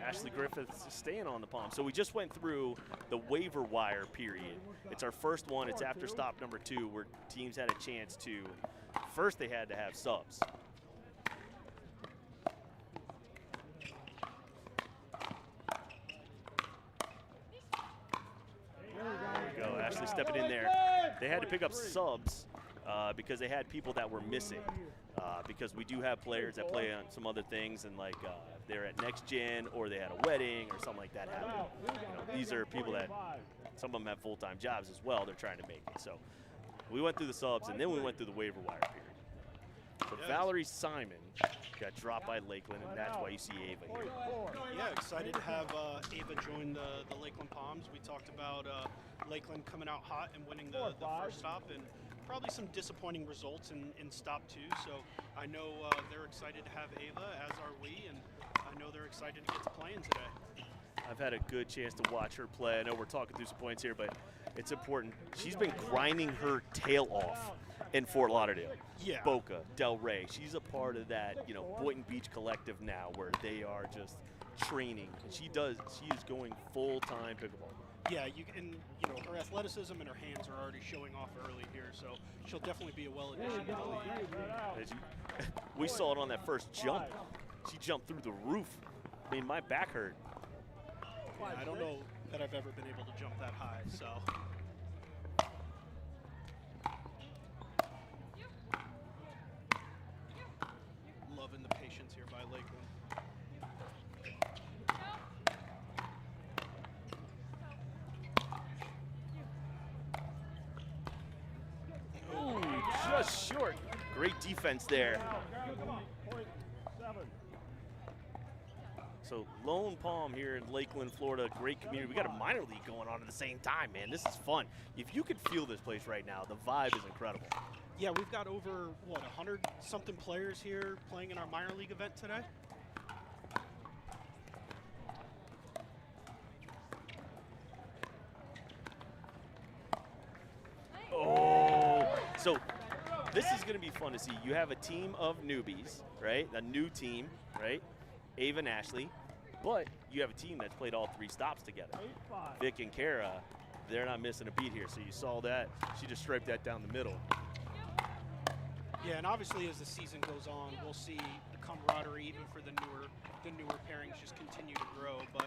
Ashley Griffiths is staying on the palm. So we just went through the waiver wire period. It's our first one. It's after stop number 2 where teams had a chance to, first they had to have subs. There we go, Ashley stepping in there. They had to pick up subs because they had people that were missing. Because we do have players that play on some other things, and like they're at Next Gen or they had a wedding or something like that happen. These are people that, some of them have full-time jobs as well. They're trying to make it. So we went through the subs, and then we went through the waiver wire period. So Valerie Simon got dropped by Lakeland, and that's why you see Ava here. Yeah, excited to have Ava join the Lakeland Palms. We talked about Lakeland coming out hot and winning the first stop, and probably some disappointing results in stop 2. So I know they're excited to have Ava, as are we, and I know they're excited to get to playing today. I've had a good chance to watch her play. I know we're talking through some points here, but it's important. She's been grinding her tail off in Fort Lauderdale. Yeah. Boca, Delray. She's a part of that, Boynton Beach collective now where they are just training. And she is going full-time pickleball. Yeah, her athleticism and her hands are already showing off early here, so she'll definitely be a well addition to the league. We saw it on that first jump. She jumped through the roof. I mean, my back hurt. Yeah, I don't know that I've ever been able to jump that high, so. Loving the patience here by Lakeland. Just short. Great defense there. So Lone Palm here in Lakeland, Florida, great community. We got a minor league going on at the same time, man. This is fun. If you could feel this place right now, the vibe is incredible. Yeah, we've got over, 100-something players here playing in our minor league event today. Oh, so this is going to be fun to see. You have a team of newbies, right? A new team, right? Ava and Ashley, but you have a team that's played all 3 stops together. Vic and Kara, they're not missing a beat here. So you saw that. She just striped that down the middle. Yeah, and obviously as the season goes on, we'll see the camaraderie even for the newer pairings just continue to grow. But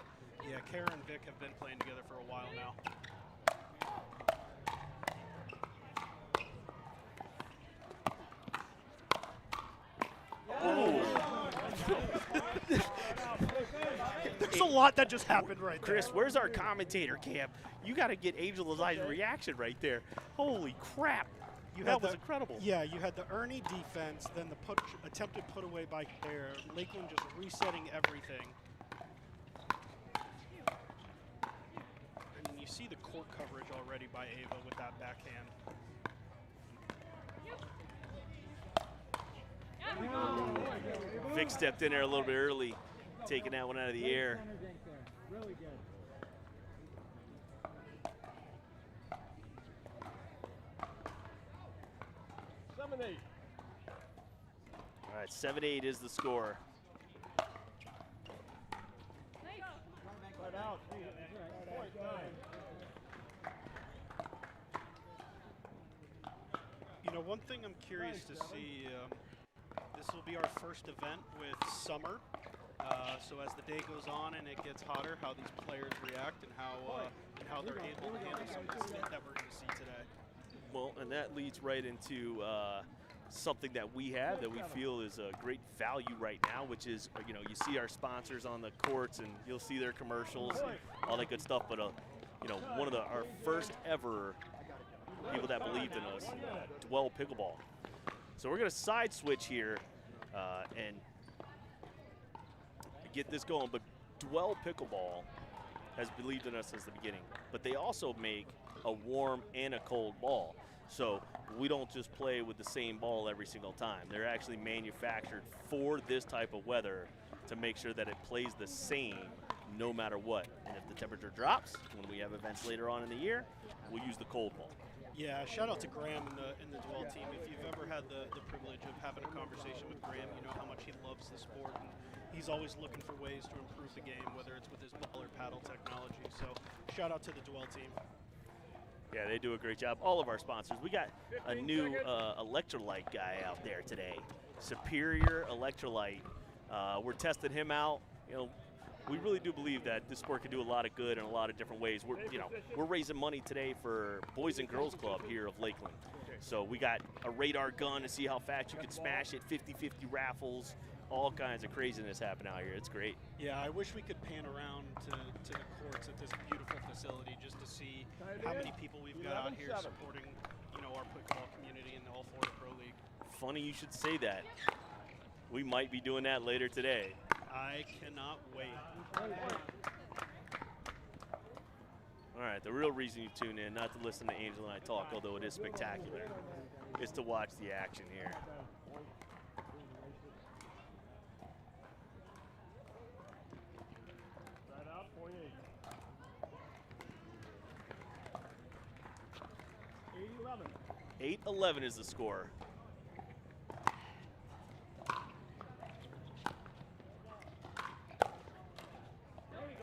yeah, Kara and Vic have been playing together for a while now. There's a lot that just happened right there. Chris, where's our commentator cam? You got to get Angel Lazai's reaction right there. Holy crap. That was incredible. Yeah, you had the Ernie defense, then the attempted put away by Claire. Lakeland just resetting everything. And you see the court coverage already by Ava with that backhand. Vic stepped in there a little bit early, taking that one out of the air. Really good. All right, 7-8 is the score. One thing I'm curious to see, this will be our first event with summer. So as the day goes on and it gets hotter, how these players react and how they're able to handle some of the heat that we're going to see today. Well, and that leads right into something that we have that we feel is a great value right now, which is, you see our sponsors on the courts and you'll see their commercials, all that good stuff. But, one of our first ever people that believed in us, Dwell Pickleball. So we're going to side switch here and get this going. But Dwell Pickleball has believed in us since the beginning. But they also make a warm and a cold ball. So we don't just play with the same ball every single time. They're actually manufactured for this type of weather to make sure that it plays the same no matter what. And if the temperature drops, when we have events later on in the year, we'll use the cold ball. Yeah, shout out to Graham in the Dwell team. If you've ever had the privilege of having a conversation with Graham, you know how much he loves the sport. And he's always looking for ways to improve the game, whether it's with his ball or paddle technology. So shout out to the Dwell team. Yeah, they do a great job. All of our sponsors. We got a new electrolyte guy out there today. Superior Electrolyte. We're testing him out. You know, we really do believe that this sport can do a lot of good in a lot of different ways. We're raising money today for Boys and Girls Club here of Lakeland. So we got a radar gun to see how fast you can smash it, 50-50 raffles, all kinds of craziness happen out here. It's great. Yeah, I wish we could pan around to the courts at this beautiful facility just to see how many people we've got out here supporting, our pickleball community in the All Florida Pro League. Funny you should say that. We might be doing that later today. I cannot wait. All right, the real reason you tune in, not to listen to Angel and I talk, although it is spectacular, is to watch the action here. Right out, 8-11. 8-11 is the score.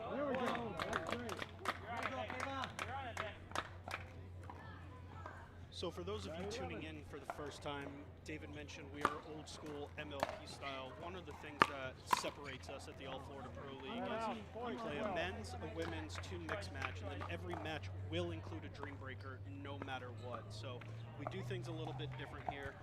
There we go. That's great. So for those of you tuning in for the first time, David mentioned we are old school MLP style. One of the things that separates us at the All Florida Pro League is we play a men's, a women's, 2 mixed match, and then every match will include a dream breaker no matter what. So we do things a little bit different here.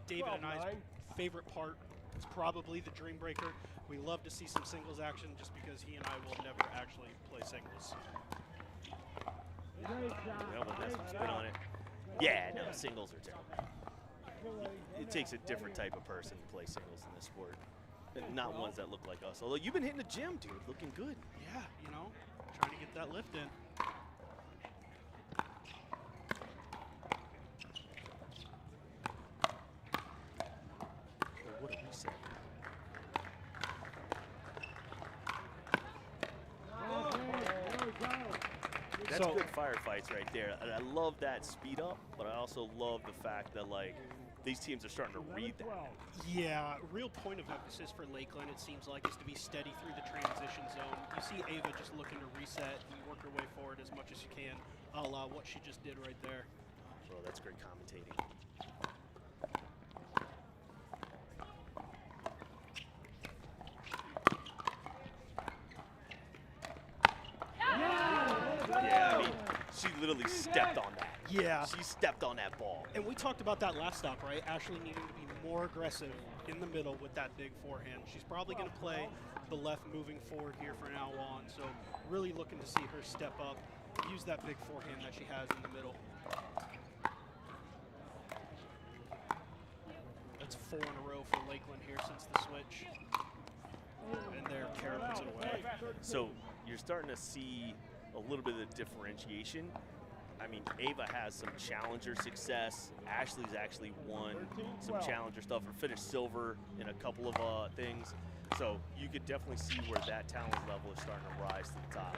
David and I's favorite part is probably the dream breaker. We love to see some singles action just because he and I will never actually play singles. Well, that's some spin on it. Yeah, no, singles are terrible. It takes a different type of person to play singles in this sport. And not ones that look like us. Although you've been hitting the gym, dude, looking good. Yeah, trying to get that lift in. What a reset. That's good firefights right there. And I love that speed up, but I also love the fact that, these teams are starting to read that. Yeah, real point of emphasis for Lakeland, it seems like, is to be steady through the transition zone. You see Ava just looking to reset and work her way forward as much as she can, a la what she just did right there. Well, that's great commentating. Yeah, I mean, she literally stepped on that. Yeah. She stepped on that ball. And we talked about that last stop, right? Ashley needing to be more aggressive in the middle with that big forehand. She's probably going to play the left moving forward here from now on. So really looking to see her step up, use that big forehand that she has in the middle. That's 4 in a row for Lakeland here since the switch. And there, Kara puts it away. So you're starting to see a little bit of the differentiation. I mean, Ava has some challenger success. Ashley's actually won some challenger stuff or finished silver in a couple of things. So you could definitely see where that talent level is starting to rise to the top.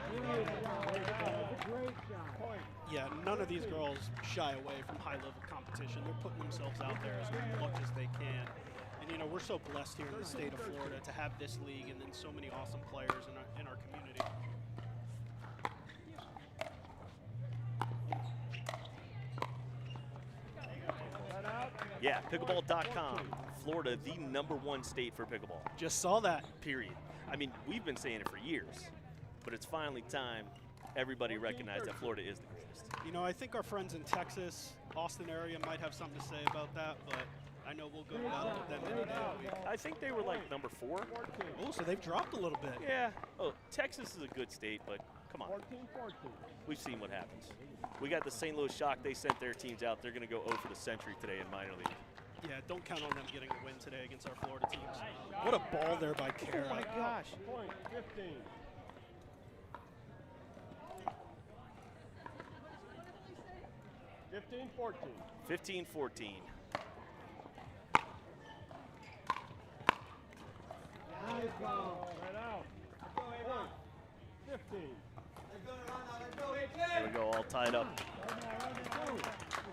Yeah, none of these girls shy away from high-level competition. They're putting themselves out there as much as they can. And, we're so blessed here in the state of Florida to have this league and then so many awesome players in our community. Yeah, pickleball.com. Florida, the #1 state for pickleball. Just saw that. Period. I mean, we've been saying it for years, but it's finally time everybody recognized that Florida is the greatest. I think our friends in Texas, Austin area might have something to say about that, but I know we'll go to battle with them any day of the week. I think they were #4. Oh, so they've dropped a little bit. Yeah. Oh, Texas is a good state, but come on. We've seen what happens. We got the St. Louis Shock. They sent their teams out. They're going to go 0 for the century today in minor league. Yeah, don't count on them getting a win today against our Florida teams. What a ball there by Kara. Oh, my gosh. Point, 15. 15-14. 15-14. Nice ball. Right out. Point, 15. There we go, all tied up. Let's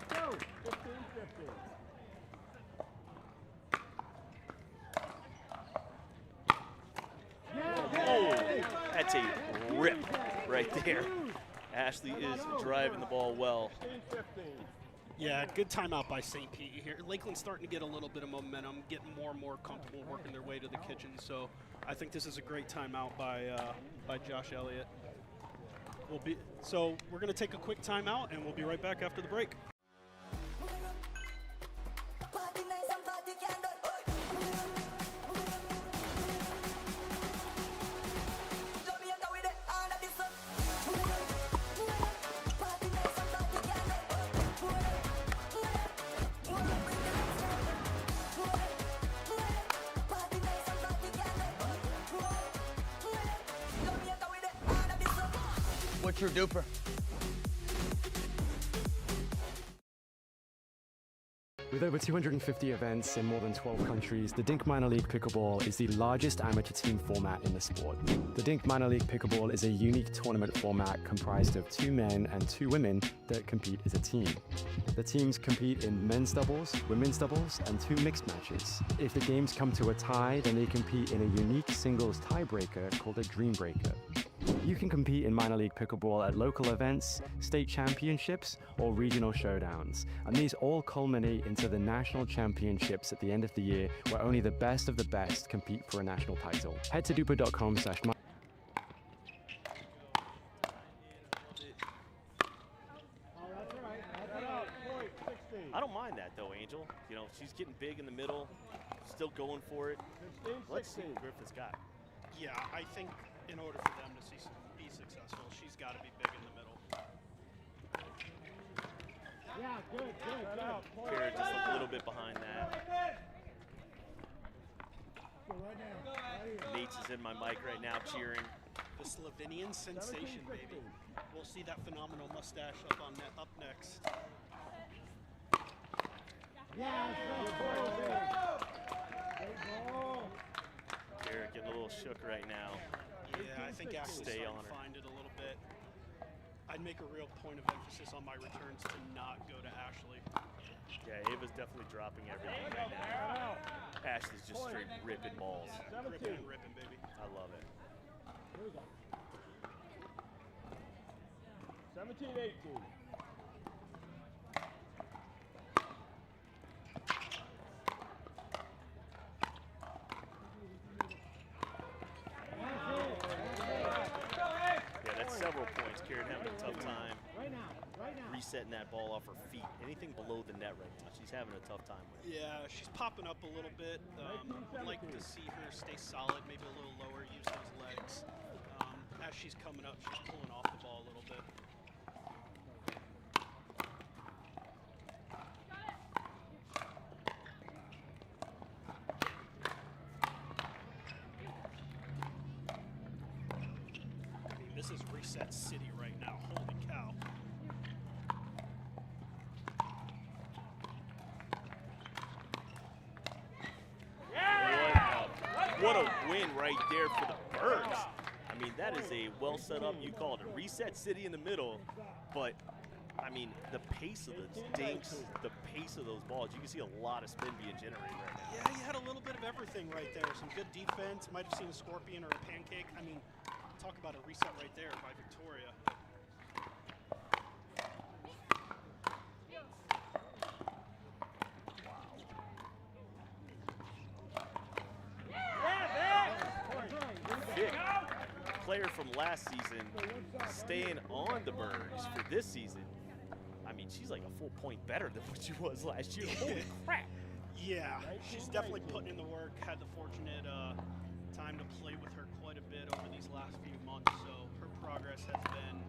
go. 15-15. there. Ashley is driving the ball well. 16-15. Yeah, good timeout by St. Pete here. Lakeland's starting to get a little bit of momentum, getting more and more comfortable working their way to the kitchen. So I think this is a great timeout by Josh Elliott. So we're going to take a quick timeout, and we'll be right back after the break. What's your DUPR? With over 250 events in more than 12 countries, the Dink Minor League Pickleball is the largest amateur team format in the sport. The Dink Minor League Pickleball is a unique tournament format comprised of 2 men and 2 women that compete as a team. The teams compete in men's doubles, women's doubles, and 2 mixed matches. If the games come to a tie, then they compete in a unique singles tiebreaker called a Dream Breaker. You can compete in minor league pickleball at local events, state championships, or regional showdowns, and these all culminate into the national championships at the end of the year, where only the best of the best compete for a national title. Head to DUPR.com/. I don't mind that though, Angel. You know, she's getting big in the middle, still going for it. Let's see what Griffith's got. Yeah, I think in order for them to be successful, she's got to be big in the middle. Yeah, good. Kara just a little bit behind that. Go right now. Nate's is in my mic right now cheering. The Slovenian sensation, baby. We'll see that phenomenal mustache up next. Kara getting a little shook right now. Yeah, I think Ashley's Stay starting on to her. find it a little bit. I'd make a real point of emphasis on my returns to not go to Ashley. Yeah, Ava's definitely dropping everything right now. Ashley's just straight ripping balls. Ripping and ripping, baby. I love it. Here we go. 17-18. Yeah, that's several points. Karen having a tough time Right now. resetting that ball off her feet. Anything below the net right now, she's having a tough time with. Yeah, she's popping up a little bit. I'd like to see her stay solid, maybe a little lower, use those legs. As she's coming up, she's pulling off the ball a little bit. I mean, this is reset city right now. Holy cow. What a win right there for the Birds. I mean, that is a well set up, you call it a reset city in the middle, but I mean, the pace of the dinks, the pace of those balls, you can see a lot of spin being generated right now. Yeah, you had a little bit of everything right there. Some good defense. Might have seen a scorpion or a pancake. I mean, talk about a reset right there by Victoria. Vic, player from last season, staying on the Birds for this season. I mean, she's like a full point better than what she was last year. Holy crap. Yeah, she's definitely putting in the work. Had the fortunate time to play with her quite a bit over these last few months, so her progress has been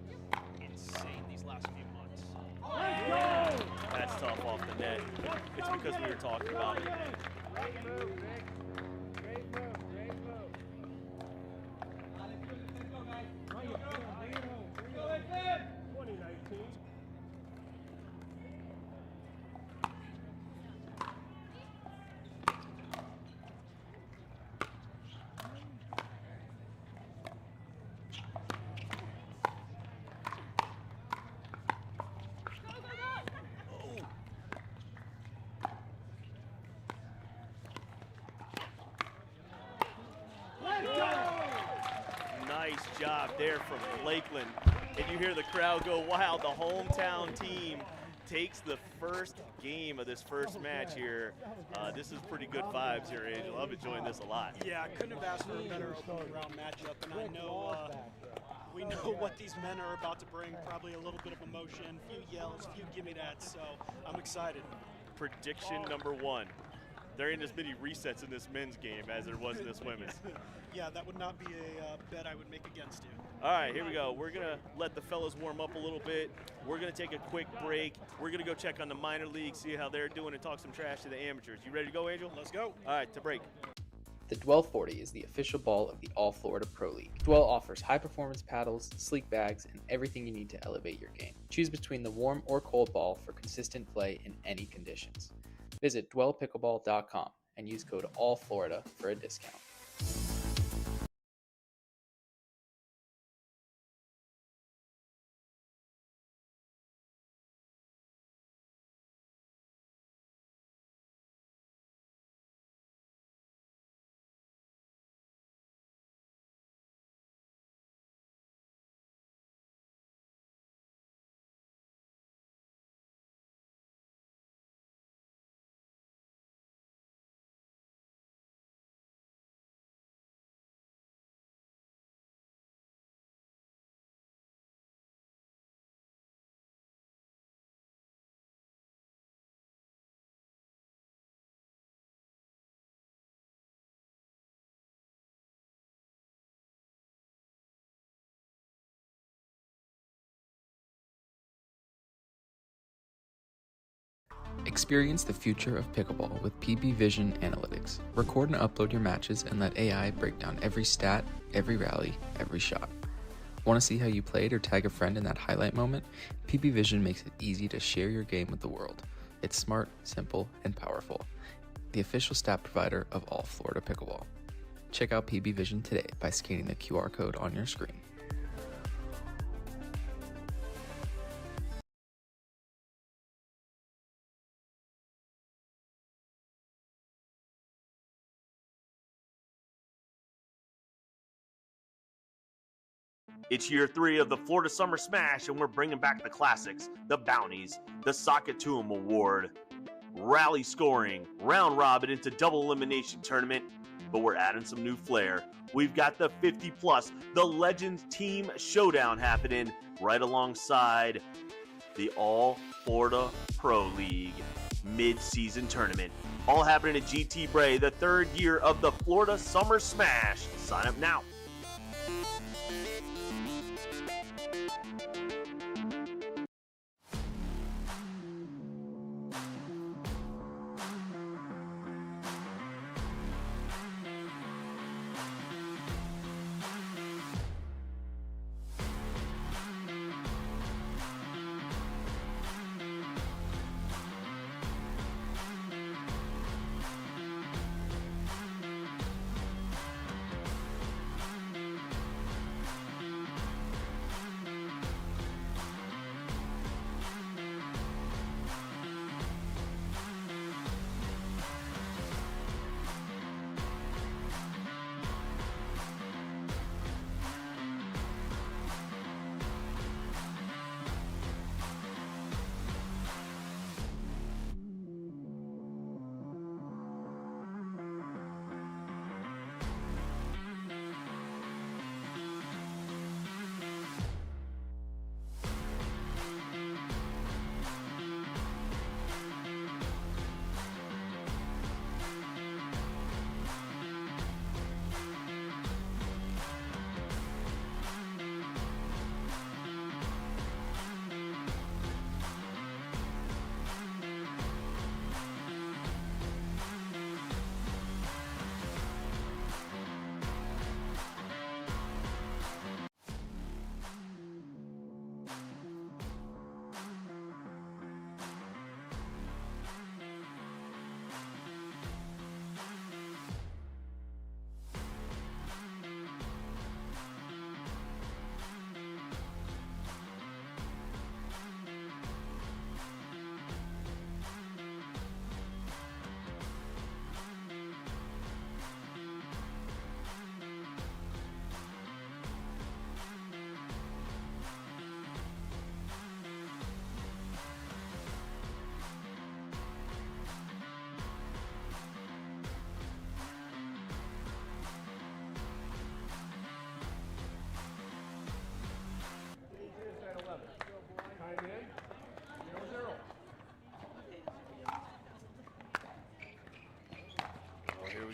insane these last few months. That's tough off the net. It's because we were talking about it. Great move, Nick. Great move. 2019. Nice job there from Lakeland. and you hear the crowd go wild. The hometown team takes the first game of this first match here. This is pretty good vibes here, Angel. I'm enjoying this a lot. Yeah, I couldn't have asked for a better opening round matchup, and I know we know what these men are about to bring. Probably a little bit of emotion, few yells, few gimme that. So I'm excited. Prediction number one. There ain't as many resets in this men's game as there was in this women's. Yeah, that would not be a bet I would make against you. All right, here we go. We're going to let the fellas warm up a little bit. We're going to take a quick break. We're going to go check on the minor league, see how they're doing, and talk some trash to the amateurs. You ready to go, Angel? Let's go. All right, to break. The Dwell 40 is the official ball of the All Florida Pro League. Dwell offers high-performance paddles, sleek bags, and everything you need to elevate your game. Choose between the warm or cold ball for consistent play in any conditions. Visit dwellpickleball.com and use code ALLFLORIDA for a discount. Experience the future of pickleball with PB Vision Analytics. Record and upload your matches and let AI break down every stat, every rally, every shot. Want to see how you played or tag a friend in that highlight moment? PB Vision makes it easy to share your game with the world. It's smart, simple, and powerful. The official stat provider of All Florida Pickleball. Check out PB Vision today by scanning the QR code on your screen. It's year 3 of the Florida Summer Smash, and we're bringing back the classics, the bounties, the Sock-It-To-'Em Award, rally scoring, round robin into double elimination tournament, but we're adding some new flair. We've got the 50 plus, the Legends Team Showdown happening right alongside the All Florida Pro League mid-season tournament. All happening at GT Bray, the 3rd year of the Florida Summer Smash. Sign up now.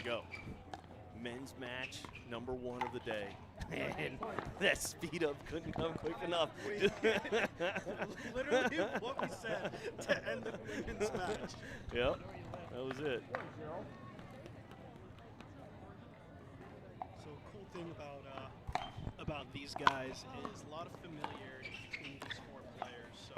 we go. Men's match number 1 of the day. And that speed up couldn't come quick enough. Literally what we said to end the women's match. Yep, that was it. So a cool thing about these guys is a lot of familiarity between these 4 players. So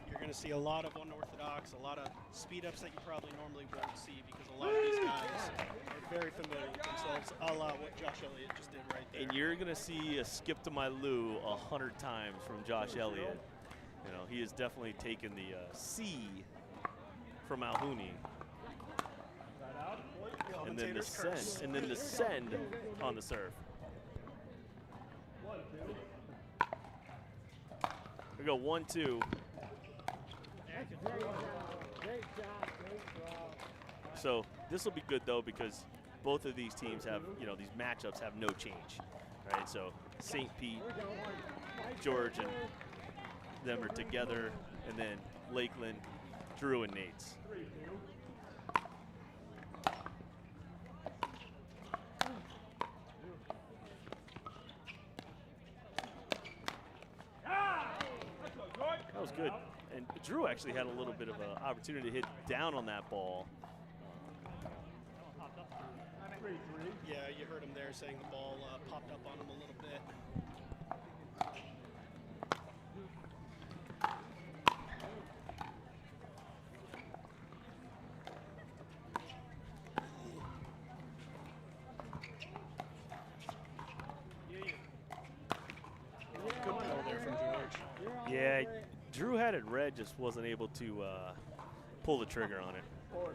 you're going to see a lot of unorthodox, a lot of speed ups that you probably normally won't see because a lot of these guys are very familiar with themselves, a la what Josh Elliott just did right there. And you're going to see a skip to my Lou 100 times from Josh Elliott. You know, he has definitely taken the C from Alhouni. And then the send, on the serve. We go 1-2. So this will be good though because both of these teams have, you know, these matchups have no change, right? So St. Pete, George, and them are together, and then Lakeland, Drew, and Nate's. That was good. And Drew actually had a little bit of an opportunity to hit down on that ball. Yeah, you heard him there saying the ball popped up on him a little bit. Good ball there from George. Yeah, Drew had it red, just wasn't able to pull the trigger on it. 4-3.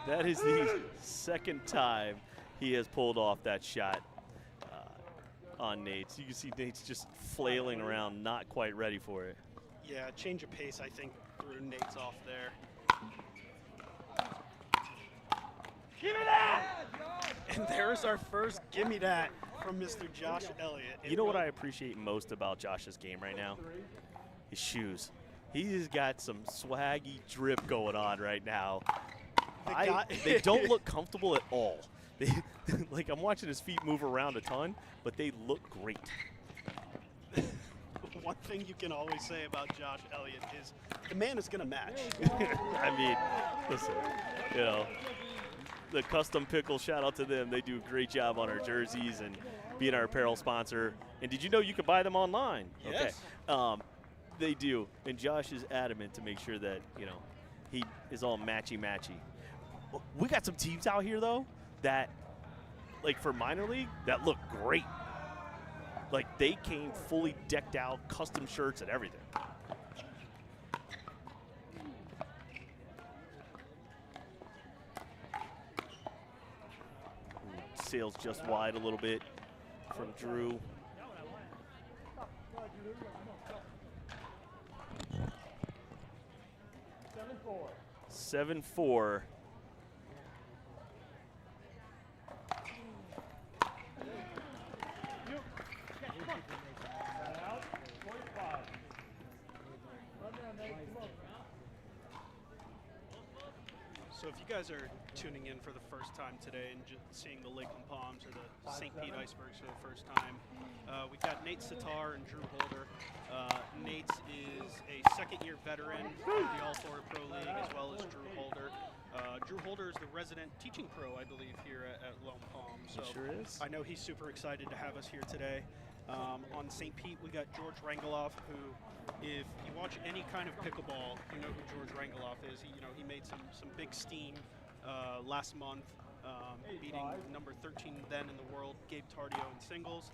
That is the second time he has pulled off that shot on Nate. So you can see Nate's just flailing around, not quite ready for it. Yeah, change of pace, I think, threw Nate's off there. Give me that! And there's our first gimme that from Mr. Josh Elliott. You know what I appreciate most about Josh's game right now? His shoes. He's got some swaggy drip going on right now. They don't look comfortable at all. Like, I'm watching his feet move around a ton, but they look great. One thing you can always say about Josh Elliott is the man is going to match. I mean, listen, you know, the CustomPickle, shout out to them. They do a great job on our jerseys and being our apparel sponsor. And did you know you could buy them online? Yes. Okay. They do. And Josh is adamant to make sure that, you know, he is all matchy-matchy. We got some teams out here, though, that, like for minor league, that look great. Like, they came fully decked out, custom shirts and everything. Sails just wide a little bit from Drew. Seven four. So if you guys are tuning in for the first time today and just seeing the Lakeland Palms or the St. Pete Icebergs for the first time, we've got Nate Sitar and Drew Holder. Nate is a second-year veteran of the All Florida Pro League, as well as Drew Holder. Drew Holder is the resident teaching pro, I believe, here at Lone Palm. So He sure is. I know he's super excited to have us here today. On St. Pete, we got George Rangeloff, who, if you watch any kind of pickleball, you know who George Rangeloff is. He made some big steam last month, beating number 13 then in the world, Gabe Tardio in singles.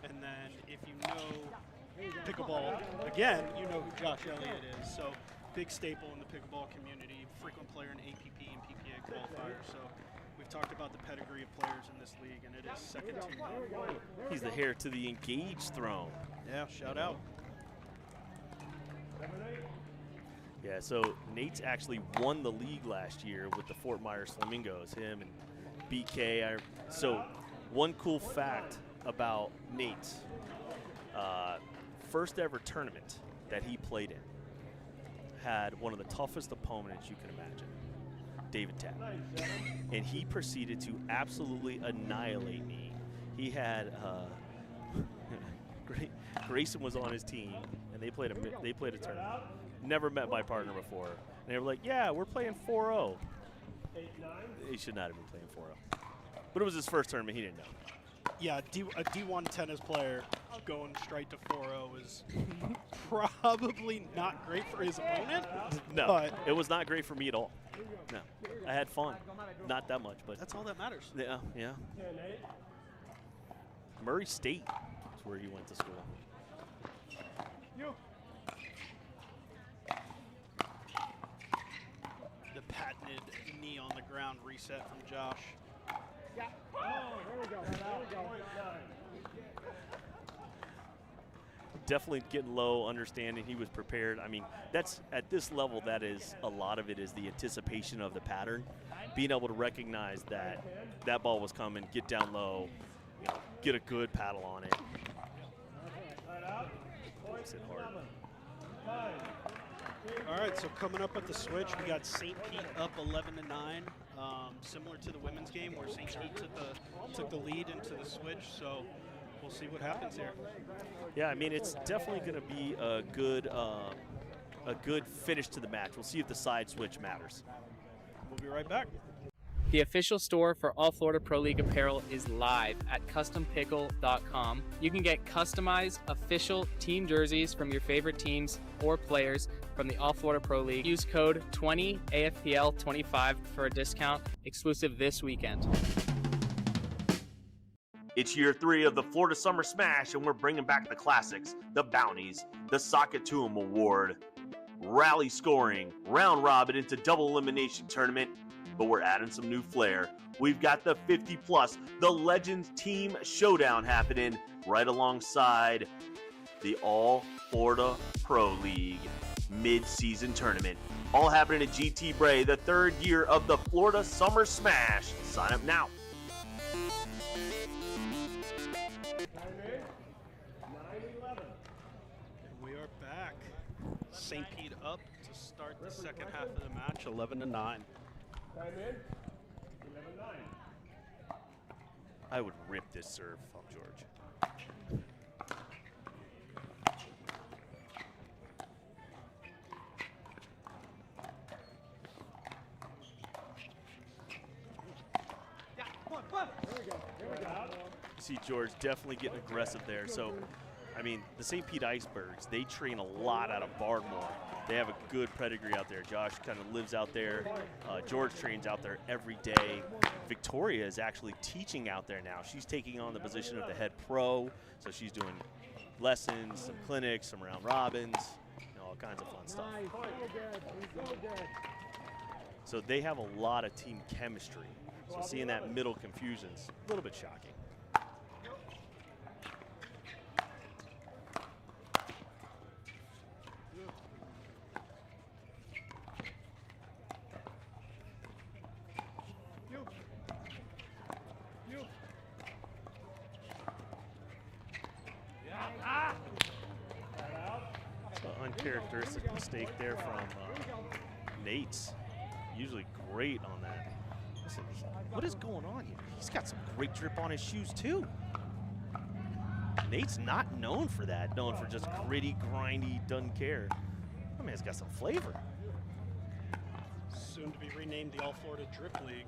And then if you know pickleball, again, you know who Josh Elliott is. So big staple in the pickleball community, frequent player in APP and PPA qualifiers. So we've talked about the pedigree of players in this league, and it is second to none. He's the heir to the engaged throne. Yeah, shout out. Yeah, so Nate's actually won the league last year with the Fort Myers Flamingos, him and BK. So one cool fact about Nate's first ever tournament that he played in had one of the toughest opponents you can imagine, David Tapp. And he proceeded to absolutely annihilate me. He had Grayson was on his team, and they played a tournament. Never met my partner before. And they were like, yeah, we're playing 4-0. He should not have been playing 4-0. But it was his first tournament. He didn't know. Yeah, a D1 tennis player going straight to 4-0 is probably not great for his opponent. No, but it was not great for me at all. No, I had fun. Not that much, but that's all that matters. yeah, yeah. Murray State is where he went to school. The patented knee on the ground reset from Josh. Oh, there we go. There we go. Definitely getting low, understanding he was prepared. I mean, that's at this level, that is a lot of it is the anticipation of the pattern. Being able to recognize that that ball was coming, get down low, you know, get a good paddle on it. Makes it hard. All right, so coming up at the switch, we got St. Pete up 11-9, similar to the women's game where St. Pete took the lead into the switch. So we'll see what happens here. Yeah, I mean, it's definitely going to be a good finish to the match. We'll see if the side switch matters. We'll be right back. The official store for All Florida Pro League apparel is live at CustomPickle.com. You can get customized official team jerseys from your favorite teams or players from the All Florida Pro League. Use code 20AFPL25 for a discount exclusive this weekend. It's year 3 of the Florida Summer Smash, and we're bringing back the classics, the bounties, the Sockatoom Award, rally scoring, round robin into double elimination tournament, but we're adding some new flair. We've got the 50+, the Legends Team Showdown happening right alongside the All Florida Pro League mid-season tournament. All happening at GT Bray, the 3rd year of the Florida Summer Smash. Sign up now. We are back. St. Pete up to start the second half of the match, 11-9. Time in. 11-9. I would rip this serve from George. You see George definitely getting aggressive there. So, I mean, the St. Pete Icebergs, they train a lot out of Bardmore. They have a good pedigree out there. Josh kind of lives out there. George trains out there every day. Victoria is actually teaching out there now. She's taking on the position of the head pro. So she's doing lessons, some clinics, some round robins, you know, all kinds of fun stuff. So they have a lot of team chemistry. So seeing that middle confusion's a little bit shocking. Uncharacteristic mistake there from Nate's. Usually great on that. Listen, what is going on here? He's got some great drip on his shoes too. Nate's not known for that, known for just gritty, grindy, doesn't care. I mean, it's got some flavor. Soon to be renamed the All Florida Drip League.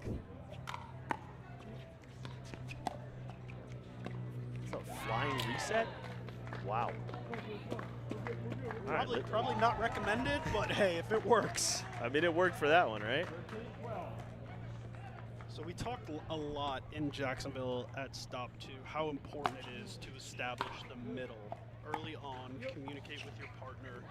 So flying reset? Wow. Probably not recommended, but hey, if it works. I mean, it worked for that one, right? So we talked a lot in Jacksonville at Stop 2 how important it is to establish the middle early on, communicate with your partner.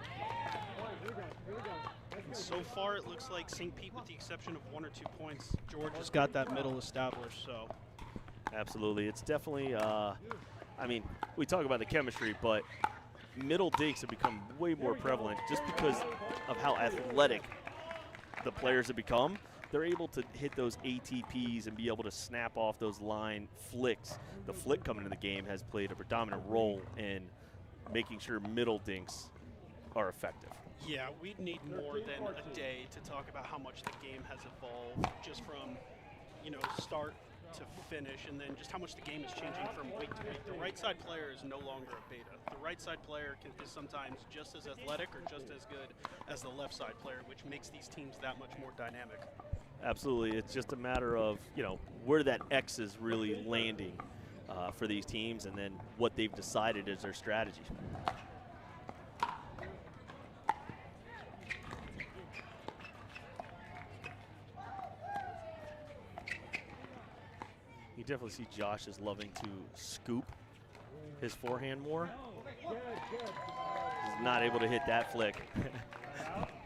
And so far, it looks like St. Pete, with the exception of 1 or 2 points, George has got that middle established. So Absolutely. It's definitely, I mean, we talk about the chemistry, but middle dinks have become way more prevalent just because of how athletic the players have become, they're able to hit those ATPs and be able to snap off those line flicks. The flick coming into the game has played a predominant role in making sure middle dinks are effective. Yeah, we'd need more than a day to talk about how much the game has evolved just from, start to finish, and then just how much the game is changing from week to week. The right side player is no longer a beta. The right side player is sometimes just as athletic or just as good as the left side player, which makes these teams that much more dynamic. Absolutely. It's just a matter of, where that X is really landing for these teams, and then what they've decided is their strategy. You definitely see Josh is loving to scoop his forehand more. He's not able to hit that flick.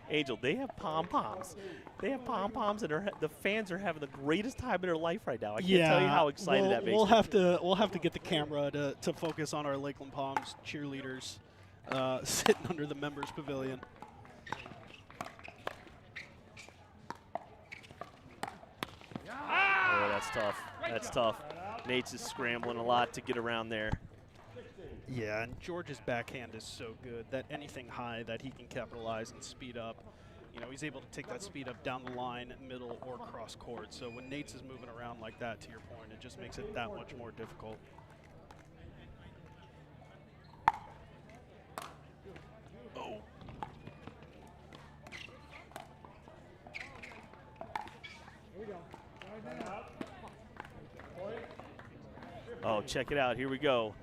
Angel, they have pom-poms. They have pom-poms, and the fans are having the greatest time in their life right now. I can't tell you how excited that makes me. We'll have to get the camera to focus on our Lakeland Palms cheerleaders sitting under the members pavilion. Oh, that's tough. That's tough. Nate's is scrambling a lot to get around there. Yeah, and George's backhand is so good that anything high that he can capitalize and speed up, he's able to take that speed up down the line, middle, or cross court. So when Nate's is moving around like that, to your point, it just makes it that much more difficult. Oh. Oh, check it out. Here we go.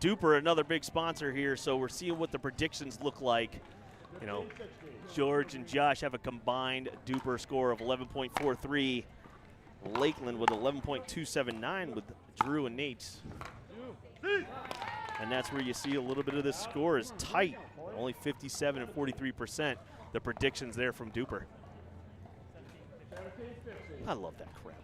DUPR, another big sponsor here, so we're seeing what the predictions look like. George and Josh have a combined DUPR score of 11.43. Lakeland with 11.279 with Drew and Nate. And that's where you see a little bit of this score is tight. Only 57 and 43%. The predictions there from DUPR. I love that crap.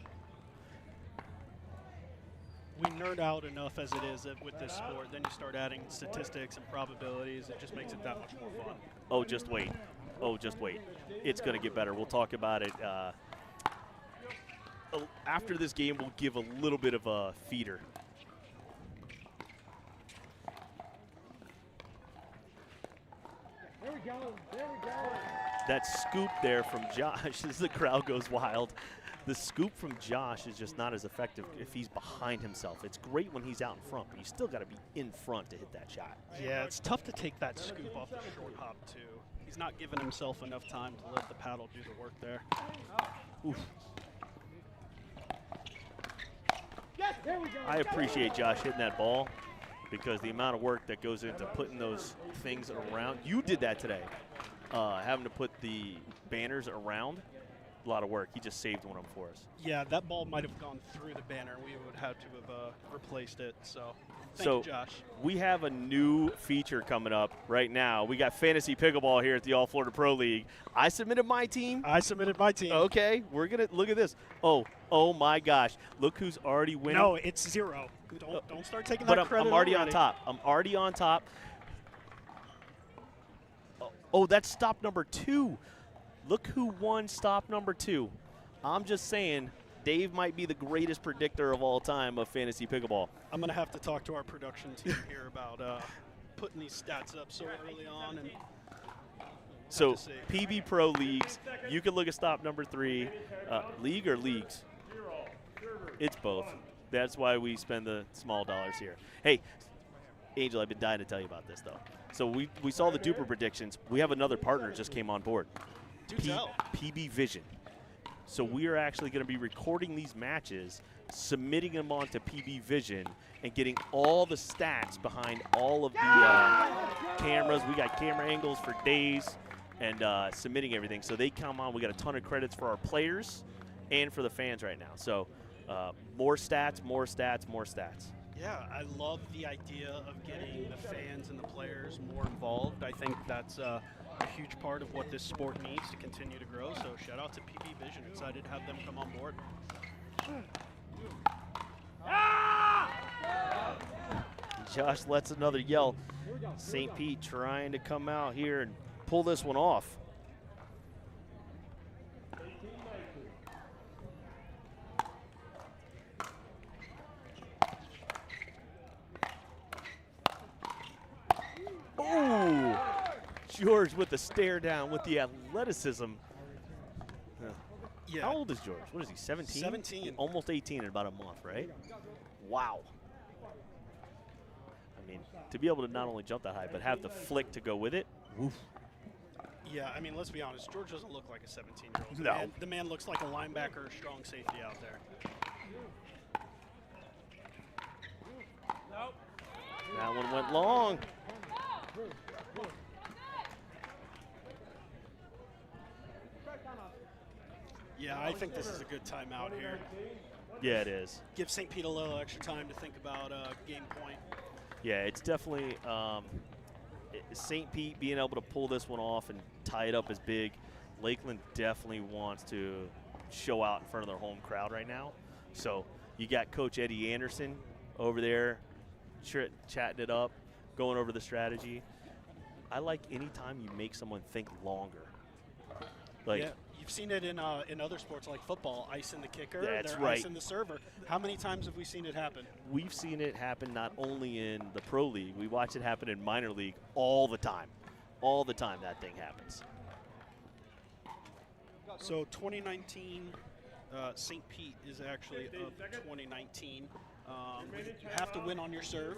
We nerd out enough as it is with this sport. Then you start adding statistics and probabilities. It just makes it that much more fun. Oh, just wait. Oh, just wait. It's going to get better. We'll talk about it. After this game, we'll give a little bit of a feeder. There we go. There we go. That scoop there from Josh as the crowd goes wild. The scoop from Josh is just not as effective if he's behind himself. It's great when he's out in front, but you still got to be in front to hit that shot. Yeah, it's tough to take that scoop off the short hop, too. He's not giving himself enough time to let the paddle do the work there. Oof. Yes, there we go. I appreciate Josh hitting that ball because the amount of work that goes into putting those things around. You did that today, having to put the banners around. A lot of work. He just saved one of them for us. Yeah, that ball might have gone through the banner. We would have to have replaced it. So, thank you, Josh. We have a new feature coming up right now. We got Fantasy Pickleball here at the All Florida Pro League. I submitted my team. I submitted my team. Okay, we're gonna look at this. Oh my gosh! Look who's already winning. No, it's 0. Don't start taking that credit. But I'm already on top. I'm already on top. Oh, that's stop number 2. Look who won stop number 2. I'm just saying, Dave might be the greatest predictor of all time of fantasy pickleball. I'm going to have to talk to our production team here about putting these stats up so early on. And so PB Pro leagues, you can look at stop number 3. League or leagues? It's both. That's why we spend the small dollars here. Hey, Angel, I've been dying to tell you about this, though. So we saw the DUPR predictions. We have another partner just came on board. PB Vision. So we are actually going to be recording these matches, submitting them onto PB Vision, and getting all the stats behind all of the cameras. We got camera angles for days and submitting everything. So they come on. We got a ton of credits for our players and for the fans right now. So more stats, more stats, more stats. Yeah, I love the idea of getting the fans and the players more involved. I think that's a huge part of what this sport needs to continue to grow. So shout out to PB Vision. Excited to have them come on board. Josh lets another yell. St. Pete trying to come out here and pull this one off. George with the stare down with the athleticism. Yeah. How old is George? What is he, 17? 17. Almost 18 in about a month, right? Wow. I mean, to be able to not only jump that high, but have the flick to go with it, woof. Yeah, I mean, let's be honest. George doesn't look like a 17-year-old. No. The man looks like a linebacker or strong safety out there. That one went long. Yeah, I think this is a good timeout here. Yeah, it is. Give St. Pete a little extra time to think about game point. Yeah, it's definitely St. Pete being able to pull this one off and tie it up is big. Lakeland definitely wants to show out in front of their home crowd right now. So you got Coach Eddie Anderson over there chatting it up, going over the strategy. I like any time you make someone think longer. Like, yeah, you've seen it in other sports like football, icing the kicker, That's they're right. icing the server. How many times have we seen it happen? we've seen it happen not only in the pro league, we watch it happen in minor league all the time. All the time that thing happens. So 2019, St. Pete is actually of 2019. You have to win on your serve.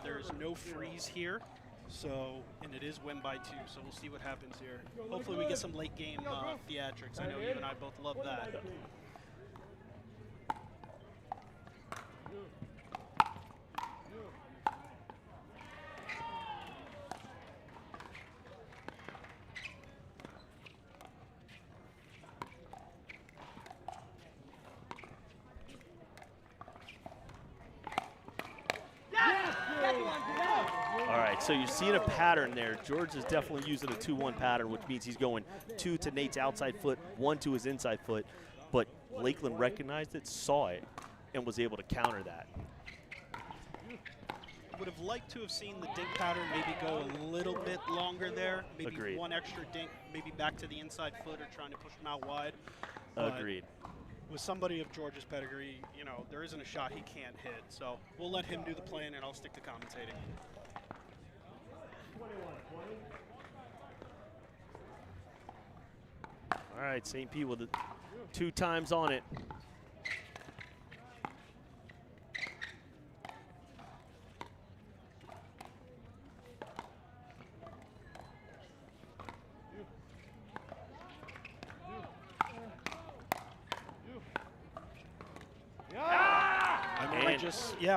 There's no freeze here. So, and it is win by 2, so we'll see what happens here. Hopefully we get some late game theatrics. I know you and I both love that. All right, so you're seeing a pattern there. George is definitely using a 2-1 pattern, which means he's going 2 to Nate's outside foot, 1 to his inside foot. But Lakeland recognized it, saw it, and was able to counter that. Would have liked to have seen the dink pattern maybe go a little bit longer there. Maybe Agreed. one extra dink, maybe back to the inside foot or trying to push him out wide. But Agreed. with somebody of George's pedigree, you know, there isn't a shot he can't hit. So we'll let him do the playing and I'll stick to commentating. All right, St. Pete with it 2 times on it.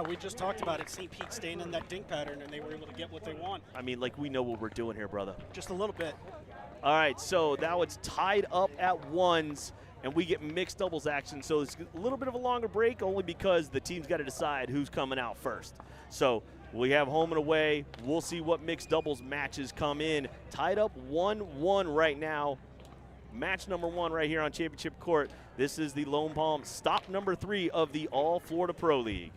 We just talked about it. St. Pete staying in that dink pattern, and they were able to get what they want. I mean, like, we know what we're doing here, brother. Just a little bit. All right, so now it's tied up at 1s, and we get mixed doubles action. So it's a little bit of a longer break only because the team's got to decide who's coming out first. So we have home and away. We'll see what mixed doubles matches come in. Tied up 1-1 right now. Match number 1 right here on Championship Court. This is the Lone Palm stop number 3 of the All Florida Pro League.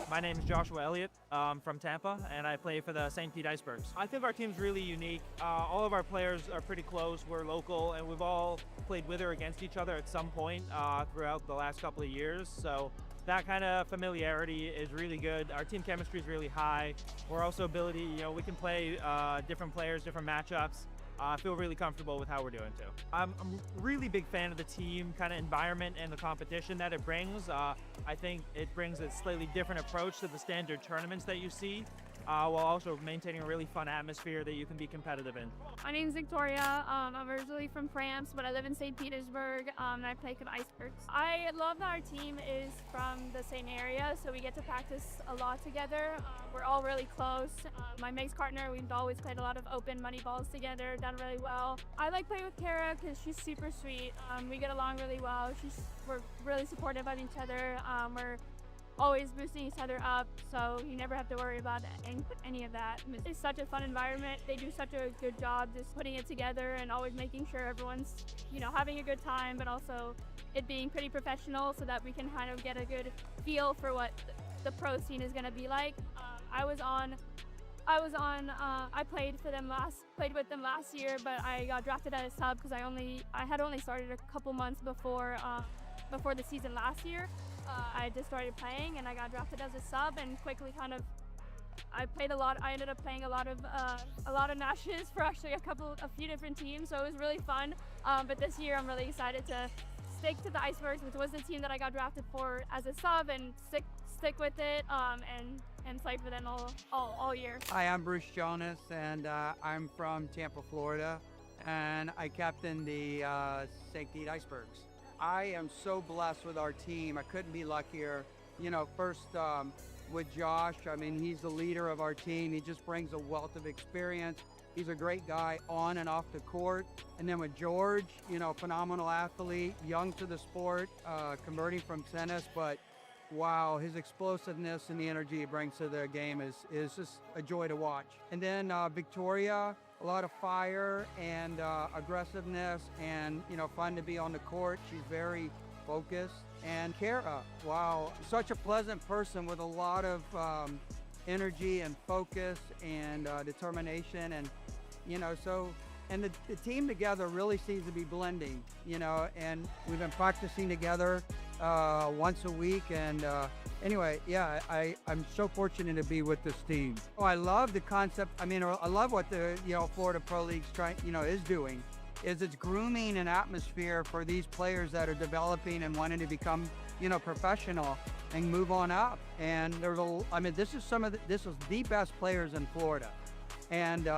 My name is Joshua Elliott from Tampa, and I play for the St. Pete Icebergs. I think our team's really unique. All of our players are pretty close. We're local, and we've all played with or against each other at some point throughout the last couple of years. So that kind of familiarity is really good. Our team chemistry is really high. We're also we can play different players, different matchups. I feel really comfortable with how we're doing too. I'm a really big fan of the team kind of environment and the competition that it brings. I think it brings a slightly different approach to the standard tournaments that you see. while also maintaining a really fun atmosphere that you can be competitive in. My name's Victoria. I'm originally from France, but I live in St. Petersburg, and I play for the Icebergs. I love that our team is from the same area, so we get to practice a lot together. We're all really close. My mixed partner, we've always played a lot of open money balls together, done really well. I like playing with Kara because she's super sweet. We get along really well. We're really supportive of each other. We're always boosting each other up, so you never have to worry about any of that. It's such a fun environment. They do such a good job just putting it together and always making sure everyone's, having a good time, but also it being pretty professional so that we can kind of get a good feel for what the pro scene is going to be like. I played with them last year, but I got drafted as a sub because I had only started a couple months before the season last year. I just started playing and I got drafted as a sub and quickly I played a lot. I ended up playing a lot of matches for actually a few different teams, so it was really fun. But this year I'm really excited to stick to the Icebergs, which was the team that I got drafted for as a sub, and stick with it and play for them all year. Hi, I'm Bruce Jonas, and I'm from Tampa, Florida, and I captain the St. Pete Icebergs. I am so blessed with our team. I couldn't be luckier. First with Josh, I mean, he's the leader of our team. He just brings a wealth of experience. He's a great guy on and off the court. And then with George, phenomenal athlete, young to the sport, converting from tennis, but wow, his explosiveness and the energy he brings to the game is just a joy to watch. And then Victoria, a lot of fire and aggressiveness, and fun to be on the court. She's very focused. And Kara, wow, such a pleasant person with a lot of energy and focus and determination, and the team together really seems to be blending, and we've been practicing together once a week, and anyway, yeah, I'm so fortunate to be with this team. I love the concept. I mean, I love what the Florida Pro League's is doing. It's grooming an atmosphere for these players that are developing and wanting to become professional and move on up. And this is the best players in Florida, and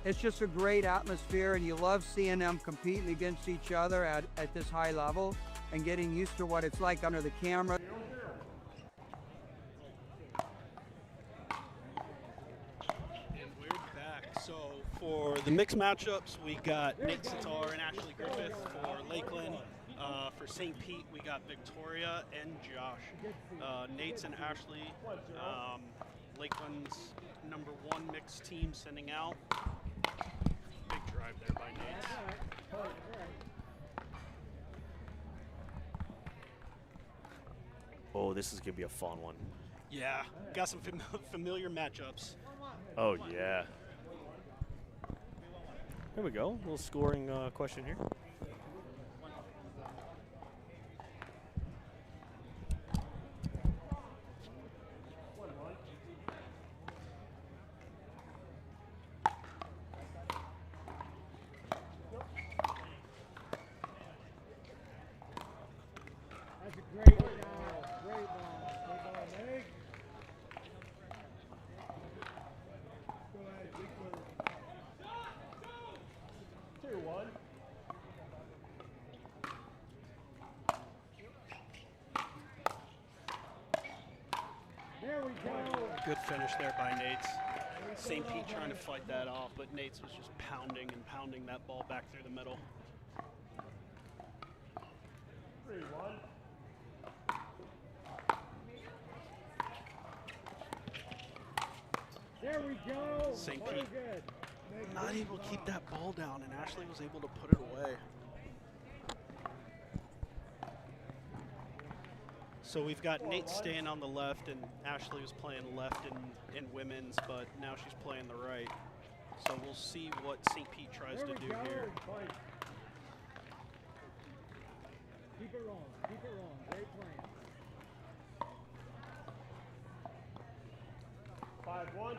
it's just a great atmosphere, and you love seeing them competing against each other at this high level and getting used to what it's like under the camera. And we're back. So for the mixed matchups, we got Nate Sitar and Ashley Griffith. For Lakeland, for St. Pete, we got Victoria and Josh. Nate's and Ashley, Lakeland's #1 mixed team sending out. Big drive there by Nate. Oh, this is going to be a fun one. Yeah, got some familiar matchups. Oh, yeah. Here we go. A little scoring question here. That's a great ball. Great ball. Great ball, Meg. Go ahead, big move. 2-1. There we go. Good finish there by Nate's. St. Pete trying to fight that off, but Nate's was just pounding that ball back through the middle. 3-1. There we go. St. Very Pete good. not able to keep that ball down, and Ashley was able to put it away. So we've got Nate staying on the left, and Ashley was playing left in women's, but now she's playing the right. So we'll see what St. Pete tries to do here. Keep it rolling. Keep it rolling. Great playing. 5-1.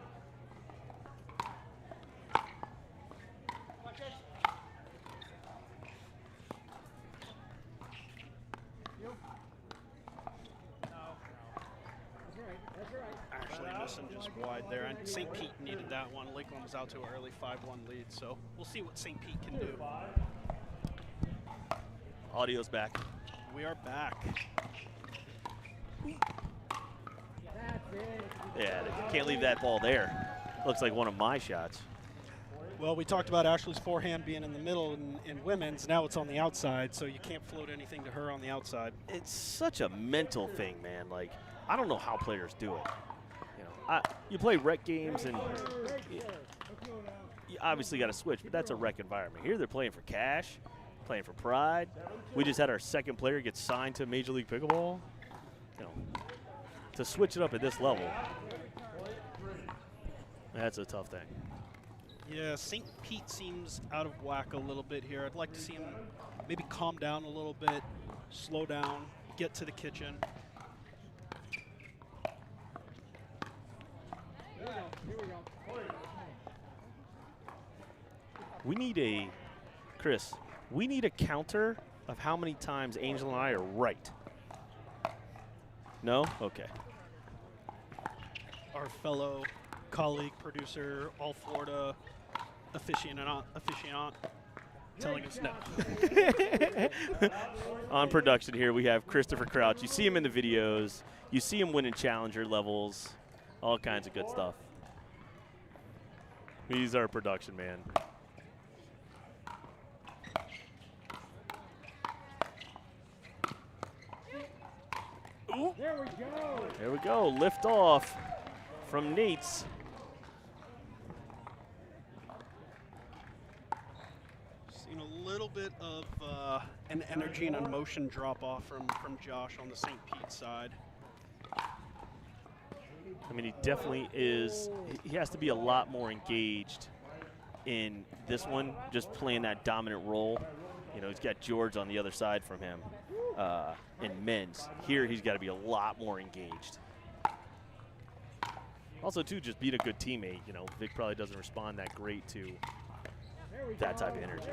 That's right. Ashley and just wide there. And St. Pete needed that one. Lakeland was out to an early 5-1 lead, so we'll see what St. Pete can do. Audio's back. We are back. Yeah, you can't leave that ball there. Looks like one of my shots. Well, we talked about Ashley's forehand being in the middle in women's. Now it's on the outside, so you can't float anything to her on the outside. It's such a mental thing, man. Like, I don't know how players do it. You know, you play rec games, and you obviously got to switch, but that's a rec environment. Here they're playing for cash, playing for pride. We just had our second player get signed to Major League Pickleball. You know, to switch it up at this level, that's a tough thing. Yeah, St. Pete seems out of whack a little bit here. I'd like to see him maybe calm down a little bit, slow down, get to the kitchen. We need Chris, we need a counter of how many times Angel and I are right. No? Okay. Our fellow colleague, producer, All Florida aficionado telling us no. On production here, we have Christopher Crouch. You see him in the videos. You see him winning challenger levels, all kinds of good stuff. He's our production man. Ooh. There we go. There we go. Lift off from Nate's. Seen a little bit of an energy and emotion drop off from Josh on the St. Pete side. I mean, he definitely is. He has to be a lot more engaged in this one, just playing that dominant role. You know, he's got George on the other side from him in men's. Here, he's got to be a lot more engaged. Also, too, just being a good teammate. You know, Vic probably doesn't respond that great to that type of energy.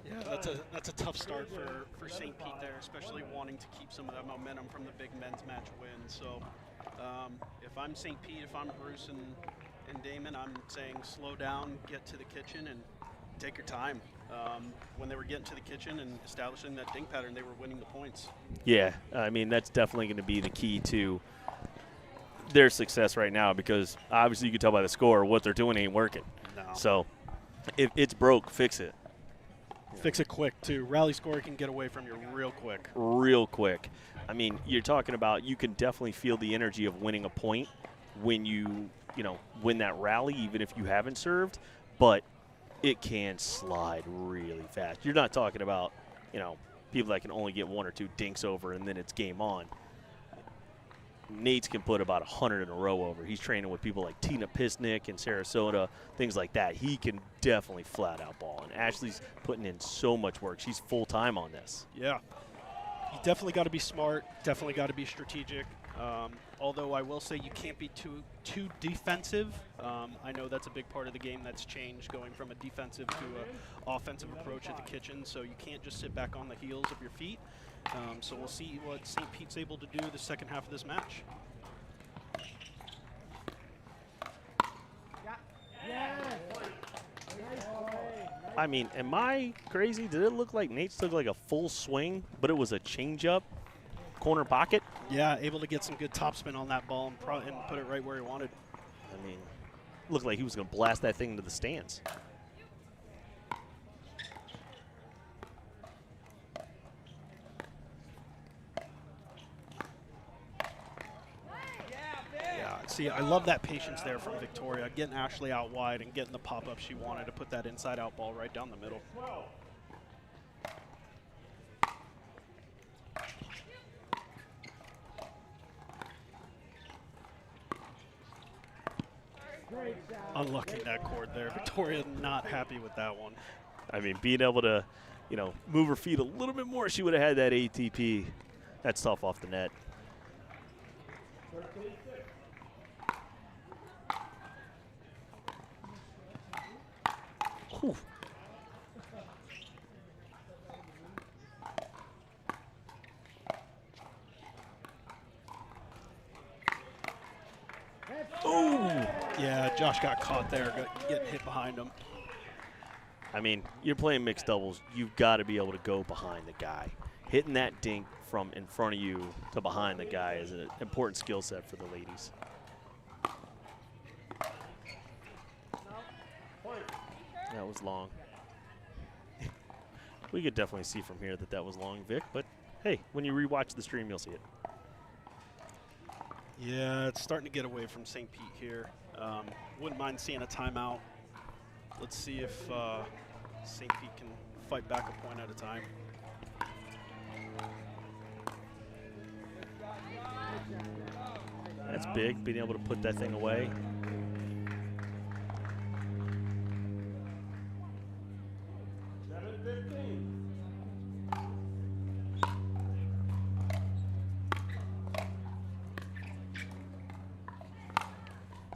Yeah, that's a tough start for St. Pete there, especially wanting to keep some of that momentum from the big men's match win. So if I'm St. Pete, if I'm Bruce and Damon, I'm saying slow down, get to the kitchen, and take your time. When they were getting to the kitchen and establishing that dink pattern, they were winning the points. Yeah, I mean, that's definitely going to be the key to their success right now, because obviously you can tell by the score what they're doing ain't working. No. So if it's broke, fix it. Fix it quick, too. Rally score can get away from you real quick. Real quick. I mean, you're talking about, you can definitely feel the energy of winning a point when you win that rally, even if you haven't served, but it can slide really fast. You're not talking about, people that can only get one or two dinks over and then it's game on. Nate's can put about 100 in a row over. He's training with people like Tina Pisnick in Sarasota, things like that. He can definitely flat out ball. And Ashley's putting in so much work. She's full-time on this. Yeah. You definitely got to be smart, definitely got to be strategic. Although I will say you can't be too defensive. I know that's a big part of the game that's changed, going from a defensive to an offensive approach at the kitchen. So you can't just sit back on the heels of your feet. So we'll see what St. Pete's able to do the second half of this match. I mean, am I crazy? Did it look like Nate's took like a full swing, but it was a change-up corner pocket? Yeah, able to get some good topspin on that ball and put it right where he wanted. I mean, looked like he was going to blast that thing into the stands. See, I love that patience there from Victoria, getting Ashley out wide and getting the pop-up she wanted to put that inside-out ball right down the middle. Unlucky that cord there. Victoria not happy with that one. I mean, being able to, move her feet a little bit more, she would have had that ATP. That's tough off the net. Whew. Yeah, Josh got caught there, getting hit behind him. I mean, you're playing mixed doubles. You've got to be able to go behind the guy. Hitting that dink from in front of you to behind the guy is an important skill set for the ladies. That was long. We could definitely see from here that was long, Vic, but hey, when you rewatch the stream, you'll see it. Yeah, it's starting to get away from St. Pete here. Wouldn't mind seeing a timeout. Let's see if St. Pete can fight back a point at a time. That's big, being able to put that thing away.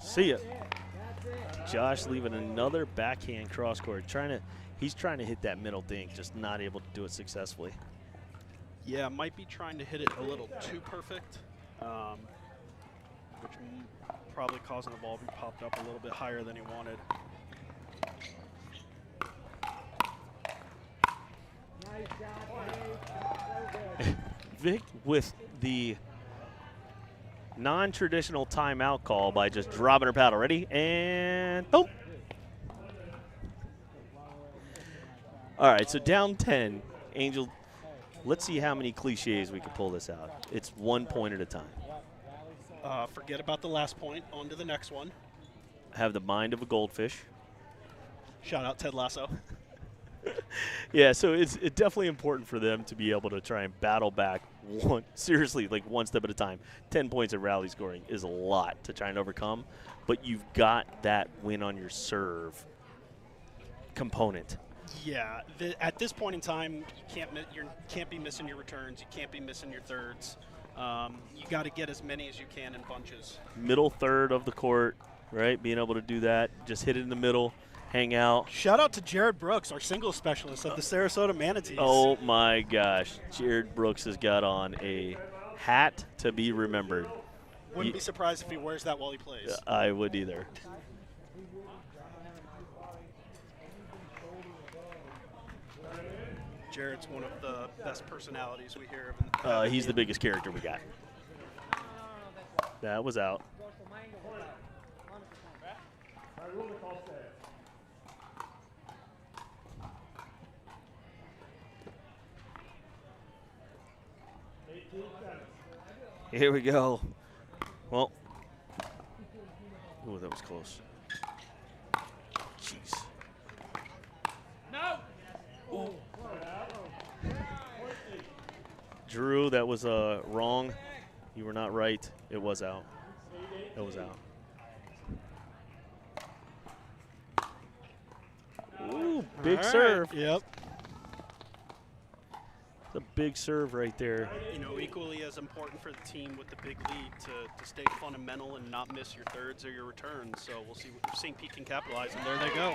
See ya. Josh leaving another backhand cross court. He's trying to hit that middle dink, just not able to do it successfully. Yeah, might be trying to hit it a little too perfect, which probably causing the ball to be popped up a little bit higher than he wanted. Vic with the non-traditional timeout call by just dropping her paddle. Ready? And boom. All right, so down 10. Angel, let's see how many cliches we can pull this out. It's 1 point at a time. Forget about the last point. On to the next one. Have the mind of a goldfish. Shout out Ted Lasso. Yeah, so it's definitely important for them to be able to try and battle back seriously, like one step at a time. 10 points of rally scoring is a lot to try and overcome, but you've got that win on your serve component. Yeah, at this point in time, you can't be missing your returns. You can't be missing your thirds. You got to get as many as you can in bunches. Middle third of the court, right? Being able to do that, just hit it in the middle. Hang out. Shout out to Jared Brooks, our singles specialist of the Sarasota Manatees. Oh my gosh, Jared Brooks has got on a hat to be remembered. Wouldn't be surprised if he wears that while he plays. I would either. Jared's one of the best personalities we hear of. He's the biggest character we got. That was out. Here we go. Well, oh, that was close. Jeez. No. Ooh. Drew, that was wrong. You were not right. It was out. It was out. Ooh, big serve. Yep. It's a big serve right there. You know, equally as important for the team with the big lead to stay fundamental and not miss your thirds or your returns. So we'll see if St. Pete can capitalize, and there they go.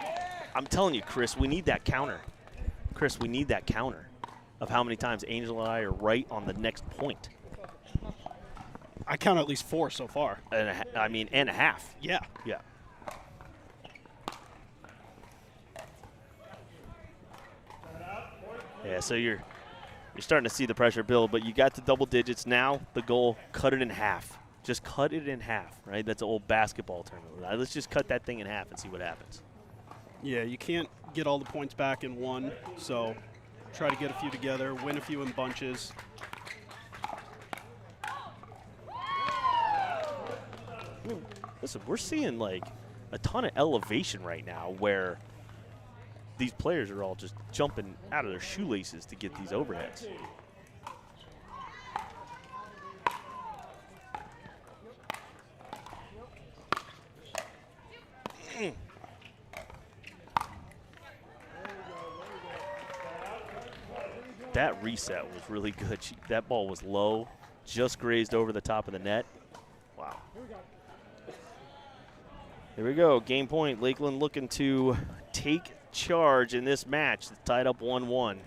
I'm telling you, Chris, we need that counter. Chris, we need that counter of how many times Angel and I are right on the next point. I count at least 4 so far. And a half. Yeah. Yeah. Yeah, so you're starting to see the pressure build, but you got the double digits. Now the goal, cut it in half. Just cut it in half, right? That's an old basketball term. Let's just cut that thing in half and see what happens. Yeah, you can't get all the points back in one, so try to get a few together, win a few in bunches. I mean, listen, we're seeing like a ton of elevation right now where these players are all just jumping out of their shoelaces to get these overheads. That reset was really good. That ball was low, just grazed over the top of the net. Wow. Here we go. Game point. Lakeland looking to take charge in this match. It's tied up 1-1.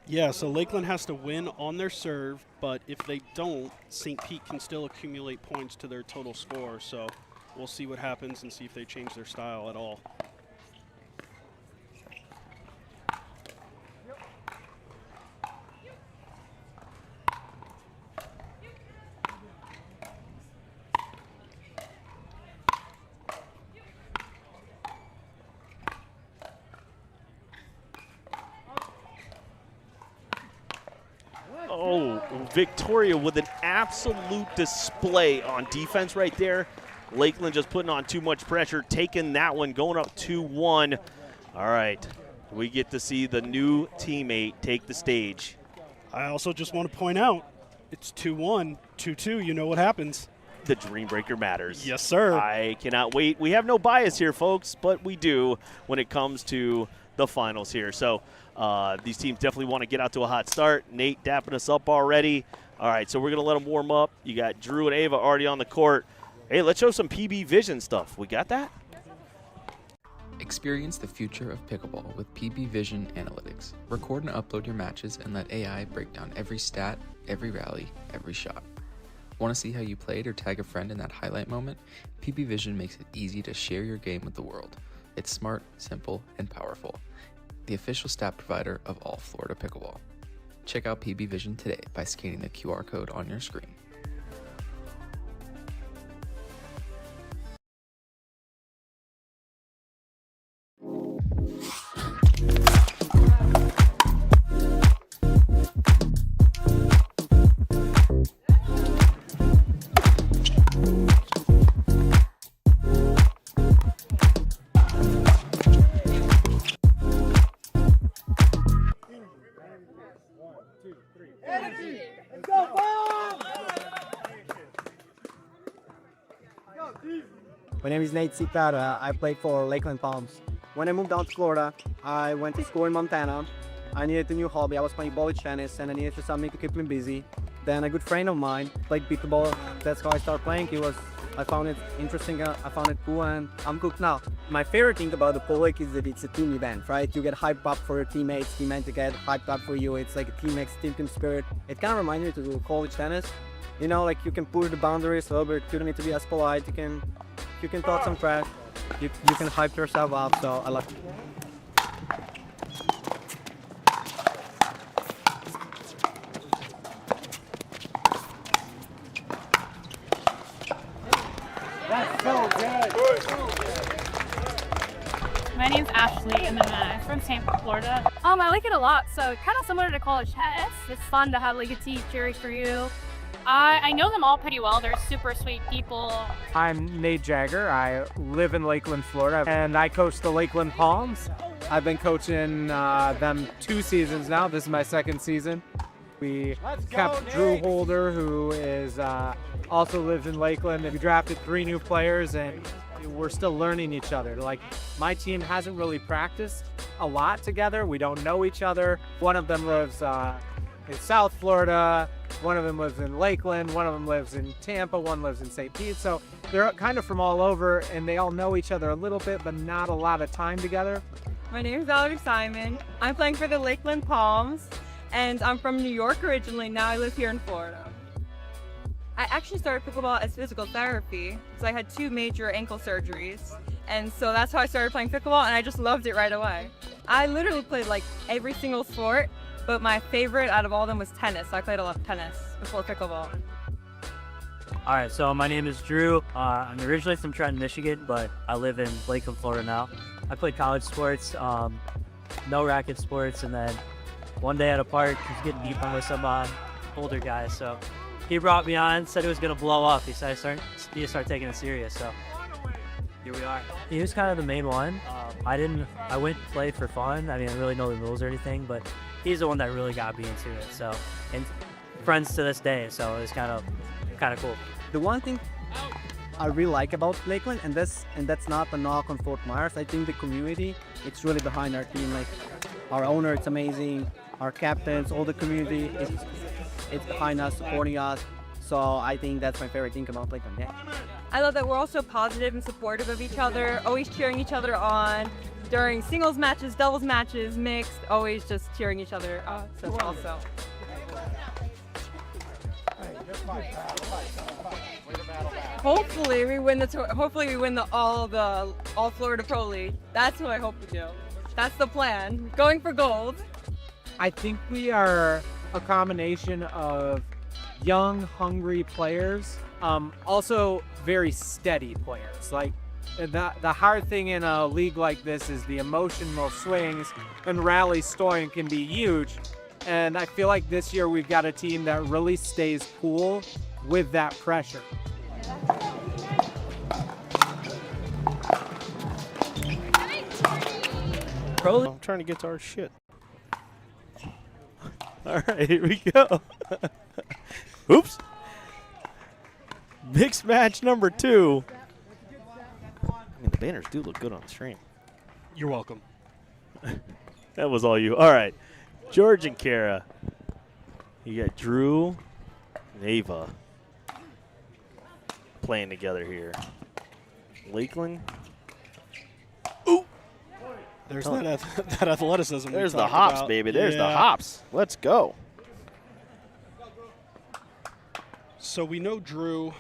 Yeah, so Lakeland has to win on their serve, but if they don't, St. Pete can still accumulate points to their total score. So we'll see what happens and see if they change their style at all. Oh, Victoria with an absolute display on defense right there. Lakeland just putting on too much pressure, taking that one, going up 2-1. All right, we get to see the new teammate take the stage. I also just want to point out, it's 2-1, 2-2, you know what happens. The Dream Breaker matters. Yes, sir. I cannot wait. We have no bias here, folks, but we do when it comes to the finals here. So these teams definitely want to get out to a hot start. Nate dapping us up already. All right, so we're going to let them warm up. You got Drew and Ava already on the court. Hey, let's show some PB Vision stuff. We got that? Experience the future of pickleball with PB Vision Analytics. Record and upload your matches and let AI break down every stat, every rally, every shot. Want to see how you played or tag a friend in that highlight moment? PB Vision makes it easy to share your game with the world. It's smart, simple, and powerful. The official stat provider of All Florida Pickleball. Check out PB Vision today by scanning the QR code on your screen. My name is Nate Cipara. I play for Lakeland Palms. When I moved down to Florida, I went to school in Montana. I needed a new hobby. I was playing ball tennis and I needed something to keep me busy. Then a good friend of mine played pickleball. That's how I started playing. I found it interesting, I found it cool, and I'm hooked now. My favorite thing about the pole league is that it's a team event, right? You get hyped up for your teammates to get hyped up for you. It's like a team spirit. It kind of reminds me to do college tennis. You know, like you can push the boundaries a little bit. You don't need to be as polite. You can talk some trash. You can hype yourself up. So I like it. That's so good. My name's Ashley, and then I'm from Tampa, Florida. I like it a lot. So kind of similar to college tennis. It's fun to have like a team cheering for you. I know them all pretty well. They're super sweet people. I'm Nate Jagger. I live in Lakeland, Florida, and I coach the Lakeland Palms. I've been coaching them 2 seasons now. This is my 2nd season. We kept Drew Holder, who is also lives in Lakeland, and we drafted 3 new players, and we're still learning each other. Like, my team hasn't really practiced a lot together. We don't know each other. One of them lives in South Florida. One of them lives in Lakeland, one of them lives in Tampa, one lives in St. Pete. So they're kind of from all over, and they all know each other a little bit, but not a lot of time together. My name is Valerie Simon. I'm playing for the Lakeland Palms, and I'm from New York originally. Now I live here in Florida. I actually started pickleball as physical therapy, so I had 2 major ankle surgeries. And so that's how I started playing pickleball, and I just loved it right away. I literally played like every single sport, but my favorite out of all of them was tennis. So I played a lot of tennis before pickleball. All right, so my name is Drew. I'm originally from Trenton, Michigan, but I live in Lakeland, Florida now. I played college sports, no racket sports, and then one day at a park, I was getting beat by some older guys. So he brought me on, said it was gonna blow up. He said I need to start taking it serious. So here we are. He was kind of the main one. I went to play for fun. I didn't really know the rules or anything, but he's the one that really got me into it. So, and friends to this day. So it's kind of cool. The one thing I really like about Lakeland, and that's not a knock on Fort Myers. I think the community, it's really behind our team. Like our owner, it's amazing. Our captains, all the community, it's behind us, supporting us. So I think that's my favorite thing about Lakeland. Yeah. I love that we're all so positive and supportive of each other, always cheering each other on. during singles matches, doubles matches, mixed, always just cheering each other on. So also. Hopefully we win the All Florida Pro League. That's what I hope to do. That's the plan. Going for gold. I think we are a combination of young, hungry players, also very steady players. Like the hard thing in a league like this is the emotional swings and rally scoring can be huge. And I feel like this year we've got a team that really stays cool with that pressure. I'm trying to get to our shit. All right, here we go. Oops. Mixed match number 2. I mean, the banners do look good on the stream. You're welcome. That was all you. All right. George and Kara. You got Drew and Ava playing together here. Lakeland. Ooh. There's that athleticism. There's the hops, about. baby. There's the hops. Let's go. So we know Drew.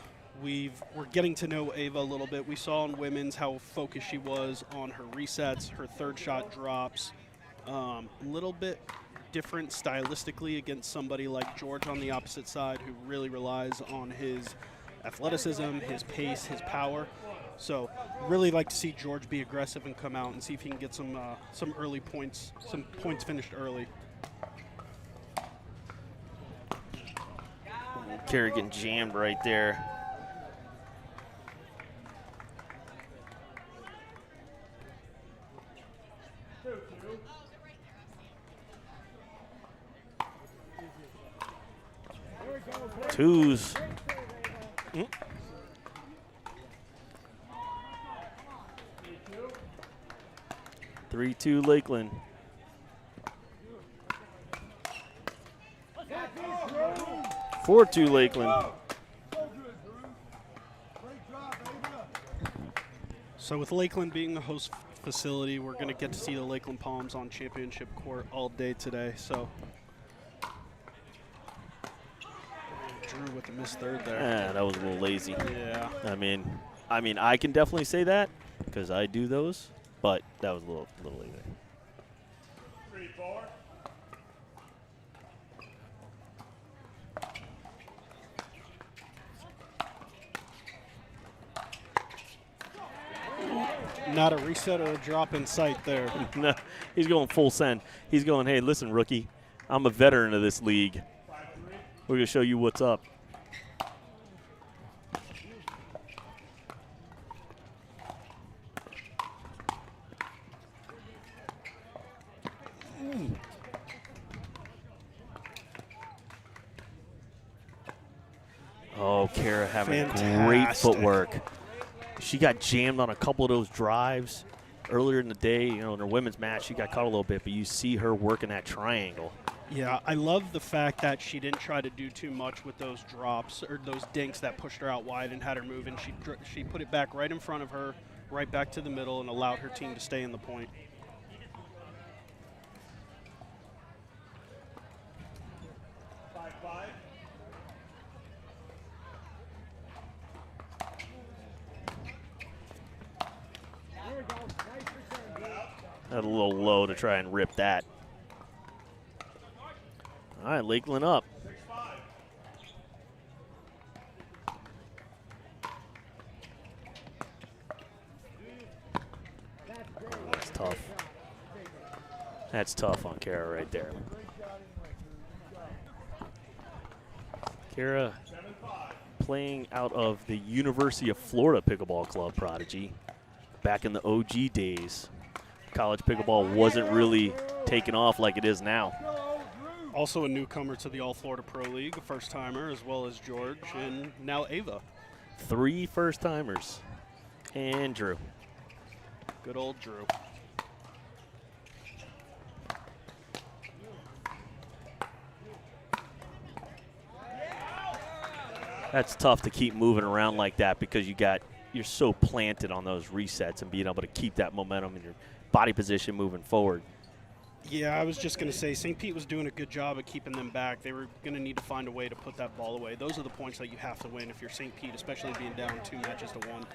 We're getting to know Ava a little bit. We saw in women's how focused she was on her resets, her third shot drops. A little bit different stylistically against somebody like George on the opposite side, who really relies on his athleticism, his pace, his power. So really like to see George be aggressive and come out and see if he can get some early points, some points finished early. Kara getting jammed right there. Twos. 3-2 Lakeland. Four 2 Lakeland. So with Lakeland being the host facility, we're going to get to see the Lakeland Palms on championship court all day today. So Drew with the missed third there. Yeah, that was a little lazy. Yeah. I mean, I can definitely say that because I do those, but that was a little lazy. Not a reset or a drop in sight there. No, he's going full send. He's going, hey, listen, rookie, I'm a veteran of this league. We're going to show you what's up. Oh, Kara having great footwork. She got jammed on a couple of those drives earlier in the day. You know, in her women's match, she got caught a little bit, but you see her working that triangle. Yeah, I love the fact that she didn't try to do too much with those drops or those dinks that pushed her out wide and had her moving. She put it back right in front of her, right back to the middle, and allowed her team to stay in the point. A little low to try and rip that. All right, Lakeland up. That's tough. That's tough on Kara right there. Kara playing out of the University of Florida Pickleball Club prodigy back in the OG days. College pickleball wasn't really taking off like it is now. Also a newcomer to the All Florida Pro League, a first-timer, as well as George, and now Ava. 3 first-timers. And Drew. Good old Drew. That's tough to keep moving around like that because you're so planted on those resets and being able to keep that momentum and you're body position moving forward. Yeah, I was just going to say St. Pete was doing a good job of keeping them back. They were going to need to find a way to put that ball away. Those are the points that you have to win if you're St. Pete, especially being down 2 matches to 1.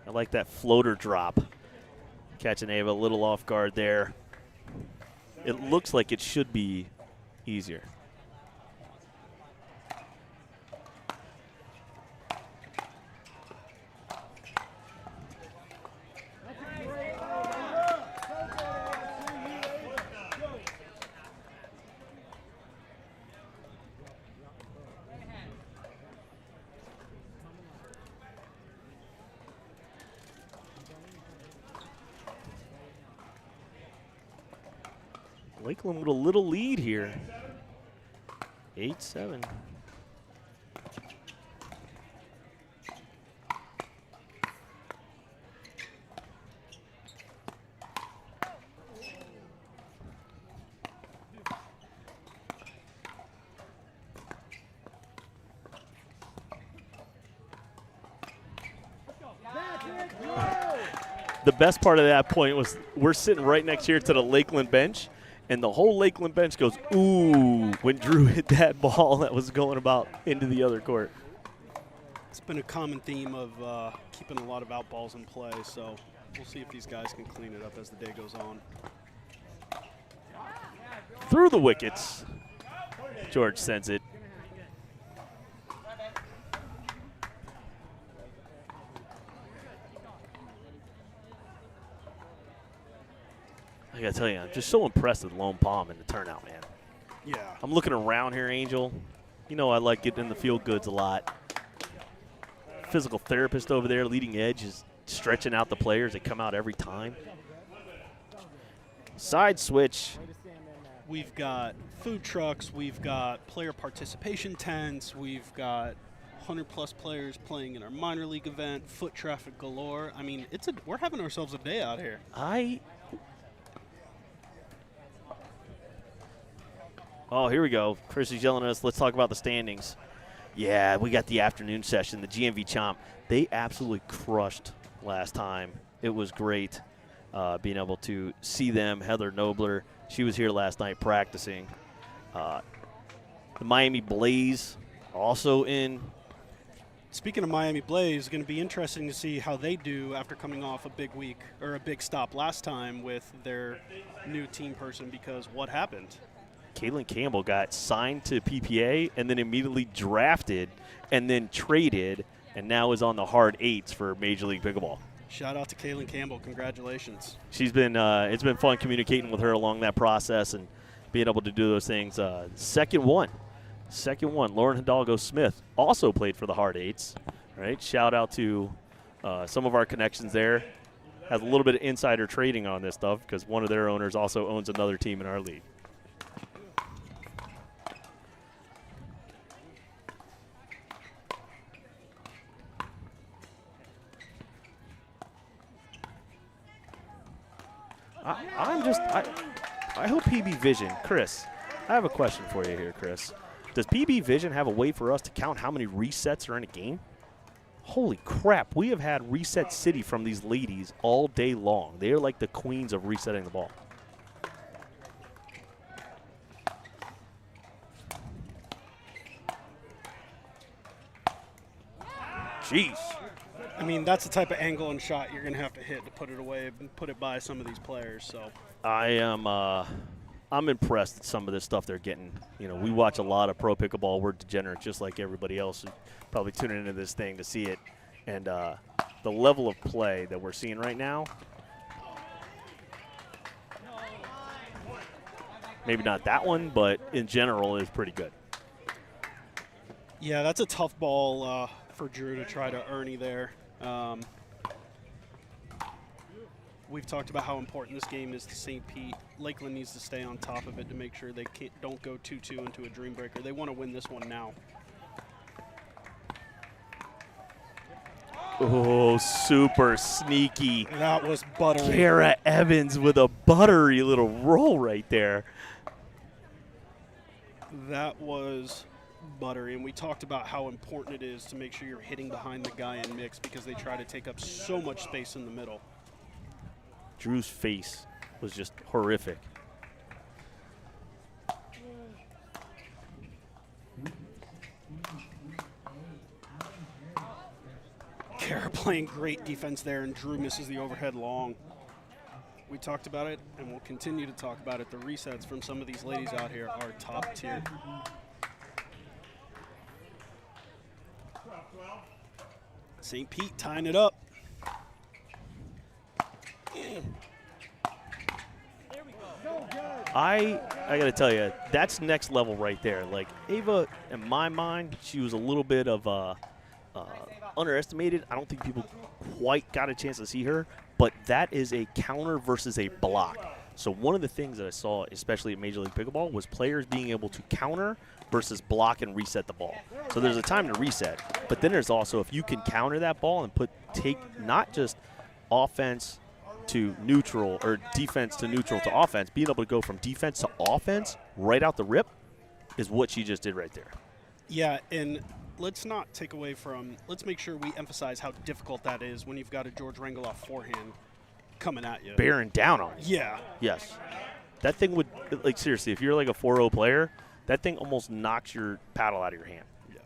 I like that floater drop. Catching Ava a little off guard there. It looks like it should be easier. Lakeland with a little lead here. 8-7. The best part of that point was we're sitting right next here to the Lakeland bench, and the whole Lakeland bench goes, ooh, when Drew hit that ball that was going about into the other court. It's been a common theme of keeping a lot of out balls in play, so we'll see if these guys can clean it up as the day goes on. Through the wickets. George sends it. I gotta tell you, I'm just so impressed with Lone Palm in the turnout, man. Yeah. I'm looking around here, Angel. You know I like getting in the field goods a lot. Physical therapist over there, leading edge, is stretching out the players. They come out every time. Side switch. We've got food trucks. We've got player participation tents. We've got 100+ players playing in our minor league event. Foot traffic galore. I mean, we're having ourselves a day out here. Oh, here we go. Chris is yelling at us. Let's talk about the standings. Yeah, we got the afternoon session, the GMV Chomp. They absolutely crushed last time. It was great being able to see them. Heather Nobler, she was here last night practicing. The Miami Blaze also in. Speaking of Miami Blaze, it's going to be interesting to see how they do after coming off a big week or a big stop last time with their new team person, because what happened? Caitlin Campbell got signed to PPA and then immediately drafted and then traded and now is on the hard 8s for Major League Pickleball. Shout out to Caitlin Campbell. Congratulations. She's been it's been fun communicating with her along that process and being able to do those things. Second one. Lauren Hidalgo Smith also played for the hard 8s. Right? Shout out to some of our connections there. Has a little bit of insider trading on this stuff because one of their owners also owns another team in our league. I hope PB Vision, Chris, I have a question for you here, Chris. Does PB Vision have a way for us to count how many resets are in a game? Holy crap, we have had Reset City from these ladies all day long. They are like the queens of resetting the ball. Jeez. I mean, that's the type of angle and shot you're going to have to hit to put it away and put it by some of these players. So I'm impressed at some of this stuff they're getting. You know, we watch a lot of pro pickleball. We're degenerates just like everybody else who's probably tuning into this thing to see it. And the level of play that we're seeing right now, maybe not that one, but in general is pretty good. Yeah, that's a tough ball for Drew to try to Ernie there. We've talked about how important this game is to St. Pete. Lakeland needs to stay on top of it to make sure they don't go 2-2 into a dream breaker. They want to win this one now. Oh, super sneaky. That was buttery. Kara Evans with a buttery little roll right there. That was buttery, and we talked about how important it is to make sure you're hitting behind the guy in mix because they try to take up so much space in the middle. Drew's face was just horrific. Kara playing great defense there, and Drew misses the overhead long. We talked about it, and we'll continue to talk about it. The resets from some of these ladies out here are top tier. St. Pete tying it up. I got to tell you, that's next level right there. Like, Ava, in my mind, she was a little bit of underestimated. I don't think people quite got a chance to see her, but that is a counter versus a block. So one of the things that I saw, especially at Major League Pickleball, was players being able to counter versus block and reset the ball. So there's a time to reset, but then there's also, if you can counter that ball and take not just offense to neutral or defense to neutral to offense, being able to go from defense to offense right out the rip is what she just did right there. Yeah, and let's not take away from, let's make sure we emphasize how difficult that is when you've got a George Rangeloff forehand coming at you. Bearing down on you. Yeah. Yes. That thing would, like, seriously, if you're like a 4-0 player, that thing almost knocks your paddle out of your hand. Yeah.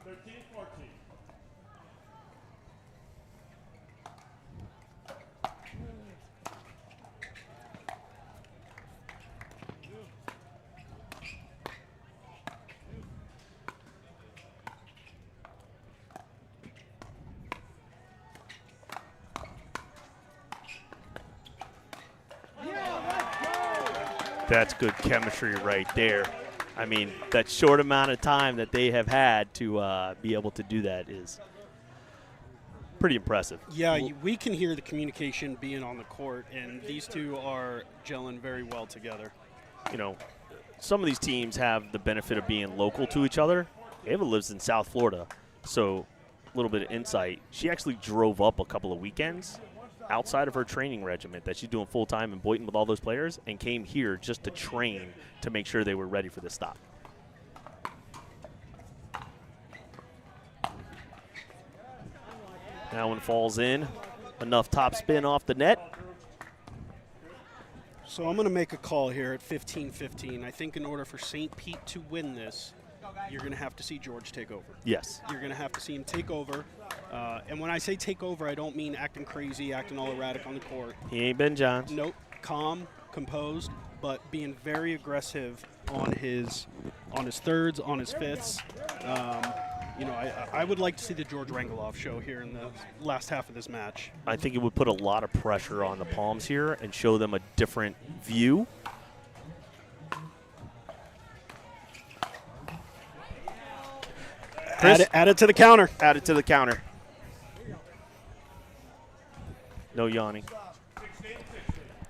13-14. That's good chemistry right there. I mean, that short amount of time that they have had to be able to do that is pretty impressive. Yeah, we can hear the communication being on the court, and these two are gelling very well together. You know, some of these teams have the benefit of being local to each other. Ava lives in South Florida, so a little bit of insight. She actually drove up a couple of weekends outside of her training regiment that she's doing full-time in Boynton with all those players, and came here just to train to make sure they were ready for this stop. That one falls in. Enough top spin off the net. So I'm going to make a call here at 15-15. I think in order for St. Pete to win this, you're going to have to see George take over. Yes. You're going to have to see him take over. And when I say take over, I don't mean acting crazy, acting all erratic on the court. He ain't Ben Johns. Nope. Calm, composed, but being very aggressive on his thirds, on his fifths. You know, I would like to see the George Rangeloff show here in the last half of this match. I think it would put a lot of pressure on the Palms here and show them a different view. Add it to the counter. Add it to the counter. No yawning.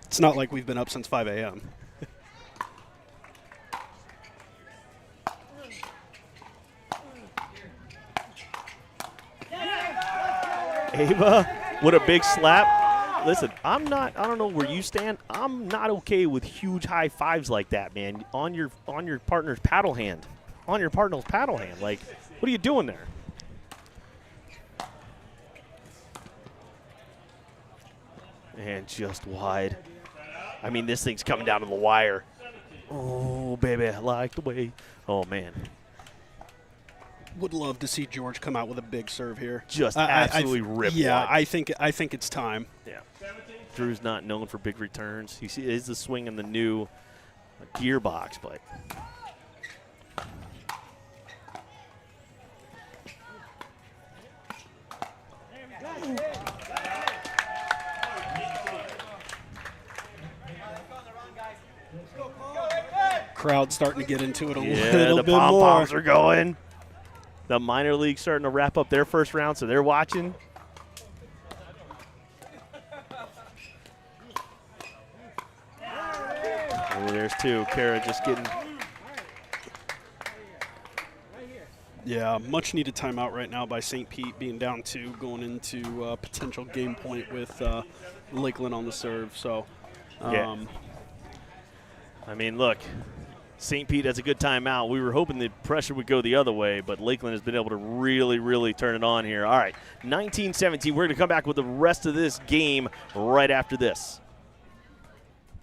It's not like we've been up since 5 a.m. Ava with a big slap. Listen, I don't know where you stand. I'm not okay with huge high fives like that, man. On your partner's paddle hand. On your partner's paddle hand. Like, what are you doing there? And just wide. I mean, this thing's coming down to the wire. Oh, baby, I like the way. Oh, man. Would love to see George come out with a big serve here. Just absolutely rip Yeah, wide. I think it's time. Yeah. Drew's not known for big returns. He is the swing in the new gearbox, but. Crowd starting to get into it a little the bit more. pom-poms are going. The minor league starting to wrap up their first round, so they're watching. Oh, there's two. Kara just getting. Yeah, much needed timeout right now by St. Pete, being down 2, going into potential game point with Lakeland on the serve. So, Yeah. I mean, look, St. Pete has a good timeout. We were hoping the pressure would go the other way, but Lakeland has been able to really, really turn it on here. All right, 19-17. We're going to come back with the rest of this game right after this.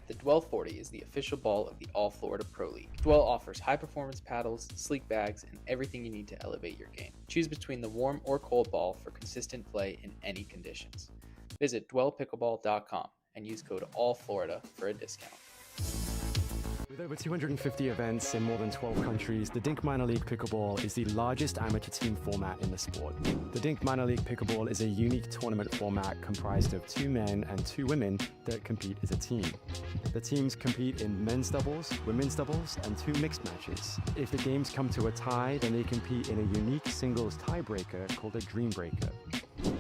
The Dwell 40 is the official ball of the All Florida Pro League. Dwell offers high-performance paddles, sleek bags, and everything you need to elevate your game. Choose between the warm or cold ball for consistent play in any conditions. Visit dwellpickleball.com and use code ALLFLORIDA for a discount. With over 250 events in more than 12 countries, the Dink Minor League Pickleball is the largest amateur team format in the sport. The Dink Minor League Pickleball is a unique tournament format comprised of 2 men and 2 women that compete as a team. The teams compete in men's doubles, women's doubles, and 2 mixed matches. If the games come to a tie, then they compete in a unique singles tiebreaker called a Dream Breaker.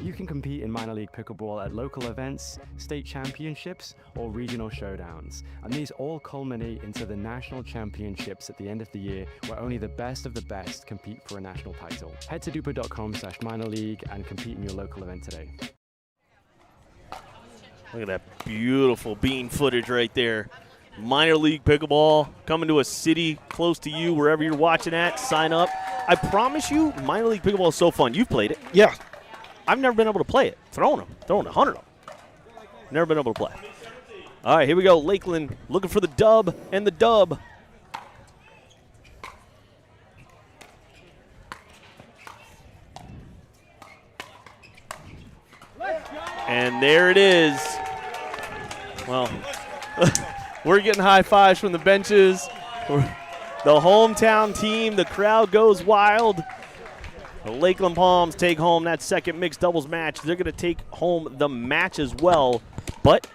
You can compete in minor league pickleball at local events, state championships, or regional showdowns, and these all culminate into the national championships at the end of the year, where only the best of the best compete for a national title. Head to DUPR.com/minorleague and compete in your local event today. Look at that beautiful bean footage right there. Minor league pickleball coming to a city close to you, wherever you're watching at. Sign up. I promise you, minor league pickleball is so fun. You've played it. Yeah. I've never been able to play it. Throwing 100 of them. Never been able to play. All right, here we go. Lakeland looking for the dub and the dub. And there it is. Well, we're getting high fives from the benches. The hometown team, the crowd goes wild. The Lakeland Palms take home that second mixed doubles match. They're going to take home the match as well. But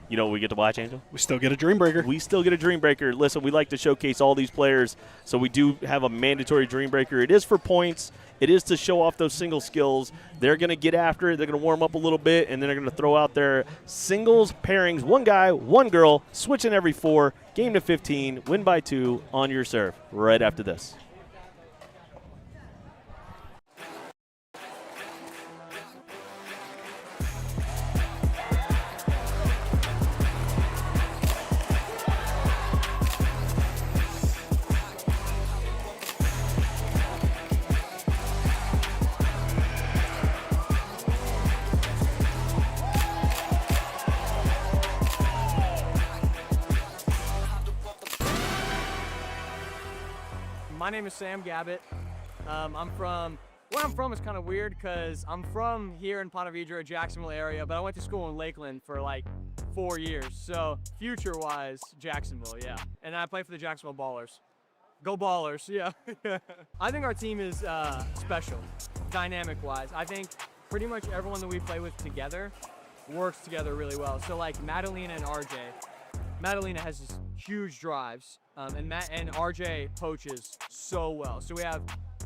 you know what we get to watch, Angel? We still get a Dream Breaker. We still get a Dream Breaker. Listen, we like to showcase all these players, so we do have a mandatory Dream Breaker. It is for points. It is to show off those single skills. They're going to get after it. They're going to warm up a little bit, and then they're going to throw out their singles pairings. 1 guy, 1 girl, switching every 4, game to 15, win by 2 on your serve right after this. My name is Sam Gabbett. Where I'm from is kind of weird because I'm from here in Ponte Vedra, Jacksonville area, but I went to school in Lakeland for like 4 years. So future-wise, Jacksonville, yeah. And I play for the Jacksonville Ballers. Go Ballers, yeah. I think our team is special, dynamic-wise. I think pretty much everyone that we play with together works together really well. So like Madalena and RJ. Madalena has just huge drives, and RJ poaches so well. So we have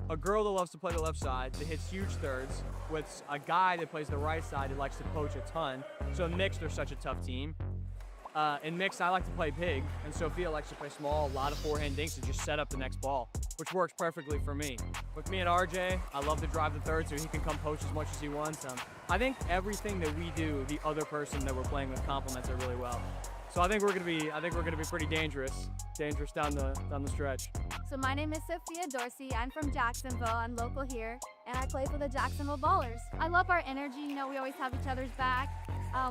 a girl that loves to play the left side that hits huge thirds, with a guy that plays the right side that likes to poach a ton. So in mixed, they're such a tough team. In mixed, I like to play big, and Sophia likes to play small, a lot of forehand dinks and just set up the next ball, which works perfectly for me. With me and RJ, I love to drive the third so he can come poach as much as he wants. I think everything that we do, the other person that we're playing with complements it really well. So I think we're gonna be pretty dangerous down the stretch. So my name is Sophia Dorsey. I'm from Jacksonville. I'm local here, and I play for the Jacksonville Ballers. I love our energy. You know, we always have each other's back.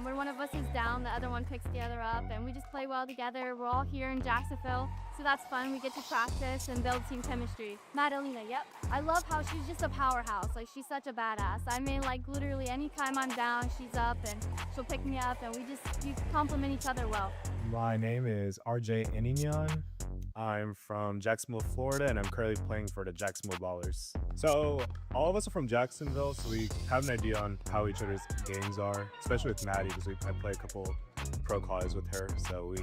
When one of us is down, the other one picks the other up, and we just play well together. We're all here in Jacksonville, so that's fun. We get to practice and build team chemistry. Madalena, yep. I love how she's just a powerhouse. Like, she's such a badass. I mean, like, literally anytime I'm down, she's up, and she'll pick me up, and we complement each other well. My name is RJ Inignan. I'm from Jacksonville, Florida, and I'm currently playing for the Jacksonville Ballers. So all of us are from Jacksonville, so we have an idea on how each other's games are, especially with Maddie, because I play a couple pro college with her, so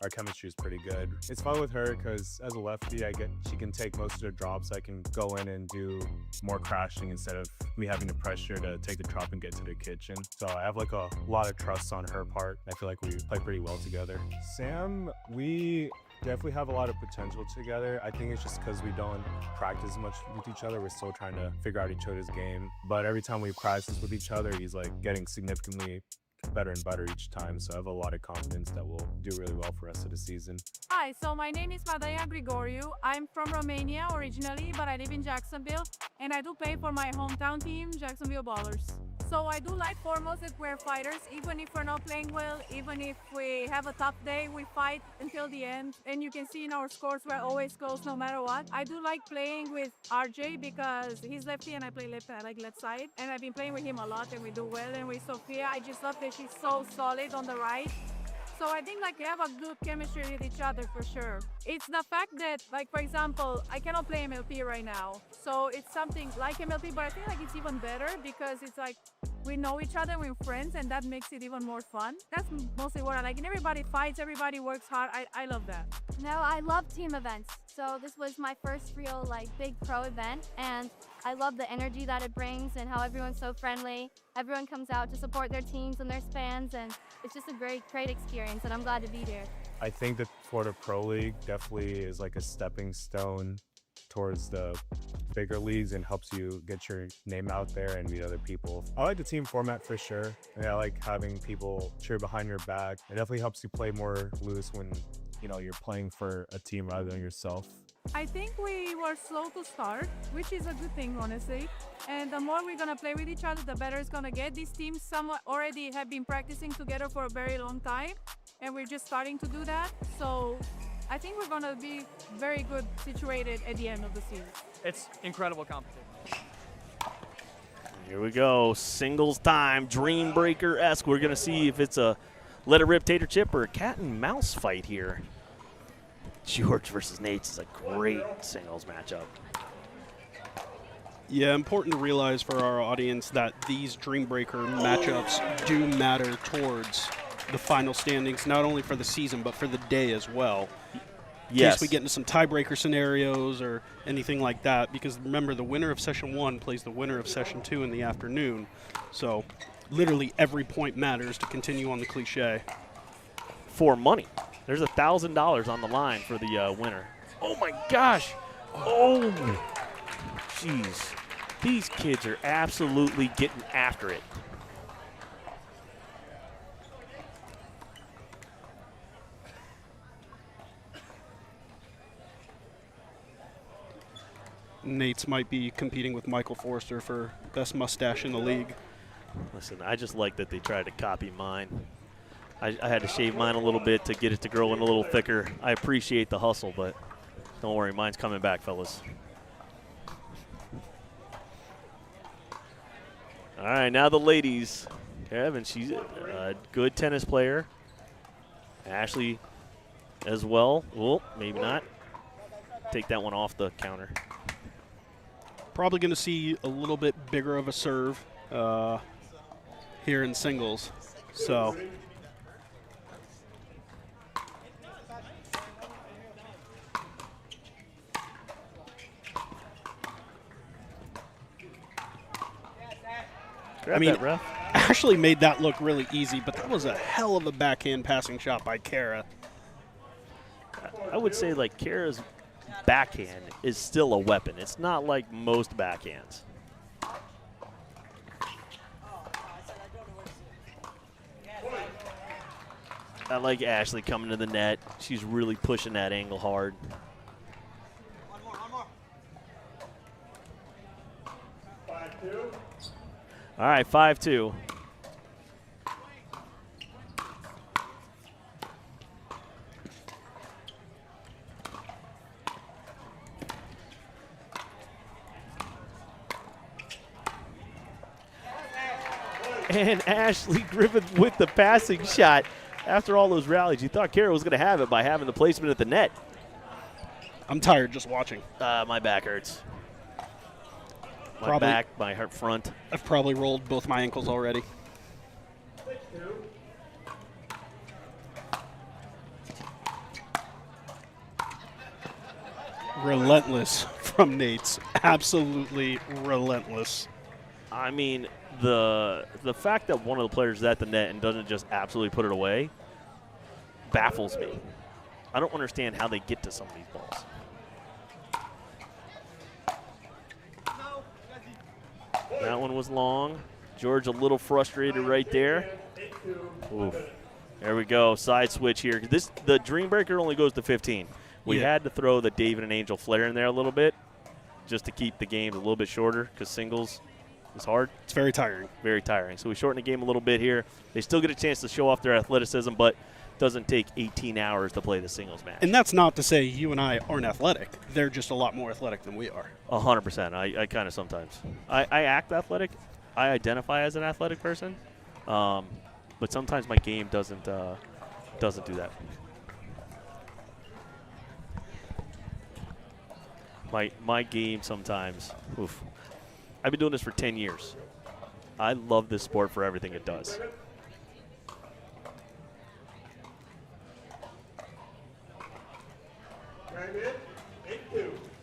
our chemistry is pretty good. It's fun with her because as a lefty, she can take most of the drops. I can go in and do more crashing instead of me having the pressure to take the drop and get to the kitchen. So I have like a lot of trust on her part. I feel like we play pretty well together. Sam, we definitely have a lot of potential together. I think it's just because we don't practice much with each other. We're still trying to figure out each other's game. But every time we practice with each other, he's like getting significantly better and better each time. So I have a lot of confidence that we'll do really well for the rest of the season. Hi, so my name is Madaya Grigoriu. I'm from Romania originally, but I live in Jacksonville, and I do play for my hometown team, Jacksonville Ballers. So I do like foremost that we're fighters, even if we're not playing well, even if we have a tough day, we fight until the end. And you can see in our scores, we're always close no matter what. I do like playing with RJ because he's lefty and I play left, I like left side. And I've been playing with him a lot and we do well. And with Sophia, I just love that she's so solid on the right. So I think like we have a good chemistry with each other for sure. It's the fact that, like, for example, I cannot play MLP right now. So it's something like MLP, but I feel like it's even better because it's like we know each other, we're friends, and that makes it even more fun. That's mostly what I like. And everybody fights, everybody works hard. I love that. No, I love team events. So this was my first real like big pro event, and I love the energy that it brings and how everyone's so friendly. Everyone comes out to support their teams and their fans, and it's just a great experience, and I'm glad to be here. I think that Florida Pro League definitely is like a stepping stone towards the bigger leagues and helps you get your name out there and meet other people. I like the team format for sure. And I like having people cheer behind your back. It definitely helps you play more loose when, you know, you're playing for a team rather than yourself. I think we were slow to start, which is a good thing, honestly. And the more we're going to play with each other, the better it's going to get. These teams somewhat already have been practicing together for a very long time, and we're just starting to do that. So I think we're going to be very good situated at the end of the season. It's incredible competition. Here we go, singles time, Dream Breaker-esque. We're going to see if it's a let it rip tater chip or a cat and mouse fight here. George versus Nate is a great singles matchup. Yeah, important to realize for our audience that these Dream Breaker matchups do matter towards the final standings, not only for the season, but for the day as well. In case we get into some tiebreaker scenarios or anything like that, because remember, the winner of Session 1 plays the winner of Session 2 in the afternoon. So literally every point matters to continue on the cliche. For money. There's $1,000 on the line for the winner. Oh my gosh. Oh, jeez. These kids are absolutely getting after it. Nate's might be competing with Michael Forster for best mustache in the league. Listen, I just like that they tried to copy mine. I had to shave mine a little bit to get it to grow in a little thicker. I appreciate the hustle, but don't worry, mine's coming back, fellas. All right, now the ladies. Kevin, she's a good tennis player. Ashley as well. Oh, maybe not. Take that one off the counter. Probably going to see a little bit bigger of a serve here in singles. So I mean, Ashley made that look really easy, but that was a hell of a backhand passing shot by Kara. I would say, like, Kara's backhand is still a weapon. It's not like most backhands. I like Ashley coming to the net. She's really pushing that angle hard. All right, 5-2. And Ashley Griffith with the passing shot. After all those rallies, you thought Kara was going to have it by having the placement at the net. I'm tired just watching. My back hurts. My back, my heart front. I've probably rolled both my ankles already. Relentless from Nate's. Absolutely relentless. I mean, the fact that one of the players is at the net and doesn't just absolutely put it away baffles me. I don't understand how they get to some of these balls. That one was long. George a little frustrated right there. Oof. There we go. Side switch here. The Dream Breaker only goes to 15. We had to throw the David and Angel Flare in there a little bit just to keep the game a little bit shorter because singles is hard. It's very tiring. Very tiring. So we shorten the game a little bit here. They still get a chance to show off their athleticism, but it doesn't take 18 hours to play the singles match. And that's not to say you and I aren't athletic. They're just a lot more athletic than we are. 100%. I kind of sometimes. I act athletic. I identify as an athletic person. But sometimes my game doesn't do that. My game sometimes, oof. I've been doing this for 10 years. I love this sport for everything it does.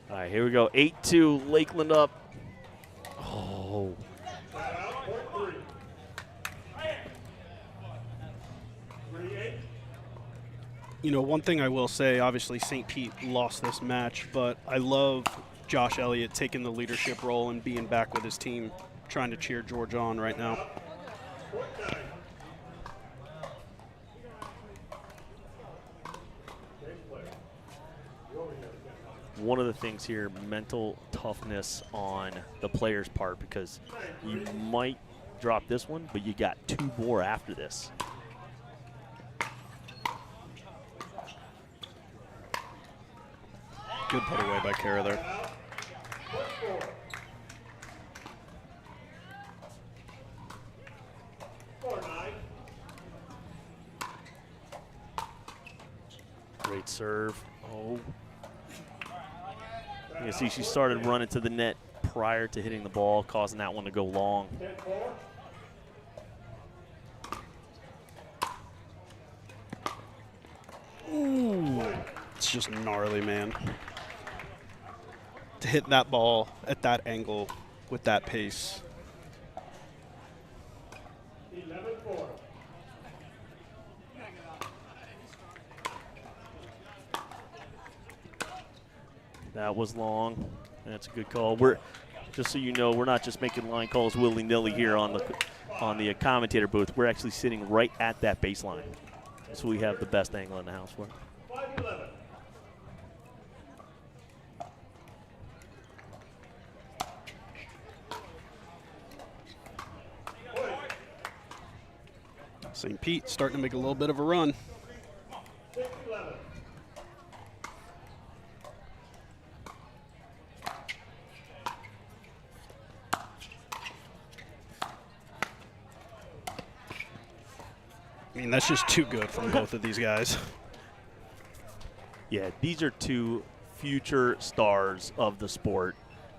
All right, here we go. 8-2, Lakeland up. Oh. You know, one thing I will say, obviously St. Pete lost this match, but I love Josh Elliott taking the leadership role and being back with his team, trying to cheer George on right now. One of the things here, mental toughness on the player's part, because you might drop this one, but you got 2 more after this. Good put away by Kara there. Great serve. Oh. You can see she started running to the net prior to hitting the ball, causing that one to go long. Ooh. It's just gnarly, man. To hit that ball at that angle with that pace. 11-4. That was long. That's a good call. We're just so you know, we're not just making line calls willy-nilly here on the commentator booth. We're actually sitting right at that baseline, so we have the best angle in the house for. 5-11. St. Pete starting to make a little bit of a run. 6-11. I mean, that's just too good from both of these guys. Yeah, these are 2 future stars of the sport.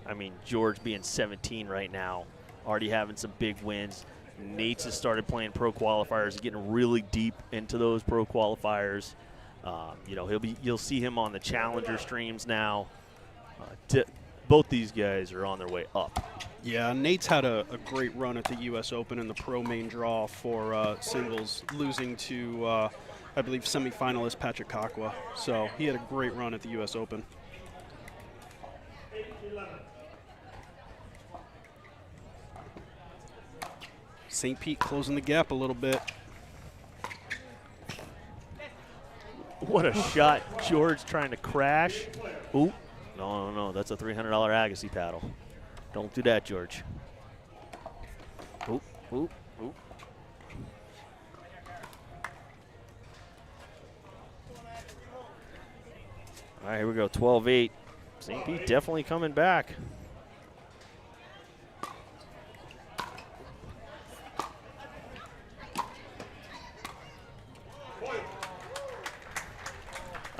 I mean, George being 17 right now, already having some big wins. Nate's has started playing pro qualifiers, getting really deep into those pro qualifiers. You know, you'll see him on the Challenger streams now. Both these guys are on their way up. Yeah, Nate's had a great run at the U.S. Open in the pro main draw for singles, losing to, I believe, semifinalist Patrick Kakwa. So he had a great run at the U.S. Open. 8-11. St. Pete closing the gap a little bit. What a shot. George trying to crash. Ooh. No. That's a $300 Agassi paddle. Don't do that, George. Ooh. All right, here we go. 12-8. St. Pete definitely coming back.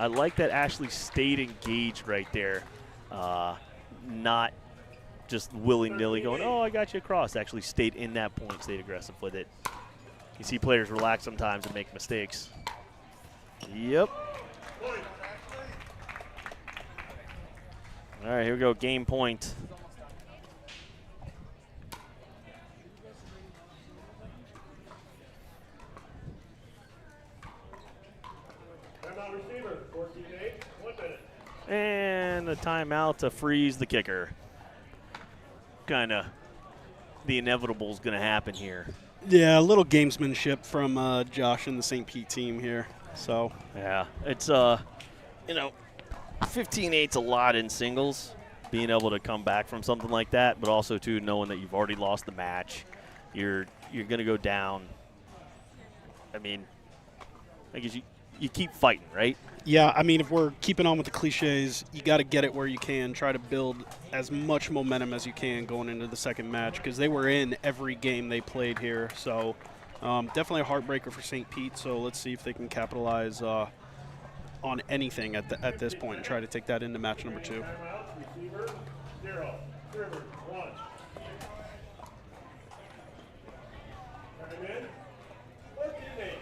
I like that Ashley stayed engaged right there, not just willy-nilly going, oh, I got you across. Actually stayed in that point, stayed aggressive with it. You see players relax sometimes and make mistakes. Yep. All right, here we go, game point. And a timeout to freeze the kicker. Kind of the inevitable is going to happen here. Yeah, a little gamesmanship from Josh and the St. Pete team here. So yeah, it's 15-8's a lot in singles, being able to come back from something like that, but also too knowing that you've already lost the match, you're going to go down. I mean, I guess you keep fighting, right? Yeah, I mean, if we're keeping on with the cliches, you got to get it where you can. Try to build as much momentum as you can going into the second match, because they were in every game they played here. So definitely a heartbreaker for St. Pete. So let's see if they can capitalize on anything at this point and try to take that into match number 2. Receiver, 0. Server, 1. Coming in. 14-8.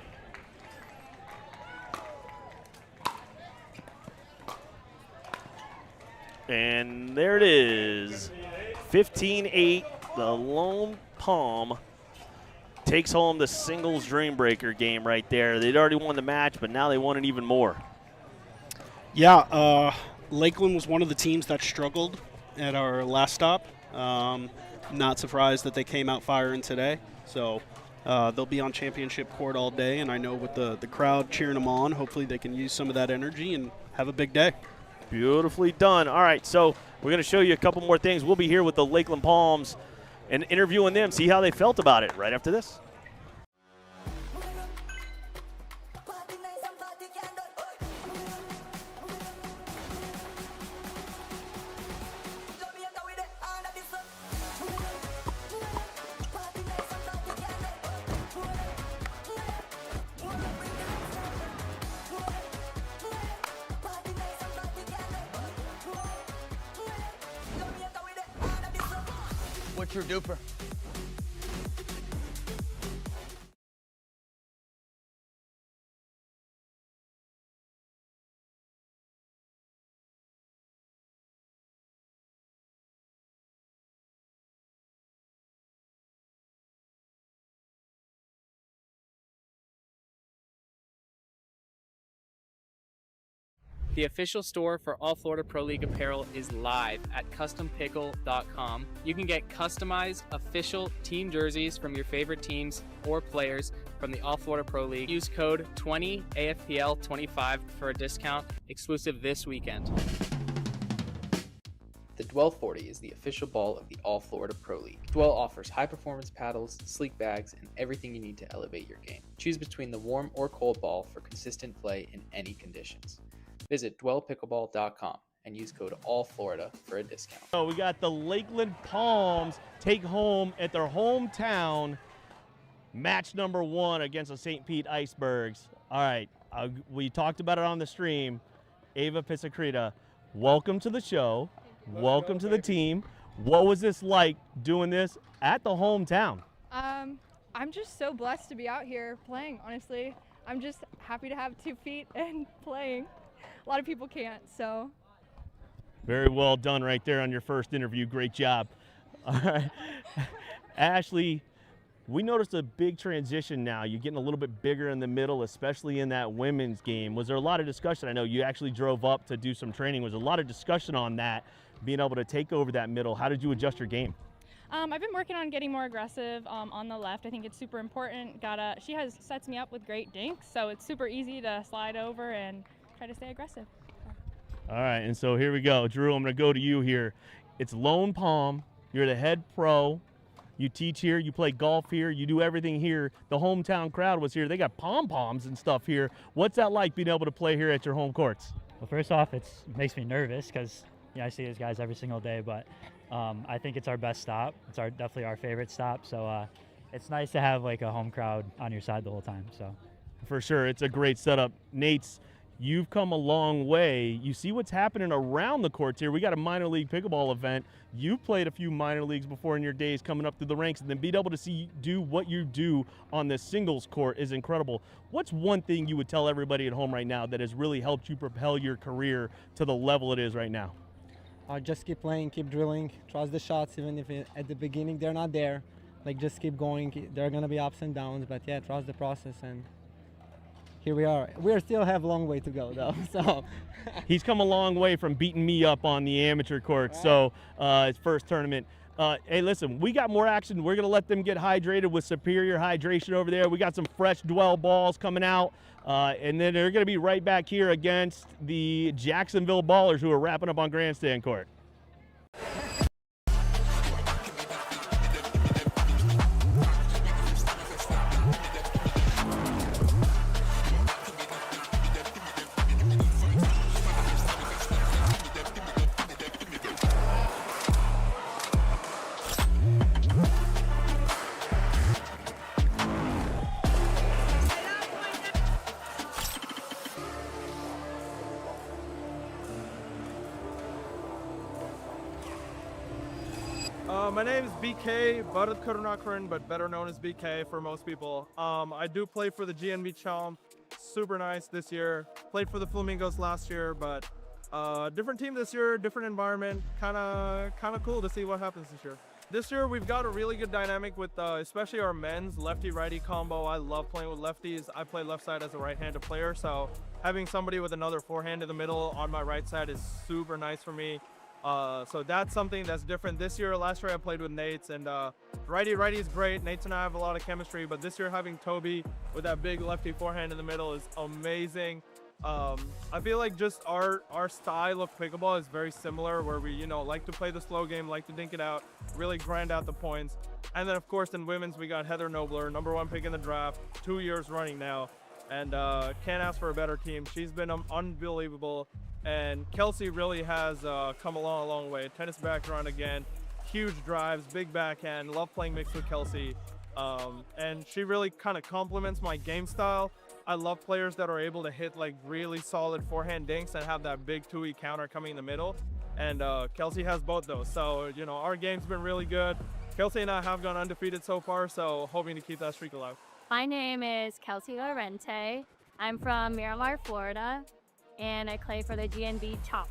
And there it is, 15-8. The Lone Palm takes home the singles Dreambreaker game right there. They'd already won the match, but now they want it even more. Yeah, Lakeland was one of the teams that struggled at our last stop. Not surprised that they came out firing today. So they'll be on championship court all day, and I know with the crowd cheering them on, hopefully they can use some of that energy and have a big day. Beautifully done. All right, so we're going to show you a couple more things. We'll be here with the Lakeland Palms and interviewing them, see how they felt about it right after this. What's your DUPR? The official store for All Florida Pro League apparel is live at CustomPickle.com. You can get customized official team jerseys from your favorite teams or players from the All Florida Pro League. Use code 20AFPL25 for a discount exclusive this weekend. The Dwell 40 is the official ball of the All Florida Pro League. Dwell offers high-performance paddles, sleek bags, and everything you need to elevate your game. Choose between the warm or cold ball for consistent play in any conditions. Visit dwellpickleball.com and use code ALLFLORIDA for a discount. So we got the Lakeland Palms take home at their hometown match number 1 against the St. Pete Icebergs. All right, we talked about it on the stream. Ava Pisacrita, welcome to the show. Welcome to the team. What was this like doing this at the hometown? I'm just so blessed to be out here playing, honestly. I'm just happy to have 2 feet and playing. A lot of people can't, so. Very well done right there on your first interview. Great job. All right. Ashley, we noticed a big transition now. You're getting a little bit bigger in the middle, especially in that women's game. Was there a lot of discussion? I know you actually drove up to do some training. Was there a lot of discussion on that, being able to take over that middle? How did you adjust your game? I've been working on getting more aggressive on the left. I think it's super important. She sets me up with great dinks, so it's super easy to slide over and try to stay aggressive. All right, and so here we go. Drew, I'm going to go to you here. It's Lone Palm. You're the head pro. You teach here. You play golf here. You do everything here. The hometown crowd was here. They got pom-poms and stuff here. What's that like being able to play here at your home courts? Well, first off, it makes me nervous because I see these guys every single day, but I think it's our best stop. It's definitely our favorite stop, so it's nice to have like a home crowd on your side the whole time. So, for sure, it's a great setup. Nate's, you've come a long way. You see what's happening around the courts here. We got a minor league pickleball event. You played a few minor leagues before in your days coming up through the ranks, and then being able to see you do what you do on the singles court is incredible. What's one thing you would tell everybody at home right now that has really helped you propel your career to the level it is right now? Just keep playing, keep drilling, trust the shots, even if at the beginning they're not there. Like, just keep going. There are going to be ups and downs, but yeah, trust the process, and here we are. We still have a long way to go, though. So he's come a long way from beating me up on the amateur court. Right. So his first tournament. Hey, listen, we got more action. We're going to let them get hydrated with superior hydration over there. We got some fresh dwell balls coming out. And then they're going to be right back here against the Jacksonville Ballers, who are wrapping up on Grandstand Court. My name is BK, Bharat Karunakaran, but better known as BK for most people. I do play for the GNB Chomp, super nice this year. Played for the Flamingos last year, but different team this year, different environment, kind of cool to see what happens this year. This year we've got a really good dynamic with especially our men's lefty-righty combo. I love playing with lefties. I play left side as a right-handed player, so having somebody with another forehand in the middle on my right side is super nice for me. So that's something that's different this year. Last year I played with Nate's, and righty is great. Nate's and I have a lot of chemistry, but this year having Toby with that big lefty forehand in the middle is amazing. I feel like just our style of pickleball is very similar, where we like to play the slow game, like to dink it out, really grind out the points. And then of course in women's we got Heather Nobler, #1 pick in the draft, 2 years running now, and can't ask for a better team. She's been unbelievable. And Kelsey really has come along a long way. Tennis background again, huge drives, big backhand, love playing mixed with Kelsey. And she really kind of complements my game style. I love players that are able to hit like really solid forehand dinks and have that big 2-E counter coming in the middle. And Kelsey has both those. So, our game's been really good. Kelsey and I have gone undefeated so far, so hoping to keep that streak alive. My name is Kelsey Lorente. I'm from Miramar, Florida, and I play for the GNB Chomp.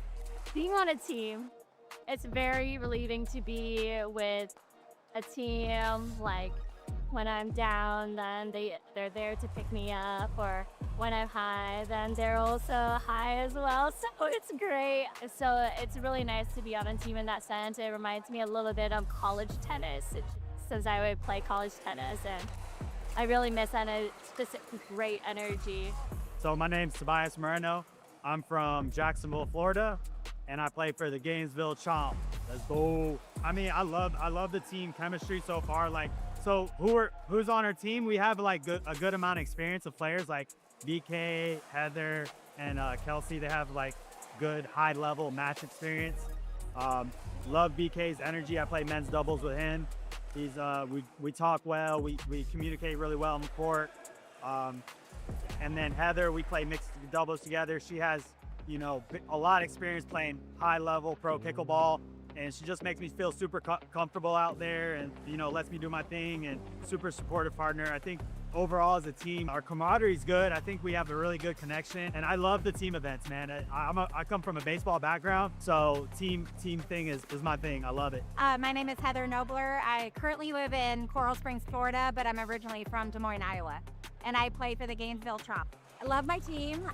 Being on a team, it's very relieving to be with a team. Like when I'm down, then they're there to pick me up, or when I'm high, then they're also high as well. So it's great. So it's really nice to be on a team in that sense. It reminds me a little bit of college tennis, since I would play college tennis, and I really miss that. It's just great energy. So my name's Tobias Moreno. I'm from Jacksonville, Florida, and I play for the Gainesville Chomp. Let's go. I mean, I love the team chemistry so far. Like, so who's on our team? We have like a good amount of experience of players like BK, Heather, and Kelsey. They have like good high level match experience. Love BK's energy. I play men's doubles with him. He's we talk well. We communicate really well on the court. And then Heather, we play mixed doubles together. She has, a lot of experience playing high-level pro pickleball, and she just makes me feel super comfortable out there, and lets me do my thing, and super supportive partner. I think overall as a team, our camaraderie is good. I think we have a really good connection, and I love the team events, man. I come from a baseball background, so team thing is my thing. I love it. My name is Heather Nobler. I currently live in Coral Springs, Florida, but I'm originally from Des Moines, Iowa, and I play for the Gainesville Chomp. I love my team.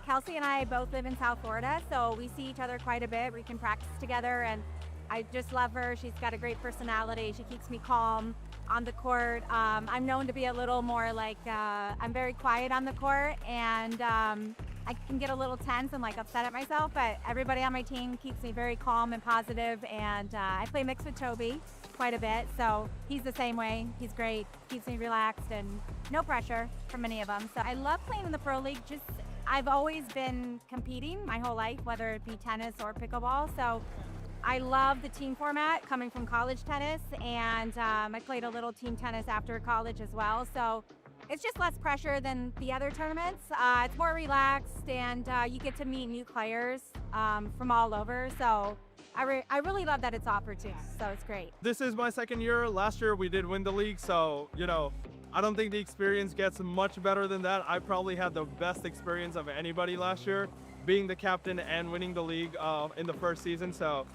Kelsey and I both live in South Florida, so we see each other quite a bit. We can practice together, and I just love her. She's got a great personality. She keeps me calm on the court. I'm known to be a little more like, I'm very quiet on the court, and I can get a little tense and like upset at myself, but everybody on my team keeps me very calm and positive, and I play mixed with Toby quite a bit, so he's the same way. He's great, keeps me relaxed, and no pressure from any of them. So I love playing in the Pro League. I've always been competing my whole life, whether it be tennis or pickleball, so I love the team format coming from college tennis, and I played a little team tennis after college as well, so it's just less pressure than the other tournaments. It's more relaxed, and you get to meet new players from all over, so I really love that it's offered to, so it's great. This is my second year. Last year we did win the league, so I don't think the experience gets much better than that. I probably had the best experience of anybody last year, being the captain and winning the league in the first season. So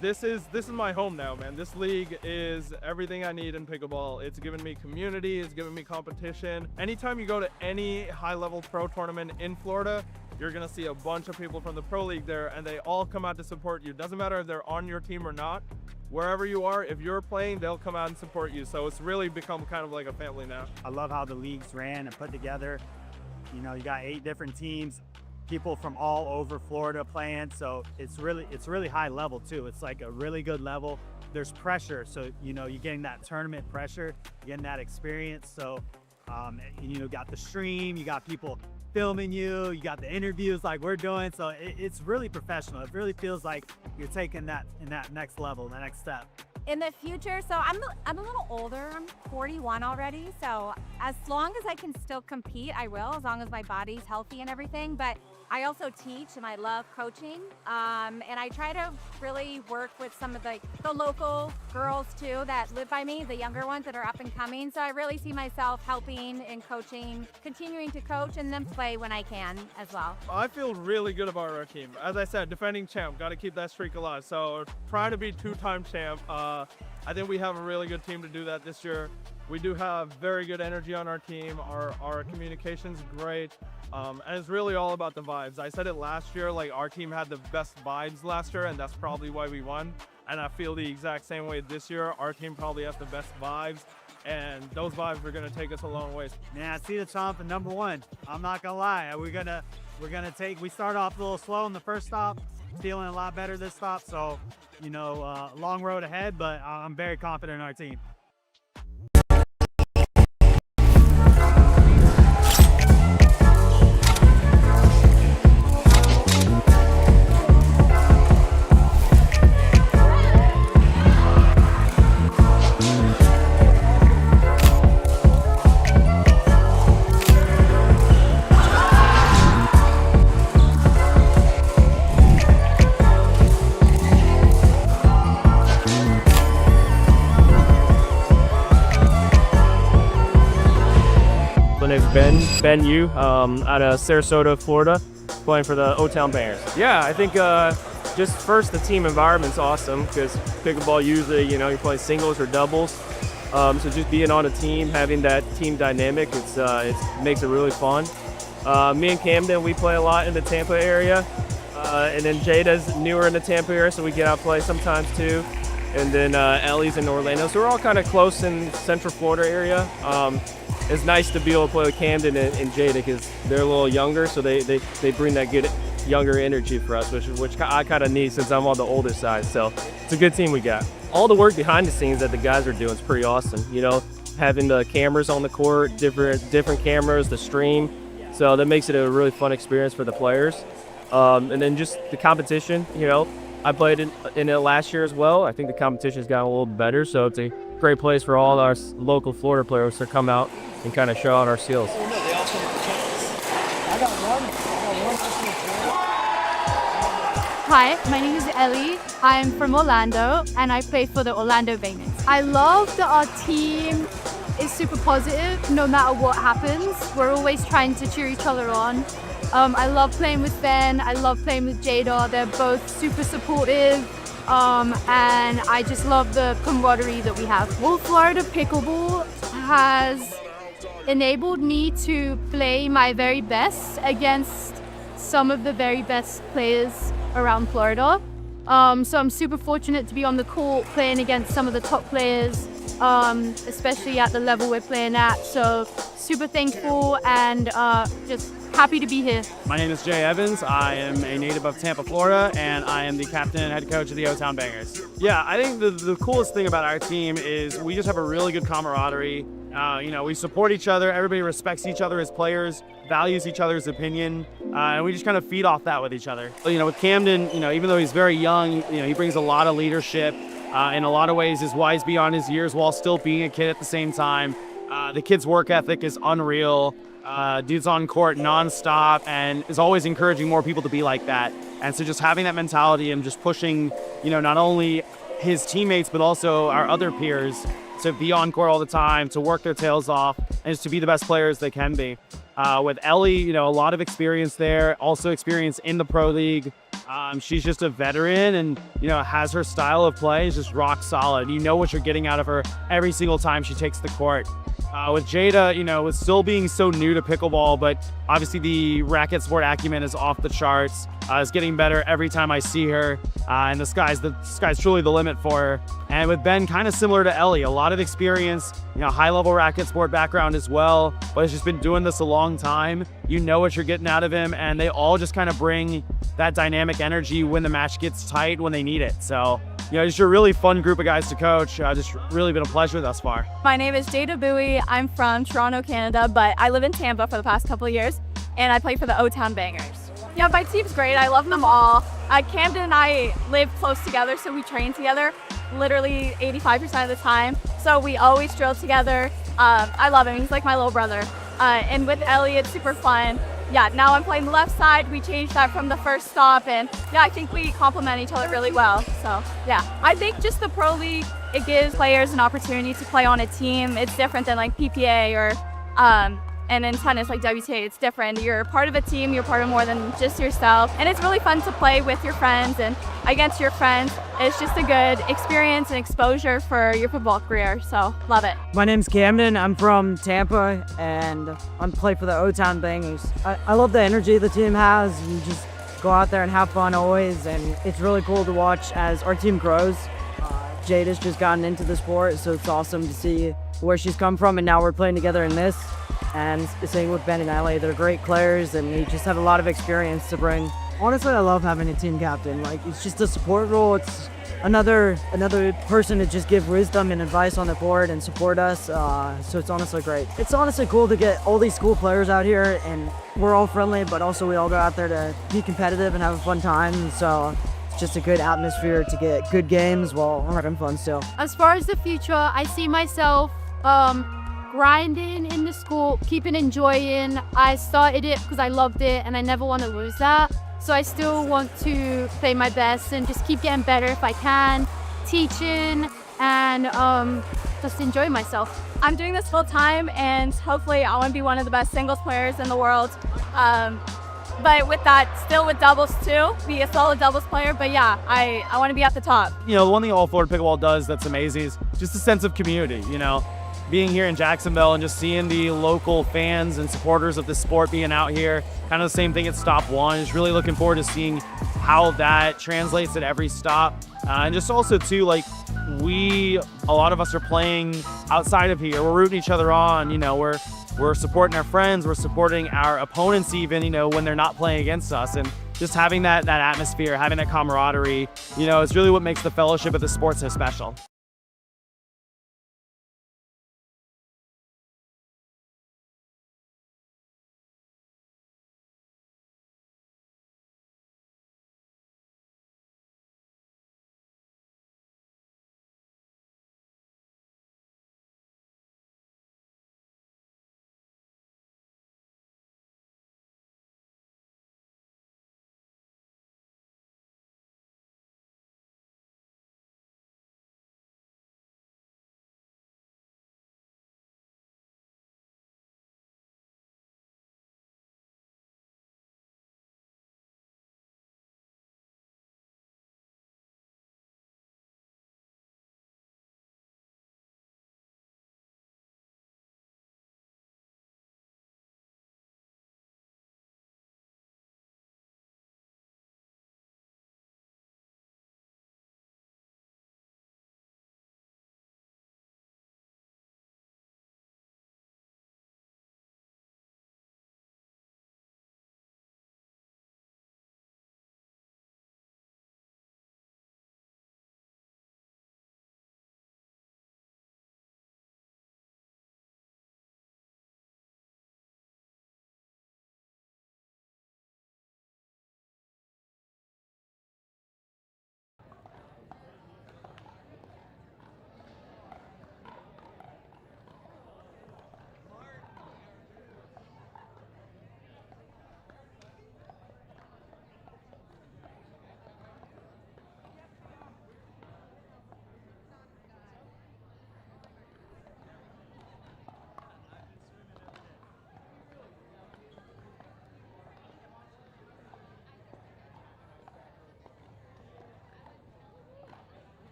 this is my home now, man. This league is everything I need in pickleball. It's given me community, it's given me competition. Anytime you go to any high-level pro tournament in Florida, you're gonna see a bunch of people from the Pro League there, and they all come out to support you. Doesn't matter if they're on your team or not. wherever you are, if you're playing, they'll come out and support you. So it's really become kind of like a family now. I love how the leagues ran and put together. You know, you got 8 different teams, people from all over Florida playing. So it's really high level too. It's like a really good level. There's pressure. So, you know, you're getting that tournament pressure, you're getting that experience. So, you know, got the stream, you got people filming you, you got the interviews like we're doing. So it's really professional. It really feels like you're taking that in that next level, the next step. In the future, so I'm a little older, I'm 41 already, so as long as I can still compete, I will, as long as my body's healthy and everything. But I also teach and I love coaching, and I try to really work with some of the local girls too that live by me, the younger ones that are up and coming. So I really see myself helping and coaching, continuing to coach and then play when I can as well. I feel really good about our team. As I said, defending champ, got to keep that streak alive. So trying to be 2-time champ. I think we have a really good team to do that this year. We do have very good energy on our team. Our communication's great. And it's really all about the vibes. I said it last year, like our team had the best vibes last year, and that's probably why we won. And I feel the exact same way this year. Our team probably has the best vibes, and those vibes are gonna take us a long ways. Man, I see the Chomp at #1. I'm not gonna lie. We started off a little slow in the first stop, feeling a lot better this stop. So, you know, long road ahead, but I'm very confident in our team. My name's Ben Yu, out of Sarasota, Florida, playing for the O-Town Bangers. Yeah, I think just first the team environment's awesome because pickleball usually, you know, you play singles or doubles. So just being on a team, having that team dynamic, it makes it really fun. Me and Camden, we play a lot in the Tampa area, and then Jada's newer in the Tampa area, so we get out and play sometimes too. And then Ellie's in Orlando, so we're all kind of close in Central Florida area. It's nice to be able to play with Camden and Jada because they're a little younger, so they bring that good younger energy for us, which I kind of need since I'm on the older side. So it's a good team we got. All the work behind the scenes that the guys are doing is pretty awesome. You know, having the cameras on the court, different cameras, the stream. So that makes it a really fun experience for the players. And then just the competition, you know, I played in it last year as well. I think the competition's gotten a little better, so it's a great place for all our local Florida players to come out and kind of show out our skills. Hi, my name is Ellie. I'm from Orlando and I play for the Orlando Bangers. I love that our team is super positive no matter what happens. We're always trying to cheer each other on. I love playing with Ben, I love playing with Jada. They're both super supportive. And I just love the camaraderie that we have. All Florida Pickleball has enabled me to play my very best against some of the very best players around Florida. So I'm super fortunate to be on the court playing against some of the top players, especially at the level we're playing at. So super thankful and just happy to be here. My name is Jay Evans. I am a native of Tampa, Florida, and I am the captain and head coach of the O-Town Bangers. Yeah, I think the coolest thing about our team is we just have a really good camaraderie. You know, we support each other. Everybody respects each other as players, values each other's opinion, and we just kind of feed off that with each other. You know, with Camden, you know, even though he's very young, you know, he brings a lot of leadership. In a lot of ways, is wise beyond his years while still being a kid at the same time. The kid's work ethic is unreal. Dude's on court nonstop and is always encouraging more people to be like that. And so just having that mentality and just pushing, you know, not only his teammates, but also our other peers to be on court all the time, to work their tails off, and just to be the best players they can be. With Ellie, you know, a lot of experience there, also experience in the pro league. She's just a veteran and, you know, has her style of play is just rock solid. You know what you're getting out of her every single time she takes the court. With Jada, you know, with still being so new to pickleball, but obviously the racket sport acumen is off the charts. Is getting better every time I see her. and the sky's truly the limit for her. And with Ben, kind of similar to Ellie, a lot of experience, high-level racket sport background as well, but he's just been doing this a long time. You know what you're getting out of him, and they all just kind of bring that dynamic energy when the match gets tight, when they need it. So, just a really fun group of guys to coach. Just really been a pleasure thus far. My name is Jada Bowie. I'm from Toronto, Canada, but I live in Tampa for the past couple of years, and I play for the O-Town Bangers. Yeah, my team's great. I love them all. Camden and I live close together, so we train together literally 85% of the time. So we always drill together. I love him. He's like my little brother. And with Ellie, it's super fun. Yeah, now I'm playing the left side. We changed that from the first stop, and yeah, I think we complement each other really well. So yeah, I think just the Pro League, it gives players an opportunity to play on a team. It's different than like PPA or and in tennis, like WTA, it's different. You're part of a team, you're part of more than just yourself. And it's really fun to play with your friends and against your friends. It's just a good experience and exposure for your football career, so love it. My name's Camden, I'm from Tampa, and I play for the O-Town Bangers. I love the energy the team has. You just go out there and have fun always, and it's really cool to watch as our team grows. Jada's just gotten into the sport, so it's awesome to see where she's come from, and now we're playing together in this. And the same with Ben and Ellie, they're great players, and they just have a lot of experience to bring. Honestly, I love having a team captain. Like, it's just a support role. It's another person to just give wisdom and advice on the court and support us. So it's honestly great. It's honestly cool to get all these cool players out here, and we're all friendly, but also we all go out there to be competitive and have a fun time. So it's just a good atmosphere to get good games while having fun still. As far as the future, I see myself grinding in the school, keeping enjoying. I started it because I loved it and I never want to lose that. So I still want to play my best and just keep getting better if I can, teaching and just enjoy myself. I'm doing this full time and hopefully I want to be one of the best singles players in the world. But with that, still with doubles too, be a solid doubles player. But yeah, I want to be at the top. The one thing All Florida Pickleball does that's amazing is just a sense of community, being here in Jacksonville and just seeing the local fans and supporters of the sport being out here, kind of the same thing at stop one. Just really looking forward to seeing how that translates at every stop. And just also too, like, a lot of us are playing outside of here. We're rooting each other on, we're supporting our friends, we're supporting our opponents even, when they're not playing against us. And just having that atmosphere, having that camaraderie, is really what makes the fellowship of the sport so special.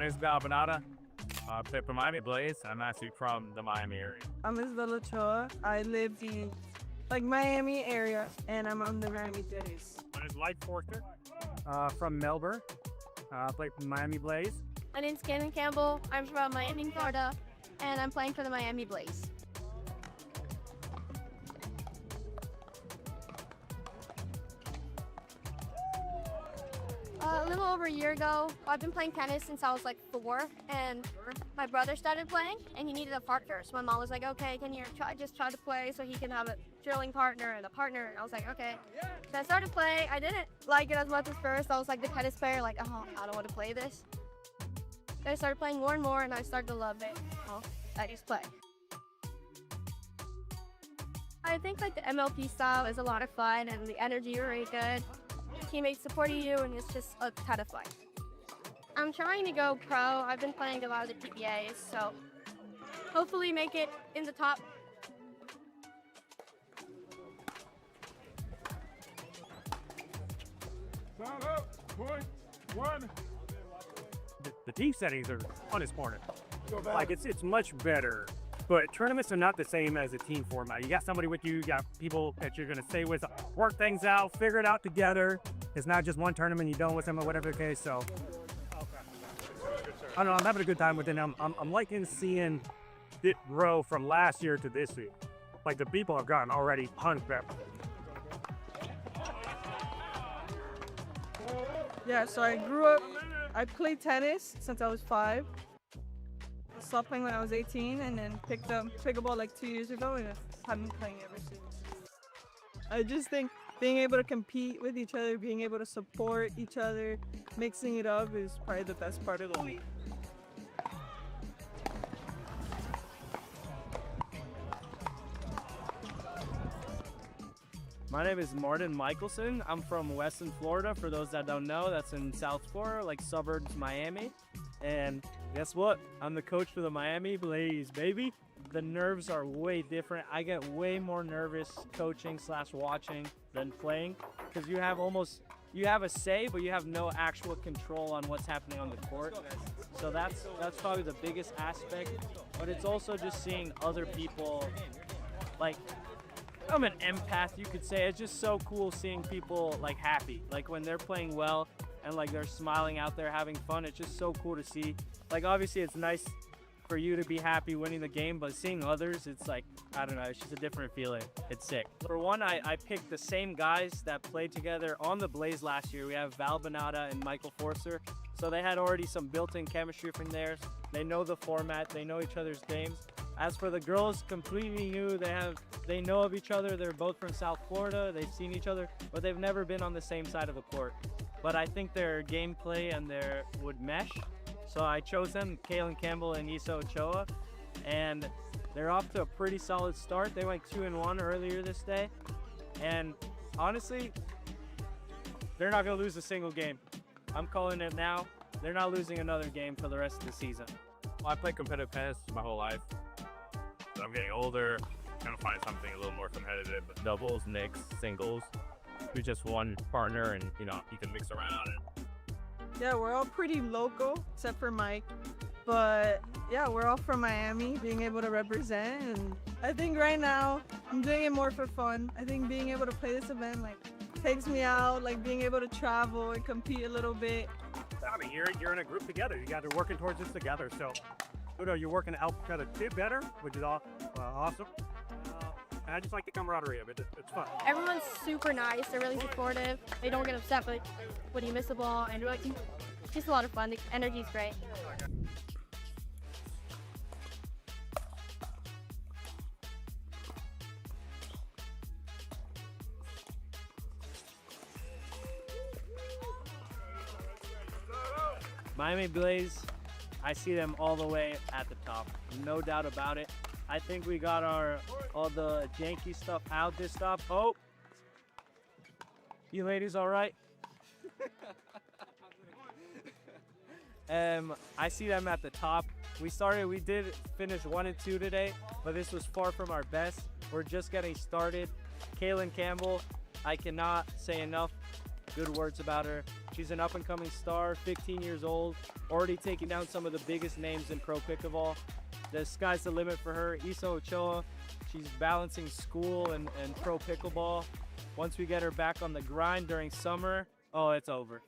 name is Balbanata. I play for Miami Blaze. I'm actually from the Miami area. I'm Isabella Choa. I live in Miami area, and I'm on the Miami Tennis. My name is Light Forster. From Melbourne. I play for Miami Blaze. My name's Cannon Campbell. I'm from Miami, Florida, and I'm playing for the Miami Blaze. A little over a year ago, I've been playing tennis since I was like 4, and my brother started playing, and he needed a partner. So my mom was like, okay, can you just try to play so he can have a drilling partner and a partner? And I was like, okay. So I started playing. I didn't like it as much as first. I was like the tennis player, like, oh, I don't want to play this. Then I started playing more and more, and I started to love it. Oh, I just play. I think like the MLP style is a lot of fun, and the energy are really good. Teammates supporting you, and it's just a ton of fun. I'm trying to go pro. I've been playing a lot of the PPAs, so hopefully make it in the top. The team settings are undisappointing. Like it's much better. But tournaments are not the same as a team format. You got somebody with you, you got people that you're gonna stay with, work things out, figure it out together. It's not just one tournament, you're done with them or whatever the case. So I don't know, I'm having a good time with it. I'm liking seeing it grow from last year to this year. Like the people have gotten already punched better. Yeah, so I played tennis since I was 5. Stopped playing when I was 18, and then picked up pickleball like 2 years ago, and I've been playing ever since. I just think being able to compete with each other, being able to support each other, mixing it up is probably the best part of the league. My name is Martin Michelson. I'm from Weston, Florida. For those that don't know, that's in South Florida, like suburbs Miami. And guess what? I'm the coach for the Miami Blaze, baby. The nerves are way different. I get way more nervous coaching / watching than playing, because you have a say, but you have no actual control on what's happening on the court. So that's probably the biggest aspect. But it's also just seeing other people, like, I'm an empath, you could say. It's just so cool seeing people like happy, like when they're playing well and like they're smiling out there having fun. It's just so cool to see. Like obviously it's nice for you to be happy winning the game, but seeing others, it's like, I don't know, it's just a different feeling. It's sick. For one, I picked the same guys that played together on the Blaze last year. We have Val Bonata and Michael Forster. So they had already some built-in chemistry from theirs. They know the format, they know each other's games. As for the girls, completely new. They know of each other. They're both from South Florida. They've seen each other, but they've never been on the same side of the court. But I think their gameplay and their would mesh. So I chose them, Kaylin Campbell and Issa Ochoa, and they're off to a pretty solid start. They went 2-1 earlier this day, and honestly, they're not gonna lose a single game. I'm calling it now. They're not losing another game for the rest of the season. Well, I played competitive tennis my whole life. But I'm getting older, trying to find something a little more competitive. Doubles, mix, singles. With just one partner, and you can mix around. Yeah, we're all pretty local, except for Mike. But yeah, we're all from Miami, being able to represent. And I think right now, I'm doing it more for fun. I think being able to play this event takes me out, being able to travel and compete a little bit. I mean, you're in a group together. You guys are working towards this together. So, you're working out kind of better, which is awesome. And I just like the camaraderie of it. It's fun. Everyone's super nice. They're really supportive. They don't get upset when you miss a ball, and it's just a lot of fun. The energy's great. Miami Blaze, I see them all the way at the top. No doubt about it. I think we got all the janky stuff out this stop. Oh, you ladies all right? I see them at the top. We did finish 1 and 2 today, but this was far from our best. We're just getting started. Kaylin Campbell, I cannot say enough good words about her. She's an up-and-coming star, 15 years old, already taking down some of the biggest names in pro pickleball. The sky's the limit for her. Isa Ochoa, she's balancing school and pro pickleball. Once we get her back on the grind during summer, oh, it's over.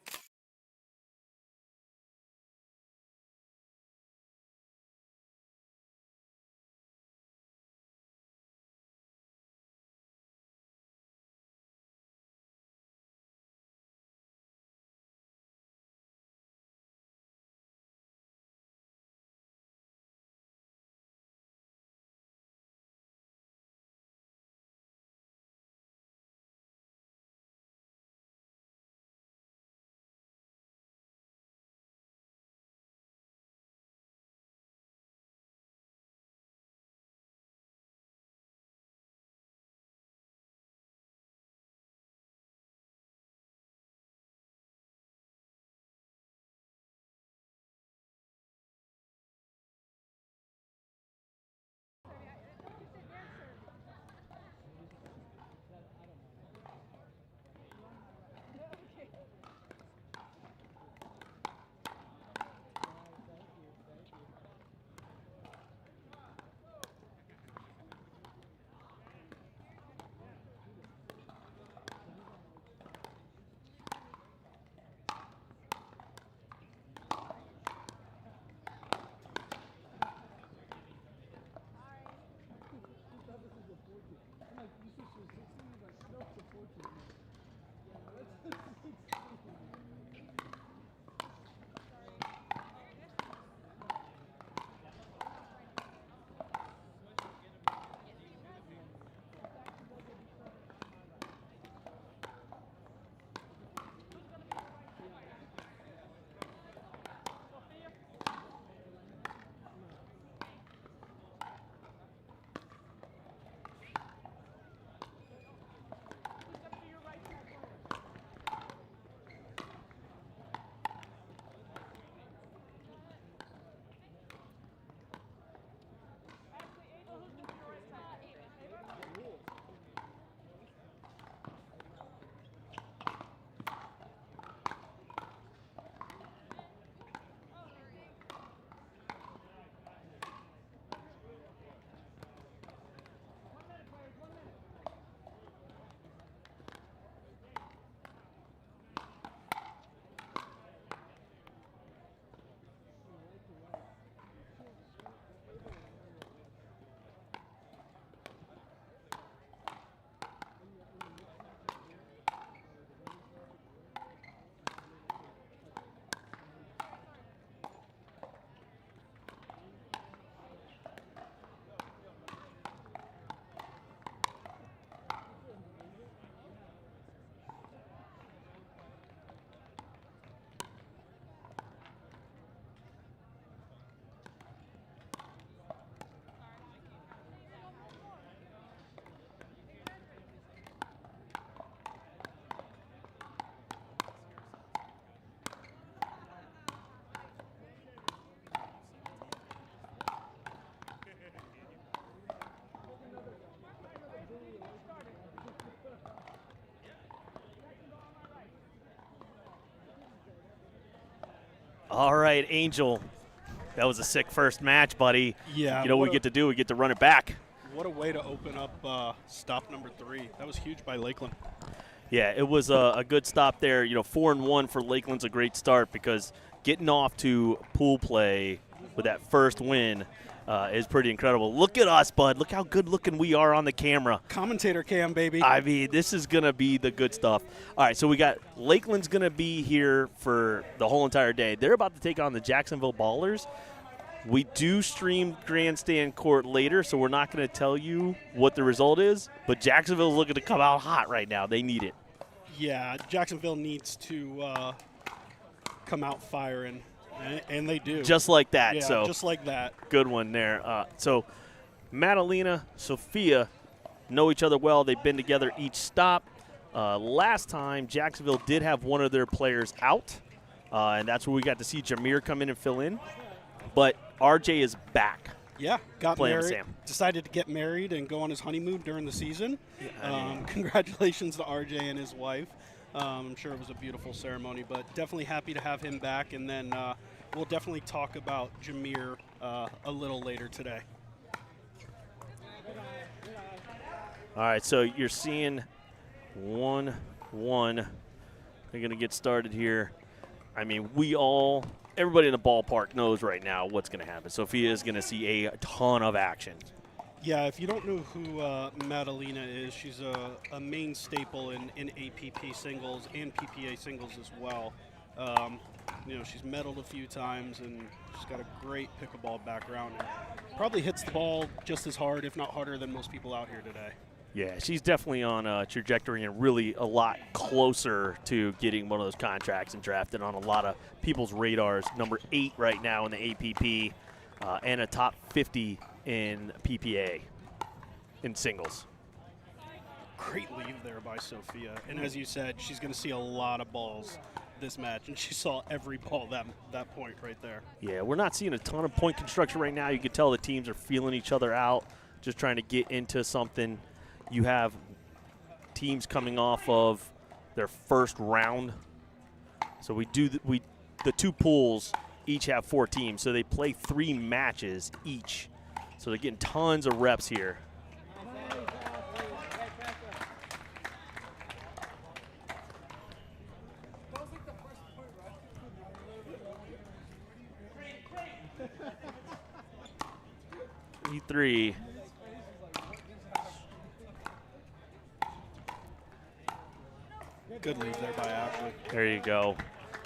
All right, Angel. That was a sick first match, buddy. Yeah. You know what we get to do? We get to run it back. What a way to open up stop number 3. That was huge by Lakeland. Yeah, it was a good stop there. 4-1 for Lakeland's a great start because getting off to pool play with that first win is pretty incredible. Look at us, bud. Look how good looking we are on the camera. Commentator cam, baby. I mean, this is going to be the good stuff. All right, so we got Lakeland's going to be here for the whole entire day. They're about to take on the Jacksonville Ballers. We do stream Grandstand Court later, so we're not going to tell you what the result is, but Jacksonville's looking to come out hot right now. They need it. Yeah, Jacksonville needs to come out firing, and they do. Just like that. Yeah, so just like that. Good one there. So Madalena, Sophia know each other well. They've been together each stop. Last time, Jacksonville did have one of their players out, and that's where we got to see Jameer come in and fill in. But RJ is back. Yeah, got playing with married. Sam. Decided to get married and go on his honeymoon during the season. Congratulations to RJ and his wife. I'm sure it was a beautiful ceremony, but definitely happy to have him back. And then we'll definitely talk about Jameer a little later today. All right, so you're seeing 1-1. They're going to get started here. I mean, everybody in the ballpark knows right now what's going to happen. Sophia is going to see a ton of action. Yeah, if you don't know who Madalena is, she's a main staple in APP singles and PPA singles as well. She's medaled a few times, and she's got a great pickleball background. And probably hits the ball just as hard, if not harder, than most people out here today. Yeah, she's definitely on a trajectory and really a lot closer to getting one of those contracts and drafted on a lot of people's radars. Number 8 right now in the APP and a top 50 in PPA in singles. Great leave there by Sophia. And as you said, she's going to see a lot of balls this match, and she saw every ball that point right there. Yeah, we're not seeing a ton of point construction right now. You can tell the teams are feeling each other out, just trying to get into something. You have teams coming off of their first round. So the 2 pools each have 4 teams, so they play 3 matches each. So they're getting tons of reps here. E3. Good lead there by Ashley. There you go.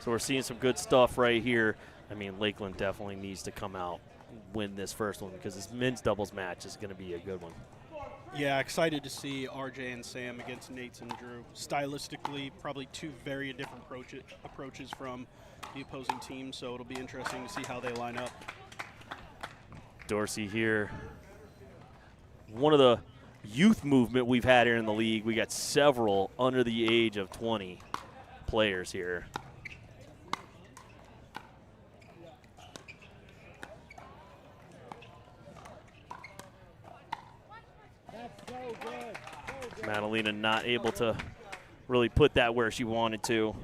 So we're seeing some good stuff right here. I mean, Lakeland definitely needs to come out and win this first one because this men's doubles match is going to be a good one. Yeah, excited to see RJ and Sam against Nates and Drew. Stylistically, probably 2 very different approaches from the opposing team, so it'll be interesting to see how they line up. Dorsey here. One of the youth movement we've had here in the league. We got several under the age of 20 players here. Madalena not able to really put that where she wanted to.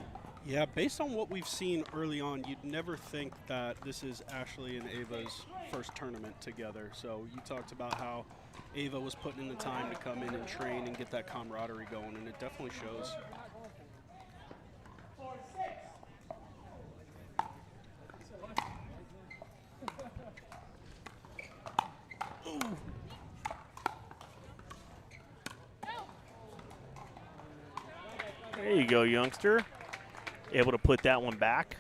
Yeah, based on what we've seen early on, you'd never think that this is Ashley and Ava's first tournament together. So you talked about how Ava was putting in the time to come in and train and get that camaraderie going, and it definitely shows. There you go, youngster. Able to put that one back.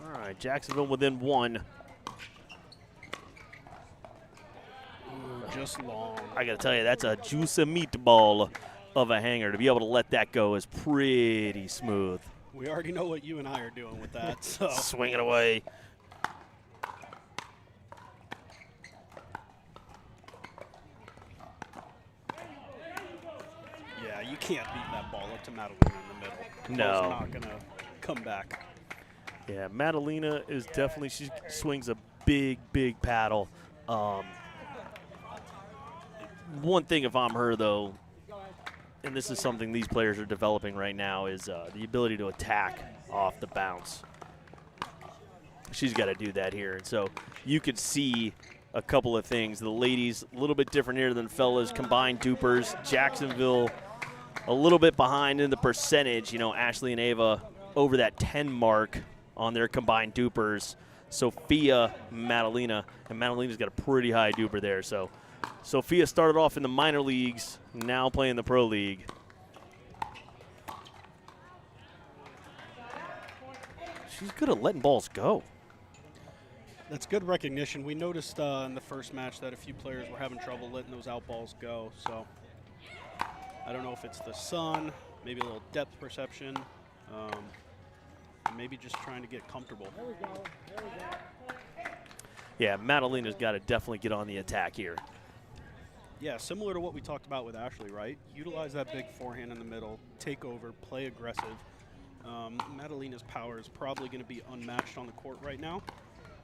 All right, Jacksonville within 1. Just long. I got to tell you, that's a juicy meatball of a hanger. To be able to let that go is pretty smooth. We already know what you and I are doing with that. So swing it away. Yeah, you can't beat that ball up to Madalena in the middle. No. Ball's not going to come back. Yeah, Madalena is definitely, she swings a big, big paddle. One thing if I'm her, though, and this is something these players are developing right now, is the ability to attack off the bounce. She's got to do that here. And so you could see a couple of things. The ladies a little bit different here than fellas. Combined dupers. Jacksonville a little bit behind in the percentage. You know, Ashley and Ava over that 10 mark on their combined dupers. Sophia, Madalena, and Madalena's got a pretty high duper there. So Sophia started off in the minor leagues, now playing the pro league. She's good at letting balls go. That's good recognition. We noticed in the first match that a few players were having trouble letting those out balls go. So I don't know if it's the sun, maybe a little depth perception, maybe just trying to get comfortable. There we go. There we go. Yeah, Madalena's got to definitely get on the attack here. Yeah, similar to what we talked about with Ashley, right? Utilize that big forehand in the middle, take over, play aggressive. Madalena's power is probably going to be unmatched on the court right now.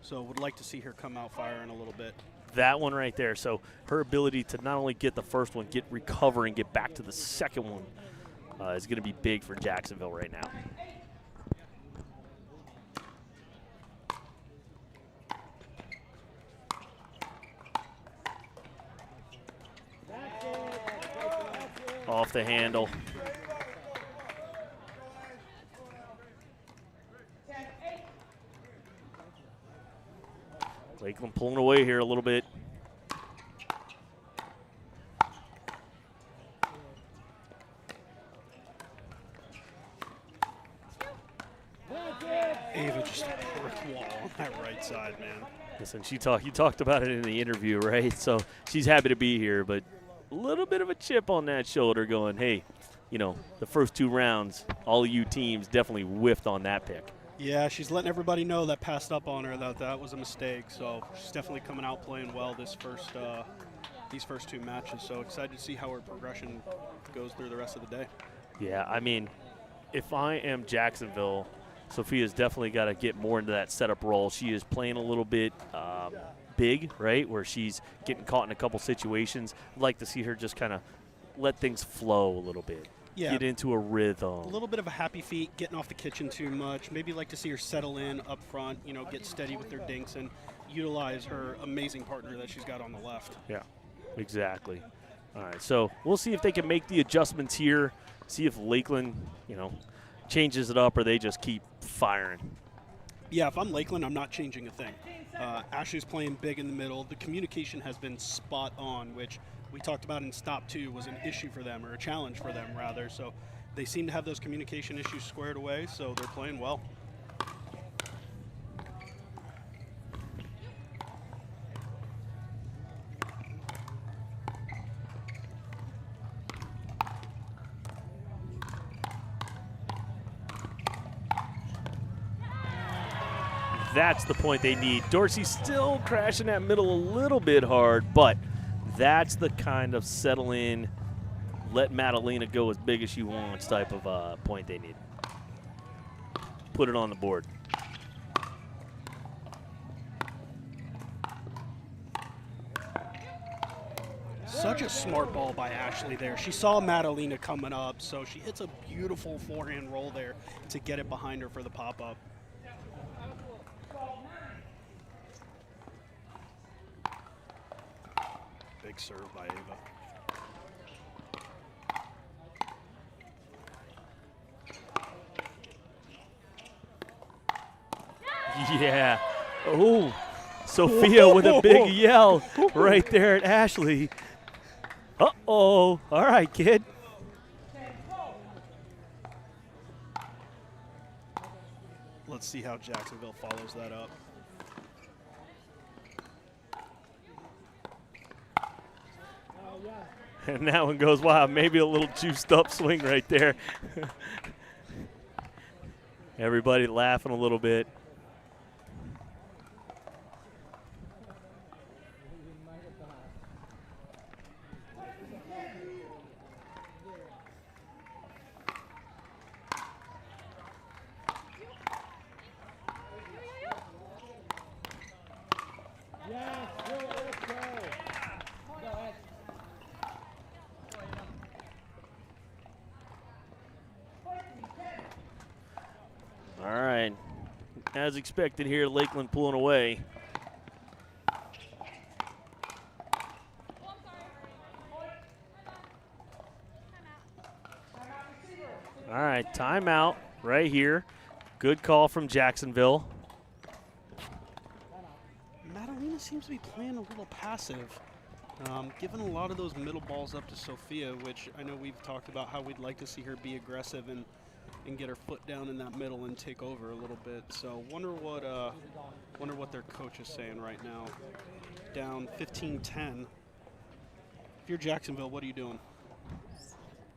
So would like to see her come out firing a little bit. That one right there. So her ability to not only get the first one, recover and get back to the second one is going to be big for Jacksonville right now. Off the handle. Lakeland pulling away here a little bit. Ava just a brick wall on that right side, man. Listen, you talked about it in the interview, right? So she's happy to be here, but a little bit of a chip on that shoulder going, hey, you know, the first 2 rounds, all of you teams definitely whiffed on that pick. Yeah, she's letting everybody know that passed up on her, that was a mistake. So she's definitely coming out playing well these first 2 matches. So excited to see how her progression goes through the rest of the day. Yeah, I mean, if I am Jacksonville, Sophia's definitely got to get more into that setup role. She is playing a little bit big, right, where she's getting caught in a couple situations. I'd like to see her just kind of let things flow a little bit. Yeah. Get into a rhythm. A little bit of a happy feet, getting off the kitchen too much. Maybe like to see her settle in up front, you know, get steady with her dinks and utilize her amazing partner that she's got on the left. Yeah, exactly. All right, so we'll see if they can make the adjustments here, see if Lakeland, you know, changes it up or they just keep firing. Yeah, if I'm Lakeland, I'm not changing a thing. Ashley's playing big in the middle. The communication has been spot on, which we talked about in stop 2 was an issue for them, or a challenge for them, rather. So they seem to have those communication issues squared away, so they're playing well. That's the point they need. Dorsey's still crashing that middle a little bit hard, but that's the kind of settle in, let Madalena go as big as she wants type of point they need. Put it on the board. Such a smart ball by Ashley there. She saw Madalena coming up, so she hits a beautiful forehand roll there to get it behind her for the pop-up. Big serve by Ava. Yeah. Oh, Sophia with a big yell right there at Ashley. Uh-oh. All right, kid. Let's see how Jacksonville follows that up. And that one goes, wow, maybe a little juiced up swing right there. Everybody laughing a little bit. All right, as expected here, Lakeland pulling away. All right, timeout right here. Good call from Jacksonville. Madalena seems to be playing a little passive, giving a lot of those middle balls up to Sophia, which I know we've talked about how we'd like to see her be aggressive and get her foot down in that middle and take over a little bit. So wonder what their coach is saying right now. Down 15-10. If you're Jacksonville, what are you doing?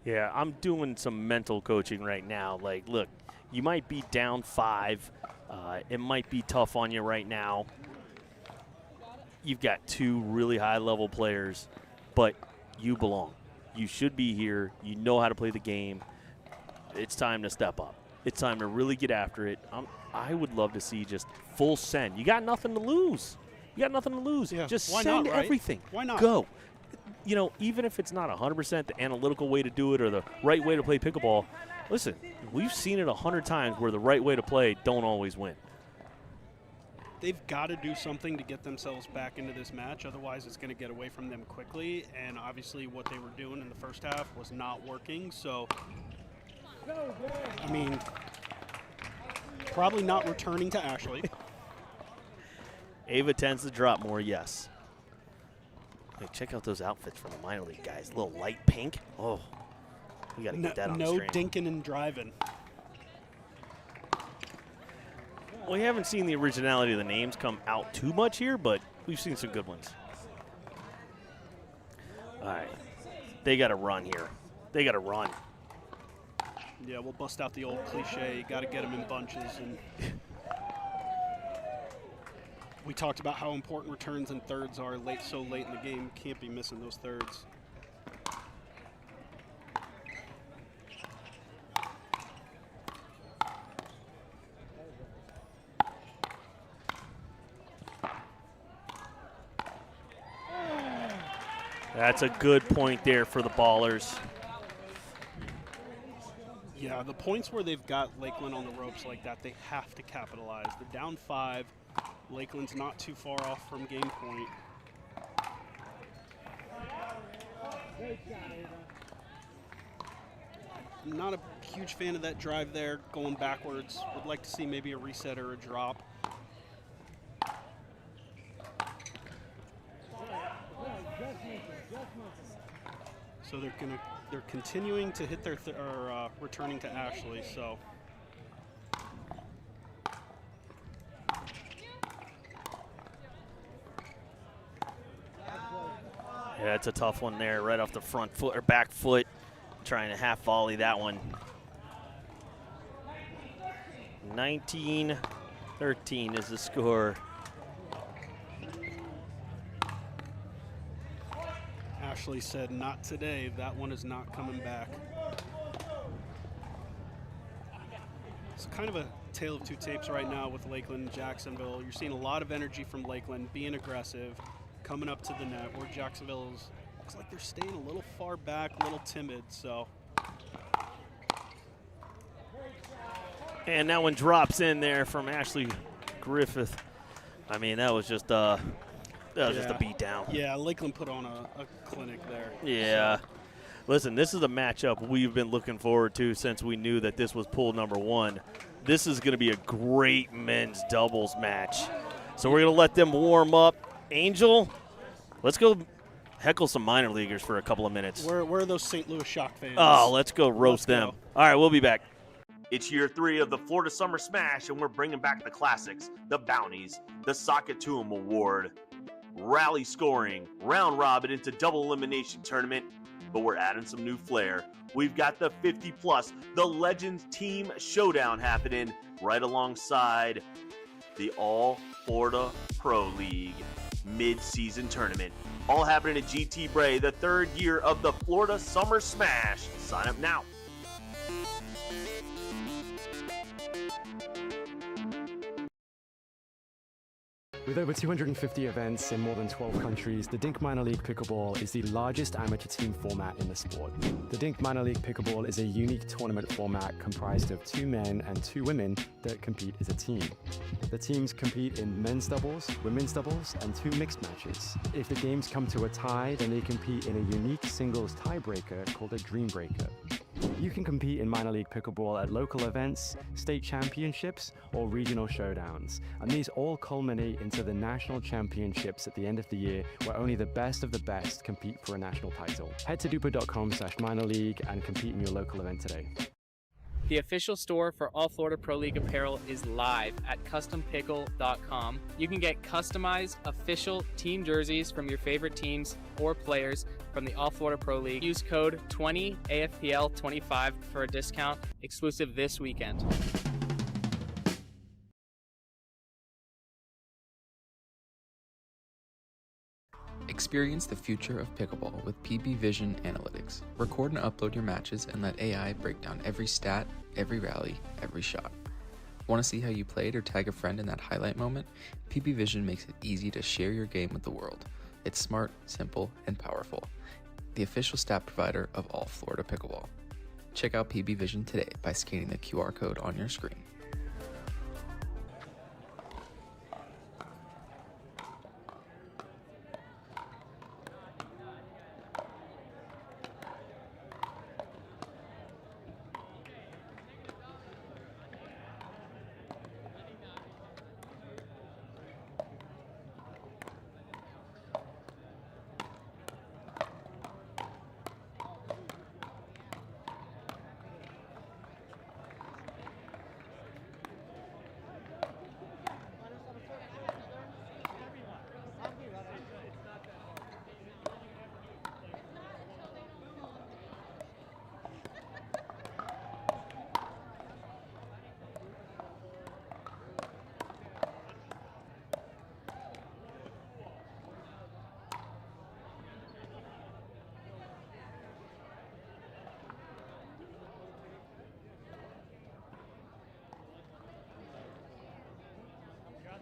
Yeah, I'm doing some mental coaching right now. Like, look, you might be down 5. It might be tough on you right now. You've got 2 really high-level players, but you belong. You should be here. You know how to play the game. It's time to step up. It's time to really get after it. I would love to see just full send. You got nothing to lose. You got nothing to lose. Yeah, just why send not, right? everything. Why not? Go. You know, even if it's not 100% the analytical way to do it or the right way to play pickleball, listen, we've seen it 100 times where the right way to play don't always win. They've got to do something to get themselves back into this match. Otherwise, it's going to get away from them quickly. And obviously, what they were doing in the first half was not working. So, I mean, probably not returning to Ashley. Ava tends to drop more, yes. Hey, check out those outfits from the minor league guys. A little light pink. Oh, we got to get that on the No stream. dinking and driving. We haven't seen the originality of the names come out too much here, but we've seen some good ones. All right. They got to run here. They got to run. Yeah, we'll bust out the old cliche. You got to get them in bunches. And we talked about how important returns and thirds are so late in the game. Can't be missing those thirds. That's a good point there for the Ballers. Yeah, the points where they've got Lakeland on the ropes like that, they have to capitalize. They're down 5. Lakeland's not too far off from game point. I'm not a huge fan of that drive there, going backwards. Would like to see maybe a reset or a drop. So they're continuing to hit their returning to Ashley. So yeah, it's a tough one there, right off the front foot or back foot, trying to half volley that one. 19-13 is the score. Ashley said, "Not today. That one is not coming back." It's kind of a tale of two tapes right now with Lakeland and Jacksonville. You're seeing a lot of energy from Lakeland, being aggressive, coming up to the net, where Jacksonville looks like they're staying a little far back, a little timid. So, and that one drops in there from Ashley Griffith. I mean, that was just just a beat down. Yeah, Lakeland put on a clinic there. Yeah. So. Listen, this is a matchup we've been looking forward to since we knew that this was pool number 1. This is going to be a great men's doubles match. So we're going to let them warm up. Angel, let's go heckle some minor leaguers for a couple of minutes. Where are those St. Louis Shock fans? Oh, let's go roast them. All right, we'll be back. It's year 3 of the Florida Summer Smash, and we're bringing back the classics, the bounties, the Sock It To 'Em Award, rally scoring, round robin into double elimination tournament, but we're adding some new flair. We've got the 50+, the Legends Team Showdown happening right alongside the All Florida Pro League mid-season tournament. All happening at GT Bray, the 3rd year of the Florida Summer Smash. Sign up now. With over 250 events in more than 12 countries, the Dink Minor League Pickleball is the largest amateur team format in the sport. The Dink Minor League Pickleball is a unique tournament format comprised of 2 men and 2 women that compete as a team. The teams compete in men's doubles, women's doubles, and 2 mixed matches. If the games come to a tie, then they compete in a unique singles tiebreaker called a Dream Breaker. You can compete in minor league pickleball at local events, state championships, or regional showdowns, and these all culminate into the national championships at the end of the year, where only the best of the best compete for a national title. Head to DUPR.com/minorleague and compete in your local event today. The official store for All Florida Pro League apparel is live at CustomPickle.com. You can get customized official team jerseys from your favorite teams or players from the All Florida Pro League. Use code 20AFPL25 for a discount exclusive this weekend. Experience the future of pickleball with PB Vision Analytics. Record and upload your matches and let AI break down every stat, every rally, every shot. Want to see how you played or tag a friend in that highlight moment? PB Vision makes it easy to share your game with the world. It's smart, simple, and powerful. The official stat provider of All Florida Pickleball. Check out PB Vision today by scanning the QR code on your screen.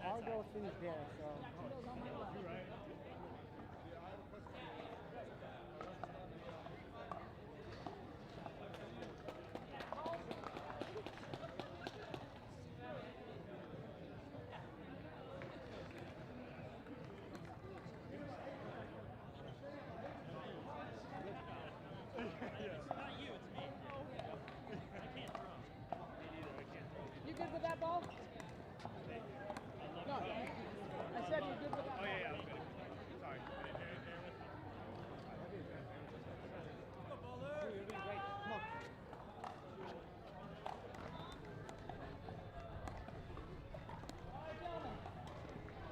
I'll go finish there, so. You good with that ball? No. I said you good with that ball. Oh, yeah, I'm good. Sorry.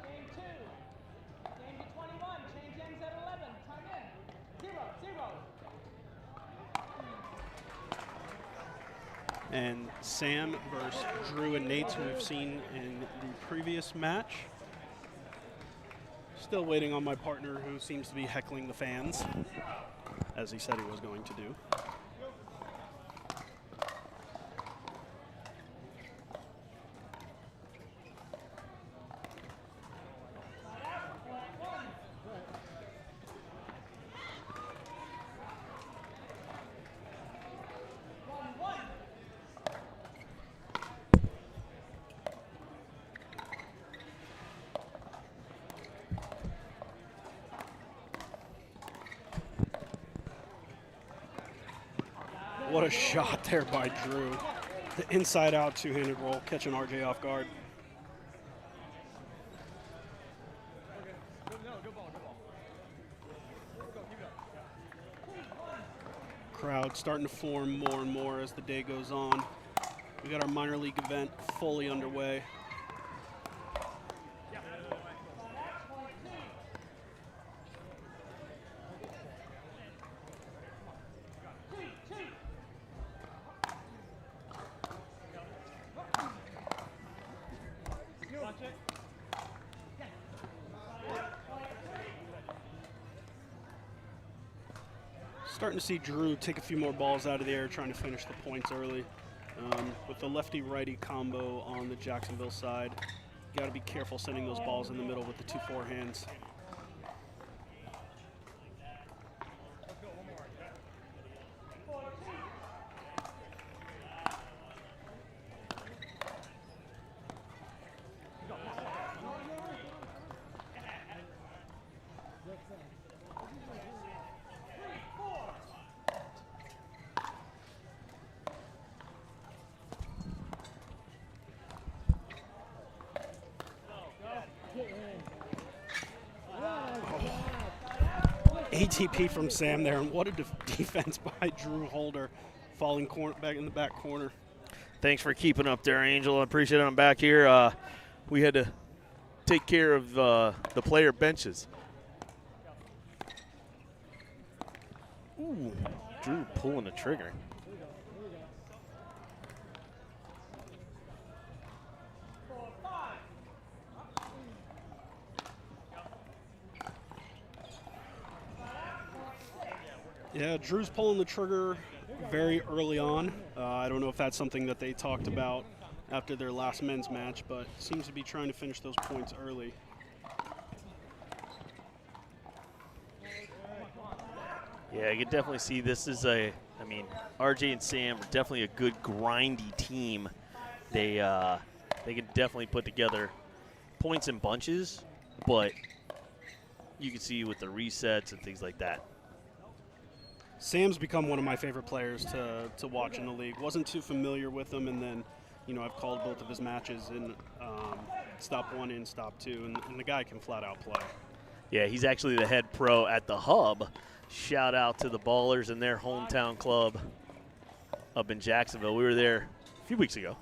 Game 2. Game to 21. Change ends at 11. Time in. 0-0. And Sam versus Drew and Nate, who we've seen in the previous match. Still waiting on my partner, who seems to be heckling the fans, as he said he was going to do. What a shot there by Drew. The inside out two-handed roll, catching RJ off guard. Crowd starting to form more and more as the day goes on. We got our minor league event fully underway. Starting to see Drew take a few more balls out of the air, trying to finish the points early. With the lefty-righty combo on the Jacksonville side, got to be careful sending those balls in the middle with the two forehands. ATP from Sam there, and what a defense by Drew Holder, falling back in the back corner. Thanks for keeping up there, Angel. I appreciate it. I'm back here. We had to take care of the player benches. Ooh, Drew pulling the trigger. Yeah, Drew's pulling the trigger very early on. I don't know if that's something that they talked about after their last men's match, but seems to be trying to finish those points early. Yeah, you can definitely see this is I mean, RJ and Sam are definitely a good grindy team. They can definitely put together points in bunches, but you can see with the resets and things like that. Sam's become one of my favorite players to watch in the league. Wasn't too familiar with him, and then, you know, I've called both of his matches in stop 1 and stop 2, and the guy can flat out play. Yeah, he's actually the head pro at the Hub. Shout out to the Ballers and their hometown club up in Jacksonville. We were there a few weeks ago.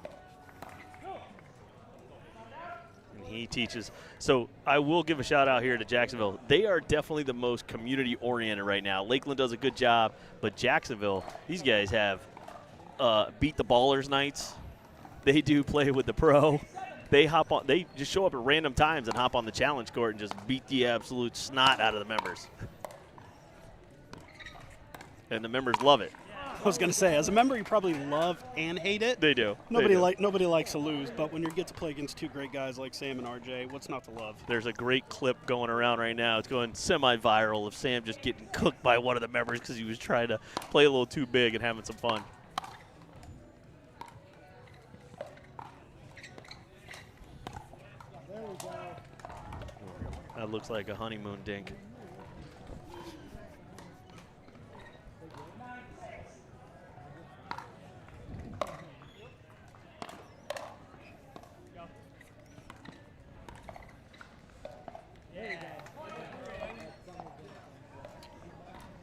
And he teaches. So I will give a shout out here to Jacksonville. They are definitely the most community oriented right now. Lakeland does a good job, but Jacksonville, these guys have beat the Ballers nights. They do play with the pro. They hop on. They just show up at random times and hop on the challenge court and just beat the absolute snot out of the members. And the members love it. I was going to say, as a member, you probably love and hate it. They do. Nobody likes to lose, but when you get to play against two great guys like Sam and RJ, what's not to love? There's a great clip going around right now. It's going semi-viral of Sam just getting cooked by one of the members because he was trying to play a little too big and having some fun. That looks like a honeymoon dink.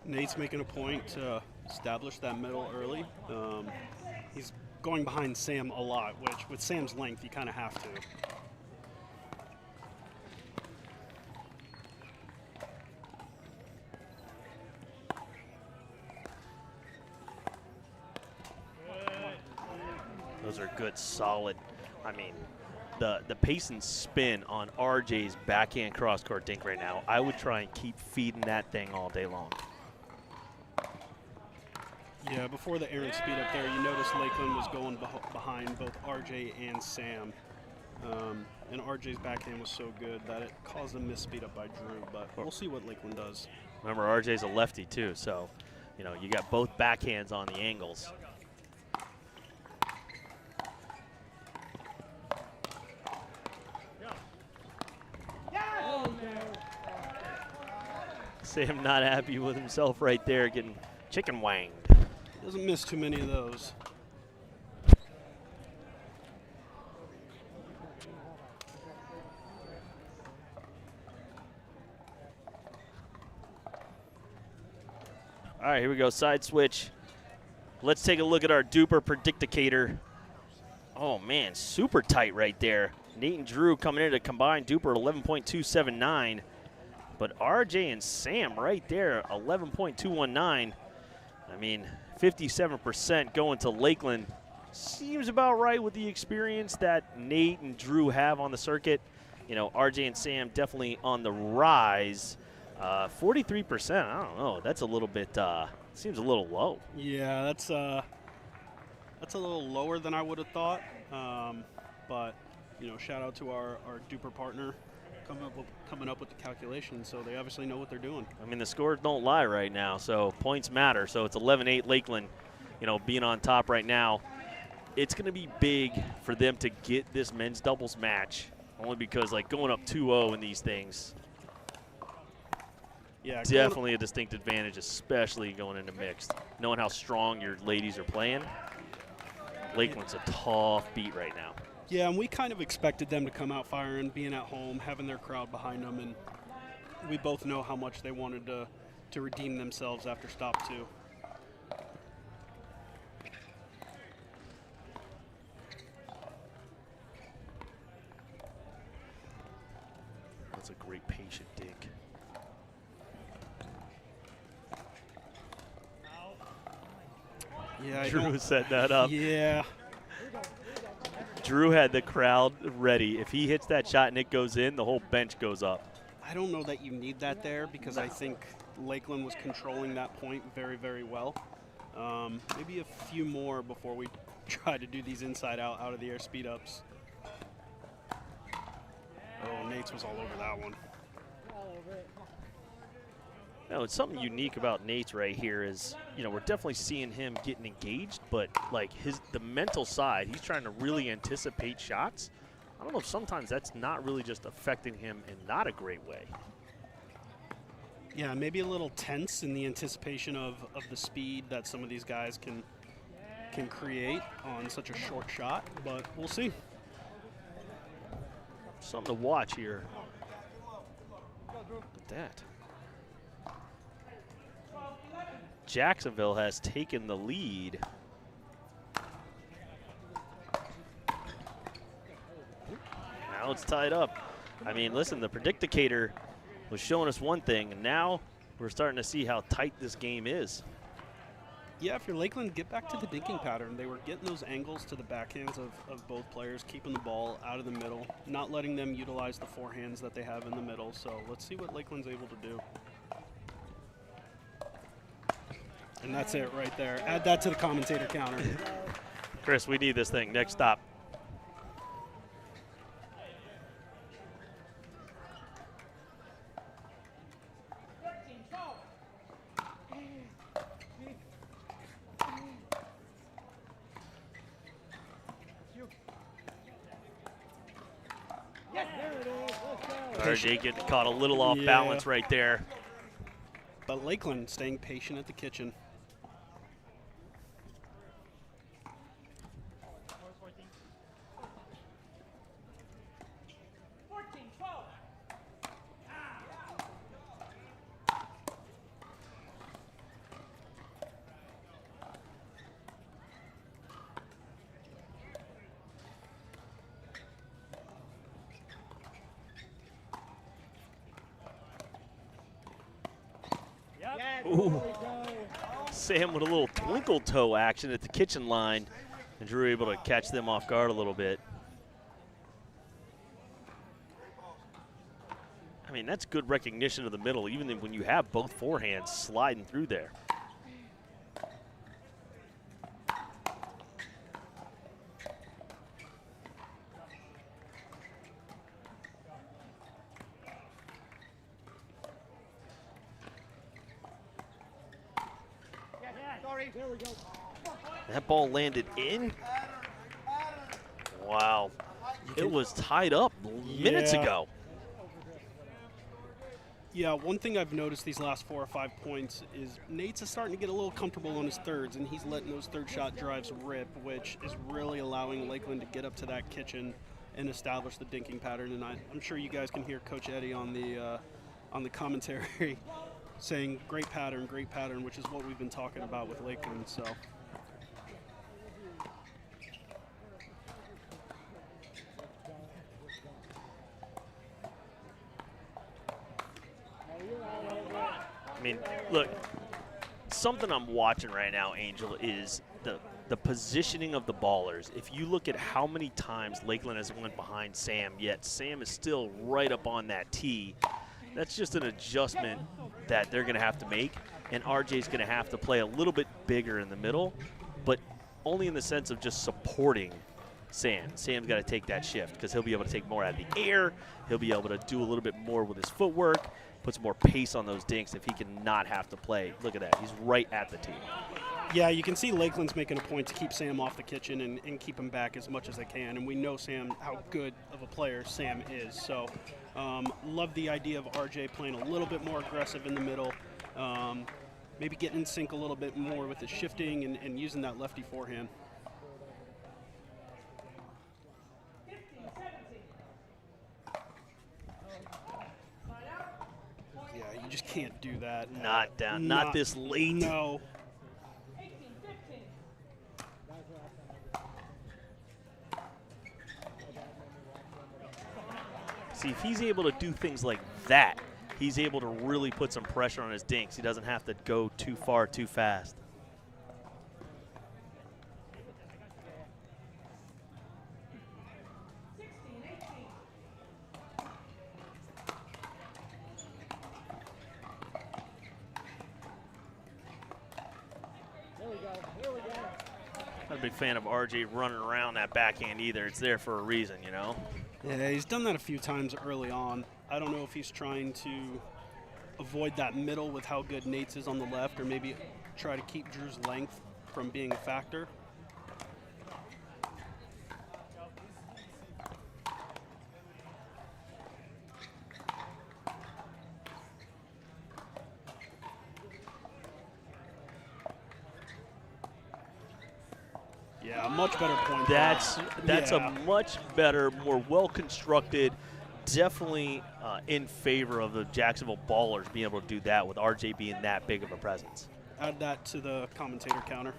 Nate's making a point to establish that middle early. He's going behind Sam a lot, which with Sam's length, you kind of have to. Those are good, solid. I mean, the pace and spin on RJ's backhand cross-court dink right now, I would try and keep feeding that thing all day long. Yeah, before the air and speed up there, you noticed Lakeland was going behind both RJ and Sam. And RJ's backhand was so good that it caused a misspeed up by Drew, but we'll see what Lakeland does. Remember, RJ's a lefty too, so, you know, you got both backhands on the angles. Sam not happy with himself right there, getting chicken wanged. Doesn't miss too many of those. All right, here we go, side switch. Let's take a look at our DUPR predicticator. Oh man, super tight right there. Nate and Drew coming in at a combined DUPR 11.279. But RJ and Sam right there, 11.219. I mean, 57% going to Lakeland. Seems about right with the experience that Nate and Drew have on the circuit. You know, RJ and Sam definitely on the rise. 43%, I don't know. That's a little bit, seems a little low. Yeah, that's a little lower than I would have thought. But, you know, shout out to our DUPR partner coming up with the calculation, so they obviously know what they're doing. I mean, the scores don't lie right now, so points matter. So it's 11-8 Lakeland, you know, being on top right now. It's going to be big for them to get this men's doubles match, only because, like, going up 2-0 in these things, yeah, definitely a distinct advantage, especially going into mixed. Knowing how strong your ladies are playing, Lakeland's a tough beat right now. Yeah, and we kind of expected them to come out firing, being at home, having their crowd behind them, and we both know how much they wanted to redeem themselves after stop 2. That's a great patient dink. Yeah, Drew set that up. Yeah. Drew had the crowd ready. If he hits that shot and it goes in, the whole bench goes up. I don't know that you need that there because I think Lakeland was controlling that point very, very well. Maybe a few more before we try to do these inside out of the air speed ups. Oh, Nate's was all over that one. No, it's something unique about Nate's right here is, you know, we're definitely seeing him getting engaged, but like the mental side, he's trying to really anticipate shots. I don't know if sometimes that's not really just affecting him in not a great way. Yeah, maybe a little tense in the anticipation of the speed that some of these guys can create on such a short shot, but we'll see. Something to watch here. Look at that. Jacksonville has taken the lead. Now it's tied up. I mean, listen, the Predicticator was showing us one thing, and now we're starting to see how tight this game is. Yeah, if you're Lakeland, get back to the dinking pattern. They were getting those angles to the backhands of both players, keeping the ball out of the middle, not letting them utilize the forehands that they have in the middle. So let's see what Lakeland's able to do. And that's it right there. Add that to the commentator counter. Chris, we need this thing. Next stop. RJ getting caught a little off balance right there. But Lakeland staying patient at the kitchen. Ooh. Sam with a little twinkle toe action at the kitchen line, and Drew able to catch them off guard a little bit. I mean, that's good recognition of the middle, even when you have both forehands sliding through there. That ball landed in. Wow. It was tied up minutes ago. Yeah, one thing I've noticed these last 4 or 5 points is Nate's starting to get a little comfortable on his thirds, and he's letting those third shot drives rip, which is really allowing Lakeland to get up to that kitchen and establish the dinking pattern. And I'm sure you guys can hear Coach Eddie on the commentary saying great pattern, which is what we've been talking about with Lakeland. So. I mean, look, something I'm watching right now, Angel, is the positioning of the ballers. If you look at how many times Lakeland has went behind Sam, yet Sam is still right up on that tee, that's just an adjustment that they're going to have to make, and RJ's going to have to play a little bit bigger in the middle, but only in the sense of just supporting Sam. Sam's got to take that shift because he'll be able to take more out of the air. He'll be able to do a little bit more with his footwork, puts more pace on those dinks if he can not have to play. Look at that. He's right at the tee. Yeah, you can see Lakeland's making a point to keep Sam off the kitchen and keep him back as much as they can. And we know Sam, how good of a player Sam is. So love the idea of RJ playing a little bit more aggressive in the middle. Maybe getting in sync a little bit more with his shifting and using that lefty forehand. Yeah, you just can't do that. Not down, not this late. No. See, if he's able to do things like that, he's able to really put some pressure on his dinks. He doesn't have to go too far too fast. big fan of RJ running around that backhand either. It's there for a reason, you know? Yeah, he's done that a few times early on. I don't know if he's trying to avoid that middle with how good Nate's is on the left, or maybe try to keep Drew's length from being a factor. Yeah, much better point. That's yeah. a much better, more well-constructed, definitely in favor of the Jacksonville Ballers being able to do that with RJ being that big of a presence. Add that to the commentator counter.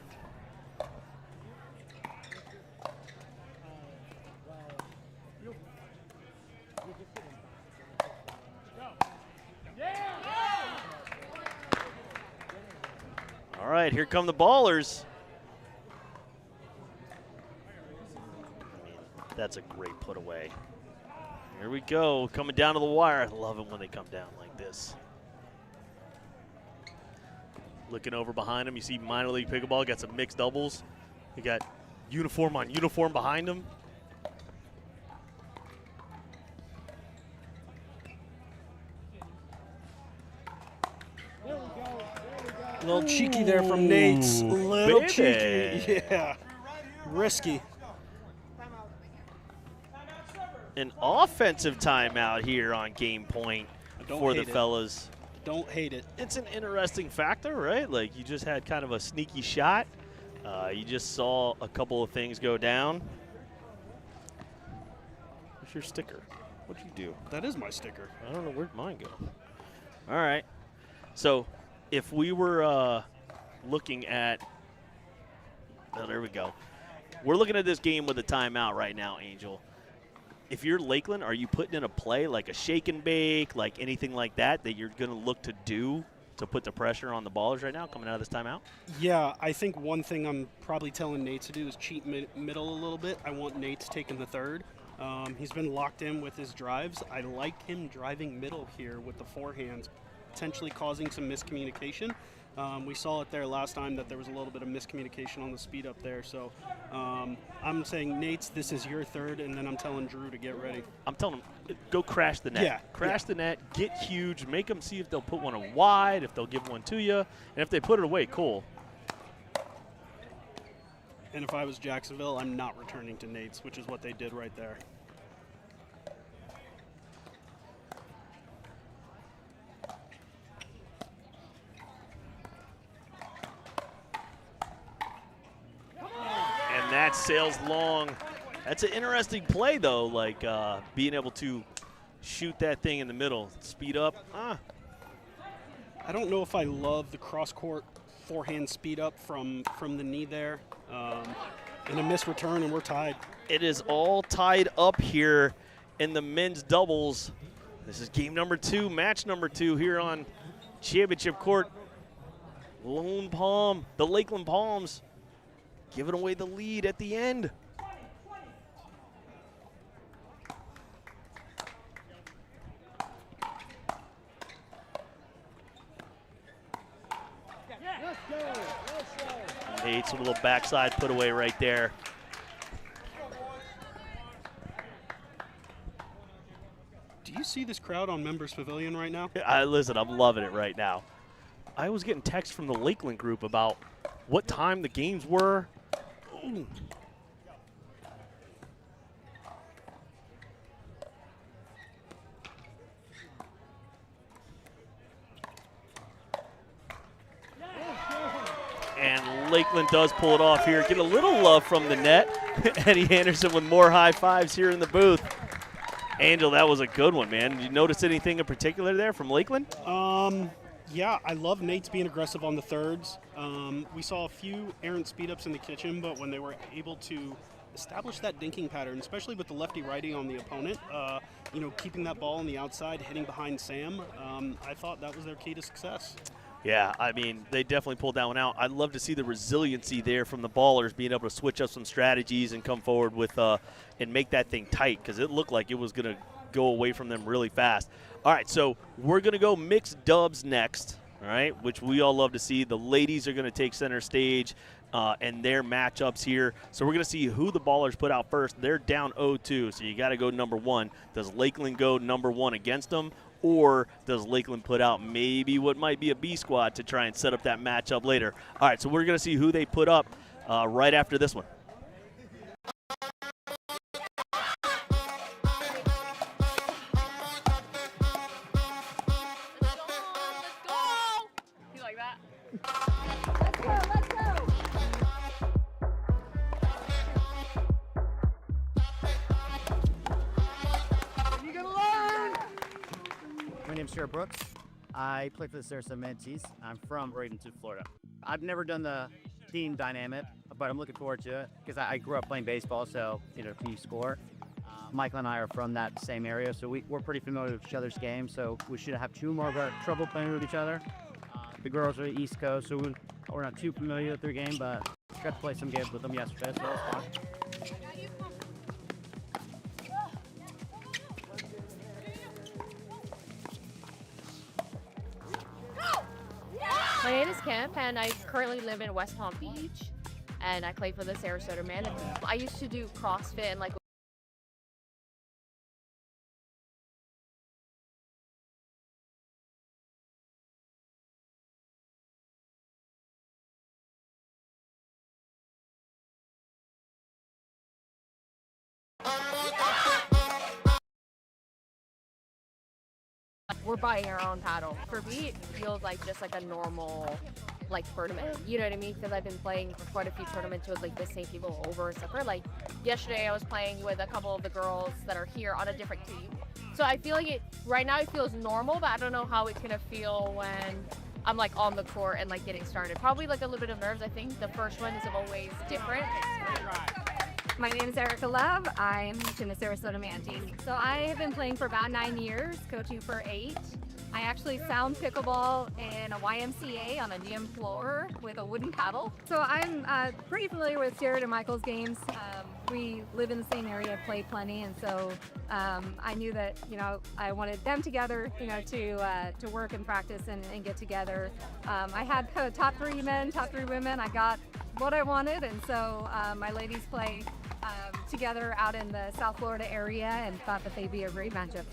All right, here come the Ballers. That's a great put away. Here we go, coming down to the wire. I love it when they come down like this. Looking over behind him, you see minor league pickleball got some mixed doubles. You got uniform on uniform behind him. A little cheeky there from Nate. A little cheeky. Yeah. Risky. An offensive timeout here on game point for the fellas. Don't hate it. It's an interesting factor, right? Like, you just had kind of a sneaky shot. You just saw a couple of things go down. Where's your sticker? What'd you do? That is my sticker. I don't know where'd mine go. All right. So if we were looking at, oh, there we go. We're looking at this game with a timeout right now, Angel. If you're Lakeland, are you putting in a play like a shake and bake, like anything like that you're going to look to do to put the pressure on the Ballers right now coming out of this timeout? Yeah, I think one thing I'm probably telling Nate to do is cheat middle a little bit. I want Nate taking the third. He's been locked in with his drives. I like him driving middle here with the forehands, potentially causing some miscommunication. We saw it there last time that there was a little bit of miscommunication on the speed up there. So I'm saying, Nate's, this is your third, and then I'm telling Drew to get ready. I'm telling him, go crash the net. Yeah. Crash the net, get huge, make them see if they'll put one wide, if they'll give one to you. And if they put it away, cool. And if I was Jacksonville, I'm not returning to Nate's, which is what they did right there. And that sails long. That's an interesting play, though, like being able to shoot that thing in the middle. Speed up. I don't know if I love the cross-court forehand speed up from the knee there. And a missed return, and we're tied. It is all tied up here in the men's doubles. This is game number 2, match number 2 here on Championship Court. Lone Palm, the Lakeland Palms, giving away the lead at the end. Nate's a little backside put away right there. Do you see this crowd on Members Pavilion right now? Listen, I'm loving it right now. I was getting texts from the Lakeland group about what time the games were. Ooh. And Lakeland does pull it off here. Get a little love from the net. Eddie Anderson with more high fives here in the booth. Angel, that was a good one, man. Did you notice anything in particular there from Lakeland? Yeah, I love Nate's being aggressive on the thirds. We saw a few errant speed-ups in the kitchen, but when they were able to establish that dinking pattern, especially with the lefty-righty on the opponent, keeping that ball on the outside, hitting behind Sam, I thought that was their key to success. Yeah, I mean, they definitely pulled that one out. I'd love to see the resiliency there from the Ballers being able to switch up some strategies and come forward with and make that thing tight, because it looked like it was going to go away from them really fast. All right, so we're going to go mixed dubs next, all right, which we all love to see. The ladies are going to take center stage. and their matchups here. So we're going to see who the Ballers put out first. They're down 0-2, so you got to go number 1. Does Lakeland go number 1 against them, or does Lakeland put out maybe what might be a B squad to try and set up that matchup later? All right, so we're going to see who they put up right after this one. My name's Jared Brooks. I play for the Sarasota Manatees. I'm from Bradenton, Florida. I've never done the team dynamic, but I'm looking forward to it because I grew up playing baseball, so can you score? Michael and I are from that same area, so we're pretty familiar with each other's games, so we should have too more of a trouble playing with each other. The girls are East Coast, so we're not too familiar with their game, but got to play some games with them yesterday, so that was fun. My name is Kim, and I currently live in West Palm Beach, and I play for the Sarasota Manatees. I used to do CrossFit and like we're buying our own paddle. For me, it feels like just like a normal tournament, you know what I mean? Because I've been playing for quite a few tournaments with like the same people over and stuff. Like yesterday I was playing with a couple of the girls that are here on a different team. So I feel like right now it feels normal, but I don't know how it's gonna feel when I'm like on the court and like getting started. Probably like a little bit of nerves. I think the first one is always different. My name is Erica Love. I'm in the Sarasota Manatees. So I have been playing for about 9 years, coaching for 8. I actually found pickleball in a YMCA on a gym floor with a wooden paddle. So I'm pretty familiar with Jared and Michael's games. We live in the same area, play plenty, and so I knew that I wanted them together, to work and practice and get together. I had kind of top 3 men, top 3 women. I got what I wanted, and so my ladies play together out in the South Florida area, and thought that they'd be a great matchup.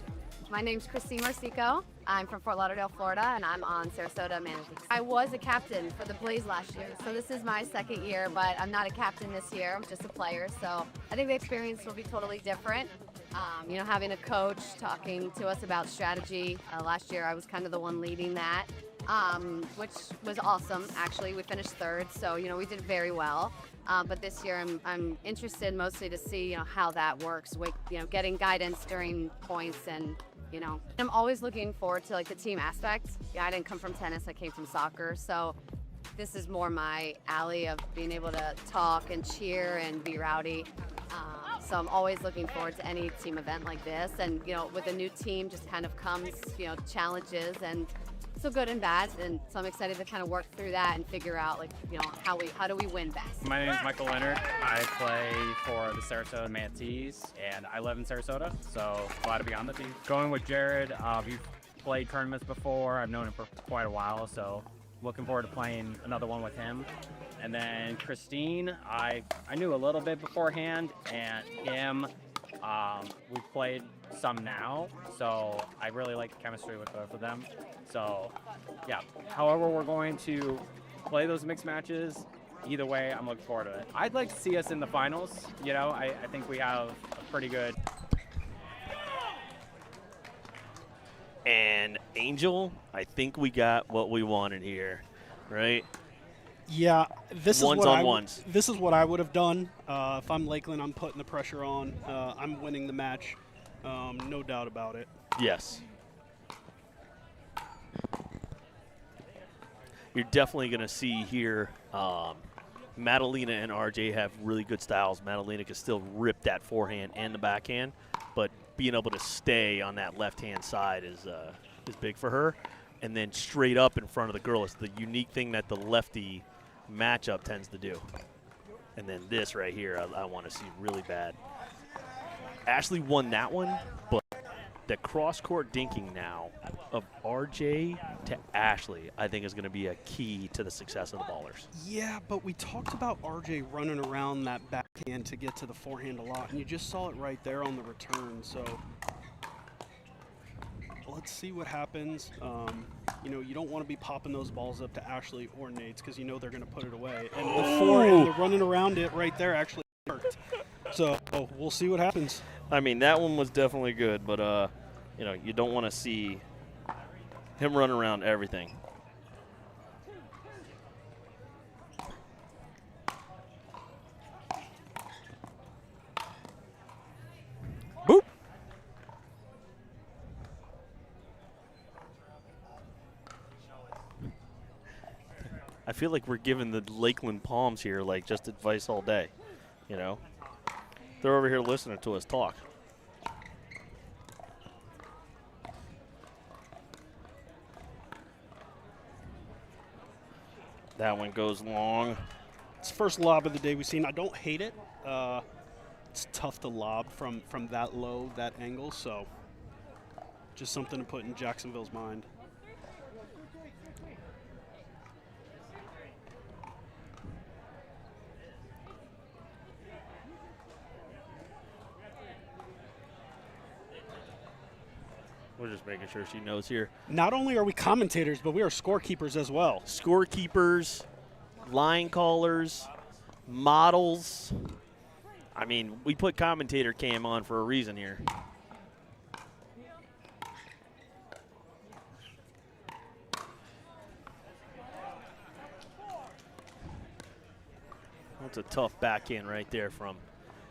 My name's Christine Marcico. I'm from Fort Lauderdale, Florida, and I'm on Sarasota Manatees. I was a captain for the Blaze last year, so this is my 2nd year, but I'm not a captain this year. I'm just a player, so I think the experience will be totally different. Having a coach talking to us about strategy. Last year, I was kind of the one leading that, which was awesome. Actually, we finished 3rd, so we did very well. But this year, I'm interested mostly to see how that works. Getting guidance during points and. I'm always looking forward to the team aspect. Yeah, I didn't come from tennis, I came from soccer, so this is more my alley of being able to talk and cheer and be rowdy. So I'm always looking forward to any team event like this, and with a new team just kind of comes challenges, and so good and bad, and so I'm excited to kind of work through that and figure out how do we win best. My name is Michael Leonard. I play for the Sarasota Manatees, and I live in Sarasota, so glad to be on the team. Going with Jared, we've played tournaments before. I've known him for quite a while, so looking forward to playing another one with him. And then Christine, I knew a little bit beforehand, and him, we've played some now, so I really like the chemistry with both of them. So, yeah, however we're going to play those mixed matches, either way, I'm looking forward to it. I'd like to see us in the finals. I think we have a pretty good... And Angel, I think we got what we wanted here, right? Yeah, this is ones. This is what I would have done. If I'm Lakeland, I'm putting the pressure on. I'm winning the match, no doubt about it. Yes. You're definitely going to see here Madalena and RJ have really good styles. Madalena can still rip that forehand and the backhand, but being able to stay on that left-hand side is big for her. And then straight up in front of the girl is the unique thing that the lefty matchup tends to do. And then this right here I want to see really bad. Ashley won that one, but the cross-court dinking now of RJ to Ashley, I think, is going to be a key to the success of the ballers. Yeah, but we talked about RJ running around that backhand to get to the forehand a lot, and you just saw it right there on the return. So let's see what happens. You know, you don't want to be popping those balls up to Ashley or Nate's because you know they're going to put it away. And the forehand, the running around it right there actually worked. So we'll see what happens. I mean, that one was definitely good, but, you know, you don't want to see him run around everything. Boop. I feel like we're giving the Lakeland Palms here, like, just advice all day, you know? They're over here listening to us talk. That one goes long. It's the first lob of the day we've seen. I don't hate it. It's tough to lob from that low, that angle, so just something to put in Jacksonville's mind. We're just making sure she knows here. Not only are we commentators, but we are scorekeepers as well. Scorekeepers, line callers, models. I mean, we put commentator cam on for a reason here. That's a tough backhand right there from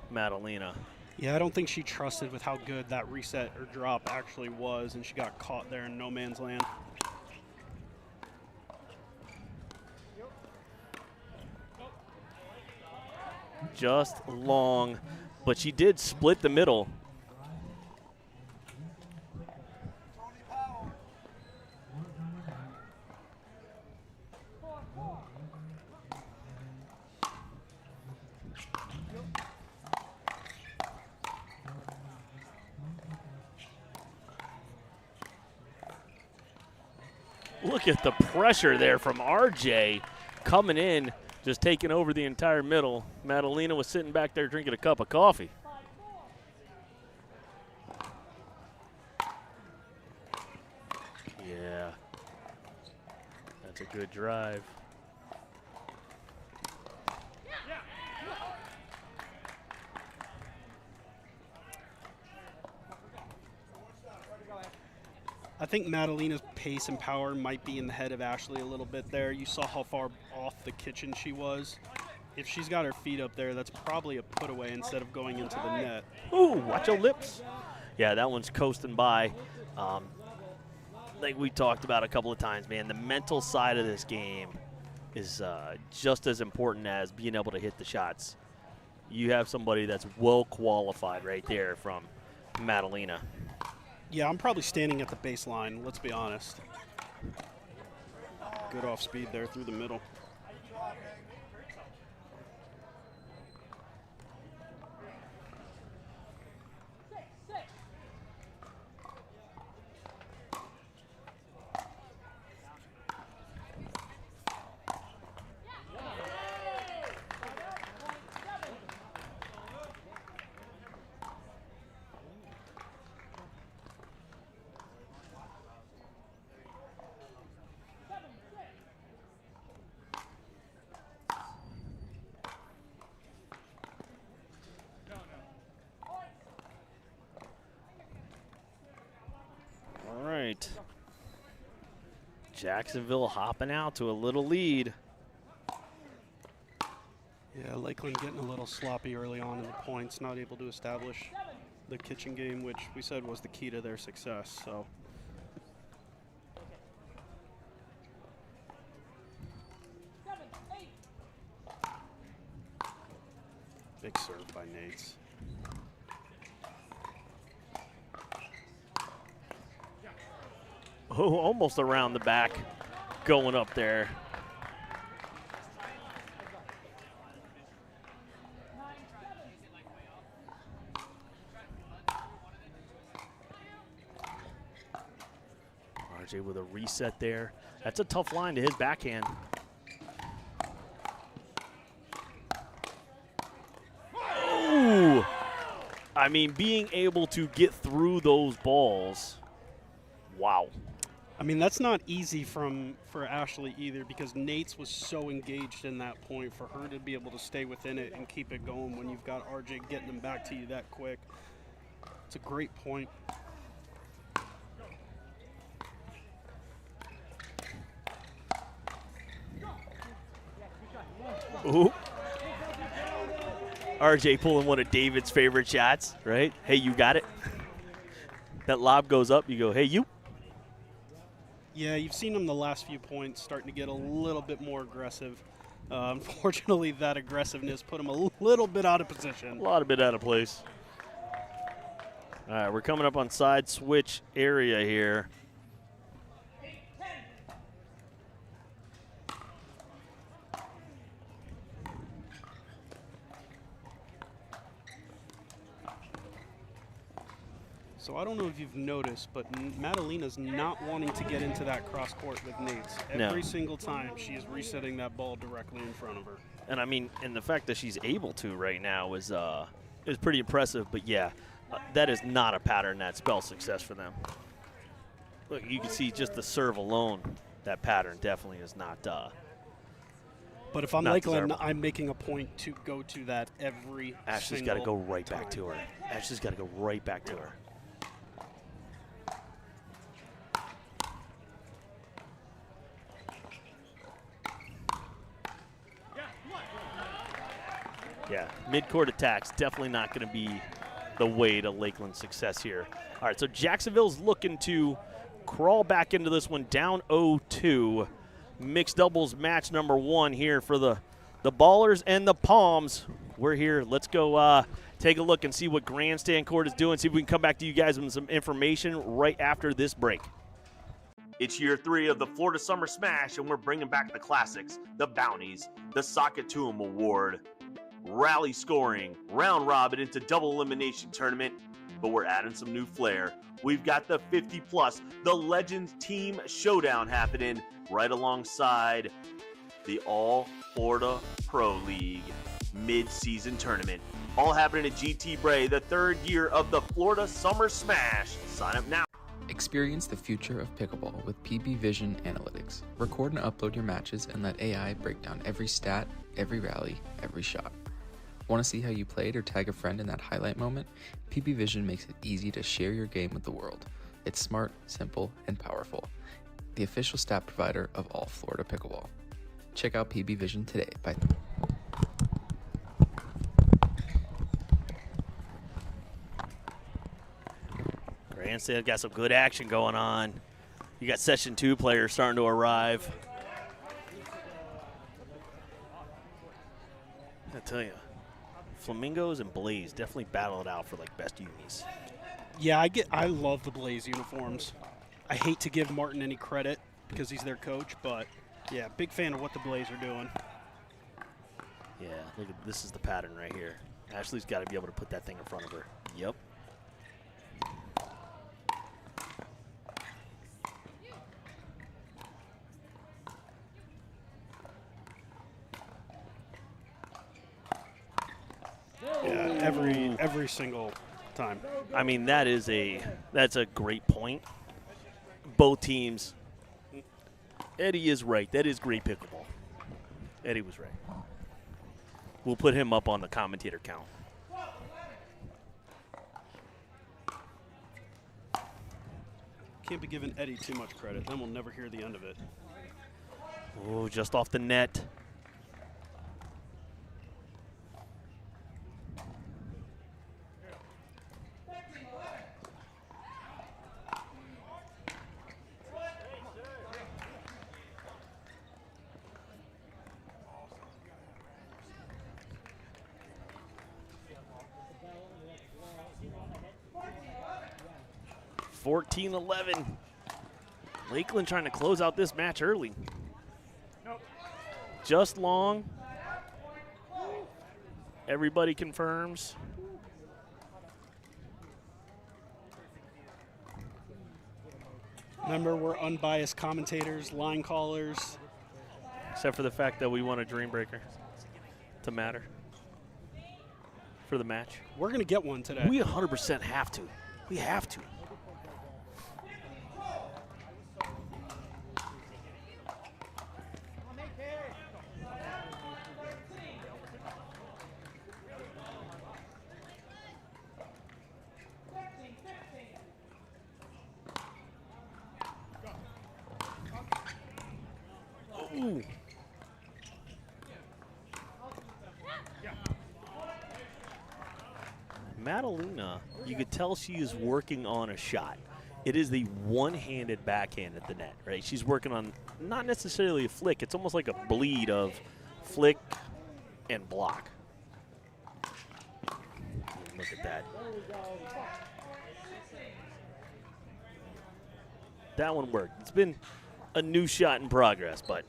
Madalena. Yeah, I don't think she trusted with how good that reset or drop actually was, and she got caught there in no man's land. Just long, but she did split the middle. Look at the pressure there from RJ coming in, just taking over the entire middle. Madalena was sitting back there drinking a cup of coffee. Yeah, that's a good drive. I think Madalena's pace and power might be in the head of Ashley a little bit there. You saw how far off the kitchen she was. If she's got her feet up there, that's probably a put away instead of going into the net. Ooh, watch your lips. Yeah, that one's coasting by. Like we talked about a couple of times, man, the mental side of this game is just as important as being able to hit the shots. You have somebody that's well qualified right there from Madalena. Yeah, I'm probably standing at the baseline, let's be honest. Good off speed there through the middle. Jacksonville hopping out to a little lead. Yeah, Lakeland getting a little sloppy early on in the points, not able to establish the kitchen game, which we said was the key to their success. So big serve by Nates. Oh, almost around the back, going up there. RJ with a reset there. That's a tough line to his backhand. Oh! I mean, being able to get through those balls, wow. I mean, that's not easy for Ashley either, because Nate's was so engaged in that point. For her to be able to stay within it and keep it going when you've got RJ getting them back to you that quick, it's a great point. Ooh. RJ pulling one of David's favorite shots, right? Hey, you got it. That lob goes up, you go, hey, you. Yeah, you've seen him the last few points starting to get a little bit more aggressive. Unfortunately, that aggressiveness put him a little bit out of position. A lot of bit out of place. All right, we're coming up on side switch area here. So I don't know if you've noticed, but Madalina's not wanting to get into that cross court with Nate's. Every single time she is resetting that ball directly in front of her. And I mean, and the fact that she's able to right now is pretty impressive. But yeah, that is not a pattern that spells success for them. Look, you can see just the serve alone, that pattern definitely is not. But if I'm Lakeland, I'm making a point to go to that every Ashley's got to go right back to her. Ashley's got to go right back to her. Yeah, mid-court attacks definitely not going to be the way to Lakeland's success here. All right, so Jacksonville's looking to crawl back into this one, down 0-2. Mixed doubles match number 1 here for the Ballers and the Palms. We're here. Let's go take a look and see what Grandstand Court is doing, see if we can come back to you guys with some information right after this break. It's year 3 of the Florida Summer Smash, and we're bringing back the classics, the bounties, the Sock-It-To-'em Award, rally scoring, round robin into double elimination tournament, but we're adding some new flair. We've got the 50+, the Legends Team Showdown happening right alongside the All Florida Pro League mid-season tournament. All happening at GT Bray, the 3rd year of the Florida Summer Smash. Sign up now. Experience the future of pickleball with PB Vision Analytics. Record and upload your matches and let AI break down every stat, every rally, every shot. Want to see how you played or tag a friend in that highlight moment? PB Vision makes it easy to share your game with the world. It's smart, simple, and powerful. The official stat provider of All Florida Pickleball. Check out PB Vision today by Grandstand got some good action going on. You got Session 2 players starting to arrive. I tell you, Flamingos and Blaze definitely battle it out for like best unis. Yeah, I love the Blaze uniforms. I hate to give Martin any credit because he's their coach, but yeah, big fan of what the Blaze are doing. Yeah, look at this is the pattern right here. Ashley's got to be able to put that thing in front of her. Yep. Yeah, every single time. I mean, that's a great point. Both teams. Eddie is right. That is great pickleball. Eddie was right. We'll put him up on the commentator count. Can't be giving Eddie too much credit. Then we'll never hear the end of it. Oh, just off the net. (14-11). Lakeland trying to close out this match early. Just long. Everybody confirms. Remember, we're unbiased commentators, line callers. Except for the fact that we want a dream breaker to matter for the match. We're going to get one today. We 100% have to. We have to. Ooh. Madalena, you could tell she is working on a shot. It is the one-handed backhand at the net, right? She's working on not necessarily a flick. It's almost like a bleed of flick and block. Look at that. That one worked. It's been a new shot in progress, but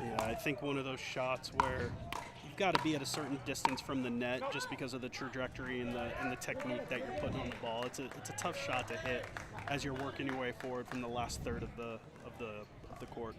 yeah, I think one of those shots where you've got to be at a certain distance from the net just because of the trajectory and the technique that you're putting on the ball. It's a tough shot to hit as you're working your way forward from the last third of the court.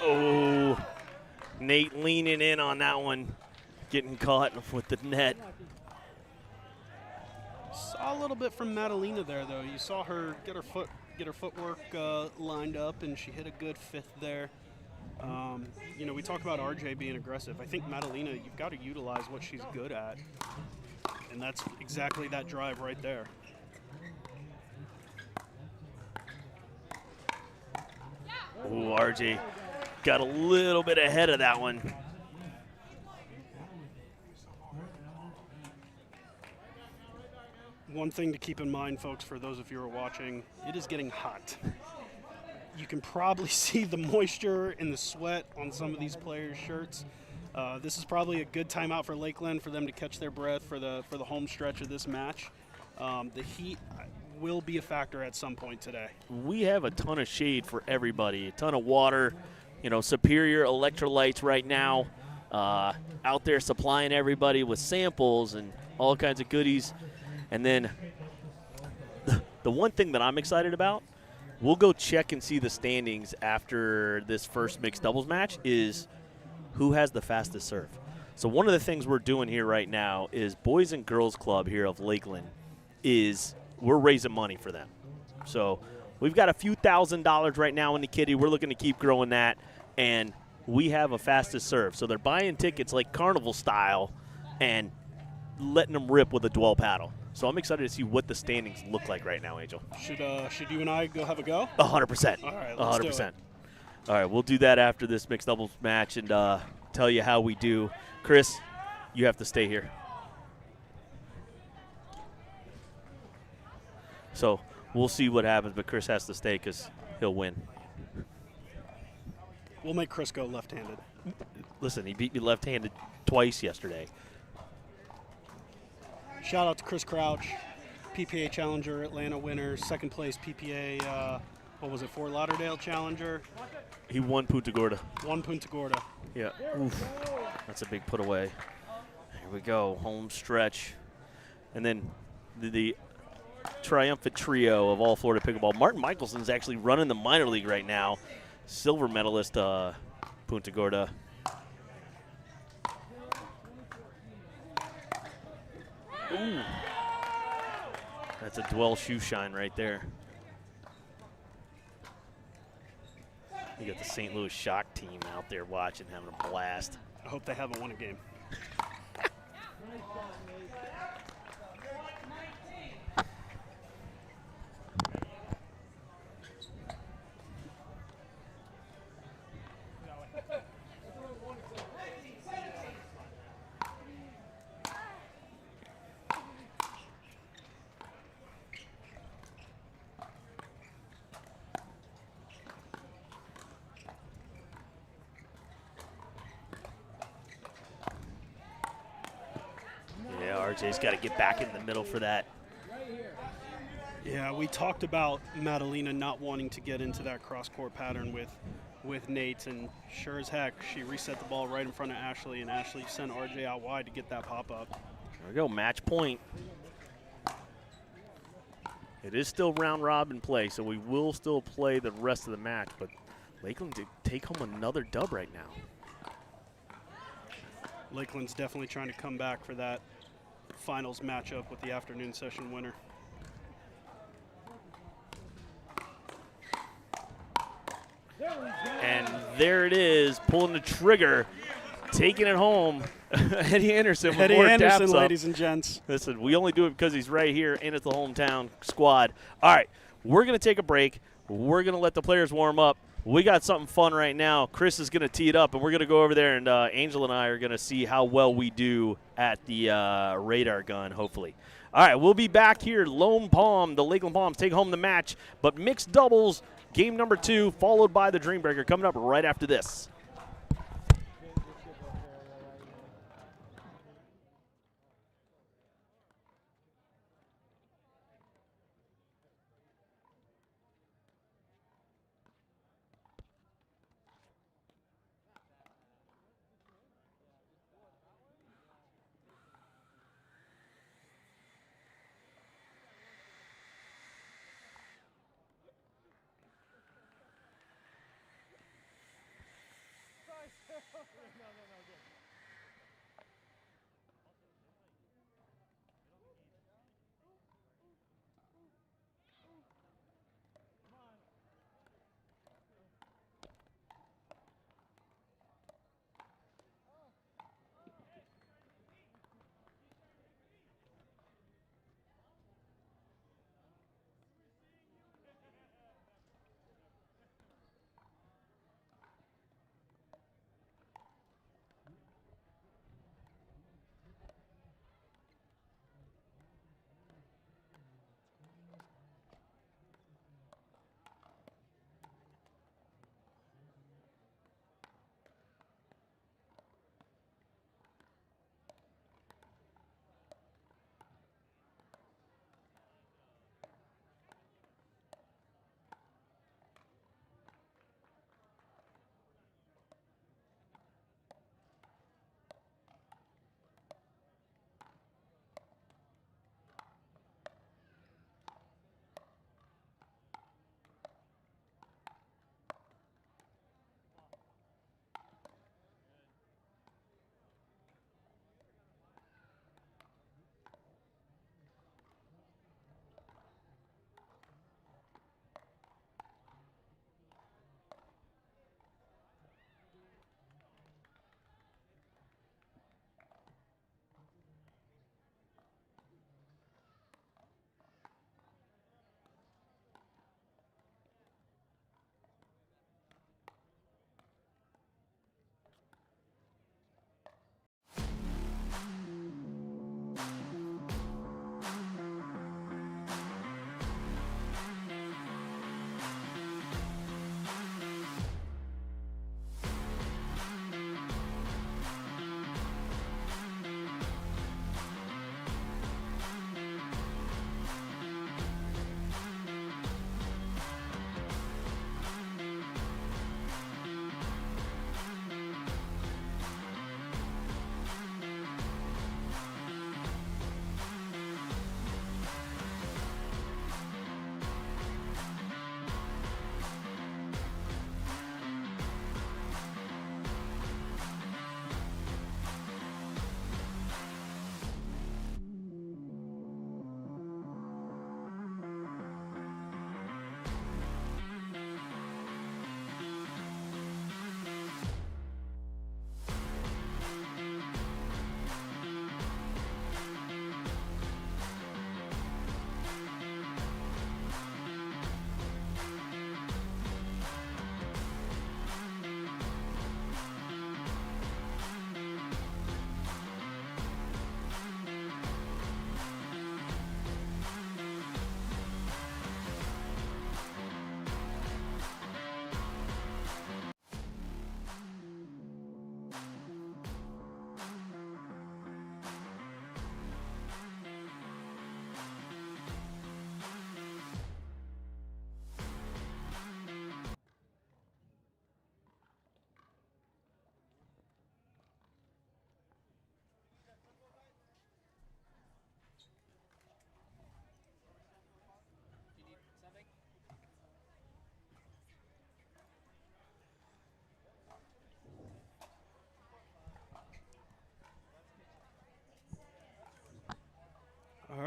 Oh, Nate leaning in on that one, getting caught with the net. Saw a little bit from Madalena there, though. You saw her get her footwork lined up, and she hit a good fifth there. You know, we talk about RJ being aggressive. I think Madalena, you've got to utilize what she's good at, and that's exactly that drive right there. Ooh, RJ got a little bit ahead of that one. One thing to keep in mind, folks, for those of you who are watching, it is getting hot. You can probably see the moisture and the sweat on some of these players' shirts. This is probably a good timeout for Lakeland for them to catch their breath for the home stretch of this match. The heat will be a factor at some point today. We have a ton of shade for everybody, a ton of water, you know, Superior electrolytes right now out there supplying everybody with samples and all kinds of goodies. And then the one thing that I'm excited about, we'll go check and see the standings after this first mixed doubles match, is who has the fastest serve. So one of the things we're doing here right now is Boys and Girls Club here of Lakeland is we're raising money for them. So we've got a few $1,000s right now in the kitty. We're looking to keep growing that, and we have a fastest serve. So they're buying tickets like carnival style and letting them rip with a dwell paddle. So I'm excited to see what the standings look like right now, Angel. Should you and I go have a go? 100%. All right, let's 100%. do it. All right, we'll do that after this mixed doubles match and tell you how we do. Chris, you have to stay here. So we'll see what happens, but Chris has to stay because he'll win. We'll make Chris go left-handed. Listen, he beat me left-handed twice yesterday. Shout out to Chris Crouch, PPA Challenger, Atlanta winner, second place PPA, Fort Lauderdale Challenger. He won Punta Gorda. Won Punta Gorda. Yeah. Oof. That's a big put away. Here we go, home stretch. And then the triumphant trio of All Florida Pickleball. Martin Michelson's actually running the minor league right now. Silver medalist, Punta Gorda. Ooh. That's a dwell shoe shine right there. You got the St. Louis Shock team out there watching, having a blast. I hope they haven't won a game. RJ's got to get back in the middle for that. Yeah, we talked about Madalena not wanting to get into that cross-court pattern with Nate, and sure as heck, she reset the ball right in front of Ashley, and Ashley sent RJ out wide to get that pop-up. There we go, match point. It is still round robin play, so we will still play the rest of the match, but Lakeland did take home another dub right now. Lakeland's definitely trying to come back for that finals matchup with the afternoon session winner. And there it is, pulling the trigger, taking it home. Eddie Anderson with Eddie more Anderson, taps up. ladies and gents. Listen, we only do it because he's right here and it's the hometown squad. All right, we're going to take a break. We're going to let the players warm up. We got something fun right now. Chris is going to tee it up, and we're going to go over there, and Angel and I are going to see how well we do at the radar gun, hopefully. All right, we'll be back here. Lone Palm, the Lakeland Palms take home the match, but mixed doubles, game number 2, followed by the Dreambreaker, coming up right after this.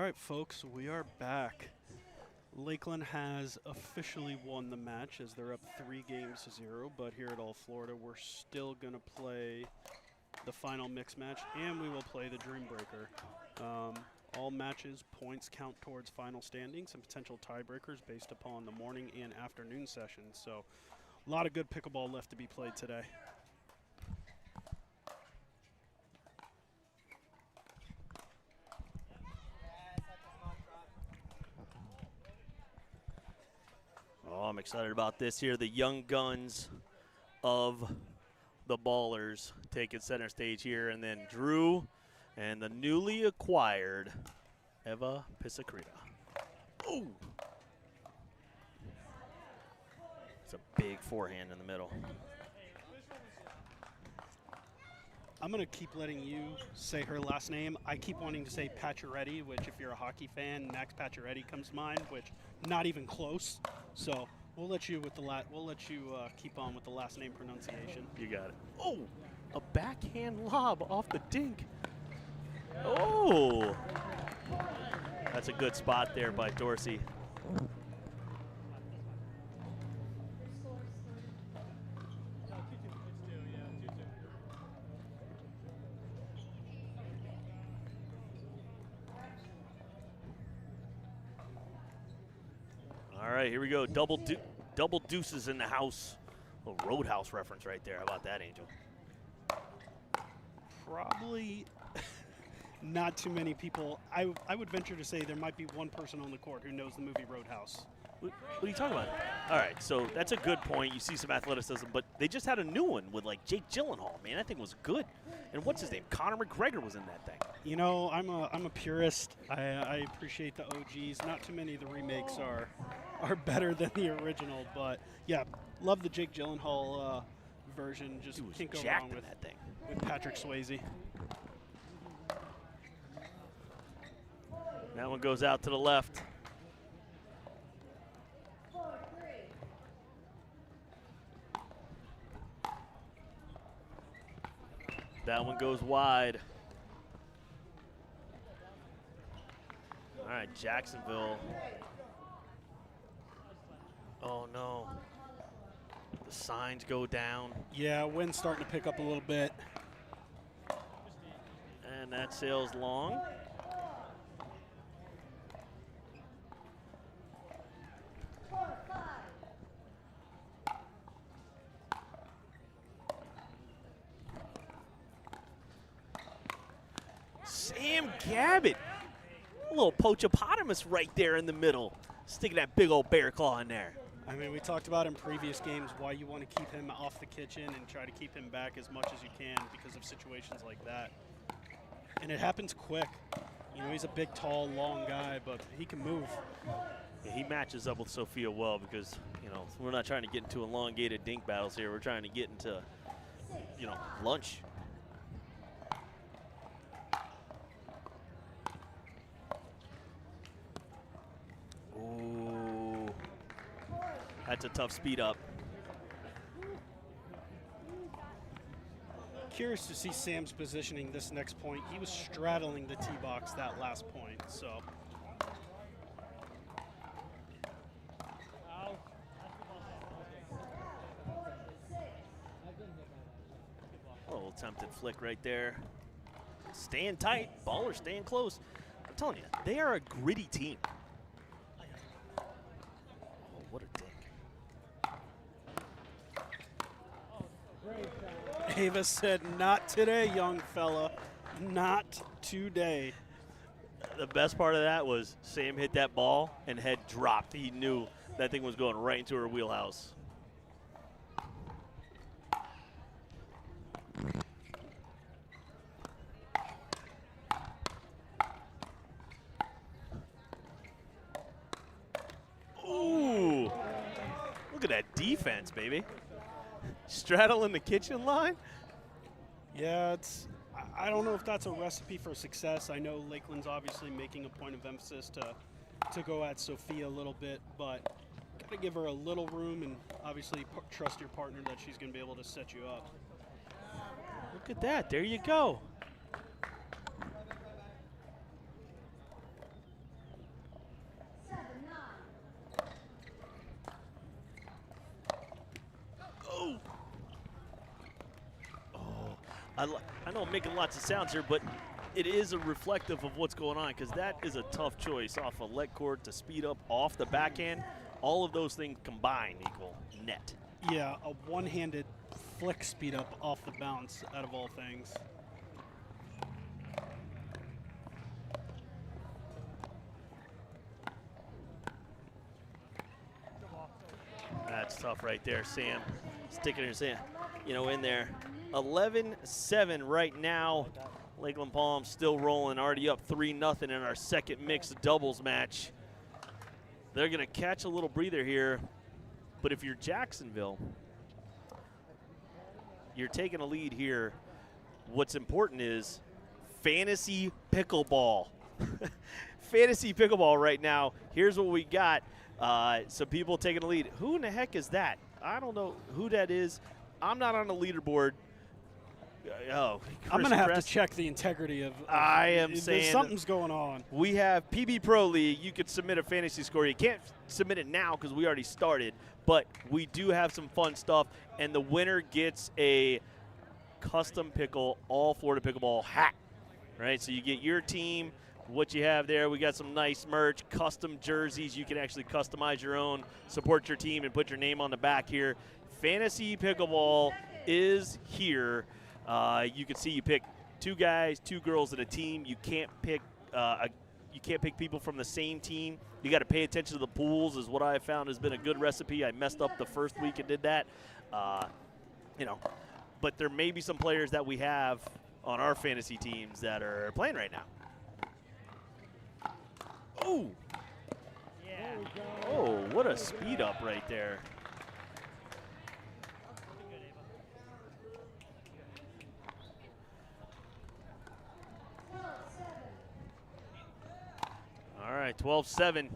right, folks, we are back. Lakeland has officially won the match as they're up 3-0, but here at All Florida, we're still going to play the final mixed match, and we will play the Dream Breaker. All matches, points count towards final standings and potential tiebreakers based upon the morning and afternoon sessions. So a lot of good pickleball left to be played today. Oh, I'm excited about this here. The young guns of the Ballers taking center stage here, and then Drew and the newly acquired Eva Pisacreta. Ooh! It's a big forehand in the middle. I'm going to keep letting you say her last name. I keep wanting to say Pacioretty, which if you're a hockey fan, Max Pacioretty comes to mind, which not even close. So we'll let you with the keep on with the last name pronunciation. You got it. Oh, a backhand lob off the Dink. Oh, that's a good spot there by Dorsey. All right, here we go. Double deuces in the house. A little Roadhouse reference right there. How about that, Angel? Probably not too many people. I would venture to say there might be one person on the court who knows the movie Roadhouse. What are you talking about? All right, so that's a good point. You see some athleticism, but they just had a new one with like Jake Gyllenhaal. Man, that thing was good. And what's his name? Conor McGregor was in that thing. You know, I'm a purist. I appreciate the OGs. Not too many of the remakes are better than the original, but yeah, love the Jake Gyllenhaal version. Just can't go wrong with that thing. With Patrick Swayze. That one goes out to the left. That one goes wide. All right, Jacksonville. Oh, no. The signs go down. Yeah, wind's starting to pick up a little bit. And that sails long. Sam Gabbett. A little poachopotamus right there in the middle. Sticking that big old bear claw in there. I mean, we talked about in previous games why you want to keep him off the kitchen and try to keep him back as much as you can because of situations like that. And it happens quick. You know, he's a big, tall, long guy, but he can move. Yeah, he matches up with Sophia well because, you know, we're not trying to get into elongated dink battles here. We're trying to get into, you know, lunch. Ooh. That's a tough speed up. Curious to see Sam's positioning this next point. He was straddling the tee box that last point, so. A little attempted flick right there. Staying tight, Ballers staying close. I'm telling you, they are a gritty team. Oh, what a dink. Ava said, not today, young fella. Not today. The best part of that was Sam hit that ball and head dropped. He knew that thing was going right into her wheelhouse. Ooh. Look at that defense, baby. Straddling the kitchen line? Yeah, I don't know if that's a recipe for success. I know Lakeland's obviously making a point of emphasis to go at Sophia a little bit, but got to give her a little room and obviously trust your partner that she's going to be able to set you up. Look at that. There you go. I know I'm making lots of sounds here, but it is a reflective of what's going on, because that is a tough choice off a leg court to speed up off the backhand. All of those things combined equal net. Yeah, a one-handed flick speed up off the bounce out of all things. That's tough right there, Sam. Sticking his hand, in there. 11-7 right now. Lakeland Palm still rolling, already up 3-0 in our second mixed doubles match. They're going to catch a little breather here, but if you're Jacksonville, you're taking a lead here. What's important is fantasy pickleball. Fantasy pickleball right now. Here's what we got. Some people taking the lead. Who in the heck is that? I don't know who that is. I'm not on the leaderboard. I'm going to have to check the integrity of I am saying something's going on. We have PB Pro League. You could submit a fantasy score. You can't submit it now because we already started, but we do have some fun stuff, and the winner gets a CustomPickle All Florida Pickleball hat. Right, so you get your team, what you have there. We got some nice merch, custom jerseys. You can actually customize your own, support your team, and put your name on the back here. Fantasy Pickleball is here. You can see you pick 2 guys, 2 girls in a team. You can't pick people from the same team. You got to pay attention to the pools, is what I found has been a good recipe. I messed up the first week and did that. But there may be some players that we have on our fantasy teams that are playing right now. Oh, oh, what a speed up right there. All right, 12-7.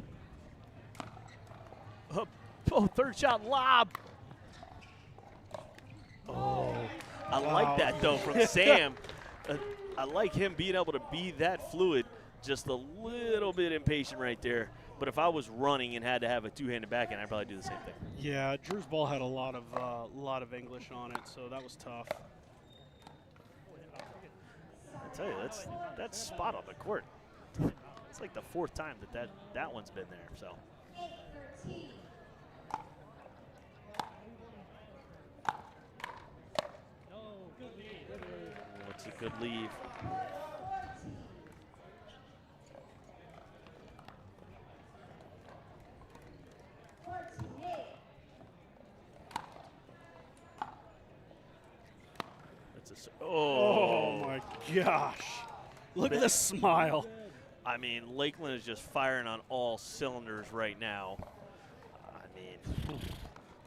Oh, third shot lob. Oh, I like that, though, from Sam. I like him being able to be that fluid, just a little bit impatient right there. But if I was running and had to have a two-handed backhand, I'd probably do the same thing. Yeah, Drew's ball had a lot of English on it, so that was tough. I tell you, that's spot on the court. It's like the 4th time that one's been there. So. That's a good leave. That's a. Oh my gosh! Look at the smile. I mean, Lakeland is just firing on all cylinders right now. I mean,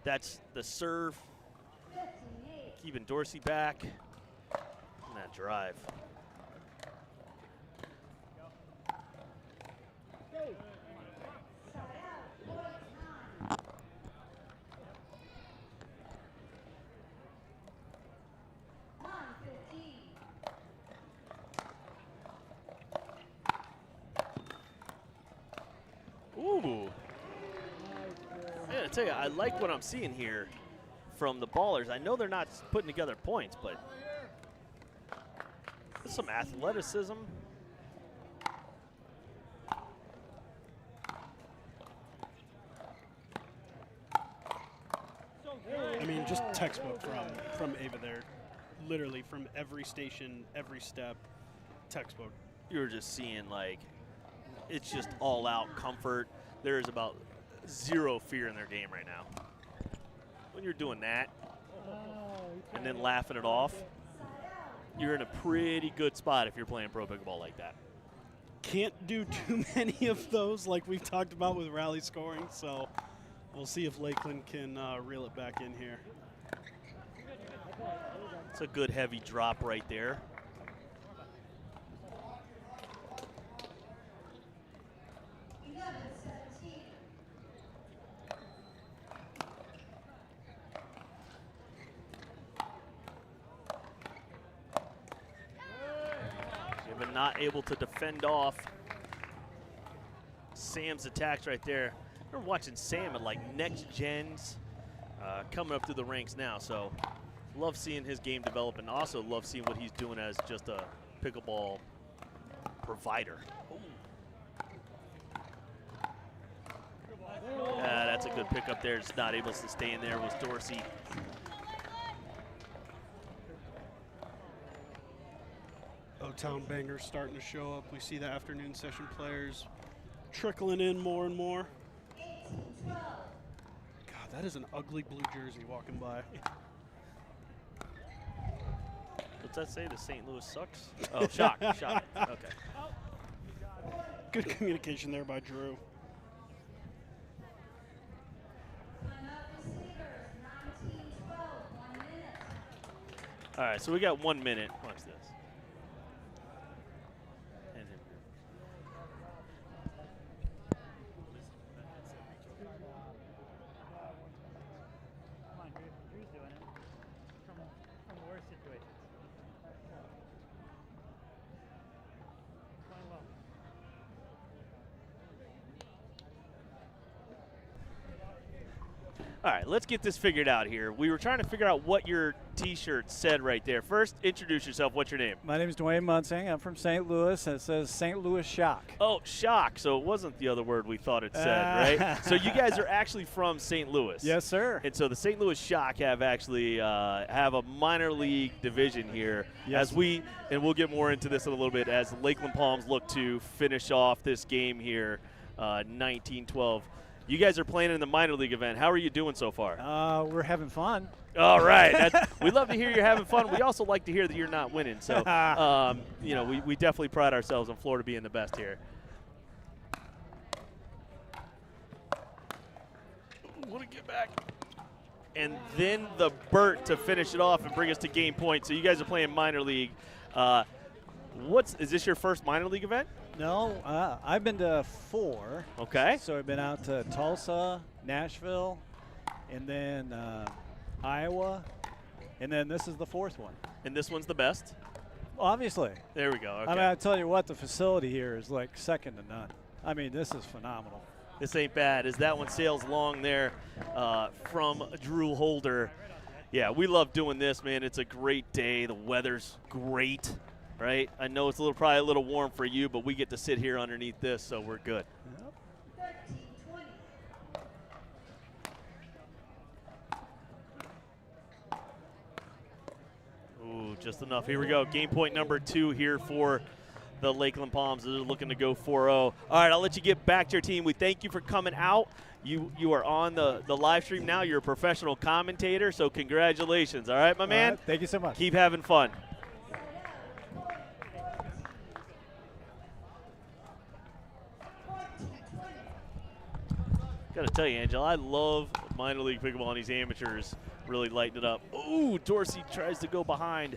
that's the serve, keeping Dorsey back, and that drive. Ooh. I gotta tell you, I like what I'm seeing here from the ballers. I know they're not putting together points, but there's some athleticism. I mean, just textbook from Ava there. Literally from every station, every step, textbook. You were just seeing, like, it's just all out comfort. There is about 0 fear in their game right now. When you're doing that and then laughing it off, you're in a pretty good spot if you're playing pro pickleball like that. Can't do too many of those like we've talked about with rally scoring, so we'll see if Lakeland can reel it back in here. It's a good heavy drop right there. But not able to defend off Sam's attacks right there. We're watching Sam at like next gens coming up through the ranks now, so love seeing his game develop, and also love seeing what he's doing as just a pickleball provider. That's a good pickup there. Just not able to stay in there was Dorsey. O-Town bangers starting to show up. We see the afternoon session players trickling in more and more. God, that is an ugly blue jersey walking by. What's that say? The St. Louis sucks? Oh, shock. Shock. Okay. Good communication there by Drew. All right, so we got 1 minute. Watch this. All right, let's get this figured out here. We were trying to figure out what your T-shirt said right there. First, introduce yourself. What's your name? My name is Dwayne Munsing. I'm from St. Louis, and it says St. Louis Shock. Oh, shock. So it wasn't the other word we thought it said, right? So you guys are actually from St. Louis. Yes, sir. And so the St. Louis Shock have actually have a minor league division here. Yes. And we'll get more into this in a little bit, as the Lakeland Palms look to finish off this game here, 19-12. You guys are playing in the minor league event. How are you doing so far? We're having fun. All right. We love to hear you're having fun. We also like to hear that you're not winning. So, we definitely pride ourselves on Florida being the best here. Want to get back. And then the Burt to finish it off and bring us to game point. So you guys are playing minor league. Is this your first minor league event? No, I've been to 4. Okay. So I've been out to Tulsa, Nashville, and then Iowa, and then this is the 4th one. And this one's the best? Obviously. There we go. Okay. I mean, I tell you what, the facility here is like second to none. I mean, this is phenomenal. This ain't bad, as that one sails long there from Drew Holder. Yeah, we love doing this, man. It's a great day. The weather's great. Right? I know it's probably a little warm for you, but we get to sit here underneath this, so we're good. Ooh, just enough. Here we go. Game point number 2 here for the Lakeland Palms. They're looking to go 4-0. All right, I'll let you get back to your team. We thank you for coming out. You are on the live stream now. You're a professional commentator, so congratulations. All right, my man? Right, thank you so much. Keep having fun. Got to tell you, Angela, I love minor league pickleball, and these amateurs really lighten it up. Ooh, Dorsey tries to go behind.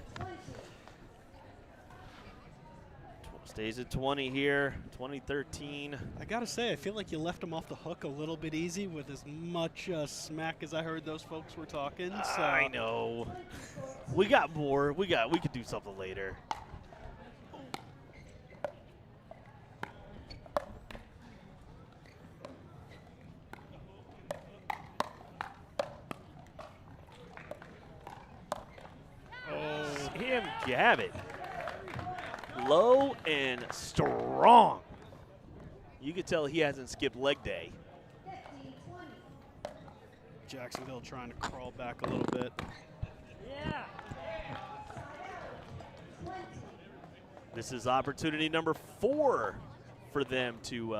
Stays at 20 here, 2013. I got to say, I feel like you left him off the hook a little bit easy with as much smack as I heard those folks were talking. So. I know. We got more. We could do something later. Him jab it. Low and strong. You could tell he hasn't skipped leg day. Jacksonville trying to crawl back a little bit. Yeah. This is opportunity number 4 for them to,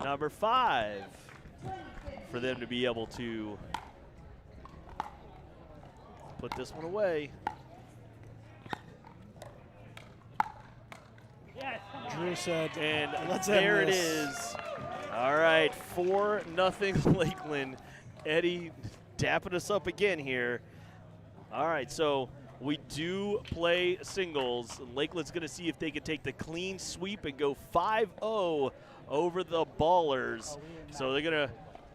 number 5 for them to be able to put this one away. Drew said, and let's there end it this. is. All right, 4-0 Lakeland. Eddie dapping us up again here. All right, so we do play singles. Lakeland's going to see if they can take the clean sweep and go 5-0 over the Ballers. So they're going to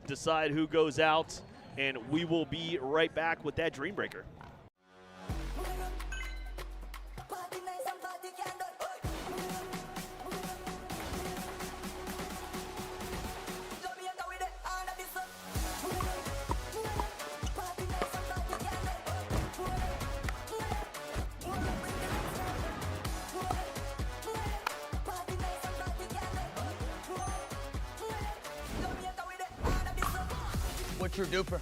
decide who goes out, and we will be right back with that Dream Breaker. What's your DUPR?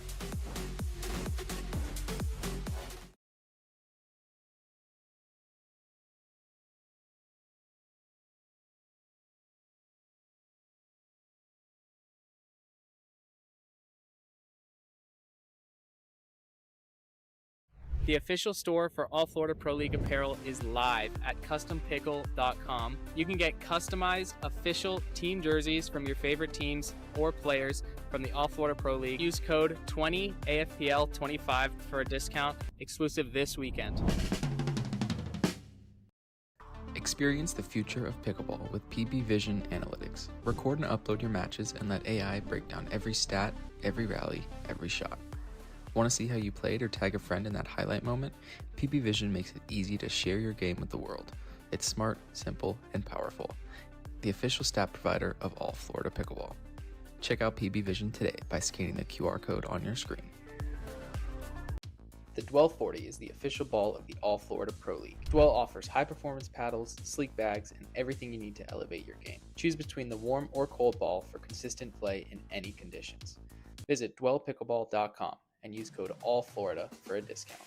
The official store for All Florida Pro League apparel is live at CustomPickle.com. You can get customized official team jerseys from your favorite teams or players from the All Florida Pro League. Use code 20AFPL25 for a discount exclusive this weekend. Experience the future of pickleball with PB Vision Analytics. Record and upload your matches and let AI break down every stat, every rally, every shot. Want to see how you played or tag a friend in that highlight moment? PB Vision makes it easy to share your game with the world. It's smart, simple, and powerful. The official stat provider of All Florida Pickleball. Check out PB Vision today by scanning the QR code on your screen. The Dwell 40 is the official ball of the All Florida Pro League. Dwell offers high-performance paddles, sleek bags, and everything you need to elevate your game. Choose between the warm or cold ball for consistent play in any conditions. Visit dwellpickleball.com and use code ALLFLORIDA for a discount.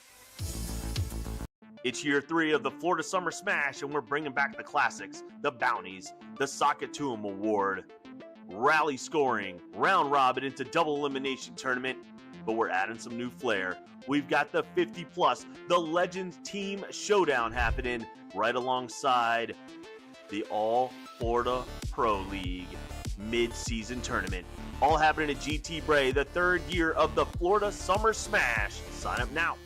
It's year 3 of the Florida Summer Smash, and we're bringing back the classics, the bounties, the Sock It To 'Em Award, rally scoring, round robin into double elimination tournament, but we're adding some new flair. We've got the 50 plus, the Legends Team Showdown happening right alongside the All Florida Pro League mid-season tournament. All happening at GT Bray, the 3rd year of the Florida Summer Smash. Sign up now.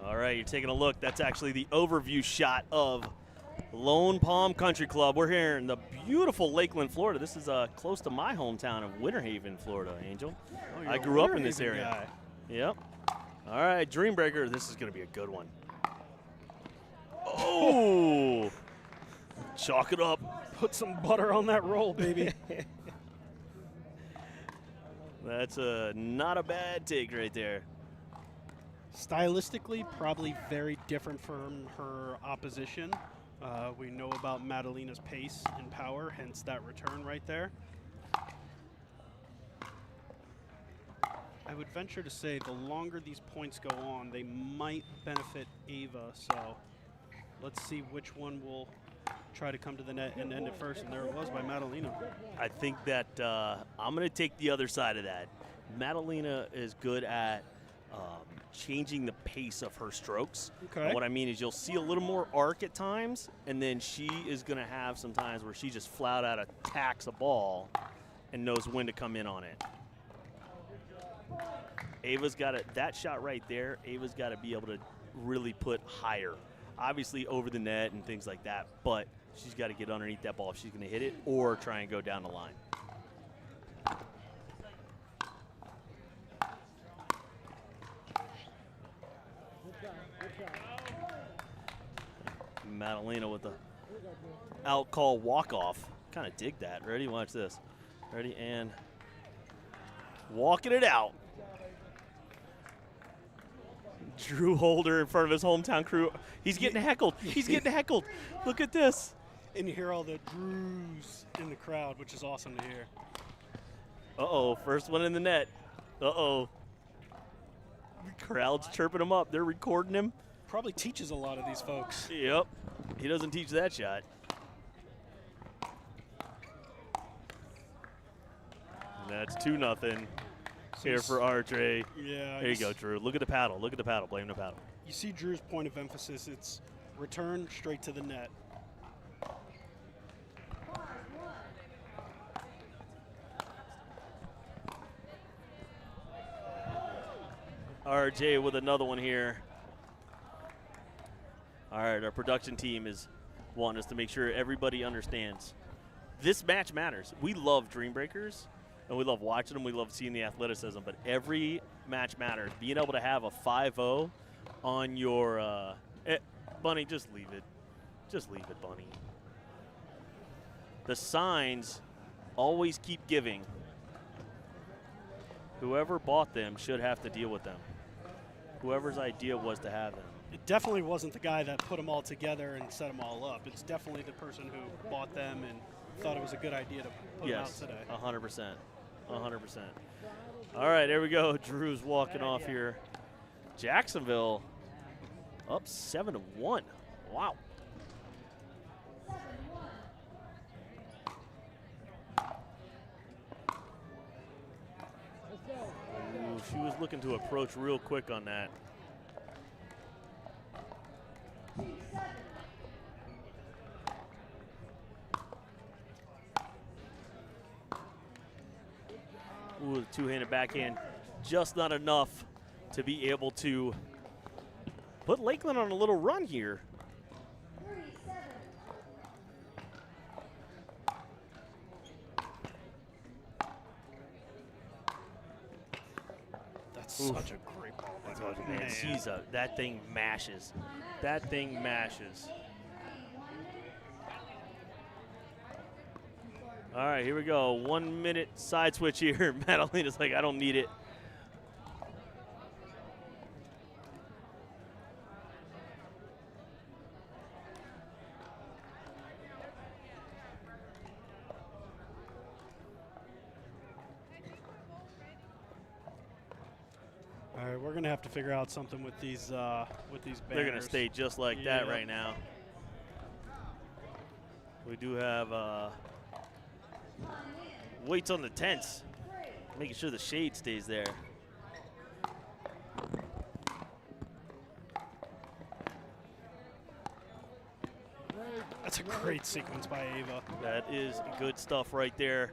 All right, you're taking a look. That's actually the overview shot of Lone Palm Country Club. We're here in the beautiful Lakeland, Florida. This is close to my hometown of Winter Haven, Florida, Angel. Oh, I you're a grew up Winter in this Haven area. guy. Yep. All right, Dreambreaker. This is going to be a good one. Oh! Chalk it up. Put some butter on that roll, baby. That's not a bad take right there. Stylistically, probably very different from her opposition. We know about Madalina's pace and power, hence that return right there. I would venture to say the longer these points go on, they might benefit Ava. So let's see which one will try to come to the net and end it first. And there it was by Madalina. I think that I'm going to take the other side of that. Madalina is good at changing the pace of her strokes. Okay. And what I mean is you'll see a little more arc at times, and then she is going to have some times where she just flat out attacks a ball and knows when to come in on it. Ava's got that shot right there, Ava's got to be able to really put higher. Obviously over the net and things like that, but she's got to get underneath that ball if she's going to hit it or try and go down the line. Madalina with the out call walk-off. Kind of dig that. Ready? Watch this. Ready? And walking it out. Drew Holder in front of his hometown crew. He's getting heckled. He's getting heckled. Look at this. And you hear all the Drews in the crowd, which is awesome to hear. Uh-oh. First one in the net. Uh-oh. Crowd's chirping him up. They're recording him. Probably teaches a lot of these folks. Yep. He doesn't teach that shot. And that's 2-0 here for Artre. Yeah. There you go, Drew. Look at the paddle. Look at the paddle. Blame the paddle. You see Drew's point of emphasis. It's return straight to the net. RJ with another one here. All right, our production team is wanting us to make sure everybody understands. This match matters. We love Dreambreakers, and we love watching them. We love seeing the athleticism, but every match matters. Being able to have a 5-0 on your Bunny, just leave it. Just leave it, Bunny. The signs always keep giving. Whoever bought them should have to deal with them. Whoever's idea was to have them. It definitely wasn't the guy that put them all together and set them all up. It's definitely the person who bought them and thought it was a good idea to put them out today. 100%. 100%. All right, there we go. Drew's walking off here. Jacksonville up 7-1. Wow. Ooh, she was looking to approach real quick on that. Ooh, the two-handed backhand, just not enough to be able to put Lakeland on a little run here. That's such a great ball. Man, that thing mashes. That thing mashes. All right, here we go. 1 minute side switch here. Madalina's like, I don't need it. All right, we're gonna have to figure out something with these banners. They're gonna stay just like that right now. We do have weights on the tents, making sure the shade stays there. That's a great sequence by Ava. That is good stuff right there.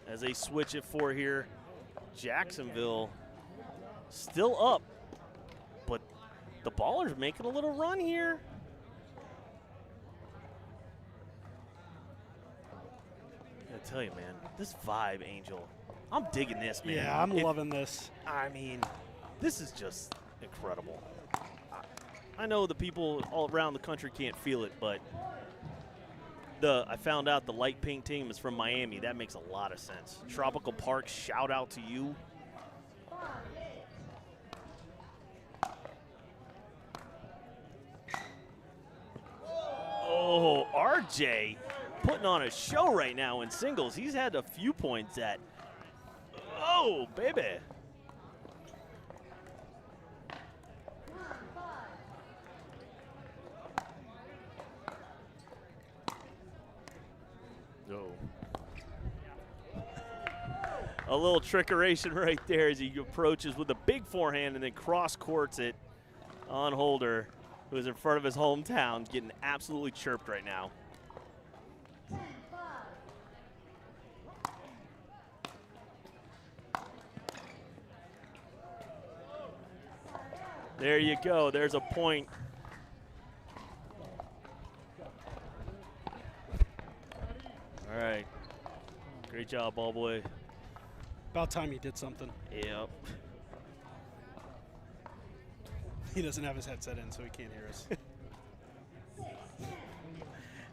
As they switch it for here, Jacksonville still up, but the Ballers making a little run here. I gotta tell you, man, this vibe, Angel, I'm digging this, man. Yeah, I'm loving this. I mean, this is just incredible. I know the people all around the country can't feel it, but I found out the light pink team is from Miami. That makes a lot of sense. Tropical Park, shout out to you. Oh, RJ putting on a show right now in singles. He's had a few points at. Oh, baby. Oh. A little trickeration right there as he approaches with a big forehand and then cross courts it on Holder, who is in front of his hometown, getting absolutely chirped right now. There you go. There's a point. All right. Great job, ball boy. About time he did something. Yep. He doesn't have his headset in, so he can't hear us.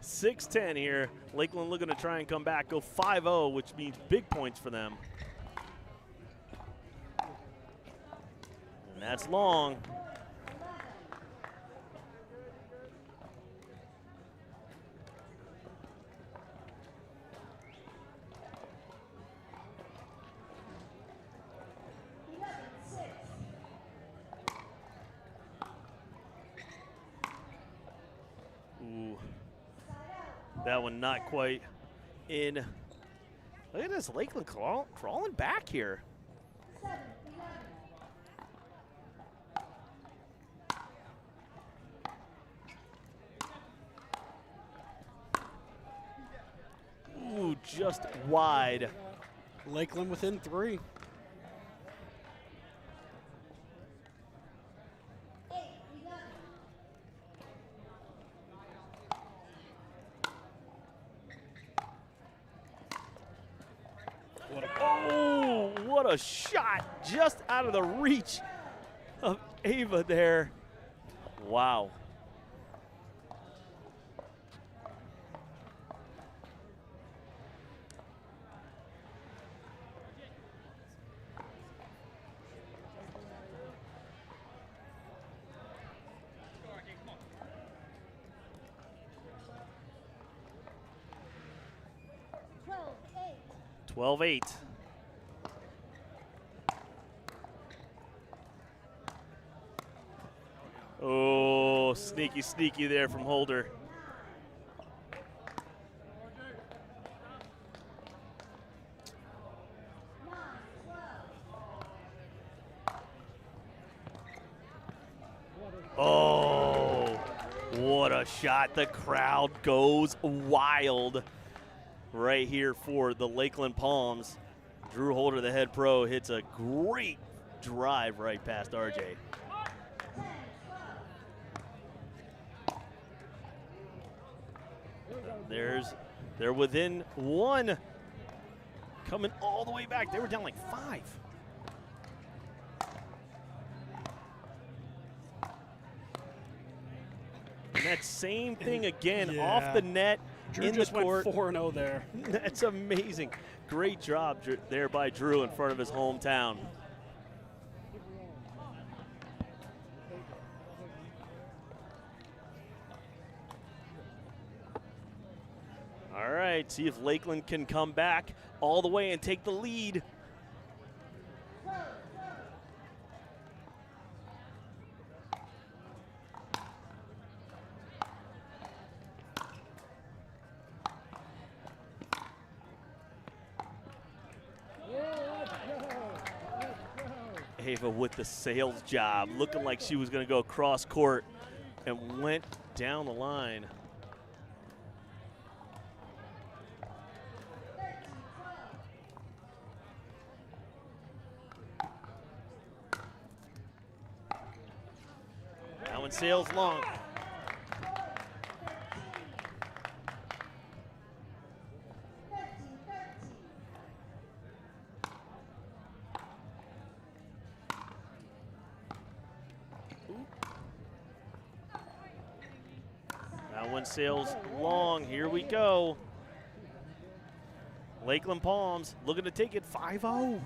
6-10 here. Lakeland looking to try and come back, go 5-0, which means big points for them. And that's long. Ooh. That one not quite in. Look at this, Lakeland crawling back here. Ooh, just wide. Lakeland within 3. Oh, what a shot just out of the reach of Ava there. Wow. Twelve eight. Oh, sneaky, sneaky there from Holder. Oh, what a shot. The crowd goes wild right here for the Lakeland Palms. Drew Holder, the head pro, hits a great drive right past RJ. They're within 1. Coming all the way back. They were down like 5. And that same thing again, off the net, Drew in just the court. went 4-0 there. That's amazing. Great job there by Drew in front of his hometown. All right, see if Lakeland can come back all the way and take the lead. Ava with the sales job, looking like she was going to go cross court and went down the line. one sails long. That one sails long. Here we go. Lakeland Palms looking to take it 5-0.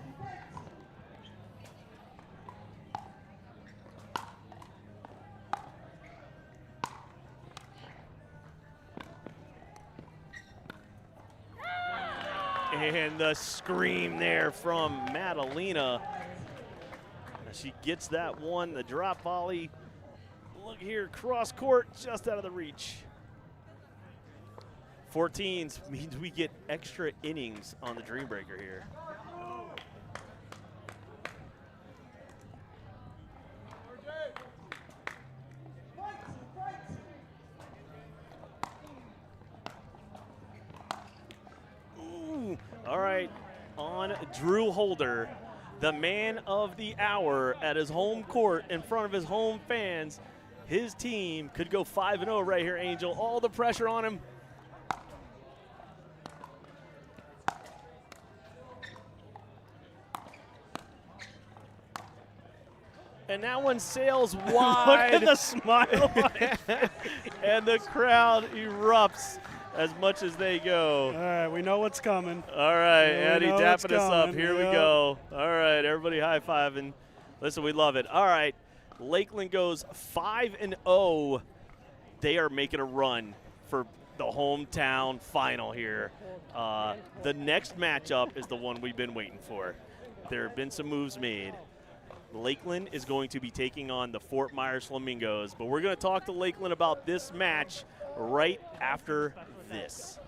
And the scream there from Madalena. She gets that one, the drop volley. Look here, cross court, just out of the reach. 14s means we get extra innings on the Dream Breaker here. Ooh, all right, on Drew Holder, the man of the hour at his home court in front of his home fans. His team could go 5-0 right here, Angel. All the pressure on him. And that one sails wide. Look at the smile. And the crowd erupts as much as they go. All right, we know what's coming. All right, Yeah, Eddie dapping us up. Here we Yep. go. All right, everybody high-fiving. Listen, we love it. All right, Lakeland goes 5-0. They are making a run for the hometown final here. The next matchup is the one we've been waiting for. There have been some moves made. Lakeland is going to be taking on the Fort Myers Flamingos, but we're going to talk to Lakeland about this match right after this.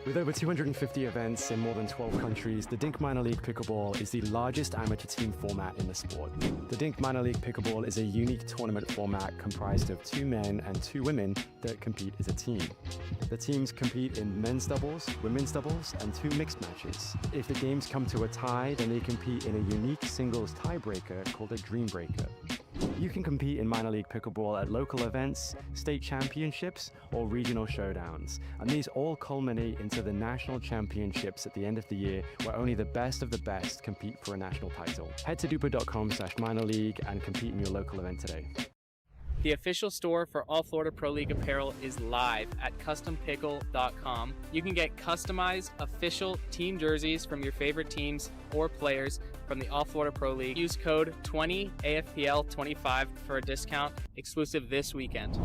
With over 250 events in more than 12 countries, the Dink Minor League Pickleball is the largest amateur team format in the sport. The Dink Minor League Pickleball is a unique tournament format comprised of 2 men and 2 women that compete as a team. The teams compete in men's doubles, women's doubles, and 2 mixed matches. If the games come to a tie, then they compete in a unique singles tiebreaker called a Dream Breaker. You can compete in minor league pickleball at local events, state championships, or regional showdowns, and these all culminate into the national championships at the end of the year, where only the best of the best compete for a national title. Head to DUPR.com/minorleague and compete in your local event today. The official store for All Florida Pro League apparel is live at CustomPickle.com. You can get customized official team jerseys from your favorite teams or players from the All Florida Pro League. Use code 20AFPL25 for a discount exclusive this weekend.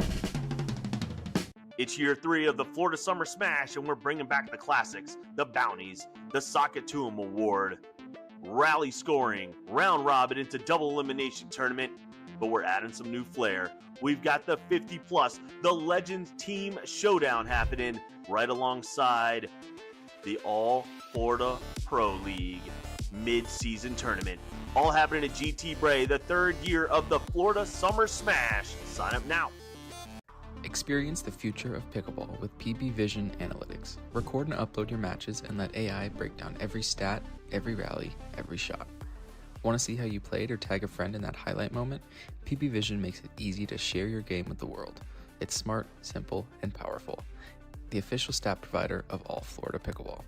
It's year 3 of the Florida Summer Smash, and we're bringing back the classics, the bounties, the Sock It To 'Em Award, rally scoring, round robin into double elimination tournament, but we're adding some new flair. We've got the 50+, the Legends Team Showdown happening right alongside the All Florida Pro League mid-season tournament. All happening at GT Bray, the 3rd year of the Florida Summer Smash. Sign up now. Experience the future of pickleball with PB Vision Analytics. Record and upload your matches and let AI break down every stat, every rally, every shot. Want to see how you played or tag a friend in that highlight moment? PB Vision makes it easy to share your game with the world. It's smart, simple, and powerful. The official stat provider of All Florida Pickleball.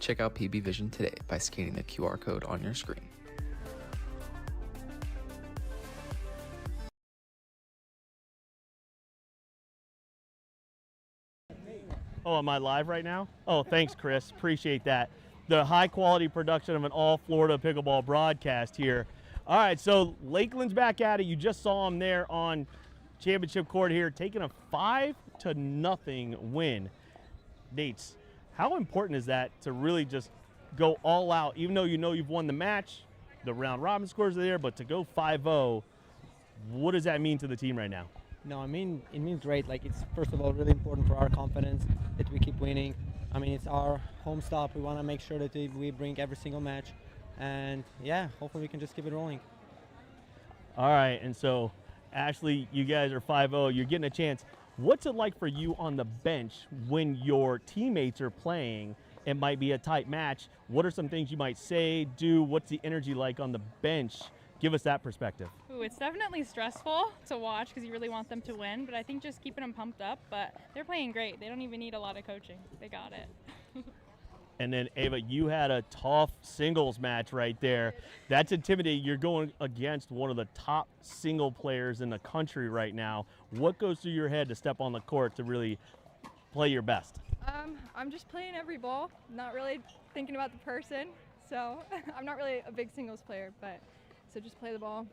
Check out PB Vision today by scanning the QR code on your screen. Oh, am I live right now? Oh, thanks, Chris. Appreciate that. The high quality production of an All Florida Pickleball broadcast here. All right, so Lakeland's back at it. You just saw him there on championship court here, taking a 5-0 win. Nates, how important is that to really just go all out, even though you know you've won the match, the round robin scores are there, but to go 5-0, what does that mean to the team right now? No, I mean, it means great. Like, it's first of all really important for our confidence that we keep winning. I mean, it's our home stop. We want to make sure that we bring every single match. And yeah, hopefully we can just keep it rolling. All right, and so Ashley, you guys are 5-0. You're getting a chance. What's it like for you on the bench when your teammates are playing? It might be a tight match. What are some things you might say, do? What's the energy like on the bench? Give us that perspective. Ooh, It's definitely stressful to watch because you really want them to win, but I think just keeping them pumped up. But they're playing great. They don't even need a lot of coaching. They got it. And then, Ava, you had a tough singles match right there. That's intimidating. You're going against one of the top single players in the country right now. What goes through your head to step on the court to really play your best? I'm just playing every ball, not really thinking about the person. So I'm not really a big singles player, but so just play the ball.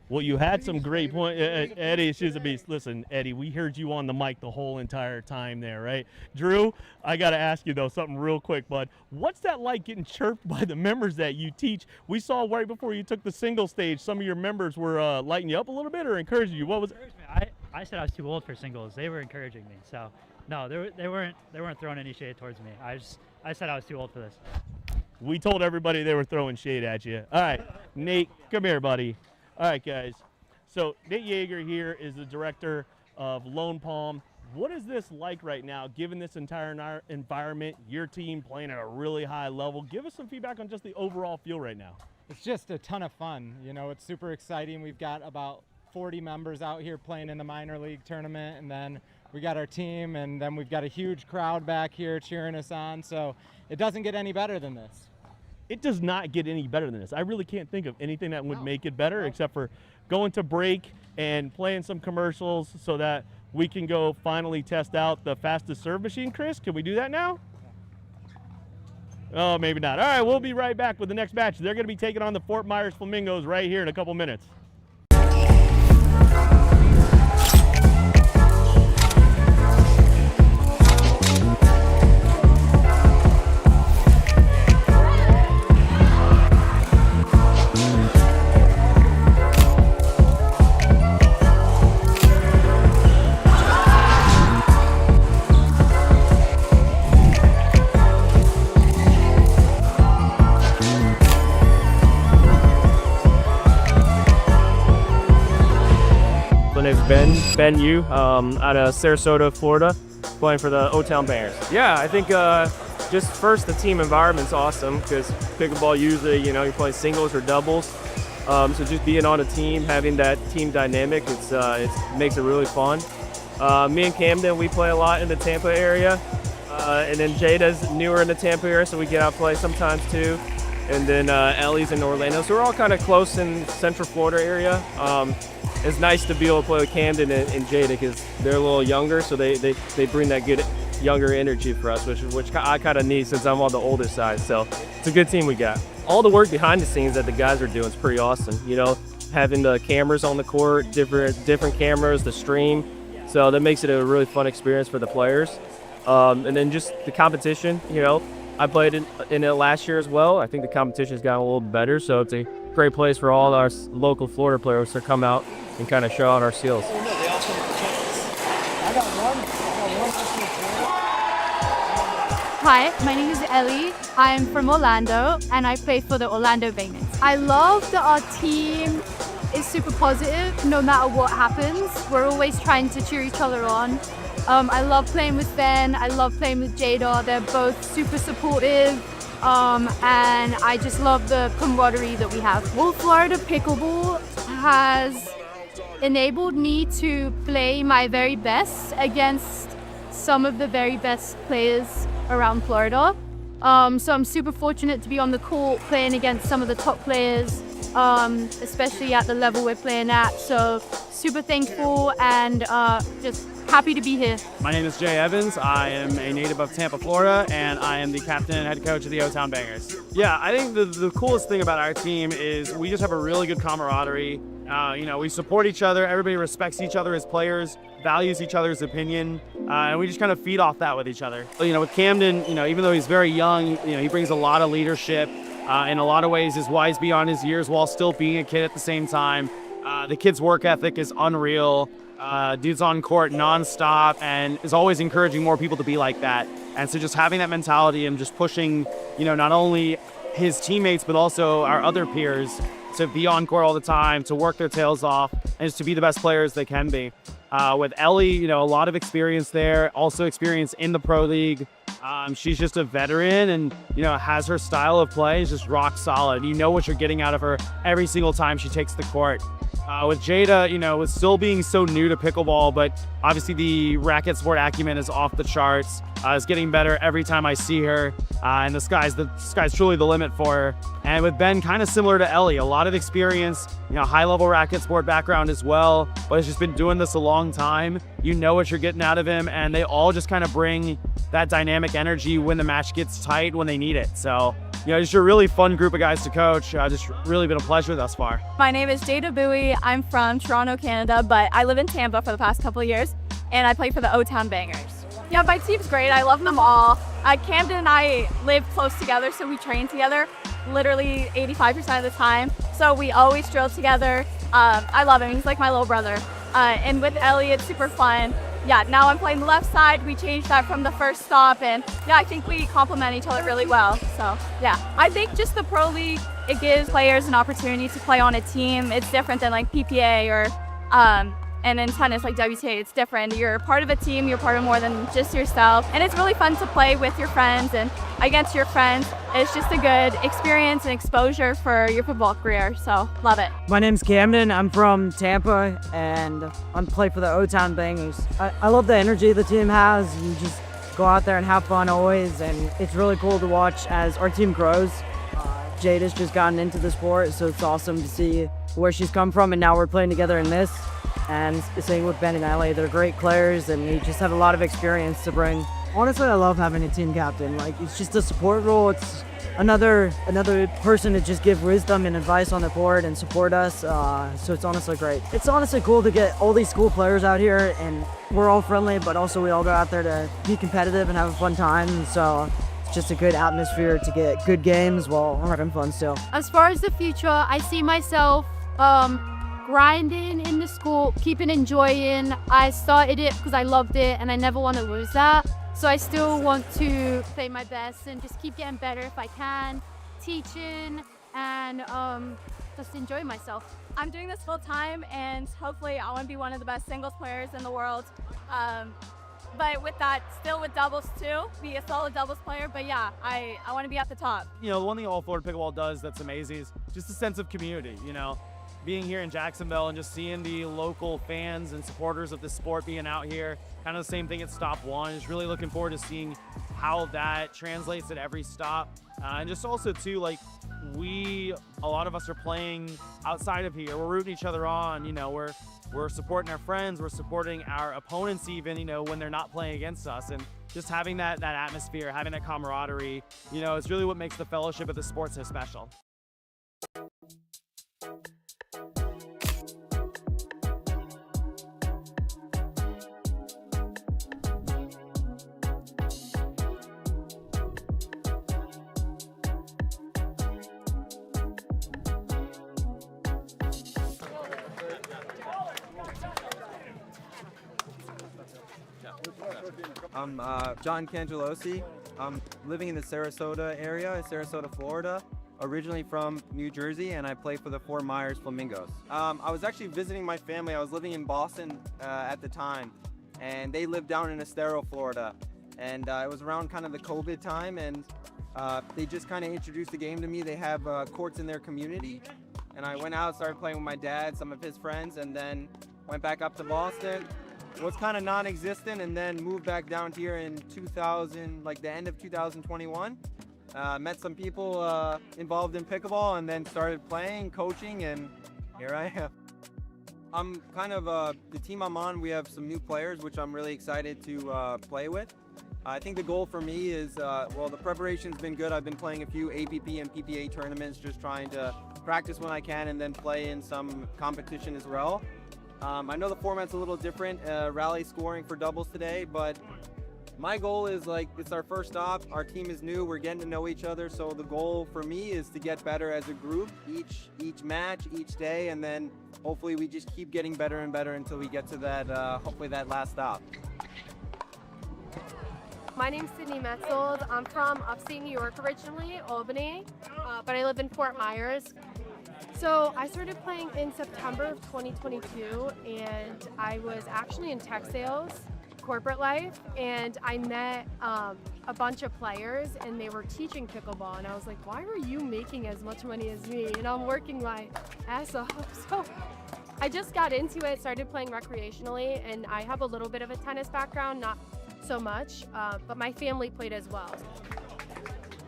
Well, you had some great points. Eddie, she's a beast. Listen, Eddie, we heard you on the mic the whole entire time there, right? Drew, I got to ask you, though, something real quick, bud. What's that like getting chirped by the members that you teach? We saw right before you took the single stage, some of your members were lighting you up a little bit or encouraging you. What was it? I said I was too old for singles. They were encouraging me. So, no, they weren't throwing any shade towards me. I said I was too old for this. We told everybody they were throwing shade at you. All right, Nate, come here, buddy. All right, guys. So Nate Yeager here is the director of Lone Palm. What is this like right now, given this entire environment, your team playing at a really high level? Give us some feedback on just the overall feel right now. It's just a ton of fun. You know, it's super exciting. We've got about 40 members out here playing in the minor league tournament, and then we got our team, and then we've got a huge crowd back here cheering us on. So it doesn't get any better than this. It does not get any better than this. I really can't think of anything that would make it better except for going to break and playing some commercials so that we can go finally test out the fastest serve machine. Chris, can we do that now? Oh, maybe not. All right, we'll be right back with the next match. They're going to be taking on the Fort Myers Flamingos right here in a couple minutes. My name's Ben Yu, out of Sarasota, Florida, playing for the O-Town Bangers. Yeah, I think just first the team environment's awesome because pickleball usually, you know, you're playing singles or doubles. So just being on a team, having that team dynamic, it makes it really fun. Me and Camden, we play a lot in the Tampa area. And then Jada's newer in the Tampa area, so we get out and play sometimes too. And then Ellie's in Orlando. So we're all kind of close in Central Florida area. It's nice to be able to play with Camden and Jada because they're a little younger, so they bring that good younger energy for us, which I kind of need since I'm on the older side. So it's a good team we got. All the work behind the scenes that the guys are doing is pretty awesome. You know, having the cameras on the court, different cameras, the stream. So that makes it a really fun experience for the players. And then just the competition, you know, I played in it last year as well. I think the competition's gotten a little better, so it's a great place for all our local Florida players to come out and kind of show out our skills. Hi, my name is Ellie. I'm from Orlando and I play for the Orlando Bangers. I love that our team is super positive no matter what happens. We're always trying to cheer each other on. I love playing with Ben, I love playing with Jada. They're both super supportive. And I just love the camaraderie that we have. All Florida Pickleball has enabled me to play my very best against some of the very best players around Florida. So I'm super fortunate to be on the court playing against some of the top players, especially at the level we're playing at. So super thankful and just happy to be here. My name is Jay Evans. I am a native of Tampa, Florida, and I am the captain and head coach of the O-Town Bangers. Yeah, I think the coolest thing about our team is we just have a really good camaraderie. You know, we support each other. Everybody respects each other as players, values each other's opinion, and we just kind of feed off that with each other. You know, with Camden, you know, even though he's very young, you know, he brings a lot of leadership. In a lot of ways, is wise beyond his years while still being a kid at the same time. The kid's work ethic is unreal. Dude's on court nonstop and is always encouraging more people to be like that. And so just having that mentality and just pushing, you know, not only his teammates, but also our other peers to be on court all the time, to work their tails off, and just to be the best players they can be. With Ellie, you know, a lot of experience there, also experience in the Pro League. She's just a veteran and, you know, has her style of play is just rock solid. You know what you're getting out of her every single time she takes the court. With Jada, you know, with still being so new to pickleball, but obviously the racket sport acumen is off the charts. Is getting better every time I see her, and the sky's truly the limit for her. And with Ben, kind of similar to Ellie, a lot of experience, you know, high-level racket sport background as well, but has just been doing this a long time. You know what you're getting out of him, and they all just kind of bring that dynamic energy when the match gets tight when they need it. So, you know, just a really fun group of guys to coach. Just really been a pleasure thus far. My name is Jada Bowie. I'm from Toronto, Canada, but I live in Tampa for the past couple of years, and I play for the O-Town Bangers. Yeah, my team's great. I love them all. Camden and I live close together, so we train together literally 85% of the time. So we always drill together. I love him. He's like my little brother. And with Ellie, it's super fun. Yeah, now I'm playing the left side. We changed that from the first stop, and yeah, I think we complement each other really well. So yeah, I think just the Pro League, it gives players an opportunity to play on a team. It's different than like PPA or and in tennis, like WTA, it's different. You're part of a team, you're part of more than just yourself. And it's really fun to play with your friends and against your friends. It's just a good experience and exposure for your football career, so love it. My name's Camden, I'm from Tampa, and I play for the O-Town Bangers. I love the energy the team has. You just go out there and have fun always, and it's really cool to watch as our team grows. Jada's just gotten into the sport, so it's awesome to see where she's come from, and now we're playing together in this. And same with Ben and Ellie, they're great players, and they just have a lot of experience to bring. Honestly, I love having a team captain. Like, it's just a support role. It's another person to just give wisdom and advice on the court and support us. So it's honestly great. It's honestly cool to get all these cool players out here, and we're all friendly, but also we all go out there to be competitive and have a fun time. So it's just a good atmosphere to get good games while having fun still. As far as the future, I see myself grinding in the school, keeping enjoying. I started it because I loved it and I never want to lose that. So I still want to play my best and just keep getting better if I can, teaching and just enjoy myself. I'm doing this full time and hopefully I want to be one of the best singles players in the world. But with that, still with doubles too, be a solid doubles player. But yeah, I want to be at the top. You know, the one thing All Florida Pickleball does that's amazing is just a sense of community, you know. Being here in Jacksonville and just seeing the local fans and supporters of this sport being out here, kind of the same thing at stop one. Just really looking forward to seeing how that translates at every stop. And just also too, like, a lot of us are playing outside of here. We're rooting each other on, you know, we're supporting our friends, we're supporting our opponents even, you know, when they're not playing against us. And just having that atmosphere, having that camaraderie, you know, it's really what makes the fellowship of the sport so special. I'm John Cangelosi. I'm living in the Sarasota area, Sarasota, Florida. Originally from New Jersey, and I play for the Fort Myers Flamingos. I was actually visiting my family. I was living in Boston at the time, and they lived down in Estero, Florida. And it was around kind of the COVID time, and they just kind of introduced the game to me. They have courts in their community, and I went out, started playing with my dad, some of his friends, and then went back up to Boston. Was kind of non-existent, and then moved back down here in 2000, like the end of 2021. Met some people involved in pickleball, and then started playing, coaching, and here I am. I'm kind of, the team I'm on, we have some new players, which I'm really excited to play with. I think the goal for me is, well, the preparation's been good. I've been playing a few APP and PPA tournaments, just trying to practice when I can and then play in some competition as well. I know the format's a little different, rally scoring for doubles today, but my goal is, like, it's our first stop. Our team is new. We're getting to know each other. So the goal for me is to get better as a group each match, each day, and then hopefully we just keep getting better and better until we get to that, hopefully that last stop. My name's Sydney Metzold. I'm from upstate New York originally, Albany, but I live in Fort Myers. So I started playing in September of 2022, and I was actually in tech sales, corporate life, and I met a bunch of players, and they were teaching pickleball, and I was like, why are you making as much money as me? And I'm working my ass off. So I just got into it, started playing recreationally, and I have a little bit of a tennis background, not so much, but my family played as well.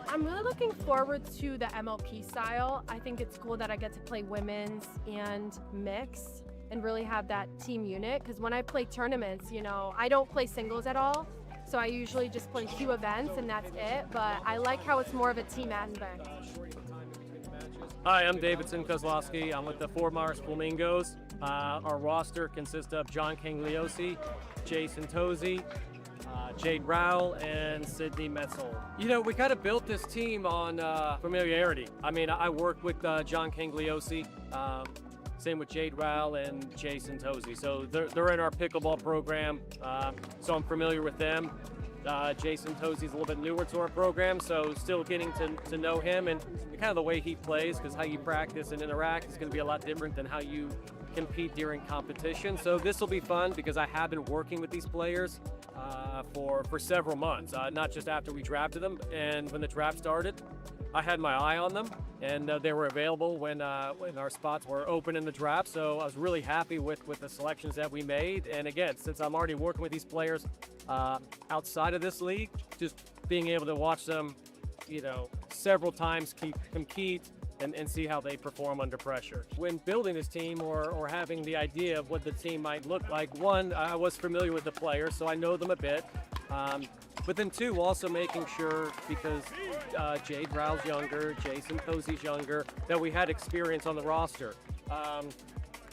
I'm really looking forward to the MLP style. I think it's cool that I get to play women's and mix and really have that team unit, because when I play tournaments, you know, I don't play singles at all, so I usually just play 2 events and that's it, but I like how it's more of a team aspect. Hi, I'm Davidson Kozlowski. I'm with the Fort Myers Flamingos. Our roster consists of John Cangliosi, Jason Tozy, Jade Rowell, and Sydney Metzel. You know, we kind of built this team on familiarity. I mean, I work with John Cangliosi, same with Jade Rowell and Jason Tozy. So they're in our pickleball program, so I'm familiar with them. Jason Tozy's a little bit newer to our program, so still getting to know him and kind of the way he plays, because how you practice and interact is going to be a lot different than how you compete during competition. So this will be fun because I have been working with these players for several months, not just after we drafted them. And when the draft started, I had my eye on them, and they were available when our spots were open in the draft. So I was really happy with the selections that we made. And again, since I'm already working with these players outside of this league, just being able to watch them, you know, several times compete and see how they perform under pressure. When building this team or having the idea of what the team might look like, one, I was familiar with the players, so I know them a bit. But then two, also making sure, because Jade Rowell's younger, Jason Tozy's younger, that we had experience on the roster.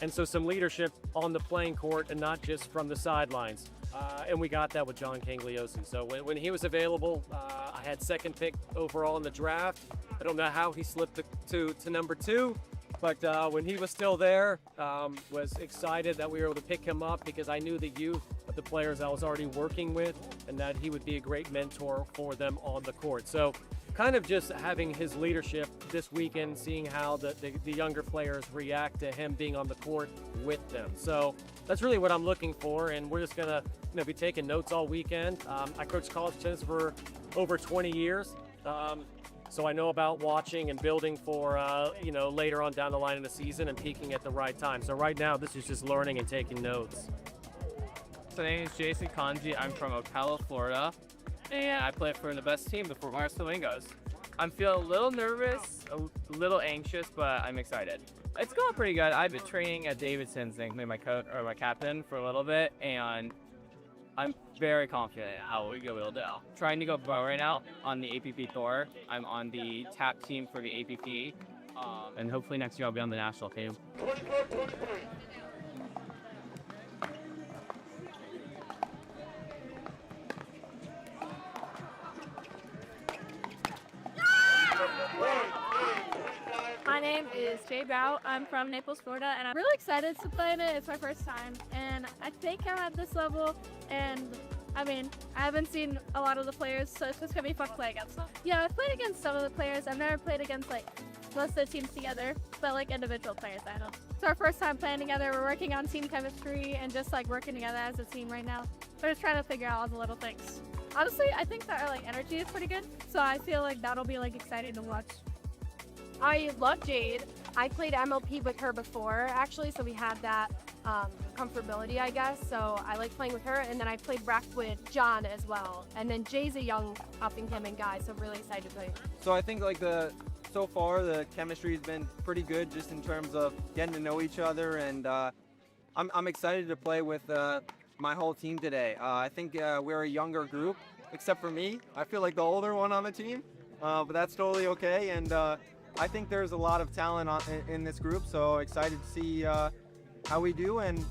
And so some leadership on the playing court and not just from the sidelines. And we got that with John Cangliosi. So when he was available, I had second pick overall in the draft. I don't know how he slipped to number 2, but when he was still there, was excited that we were able to pick him up because I knew the youth of the players I was already working with and that he would be a great mentor for them on the court. So kind of just having his leadership this weekend, seeing how the younger players react to him being on the court with them. So that's really what I'm looking for, and we're just gonna be taking notes all weekend. I coached college tennis for over 20 years. So I know about watching and building for, later on down the line in the season and peaking at the right time. So right now, this is just learning and taking notes. So my name is Jason Kanji. I'm from Ocala, Florida, and I play for the best team, the Fort Myers Flamingos. I'm feeling a little nervous, a little anxious, but I'm excited. It's going pretty good. I've been training at Davidson's, my coach or my captain, for a little bit, and I'm very confident how we go. Trying to go pro right now on the APP Tour. I'm on the TAP team for the APP, and hopefully next year I'll be on the national team. My name is Jade Rowell. I'm from Naples, Florida, and I'm really excited to play in it. It's my first time, and I think I'm at this level, and I mean, I haven't seen a lot of the players, so it's just gonna be fun to play against them. Yeah, I've played against some of the players. I've never played against most of the teams together, but individual players I know. It's our first time playing together. We're working on team chemistry and just working together as a team right now. We're just trying to figure out all the little things. Honestly, I think that our energy is pretty good, so I feel that'll be exciting to watch. I love Jade. I played MLP with her before, actually, so we had that comfortability, I guess. So I like playing with her, and then I played rec with John as well. And then Jay's a young up-and-coming guy, so really excited to play. So I think so far the chemistry has been pretty good, just in terms of getting to know each other, and I'm excited to play with my whole team today. I think we're a younger group, except for me. I feel like the older one on the team, but that's totally okay. And I think there's a lot of talent in this group, so excited to see how we do and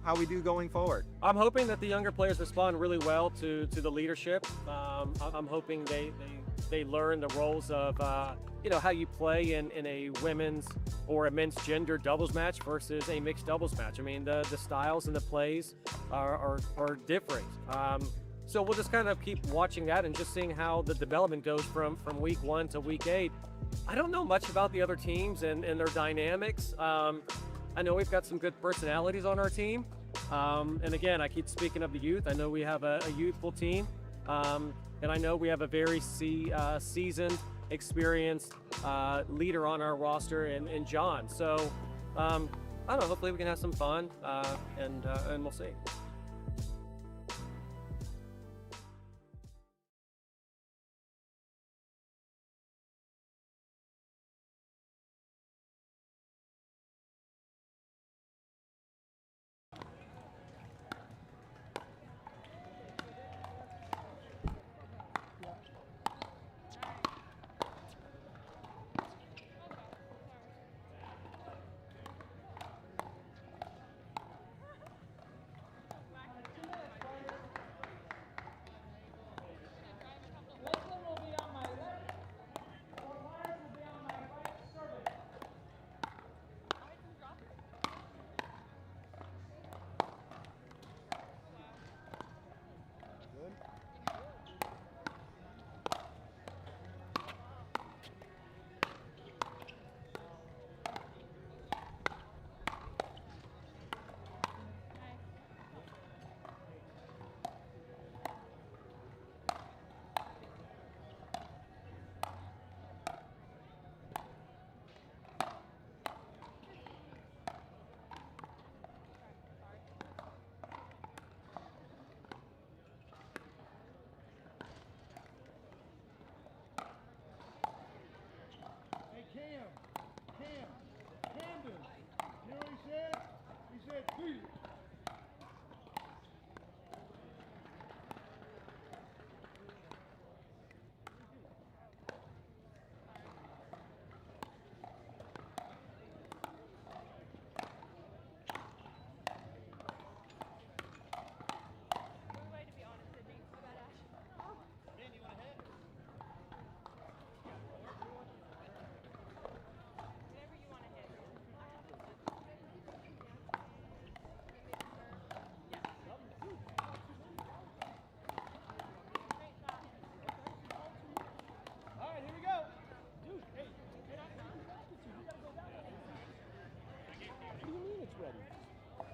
how we do going forward. I'm hoping that the younger players respond really well to the leadership. I'm hoping they learn the roles of how you play in a women's or a men's gender doubles match versus a mixed doubles match. I mean, the styles and the plays are different. So we'll just kind of keep watching that and just seeing how the development goes from week 1 to week 8. I don't know much about the other teams and their dynamics. I know we've got some good personalities on our team. And again, I keep speaking of the youth. I know we have a youthful team. And I know we have a very seasoned, experienced leader on our roster in John. So I don't know, hopefully we can have some fun and we'll see.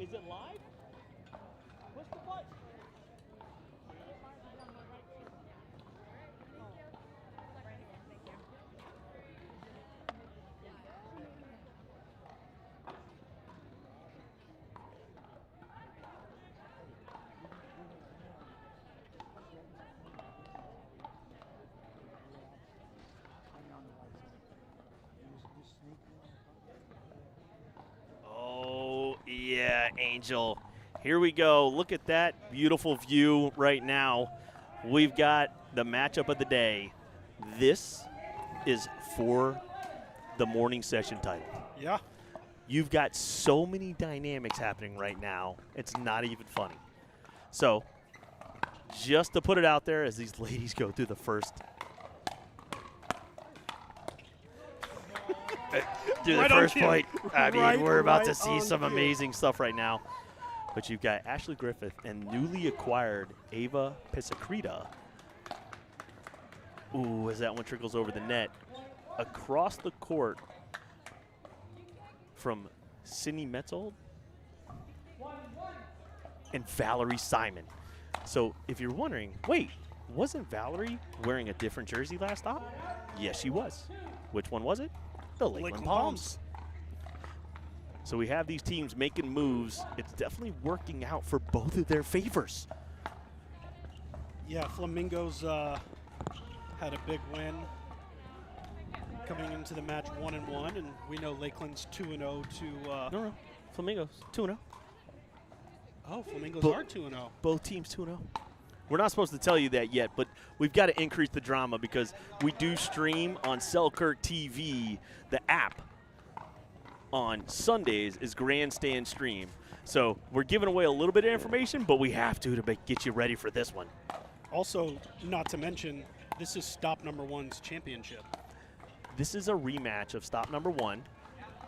Is it live? Push the button. Yeah, Angel. Here we go. Look at that beautiful view right now. We've got the matchup of the day. This is for the morning session title. Yeah. You've got so many dynamics happening right now. It's not even funny. So, just to put it out there as these ladies go through the first point. I mean, we're about to see some amazing stuff right now. But you've got Ashley Griffith and newly acquired Ava Pisakrita. Ooh, as that one trickles over the net. Across the court from Sydney Metzold and Valerie Simon. So if you're wondering, wait, wasn't Valerie wearing a different jersey last stop? Yes, she was. Which one was it? The Lakeland Palms. So we have these teams making moves. It's definitely working out for both of their favors. Yeah, Flamingos had a big win coming into the match 1-1, and we know Lakeland's 2-0 to. No, Flamingos 2-0. Oh, Flamingos are 2-0. Both teams 2-0. We're not supposed to tell you that yet, but we've got to increase the drama because we do stream on SelkirkTV. The app on Sundays is Grandstand Stream. So we're giving away a little bit of information, but we have to get you ready for this one. Also, not to mention, this is Stop Number One's championship. This is a rematch of Stop Number One.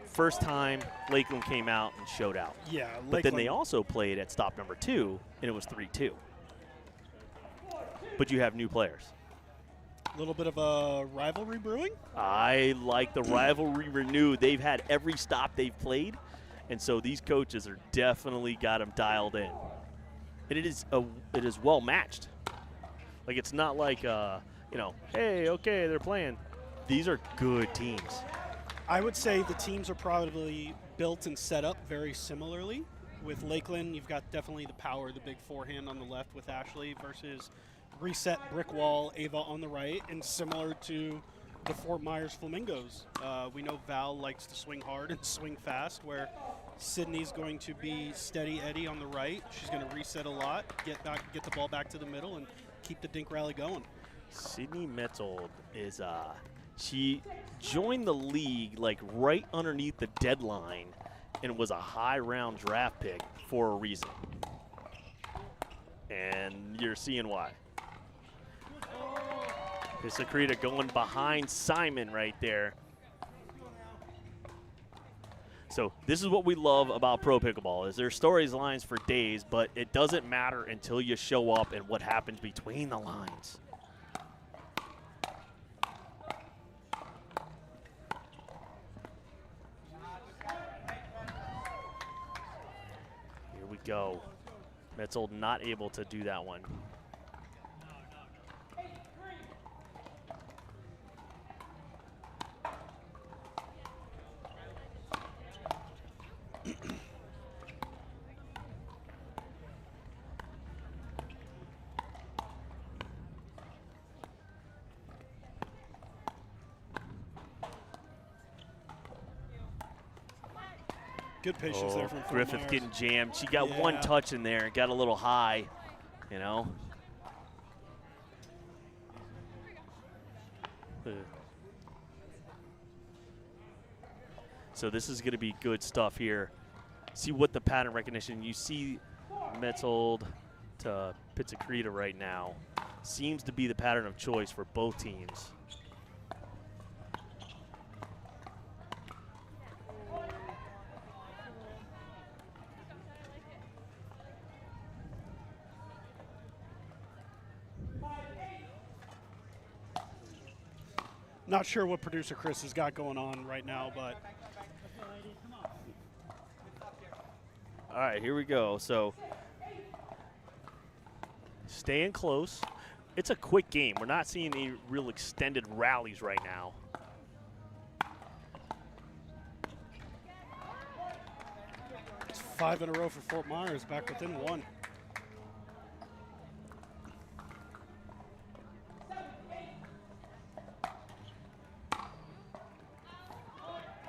First time Lakeland came out and showed out. Yeah, but then they also played at Stop Number 2, and it was 3-2. but you have new players. A little bit of a rivalry brewing? I like the rivalry renewed. They've had every stop they've played, and so these coaches are definitely got them dialed in. And it is well matched. Like, it's not like, hey, okay, they're playing. These are good teams. I would say the teams are probably built and set up very similarly. With Lakeland, you've got definitely the power, the big forehand on the left with Ashley versus reset brick wall, Ava on the right, and similar to the Fort Myers Flamingos. We know Val likes to swing hard and swing fast, where Sydney's going to be steady Eddie on the right. She's going to reset a lot, get the ball back to the middle, and keep the Dink rally going. Sydney Metzold is she joined the league like right underneath the deadline and was a high round draft pick for a reason. And you're seeing why. Pisacreta going behind Simon right there. So this is what we love about pro pickleball, is there's storylines for days, but it doesn't matter until you show up and what happens between the lines. Here we go. Metzold not able to do that one. Good patience there from Fort Griffith Myers. getting jammed. She got one touch in there, got a little high, you know. So this is going to be good stuff here. See what the pattern recognition. You see Metzold to Pisacreta right now. Seems to be the pattern of choice for both teams. Not sure what producer Chris has got going on right now, but. All right, here we go. So staying close. It's a quick game. We're not seeing any real extended rallies right now. It's 5 in a row for Fort Myers, back within 1.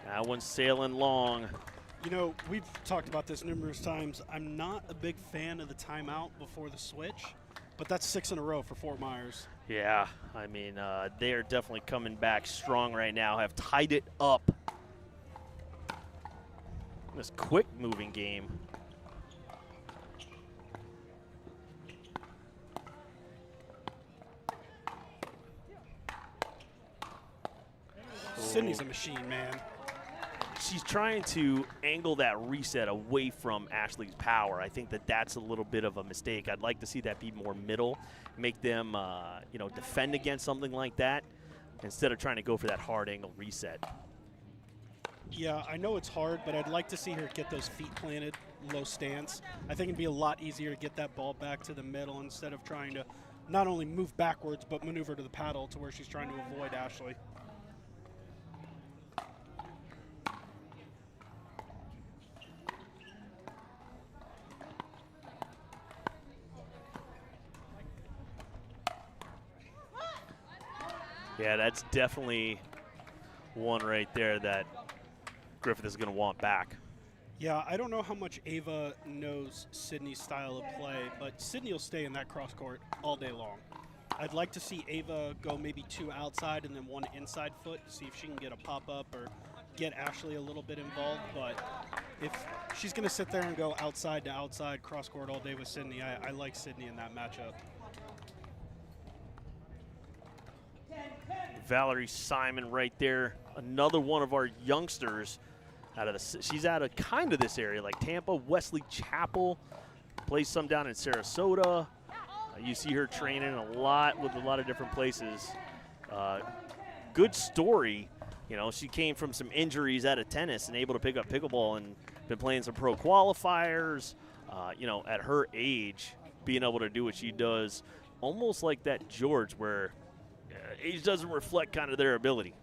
That one's sailing long. You know, we've talked about this numerous times. I'm not a big fan of the timeout before the switch, but that's 6 in a row for Fort Myers. Yeah, I mean, they are definitely coming back strong right now, have tied it up. This quick moving game. Sydney's a machine, man. She's trying to angle that reset away from Ashley's power. I think that that's a little bit of a mistake. I'd like to see that be more middle, make them, defend against something like that instead of trying to go for that hard angle reset. Yeah, I know it's hard, but I'd like to see her get those feet planted, low stance. I think it'd be a lot easier to get that ball back to the middle instead of trying to not only move backwards, but maneuver to the paddle to where she's trying to avoid Ashley. Yeah, that's definitely one right there that Griffith is going to want back. Yeah, I don't know how much Ava knows Sydney's style of play, but Sydney will stay in that cross court all day long. I'd like to see Ava go maybe 2 outside and then 1 inside foot to see if she can get a pop-up or get Ashley a little bit involved. But if she's going to sit there and go outside to outside cross court all day with Sydney, I like Sydney in that matchup. Valerie Simon right there, another one of our youngsters she's out of kind of this area, like Tampa. Wesley Chapel plays some down in Sarasota. You see her training a lot with a lot of different places. Good story. You know, she came from some injuries out of tennis and able to pick up pickleball and been playing some pro qualifiers. You know, at her age, being able to do what she does, almost like that George, where age doesn't reflect kind of their ability.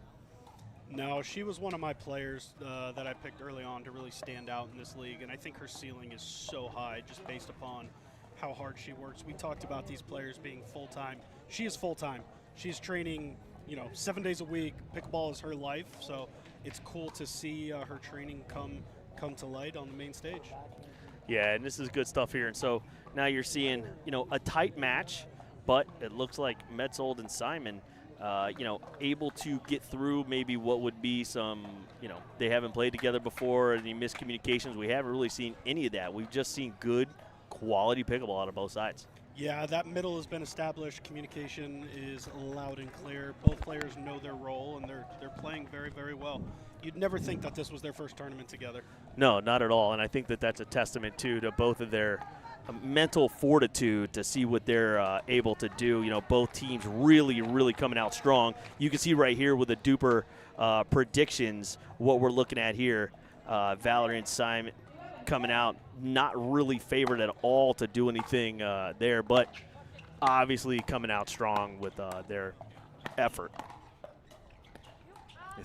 No, she was one of my players that I picked early on to really stand out in this league, and I think her ceiling is so high just based upon how hard she works. We talked about these players being full-time. She is full-time. She's training, you know, 7 days a week. Pickleball is her life, so it's cool to see her training come to light on the main stage. Yeah, and this is good stuff here. And so now you're seeing, you know, a tight match, but it looks like Metzold and Simon, you know, able to get through maybe what would be some, you know, they haven't played together before, any miscommunications. We haven't really seen any of that. We've just seen good quality pickleball out of both sides. Yeah, that middle has been established. Communication is loud and clear. Both players know their role, and they're playing very, very well. You'd never think that this was their first tournament together. No, not at all. And I think that that's a testament, too, to both of their mental fortitude to see what they're able to do. You know, both teams really, really coming out strong. You can see right here with the DUPR predictions what we're looking at here. Valerie and Simon coming out not really favored at all to do anything there, but obviously coming out strong with their effort.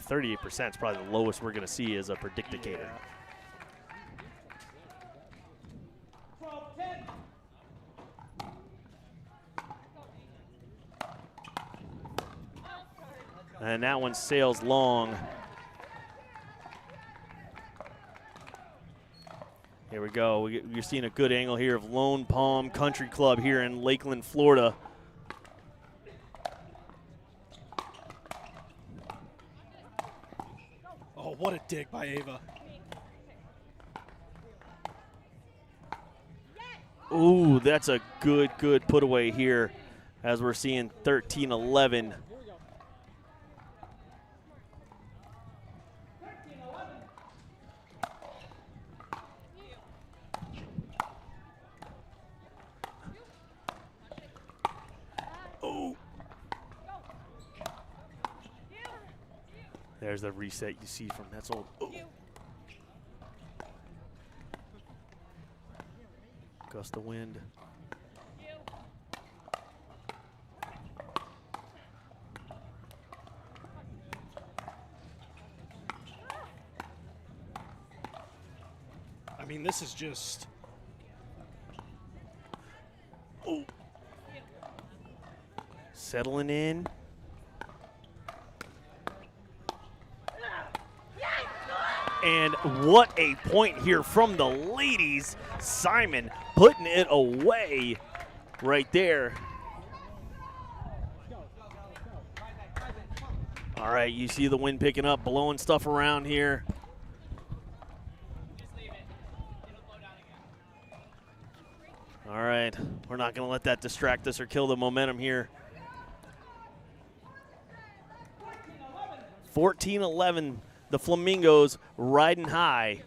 38% is probably the lowest we're going to see as a predicator. And that one sails long. Here we go. You're seeing a good angle here of Lone Palm Country Club here in Lakeland, Florida. Oh, what a dig by Ava. Ooh, that's a good put away here as we're seeing 13-11. Oh. There's the reset you see from Metzold. Oh. Gust of wind. I mean, this is just... Oh. Settling in. And what a point here from the ladies. Simon putting it away right there. All right, you see the wind picking up, blowing stuff around here. All right, we're not going to let that distract us or kill the momentum here. 14-11. The Flamingos riding high.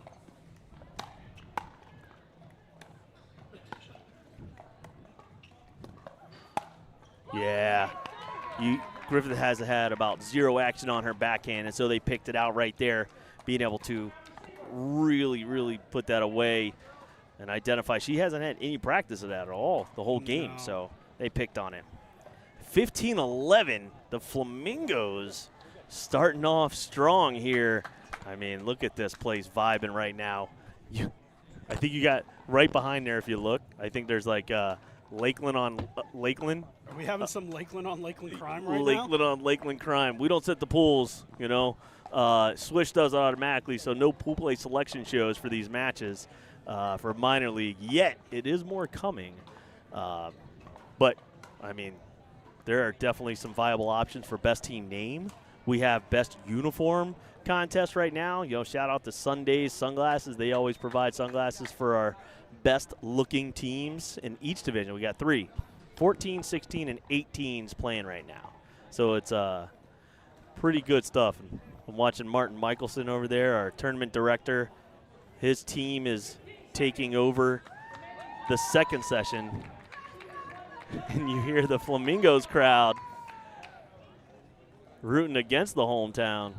Yeah. Griffith has had about zero action on her backhand, and so they picked it out right there, being able to really put that away and identify. She hasn't had any practice of that at all the whole game, so they picked on it. 15-11, the Flamingos starting off strong here. I mean, look at this place vibing right now. I think you got right behind there if you look. I think there's like Lakeland on Lakeland. Are we having some Lakeland on Lakeland crime right now? Lakeland on Lakeland crime. We don't set the pools, you know. Swish does it automatically, so no pool play selection shows for these matches for minor league yet. It is more coming. But, I mean, there are definitely some viable options for best team name. We have best uniform contest right now. You know, shout out to Sundays Sunglasses. They always provide sunglasses for our best looking teams in each division. We got 3, 14, 16, and 18s playing right now. So it's pretty good stuff. I'm watching Martin Michelson over there, our tournament director. His team is taking over the second session And you hear the Flamingos crowd rooting against the hometown.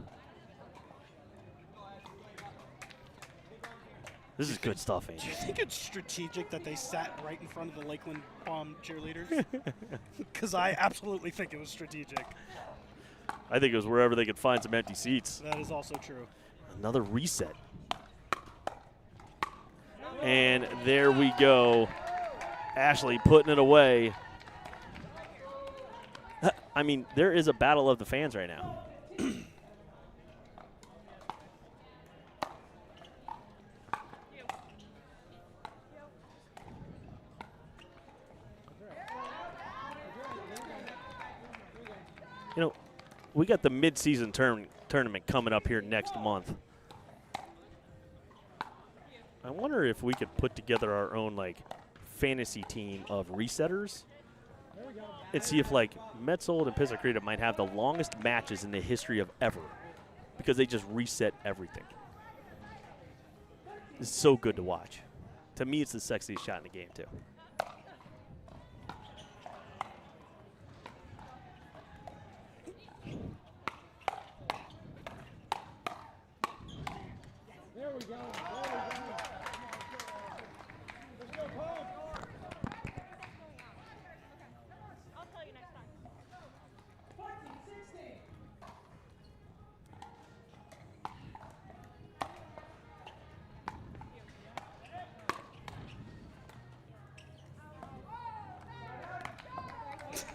This is good stuff, Angel. Do you think it's strategic that they sat right in front of the Lakeland Palm cheerleaders? Because I absolutely think it was strategic. I think it was wherever they could find some empty seats. That is also true. Another reset. And there we go. Ashley putting it away. I mean, there is a battle of the fans right now. You know, we got the mid-season tournament coming up here next month. I wonder if we could put together our own, like, fantasy team of resetters and see if, like, Metzold and Pisacreta might have the longest matches in the history of ever because they just reset everything. It's so good to watch. To me, it's the sexiest shot in the game, too. There we go.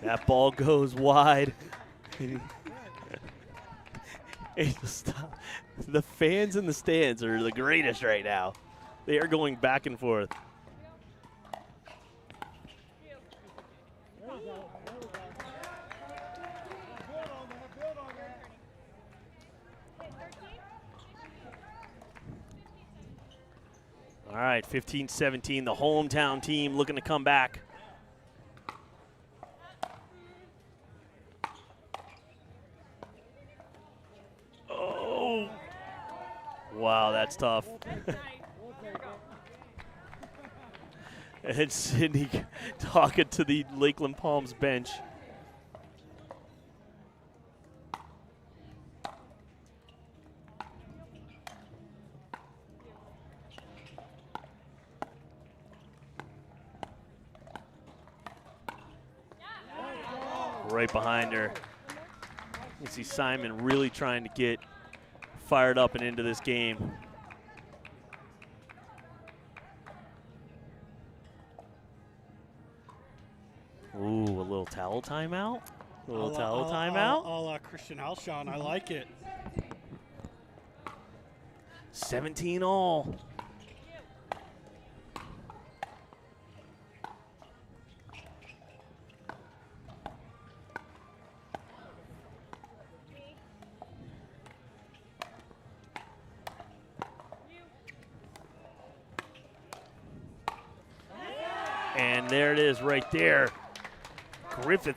That ball goes wide. Stop. The fans in the stands are the greatest right now. They are going back and forth. All right, 15-17, the hometown team looking to come back. Oh, wow, that's tough. And Sydney talking to the Lakeland Palms bench. Right behind her. You see Simon really trying to get fired up and into this game. Ooh, a little towel timeout. A little towel timeout. A la Christian Alshon, I like it. 17 all. And there it is right there. Griffith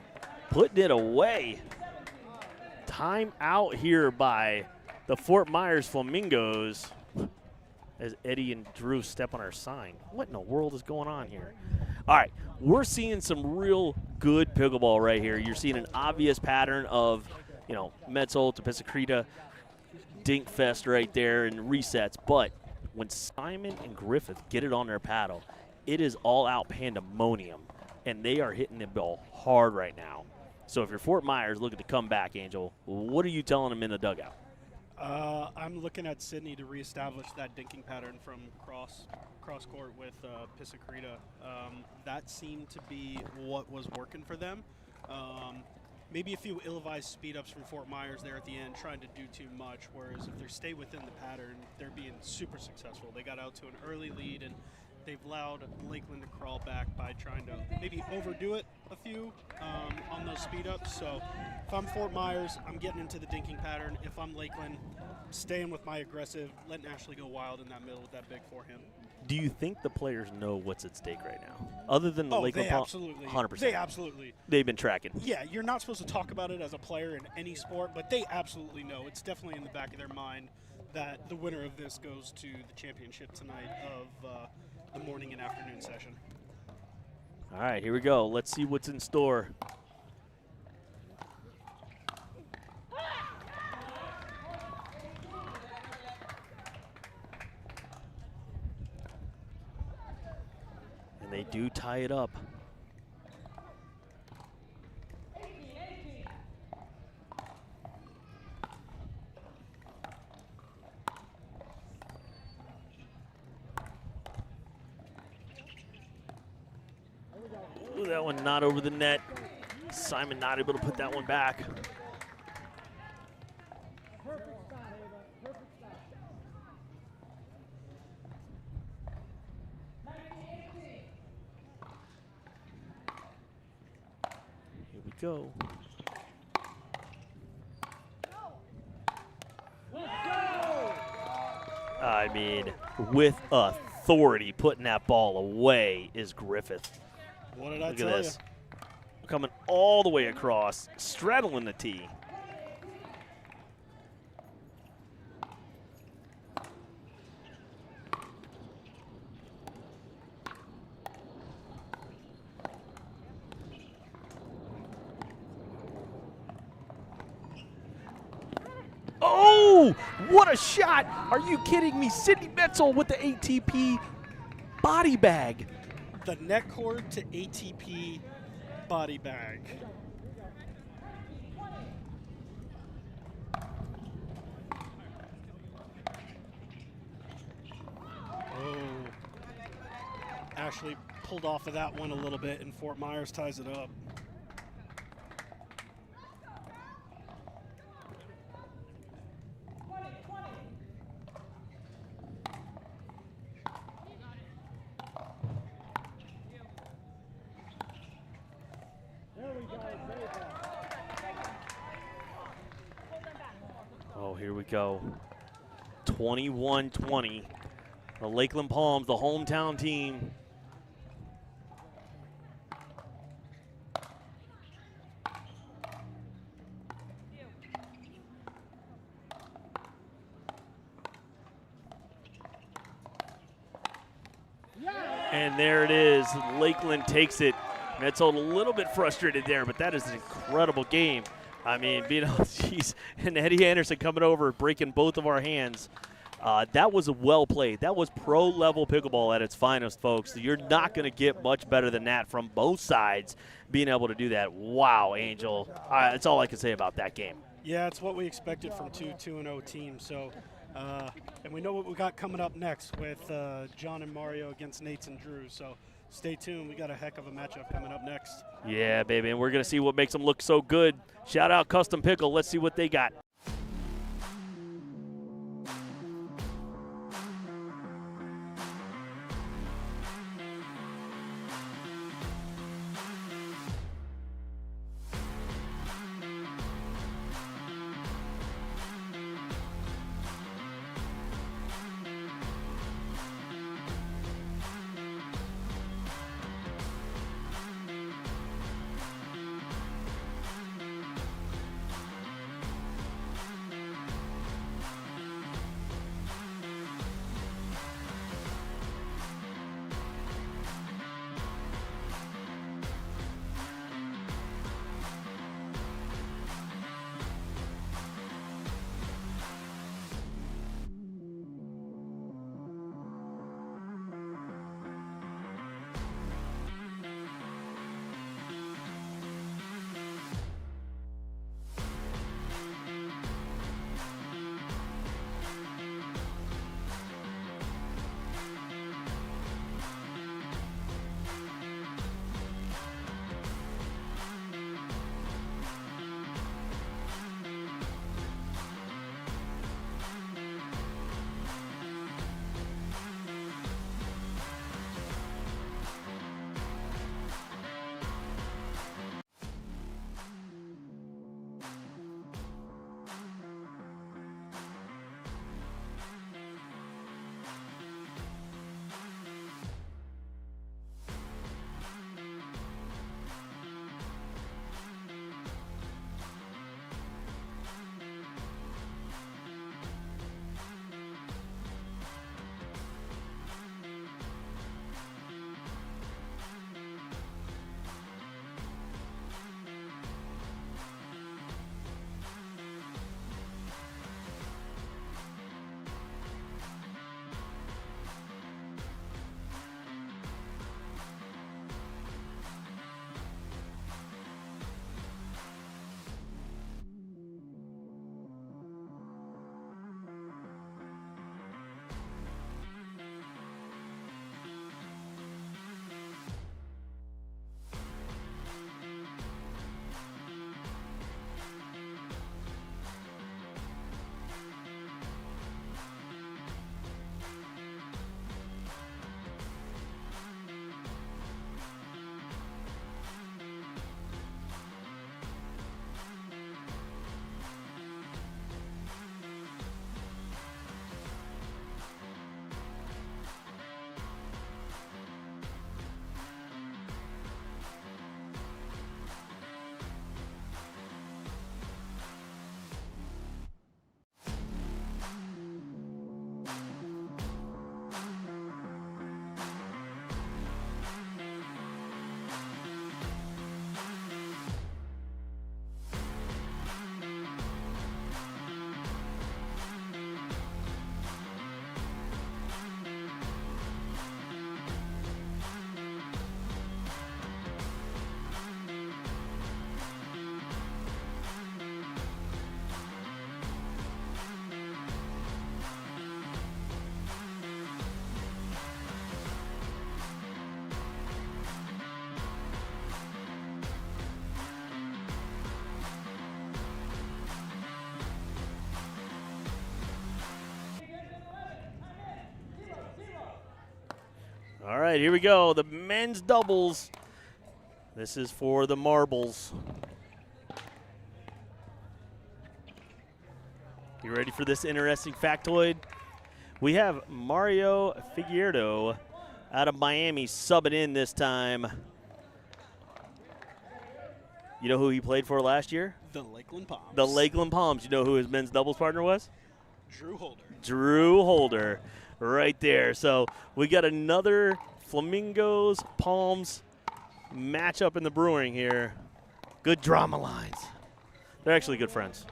putting it away. Time out here by the Fort Myers Flamingos as Eddie and Drew step on our sign. What in the world is going on here? All right, we're seeing some real good pickleball right here. You're seeing an obvious pattern of, you know, Metzold to Pisacreta, Dink Fest right there and resets. But when Simon and Griffith get it on their paddle, it is all out pandemonium, and they are hitting the ball hard right now. So if you're Fort Myers looking to come back, Angel, what are you telling them in the dugout? I'm looking at Sydney to reestablish that dinking pattern from cross court with Pisacreta. That seemed to be what was working for them. Maybe a few ill-advised speed-ups from Fort Myers there at the end, trying to do too much, whereas if they stay within the pattern, they're being super successful. They got out to an early lead, and they've allowed Lakeland to crawl back by trying to maybe overdo it a few on those speed-ups. So if I'm Fort Myers, I'm getting into the dinking pattern. If I'm Lakeland, staying with my aggressive, letting Ashley go wild in that middle with that big forehand. Do you think the players know what's at stake right now? Other than the Lakeland they absolutely. 100%. They absolutely. They've been tracking. Yeah, you're not supposed to talk about it as a player in any sport, but they absolutely know. It's definitely in the back of their mind that the winner of this goes to the championship tonight of the morning and afternoon session. All right, here we go. Let's see what's in store. And they do tie it up. Ooh, that one not over the net. Simon not able to put that one back. Here we go. I mean, with authority, putting that ball away is Griffith. What did I Look tell at this. Coming all the way across, straddling the tee. Oh, what a shot. Are you kidding me? Sydney Metzel with the ATP body bag. The neck cord to ATP body bag. Oh. Ashley pulled off of that one a little bit, and Fort Myers ties it up. Oh, here we go. 21-20. The Lakeland Palms, the hometown team. And there it is. Lakeland takes it. Metzel a little bit frustrated there, but that is an incredible game. I mean, geez, and Eddie Anderson coming over, breaking both of our hands. That was well played. That was pro-level pickleball at its finest, folks. You're not going to get much better than that from both sides being able to do that. Wow, Angel. That's all I can say about that game. Yeah, it's what we expected from two 2-0 teams. So, and we know what we got coming up next with John and Mario against Nates and Drew. So stay tuned. We got a heck of a matchup coming up next. Yeah, baby, and we're going to see what makes them look so good. Shout out Custom Pickle. Let's see what they got. right, here we go. The men's doubles. This is for the marbles. You ready for this interesting factoid? We have Mario Figueiredo out of Miami subbing in this time. You know who he played for last year? The Lakeland Palms. The Lakeland Palms. You know who his men's doubles partner was? Drew Holder. Drew Holder right there. So we got another Flamingos Palms matchup in the brewing here. Good drama lines. They're actually good friends.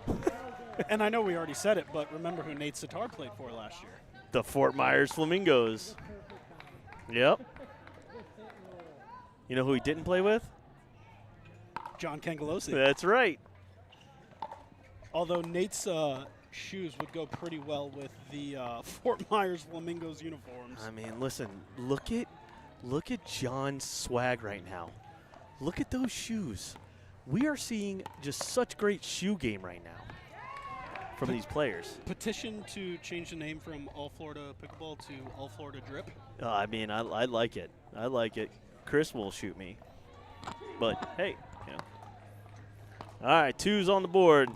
And I know we already said it, but remember who Nate Sitar played for last year? The Fort Myers Flamingos. Yep. You know who he didn't play with? John Cangelosi. That's right. Although Nate's shoes would go pretty well with the Fort Myers Flamingos uniforms. I mean, listen, look at John's swag right now. Look at those shoes. We are seeing just such great shoe game right now from these players. Petition to change the name from All Florida Pickleball to All Florida Drip. I mean, I like it. I like it. Chris will shoot me. But, hey, you know. All right, 2's on the board.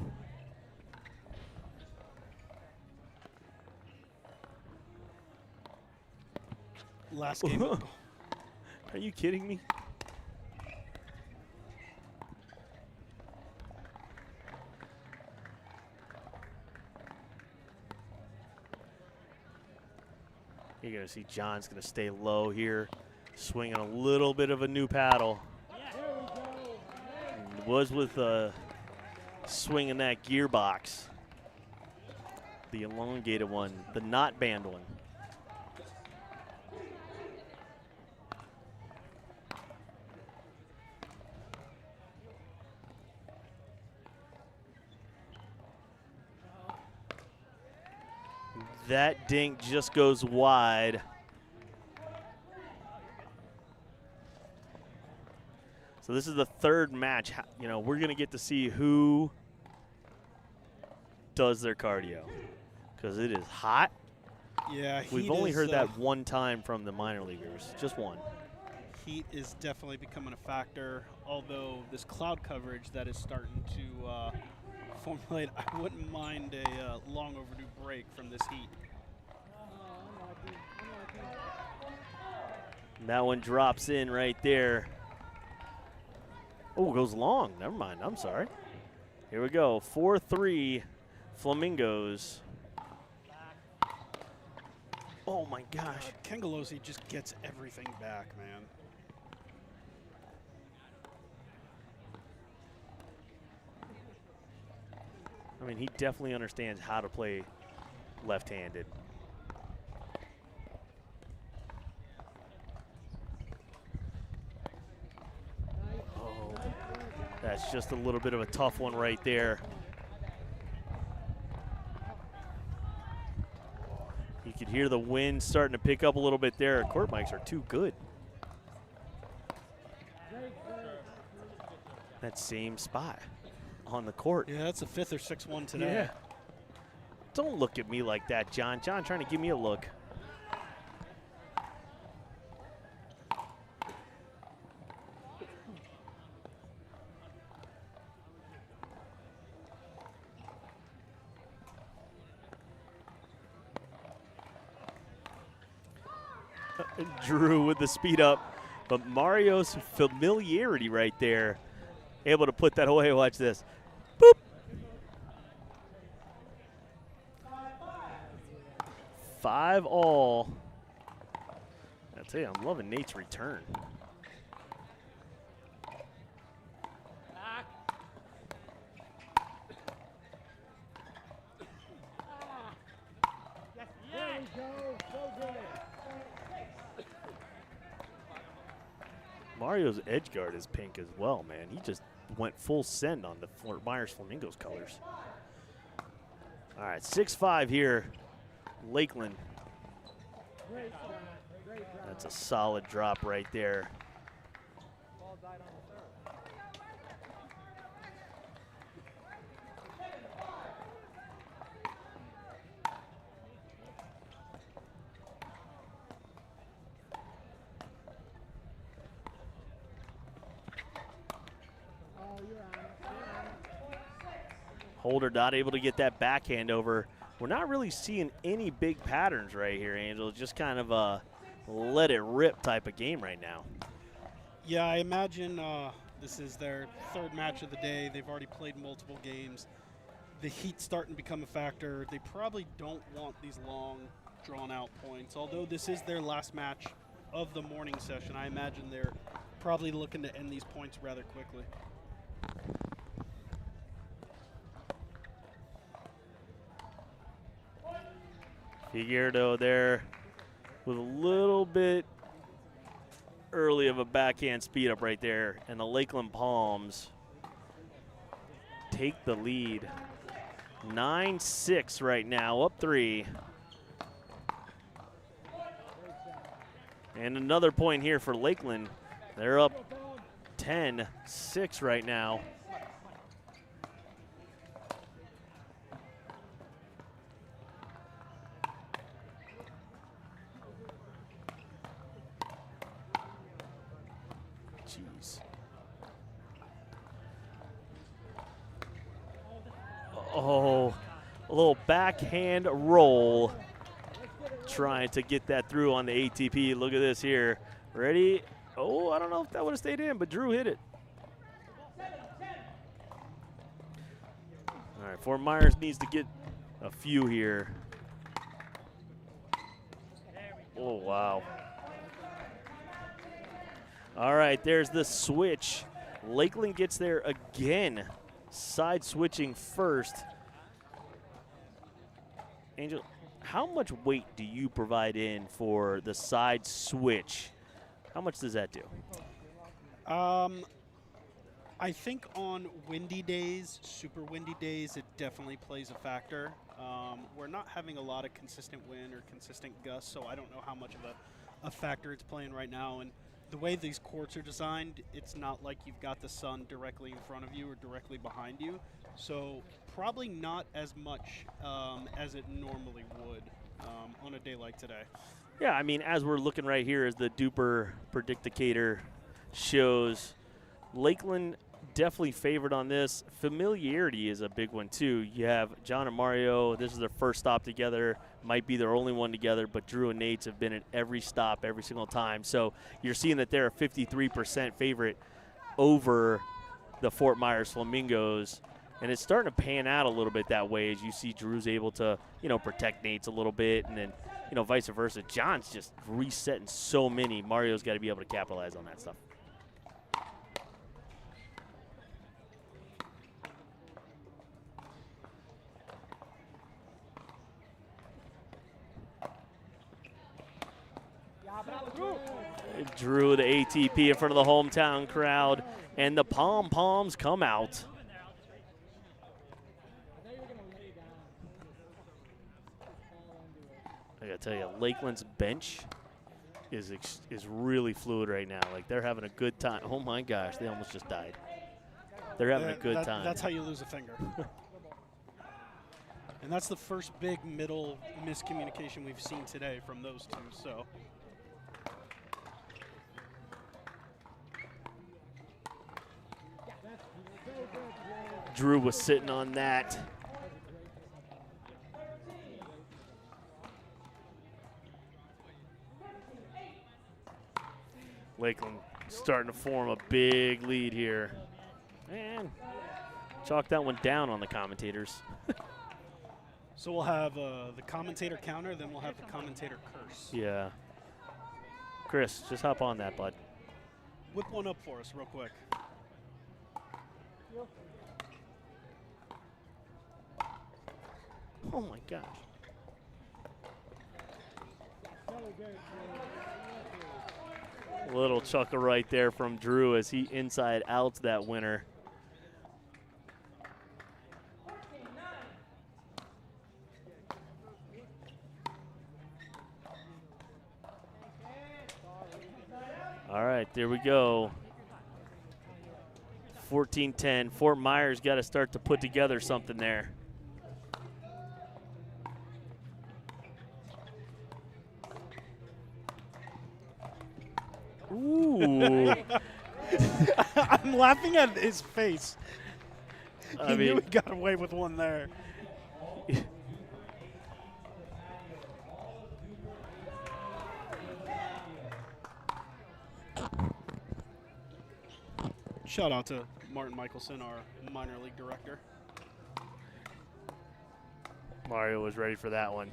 Last game. Are you kidding me? You're going to see John's going to stay low here, swinging a little bit of a new paddle. Was with swinging that gearbox, the elongated one, the knot band one. That dink just goes wide. So this is the third match. You know, we're going to get to see who does their cardio because it is hot. Yeah, we've only heard that one time from the minor leaguers, just one. Heat is definitely becoming a factor, although this cloud coverage that is starting to formulate, I wouldn't mind a long overdue break from this heat. That one drops in right there. Oh, goes long. Never mind. I'm sorry. Here we go. 4-3 Flamingos. Oh, my gosh. Cangelosi just gets everything back, man. I mean, he definitely understands how to play left-handed. Oh, that's just a little bit of a tough one right there. You could hear the wind starting to pick up a little bit there. Court mics are too good. That same spot on the court. Yeah, that's a 5th or 6th one today. Yeah. Don't look at me like that, John. John trying to give me a look. Drew with the speed up, but Mario's familiarity right there, able to put that away. Watch this. Boop. 5-all. I tell you, I'm loving Nate's return. Mario's edge guard is pink as well, man. He just went full send on the Fort Myers Flamingos colors. All right, 6-5 here, Lakeland. That's a solid drop right there. Holder not able to get that backhand over. We're not really seeing any big patterns right here, Angel. Just kind of a let it rip type of game right now. Yeah, I imagine this is their third match of the day. They've already played multiple games. The heat's starting to become a factor. They probably don't want these long, drawn-out points. Although this is their last match of the morning session, I imagine they're probably looking to end these points rather quickly. Figueroa there with a little bit early of a backhand speed up right there, and the Lakeland Palms take the lead. 9-6 right now, up 3. And another point here for Lakeland. They're up 10-6 right now. Jeez. Oh, a little backhand roll. Trying to get that through on the ATP. Look at this here. Ready? Oh, I don't know if that would have stayed in, but Drew hit it. All right, Fort Myers needs to get a few here. Oh, wow. All right, there's the switch. Lakeland gets there again. Side switching first. Angel, how much weight do you provide in for the side switch? How much does that do? I think on windy days, super windy days, it definitely plays a factor. We're not having a lot of consistent wind or consistent gusts, so I don't know how much of a factor it's playing right now. And the way these courts are designed, it's not like you've got the sun directly in front of you or directly behind you. So probably not as much as it normally would on a day like today. Yeah, I mean, as we're looking right here, as the DUPR predicticator shows, Lakeland definitely favored on this. Familiarity is a big one, too. You have John and Mario. This is their first stop together. Might be their only one together, but Drew and Nate's have been at every stop every single time. So you're seeing that they're a 53% favorite over the Fort Myers Flamingos. And it's starting to pan out a little bit that way as you see Drew's able to, protect Nate's a little bit, and then, vice versa. John's just resetting so many. Mario's got to be able to capitalize on that stuff. Drew, the ATP in front of the hometown crowd, and the pom-poms come out. I gotta tell you, Lakeland's bench is really fluid right now. Like, they're having a good time. Oh my gosh, they almost just died. They're having a good time. That's how you lose a finger. And that's the first big middle miscommunication we've seen today from those two. So. Drew was sitting on that. Lakeland starting to form a big lead here. And chalk that one down on the commentators. So we'll have the commentator counter, then we'll have the commentator curse. Yeah. Chris, just hop on that, bud. Whip one up for us real quick. Oh my gosh. Little chuckle right there from Drew as he inside outs that winner. All right, there we go. 14-10. Fort Myers got to start to put together something there. Ooh. I'm laughing at his face. He knew he got away with one there. Shout out to Martin Michelson, our minor league director. Mario was ready for that one,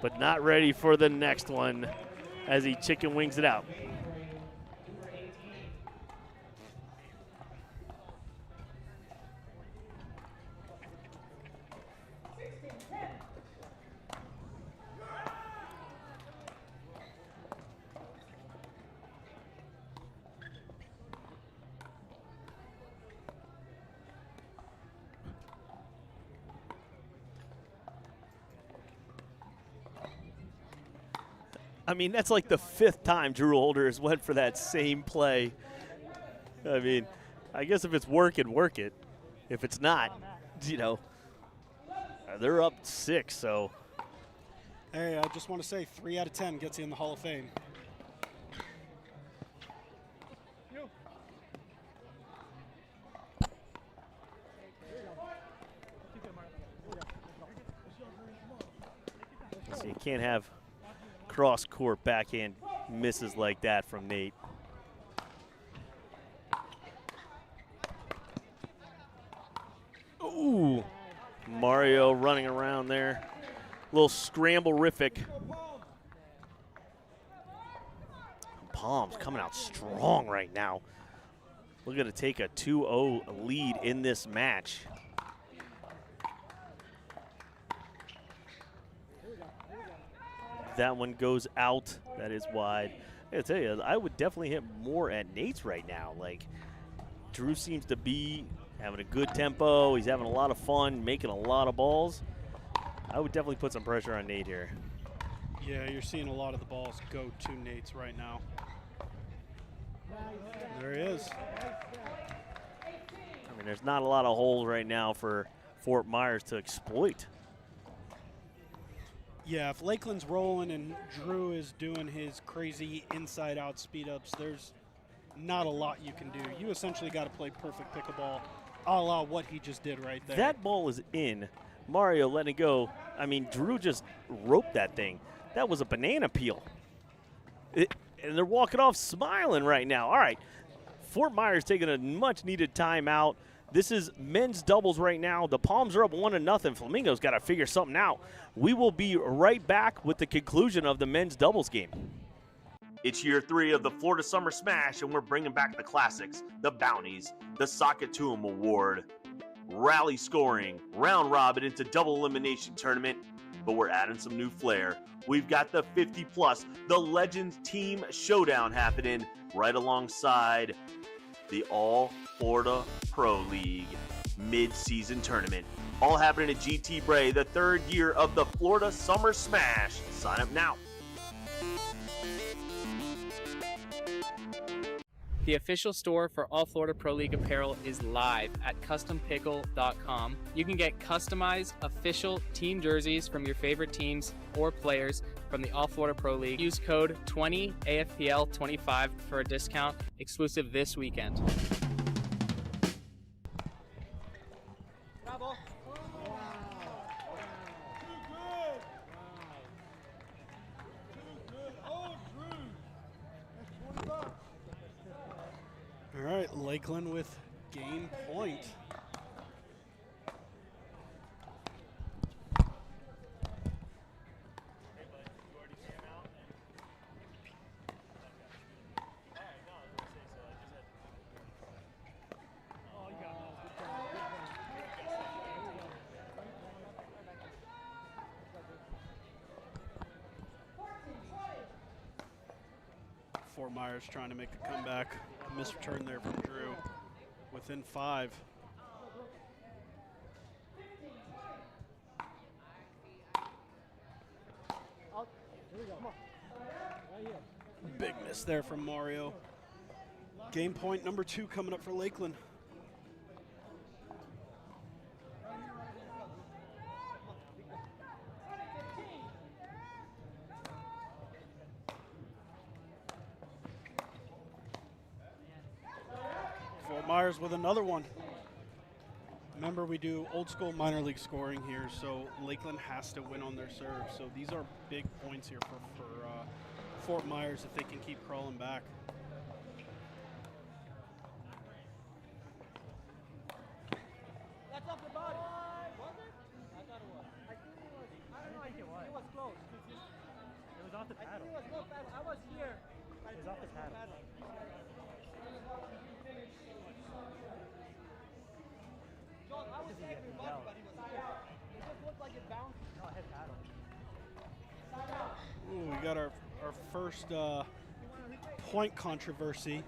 but not ready for the next one as he chicken wings it out. I mean, that's like the 5th time Drew Holders went for that same play. I mean, I guess if it's working, work it. If it's not, you know, they're up 6, so. Hey, I just want to say 3 out of 10 gets you in the Hall of Fame. So you can't have cross-court backhand misses like that from Nate. Ooh, Mario running around there. Little scramble-rific. Palms coming out strong right now. Looking to take a 2-0 lead in this match. That one goes out. That is wide. I gotta tell you, I would definitely hit more at Nate's right now. Like, Drew seems to be having a good tempo. He's having a lot of fun, making a lot of balls. I would definitely put some pressure on Nate here. Yeah, you're seeing a lot of the balls go to Nate's right now. There he is. I mean, there's not a lot of holes right now for Fort Myers to exploit. Yeah, if Lakeland's rolling and Drew is doing his crazy inside-out speed-ups, there's not a lot you can do. You essentially got to play perfect pickleball, a la what he just did right there. That ball is in. Mario letting it go. I mean, Drew just roped that thing. That was a banana peel. And they're walking off smiling right now. All right, Fort Myers taking a much-needed timeout. This is men's doubles right now. The Palms are up 1-0. Flamingo's got to figure something out. We will be right back with the conclusion of the men's doubles game. It's year 3 of the Florida Summer Smash, and we're bringing back the classics, the bounties, the Sockatoom Award, rally scoring, round robin into double elimination tournament, but we're adding some new flair. We've got the 50+, the Legends Team Showdown happening right alongside the All Florida Pro League mid-season tournament. All happening at GT Bray, the 3rd year of the Florida Summer Smash. Sign up now. The official store for All Florida Pro League apparel is live at CustomPickle.com. You can get customized official team jerseys from your favorite teams or players from the All Florida Pro League. Use code 20AFPL25 for a discount exclusive this weekend. All right, Lakeland with game point. Fort Myers trying to make the comeback. Missed return there from Drew. Within 5. Big miss there from Mario. Game point number 2 coming up for Lakeland. Fort Myers with another one. Remember, we do old school minor league scoring here, so Lakeland has to win on their serve. So these are big points here for Fort Myers if they can keep crawling back. That's off the body. Was it? I thought it was. I think it was. I don't know. I think it was close. It was off the paddle. I think it was close. I was here. It was off the paddle. John, I was safe with body, but he was here. It just looked like it bounced. No, it hit paddle. Ooh, we got our first point controversy.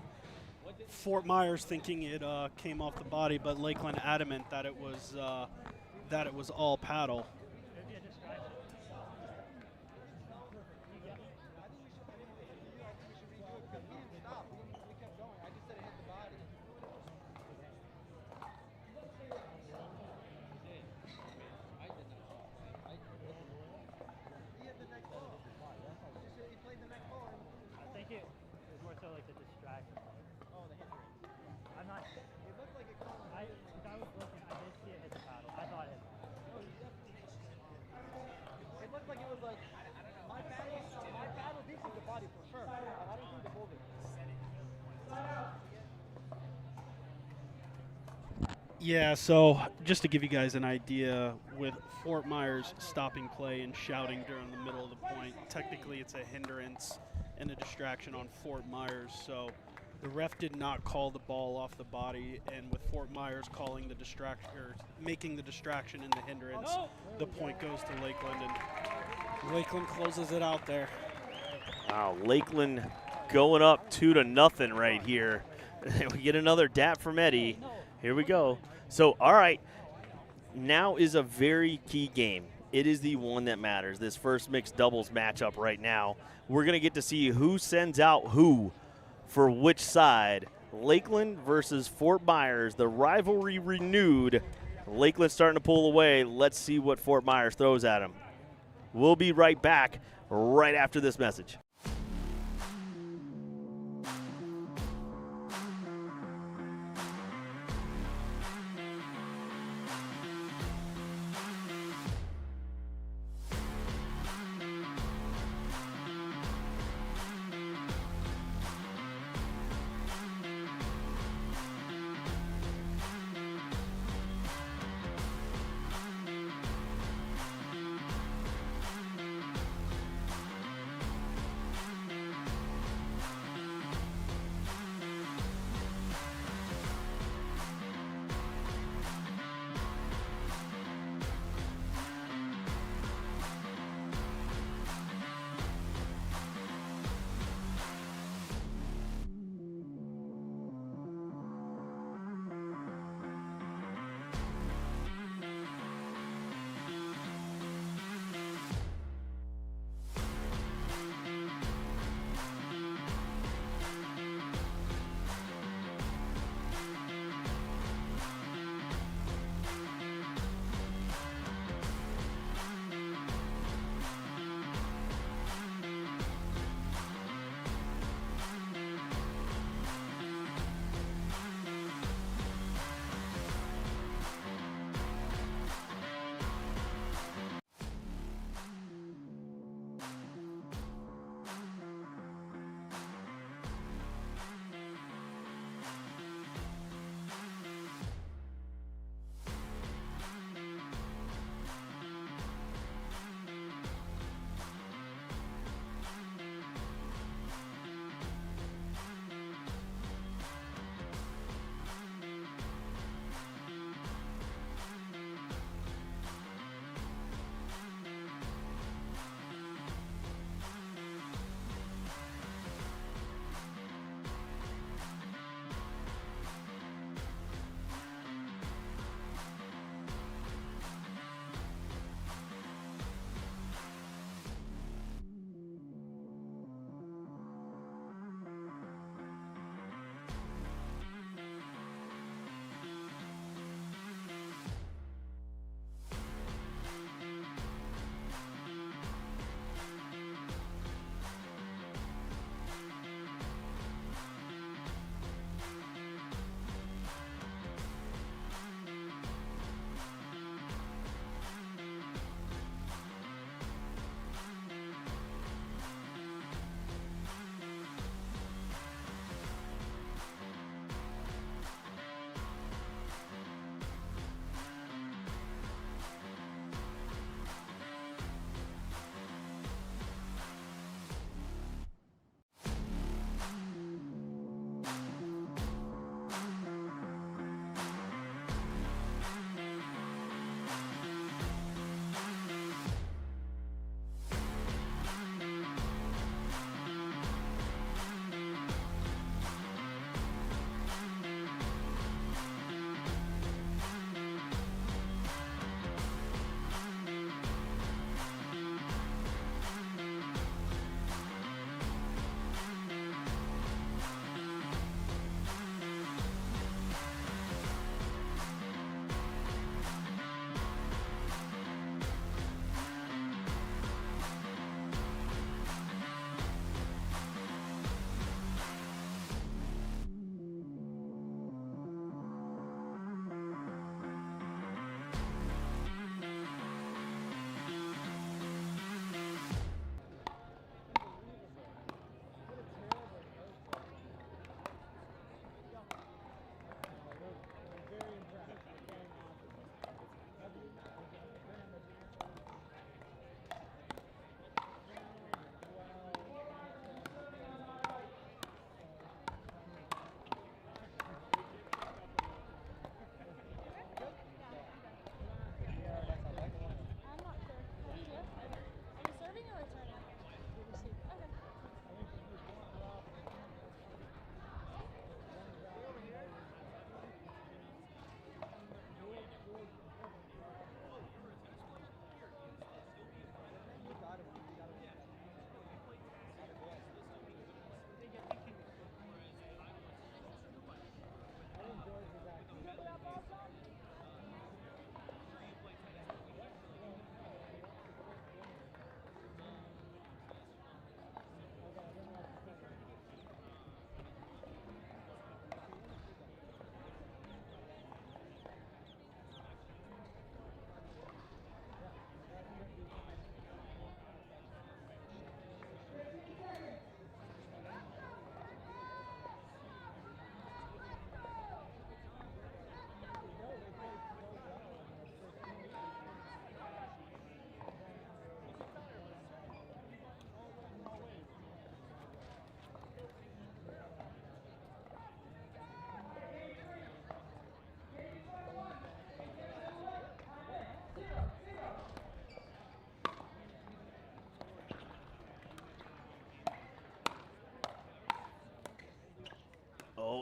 Fort Myers thinking it came off the body, but Lakeland adamant that it was all paddle. Could be a distraction. I think it was more so like the distraction. Oh, the hindrance. I'm not. It looked like it caught. I was looking. I did see it hit the paddle. I thought it. It looked like it was like my paddle beat the body for sure. I don't think the ball did. Yeah, so just to give you guys an idea, with Fort Myers stopping play and shouting during the middle of the point, technically it's a hindrance and a distraction on Fort Myers. So the ref did not call the ball off the body, and with Fort Myers calling the distraction or making the distraction in the hindrance, the point goes to Lakeland, and Lakeland closes it out there. Wow, Lakeland going up 2-0 right here. We get another dap from Eddie. Here we go. So, all right, now is a very key game. It is the one that matters, this first mixed doubles matchup right now. We're going to get to see who sends out who for which side. Lakeland versus Fort Myers, the rivalry renewed. Lakeland starting to pull away. Let's see what Fort Myers throws at him. We'll be right back right after this message.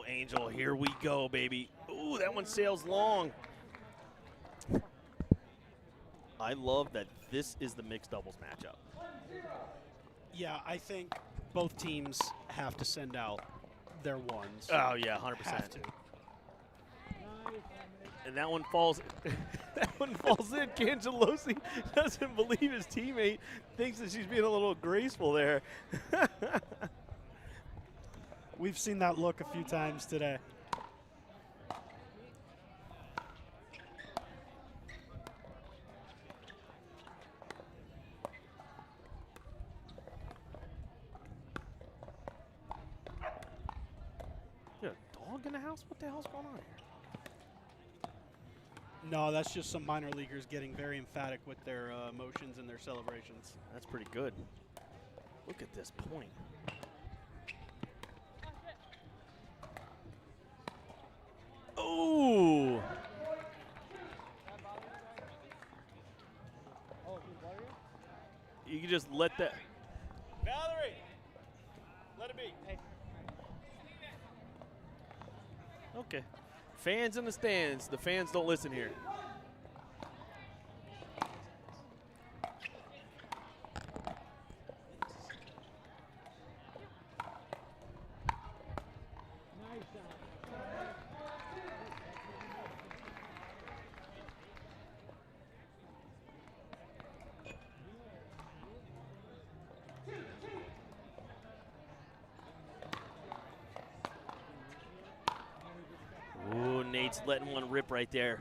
Angel. Here we go, baby. Ooh, that one sails long. I love that this is the mixed doubles matchup. Yeah, I think both teams have to send out their ones. Oh, yeah, 100%. Have to. And that one falls. That one falls in. Cangelosi doesn't believe his teammate. Thinks that she's being a little graceful there. We've seen that look a few times today. Is there a dog in the house? What the hell's going on here? No, that's just some minor leaguers getting very emphatic with their emotions and their celebrations. That's pretty good. Look at this point. Ooh. You can just let that. Valerie, let it be. Okay. Fans in the stands. The fans don't listen here. Ooh, Nate's letting one rip right there.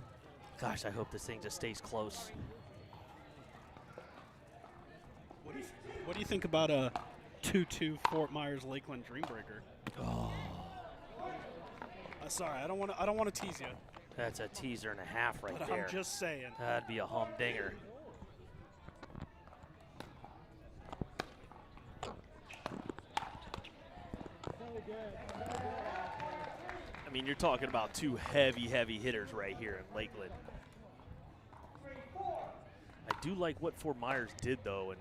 Gosh, I hope this thing just stays close. What do you think about a 2-2 Fort Myers Lakeland Dreambreaker? Oh. Sorry, I don't want to tease you. That's a teaser and a half right But there. I'm just saying. That'd be a humdinger. I mean, you're talking about two heavy hitters right here in Lakeland. I do like what Fort Myers did, though, and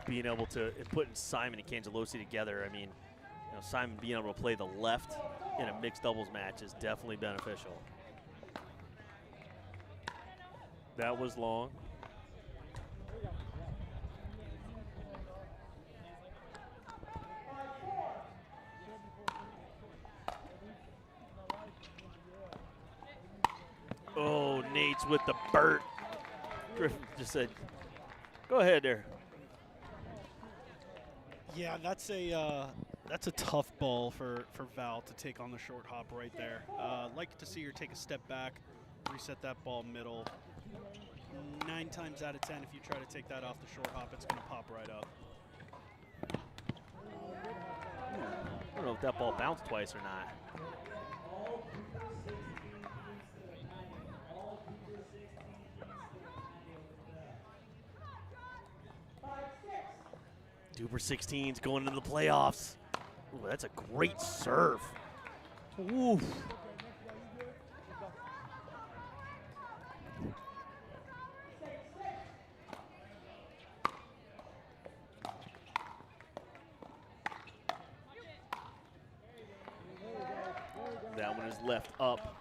being able to putting Simon and Cangelosi together. I mean, you know, Simon being able to play the left in a mixed doubles match is definitely beneficial. That was long. Oh, Nate's with the Burt. Griffin just said, go ahead there. Yeah, that's a tough ball for Val to take on the short hop right there. Like to see her take a step back, reset that ball middle. 9 times out of 10, if you try to take that off the short hop, it's going to pop right up. I don't know if that ball bounced twice or not. DUPR 16's going into the playoffs. Ooh, that's a great serve. Ooh. That one is left up.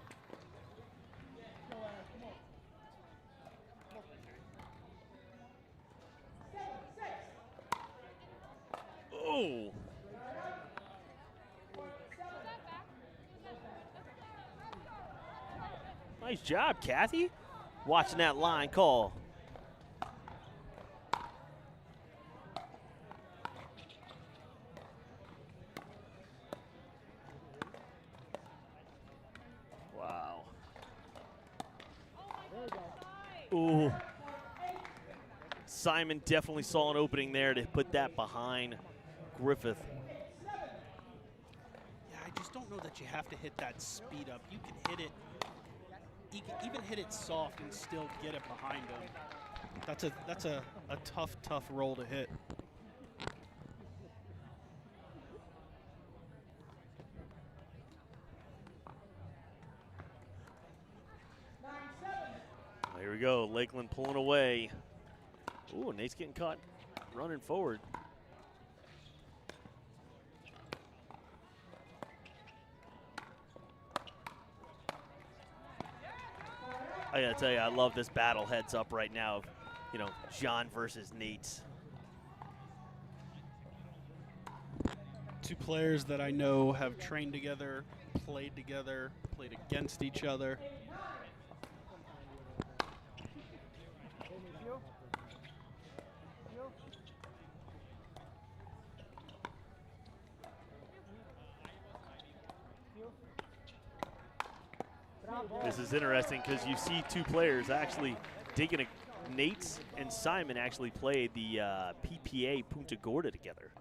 Oh. Nice job, Kathy. Watching that line call. Wow. Ooh. Simon definitely saw an opening there to put that behind Griffith. Yeah, I just don't know that you have to hit that speed up. You can hit it, you can even hit it soft and still get it behind him. That's a tough roll to hit. Here we go, Lakeland pulling away. Ooh, Nate's getting caught running forward. I gotta tell you, I love this battle heads up right now. You know, John versus Nate. Two players that I know have trained together, played against each other. This is interesting because you see two players actually digging Nate's and Simon actually played the PPA Punta Gorda together.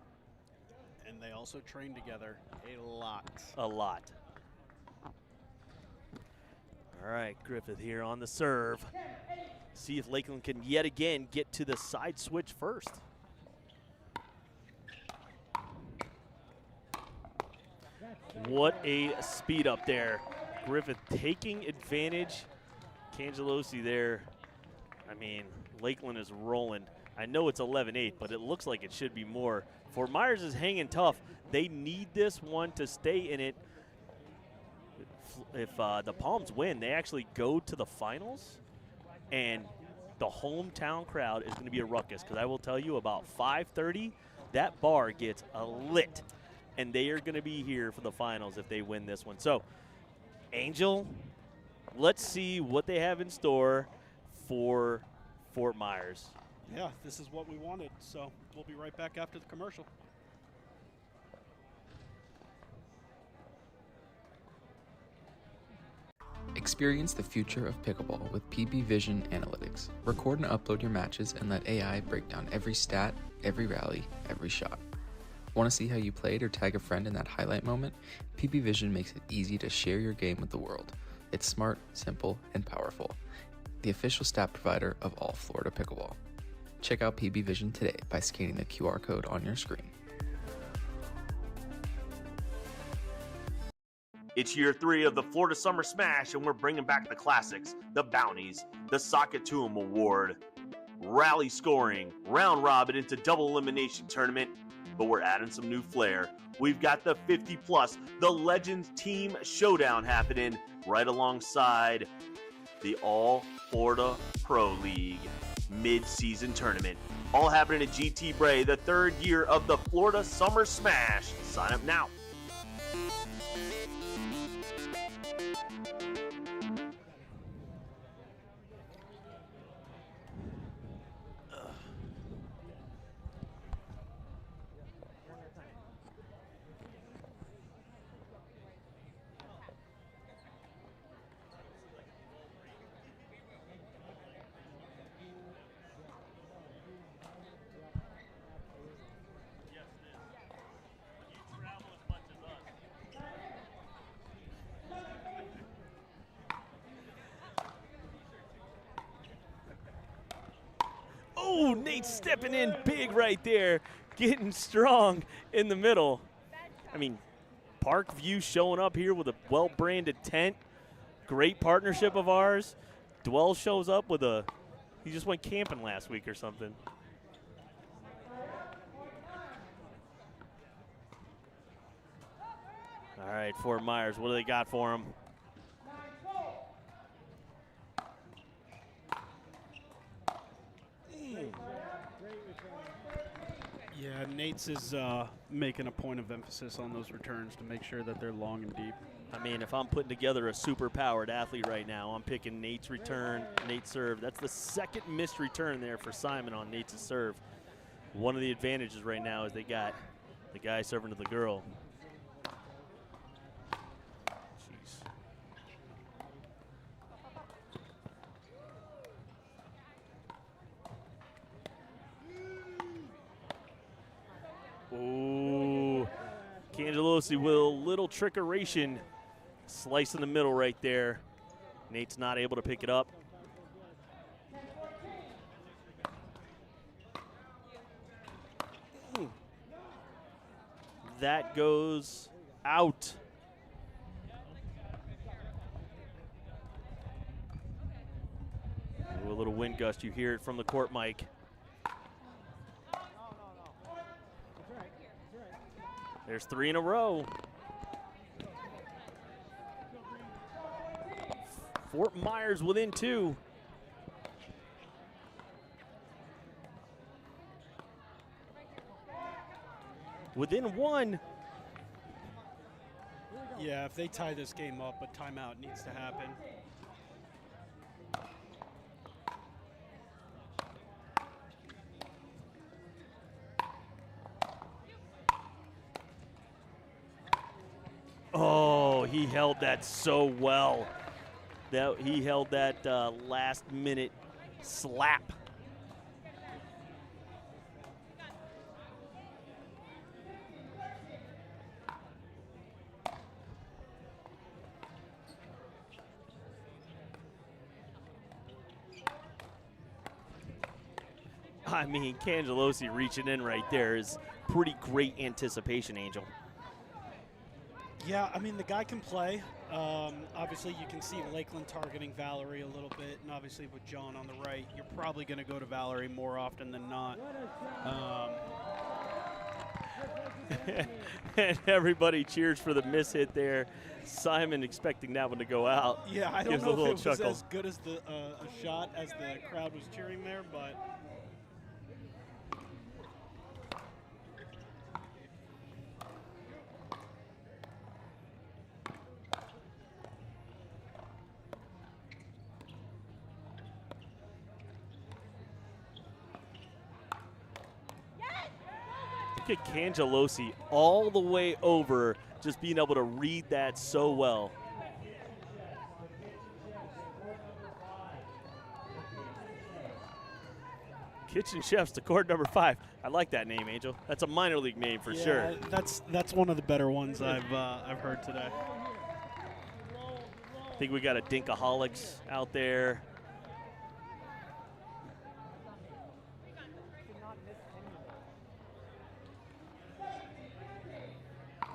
And they also train together a lot. A lot. All right, Griffith here on the serve. See if Lakeland can yet again get to the side switch first. What a speed up there. Griffith taking advantage. Cangelosi there. I mean, Lakeland is rolling. I know it's 11-8, but it looks like it should be more. Fort Myers is hanging tough. They need this one to stay in it. If the Palms win, they actually go to the finals, and the hometown crowd is going to be a ruckus, because I will tell you, about 5:30, that bar gets lit, and they are going to be here for the finals if they win this one. So, Angel, let's see what they have in store for Fort Myers. Yeah, this is what we wanted, so we'll be right back after the commercial. Experience the future of pickleball with PB Vision Analytics. Record and upload your matches and let AI break down every stat, every rally, every shot. Want to see how you played or tag a friend in that highlight moment? PB Vision makes it easy to share your game with the world. It's smart, simple, and powerful. The official stat provider of All Florida Pickleball. Check out PB Vision today by scanning the QR code on your screen. It's year 3 of the Florida Summer Smash, and we're bringing back the classics, the bounties, the Sockatoom Award, rally scoring, round robin into double elimination tournament, but we're adding some new flair. We've got the 50+, the Legends Team Showdown happening right alongside the All Florida Pro League mid-season tournament. All happening at GT Bray, the 3rd year of the Florida Summer Smash. Sign up now. Oh, Nate stepping in big right there, getting strong in the middle. I mean, Parkview showing up here with a well-branded tent. Great partnership of ours. Dwell shows up with he just went camping last week or something. All right, Fort Myers, what do they got for him? Yeah, Nate's is making a point of emphasis on those returns to make sure that they're long and deep. I mean, if I'm putting together a super-powered athlete right now, I'm picking Nate's return, Nate's serve. That's the second missed return there for Simon on Nate's serve. One of the advantages right now is they got the guy serving to the girl. Jeez. Ooh, Cangelosi with a little trickeration. Slice in the middle right there. Nate's not able to pick it up. That goes out. Ooh, a little wind gust. You hear it from the court mic. There's 3 in a row. Fort Myers within 2. Within 1. Yeah, if they tie this game up, a timeout needs to happen. Oh, he held that so well. He held that last-minute slap. I mean, Cangelosi reaching in right there is pretty great anticipation, Angel. Yeah, I mean, the guy can play. Obviously, you can see Lakeland targeting Valerie a little bit, and obviously with John on the right, you're probably going to go to Valerie more often than not. And everybody cheers for the miss hit there. Simon expecting that one to go out. Yeah, I don't Gives know a little if it was chuckle. as good as a shot as the crowd was cheering there, but Look at Cangelosi all the way over, just being able to read that so well. Kitchen Chefs to court number 5. I like that name, Angel. That's a minor league name for yeah, sure. That's one of the better ones I've heard today. I think we got a Dinkaholics out there.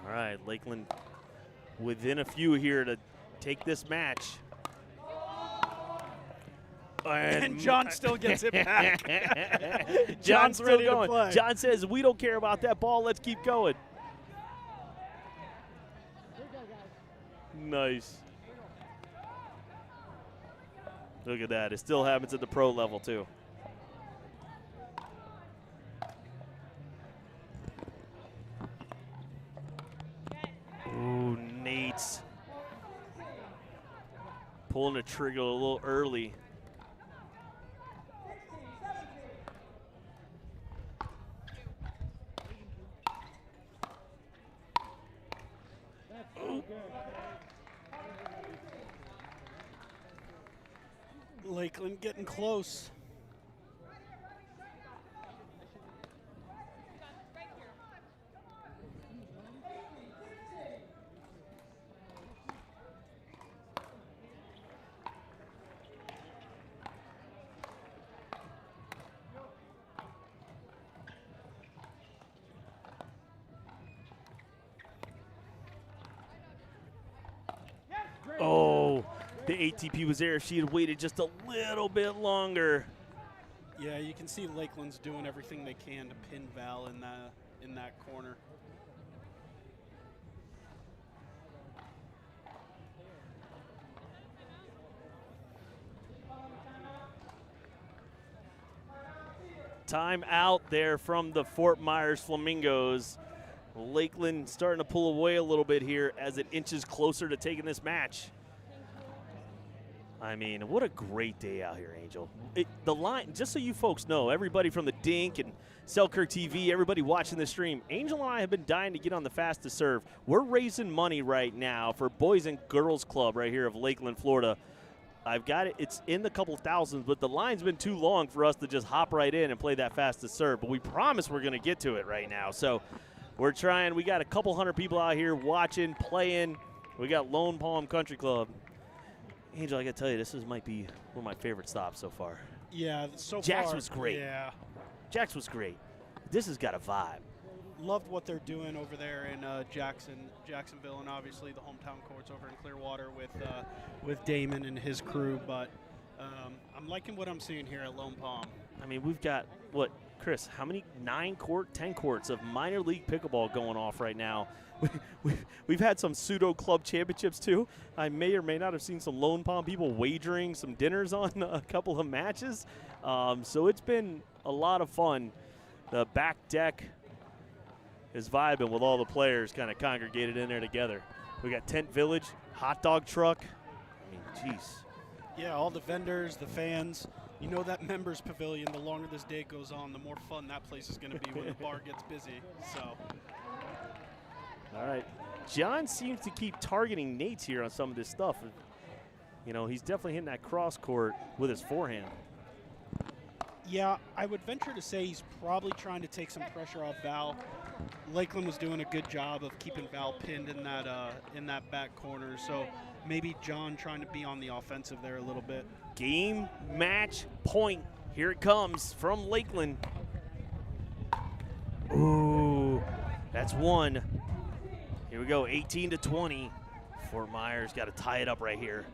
All right, Lakeland within a few here to take this match. And John still gets it back. John's still ready going. to play. John says, we don't care about that ball. Let's keep going. Nice. Look at that. It still happens at the pro level, too. Ooh, Nate's pulling the trigger a little early. Lakeland getting close. Oh, the ATP was there. If she had waited just a little bit longer. Yeah, you can see Lakeland's doing everything they can to pin Val in that corner. Time out there from the Fort Myers Flamingos. Lakeland starting to pull away a little bit here as it inches closer to taking this match. I mean, what a great day out here, Angel. The line, just so you folks know, everybody from the Dink and SelkirkTV, everybody watching the stream, Angel and I have been dying to get on the fastest serve. We're raising money right now for Boys and Girls Club right here of Lakeland, Florida. I've got it. It's in the couple thousands, but the line's been too long for us to just hop right in and play that fastest serve. But we promise we're going to get to it right now. So we're trying. We got a couple hundred people out here watching, playing. We got Lone Palm Country Club. Angel, I got to tell you, this might be one of my favorite stops so far. Yeah, so Jax far. was great. Yeah. Jax was great. This has got a vibe. Loved what they're doing over there in Jacksonville, and obviously the hometown courts over in Clearwater with Damon and his crew. But I'm liking what I'm seeing here at Lone Palm. I mean, we've got, what, Chris, how many 9-court, 10 courts of minor league pickleball going off right now? We've had some pseudo club championships too. I may or may not have seen some Lone Palm people wagering some dinners on a couple of matches. So it's been a lot of fun. The back deck is vibing with all the players kind of congregated in there together. We got Tent Village, hot dog truck. I mean, geez. Yeah, all the vendors, the fans. You know that members pavilion, the longer this day goes on, the more fun that place is going to be when the bar gets busy. So. All right. John seems to keep targeting Nate's here on some of this stuff. You know, he's definitely hitting that cross court with his forehand. Yeah, I would venture to say he's probably trying to take some pressure off Val. Lakeland was doing a good job of keeping Val pinned in that back corner, so maybe John trying to be on the offensive there a little bit. Game, match, point. Here it comes from Lakeland. Ooh, that's one. Here we go, 18-20. Fort Myers got to tie it up right here.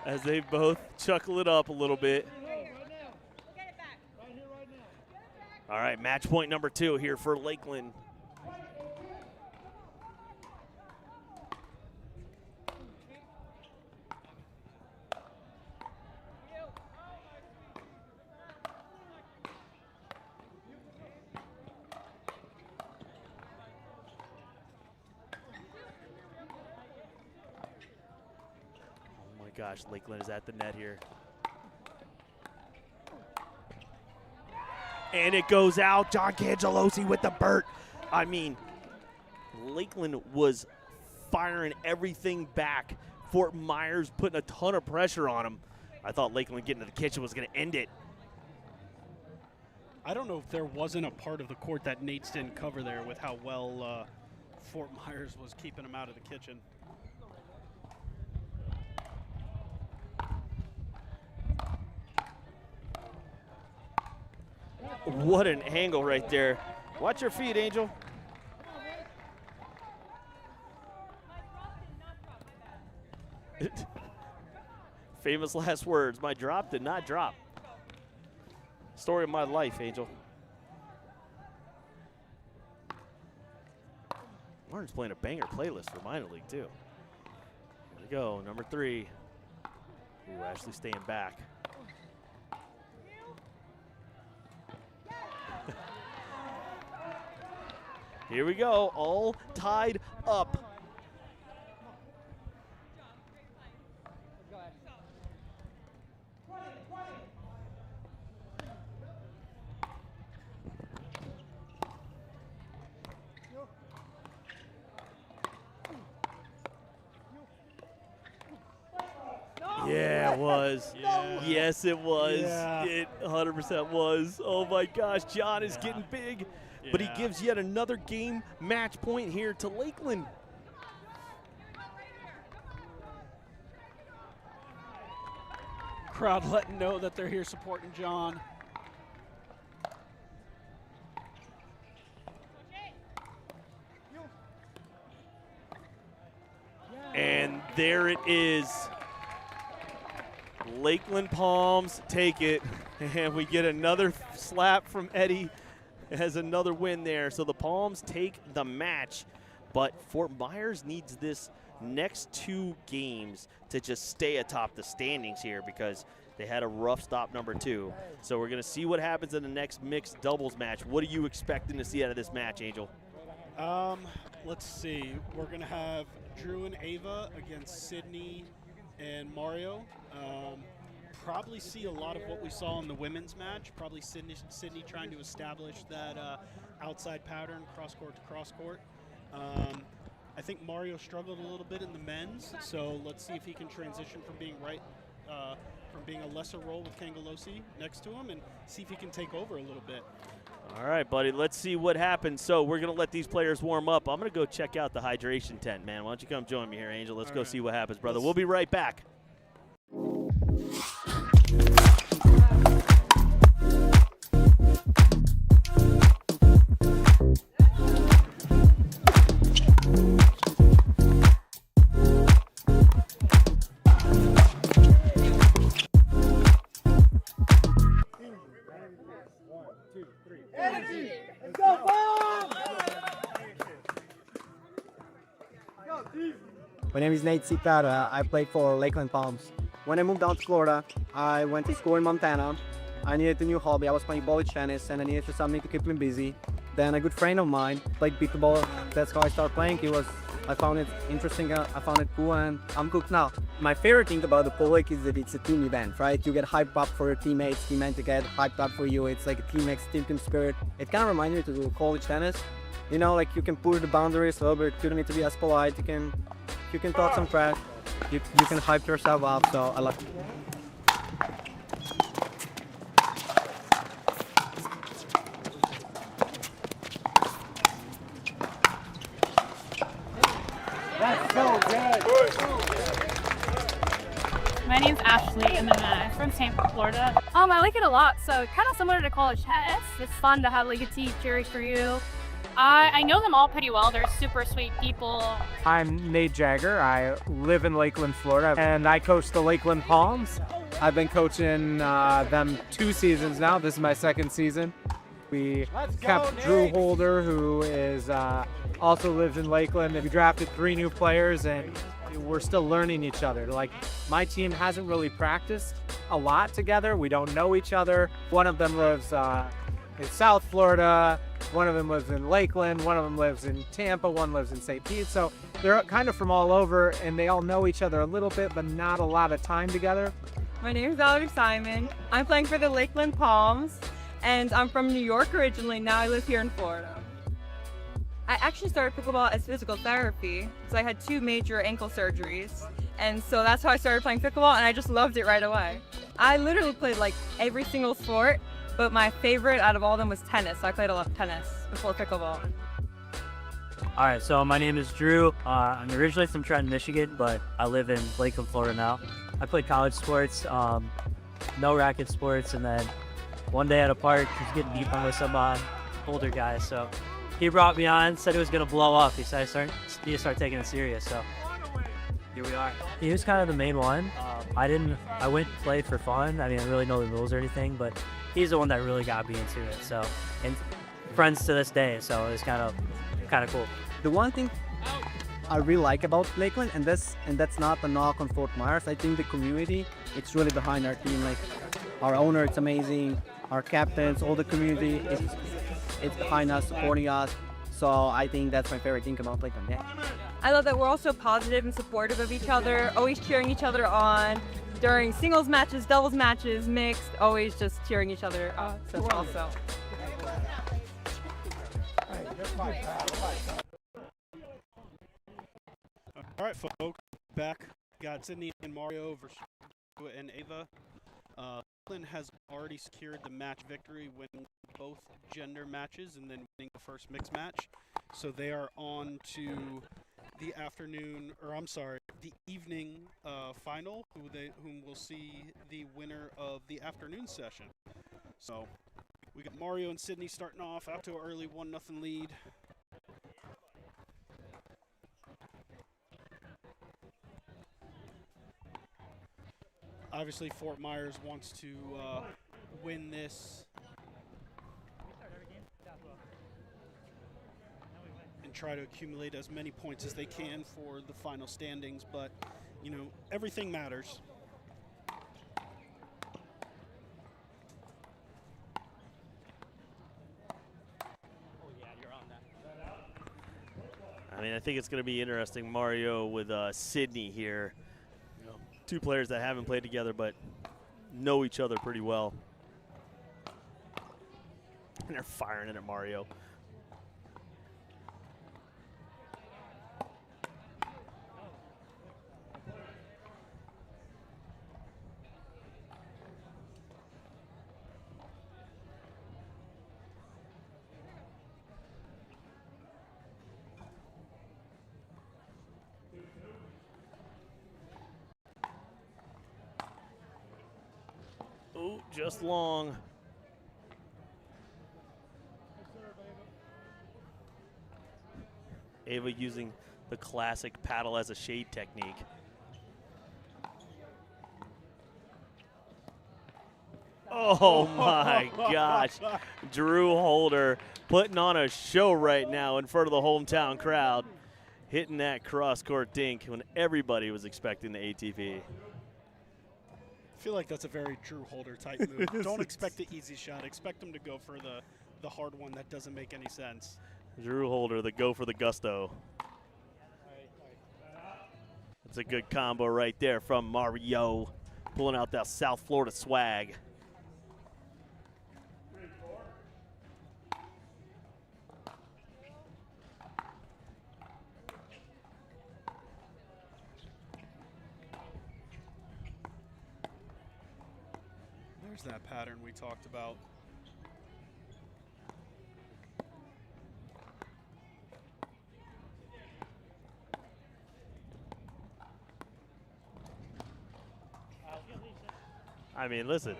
As they both chuckle it up a little bit. All right, match point number 2 here for Lakeland. Gosh, Lakeland is at the net here. And it goes out. John Cangelosi with the Burt. I mean, Lakeland was firing everything back. Fort Myers putting a ton of pressure on him. I thought Lakeland getting to the kitchen was going to end it. I don't know if there wasn't a part of the court that Nate's didn't cover there with how well Fort Myers was keeping him out of the kitchen. What an angle right there. Watch your feet, Angel. Famous last words. My drop did not drop. Story of my life, Angel. Martin's playing a banger playlist for minor league, too. Here we go, number 3. Ooh, Ashley staying back. Here we go, all tied up. Yeah, it was. Yeah. Yes, it was. Yeah. It 100% was. Oh my gosh, John is getting big. But he gives yet another game match point here to Lakeland. Crowd letting know that they're here supporting John. And there it is. Lakeland Palms take it. And we get another slap from Eddie. Has another win there. So the Palms take the match. But Fort Myers needs this next 2 games to just stay atop the standings here because they had a rough stop number 2. So we're going to see what happens in the next mixed doubles match. What are you expecting to see out of this match, Angel? Let's see. We're going to have Drew and Ava against Sydney and Mario. Probably see a lot of what we saw in the women's match. Probably Sydney trying to establish that outside pattern, cross-court to cross-court. I think Mario struggled a little bit in the men's, so let's see if he can transition from being from being a lesser role with Cangelosi next to him and see if he can take over a little bit. All right, buddy, let's see what happens. So we're going to let these players warm up. I'm going to go check out the hydration tent, man. Why don't you come join me here, Angel? Let's go see what happens, brother. We'll be right back. My name is Nate Cipara. I played for Lakeland Palms. When I moved down to Florida, I went to school in Montana. I needed a new hobby. I was playing ball tennis and I needed something to keep me busy. Then a good friend of mine played pickleball. That's how I started playing. I found it interesting, I found it cool, and I'm hooked now. My favorite thing about the Pole League is that it's a team event, right? You get hyped up for your teammates to get hyped up for you. It's like a team spirit. It kind of reminds me to college tennis. You know, like you can push the boundaries a little bit. You don't need to be as polite. You can talk some trash. You can hype yourself up. So I love it. That's so good. My name's Ashley, and then I'm from Tampa, Florida. I like it a lot. So kind of similar to college tennis. It's fun to have like a team cheering for you. I know them all pretty well. They're super sweet people. I'm Nate Jagger. I live in Lakeland, Florida, and I coach the Lakeland Palms. I've been coaching them 2 seasons now. This is my 2nd season. We kept Drew Holder, who is also lives in Lakeland. We drafted 3 new players, and we're still learning each other. Like, my team hasn't really practiced a lot together. We don't know each other. One of them lives in South Florida. One of them lives in Lakeland. One of them lives in Tampa. One lives in St. Pete. So they're kind of from all over, and they all know each other a little bit, but not a lot of time together. My name is Valerie Simon. I'm playing for the Lakeland Palms, and I'm from New York originally. Now I live here in Florida. I actually started pickleball as physical therapy, so I had 2 major ankle surgeries, and so that's how I started playing pickleball, and I just loved it right away. I literally played like every single sport, but my favorite out of all of them was tennis, so I played a lot of tennis before pickleball. All right, so my name is Drew. I'm originally from Trenton, Michigan, but I live in Lakeland, Florida now. I played college sports, no racket sports, and then one day at a park, I was getting beat by some older guys, so he brought me on, said it was gonna blow up. He said I need to start taking it serious, so here we are. He was kind of the main one. I went and played for fun. I didn't really know the rules or anything, but he's the one that really got me into it. So, and friends to this day, so it was kind of cool. The one thing I really like about Lakeland, and that's not a knock on Fort Myers. I think the community, it's really behind our team. Like our owner, it's amazing. Our captains, all the community, it's behind us, supporting us. So I think that's my favorite thing about Lakeland. Yeah. I love that we're all so positive and supportive of each other, always cheering each other on during singles matches, doubles matches, mixed, always just cheering each other on. So also. All right, folks, back. Got Sydney and Mario versus and Ava. Lakeland has already secured the match victory, winning both gender matches and then winning the first mixed match. So they are on to the afternoon, or I'm sorry, the evening final, whom will see the winner of the afternoon session. So we got Mario and Sydney starting off out to an early 1-0 lead. Obviously, Fort Myers wants to win this and try to accumulate as many points as they can for the final standings, but, you know, everything matters. I mean, I think it's going to be interesting, Mario, with Sydney here. 2 players that haven't played together but know each other pretty well. And they're firing it at Mario. Oh, just long. Ava using the classic paddle as a shade technique. Oh my gosh. Drew Holder putting on a show right now in front of the hometown crowd. hitting that cross-court dink when everybody was expecting the ATP. I feel like that's a very Drew Holder type move. Don't expect the easy shot. Expect him to go for the hard one that doesn't make any sense. Drew Holder, the go for the gusto. That's a good combo right there from Mario, pulling out that South Florida swag. There's that pattern we talked about. I mean, listen,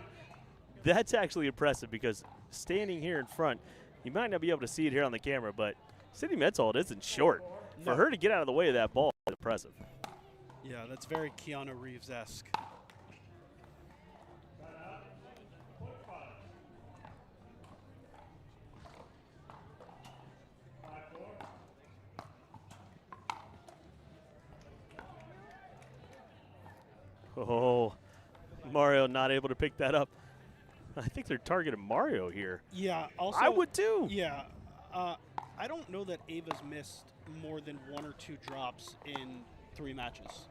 that's actually impressive because standing here in front, you might not be able to see it here on the camera, but Sydney Metzold isn't short. For her to get out of the way of that ball is impressive. Yeah, that's very Keanu Reeves-esque. Oh, Mario not able to pick that up. I think they're targeting Mario here. Yeah, also I would too. Yeah, I don't know that Ava's missed more than 1 or 2 drops in 3 matches,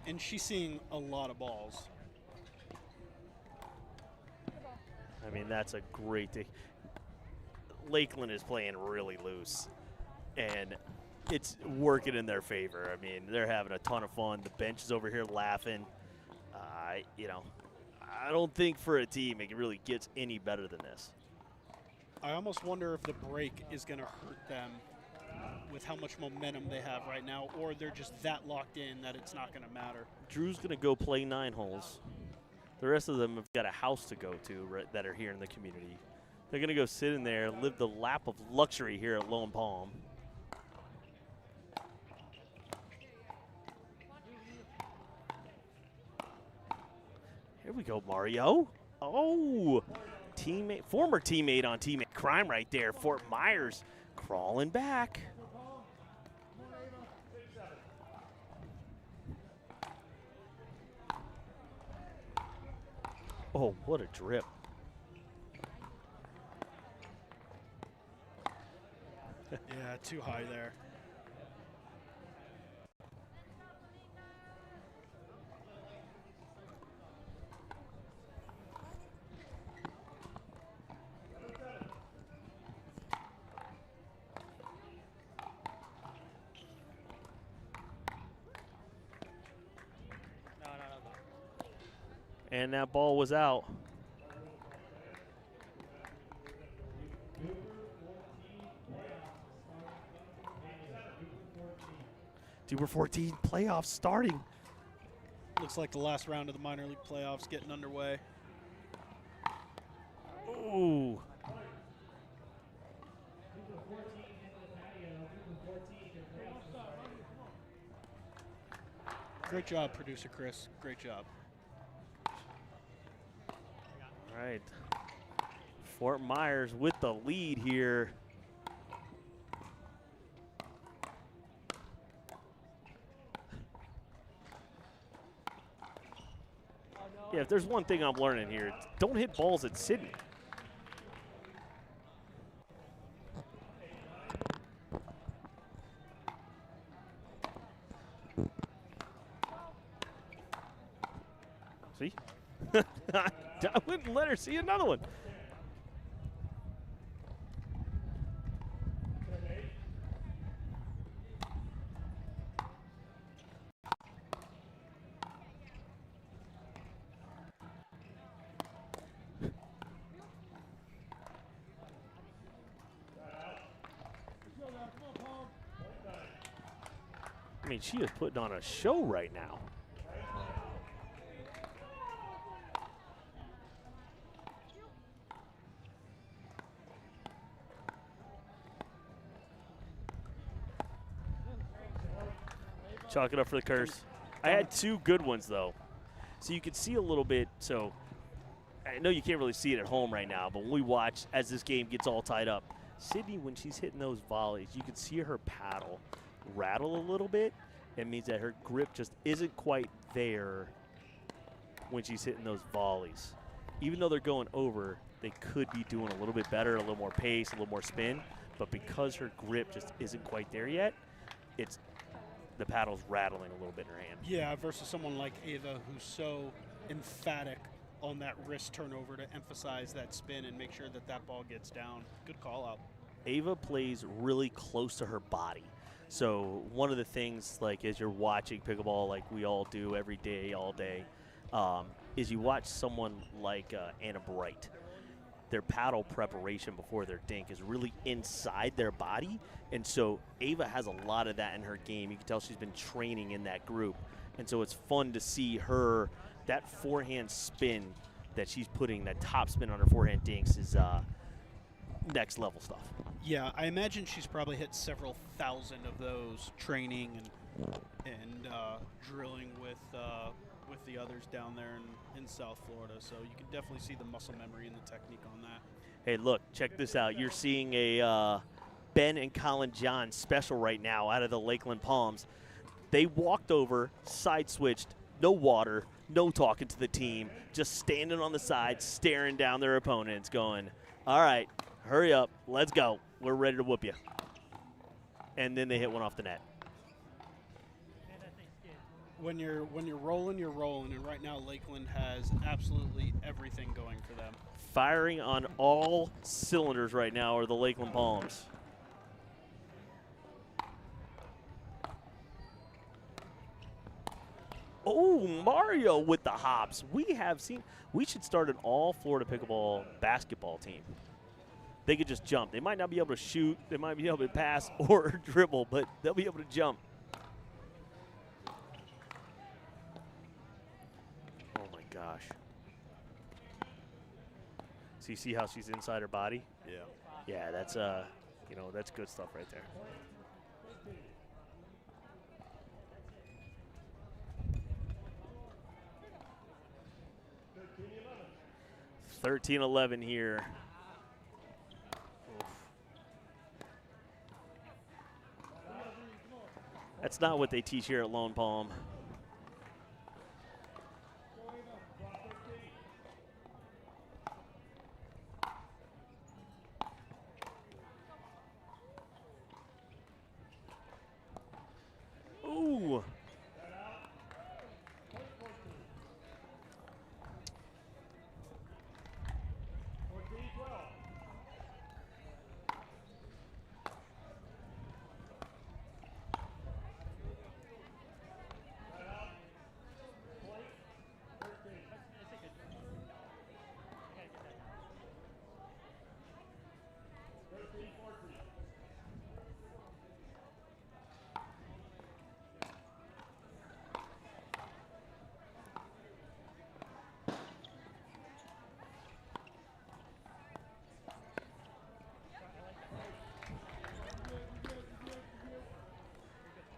and she's seeing a lot of balls. I mean, that's a great thing. Lakeland is playing really loose, and it's working in their favor. I mean, they're having a ton of fun. The bench is over here laughing. You know, I don't think for a team it really gets any better than this. I almost wonder if the break is going to hurt them with how much momentum they have right now, or they're just that locked in that it's not going to matter. Drew's going to go play 9 holes. The rest of them have got a house to go to that are here in the community. They're going to go sit in there, live the lap of luxury here at Lone Palm. Here we go, Mario. Oh, former teammate on teammate crime right there. Fort Myers crawling back. Oh, what a drip. Yeah, too high there. And that ball was out. DUPR 14 playoffs starting. Looks like the last round of the minor league playoffs getting underway. Ooh. Great job, producer Chris. Great job. All right. Fort Myers with the lead here. Yeah, if there's one thing I'm learning here, don't hit balls at Sydney. See? I wouldn't let her see another one. I mean, she is putting on a show right now. Chalk it up for the curse. I had 2 good ones, though. So you could see a little bit. So I know you can't really see it at home right now, but when we watch as this game gets all tied up, Sydney, when she's hitting those volleys, you can see her paddle. rattle a little bit, it means that her grip just isn't quite there when she's hitting those volleys. Even though they're going over, they could be doing a little bit better, a little more pace, a little more spin, but because her grip just isn't quite there yet, it's the paddle's rattling a little bit in her hand. Yeah, versus someone like Ava who's so emphatic on that wrist turnover to emphasize that spin and make sure that that ball gets down. Good call out. Ava plays really close to her body. So one of the things, like as you're watching pickleball like we all do every day, all day, is you watch someone like Anna Bright. Their paddle preparation before their dink is really inside their body. And so Ava has a lot of that in her game. You can tell she's been training in that group. And so it's fun to see her, that forehand spin that she's putting, that top spin on her forehand dinks is next level stuff. Yeah, I imagine she's probably hit several thousand of those training and drilling with the others down there in South Florida. So you can definitely see the muscle memory and the technique on that. Hey, look, check this out. You're seeing a Ben and Colin John special right now out of the Lakeland Palms. They walked over, side switched, no water, no talking to the team, just standing on the side, staring down their opponents, going, all right, hurry up, let's go. We're ready to whoop you. And then they hit one off the net. When you're rolling, you're rolling, and right now Lakeland has absolutely everything going for them. Firing on all cylinders right now are the Lakeland Palms. Oh, Mario with the hops. We should start an all Florida pickleball basketball team. They could just jump. They might not be able to shoot, they might be able to pass or dribble, but they'll be able to jump. Oh my gosh. So you see how she's inside her body? Yeah. Yeah, that's that's good stuff right there. (13-11) here. Oof. That's not what they teach here at Lone Palm. Ooh.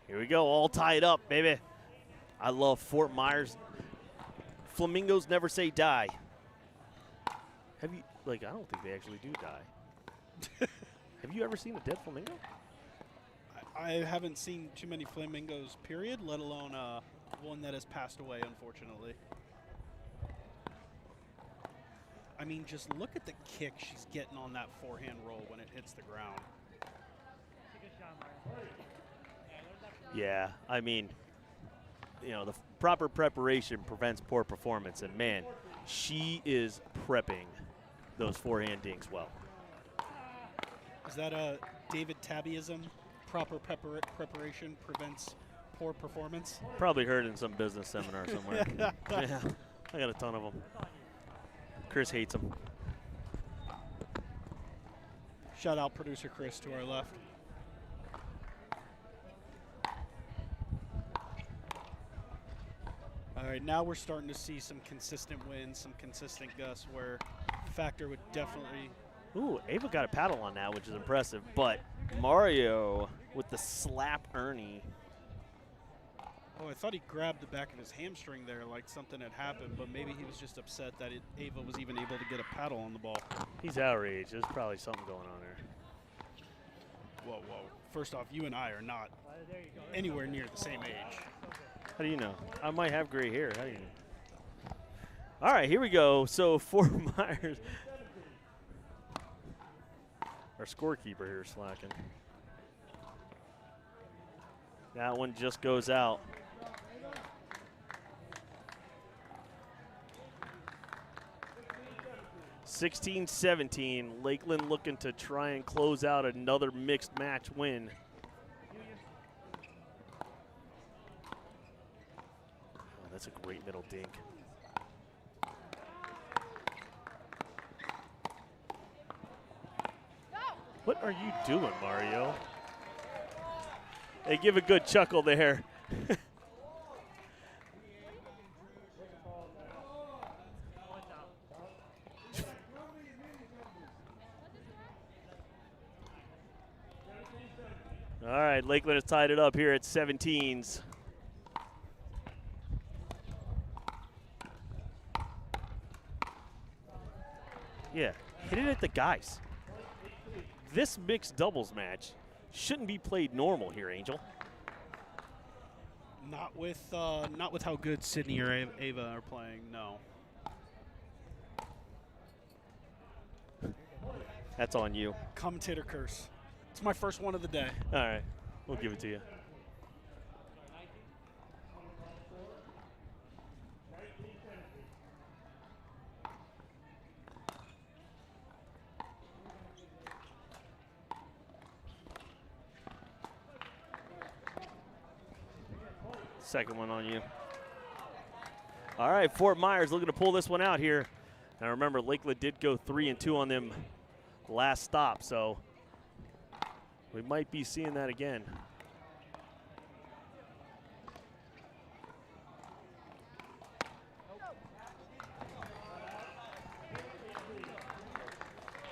Here we go, all tied up, baby. I love Fort Myers. Flamingos never say die. Have you, I don't think they actually do die. Have you ever seen a dead flamingo? I haven't seen too many flamingos, period, let alone one that has passed away, unfortunately. I mean, just look at the kick she's getting on that forehand roll when it hits the ground. Yeah, I mean, the proper preparation prevents poor performance, and man, she is prepping those forehand dinks well. Is that a David Tabbyism? Proper preparation prevents poor performance? Probably heard in some business seminar somewhere. Yeah, I got a ton of them. Chris hates them. Shout out producer Chris to our left. All right, now we're starting to see some consistent wins, some consistent gusts where Factor would definitely... Ooh, Ava got a paddle on that, which is impressive, but Mario with the slap Ernie. Oh, I thought he grabbed the back of his hamstring there like something had happened, but maybe he was just upset that Ava was even able to get a paddle on the ball. He's outraged. There's probably something going on there. Whoa, whoa. First off, you and I are not anywhere near the same age. How do you know? I might have gray hair. How do you know? All right, here we go. So Fort Myers, our scorekeeper here is slacking. That one just goes out. (16-17). Lakeland looking to try and close out another mixed match win. Oh, that's a great middle dink. What are you doing, Mario? They give a good chuckle there. All right, Lakeland has tied it up here at 17s. Yeah, hit it at the guys. This mixed doubles match shouldn't be played normal here, Angel. Not with how good Sydney or Ava are playing. No. That's on you. Commentator curse. It's my first one of the day. All right, we'll give it to you. Second one on you. All right, Fort Myers looking to pull this one out here. Now remember, Lakeland did go 3-2 on them last stop, so we might be seeing that again.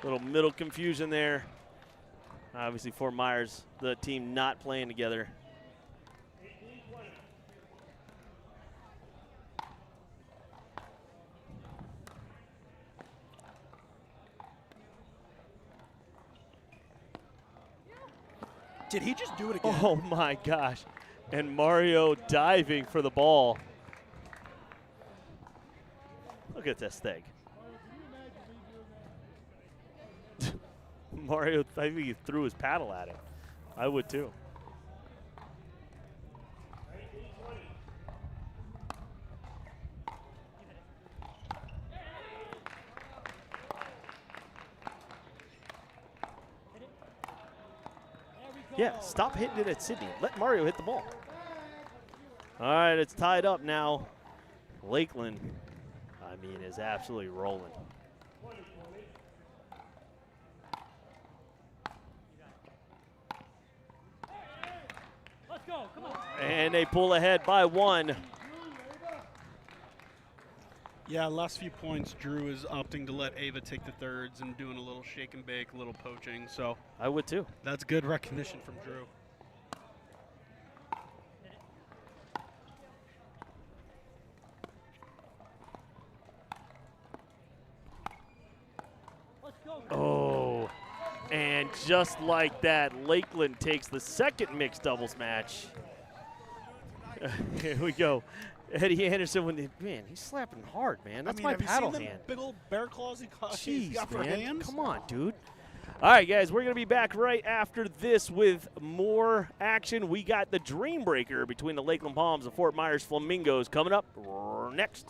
Little middle confusion there. Obviously, Fort Myers, the team not playing together. Did he just do it again? Oh my gosh. And Mario diving for the ball. Look at this thing. Mario, I think he threw his paddle at it. I would too. Yeah, stop hitting it at Sydney. Let Mario hit the ball. All right, it's tied up now. Lakeland, I mean, is absolutely rolling. Let's go, come on. And they pull ahead by 1. Yeah, last few points, Drew is opting to let Ava take the thirds and doing a little shake and bake, a little poaching. So I would too. That's good recognition from Drew. Oh, and just like that, Lakeland takes the second mixed doubles match. Here we go. Eddie Anderson, man, he's slapping hard, man. That's my paddle hand. Have you seen the big old bear claws he's Jeez, got for man. hands? Come on, dude. All right, guys, we're going to be back right after this with more action. We got the Dream Breaker between the Lakeland Palms and Fort Myers Flamingos coming up next.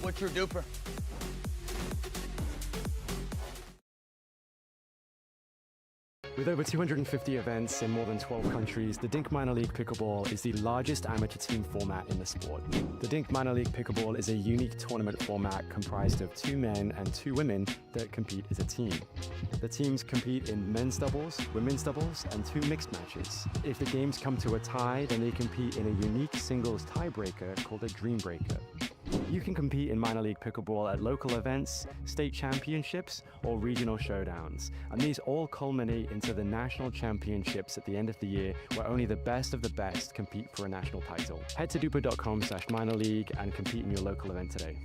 What's your DUPR? With over 250 events in more than 12 countries, the Dink Minor League Pickleball is the largest amateur team format in the sport. The Dink Minor League Pickleball is a unique tournament format comprised of 2 men and 2 women that compete as a team. The teams compete in men's doubles, women's doubles, and 2 mixed matches. If the games come to a tie, then they compete in a unique singles tiebreaker called a Dream Breaker. You can compete in minor league pickleball at local events, state championships, or regional showdowns, and these all culminate into the national championships at the end of the year, where only the best of the best compete for a national title. Head to DUPR.com/minor league and compete in your local event today.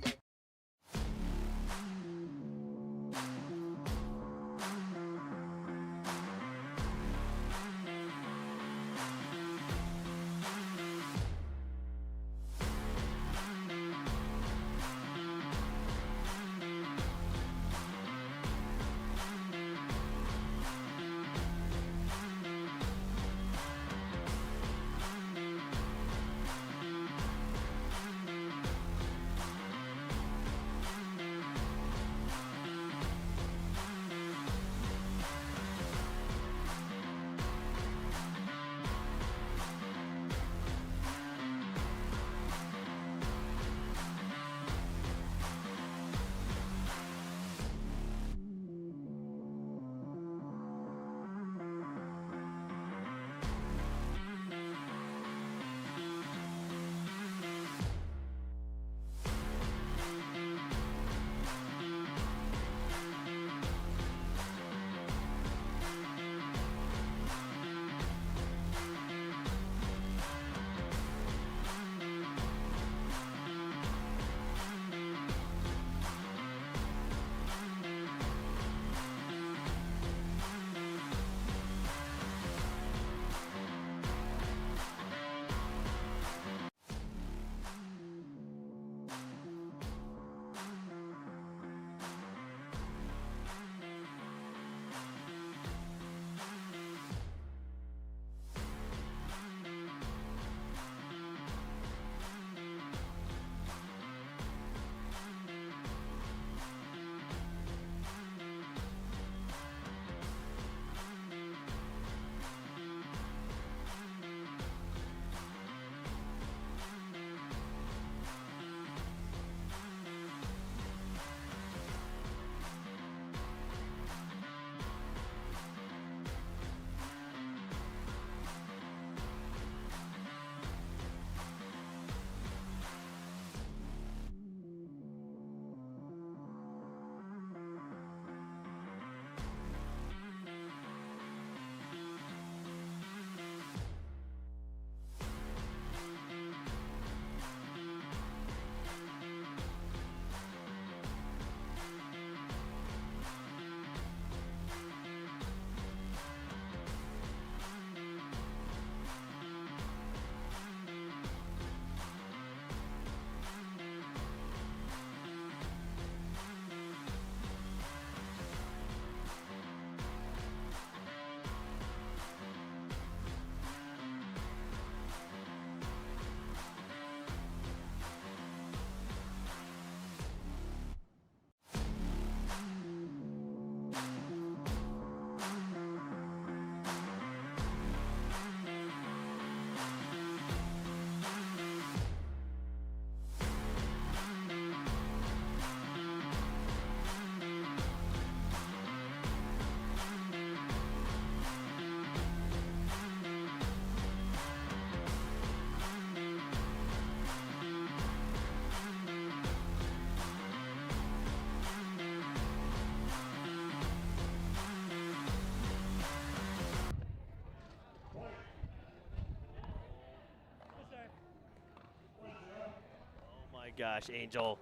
Gosh, Angel,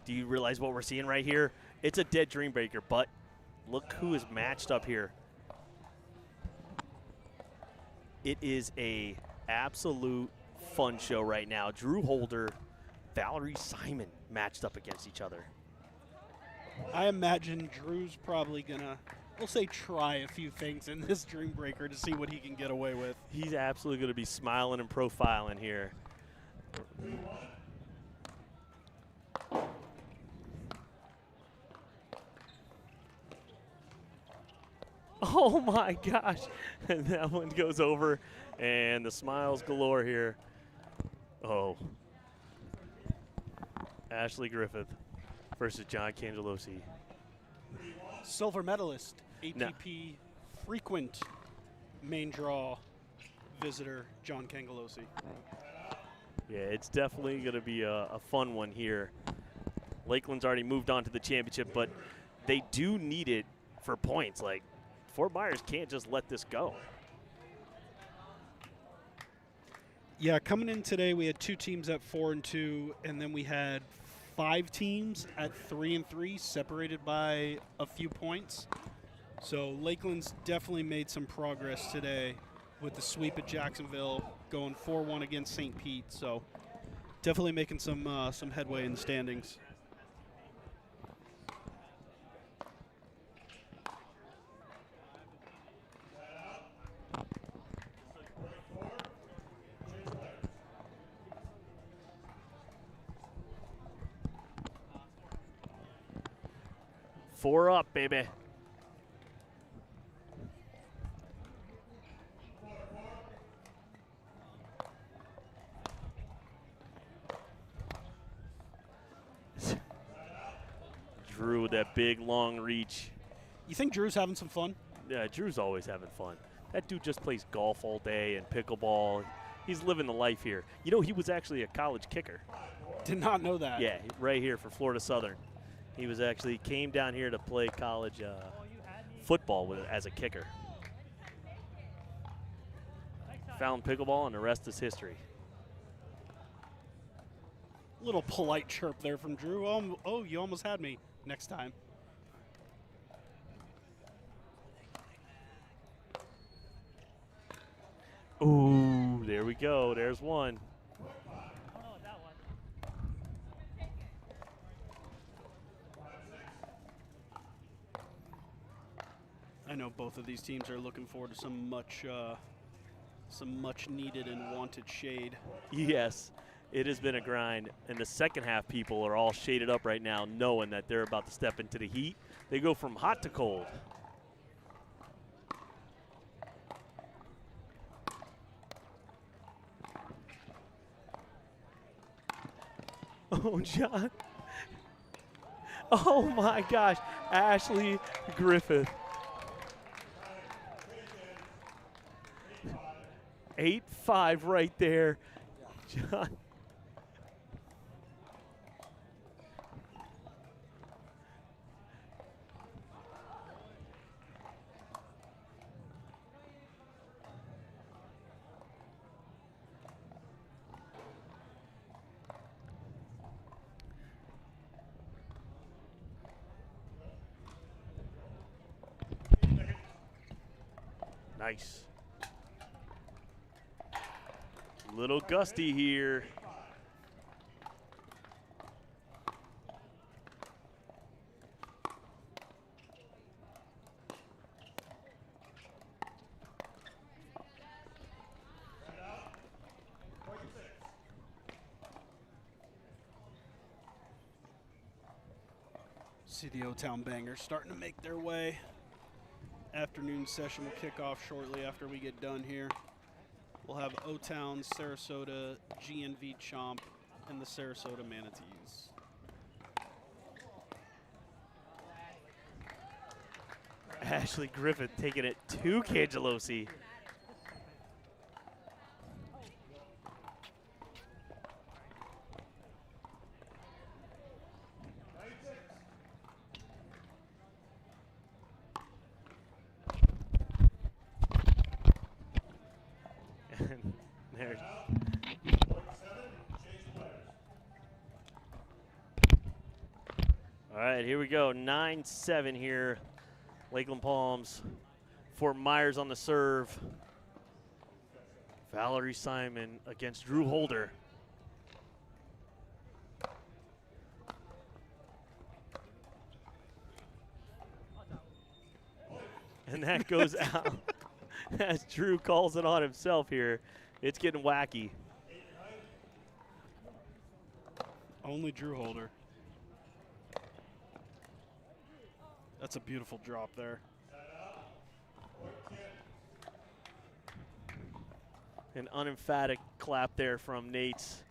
do you realize what we're seeing right here? It's a dead Dream Breaker, but look who is matched up here. It is a absolute fun show right now. Drew Holder, Valerie Simon matched up against each other. I imagine Drew's probably gonna, we'll say, try a few things in this Dream Breaker to see what he can get away with. He's absolutely gonna be smiling and profiling here. Oh my gosh. And that one goes over, and the smiles galore here. Oh. Ashley Griffith versus John Cangelosi. Silver medalist, APP frequent main draw visitor, John Cangelosi. Yeah, it's definitely going to be a fun one here. Lakeland's already moved on to the championship, but they do need it for points. Like, Fort Myers can't just let this go. Yeah, coming in today, we had 2 teams at 4-2, and then we had 5 teams at 3-3, separated by a few points. So Lakeland's definitely made some progress today with the sweep at Jacksonville, going 4-1 against St. Pete. So definitely making some headway in the standings. Four up, baby. Drew with that big, long reach. You think Drew's having some fun? Yeah, Drew's always having fun. That dude just plays golf all day and pickleball. He's living the life here. You know, he was actually a college kicker. Did not know that. Yeah, right here for Florida Southern. He was actually came down here to play college football as a kicker. Found pickleball, and the rest is history. Little polite chirp there from Drew. Oh, you almost had me. Next time. Ooh, there we go. There's one. I know both of these teams are looking forward to some much needed and wanted shade. Yes, it has been a grind. And the second half people are all shaded up right now, knowing that they're about to step into the heat. They go from hot to cold. Oh, John. Oh, my gosh. Ashley Griffith. 8-5 right there. John. Nice. Little gusty here. See the O-Town Bangers starting to make their way. Afternoon session will kick off shortly after we get done here. We'll have O-Town, Sarasota, GNV Chomp, and the Sarasota Manatees. Ashley Griffith taking it to Cangelosi. There. All right, here we go. 9-7 here. Lakeland Palms. Fort Myers on the serve. Valerie Simon against Drew Holder. And that goes out as Drew calls it on himself here. It's getting wacky. Only Drew Holder. That's a beautiful drop there. An unemphatic clap there from Nate's.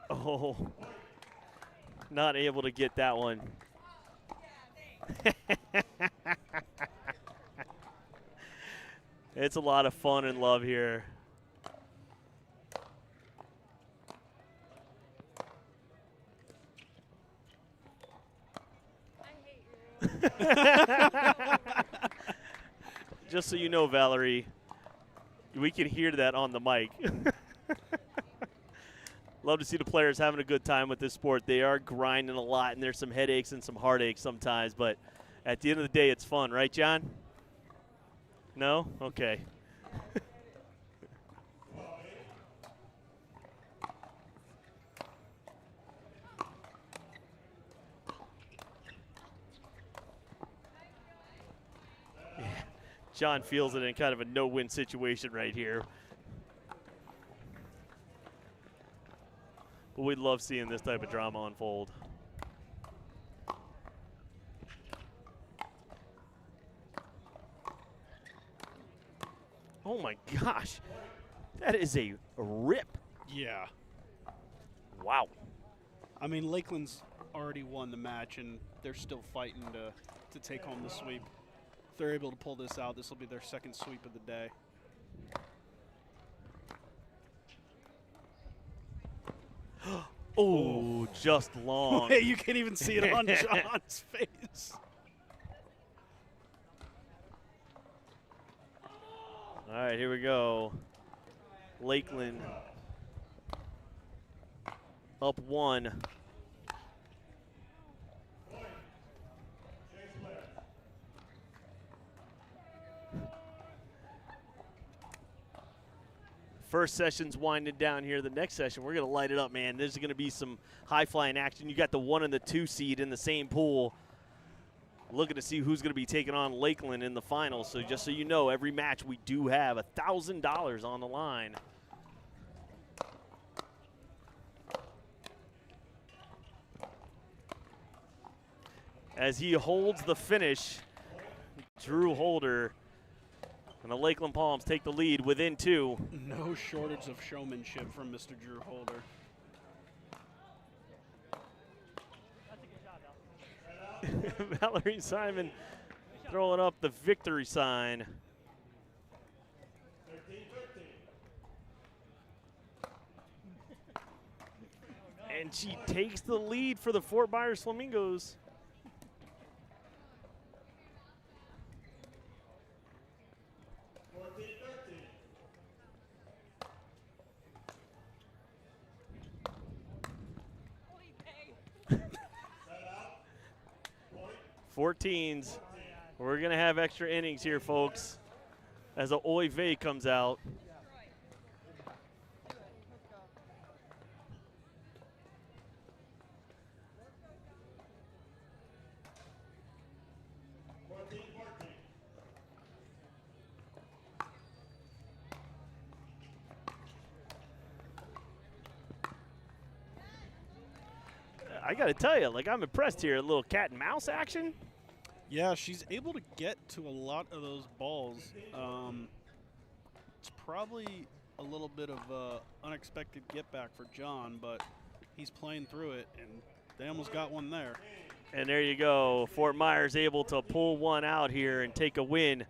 Oh, not able to get that one. It's a lot of fun and love here. Just so you know, Valerie, we can hear that on the mic. Love to see the players having a good time with this sport. They are grinding a lot, and there's some headaches and some heartaches sometimes, but at the end of the day, it's fun, right, John? No? Okay. Yeah. John feels it in kind of a no-win situation right here. But we love seeing this type of drama unfold. Oh my gosh, that is a rip. Yeah. Wow. I mean, Lakeland's already won the match, and they're still fighting to take home the sweep. If they're able to pull this out, this will be their second sweep of the day. Oh, just long. Hey, you can't even see it on John's face. All right, here we go. Lakeland up 1. First session's winding down here. The next session, we're going to light it up, man. There's going to be some high-flying action. You got the 1 and the 2 seed in the same pool. Looking to see who's going to be taking on Lakeland in the finals. So just so you know, every match we do have $1,000 on the line. As he holds the finish, Drew Holder and the Lakeland Palms take the lead within 2. No shortage of showmanship from Mr. Drew Holder. Valerie Simon throwing up the victory sign. And she takes the lead for the Fort Myers Flamingos. Fourteens. We're going to have extra innings here, folks, as a Oy vey comes out. I got to tell you, like, I'm impressed here. A little cat and mouse action. Yeah, she's able to get to a lot of those balls. It's probably a little bit of unexpected get back for John, but he's playing through it, and they almost got one there. And there you go. Fort Myers able to pull one out here and take a win.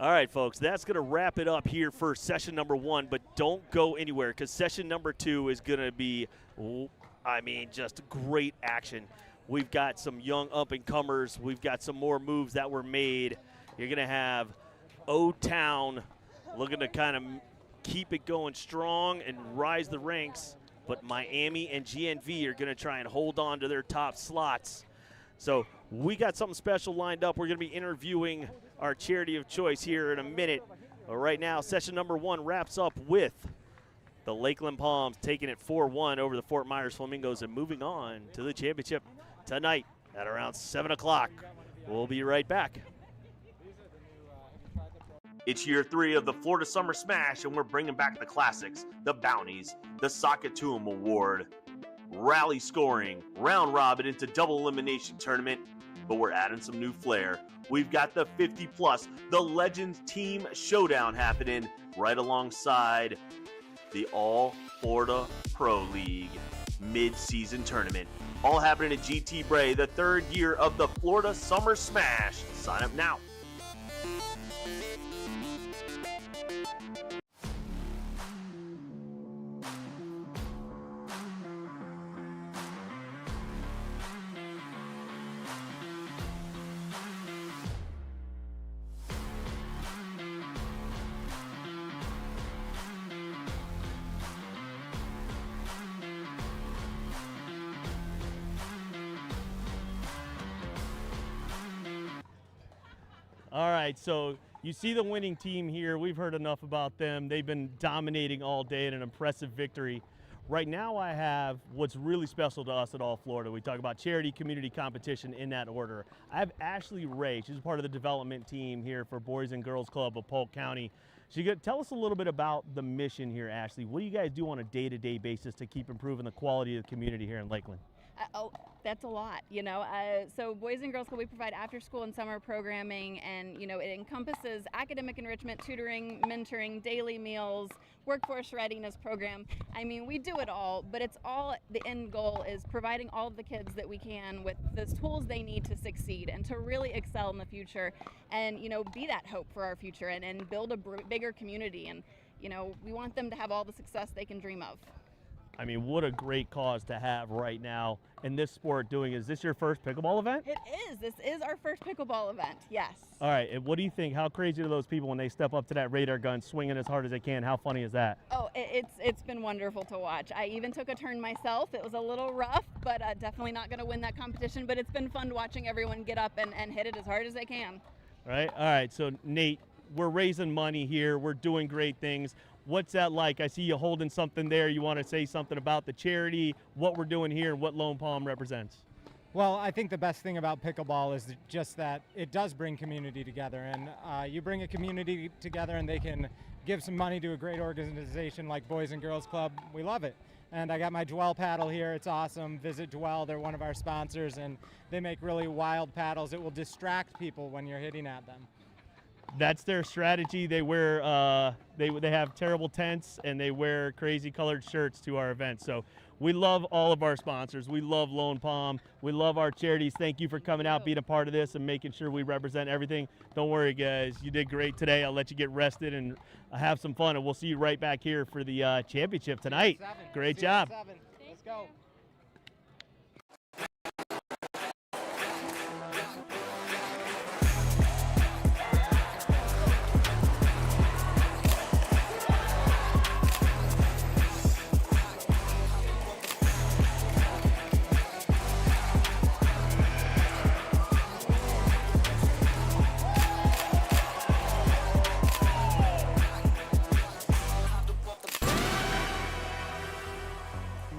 All right, folks, that's going to wrap it up here for session number 1, but don't go anywhere because session number 2 is going to be, I mean, just great action. We've got some young up-and-comers. We've got some more moves that were made. You're going to have O-Town looking to kind of keep it going strong and rise the ranks, but Miami and GNV are going to try and hold on to their top slots. So we got something special lined up. We're going to be interviewing our charity of choice here in a minute. But right now, session number 1 wraps up with the Lakeland Palms taking it 4-1 over the Fort Myers Flamingos and moving on to the championship tonight at around 7 o'clock. We'll be right back. It's year 3 of the Florida Summer Smash, and we're bringing back the classics, the bounties, the Sockatoon Award. rally scoring, round robin into double elimination tournament, but we're adding some new flair. We've got the 50 plus, the Legends Team Showdown happening right alongside the All Florida Pro League mid-season tournament. All happening at GT Bray, the third year of the Florida Summer Smash. Sign up now. All right, so you see the winning team here. We've heard enough about them. They've been dominating all day in an impressive victory. Right now I have what's really special to us at All Florida. We talk about charity, community, competition in that order. I have Ashley Ray. She's part of the development team here for Boys and Girls Club of Polk County. She could tell us a little bit about the mission here, Ashley. What do you guys do on a day-to-day basis to keep improving the quality of the community here in Lakeland? That's a lot, you know. So Boys and Girls Club, we provide after school and summer programming, and, you know, it encompasses academic enrichment, tutoring, mentoring, daily meals, workforce readiness program. I mean, we do it all, but it's all, the end goal is providing all of the kids that we can with the tools they need to succeed and to really excel in the future and, you know, be that hope for our future and build a bigger community. And, you know, we want them to have all the success they can dream of. I mean, what a great cause to have right now in this sport doing. Is this your first pickleball event? It is. This is our first pickleball event, yes. All right, and what do you think? How crazy are those people when they step up to that radar gun swinging as hard as they can? How funny is that? Oh, it's been wonderful to watch. I even took a turn myself. It was a little rough, but definitely not going to win that competition. But it's been fun watching everyone get up and hit it as hard as they can. All right, so Nate, we're raising money here. We're doing great things. What's that like? I see you holding something there. You want to say something about the charity, what we're doing here, and what Lone Palm represents? Well, I think the best thing about pickleball is just that it does bring community together. And you bring a community together and they can give some money to a great organization like Boys and Girls Club. We love it. And I got my Dwell paddle here. It's awesome. Visit Dwell. They're one of our sponsors, and they make really wild paddles. It will distract people when you're hitting at them. That's their strategy. They wear they have terrible tents and they wear crazy colored shirts to our events. So we love all of our sponsors. We love Lone Palm. We love our charities. Thank you for coming out, being a part of this, and making sure we represent everything. Don't worry, guys. You did great today. I'll let you get rested and have some fun, and we'll see you right back here for the championship tonight. Great job. Let's go.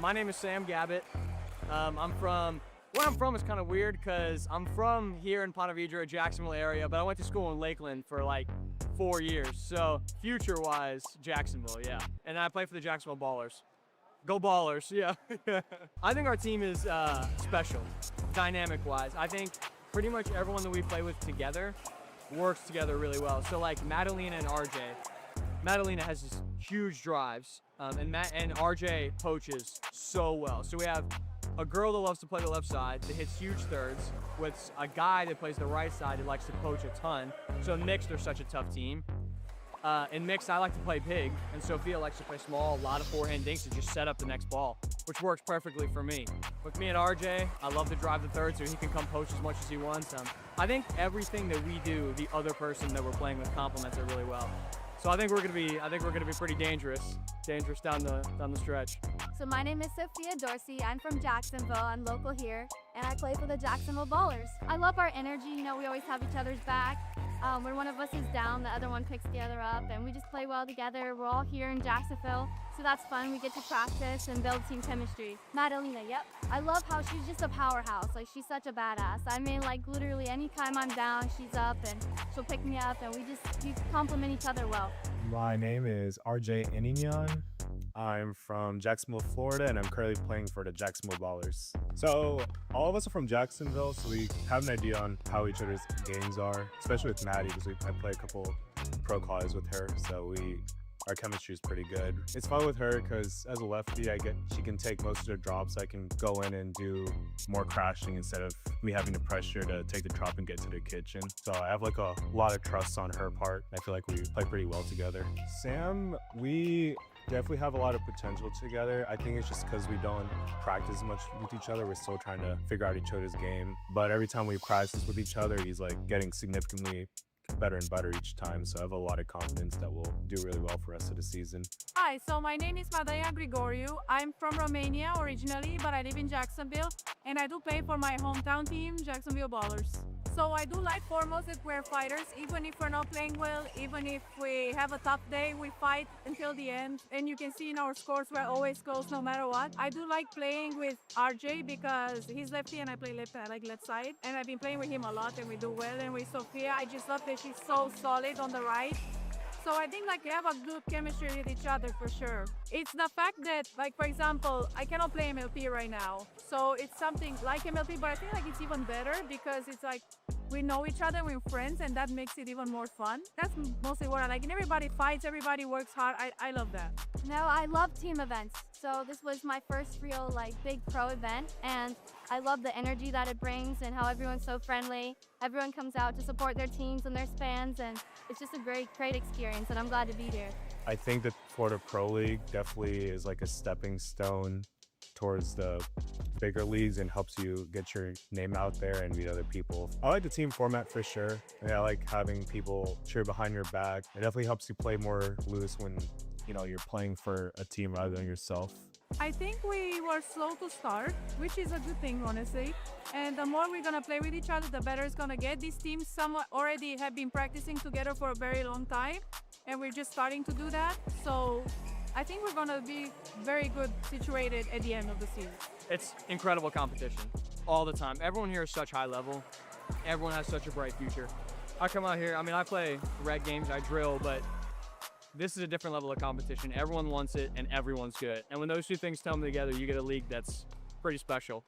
My name is Sam Gabbett. Where I'm from is kind of weird because I'm from here in Ponte Vedra, Jacksonville area, but I went to school in Lakeland for like 4 years. So future-wise, Jacksonville, yeah. And I play for the Jacksonville Ballers. Go Ballers, yeah. I think our team is special, dynamic-wise. I think pretty much everyone that we play with together works together really well. So like Madalena and RJ. Madalena has just huge drives, and RJ poaches so well. So we have a girl that loves to play the left side that hits huge thirds, with a guy that plays the right side that likes to poach a ton. So in mixed, they're such a tough team. In mixed, I like to play big, and Sophia likes to play small, a lot of forehand dinks to just set up the next ball, which works perfectly for me. With me and RJ, I love to drive the third so he can come poach as much as he wants. I think everything that we do, the other person that we're playing with complements it really well. So I think we're gonna be pretty dangerous down the stretch. So my name is Sophia Dorsey. I'm from Jacksonville. I'm local here, and I play for the Jacksonville Ballers. I love our energy. You know, we always have each other's back. When one of us is down, the other one picks the other up, and we just play well together. We're all here in Jacksonville, so that's fun. We get to practice and build team chemistry. Madalena, yep. I love how she's just a powerhouse. Like, she's such a badass. I mean, like, literally anytime I'm down, she's up, and she'll pick me up, and we complement each other well. My name is RJ Enignan. I'm from Jacksonville, Florida, and I'm currently playing for the Jacksonville Ballers. So all of us are from Jacksonville, so we have an idea on how each other's games are, especially with Maddie, because I play a couple pro calls with her, so our chemistry is pretty good. It's fun with her because as a lefty, she can take most of the drops. I can go in and do more crashing instead of me having the pressure to take the drop and get to the kitchen. So I have like a lot of trust on her part. I feel like we play pretty well together. Sam, we definitely have a lot of potential together. I think it's just because we don't practice much with each other. We're still trying to figure out each other's game. But every time we practice with each other, he's like getting significantly better and better each time. So I have a lot of confidence that we'll do really well for the rest of the season. Hi, so my name is Madaya Grigoriu. I'm from Romania originally, but I live in Jacksonville, and I do play for my hometown team, Jacksonville Ballers. So I do like foremost that we're fighters. Even if we're not playing well, even if we have a tough day, we fight until the end. And you can see in our scores, we're always close no matter what. I do like playing with RJ because he's lefty and I play left, I like left side. And I've been playing with him a lot and we do well. And with Sophia, I just love that she's so solid on the right. So I think like we have a good chemistry with each other for sure. It's the fact that, like, for example, I cannot play MLP right now. So it's something like MLP, but I feel like it's even better because it's like we know each other, we're friends, and that makes it even more fun. That's mostly what I like. And everybody fights, everybody works hard. I love that. No, I love team events. So this was my first real big pro event, and I love the energy that it brings and how everyone's so friendly. Everyone comes out to support their teams and their fans, and it's just a great experience, and I'm glad to be here. I think the Florida Pro League definitely is like a stepping stone towards the bigger leagues and helps you get your name out there and meet other people. I like the team format for sure. And I like having people cheer behind your back. It definitely helps you play more loose when you're playing for a team rather than yourself. I think we were slow to start, which is a good thing, honestly. And the more we're gonna play with each other, the better it's gonna get. These teams somewhat already have been practicing together for a very long time, and we're just starting to do that. So I think we're gonna be very good situated at the end of the season. It's incredible competition all the time. Everyone here is such high level. Everyone has such a bright future. I come out here, I play red games, I drill, but this is a different level of competition. Everyone wants it and everyone's good. And when those two things come together, you get a league that's pretty special.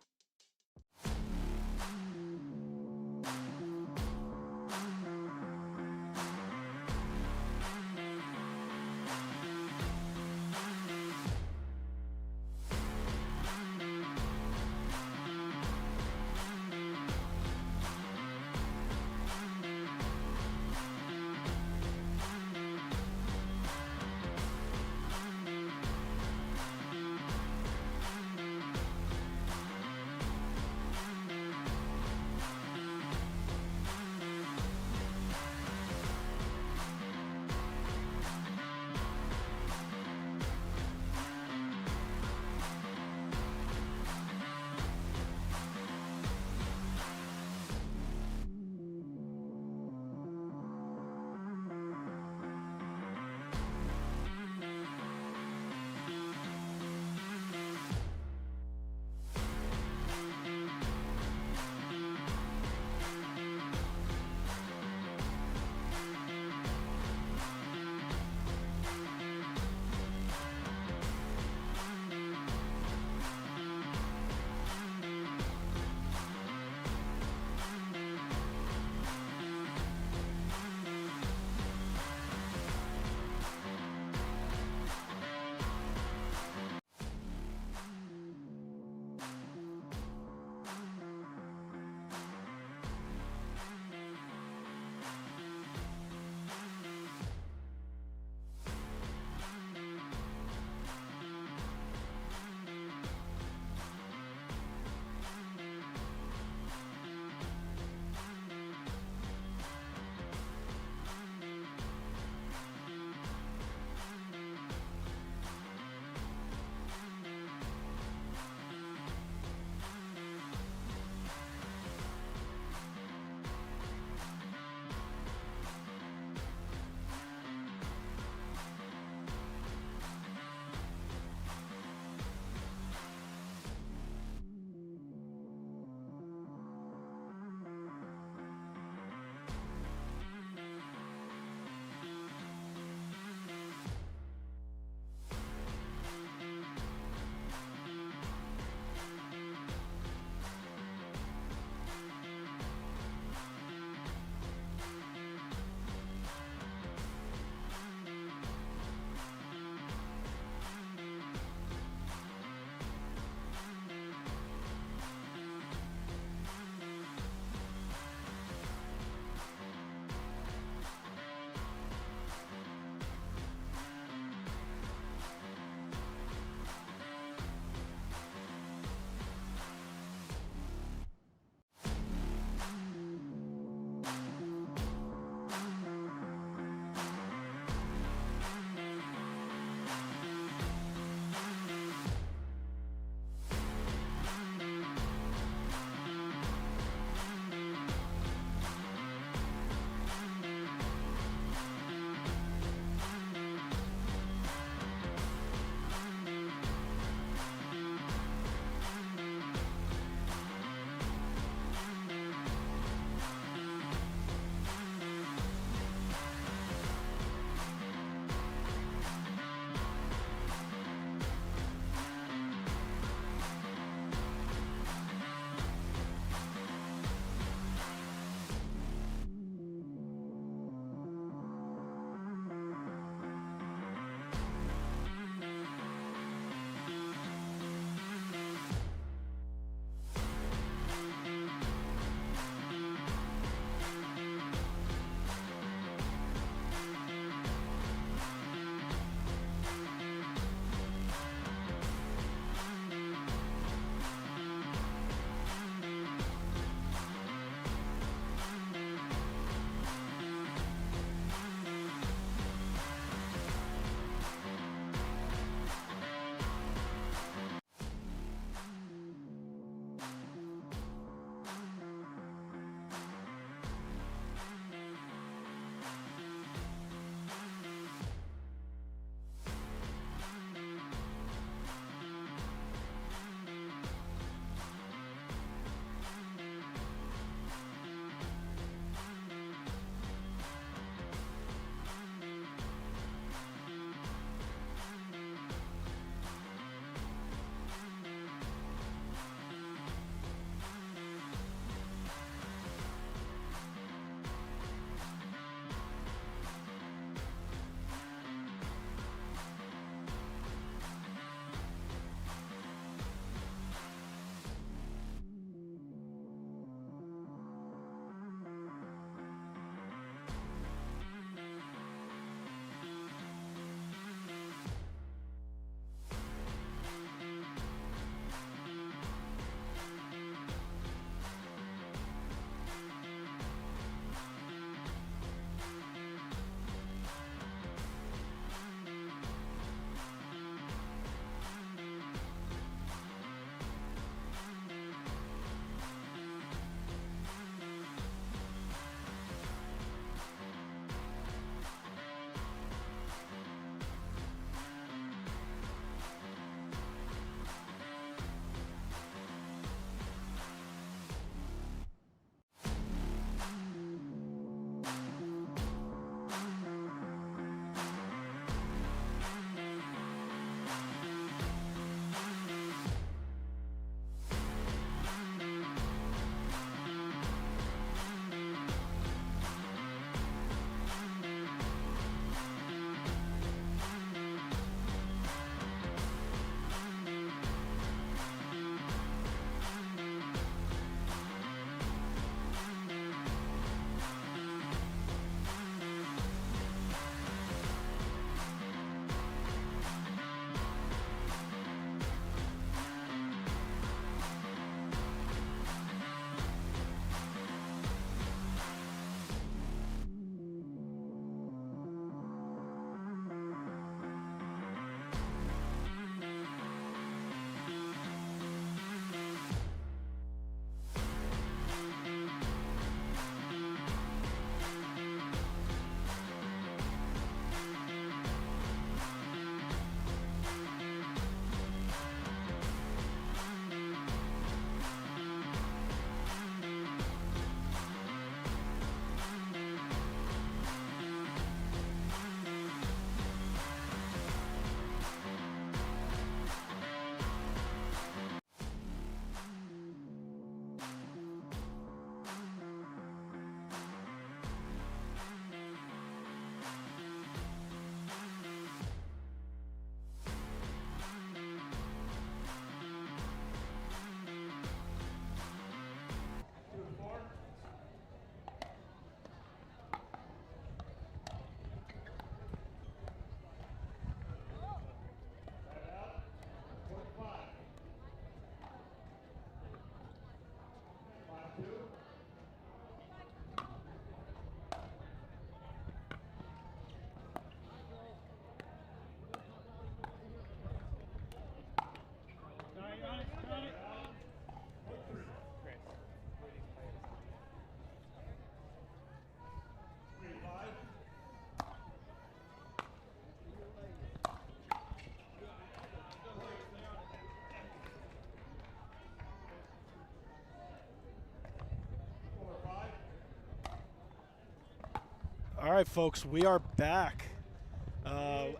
right, folks, we are back.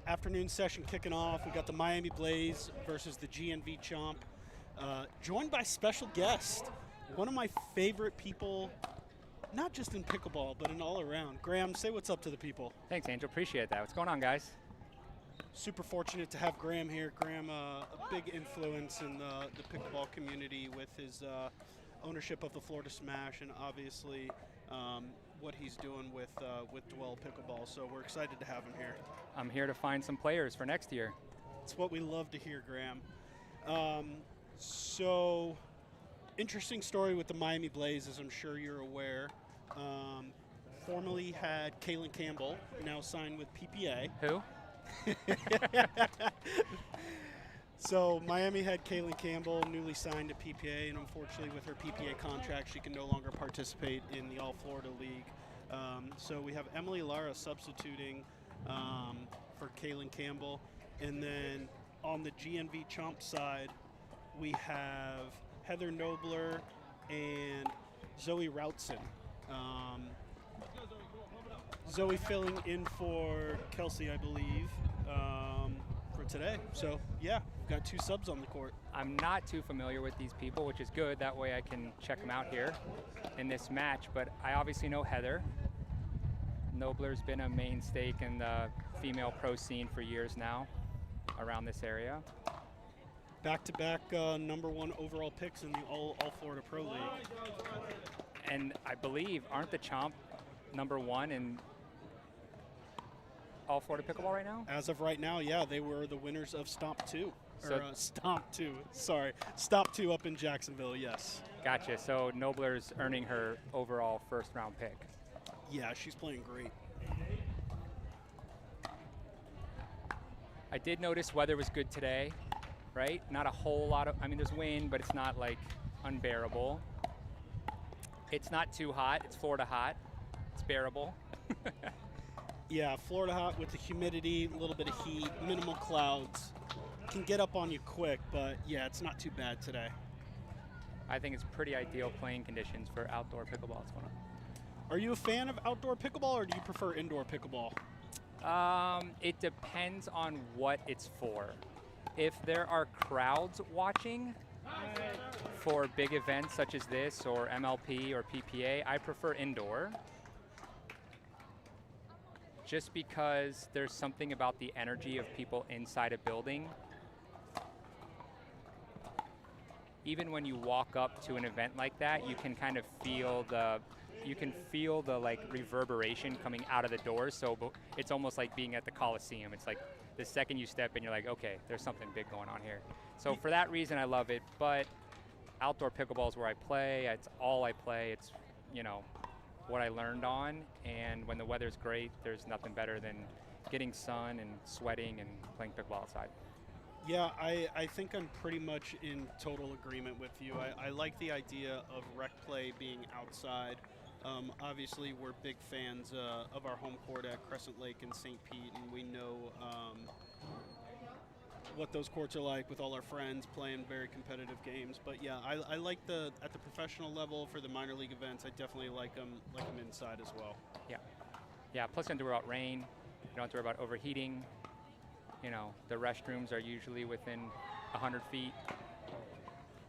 Afternoon session kicking off. We got the Miami Blaze versus the GNV Chomp, joined by special guest, one of my favorite people, not just in pickleball, but in all around. Graham, say what's up to the people. Thanks, Angel. Appreciate that. What's going on, guys? Super fortunate to have Graham here. Graham, a big influence in the pickleball community with his ownership of the Florida Smash, and obviously what he's doing with Dwell Pickleball. So we're excited to have him here. I'm here to find some players for next year. It's what we love to hear, Graham. So interesting story with the Miami Blaze, as I'm sure you're aware. Formerly had Kaylin Campbell, now signed with PPA. Who? So Miami had Kaylin Campbell, newly signed to PPA, and unfortunately with her PPA contract, she can no longer participate in the All Florida League. So we have Emily Lara substituting for Kaylin Campbell. And then on the GNV Chomp side, we have Heather Nobler and Zoe Routson. Zoe filling in for Kelsey, I believe, for today. So, yeah, we've got 2 subs on the court. I'm not too familiar with these people, which is good. That way I can check them out here in this match. But I obviously know Heather. Nobler's been a mainstay in the female pro scene for years now around this area. Back-to-back #1 overall picks in the All Florida Pro League. And I believe, aren't the Chomp #1 in All Florida Pickleball right now? As of right now, yeah, they were the winners of Stomp 2. So or Stomp 2, sorry. Stomp 2 up in Jacksonville, yes. Gotcha. So Nobler's earning her overall first-round pick. Yeah, she's playing great. I did notice weather was good today, right? Not a whole lot of, I mean, there's wind, but it's not like unbearable. It's not too hot. It's Florida hot. It's bearable. Yeah, Florida hot with the humidity, a little bit of heat, minimal clouds. Can get up on you quick, but yeah, it's not too bad today. I think it's pretty ideal playing conditions for outdoor pickleball. It's fun. Are you a fan of outdoor pickleball, or do you prefer indoor pickleball? It depends on what it's for. If there are crowds watching for big events such as this or MLP or PPA, I prefer indoor. Just because there's something about the energy of people inside a building. Even when you walk up to an event like that, you can kind of feel the like reverberation coming out of the doors. So it's almost like being at the Coliseum. It's like the second you step in, you're like, okay, there's something big going on here. So for that reason, I love it. But outdoor pickleball is where I play. It's all I play. It's, you know, what I learned on. And when the weather's great, there's nothing better than getting sun and sweating and playing pickleball outside. Yeah, I think I'm pretty much in total agreement with you. I like the idea of rec play being outside. Obviously, we're big fans of our home court at Crescent Lake in St. Pete, and we know what those courts are like with all our friends playing very competitive games. But yeah, I like at the professional level for the minor league events, I definitely like them inside as well. Yeah. Plus, you don't have to worry about rain. You don't have to worry about overheating. You know, the restrooms are usually within 100 feet.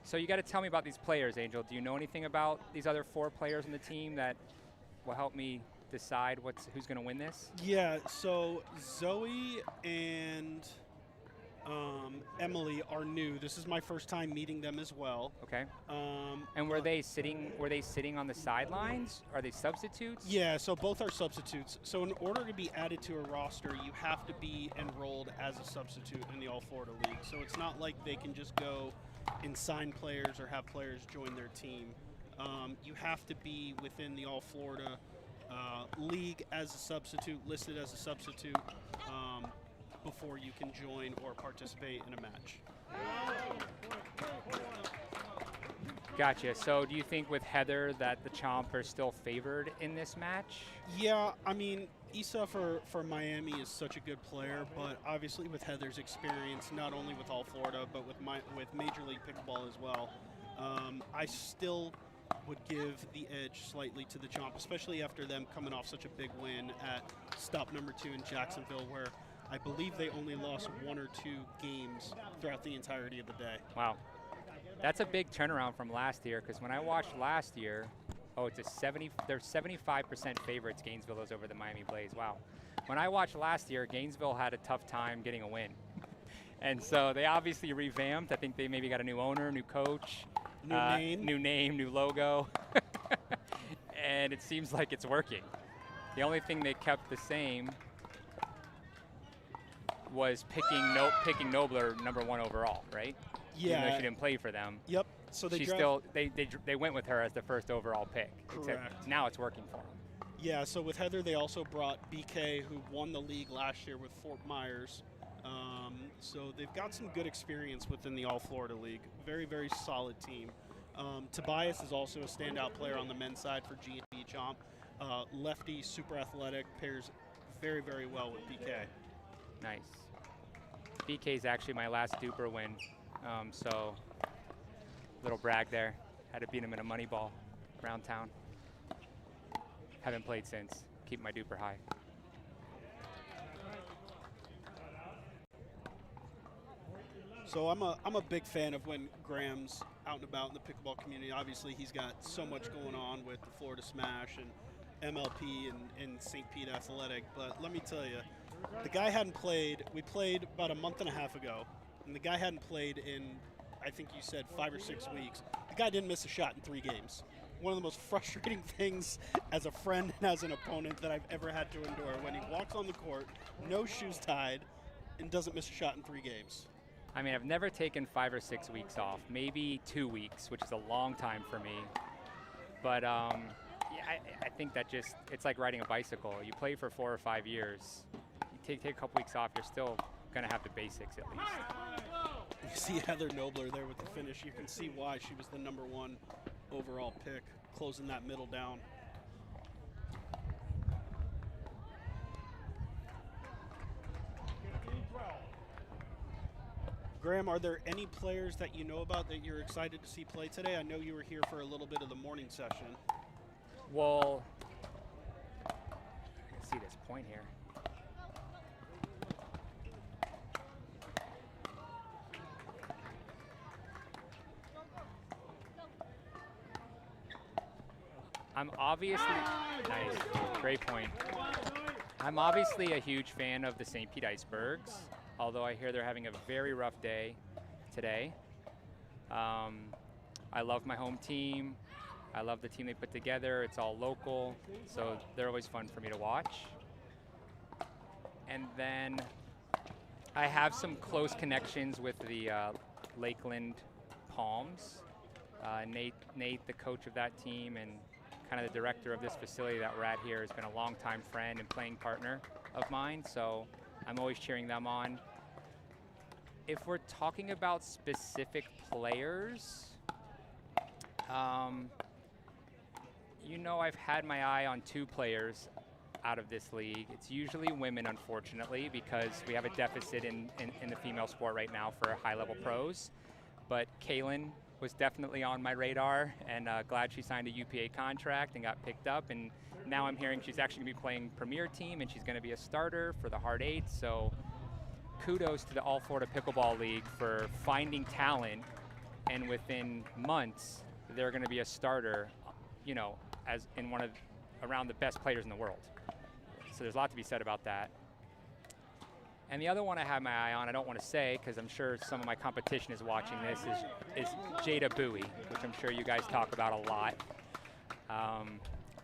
So you got to tell me about these players, Angel. Do you know anything about these other 4 players on the team that will help me decide who's going to win this? Yeah, so Zoe and Emily are new. This is my first time meeting them as well. Okay. And were they sitting on the sidelines? Are they substitutes? Yeah, so both are substitutes. So in order to be added to a roster, you have to be enrolled as a substitute in the All Florida League. So it's not like they can just go and sign players or have players join their team. You have to be within the All Florida League as a substitute, listed as a substitute, before you can join or participate in a match. Gotcha. So do you think with Heather that the Chomp are still favored in this match? Yeah, I mean, Issa for Miami is such a good player, but obviously with Heather's experience, not only with All Florida, but with Major League Pickleball as well, I still would give the edge slightly to the Chomp, especially after them coming off such a big win at stop number 2 in Jacksonville, where I believe they only lost 1 or 2 games throughout the entirety of the day. Wow. That's a big turnaround from last year, because when I watched last year, they're 75% favorites, Gainesville is over the Miami Blaze. Wow. When I watched last year, Gainesville had a tough time getting a win. And so they obviously revamped. I think they maybe got a new owner, new coach. New name, new logo. And it seems like it's working. The only thing they kept the same was picking Nobler number 1 overall, right? Yeah. Even though she didn't play for them. Yep. So they went with her as the first overall pick. Correct. Except now it's working for them. Yeah, so with Heather, they also brought BK, who won the league last year with Fort Myers. So they've got some good experience within the All Florida League. Very, very solid team. Tobias is also a standout player on the men's side for G&B Chomp. Lefty, super athletic, pairs very, very well with BK. Nice. BK is actually my last DUPR win, so little brag there. Had to beat him in a money ball around town. Haven't played since. Keep my DUPR high. So I'm a big fan of when Graham's out and about in the pickleball community. Obviously, he's got so much going on with the Florida Smash and MLP and St. Pete Athletic. But let me tell you, the guy hadn't played. We played about a month and a half ago, and the guy hadn't played in, I think you said, 5 or 6 weeks. The guy didn't miss a shot in 3 games. One of the most frustrating things as a friend and as an opponent that I've ever had to endure, when he walks on the court, no shoes tied, and doesn't miss a shot in 3 games. I mean, I've never taken 5 or 6 weeks off, take 2 weeks, which is a long time for me. But yeah, I think that it's like riding a bicycle. You play for 4 or 5 years, you take a couple weeks off, you're still gonna have the basics at least. You see Heather Nobler there with the finish. You can see why she was the number 1 overall pick, closing that middle down. Graham, are there any players that you know about that you're excited to see play today? I know you were here for a little bit of the morning session. Well, I can see this point here. I'm obviously, nice, great point. I'm obviously a huge fan of the St. Pete Icebergs, although I hear they're having a very rough day today. I love my home team. I love the team they put together. It's all local, so they're always fun for me to watch. And then I have some close connections with the Lakeland Palms. Nate, the coach of that team and kind of the director of this facility that we're at here, has been a longtime friend and playing partner of mine, so I'm always cheering them on. If we're talking about specific players, you know, I've had my eye on 2 players out of this league. It's usually women, unfortunately, because we have a deficit in the female sport right now for high-level pros. But Kaylin was definitely on my radar, and glad she signed a UPA contract and got picked up. And now I'm hearing she's actually going to be playing Premier Team, and she's going to be a starter for the Hard 8. So kudos to the All Florida Pickleball League for finding talent, and within months, they're going to be a starter, you know, as in around the best players in the world. So there's a lot to be said about that. And the other one I have my eye on, I don't want to say because I'm sure some of my competition is watching this, is Jada Bowie, which I'm sure you guys talk about a lot.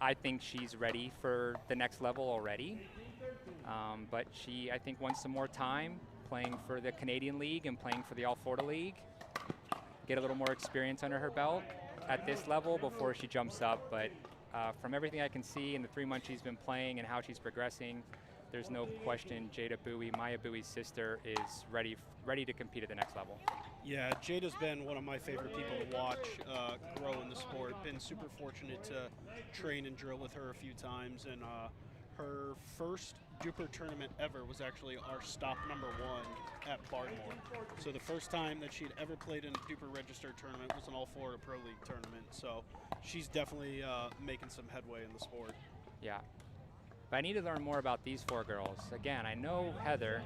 I think she's ready for the next level already. But she, I think, wants some more time playing for the Canadian League and playing for the All Florida League. Get a little more experience under her belt at this level before she jumps up. But from everything I can see in the 3 months she's been playing and how she's progressing, there's no question Jada Bowie, Maya Bowie's sister, is ready to compete at the next level. Yeah, Jada's been one of my favorite people to watch grow in the sport. Been super fortunate to train and drill with her a few times, and her first DUPR tournament ever was actually our stop number 1 at Bardmore. So the first time that she'd ever played in a DUPR registered tournament was an All Florida Pro League tournament. So she's definitely making some headway in the sport. Yeah. But I need to learn more about these 4 girls. Again, I know Heather.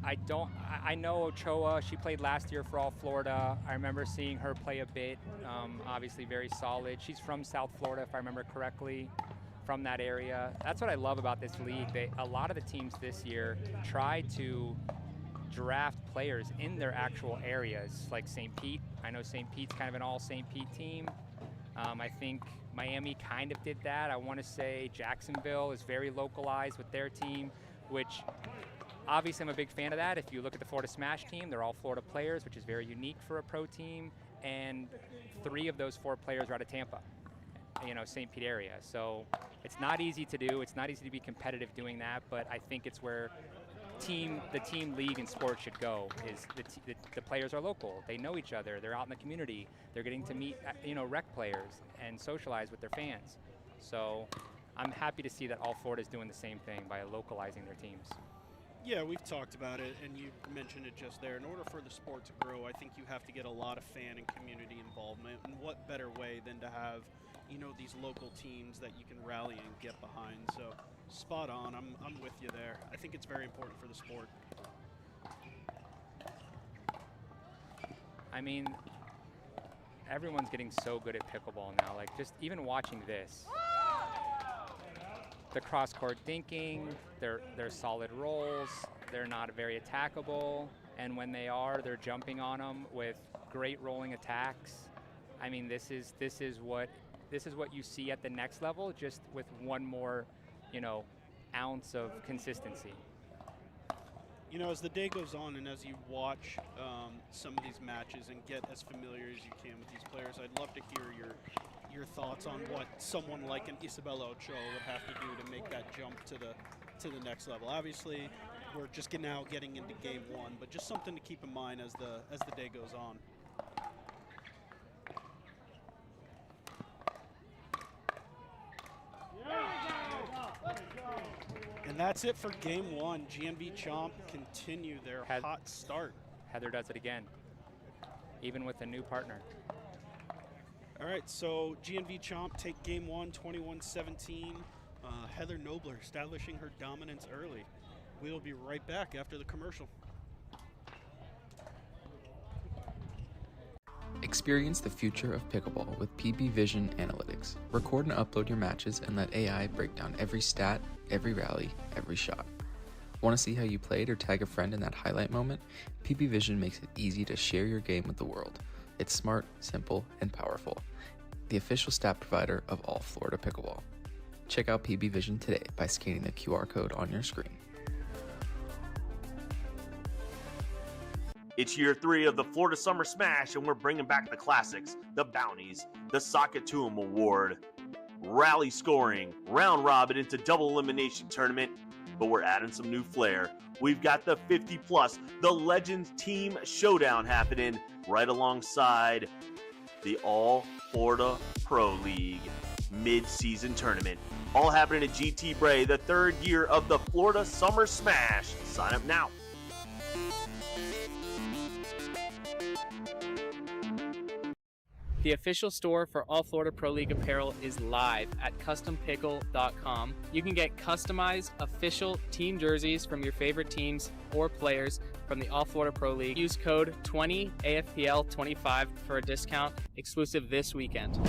I know Ochoa. She played last year for All Florida. I remember seeing her play a bit. Obviously very solid. She's from South Florida, if I remember correctly, from that area. That's what I love about this league. A lot of the teams this year try to draft players in their actual areas, like St. Pete. I know St. Pete's kind of an all St. Pete team. I think Miami kind of did that. I want to say Jacksonville is very localized with their team, which obviously I'm a big fan of that. If you look at the Florida Smash team, they're all Florida players, which is very unique for a pro team. And 3 of those 4 players are out of Tampa, St. Pete area. So it's not easy to do. It's not easy to be competitive doing that, but I think it's where the team league in sports should go. Is the players are local. They know each other. They're out in the community. They're getting to meet rec players and socialize with their fans. So I'm happy to see that All Florida is doing the same thing by localizing their teams. Yeah, we've talked about it, and you mentioned it just there. In order for the sport to grow, I think you have to get a lot of fan and community involvement. And what better way than to have, these local teams that you can rally and get behind. So spot on. I'm with you there. I think it's very important for the sport. I mean, everyone's getting so good at pickleball now. Like, just even watching this. The cross-court dinking, they're solid rolls, they're not very attackable, and when they are, they're jumping on them with great rolling attacks. I mean, this is what you see at the next level, just with one more, ounce of consistency. As the day goes on and as you watch some of these matches and get as familiar as you can with these players, I'd love to hear your thoughts on what someone like an Isabella Ochoa would have to do to make that jump to the next level. Obviously, we're just now getting into game 1, but just something to keep in mind as the day goes on. And that's it for game 1. GNV Chomp continue their hot start. Heather does it again, even with a new partner. All right, so GNV Chomp take game 1, 21-17. Heather Nobler establishing her dominance early. We'll be right back after the commercial. Experience the future of pickleball with PB Vision Analytics. Record and upload your matches and let AI break down every stat, every rally, every shot. Want to see how you played or tag a friend in that highlight moment? PB Vision makes it easy to share your game with the world. It's smart, simple, and powerful. The official stat provider of All Florida Pickleball. Check out PB Vision today by scanning the QR code on your screen. It's year 3 of the Florida Summer Smash, and we're bringing back the classics, the bounties, the Socket to 'em Award, rally scoring, round robin into double elimination tournament, but we're adding some new flair. We've got the 50+, the Legends Team Showdown happening right alongside the All Florida Pro League mid-season tournament. All happening at GT Bray, the 3rd year of the Florida Summer Smash. Sign up now. The official store for All Florida Pro League apparel is live at CustomPickle.com. You can get customized official team jerseys from your favorite teams or players from the All Florida Pro League. Use code 20AFPL25 for a discount exclusive this weekend.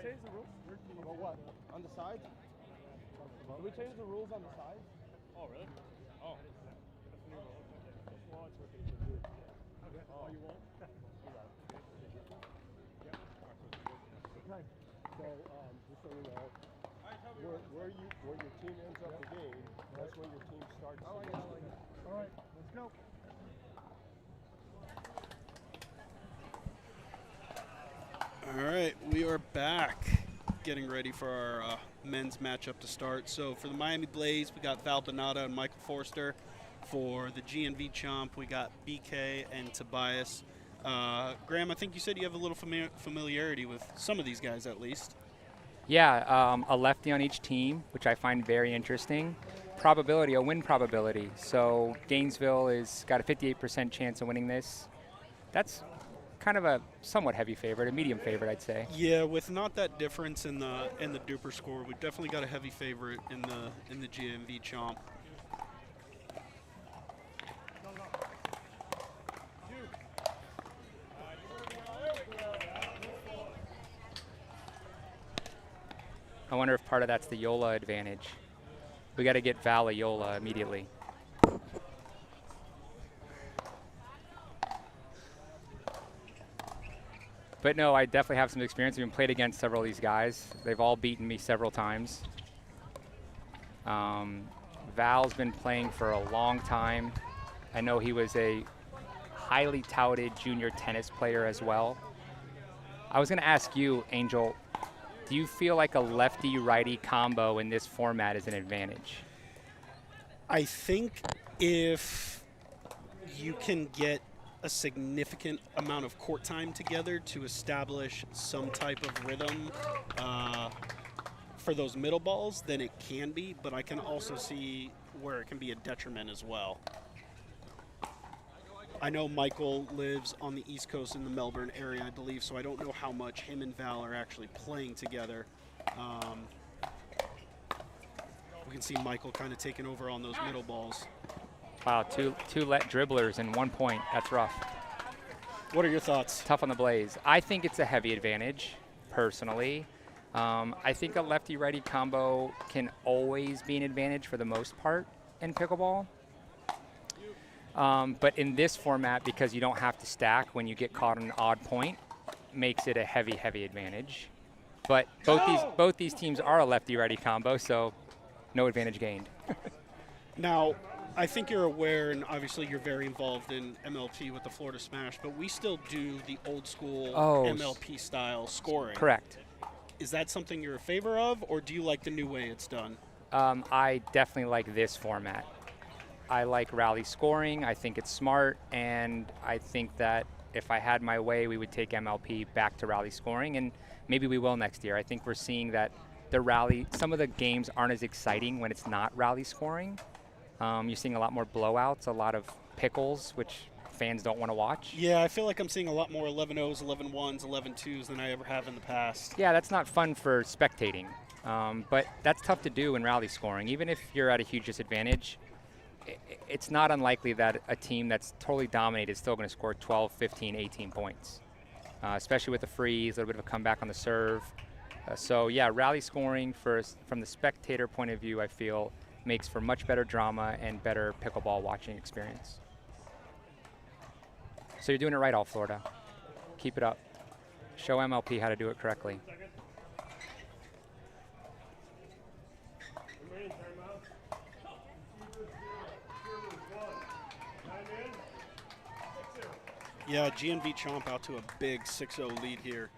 change the rules? About what? On the sides? Did we change the rules on the sides? Oh, really? Oh. That's a new rule. Okay. Oh, you won't? Okay. So, just so you know, where your team ends up the game, that's when your team starts. Oh, yeah, I like it. All right, let's go. All right, we are back, getting ready for our men's matchup to start. So for the Miami Blaze, we got Val Donata and Michael Forster. For the GNV Chomp, we got BK and Tobias. Graham, I think you said you have a little familiarity with some of these guys at least. Yeah, a lefty on each team, which I find very interesting. Probability, a win probability. So Gainesville is got a 58% chance of winning this. That's kind of a somewhat heavy favorite, a medium favorite, I'd say. Yeah, with not that difference in the DUPR score, we've definitely got a heavy favorite in the GNV Chomp. I wonder if part of that's the Yola advantage. We got to get Val a Yola immediately. But no, I definitely have some experience. I've been played against several of these guys. They've all beaten me several times. Val's been playing for a long time. I know he was a highly touted junior tennis player as well. I was going to ask you, Angel, do you feel like a lefty-righty combo in this format is an advantage? I think if you can get a significant amount of court time together to establish some type of rhythm for those middle balls, then it can be, but I can also see where it can be a detriment as well. I know Michael lives on the East Coast in the Melbourne area, I believe, so I don't know how much him and Val are actually playing together. We can see Michael kind of taking over on those middle balls. Wow, two dribblers in 1 point. That's rough. What are your thoughts? Tough on the Blaze. I think it's a heavy advantage, personally. I think a lefty-righty combo can always be an advantage for the most part in pickleball. But in this format, because you don't have to stack when you get caught on an odd point, makes it a heavy, heavy advantage. But both these teams are a lefty-righty combo, so no advantage gained. Now, I think you're aware, and obviously you're very involved in MLP with the Florida Smash, but we still do the old school MLP style scoring. Correct. Is that something you're in favor of, or do you like the new way it's done? I definitely like this format. I like rally scoring. I think it's smart, and I think that if I had my way, we would take MLP back to rally scoring, and maybe we will next year. I think we're seeing that the rally, some of the games aren't as exciting when it's not rally scoring. You're seeing a lot more blowouts, a lot of pickles, which fans don't want to watch. Yeah, I feel like I'm seeing a lot more 11-0s, 11-1s, 11-2s than I ever have in the past. Yeah, that's not fun for spectating, but that's tough to do in rally scoring. Even if you're at a huge disadvantage, it's not unlikely that a team that's totally dominated is still going to score 12, 15, 18 points, especially with the freeze, a little bit of a comeback on the serve. So yeah, rally scoring from the spectator point of view, I feel, makes for much better drama and better pickleball watching experience. So you're doing it right, All Florida. Keep it up. Show MLP how to do it correctly. Yeah, GNV Chomp out to a big 6-0 lead here.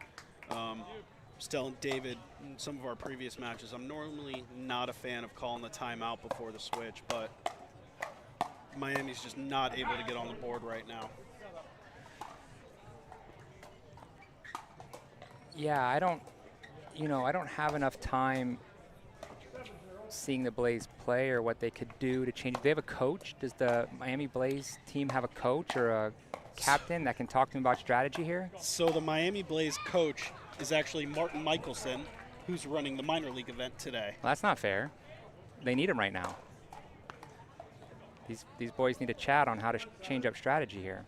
Was telling David in some of our previous matches, I'm normally not a fan of calling the timeout before the switch, but Miami's just not able to get on the board right now. Yeah, I don't have enough time seeing the Blaze play or what they could do to change. Do they have a coach? Does the Miami Blaze team have a coach or a captain that can talk to them about strategy here? So the Miami Blaze coach is actually Martin Michelson, who's running the minor league event today. Well, that's not fair. They need him right now. These boys need to chat on how to change up strategy here.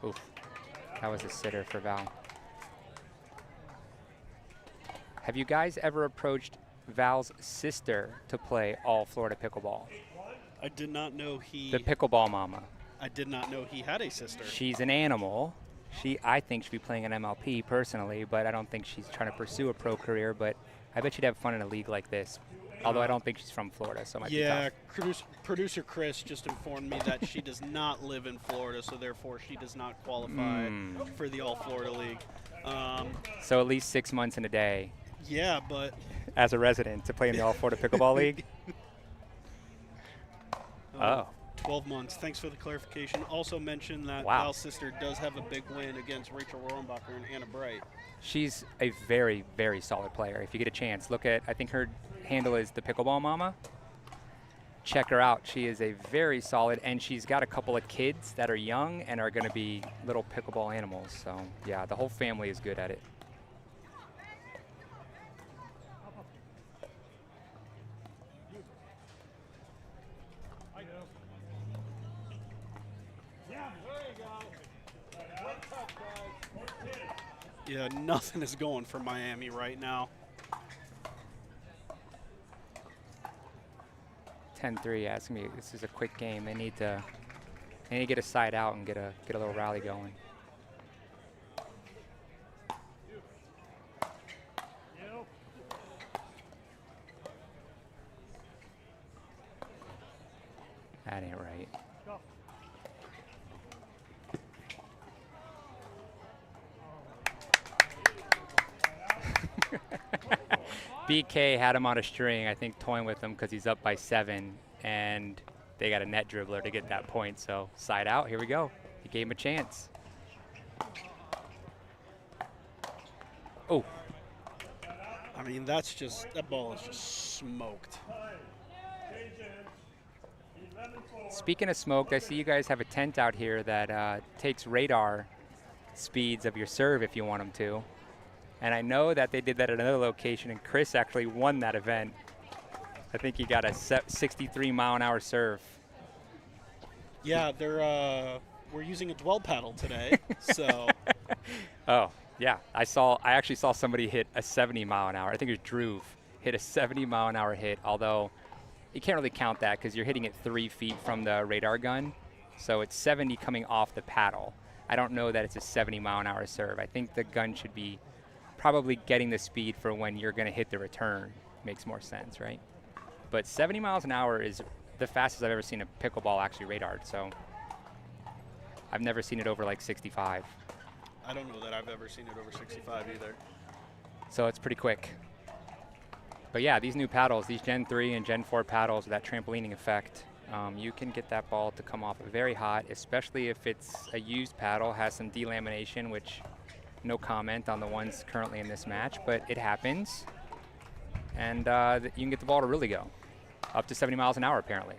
Oof, that was a sitter for Val. Have you guys ever approached Val's sister to play All Florida Pickleball? I did not know he. The pickleball mama. I did not know he had a sister. She's an animal. I think should be playing an MLP personally, but I don't think she's trying to pursue a pro career. But I bet she'd have fun in a league like this. Although I don't think she's from Florida, so it might be tough. Producer Chris just informed me that she does not live in Florida, so therefore she does not qualify for the All Florida League. So at least 6 months in a day. Yeah, but as a resident to play in the All Florida Pickleball League. 12 months. Thanks for the clarification. Also mentioned that Wow. Val's sister does have a big win against Rachel Rohrenbacher and Anna Bright. She's a very, very solid player. If you get a chance, look at, I think her handle is the Pickleball Mama. Check her out. She is a very solid, and she's got a couple of kids that are young and are going to be little pickleball animals. So, yeah, the whole family is good at it. Yeah, nothing is going for Miami right now. 10-3, ask me. This is a quick game. They need to get a side out and get a little rally going. That ain't right. BK had him on a string, I think, toying with him because he's up by 7, and they got a net dribbler to get that point. So side out, here we go. He gave him a chance. Oh. I mean, that ball is just smoked. Speaking of smoked, I see you guys have a tent out here that takes radar speeds of your serve if you want them to. And I know that they did that at another location, and Chris actually won that event. I think he got a 63-mile-an-hour serve. Yeah, we're using a dwell paddle today, so. Oh, yeah. I actually saw somebody hit a 70-mile-an-hour. I think it was Drew hit a 70-mile-an-hour hit, although you can't really count that because you're hitting it 3 feet from the radar gun. So it's 70 coming off the paddle. I don't know that it's a 70-mile-an-hour serve. I think the gun should be probably getting the speed for when you're going to hit the return. Makes more sense, right? But 70 miles an hour is the fastest I've ever seen a pickleball actually radared. So I've never seen it over like 65. I don't know that I've ever seen it over 65 either. So it's pretty quick. But yeah, these new paddles, these Gen 3 and Gen 4 paddles with that trampolining effect, you can get that ball to come off very hot, especially if it's a used paddle, has some delamination, which no comment on the ones currently in this match, but it happens. And you can get the ball to really go. Up to 70 miles an hour, apparently.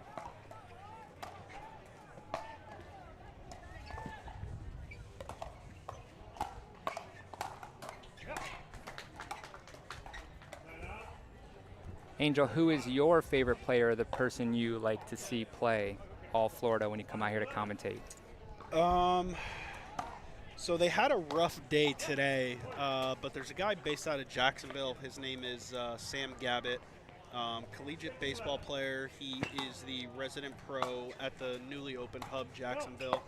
Angel, who is your favorite player, the person you like to see play All Florida when you come out here to commentate? So they had a rough day today, but there's a guy based out of Jacksonville. His name is Sam Gabbett, collegiate baseball player. He is the resident pro at the newly opened hub Jacksonville.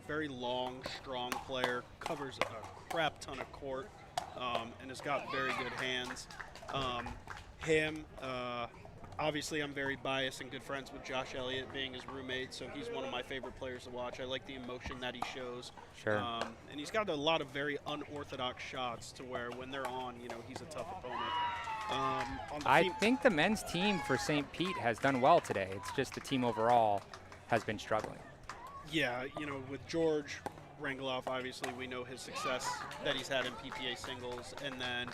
Very long, strong player, covers a crap ton of court, and has got very good hands. Obviously, I'm very biased and good friends with Josh Elliott, being his roommate, so he's one of my favorite players to watch. I like the emotion that he shows. Sure. And he's got a lot of very unorthodox shots to where when they're on, he's a tough opponent. I think the men's team for St. Pete has done well today. It's just the team overall has been struggling. Yeah, with George Rangeloff, obviously we know his success that he's had in PPA singles, and then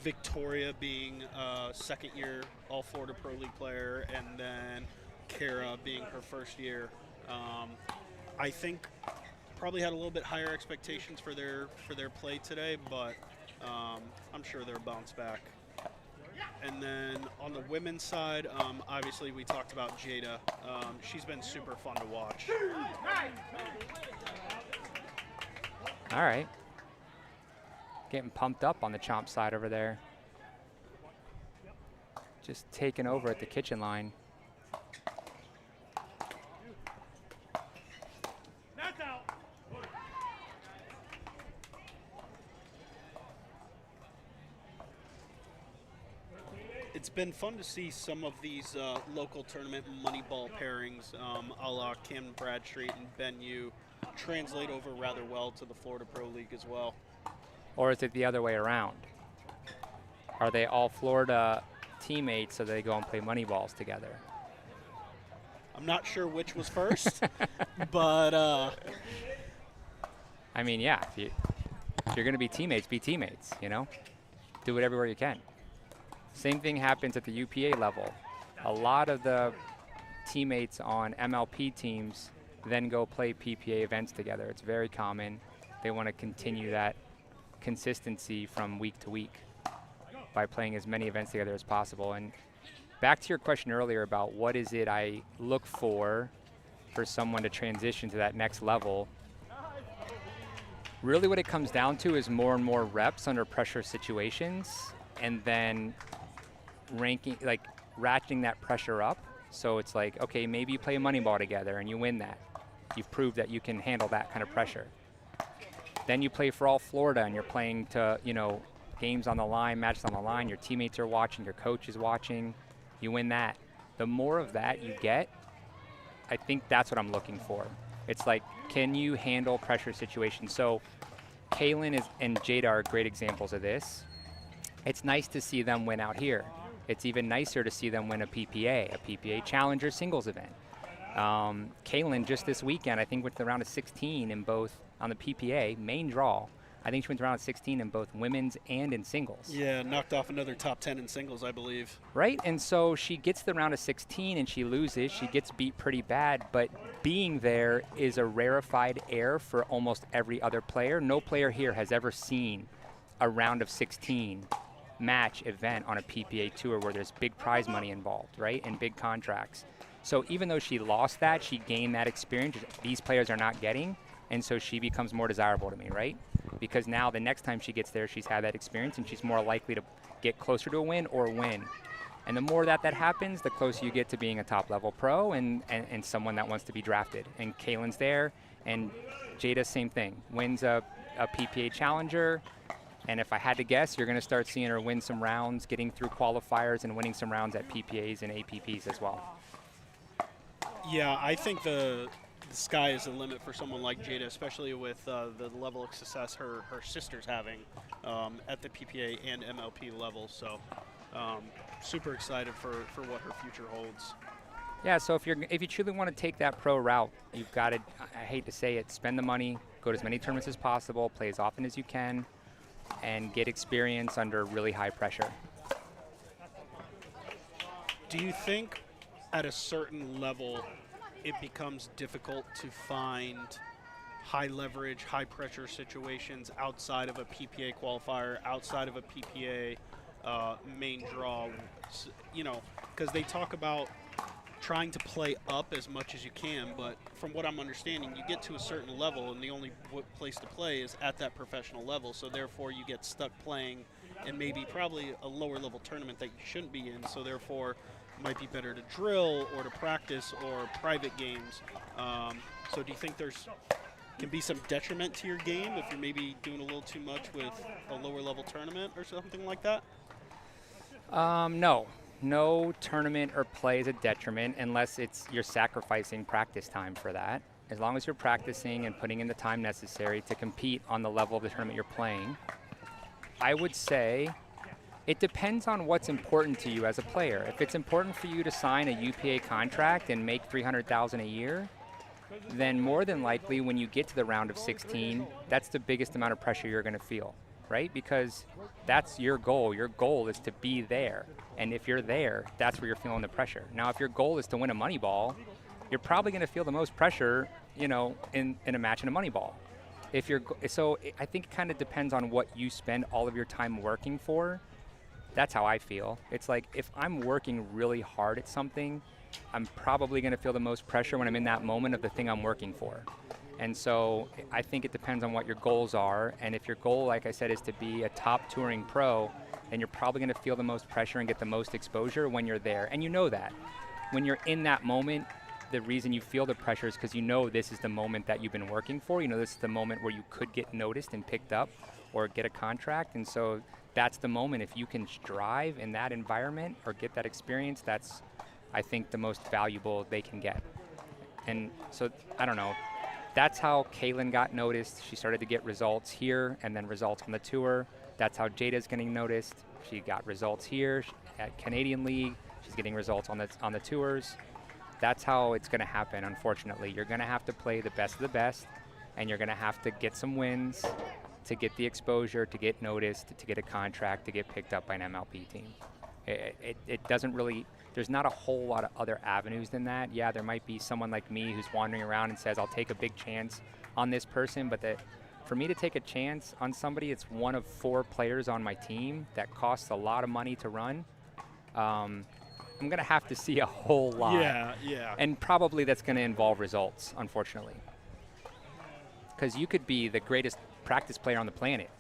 Victoria being a second-year All Florida Pro League player, and then Kara being her first year. I think probably had a little bit higher expectations for their play today, but I'm sure they'll bounce back. And then on the women's side, obviously we talked about Jada. She's been super fun to watch. All right. Getting pumped up on the chomp side over there. Just taking over at the kitchen line. It's been fun to see some of these local tournament money ball pairings, a la Cam Bradstreet and Ben Yu, translate over rather well to the Florida Pro League as well. Or is it the other way around? Are they all Florida teammates so they go and play money balls together? I'm not sure which was first, but I mean, yeah, if you're going to be teammates, you know? Do it everywhere you can. Same thing happens at the UPA level. A lot of the teammates on MLP teams then go play PPA events together. It's very common. They want to continue that consistency from week to week by playing as many events together as possible. And back to your question earlier about what is it I look for someone to transition to that next level, really what it comes down to is more and more reps under pressure situations, and then ratcheting that pressure up. So it's like, okay, maybe you play a money ball together and you win that. You've proved that you can handle that kind of pressure. Then you play for All Florida and you're playing to, you know, games on the line, matches on the line, your teammates are watching, your coach is watching, you win that. The more of that you get, I think that's what I'm looking for. It's like, can you handle pressure situations? So Kaylin and Jada are great examples of this. It's nice to see them win out here. It's even nicer to see them win a PPA Challenger singles event. Kaylin just this weekend, I think, went to the round of 16 in both on the PPA main draw. I think she went to round of 16 in both women's and in singles. Yeah, knocked off another top 10 in singles, I believe. Right, and so she gets to the round of 16 and she loses. She gets beat pretty bad, but being there is a rarefied air for almost every other player. No player here has ever seen a round of 16 match event on a PPA tour where there's big prize money involved, right, and big contracts. So even though she lost that, she gained that experience these players are not getting, and so she becomes more desirable to me, right? Because now the next time she gets there, she's had that experience and she's more likely to get closer to a win or win. And the more that happens, the closer you get to being a top-level pro and someone that wants to be drafted. And Kaylin's there, and Jada, same thing. Wins a PPA Challenger, and if I had to guess, you're going to start seeing her win some rounds, getting through qualifiers and winning some rounds at PPAs and APPs as well. Yeah, I think the sky is the limit for someone like Jada, especially with the level of success her sister's having at the PPA and MLP level. So super excited for what her future holds. Yeah, so if you truly want to take that pro route, you've got to, I hate to say it, spend the money, go to as many tournaments as possible, play as often as you can, and get experience under really high pressure. Do you think at a certain level it becomes difficult to find high leverage, high pressure situations outside of a PPA qualifier, outside of a PPA main draw? You know, because they talk about trying to play up as much as you can, but from what I'm understanding, you get to a certain level and the only place to play is at that professional level, so therefore you get stuck playing in maybe probably a lower level tournament that you shouldn't be in, so therefore it might be better to drill or to practice or private games. So do you think can be some detriment to your game if you're maybe doing a little too much with a lower level tournament or something like that? No tournament or play is a detriment unless you're sacrificing practice time for that. As long as you're practicing and putting in the time necessary to compete on the level of the tournament you're playing, I would say it depends on what's important to you as a player. If it's important for you to sign a UPA contract and make $300,000 a year, then more than likely when you get to the round of 16, that's the biggest amount of pressure you're going to feel, right? Because that's your goal. Your goal is to be there. And if you're there, that's where you're feeling the pressure. Now, if your goal is to win a money ball, you're probably going to feel the most pressure, you know, in a match in a money ball. So I think it kind of depends on what you spend all of your time working for. That's how I feel. It's like if I'm working really hard at something, I'm probably going to feel the most pressure when I'm in that moment of the thing I'm working for. And so I think it depends on what your goals are. And if your goal, like I said, is to be a top touring pro, then you're probably going to feel the most pressure and get the most exposure when you're there. And you know that. When you're in that moment, the reason you feel the pressure is because you know this is the moment that you've been working for. You know this is the moment where you could get noticed and picked up or get a contract. And so that's the moment. If you can strive in that environment or get that experience, that's, I think, the most valuable they can get. And so, I don't know. That's how Kaylin got noticed. She started to get results here and then results on the tour. That's how Jada's getting noticed. She got results here at Canadian League. She's getting results on the tours. That's how it's going to happen, unfortunately. You're going to have to play the best of the best, and you're going to have to get some wins to get the exposure, to get noticed, to get a contract, to get picked up by an MLP team. It doesn't really, there's not a whole lot of other avenues than that. Yeah, there might be someone like me who's wandering around and says, I'll take a big chance on this person, but for me to take a chance on somebody, it's one of 4 players on my team that costs a lot of money to run. I'm going to have to see a whole lot. Yeah. And probably that's going to involve results, unfortunately. Because you could be the greatest practice player on the planet,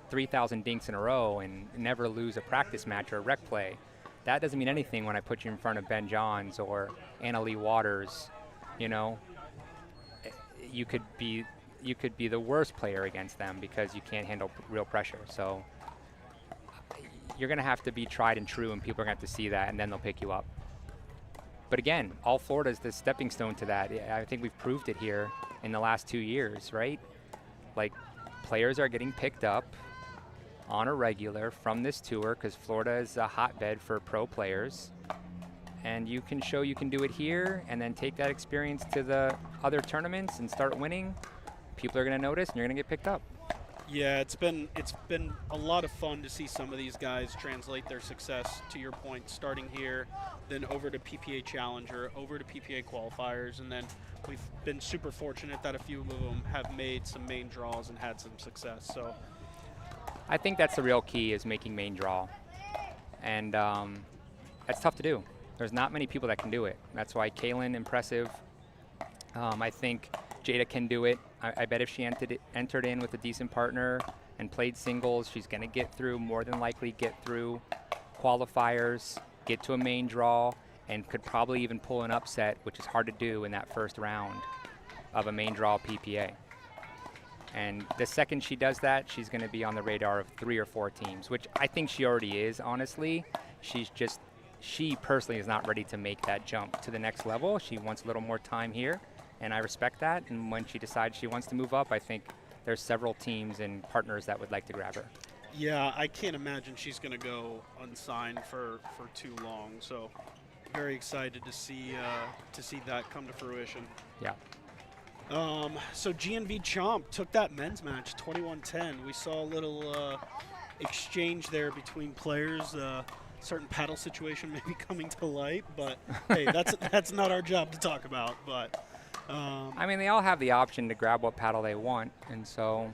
3,000 dinks in a row and never lose a practice match or a rec play. That doesn't mean anything when I put you in front of Ben Johns or Anna Lee Waters. You could be the worst player against them because you can't handle real pressure. So you're going to have to be tried and true, and people are going to have to see that, and then they'll pick you up. But again, All Florida is the stepping stone to that. I think we've proved it here in the last 2 years, right? Like, players are getting picked up on a regular from this tour because Florida is a hotbed for pro players. And you can show you can do it here and then take that experience to the other tournaments and start winning. People are going to notice, and you're going to get picked up. Yeah, it's been a lot of fun to see some of these guys translate their success, to your point, starting here, then over to PPA Challenger, over to PPA Qualifiers, and then we've been super fortunate that a few of them have made some main draws and had some success. So I think that's the real key, is making main draw. And that's tough to do. There's not many people that can do it. That's why Kaylin, impressive. I think Jada can do it. I bet if she entered in with a decent partner and played singles, she's going to get through, more than likely get through qualifiers, get to a main draw, and could probably even pull an upset, which is hard to do in that first round of a main draw PPA. And the second she does that, she's going to be on the radar of 3 or 4 teams, which I think she already is, honestly. She personally is not ready to make that jump to the next level. She wants a little more time here, and I respect that. And when she decides she wants to move up, I think there's several teams and partners that would like to grab her. Yeah, I can't imagine she's going to go unsigned for too long. So very excited to see that come to fruition. Yeah. So GNV Chomp took that men's match 21-10. We saw a little exchange there between players. Certain paddle situation may be coming to light, but hey, that's not our job to talk about. But I mean, they all have the option to grab what paddle they want, and so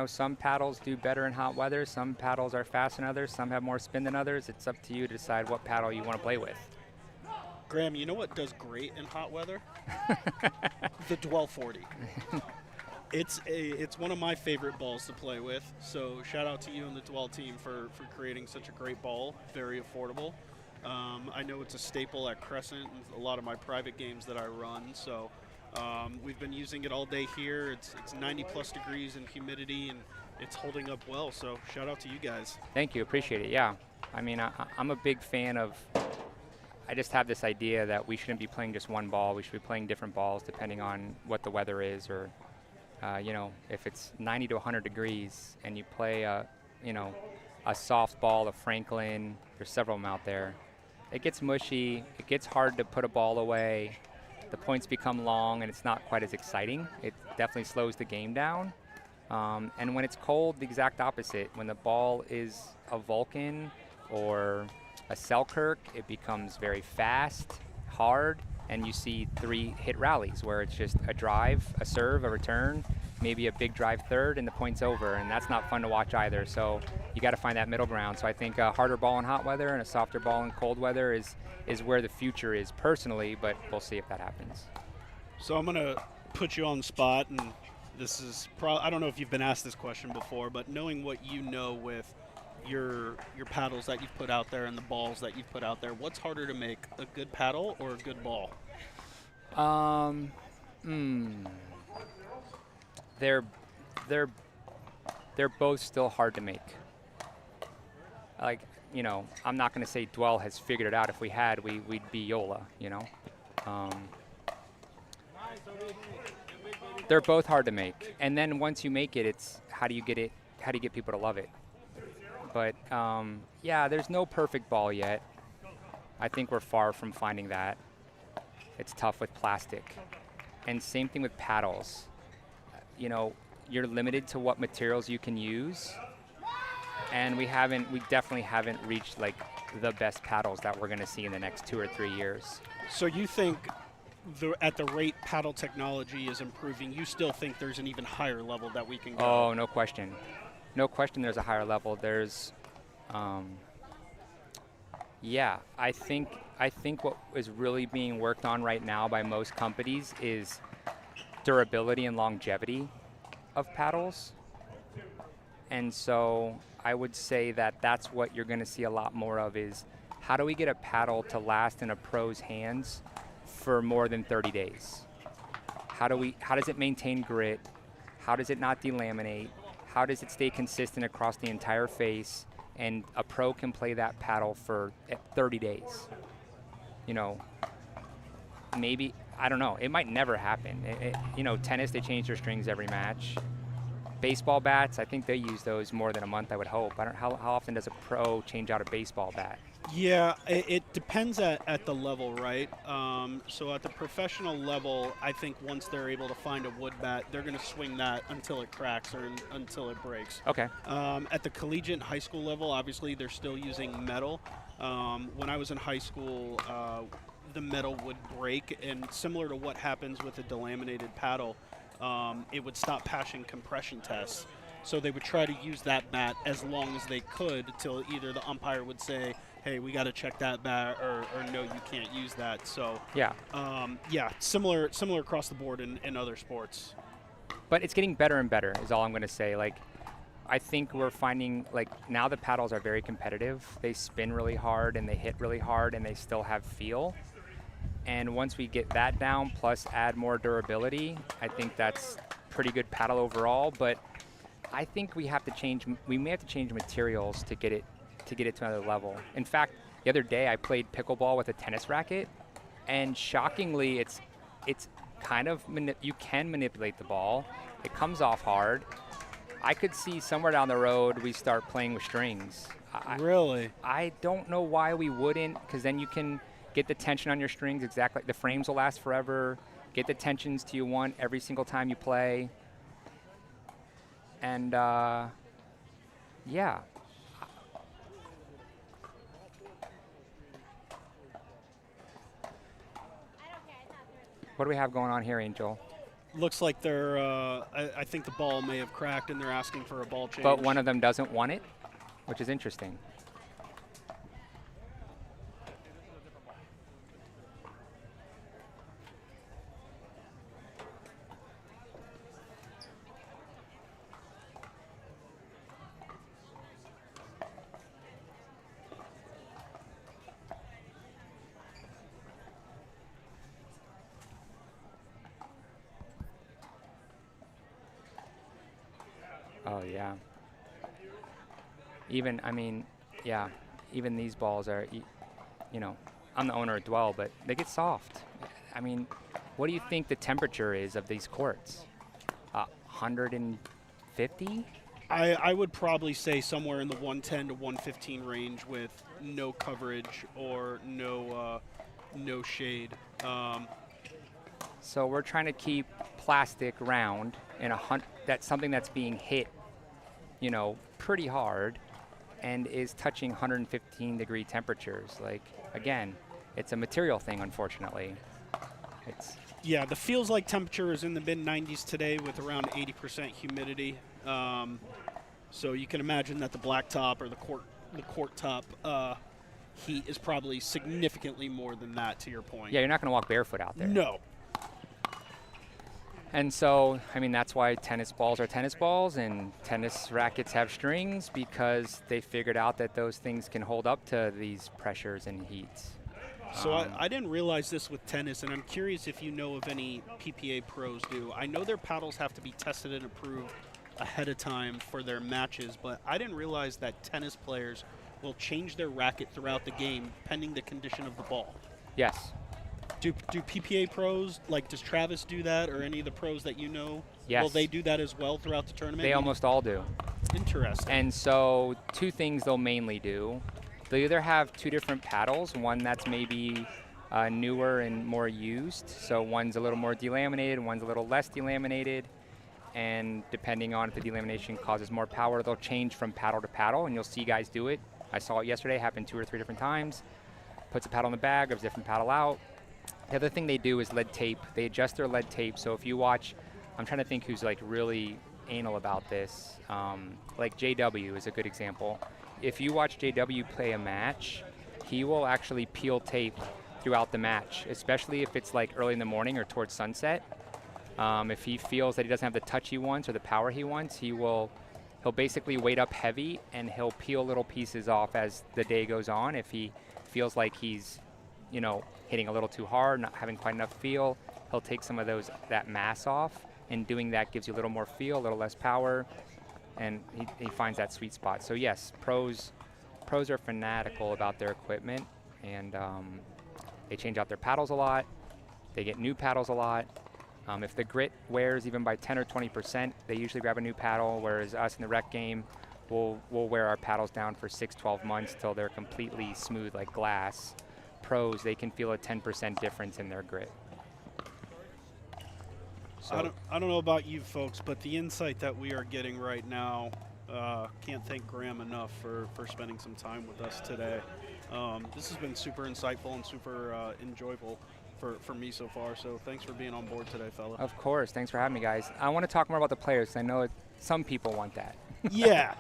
some paddles do better in hot weather, some paddles are fast than others, some have more spin than others. It's up to you to decide what paddle you want to play with. Graham, you know what does great in hot weather? The Dwell 40. It's one of my favorite balls to play with, so shout out to you and the Dwell team for creating such a great ball, very affordable. I know it's a staple at Crescent and a lot of my private games that I run, so we've been using it all day here. It's 90 plus degrees and humidity, and it's holding up well, so shout out to you guys. Thank you, appreciate it. Yeah, I mean, I'm a big fan of, I just have this idea that we shouldn't be playing just one ball. We should be playing different balls depending on what the weather is, or if it's 90 to 100 degrees and you play a soft ball, a Franklin, there's several of them out there. It gets mushy, it gets hard to put a ball away, the points become long, and it's not quite as exciting. It definitely slows the game down. And when it's cold, the exact opposite. When the ball is a Vulcan or a Selkirk, it becomes very fast, hard, and you see 3 hit rallies where it's just a drive, a serve, a return, maybe a big drive third, and the point's over, and that's not fun to watch either. So you got to find that middle ground. So I think a harder ball in hot weather and a softer ball in cold weather is where the future is personally, but we'll see if that happens. So I'm gonna put you on the spot, and this is I don't know if you've been asked this question before, but knowing what you know with your paddles that you've put out there and the balls that you've put out there, what's harder to make, a good paddle or a good ball? They're both still hard to make. Like, you know, I'm not going to say Dwell has figured it out. If we had, we'd be Yola, you know. They're both hard to make. And then once you make it, it's how do you get people to love it? But yeah, there's no perfect ball yet. I think we're far from finding that. It's tough with plastic. And same thing with paddles. You know, you're limited to what materials you can use. And we definitely haven't reached like the best paddles that we're gonna see in the next 2 or 3 years. So you think at the rate paddle technology is improving, you still think there's an even higher level that we can go? Oh, no question. No question there's a higher level. There's, yeah, I think what is really being worked on right now by most companies is durability and longevity of paddles. And so I would say that that's what you're going to see a lot more of is how do we get a paddle to last in a pro's hands for more than 30 days? How does it maintain grit? How does it not delaminate? How does it stay consistent across the entire face? And a pro can play that paddle for 30 days. You know, maybe, I don't know, it might never happen. You know, tennis, they change their strings every match. Baseball bats, I think they use those more than a month, I would hope. How often does a pro change out a baseball bat? Yeah, it depends at the level, right? So at the professional level, I think once they're able to find a wood bat, they're going to swing that until it cracks or until it breaks. Okay. At the collegiate and high school level, obviously they're still using metal. When I was in high school, the metal would break, and similar to what happens with a delaminated paddle, it would stop passing compression tests. So they would try to use that bat as long as they could till either the umpire would say, hey, we got to check that bat, or no, you can't use that. So yeah, yeah, similar across the board in other sports. But it's getting better and better is all I'm going to say. Like, I think we're finding, like, now the paddles are very competitive. They spin really hard and they hit really hard and they still have feel. And once we get that down, plus add more durability, I think that's pretty good paddle overall. But I think we may have to change materials to get it to another level. In fact, the other day I played pickleball with a tennis racket, and shockingly, it's kind of you can manipulate the ball. It comes off hard. I could see somewhere down the road we start playing with strings. Really? I don't know why we wouldn't, because then you can get the tension on your strings exactly. The frames will last forever. Get the tensions to you want every single time you play. And yeah. What do we have going on here, Angel? Looks like they're, I think the ball may have cracked and they're asking for a ball change. But one of them doesn't want it, which is interesting. Oh, yeah. Even these balls are, you know, I'm the owner of Dwell, but they get soft. I mean, what do you think the temperature is of these courts? 150? I would probably say somewhere in the 110 to 115 range with no coverage or no shade. So we're trying to keep plastic round in that's something that's being hit, you know, pretty hard and is touching 115-degree temperatures. Like, again, it's a material thing, unfortunately. Yeah, the feels like temperature is in the mid-90s today with around 80% humidity. So you can imagine that the blacktop or the court top heat is probably significantly more than that, to your point. Yeah, you're not going to walk barefoot out there. No. And so, I mean, that's why tennis balls are tennis balls and tennis rackets have strings, because they figured out that those things can hold up to these pressures and heats. So I didn't realize this with tennis, and I'm curious if you know of any PPA pros do. I know their paddles have to be tested and approved ahead of time for their matches, but I didn't realize that tennis players will change their racket throughout the game pending the condition of the ball. Yes. Do PPA pros, like does Travis do that, or any of the pros that you know? Yes. Will they do that as well throughout the tournament? They almost all do. Interesting. And so 2 things they'll mainly do. They'll either have 2 different paddles, one that's maybe newer and more used. So one's a little more delaminated, one's a little less delaminated. And depending on if the delamination causes more power, they'll change from paddle to paddle, and you'll see guys do it. I saw it yesterday, happened 2 or 3 different times. Puts a paddle in the bag, gives a different paddle out. The other thing they do is lead tape. They adjust their lead tape. So if you watch, I'm trying to think who's like really anal about this. Like JW is a good example. If you watch JW play a match, he will actually peel tape throughout the match, especially if it's like early in the morning or towards sunset. If he feels that he doesn't have the touch he wants or the power he wants, he'll basically weight up heavy and he'll peel little pieces off as the day goes on. If he feels like he's, hitting a little too hard, not having quite enough feel, he'll take some of that mass off, and doing that gives you a little more feel, a little less power, and he finds that sweet spot. So yes, pros are fanatical about their equipment, and they change out their paddles a lot. They get new paddles a lot. If the grit wears even by 10 or 20%, they usually grab a new paddle, whereas us in the rec game, we'll wear our paddles down for 6-12 months till they're completely smooth like glass. Pros, they can feel a 10% difference in their grit. So I don't know about you folks, but the insight that we are getting right now, can't thank Graham enough for spending some time with us today. This has been super insightful and super enjoyable for me so far, so thanks for being on board today, fella. Of course, thanks for having me, guys. I want to talk more about the players, because I know some people want that. Yeah.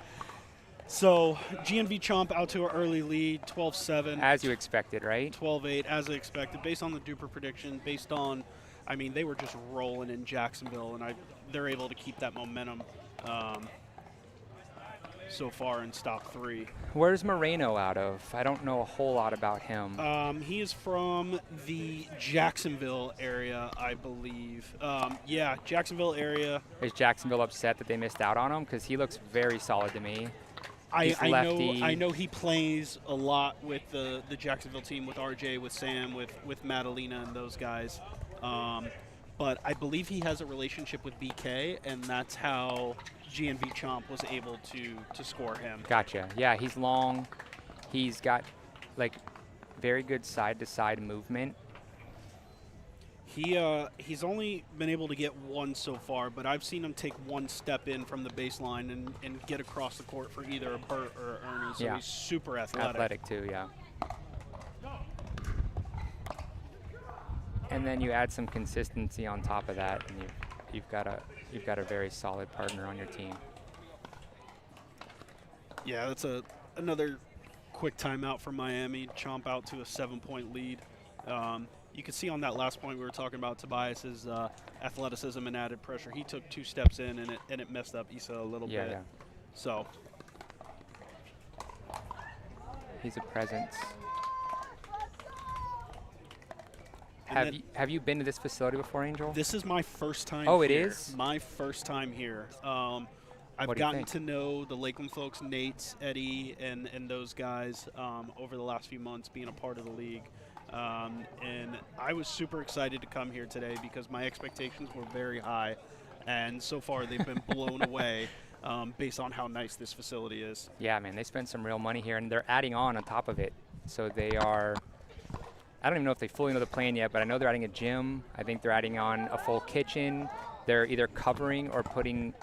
So GNV Chomp out to an early lead, 12-7. As you expected, right? 12-8, as I expected, based on the DUPR prediction, based on, I mean, they were just rolling in Jacksonville, and they're able to keep that momentum so far in stock 3. Where's Moreno out of? I don't know a whole lot about him. He is from the Jacksonville area, I believe. Yeah, Jacksonville area. Is Jacksonville upset that they missed out on him? Because he looks very solid to me. I know he plays a lot with the Jacksonville team, with RJ, with Sam, with Madalena and those guys. But I believe he has a relationship with BK, and that's how GNV Chomp was able to score him. Gotcha. Yeah, he's long. He's got like very good side-to-side movement. He's only been able to get one so far, but I've seen him take one step in from the baseline and get across the court for either a Burt or Ernie. So yeah. He's super athletic. Athletic too, yeah. And then you add some consistency on top of that, and you've got a very solid partner on your team. Yeah, that's another quick timeout for Miami. Chomp out to a 7-point lead. You can see on that last point we were talking about Tobias's athleticism and added pressure. He took 2 steps in and it messed up Issa a little bit. Yeah. So he's a presence. Have you been to this facility before, Angel? This is my first time. Oh, here. it is? My first time here. I've gotten to know the Lakeland folks, Nate, Eddie, and those guys over the last few months being a part of the league. And I was super excited to come here today because my expectations were very high, and so far they've been blown away based on how nice this facility is. Yeah, man, they spent some real money here, and they're adding on top of it. So they are, I don't even know if they fully know the plan yet, but I know they're adding a gym. I think they're adding on a full kitchen. They're either covering or putting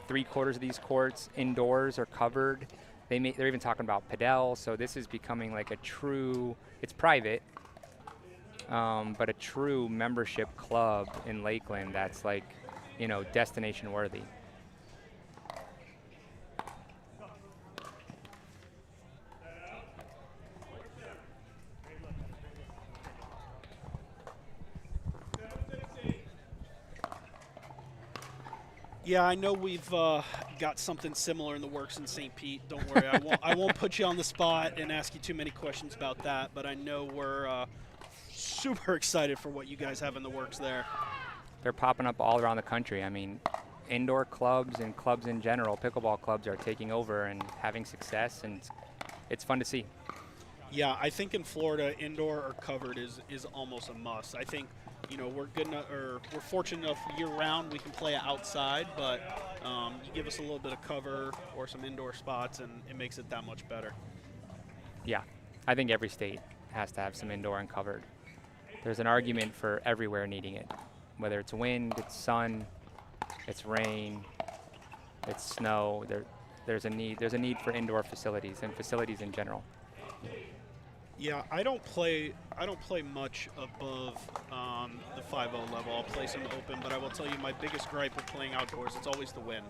3/4 of these courts indoors or covered. They're even talking about padel, so this is becoming like a true, it's private, but a true membership club in Lakeland that's like, destination worthy. Yeah, I know we've got something similar in the works in St. Pete. Don't worry, I won't put you on the spot and ask you too many questions about that. But I know we're super excited for what you guys have in the works there. They're popping up all around the country. I mean, indoor clubs and clubs in general, pickleball clubs are taking over and having success, and it's fun to see. Yeah, I think in Florida, indoor or covered is almost a must. I think, you know, we're good enough, or we're fortunate enough year-round we can play outside, but you give us a little bit of cover or some indoor spots, and it makes it that much better. Yeah, I think every state has to have some indoor and covered. There's an argument for everywhere needing it, whether it's wind, it's sun, it's rain, it's snow. There's a need for indoor facilities and facilities in general. Yeah, I don't play much above the 5-0 level. I'll play some open, but I will tell you my biggest gripe with playing outdoors, it's always the wind.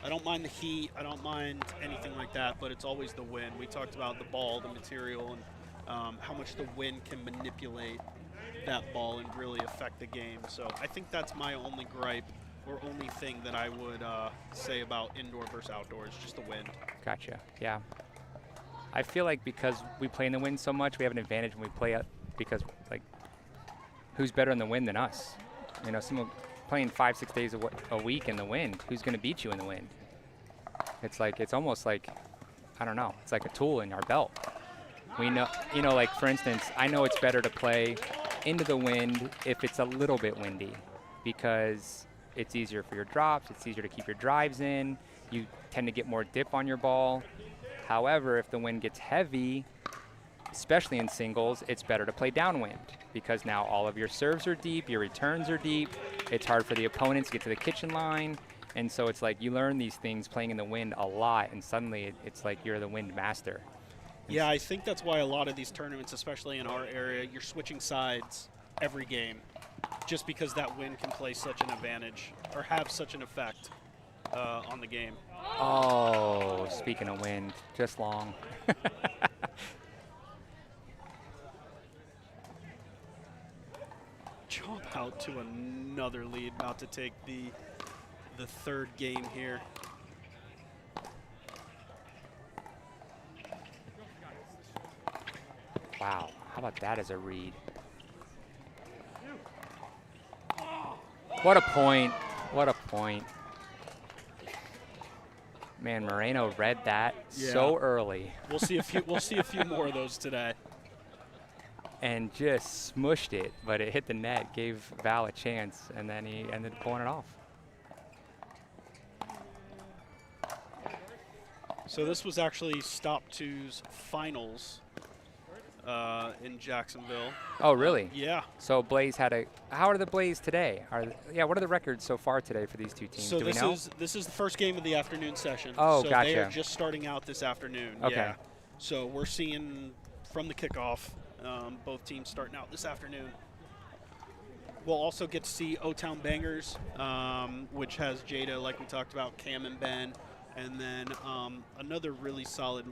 I don't mind the heat, I don't mind anything like that, but it's always the wind. We talked about the ball, the material, and how much the wind can manipulate that ball and really affect the game. So I think that's my only gripe or only thing that I would say about indoor versus outdoors, just the wind. Gotcha, yeah. I feel like because we play in the wind so much, we have an advantage when we play it because, like, who's better in the wind than us? You know, someone playing 5-6 days a week in the wind, who's going to beat you in the wind? It's like, it's almost like, I don't know, it's like a tool in our belt. We know, you know, like, for instance, I know it's better to play into the wind if it's a little bit windy because it's easier for your drops, it's easier to keep your drives in, you tend to get more dip on your ball. However, if the wind gets heavy, especially in singles, it's better to play downwind because now all of your serves are deep, your returns are deep, it's hard for the opponents to get to the kitchen line, and so it's like you learn these things playing in the wind a lot, and suddenly it's like you're the wind master. Yeah, I think that's why a lot of these tournaments, especially in our area, you're switching sides every game just because that wind can play such an advantage or have such an effect on the game. Oh, speaking of wind, just long. Jump out to another lead, about to take the third game here. Wow, how about that as a read? What a point, what a point. Man, Moreno read that so early. We'll see a few more of those today. And just smushed it, but it hit the net, gave Val a chance, and then he ended up pulling it off. So this was actually Stop 2's finals in Jacksonville. Oh, really? Yeah. So Blaze had a. How are the Blaze today? What are the records so far today for these two teams? So Do we know? this is the first game of the afternoon session. Oh, so gotcha. they are just starting out this afternoon. Okay. Yeah. So we're seeing from the kickoff, both teams starting out this afternoon. We'll also get to see O-Town Bangers, which has Jada, like we talked about, Cam and Ben. And then another really solid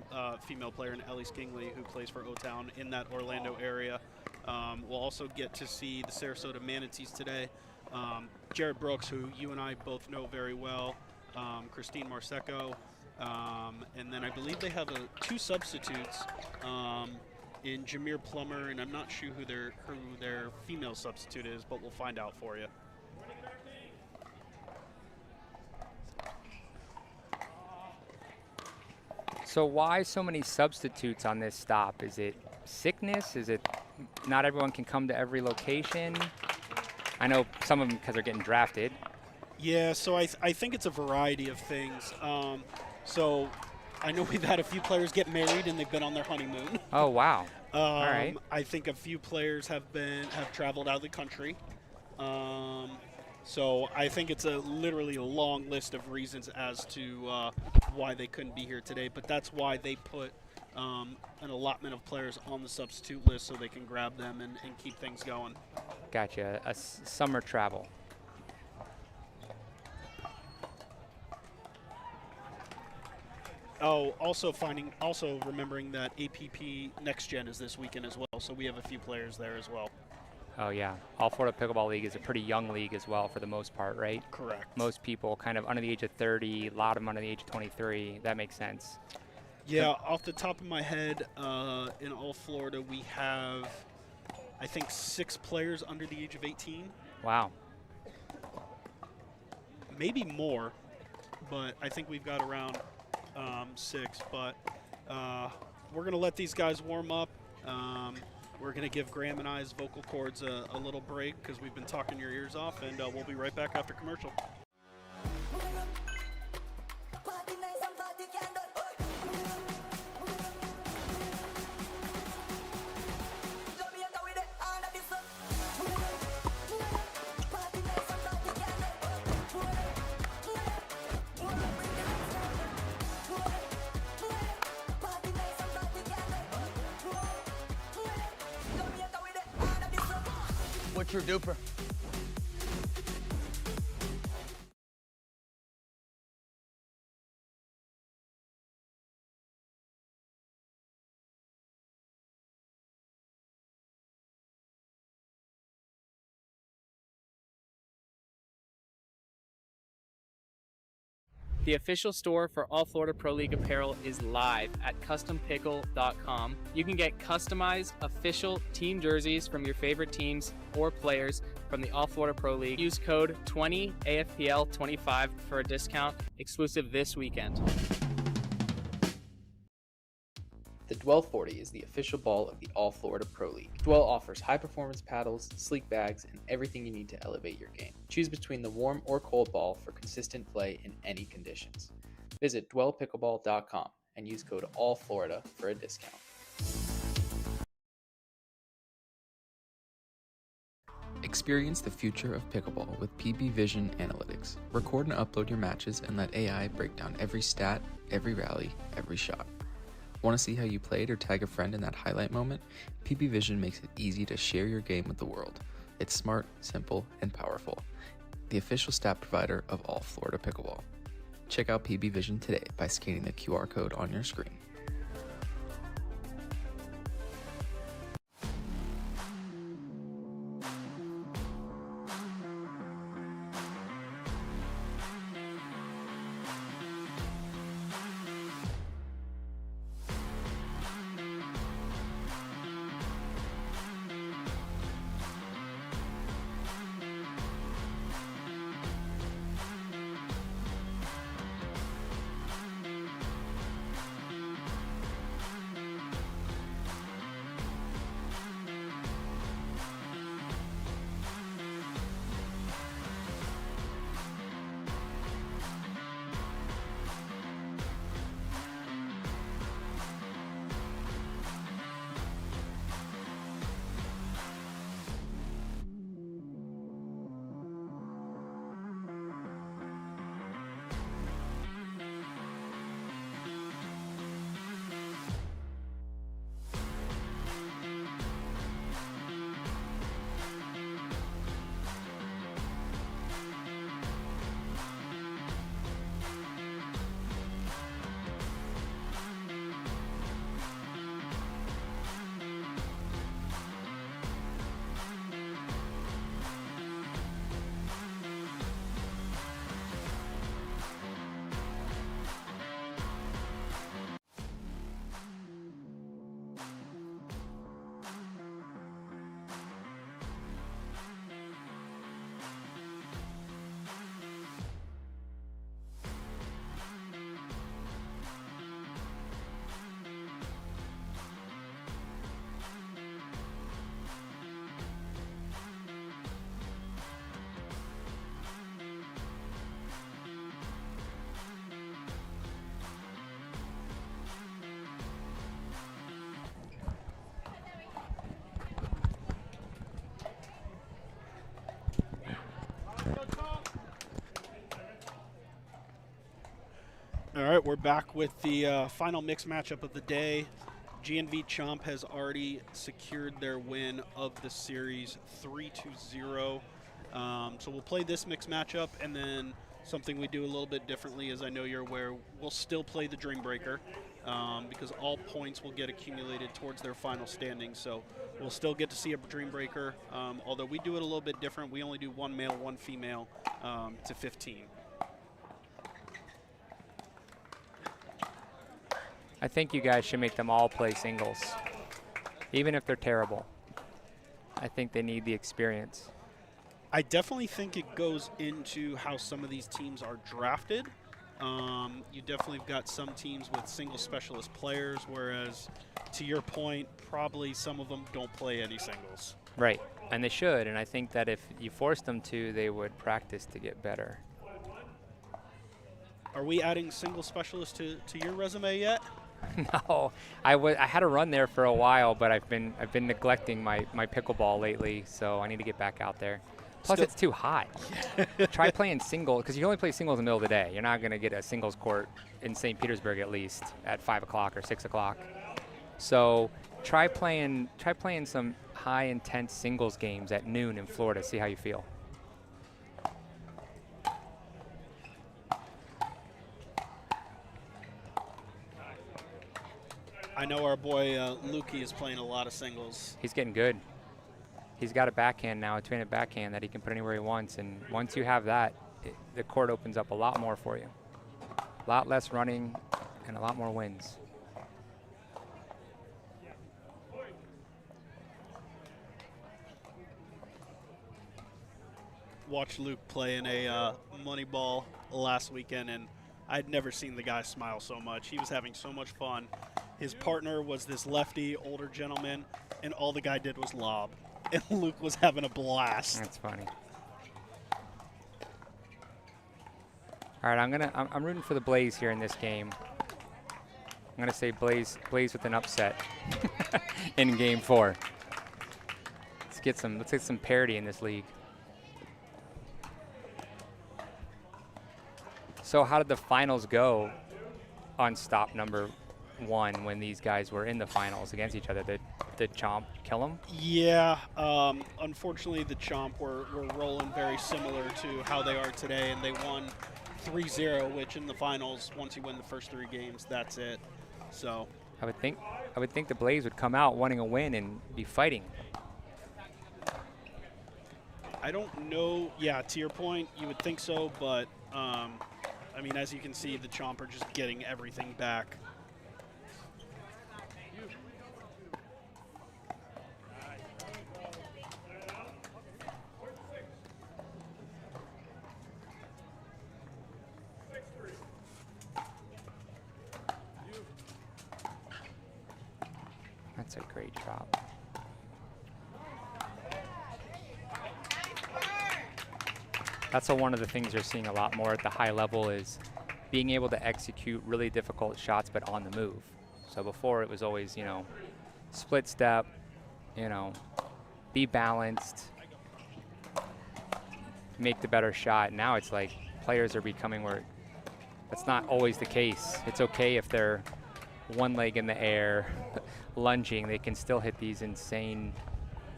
female player in Ellie Skingley, who plays for O-Town in that Orlando area. We'll also get to see the Sarasota Manatees today. Jared Brooks, who you and I both know very well, Christine Marseco, and then I believe they have two substitutes in Jameer Plummer, and I'm not sure who their female substitute is, but we'll find out for you. So why so many substitutes on this stop? Is it sickness? Is it not everyone can come to every location? I know some of them because they're getting drafted. Yeah, so I think it's a variety of things. So I know we've had a few players get married and they've been on their honeymoon. Oh, wow. All right. I think a few players have traveled out of the country. So I think it's literally a long list of reasons as to why they couldn't be here today. But that's why they put an allotment of players on the substitute list so they can grab them and keep things going. Gotcha. A summer travel. Oh, also remembering that APP Next Gen is this weekend as well. So we have a few players there as well. Oh yeah, All Florida Pickleball League is a pretty young league as well for the most part, right? Correct. Most people kind of under the age of 30, a lot of them under the age of 23. That makes sense. Yeah, off the top of my head, in All Florida, we have, I think, 6 players under the age of 18. Wow. Maybe more, but I think we've got around 6. But we're going to let these guys warm up. We're going to give Graham and I's vocal cords a little break because we've been talking your ears off, and we'll be right back after commercial. What's your DUPR? The official store for All Florida Pro League apparel is live at CustomPickle.com. You can get customized official team jerseys from your favorite teams or players from the All Florida Pro League. Use code 20AFPL25 for a discount exclusive this weekend. The Dwell 40 is the official ball of the All Florida Pro League. Dwell offers high-performance paddles, sleek bags, and everything you need to elevate your game. Choose between the warm or cold ball for consistent play in any conditions. Visit dwellpickleball.com and use code ALLFLORIDA for a discount. Experience the future of pickleball with PB Vision Analytics. Record and upload your matches and let AI break down every stat, every rally, every shot. Want to see how you played or tag a friend in that highlight moment? PB Vision makes it easy to share your game with the world. It's smart, simple, and powerful. The official stat provider of All Florida Pickleball. Check out PB Vision today by scanning the QR code on your screen. All right, we're back with the final mixed matchup of the day. GNV Chomp has already secured their win of the series 3-0. So we'll play this mixed matchup, and then something we do a little bit differently, as I know you're aware, we'll still play the Dream Breaker. because all points will get accumulated towards their final standings. So we'll still get to see a dream breaker, although we do it a little bit different. We only do 1 male, 1 female to 15. I think you guys should make them all play singles, even if they're terrible. I think they need the experience. I definitely think it goes into how some of these teams are drafted. You definitely have got some teams with single specialist players, whereas to your point, probably some of them don't play any singles. Right, and they should, and I think that if you forced them to, they would practice to get better. Are we adding single specialists to your resume yet? No, I had a run there for a while, but I've been neglecting my pickleball lately, so I need to get back out there. Plus, it's too hot. Try playing singles, because you only play singles in the middle of the day. You're not going to get a singles court in St. Petersburg at least at 5 o'clock or 6 o'clock. So try playing some high intense singles games at noon in Florida. See how you feel. I know our boy Lukey is playing a lot of singles. He's getting good. He's got a backhand now, a two-handed backhand that he can put anywhere he wants. And once you have that, the court opens up a lot more for you. A lot less running and a lot more wins. Watched Luke play in a money ball last weekend, and I'd never seen the guy smile so much. He was having so much fun. His partner was this lefty, older gentleman, and all the guy did was lob. And Luke was having a blast. That's funny. All right, I'm rooting for the Blaze here in this game. I'm gonna say Blaze with an upset in Game 4. Let's get some parity in this league. So how did the finals go on stop number 1 when these guys were in the finals against each other? Did Chomp kill them? Yeah, unfortunately the Chomp were rolling very similar to how they are today, and they won 3-0, which in the finals, once you win the first 3 games, that's it. So I would think the Blaze would come out wanting a win and be fighting. I don't know. Yeah, to your point, you would think so, but I mean, as you can see, the Chomp are just getting everything back. That's a great drop. That's one of the things you're seeing a lot more at the high level is being able to execute really difficult shots but on the move. So before it was always, split step, be balanced, make the better shot. Now it's like players are becoming where that's not always the case. It's okay if they're one leg in the air, lunging, they can still hit these insane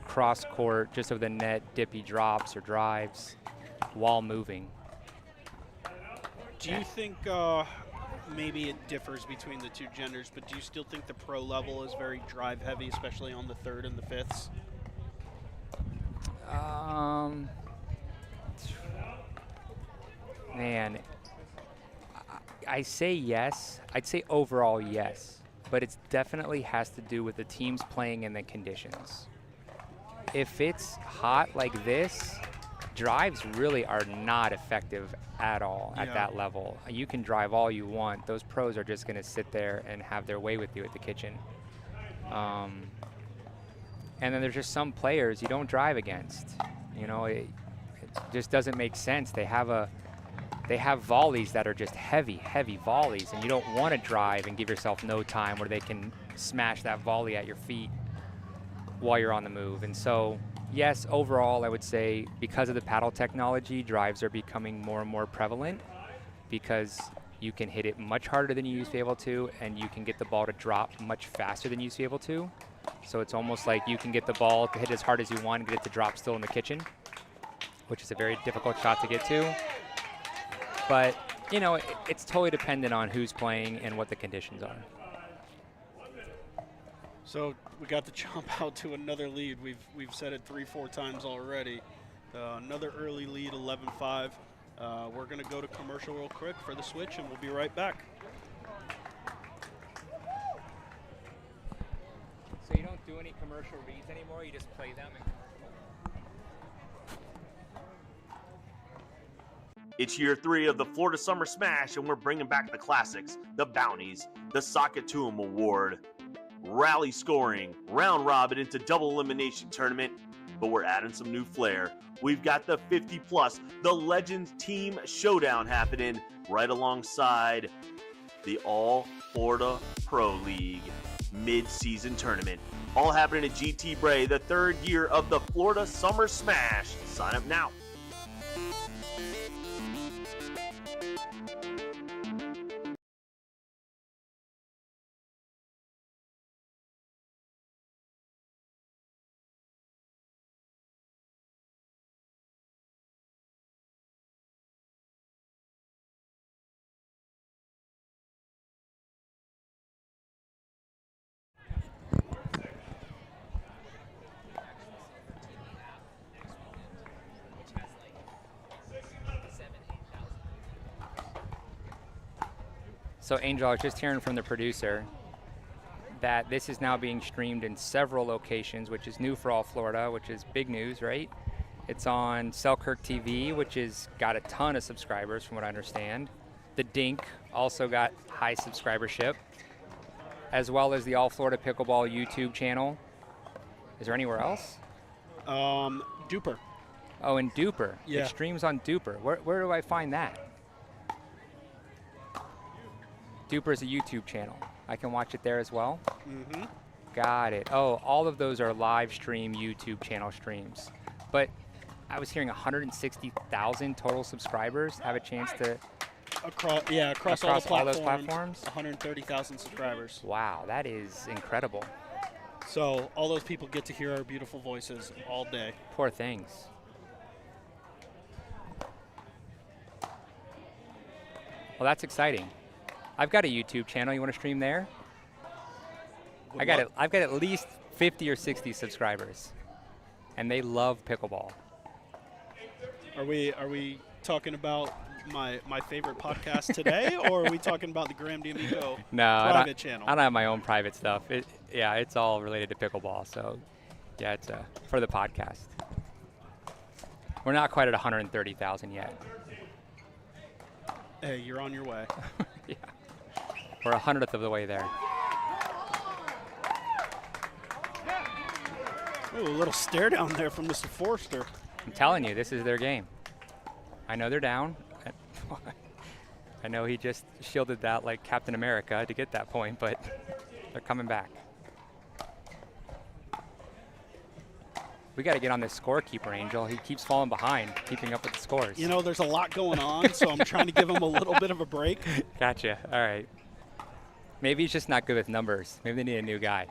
cross court, just over the net, dippy drops or drives while moving. Do you think maybe it differs between the two genders, but do you still think the pro level is very drive heavy, especially on the 3rd and the 5ths? Man, I say yes. I'd say overall yes, but it definitely has to do with the teams playing and the conditions. If it's hot like this, drives really are not effective at all at that level. You can drive all you want. Those pros are just going to sit there and have their way with you at the kitchen. And then there's just some players you don't drive against. It just doesn't make sense. They have volleys that are just heavy, heavy volleys, and you don't want to drive and give yourself no time where they can smash that volley at your feet while you're on the move. And so, yes, overall, I would say because of the paddle technology, drives are becoming more and more prevalent because you can hit it much harder than you used to be able to, and you can get the ball to drop much faster than you used to be able to. So it's almost like you can get the ball to hit as hard as you want and get it to drop still in the kitchen, which is a very difficult shot to get to. But, it's totally dependent on who's playing and what the conditions are. So we got to jump out to another lead. We've said it 3-4 times already. Another early lead, 11-5. We're going to go to commercial real quick for the switch, and we'll be right back. So you don't do any commercial reads anymore, you just play them in commercial? It's year 3 of the Florida Summer Smash, and we're bringing back the classics, the bounties, the Sock It To 'Em Award, rally scoring, round robin into double elimination tournament, but we're adding some new flair. We've got the 50+, the Legends Team Showdown happening right alongside the All Florida Pro League mid-season tournament. All happening at GT Bray, the 3rd year of the Florida Summer Smash. Sign up now. So Angel, I was just hearing from the producer that this is now being streamed in several locations, which is new for All Florida, which is big news, right? It's on SelkirkTV, which has got a ton of subscribers from what I understand. The Dink also got high subscribership, as well as the All Florida Pickleball YouTube channel. Is there anywhere else? DUPR. Oh, and DUPR. Yeah. It streams on DUPR. Where do I find that? DUPR is a YouTube channel. I can watch it there as well? Mm-hmm. Got it. Oh, all of those are live stream YouTube channel streams. But I was hearing 160,000 total subscribers have a chance to... Across all those platforms? 130,000 subscribers. Wow, that is incredible. So all those people get to hear our beautiful voices all day. Poor things. Well, that's exciting. I've got a YouTube channel. You want to stream there? I've got at least 50 or 60 subscribers, and they love pickleball. Are we talking about my favorite podcast today, or are we talking about the Graham D'Amico private channel? I don't have my own private stuff. It's all related to pickleball. So, yeah, it's for the podcast. We're not quite at 130,000 yet. Hey, you're on your way. Yeah. We're 100th of the way there. Ooh, a little stare down there from Mr. Forster. I'm telling you, this is their game. I know they're down. I know he just shielded that like Captain America to get that point, but they're coming back. We got to get on this scorekeeper, Angel. He keeps falling behind, keeping up with the scores. You know, there's a lot going on, so I'm trying to give him a little bit of a break. Gotcha. All right. Maybe he's just not good with numbers. Maybe they need a new guy.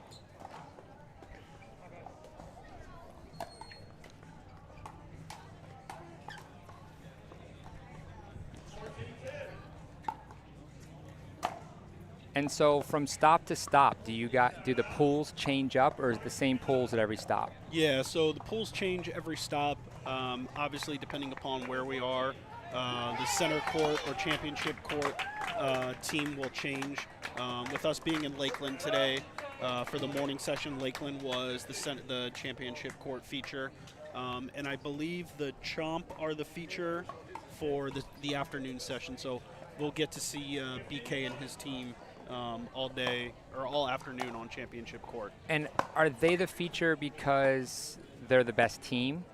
And so from stop to stop, do the pools change up, or is it the same pools at every stop? Yeah, so the pools change every stop, obviously depending upon where we are. The center court or championship court team will change. With us being in Lakeland today, for the morning session, Lakeland was the championship court feature. And I believe the Chomp are the feature for the afternoon session. So we'll get to see BK and his team all day or all afternoon on championship court. And are they the feature because they're the best team?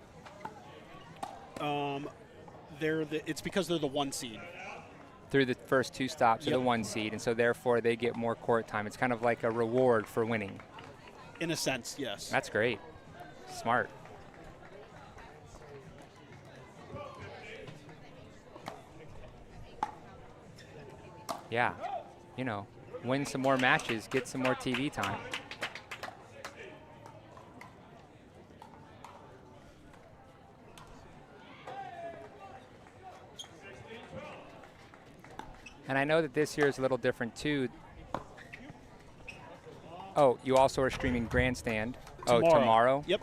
It's because they're the 1 seed. Through the first 2 stops of the 1 seed, and so therefore they get more court time. It's kind of like a reward for winning. In a sense, yes. That's great. Smart. Yeah, you know, win some more matches, get some more TV time. And I know that this year is a little different too. Oh, you also are streaming Grandstand. Oh, Tomorrow. tomorrow? Yep.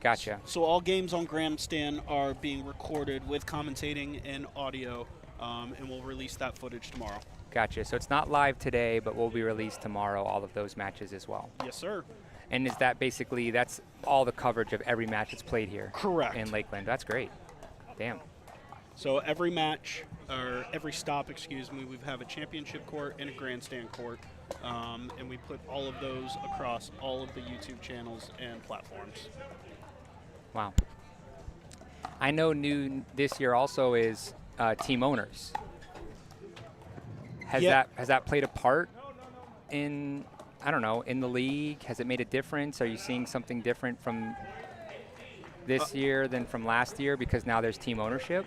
Gotcha. So all games on Grandstand are being recorded with commentating and audio, and we'll release that footage tomorrow. Gotcha. So it's not live today, but will be released tomorrow, all of those matches as well. Yes, sir. And is that basically, that's all the coverage of every match that's played here? Correct. In Lakeland. That's great. Damn. So every match, or every stop, excuse me, we have a championship court and a grandstand court, and we put all of those across all of the YouTube channels and platforms. Wow. I know new this year also is team owners. Has that played a part in, I don't know, in the league? Has it made a difference? Are you seeing something different from this year than from last year because now there's team ownership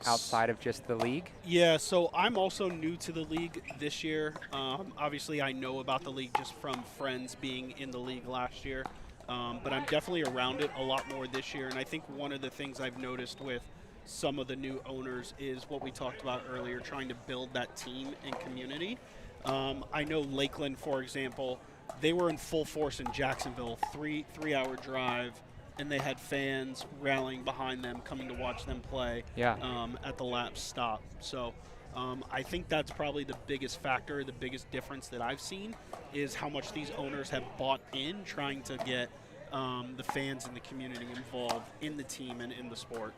outside of just the league? Yeah, so I'm also new to the league this year. Obviously, I know about the league just from friends being in the league last year, but I'm definitely around it a lot more this year. And I think one of the things I've noticed with some of the new owners is what we talked about earlier, trying to build that team and community. I know Lakeland, for example, they were in full force in Jacksonville, three-hour drive, and they had fans rallying behind them, coming to watch them play at the lap stop. So I think that's probably the biggest factor, the biggest difference that I've seen is how much these owners have bought in, trying to get the fans and the community involved in the team and in the sport.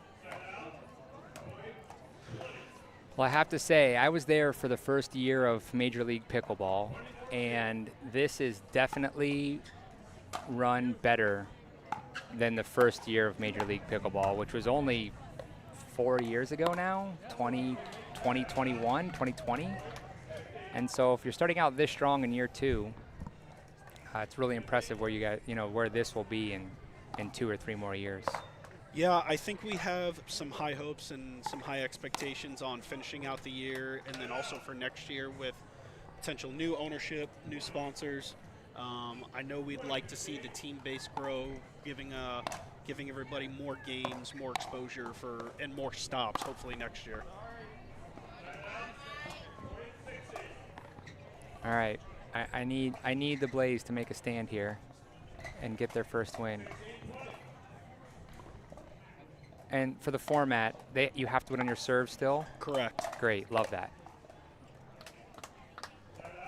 Well, I have to say, I was there for the first year of Major League Pickleball, and this is definitely run better than the first year of Major League Pickleball, which was only 4 years ago now, 2020. And so if you're starting out this strong in year 2, it's really impressive where you got, where this will be in 2 or 3 more years. Yeah, I think we have some high hopes and some high expectations on finishing out the year, and then also for next year with potential new ownership, new sponsors. I know we'd like to see the team base grow, giving everybody more games, more exposure and more stops, hopefully next year. All right, I need the Blaze to make a stand here and get their first win. And for the format, you have to win on your serve still? Correct. Great, love that.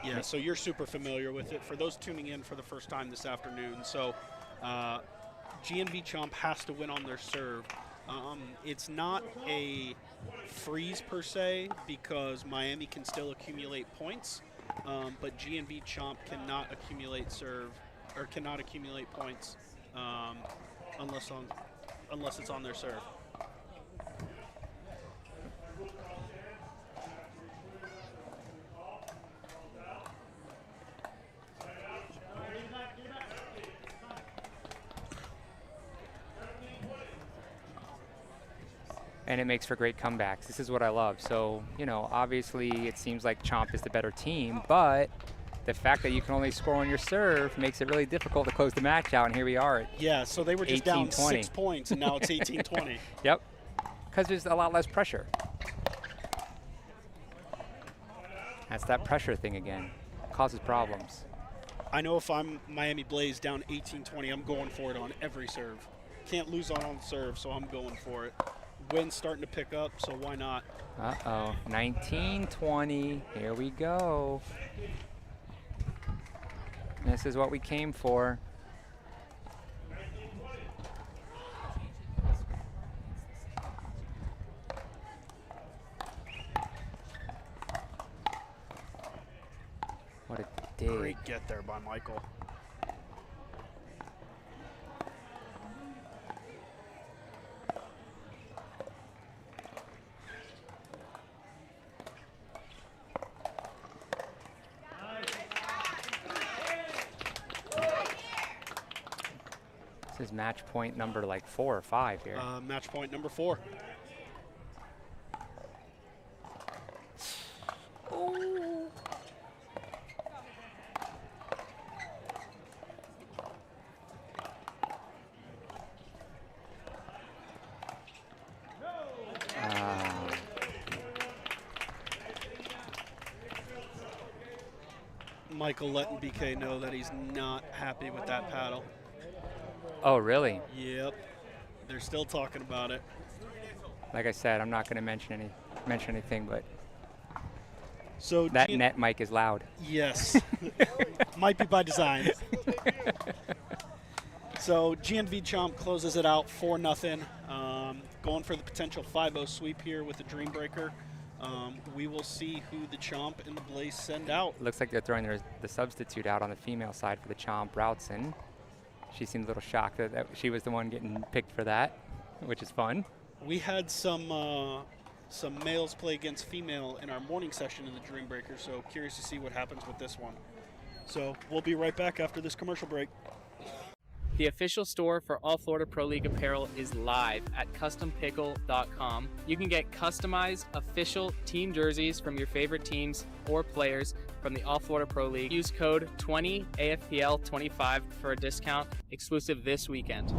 Yeah, so you're super familiar with it. For those tuning in for the first time this afternoon, so GNV Chomp has to win on their serve. It's not a freeze per se because Miami can still accumulate points, but GNV Chomp cannot accumulate points unless it's on their serve. And it makes for great comebacks. This is what I love. So, obviously it seems like Chomp is the better team, but the fact that you can only score on your serve makes it really difficult to close the match out, and here we are. Yeah, so they were just down 6 points, and now it's 18-20. Yep, because there's a lot less pressure. That's that pressure thing again. Causes problems. I know if I'm Miami Blaze down 18-20, I'm going for it on every serve. Can't lose on serve, so I'm going for it. Wind's starting to pick up, so why not? Uh-oh, 19-20, here we go. This is what we came for. What a dig. Great get there by Michael. This is match point number like 4 or 5 here. Match point number 4. Michael letting BK know that he's not happy with that paddle. Oh, really? Yep. They're still talking about it. Like I said, I'm not going to mention anything, but so that net mic is loud. Yes. Might be by design. So GNV Chomp closes it out 4-0. Going for the potential 5-0 sweep here with the Dream Breaker. We will see who the Chomp and the Blaze send out. Looks like they're throwing the substitute out on the female side for the Chomp, Routson. She seemed a little shocked that she was the one getting picked for that, which is fun. We had some males play against female in our morning session in the Dream Breaker, so curious to see what happens with this one. So we'll be right back after this commercial break. The official store for All Florida Pro League apparel is live at CustomPickle.com. You can get customized official team jerseys from your favorite teams or players from the All Florida Pro League. Use code 20AFPL25 for a discount exclusive this weekend.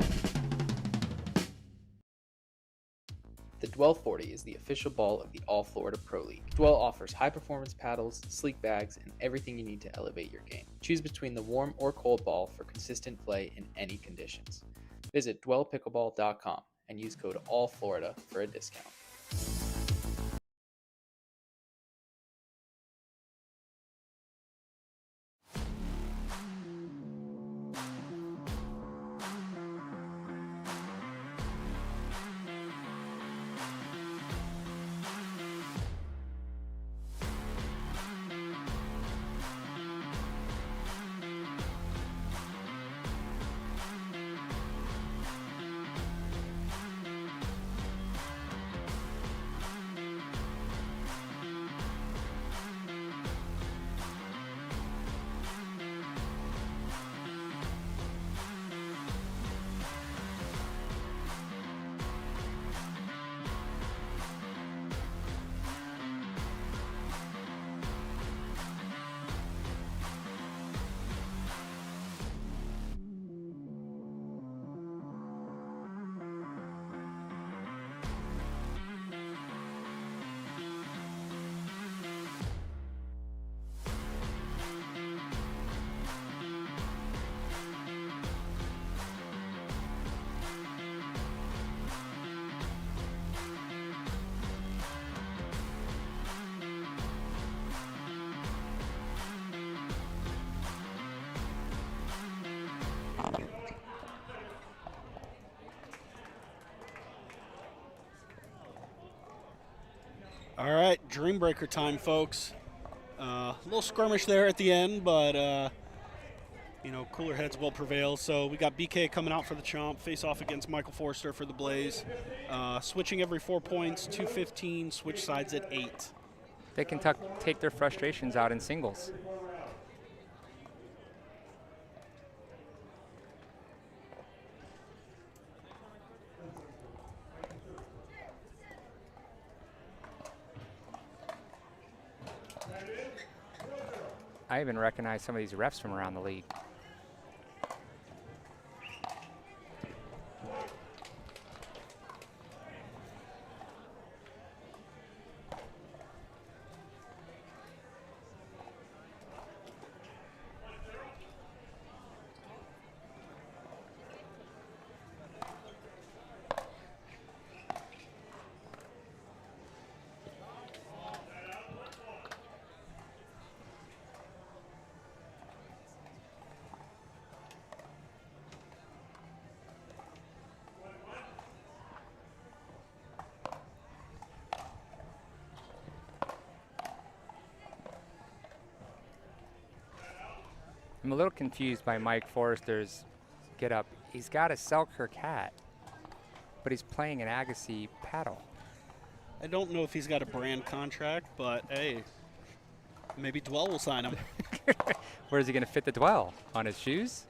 The Dwell 40 is the official ball of the All Florida Pro League. Dwell offers high-performance paddles, sleek bags, and everything you need to elevate your game. Choose between the warm or cold ball for consistent play in any conditions. Visit dwellpickleball.com and use code ALLFLORIDA for a discount. All right, Dream Breaker time, folks. A little skirmish there at the end, but cooler heads will prevail. So we got BK coming out for the Chomp, face off against Michael Forster for the Blaze. Switching every 4 points, 2:15, switch sides at 8. They can take their frustrations out in singles. I even recognize some of these refs from around the league. I'm a little confused by Mike Forrester's get up. He's got a Selkirk hat, but he's playing an Agassi paddle. I don't know if he's got a brand contract, but hey, maybe Dwell will sign him. Where is he going to fit the Dwell? On his shoes?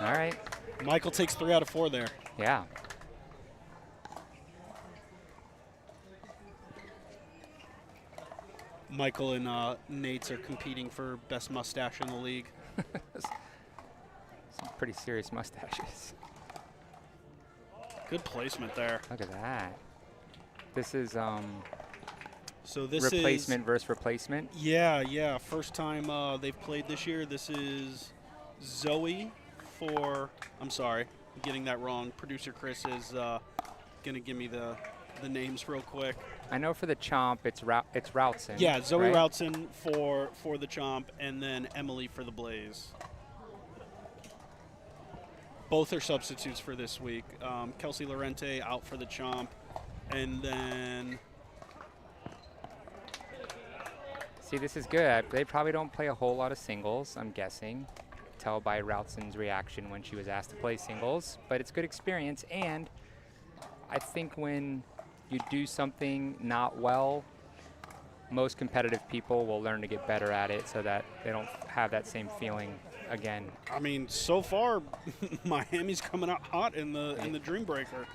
All right. Michael takes 3 out of 4 there. Yeah. Michael and Nate's are competing for best mustache in the league. Some pretty serious mustaches. Good placement there. Look at that. This is So this replacement versus replacement. Yeah. First time they've played this year. This is Zoe for. I'm sorry, I'm getting that wrong. Producer Chris is gonna give me the names real quick. I know for the Chomp, it's Routson. Yeah, Zoe right? Routson for the Chomp, and then Emily for the Blaze. Both are substitutes for this week. Kelsey Lorente out for the Chomp, and then. See, this is good. They probably don't play a whole lot of singles, I'm guessing. Tell by Routson's reaction when she was asked to play singles. But it's good experience, and I think when you do something not well, most competitive people will learn to get better at it so that they don't have that same feeling again. I mean, so far, Miami's coming out hot in the Dream Breaker.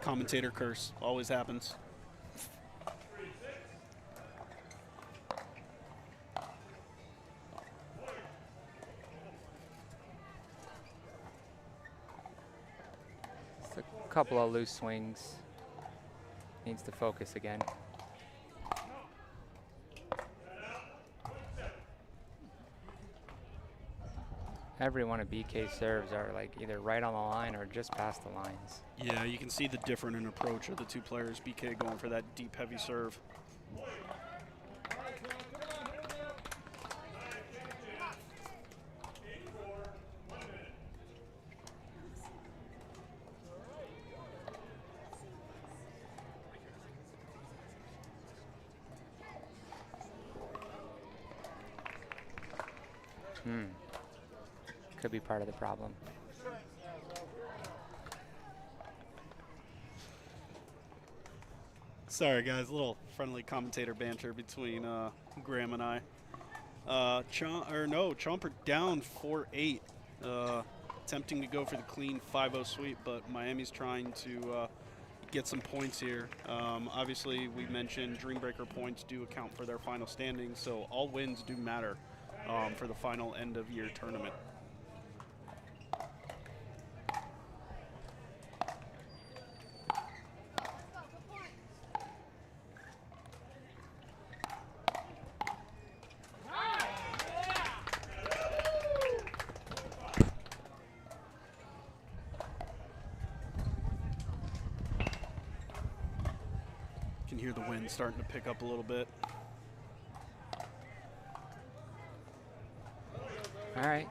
Commentator curse always happens. Just a couple of loose swings. Needs to focus again. Every one of BK's serves are like either right on the line or just past the lines. Yeah, you can see the different in approach of the two players. BK going for that deep, heavy serve. Could be part of the problem. Sorry, guys, a little friendly commentator banter between Graham and I. Chomper down 4-8, attempting to go for the clean 5-0 sweep, but Miami's trying to get some points here. Obviously, we mentioned Dream Breaker points do account for their final standings, so all wins do matter for the final end-of-year tournament. Can hear the wind starting to pick up a little bit. All right.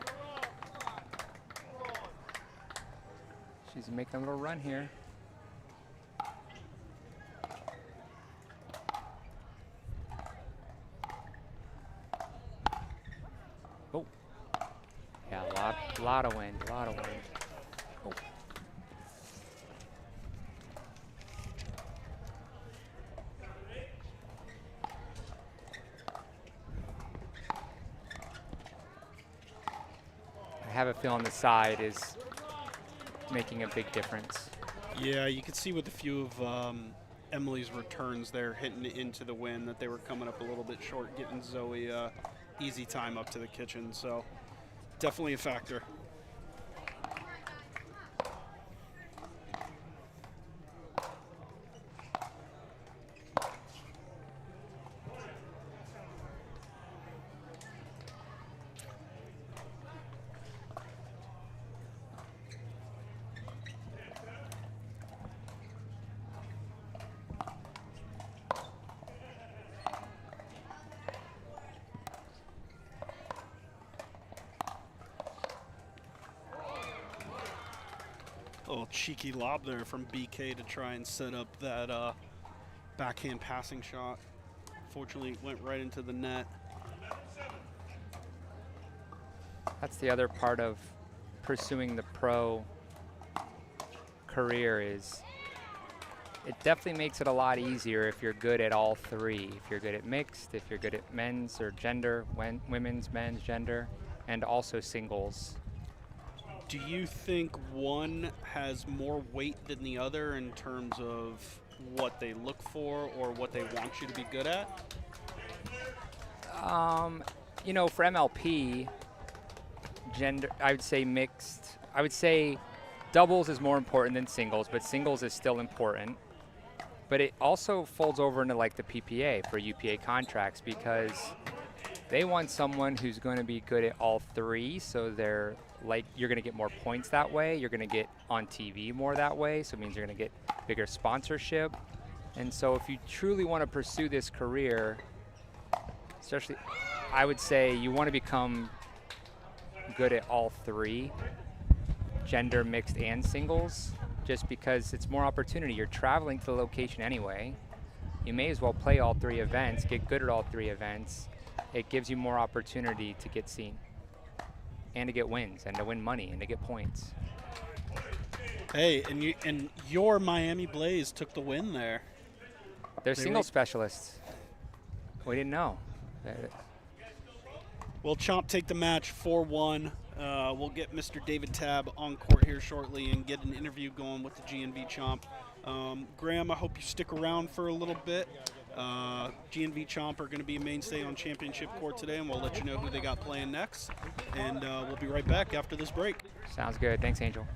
She's making a little run here. Oh. Yeah, a lot of wind, a lot of wind. Oh. I have a feeling the side is making a big difference. Yeah, you could see with a few of Emily's returns there hitting into the wind that they were coming up a little bit short, getting Zoe easy time up to the kitchen. So definitely a factor. Little cheeky lob there from BK to try and set up that backhand passing shot. Fortunately, it went right into the net. That's the other part of pursuing the pro career is it definitely makes it a lot easier if you're good at all three. If you're good at mixed, if you're good at men's or gender, women's, men's, gender, and also singles. Do you think one has more weight than the other in terms of what they look for or what they want you to be good at? You know, for MLP, gender, I would say mixed. I would say doubles is more important than singles, but singles is still important. But it also folds over into like the PPA for UPA contracts, because they want someone who's going to be good at all three. So they're like, you're going to get more points that way. You're going to get on TV more that way. So it means you're going to get bigger sponsorship. And so if you truly want to pursue this career, especially, I would say you want to become good at all three, gender, mixed, and singles, just because it's more opportunity. You're traveling to the location anyway. You may as well play all three events, get good at all three events. It gives you more opportunity to get seen and to get wins and to win money and to get points. Hey, and your Miami Blaze took the win there. They're single specialists. We didn't know. Well, Chomp take the match 4-1. We'll get Mr. David Tabb on court here shortly and get an interview going with the GNV Chomp. Graham, I hope you stick around for a little bit. GNV Chomp are going to be a mainstay on championship court today, and we'll let you know who they got playing next. And we'll be right back after this break. Sounds good. Thanks, Angel.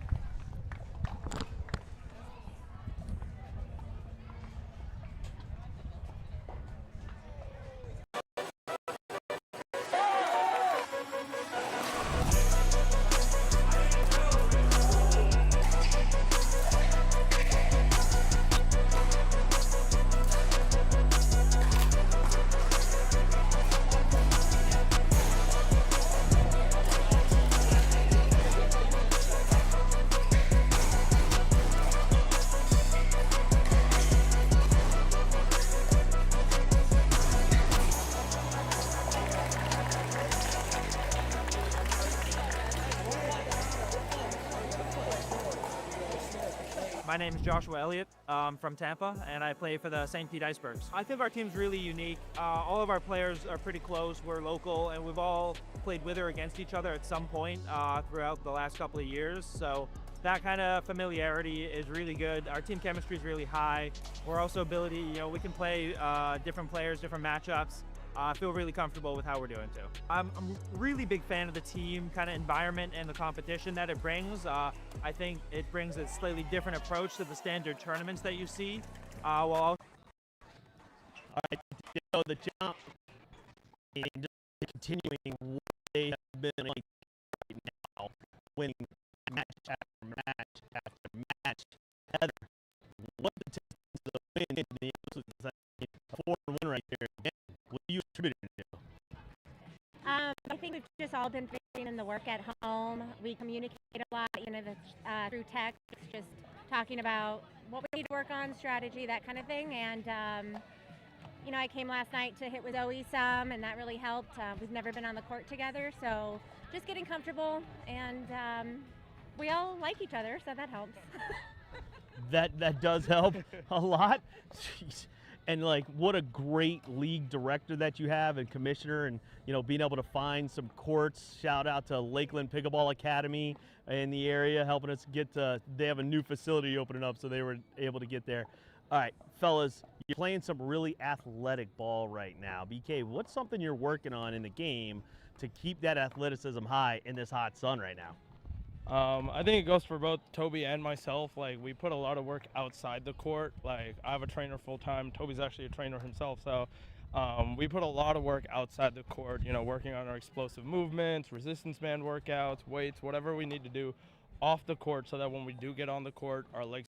My name is Joshua Elliott. I'm from Tampa, and I play for the St. Pete Icebergs. I think our team's really unique. All of our players are pretty close. We're local, and we've all played with or against each other at some point throughout the last couple of years. So that kind of familiarity is really good. Our team chemistry is really high. We're also we can play different players, different matchups. I feel really comfortable with how we're doing too. I'm a really big fan of the team kind of environment and the competition that it brings. I think it brings a slightly different approach to the standard tournaments that you see. All right, so the Chomp and just continuing what they have been like right now, winning match after match after match. Heather, what the chances of winning the 4-1 right there? What do you attribute it to? I think we've just all been putting in the work at home. We communicate a lot, through text, just talking about what we need to work on, strategy, that kind of thing. And, I came last night to hit with Zoe some, and that really helped. We've never been on the court together, so just getting comfortable. And we all like each other, so that helps. That does help a lot. Jeez. And what a great league director that you have and commissioner, and being able to find some courts. Shout out to Lakeland Pickleball Academy in the area, helping us get to. They have a new facility opening up, so they were able to get there. All right, fellas, you're playing some really athletic ball right now. BK, what's something you're working on in the game to keep that athleticism high in this hot sun right now? I think it goes for both Toby and myself. We put a lot of work outside the court. I have a trainer full time. Toby's actually a trainer himself, so we put a lot of work outside the court. Working on our explosive movements, resistance band workouts, weights, whatever we need to do off the court, so that when we do get on the court, our legs.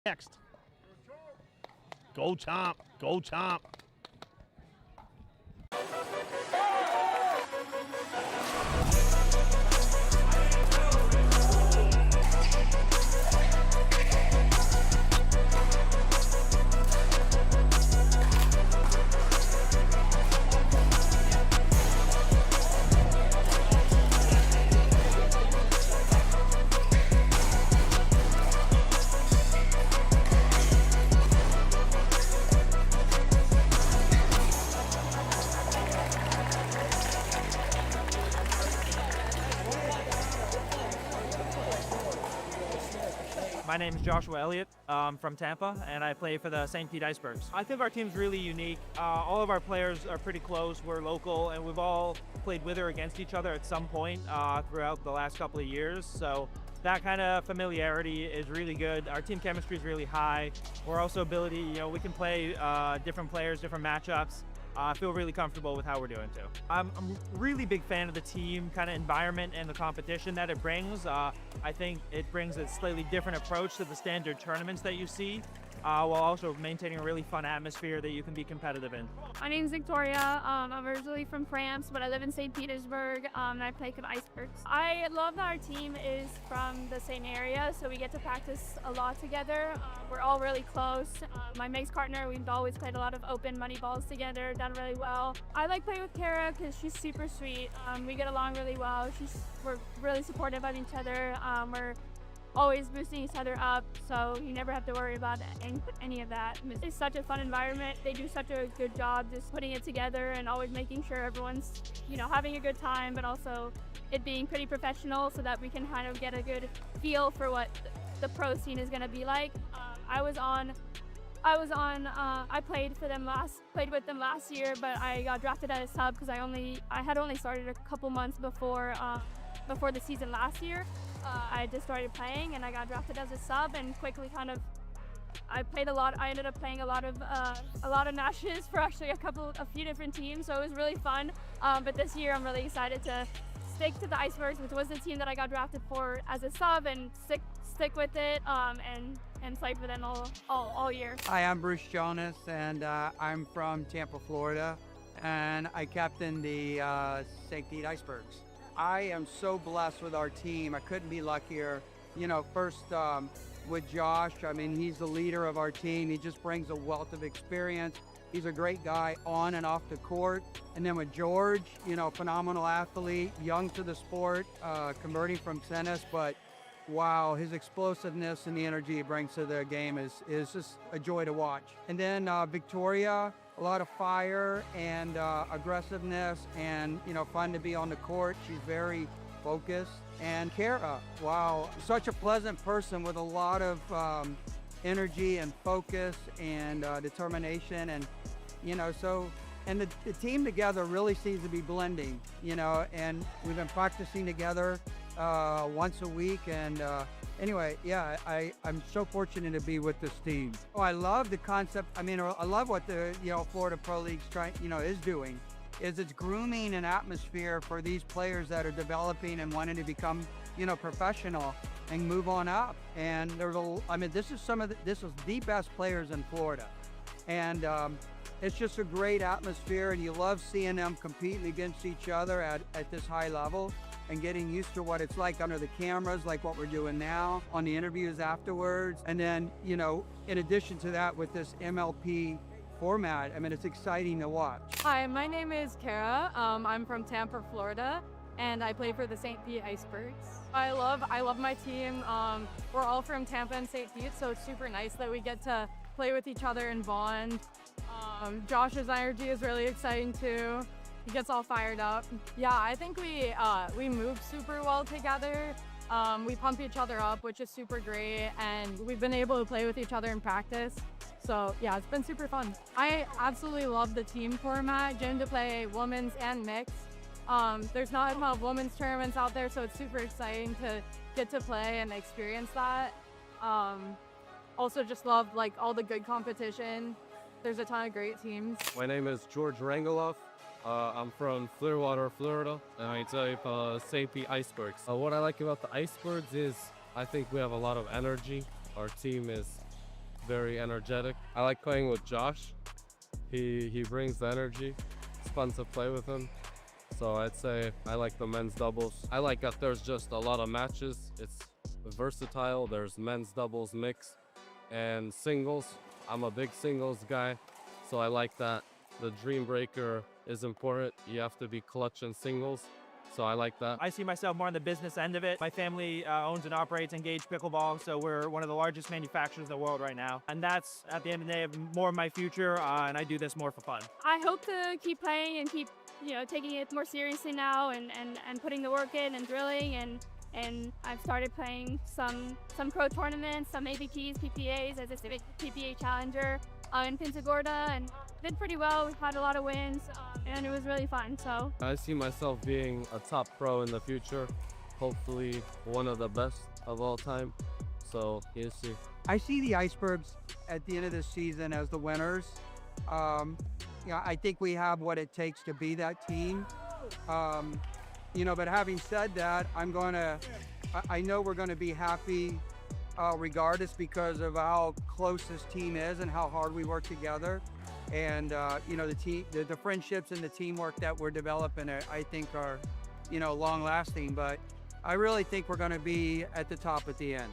Next. Go Chomp, go Chomp. My name is Joshua Elliott. I'm from Tampa, and I play for the St. Pete Icebergs. I think our team's really unique. All of our players are pretty close. We're local, and we've all played with or against each other at some point throughout the last couple of years. So that kind of familiarity is really good. Our team chemistry is really high. We're also we can play different players, different matchups. I feel really comfortable with how we're doing too. I'm a really big fan of the team kind of environment and the competition that it brings. I think it brings a slightly different approach to the standard tournaments that you see, while also maintaining a really fun atmosphere that you can be competitive in. My name's Victoria. I'm originally from France, but I live in St. Petersburg, and I play for the Icebergs. I love that our team is from the same area, so we get to practice a lot together. We're all really close. My mixed partner, we've always played a lot of open money balls together, done really well. I like playing with Kara because she's super sweet. We get along really well. We're really supportive of each other. We're always boosting each other up, so you never have to worry about any of that. It's such a fun environment. They do such a good job just putting it together and always making sure everyone's, having a good time, but also it being pretty professional so that we can kind of get a good feel for what the pro scene is going to be like. I played with them last year, but I got drafted as a sub because I had only started a couple months before the season last year. I just started playing and I got drafted as a sub and quickly I played a lot. I ended up playing a lot of matches for actually a few different teams, so it was really fun. But this year I'm really excited to stick to the Icebergs, which was the team that I got drafted for as a sub, and stick with it and play for them all year. Hi, I'm Bruce Jonas, and I'm from Tampa, Florida, and I captain the St. Pete Icebergs. I am so blessed with our team. I couldn't be luckier. First with Josh, he's the leader of our team. He just brings a wealth of experience. He's a great guy on and off the court. And then with George, phenomenal athlete, young to the sport, converting from tennis, but wow, his explosiveness and the energy he brings to the game is just a joy to watch. And then Victoria, a lot of fire and aggressiveness and, fun to be on the court. She's very focused. And Kara, wow, such a pleasant person with a lot of energy and focus and determination. And, and the team together really seems to be blending, and we've been practicing together once a week. And anyway, yeah, I'm so fortunate to be with this team. Oh, I love the concept. I love what the Florida Pro League's is doing. It's grooming an atmosphere for these players that are developing and wanting to become professional and move on up. And this is the best players in Florida, and it's just a great atmosphere, and you love seeing them competing against each other at this high level and getting used to what it's like under the cameras, like what we're doing now, on the interviews afterwards. And then, in addition to that, with this MLP format, it's exciting to watch. Hi, my name is Kara. I'm from Tampa, Florida, and I play for the St. Pete Icebergs. I love my team. We're all from Tampa and St. Pete, so it's super nice that we get to play with each other and bond. Josh's energy is really exciting too. He gets all fired up. Yeah, I think we move super well together. We pump each other up, which is super great, and we've been able to play with each other in practice. So yeah, it's been super fun. I absolutely love the team format. Getting to play women's and mixed. There's not a lot of women's tournaments out there, so it's super exciting to get to play and experience that. Also just love all the good competition. There's a ton of great teams. My name is George Rangeloff. I'm from Clearwater, Florida, and I play for St. Pete Icebergs. What I like about the Icebergs is I think we have a lot of energy. Our team is very energetic. I like playing with Josh. He brings the energy. It's fun to play with him. So I'd say I like the men's doubles. I like that there's just a lot of matches. It's versatile. There's men's doubles, mix, and singles. I'm a big singles guy, so I like that. The dream breaker is important. You have to be clutch in singles, so I like that. I see myself more on the business end of it. My family owns and operates Engage Pickleball, so we're one of the largest manufacturers in the world right now. And that's, at the end of the day, more of my future, and I do this more for fun. I hope to keep playing and keep taking it more seriously now and putting the work in and drilling and and I've started playing some pro tournaments, some ABPs, PPAs as a civic PPA challenger in Punta Gorda, and did pretty well. We've had a lot of wins, and it was really fun. So I see myself being a top pro in the future, hopefully one of the best of all time. So you'll see. I see the Icebergs at the end of the season as the winners. Yeah, I think we have what it takes to be that team. But having said that, I know we're gonna be happy regardless because of how close this team is and how hard we work together. And the friendships and the teamwork that we're developing, I think are, long lasting. But I really think we're gonna be at the top at the end.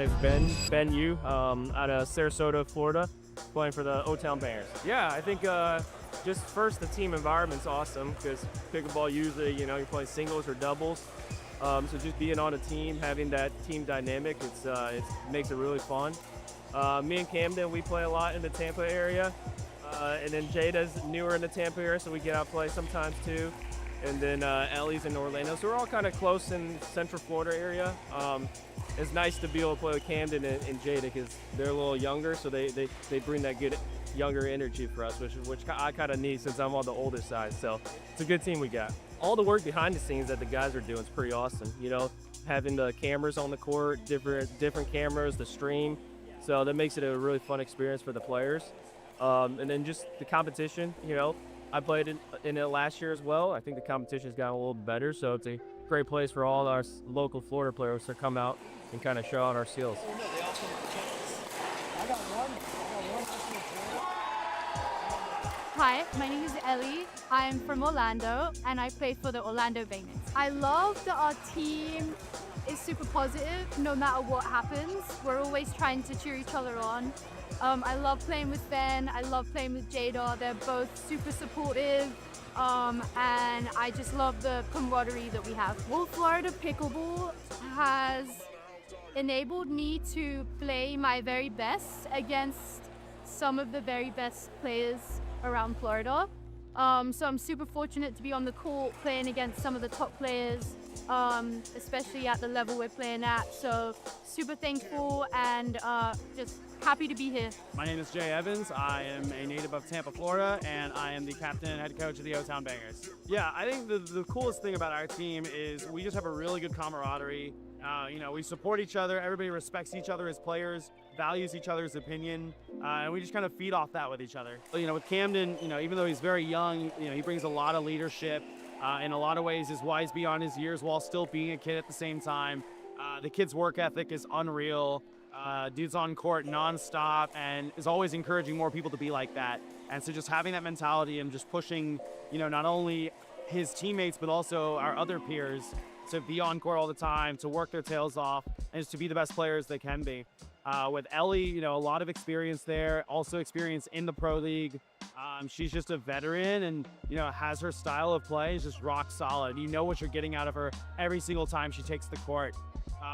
name's Ben Yu, out of Sarasota, Florida, playing for the O-Town Bangers. Yeah, I think just first the team environment's awesome because pickleball usually, you know, you're playing singles or doubles. So just being on a team, having that team dynamic, it makes it really fun. Me and Camden, we play a lot in the Tampa area. And then Jada's newer in the Tampa area, so we get out play sometimes too. And then Ellie's in Orlando. So we're all kind of close in Central Florida area. It's nice to be able to play with Camden and Jada because they're a little younger, so they bring that good younger energy for us, which I kind of need since I'm on the older side. So it's a good team we got. All the work behind the scenes that the guys are doing is pretty awesome. You know, having the cameras on the court, different cameras, the stream. So that makes it a really fun experience for the players. And then just the competition, you know, I played in it last year as well. I think the competition has gotten a little better, so it's a great place for all our local Florida players to come out and kind of show out our skills. Hi, my name is Ellie. I'm from Orlando and I play for the Orlando Bangers. I love that our team is super positive no matter what happens. We're always trying to cheer each other on. I love playing with Ben, I love playing with Jada. They're both super supportive and I just love the camaraderie that we have. All Florida Pickleball has enabled me to play my very best against some of the very best players around Florida. So I'm super fortunate to be on the court playing against some of the top players, especially at the level we're playing at. So super thankful and just happy to be here. My name is Jay Evans. I am a native of Tampa, Florida, and I am the captain and head coach of the O-Town Bangers. Yeah, I think the coolest thing about our team is we just have a really good camaraderie. You know, we support each other. Everybody respects each other as players, values each other's opinion, and we just kind of feed off that with each other. You know, with Camden, you know, even though he's very young, you know, he brings a lot of leadership. In a lot of ways is wise beyond his years while still being a kid at the same time. The kid's work ethic is unreal. Dude's on court nonstop and is always encouraging more people to be like that. And so just having that mentality and just pushing, you know, not only his teammates, but also our other peers to be on court all the time, to work their tails off, and just to be the best players they can be. With Ellie, you know, a lot of experience there, also experience in the pro league. She's just a veteran and, you know, has her style of play is just rock solid. You know what you're getting out of her every single time she takes the court.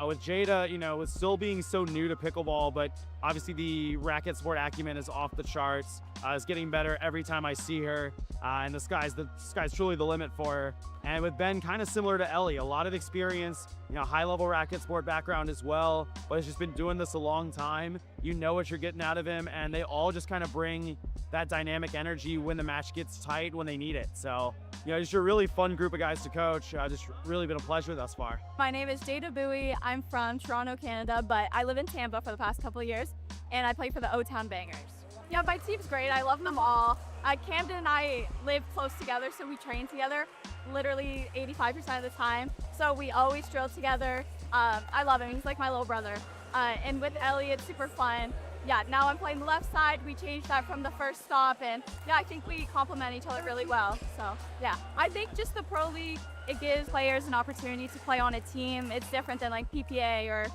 With Jada, you know, with still being so new to pickleball, but obviously the racket sport acumen is off the charts. It's getting better every time I see her, and the sky's truly the limit for her. And with Ben, kind of similar to Ellie, a lot of experience, you know, high-level racket sport background as well, but he's just been doing this a long time. You know what you're getting out of him, and they all just kind of bring that dynamic energy when the match gets tight, when they need it. So, you know, just a really fun group of guys to coach. Just really been a pleasure thus far. My name is Jada Bowie. I'm from Toronto, Canada, but I live in Tampa for the past couple of years, and I play for the O-Town Bangers. Yeah, my team's great. I love them all. Camden and I live close together, so we train together literally 85% of the time. So we always drill together. I love him. He's like my little brother. And with Ellie, it's super fun. Yeah, now I'm playing the left side. We changed that from the first stop, and yeah, I think we complement each other really well. So yeah, I think just the pro league, it gives players an opportunity to play on a team. It's different than like PPA or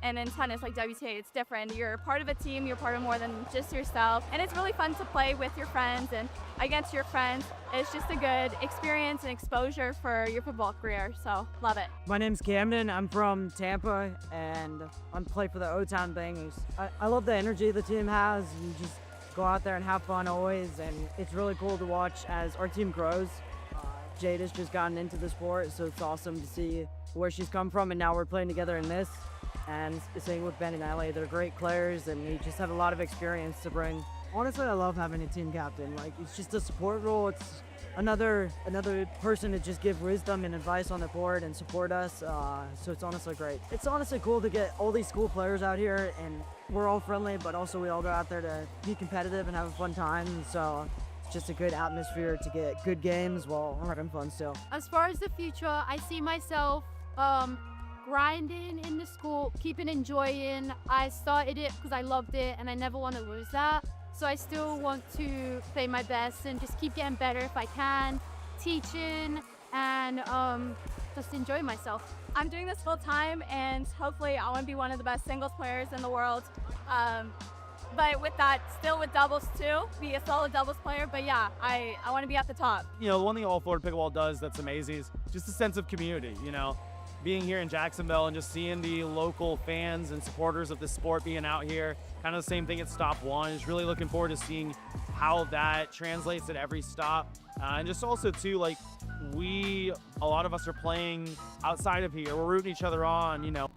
and in tennis like WTA, it's different. You're part of a team, you're part of more than just yourself, and it's really fun to play with your friends and against your friends. It's just a good experience and exposure for your football career, so love it. My name's Camden. I'm from Tampa, and I'm play for the O-Town Bangers. I love the energy the team has. You just go out there and have fun always, and it's really cool to watch as our team grows. Jada's just gotten into the sport, so it's awesome to see where she's come from, and now we're playing together in this. And same with Ben and Ellie, they're great players, and we just have a lot of experience to bring. Honestly, I love having a team captain. Like, it's just a support role. It's another person to just give wisdom and advice on the court and support us. So it's honestly great. It's honestly cool to get all these cool players out here, and we're all friendly, but also we all go out there to be competitive and have a fun time. So it's just a good atmosphere to get good games while having fun still. As far as the future, I see myself grinding in the school, keeping enjoying. I started it because I loved it and I never want to lose that. So I still want to play my best and just keep getting better if I can, teaching and just enjoy myself. I'm doing this full time, and hopefully I want to be one of the best singles players in the world. But with that, still with doubles too, be a solid doubles player. But yeah, I want to be at the top. You know, one thing All Florida Pickleball does that's amazing is just a sense of community, you know. Being here in Jacksonville and just seeing the local fans and supporters of the sport being out here, kind of the same thing at stop one. Just really looking forward to seeing how that translates at every stop. And just also too, like, a lot of us are playing outside of here. We're rooting each other on, you know.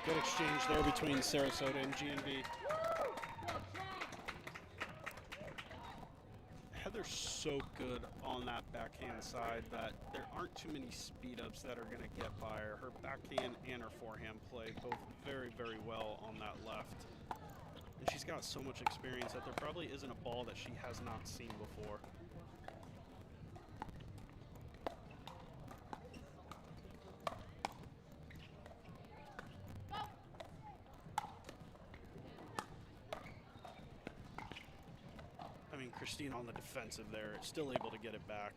Good exchange there between Sarasota and GNV. Heather's so good on that backhand side that there aren't too many speed ups that are going to get by her. Her backhand and her forehand play both very, very well on that left. And she's got so much experience that there probably isn't a ball that she has not seen before. Christine on the defensive there, still able to get it back.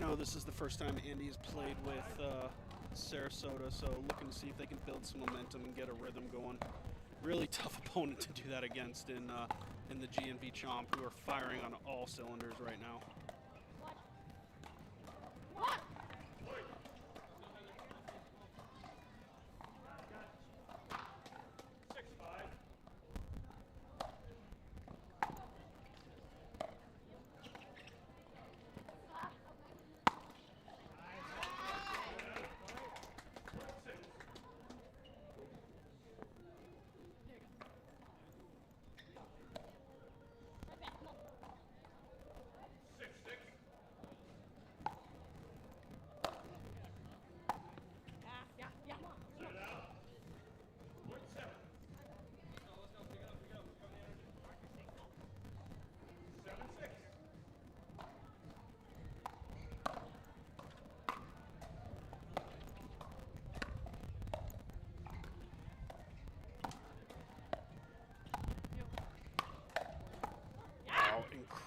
know this is the first time Andy has played with Sarasota, so looking to see if they can build some momentum and get a rhythm going. Really tough opponent to do that against in the GNV Chomp, who are firing on all cylinders right now.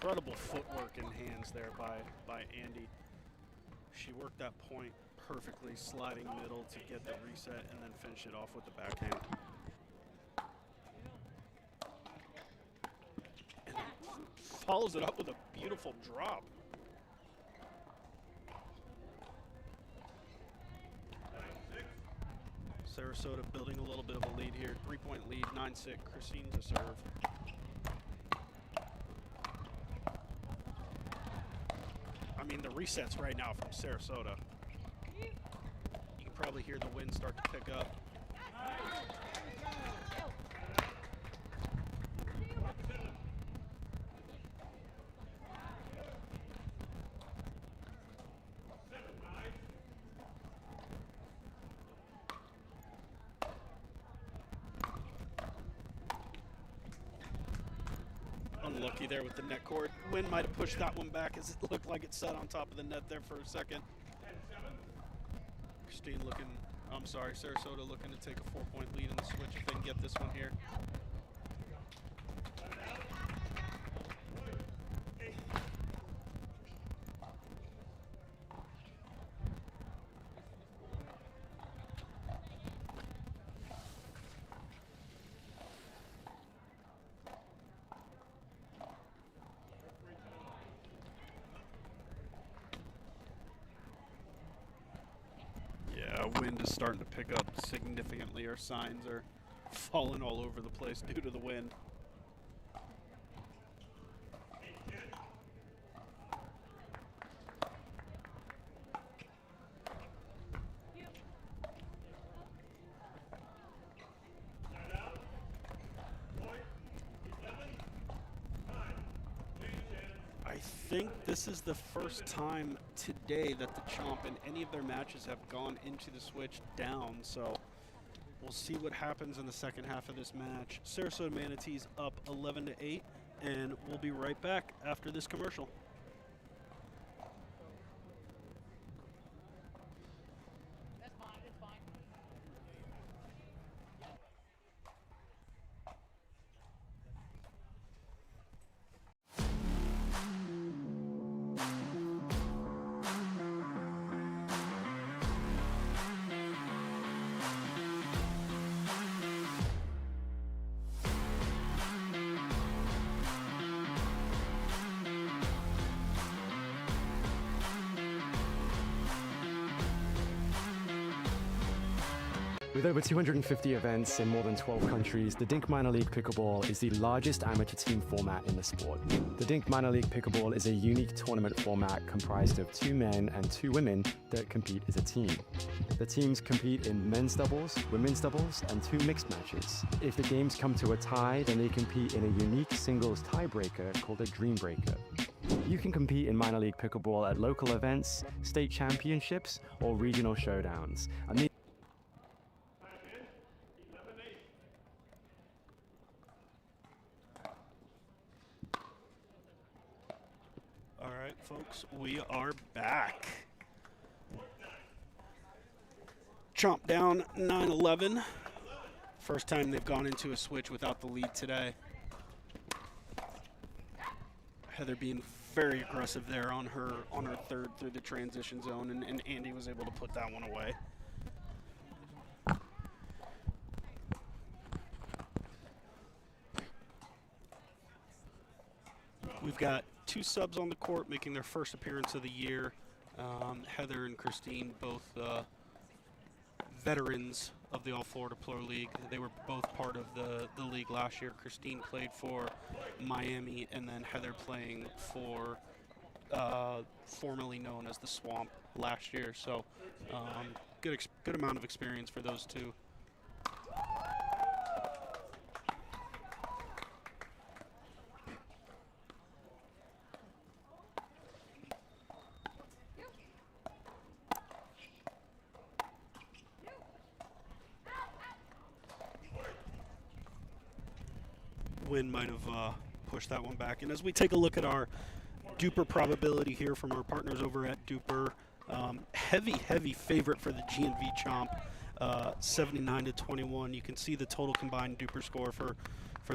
Incredible footwork and hands there by Andy. She worked that point perfectly, sliding middle to get the reset and then finish it off with the backhand. And follows it up with a beautiful drop. Sarasota building a little bit of a lead here. 3-point lead, 9-6. Christine to serve. I mean, the resets right now from Sarasota. You can probably hear the wind start to pick up. Unlucky there with the net cord. Wind might have pushed that one back as it looked like it sat on top of the net there for a second. Christine looking, I'm sorry, Sarasota looking to take a 4-point lead in the switch if they can get this one here. Wind is starting to pick up significantly. Our signs are falling all over the place due to the wind. I think this is the first time today that the Chomp in any of their matches have gone into the switch down, so we'll see what happens in the second half of this match. Sarasota Manatees up 11-8, and we'll be right back after this commercial. With over 250 events in more than 12 countries, the Dink Minor League Pickleball is the largest amateur team format in the sport. The Dink Minor League Pickleball is a unique tournament format comprised of 2 men and 2 women that compete as a team. The teams compete in men's doubles, women's doubles, and 2 mixed matches. If the games come to a tie, then they compete in a unique singles tiebreaker called a Dream Breaker. You can compete in minor league pickleball at local events, state championships, or regional showdowns. And All right, folks, we are back. Chomp down 9-11. First time they've gone into a switch without the lead today. Heather being very aggressive there on her third through the transition zone, and Andy was able to put that one away. We've got 2 subs on the court making their first appearance of the year. Heather and Christine, both veterans of the All Florida Pro League. They were both part of the league last year. Christine played for Miami, and then Heather playing for formerly known as the Swamp last year. So good amount of experience for those two. Wind might have pushed that one back. And as we take a look at our DUPR probability here from our partners over at DUPR, heavy favorite for the GNV Chomp, 79-21. You can see the total combined DUPR score for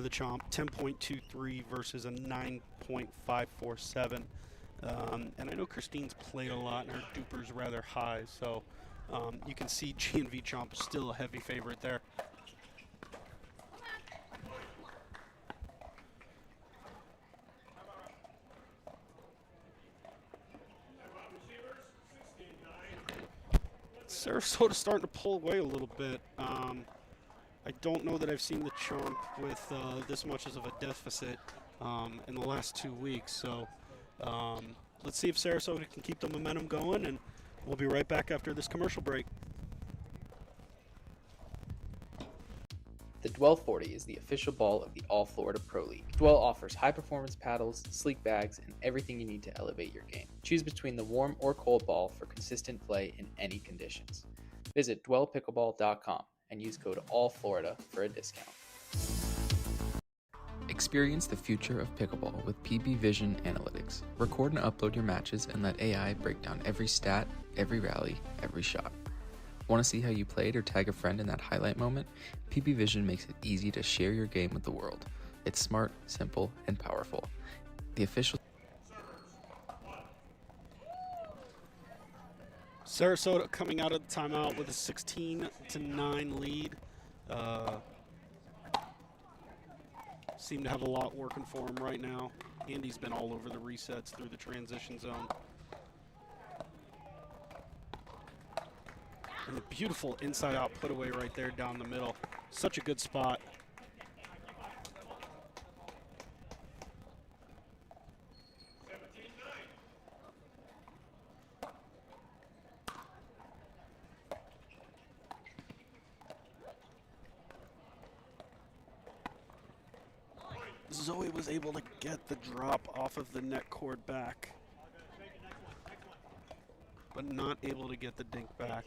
the Chomp, 10.23 versus a 9.547. And I know Christine's played a lot and her DUPR's rather high, so you can see GNV Chomp is still a heavy favorite there. Sarasota starting to pull away a little bit. I don't know that I've seen the Chomp with this much of a deficit in the last 2 weeks. So let's see if Sarasota can keep the momentum going, and we'll be right back after this commercial break. The Dwell 40 is the official ball of the All Florida Pro League. Dwell offers high-performance paddles, sleek bags, and everything you need to elevate your game. Choose between the warm or cold ball for consistent play in any conditions. Visit dwellpickleball.com and use code ALLFLORIDA for a discount. Experience the future of pickleball with PB Vision Analytics. Record and upload your matches and let AI break down every stat, every rally, every shot. Want to see how you played or tag a friend in that highlight moment? PB Vision makes it easy to share your game with the world. It's smart, simple, and powerful. The official Sarasota coming out of the timeout with a 16-9 lead. Seem to have a lot working for him right now. Andy's been all over the resets through the transition zone. And a beautiful inside-out put away right there down the middle. Such a good spot. Zoe was able to get the drop off of the net cord back, but not able to get the dink back.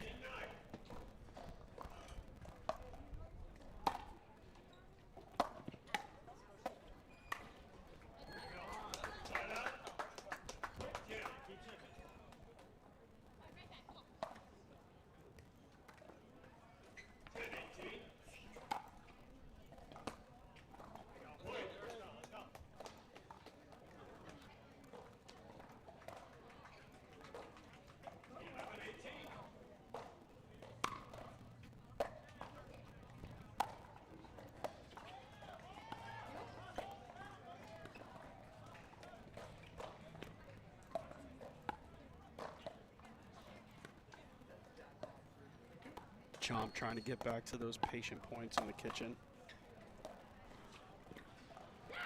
Chomp trying to get back to those patient points in the kitchen.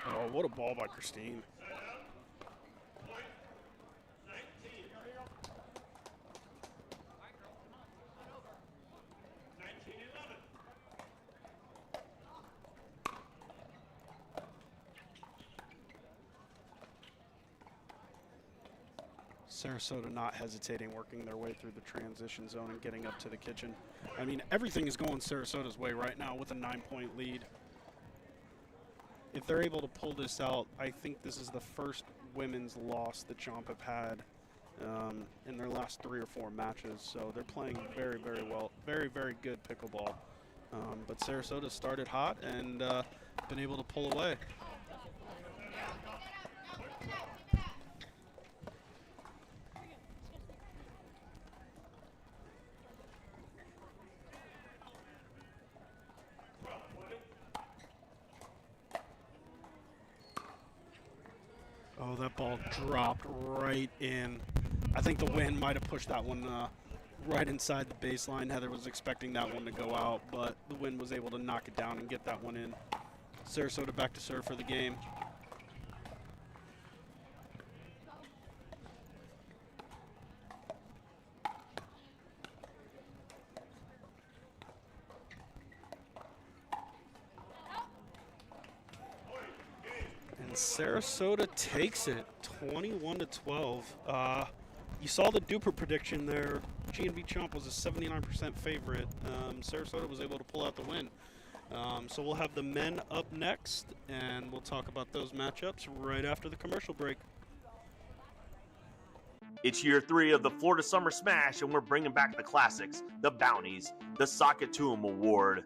Oh, what a ball by Christine. Sarasota not hesitating, working their way through the transition zone and getting up to the kitchen. I mean, everything is going Sarasota's way right now with a 9-point lead. If they're able to pull this out, I think this is the first women's loss that Chomp have had in their last 3 or 4 matches. So they're playing very, very well, very, very good pickleball. But Sarasota started hot and been able to pull away. Oh, that ball dropped right in. I think the wind might have pushed that one right inside the baseline. Heather was expecting that one to go out, but the wind was able to knock it down and get that one in. Sarasota back to serve for the game. And Sarasota takes it 21-12. You saw the DUPR prediction there. G&B Chomp was a 79% favorite. Sarasota was able to pull out the win. So we'll have the men up next, and we'll talk about those matchups right after the commercial break. It's year 3 of the Florida Summer Smash, and we're bringing back the classics, the bounties, the Sock It To 'Em Award,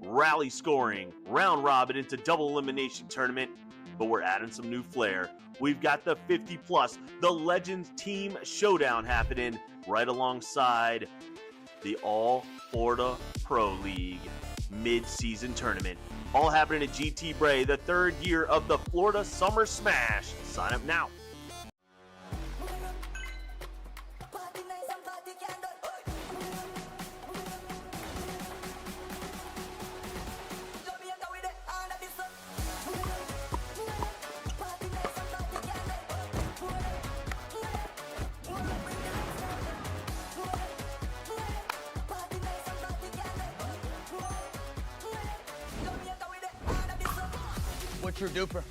rally scoring, round robin into double elimination tournament, but we're adding some new flair. We've got the 50+, the Legends Team Showdown happening right alongside the All Florida Pro League mid-season tournament. All happening at GT Bray, the 3rd year of the Florida Summer Smash. Sign up now. What's your DUPR?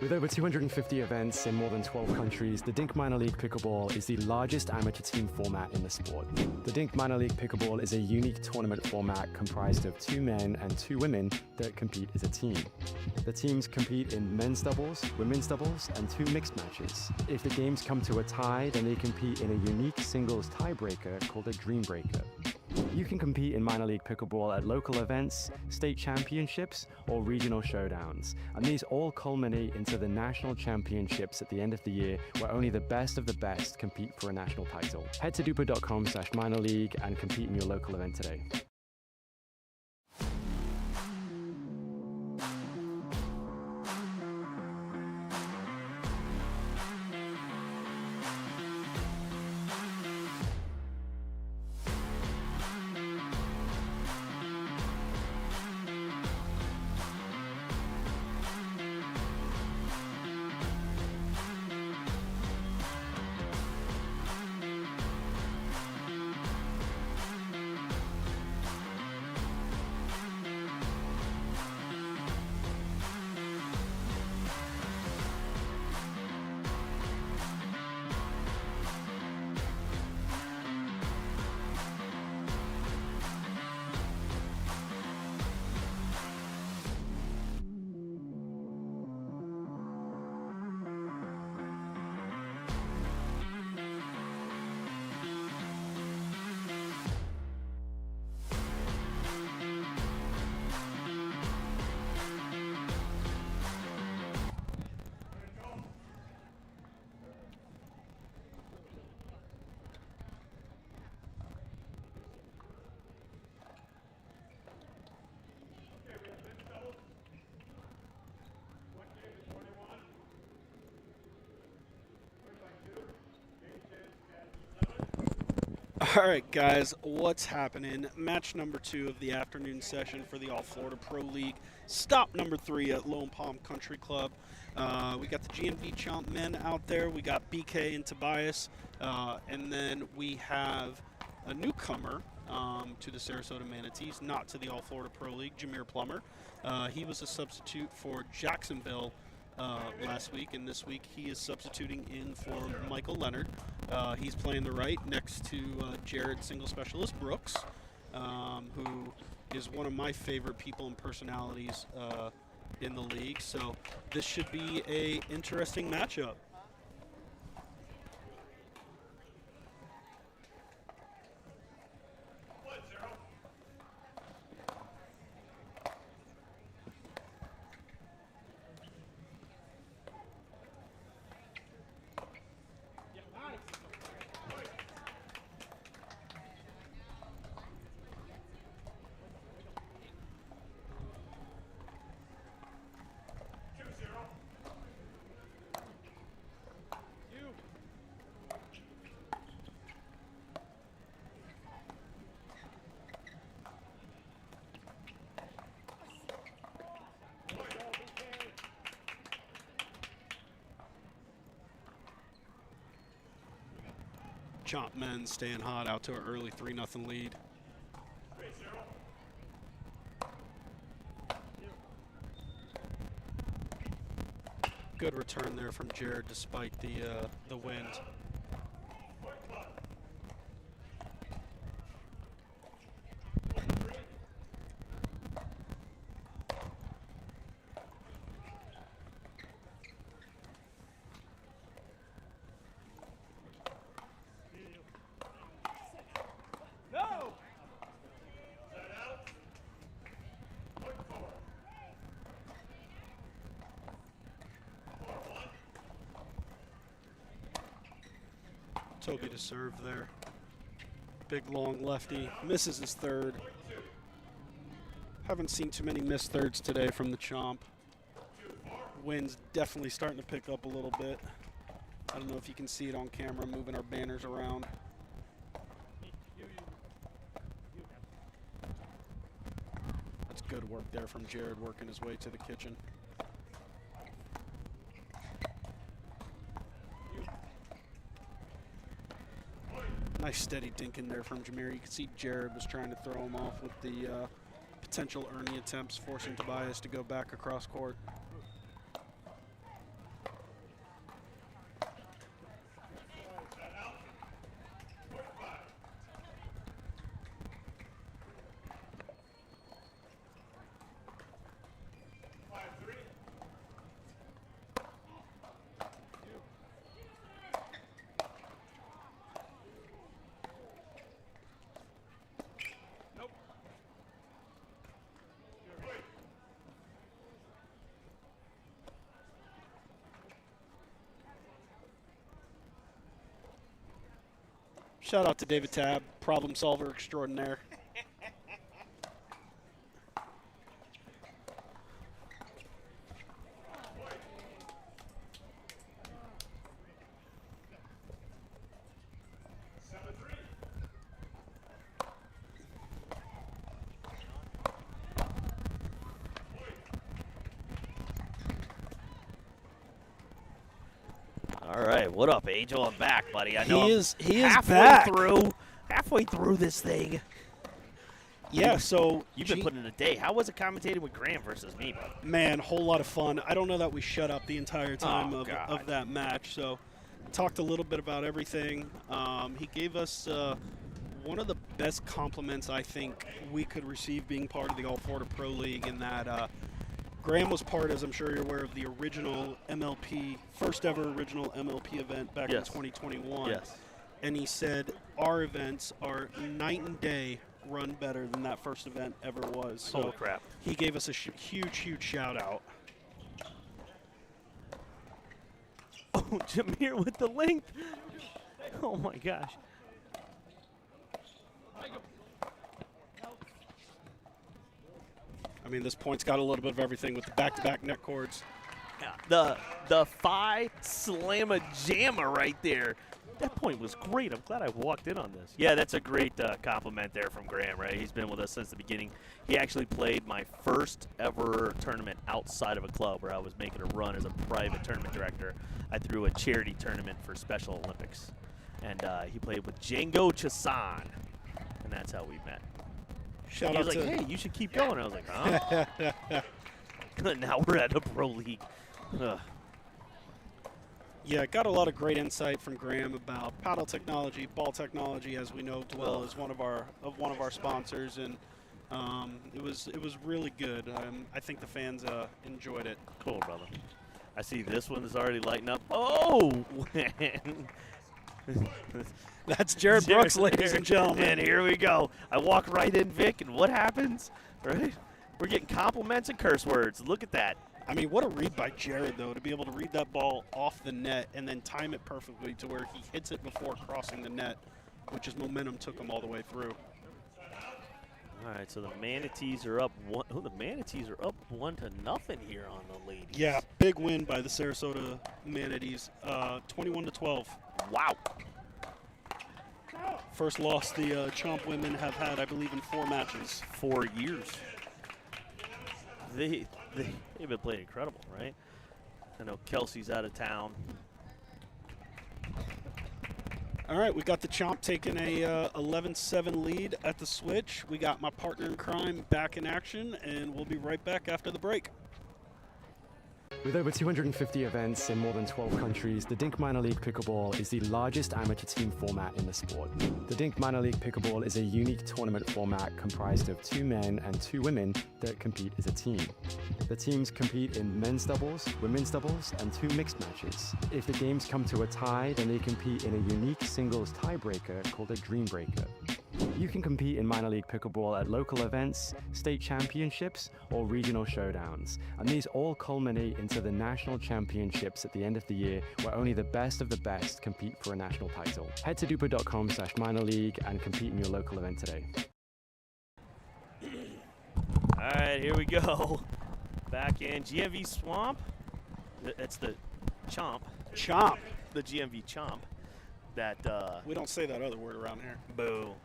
With over 250 events in more than 12 countries, the Dink Minor League Pickleball is the largest amateur team format in the sport. The Dink Minor League Pickleball is a unique tournament format comprised of 2 men and 2 women that compete as a team. The teams compete in men's doubles, women's doubles, and 2 mixed matches. If the games come to a tie, then they compete in a unique singles tiebreaker called a Dream Breaker. You can compete in minor league pickleball at local events, state championships, or regional showdowns, and these all culminate into the national championships at the end of the year, where only the best of the best compete for a national title. Head to DUPR.com/minorleague and compete in your local event today. All right, guys, what's happening? Match number 2 of the afternoon session for the All Florida Pro League. Stop number 3 at Lone Palm Country Club. We got the G&B Chomp men out there. We got BK and Tobias. And then we have a newcomer to the Sarasota Manatees, not to the All Florida Pro League, Jameer Plummer. He was a substitute for Jacksonville last week, and this week he is substituting in for Michael Leonard. He's playing the right next to Jared Single Specialist Brooks, who is one of my favorite people and personalities in the league. So this should be a interesting matchup. Chomp men staying hot out to an early 3-0 lead. Good return there from Jared despite the wind. Toby to serve there. Big long lefty, misses his third. Haven't seen too many missed thirds today from the Chomp. Wind's definitely starting to pick up a little bit. I don't know if you can see it on camera, moving our banners around. That's good work there from Jared, working his way to the kitchen. Nice steady dink in there from Jameer. You can see Jared was trying to throw him off with the potential Ernie attempts, forcing Tobias to go back across court. Shout out to David Tabb, problem solver extraordinaire. All right, what up, Angel? I'm back, buddy. I know He is halfway through this thing. Yeah, so you've been putting in a day. How was it commentating with Graham versus me, bud? Man, whole lot of fun. I don't know that we shut up the entire time of that match. So talked a little bit about everything. He gave us one of the best compliments I think we could receive being part of the All Florida Pro League, in that Graham was part, as I'm sure you're aware, of the original MLP, first ever original MLP event back in 2021. Yes. And he said our events are night and day run better than that first event ever was. So holy crap. He gave us a huge shout out. Oh, Jameer with the length. Oh my gosh. I mean, this point's got a little bit of everything with the back-to-back net cords. The Phi Slamma Jamma right there. That point was great. I'm glad I walked in on this. Yeah, that's a great compliment there from Graham, right? He's been with us since the beginning. He actually played my first ever tournament outside of a club, where I was making a run as a private tournament director. I threw a charity tournament for Special Olympics. And he played with Django Chasan. And that's how we met. Shout he out was like, to hey, you should keep going. I was like, huh? Now we're at a pro league. Ugh. Yeah, got a lot of great insight from Graham about paddle technology, ball technology. As we know, Dwell is one of our sponsors, and it was really good. I think the fans enjoyed it. Cool, brother. I see this one is already lighting up. Oh, that's Jared Brooks, ladies and gentlemen. And here we go. I walk right in, Vic, and what happens? Right? We're getting compliments and curse words. Look at that. I mean, what a read by Jared, though, to be able to read that ball off the net and then time it perfectly to where he hits it before crossing the net, which is momentum took him all the way through. All right, so the Manatees are up one. Oh, the Manatees are up 1-0 here on the ladies. Yeah, big win by the Sarasota Manatees, 21-12. Wow. First loss the Chomp women have had, I believe, in 4 matches. 4 years. They've been playing incredible, right? I know Kelsey's out of town. All right, we got the Chomp taking a 11-7 lead at the switch. We got my partner in crime back in action, and we'll be right back after the break. With over 250 events in more than 12 countries, the Dink Minor League Pickleball is the largest amateur team format in the sport. The Dink Minor League Pickleball is a unique tournament format comprised of 2 men and 2 women that compete as a team. The teams compete in men's doubles, women's doubles, and 2 mixed matches. If the games come to a tie, then they compete in a unique singles tiebreaker called a Dream Breaker. You can compete in minor league pickleball at local events, state championships, or regional showdowns, and these all culminate into the national championships at the end of the year, where only the best of the best compete for a national title. Head to DUPR.com/minorleague and compete in your local event today. All right, here we go. Back in GMV Swamp. That's the Chomp. Chomp. The GMV Chomp. That we don't say that other word around here. Boo.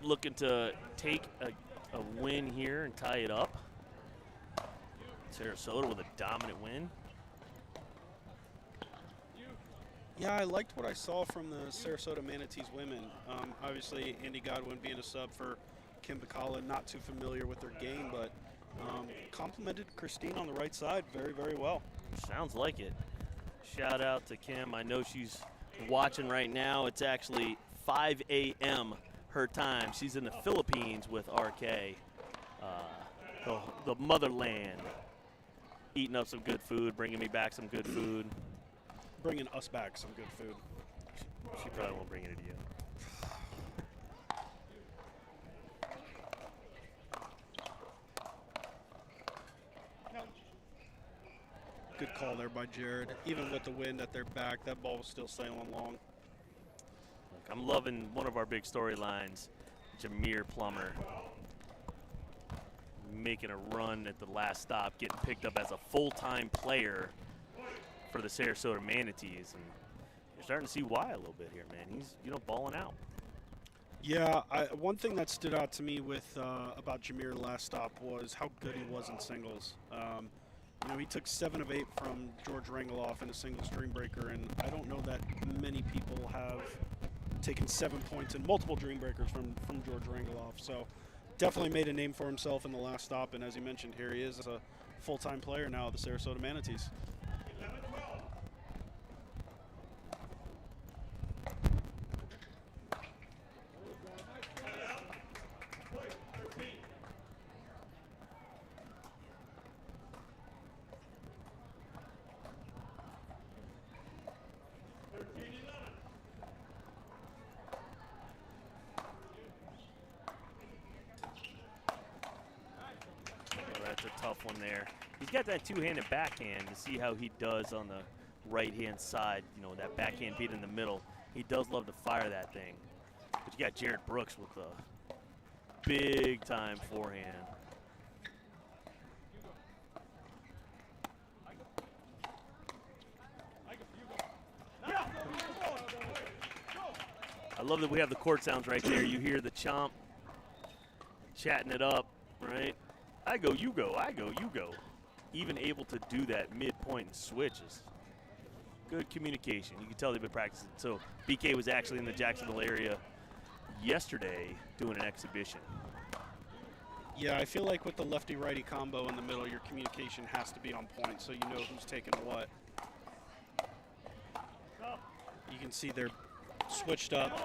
Looking to take a win here and tie it up. Sarasota with a dominant win. Yeah, I liked what I saw from the Sarasota Manatees women. Obviously, Andy Godwin being a sub for Kim Bacala, not too familiar with their game, but complimented Christine on the right side very, very well. Sounds like it. Shout out to Kim. I know she's watching right now. It's actually 5 a.m. her time. She's in the Philippines with RK, the motherland, eating up some good food, bringing me back some good food. Bringing us back some good food. She probably won't bring it to you. Good call there by Jared. Even with the wind at their back, that ball was still sailing long. Look, I'm loving one of our big storylines, Jameer Plummer. Making a run at the last stop, getting picked up as a full-time player for the Sarasota Manatees. And you're starting to see why a little bit here, man. He's, balling out. Yeah, one thing that stood out to me with about Jameer last stop was how good he was in singles. He took 7 of 8 from George Rangeloff in a singles Dream Breaker, and I don't know that many people have taken 7 points in multiple Dream Breakers from George Rangeloff. So definitely made a name for himself in the last stop, and as you mentioned, here he is as a full-time player now of the Sarasota Manatees. Tough one there. He's got that two-handed backhand to see how he does on the right-hand side. That backhand beat in the middle. He does love to fire that thing. But you got Jared Brooks with a big-time forehand. I love that we have the court sounds right there. You hear the Chomp chatting it up, right? I go, you go, I go, you go. Even able to do that midpoint and switches. Good communication. You can tell they've been practicing. So BK was actually in the Jacksonville area yesterday doing an exhibition. Yeah, I feel like with the lefty-righty combo in the middle, your communication has to be on point so you know who's taking what. You can see they're switched up.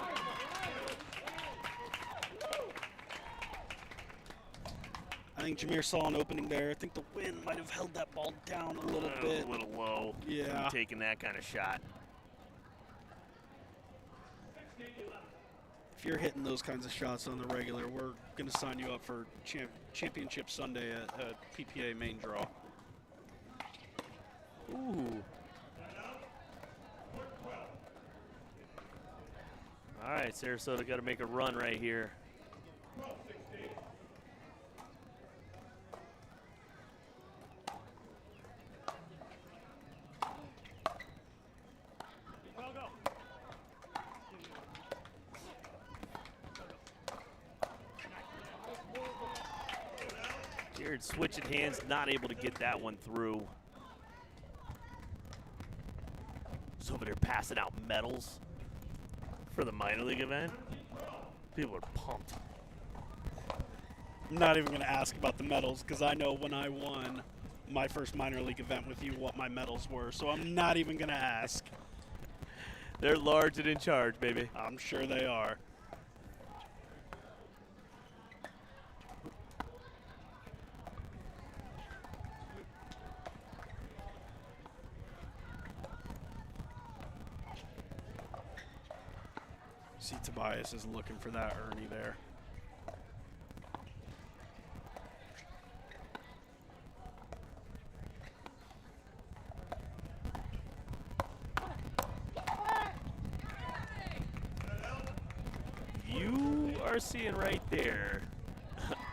I think Jameer saw an opening there. I think the wind might have held that ball down a little bit. A little low. Yeah. Taking that kind of shot. If you're hitting those kinds of shots on the regular, we're going to sign you up for Championship Sunday at PPA main draw. Ooh. All right, Sarasota got to make a run right here. Jared switching hands, not able to get that one through. was over there passing out medals for the minor league event. People are pumped. I'm not even going to ask about the medals because I know when I won my first minor league event with you what my medals were, so I'm not even going to ask. They're large and in charge, baby. I'm sure they are. See, Tobias is looking for that Ernie there. You are seeing right there.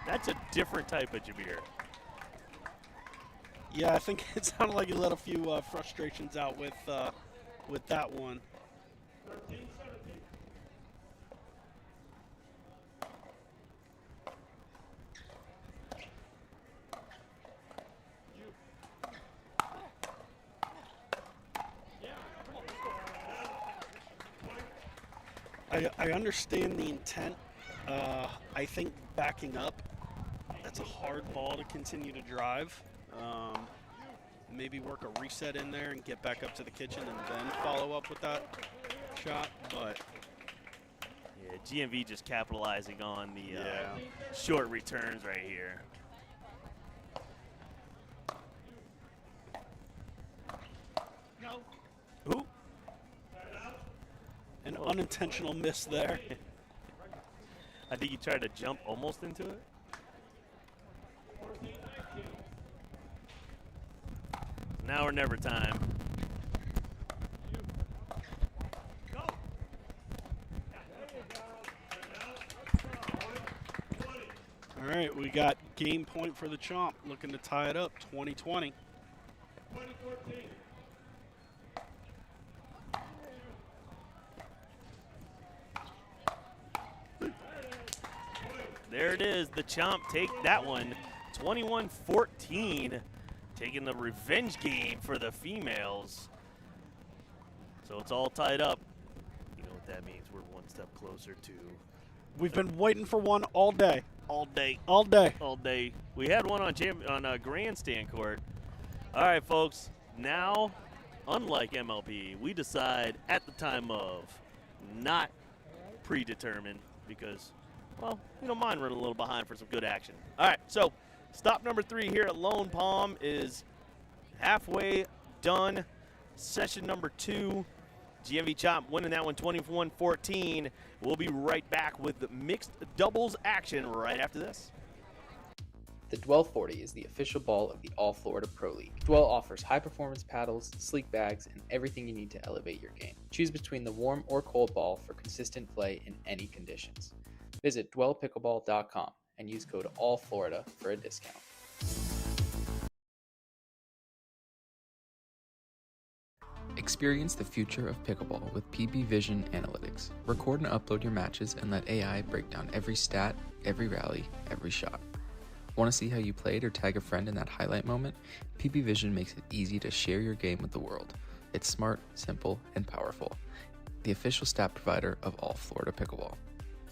That's a different type of Jabir. Yeah, I think it sounded like he let a few frustrations out with that one. I understand the intent. I think backing up, that's a hard ball to continue to drive. Maybe work a reset in there and get back up to the kitchen and then follow up with that shot. But yeah, GMV just capitalizing on the short returns right here. Ooh. An unintentional miss there. I think he tried to jump almost into it. Now or never time. All right, we got game point for the Chomp, looking to tie it up, 20-20. There it is. The Chomp take that one. 21-14. Taking the revenge game for the females. So it's all tied up. You know what that means. We're one step closer to. We've been waiting for one all day. All day. All day. All day. We had one on a grandstand court. All right, folks. Now, unlike MLB, we decide at the time of, not predetermined, because, well, we don't mind running a little behind for some good action. All right, so stop number 3 here at Lone Palm is halfway done. Session number 2. GMV Chomp winning that one 21-14. We'll be right back with the mixed doubles action right after this. The Dwell 40 is the official ball of the All Florida Pro League. Dwell offers high-performance paddles, sleek bags, and everything you need to elevate your game. Choose between the warm or cold ball for consistent play in any conditions. Visit dwellpickleball.com and use code ALLFLORIDA for a discount. Experience the future of pickleball with PB Vision Analytics. Record and upload your matches and let AI break down every stat, every rally, every shot. Want to see how you played or tag a friend in that highlight moment? PB Vision makes it easy to share your game with the world. It's smart, simple, and powerful. The official stat provider of All Florida Pickleball.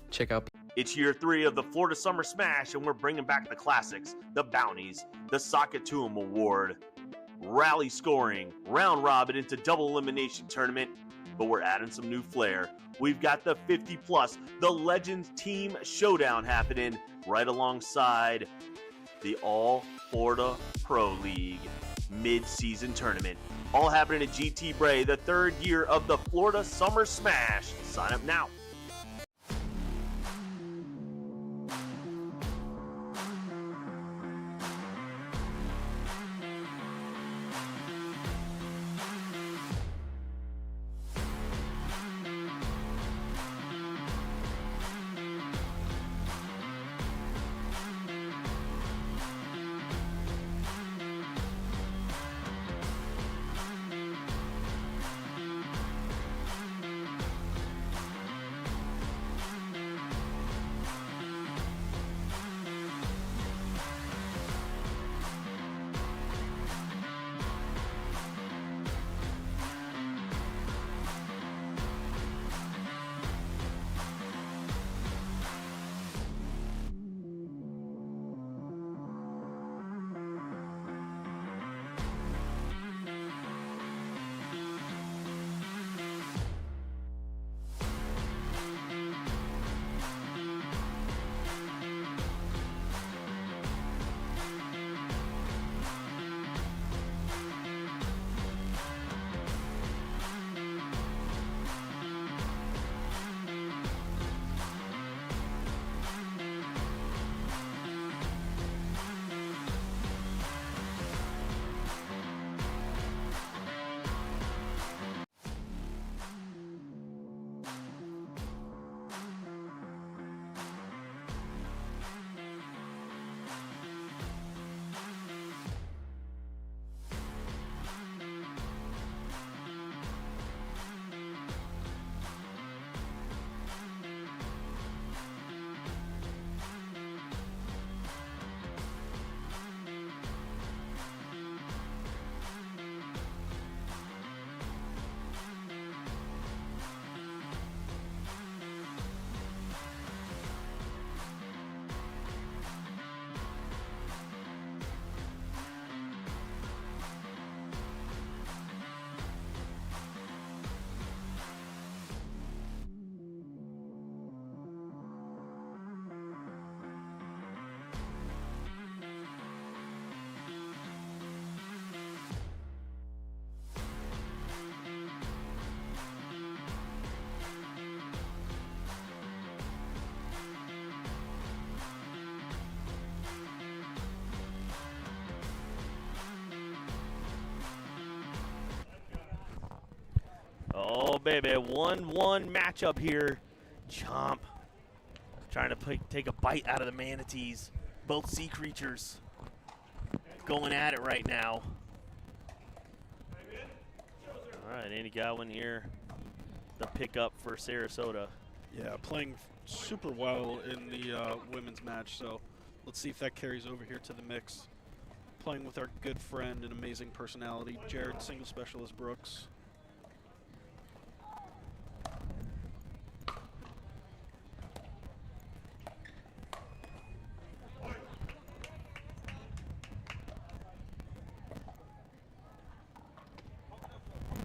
Check out. It's year 3 of the Florida Summer Smash, and we're bringing back the classics, the bounties, the Socket to 'em Award, rally scoring, round robin into double elimination tournament, but we're adding some new flair. We've got the 50+, the Legends Team Showdown happening right alongside the All Florida Pro League mid-season tournament. All happening at GT Bray, the 3rd year of the Florida Summer Smash. Sign up now. Oh, baby, 1-1 matchup here. Chomp trying to take a bite out of the manatees. Both sea creatures going at it right now. All right, Andy Godwin here, the pickup for Sarasota. Yeah, playing super well in the women's match, so let's see if that carries over here to the mix. Playing with our good friend and amazing personality, Jared Single Specialist Brooks.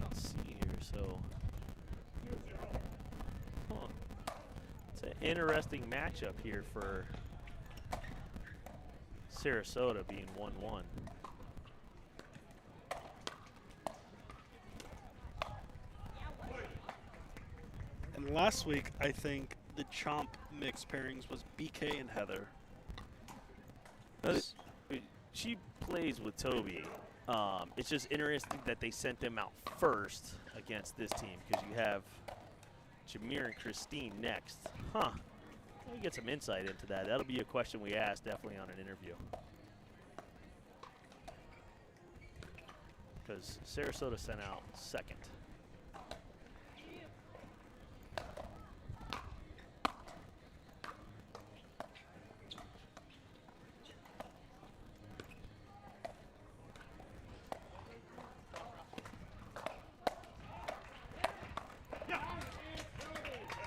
Let's see here, so it's an interesting matchup here for Sarasota being 1-1. And last week, I think the Chomp mix pairings was BK and Heather. She plays with Toby. It's just interesting that they sent them out first against this team because you have Jameer and Christine next. Huh. Let me get some insight into that. That'll be a question we ask definitely on an interview. Because Sarasota sent out second.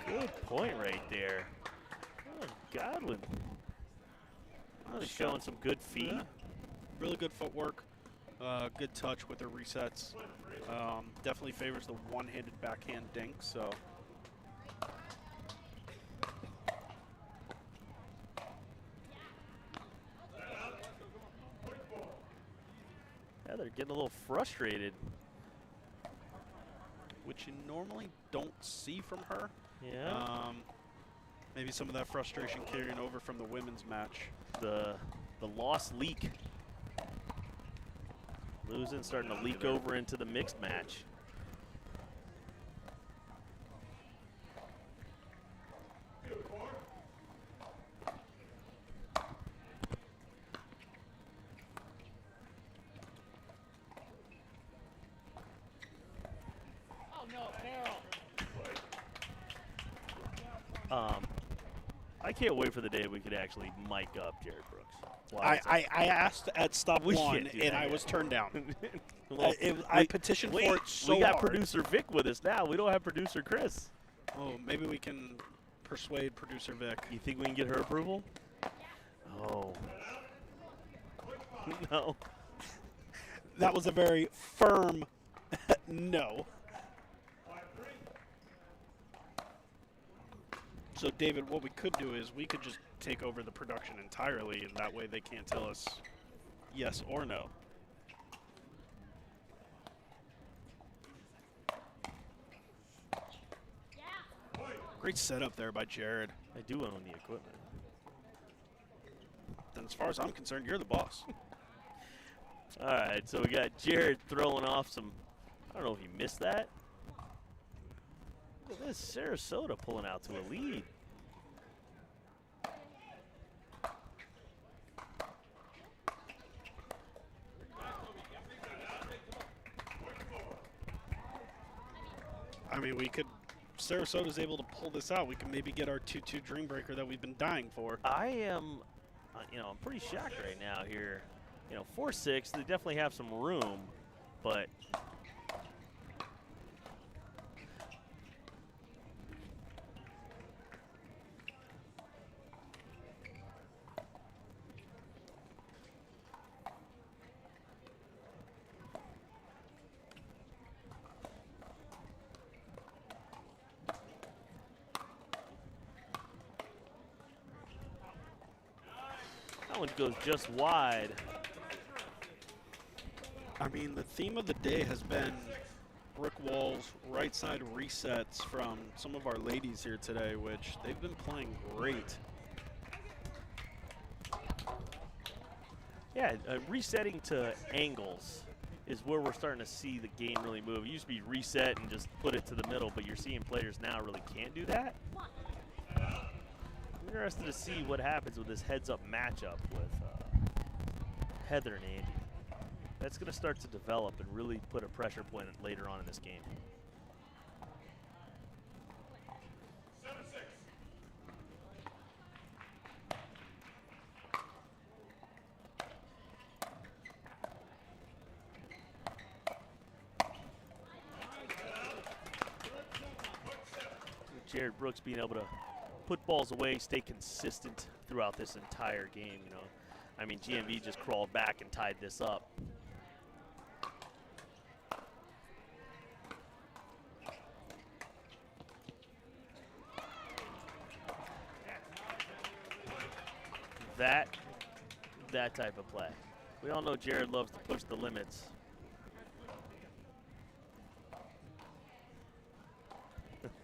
Good point right there. Oh, Godwin. Oh, he's showing some good feet. Yeah. Really good footwork. Good touch with her resets. Definitely favors the one-handed backhand dink, so. Yeah, they're getting a little frustrated. Which you normally don't see from her. Yeah. Maybe some of that frustration carrying over from the women's match. The lost leak. Losing, starting to leak over into the mixed match. I can't wait for the day we could actually mic up Jared Brooks. I asked at stop We one, can't do and that I yet. was turned down. Well, I petitioned for it so we got hard. producer Vic with us now. We don't have producer Chris. Oh, maybe we can persuade producer Vic. You think we can get her approval? Oh. No. That was a very firm no. So, David, what we could do is we could just take over the production entirely, and that way they can't tell us yes or no. Great setup there by Jared. I do own the equipment. Then as far as I'm concerned, you're the boss. All right, so we got Jared throwing off some, I don't know if he missed that. Look at this, Sarasota pulling out to a lead. I mean, we could, Sarasota's able to pull this out. We can maybe get our 2-2 dream breaker that we've been dying for. I am, I'm pretty shocked right now here. 4-6, they definitely have some room, but that one goes just wide. I mean, the theme of the day has been brick walls, right side resets from some of our ladies here today, which they've been playing great. Yeah, resetting to angles is where we're starting to see the game really move. It used to be reset and just put it to the middle, but you're seeing players now really can't do that. I'm interested to see what happens with this heads-up matchup with Heather and Andy. That's going to start to develop and really put a pressure point later on in this game. Jared Brooks being able to put balls away, stay consistent throughout this entire game. You know, I mean, GMV just crawled back and tied this up. That type of play. We all know Jared loves to push the limits.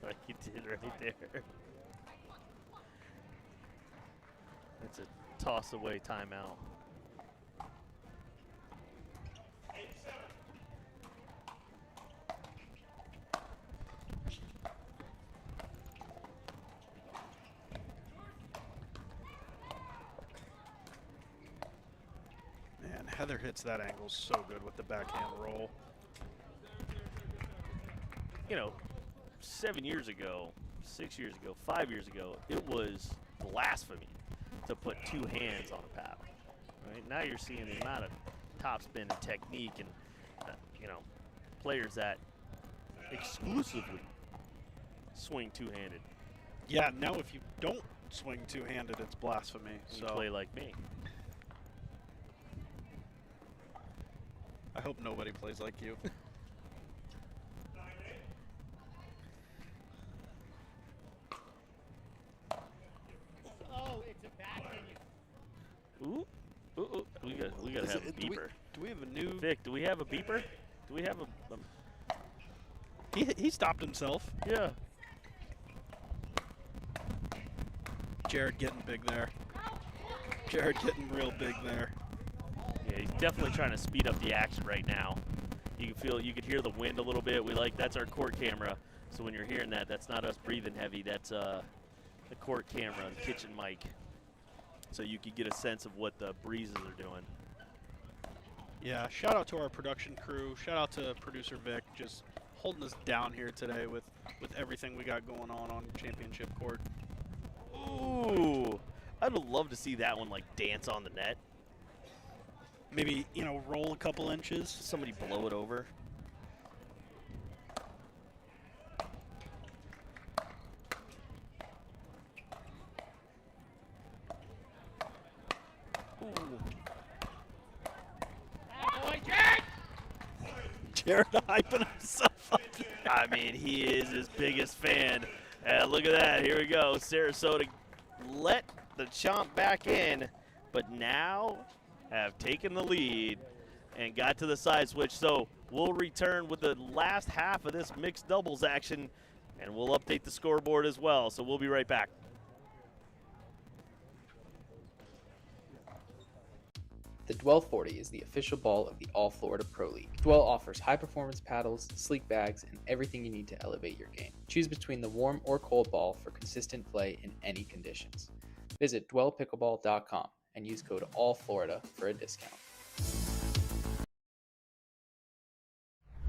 Like he did right there. It's a toss away timeout. Man, Heather hits that angle so good with the backhand roll. You know, 7 years ago, 6 years ago, 5 years ago, it was blasphemy to put two hands on a paddle. Right now, you're seeing the amount of topspin and technique, and you know, players that exclusively swing two-handed. Yeah, now if you don't swing two-handed, it's blasphemy. You play like me. I hope nobody plays like you. Ooh, ooh, ooh. We gotta have a beeper. Do we have a new Vic? Do we have a beeper? Do we have a? He stopped himself. Yeah. Jared getting big there. Jared getting real big there. Yeah, he's definitely trying to speed up the action right now. You can feel, you could hear the wind a little bit. That's our court camera. So when you're hearing that, that's not us breathing heavy. That's the court camera, the kitchen mic. So you can get a sense of what the breezes are doing. Yeah, shout out to our production crew. Shout out to producer Vic, just holding us down here today with everything we got going on championship court. Ooh, I'd love to see that one like dance on the net. Maybe, you know, roll a couple inches. Somebody blow it over. Jared hyping himself up. I mean, he is his biggest fan. Look at that. Here we go. Sarasota let the chomp back in, but now have taken the lead and got to the side switch. So we'll return with the last half of this mixed doubles action, and we'll update the scoreboard as well. So we'll be right back. The Dwell 40 is the official ball of the All Florida Pro League. Dwell offers high-performance paddles, sleek bags, and everything you need to elevate your game. Choose between the warm or cold ball for consistent play in any conditions. Visit dwellpickleball.com and use code ALLFLORIDA for a discount.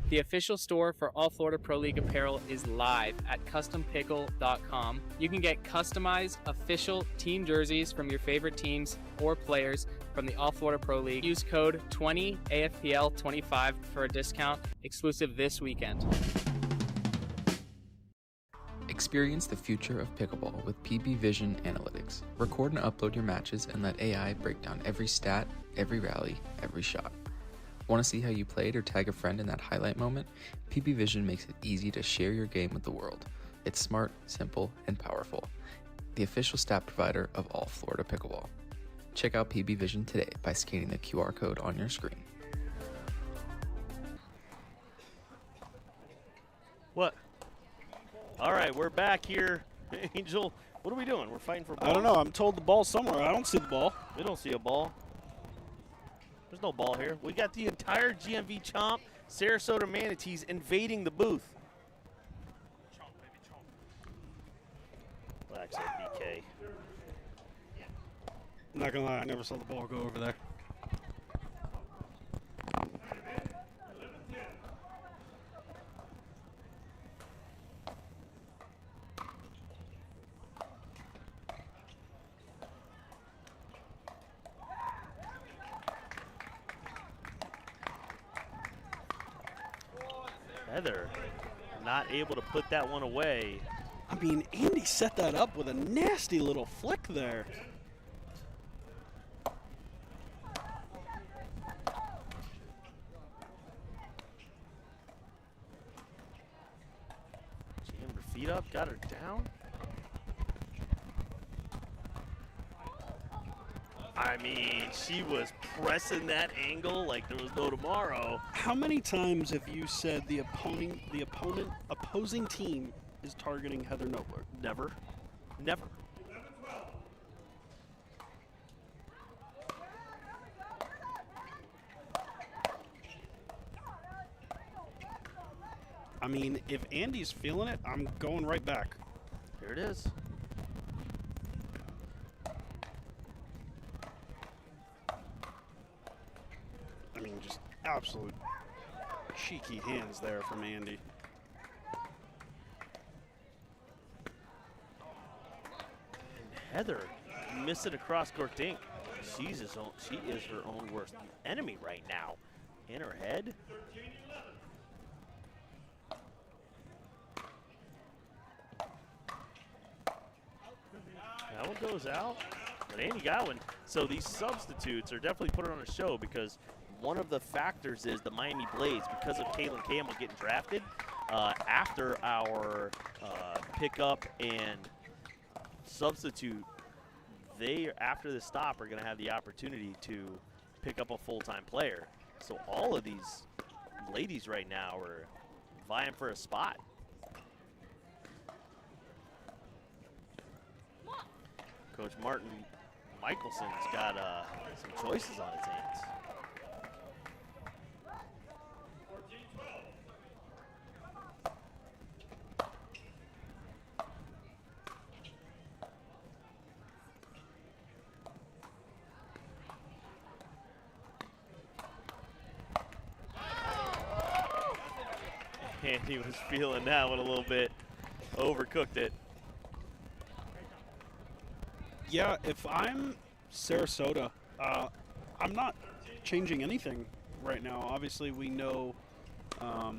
The official store for All Florida Pro League apparel is live at CustomPickle.com. You can get customized official team jerseys from your favorite teams or players from the All Florida Pro League. Use code 20AFPL25 for a discount exclusive this weekend. Experience the future of pickleball with PB Vision Analytics. Record and upload your matches and let AI break down every stat, every rally, every shot. Want to see how you played or tag a friend in that highlight moment? PB Vision makes it easy to share your game with the world. It's smart, simple, and powerful. The official stat provider of All Florida Pickleball. Check out PB Vision today by scanning the QR code on your screen. What? All right, we're back here. Angel, what are we doing? We're fighting for balls? I don't know. I'm told the ball's somewhere. I don't see the ball. We don't see a ball. There's no ball here. We got the entire GMV Chomp Sarasota Manatees invading the booth. Black said BK. I'm not gonna lie, I never saw the ball go over there. Heather not able to put that one away. I mean, Andy set that up with a nasty little flick there. Jammed her feet up, got her down. I mean, she was pressing that angle like there was no tomorrow. How many times have you said the opposing team is targeting Heather Nobler? Never. Never. I mean, if Andy's feeling it, I'm going right back. Here it is. I mean, just absolute cheeky hands there from Andy. Heather missed it across court. Dink. She is her own worst enemy right now. In her head. That one goes out. But Andy got one. So these substitutes are definitely putting on a show because one of the factors is the Miami Blades, because of Caitlin Campbell getting drafted. After our pickup and substitute, they, after the stop, are going to have the opportunity to pick up a full-time player. So all of these ladies right now are vying for a spot. Coach Martin Michelson's got some choices on his hands. Andy was feeling that one a little bit, overcooked it. Yeah, if I'm Sarasota, I'm not changing anything right now. Obviously, we know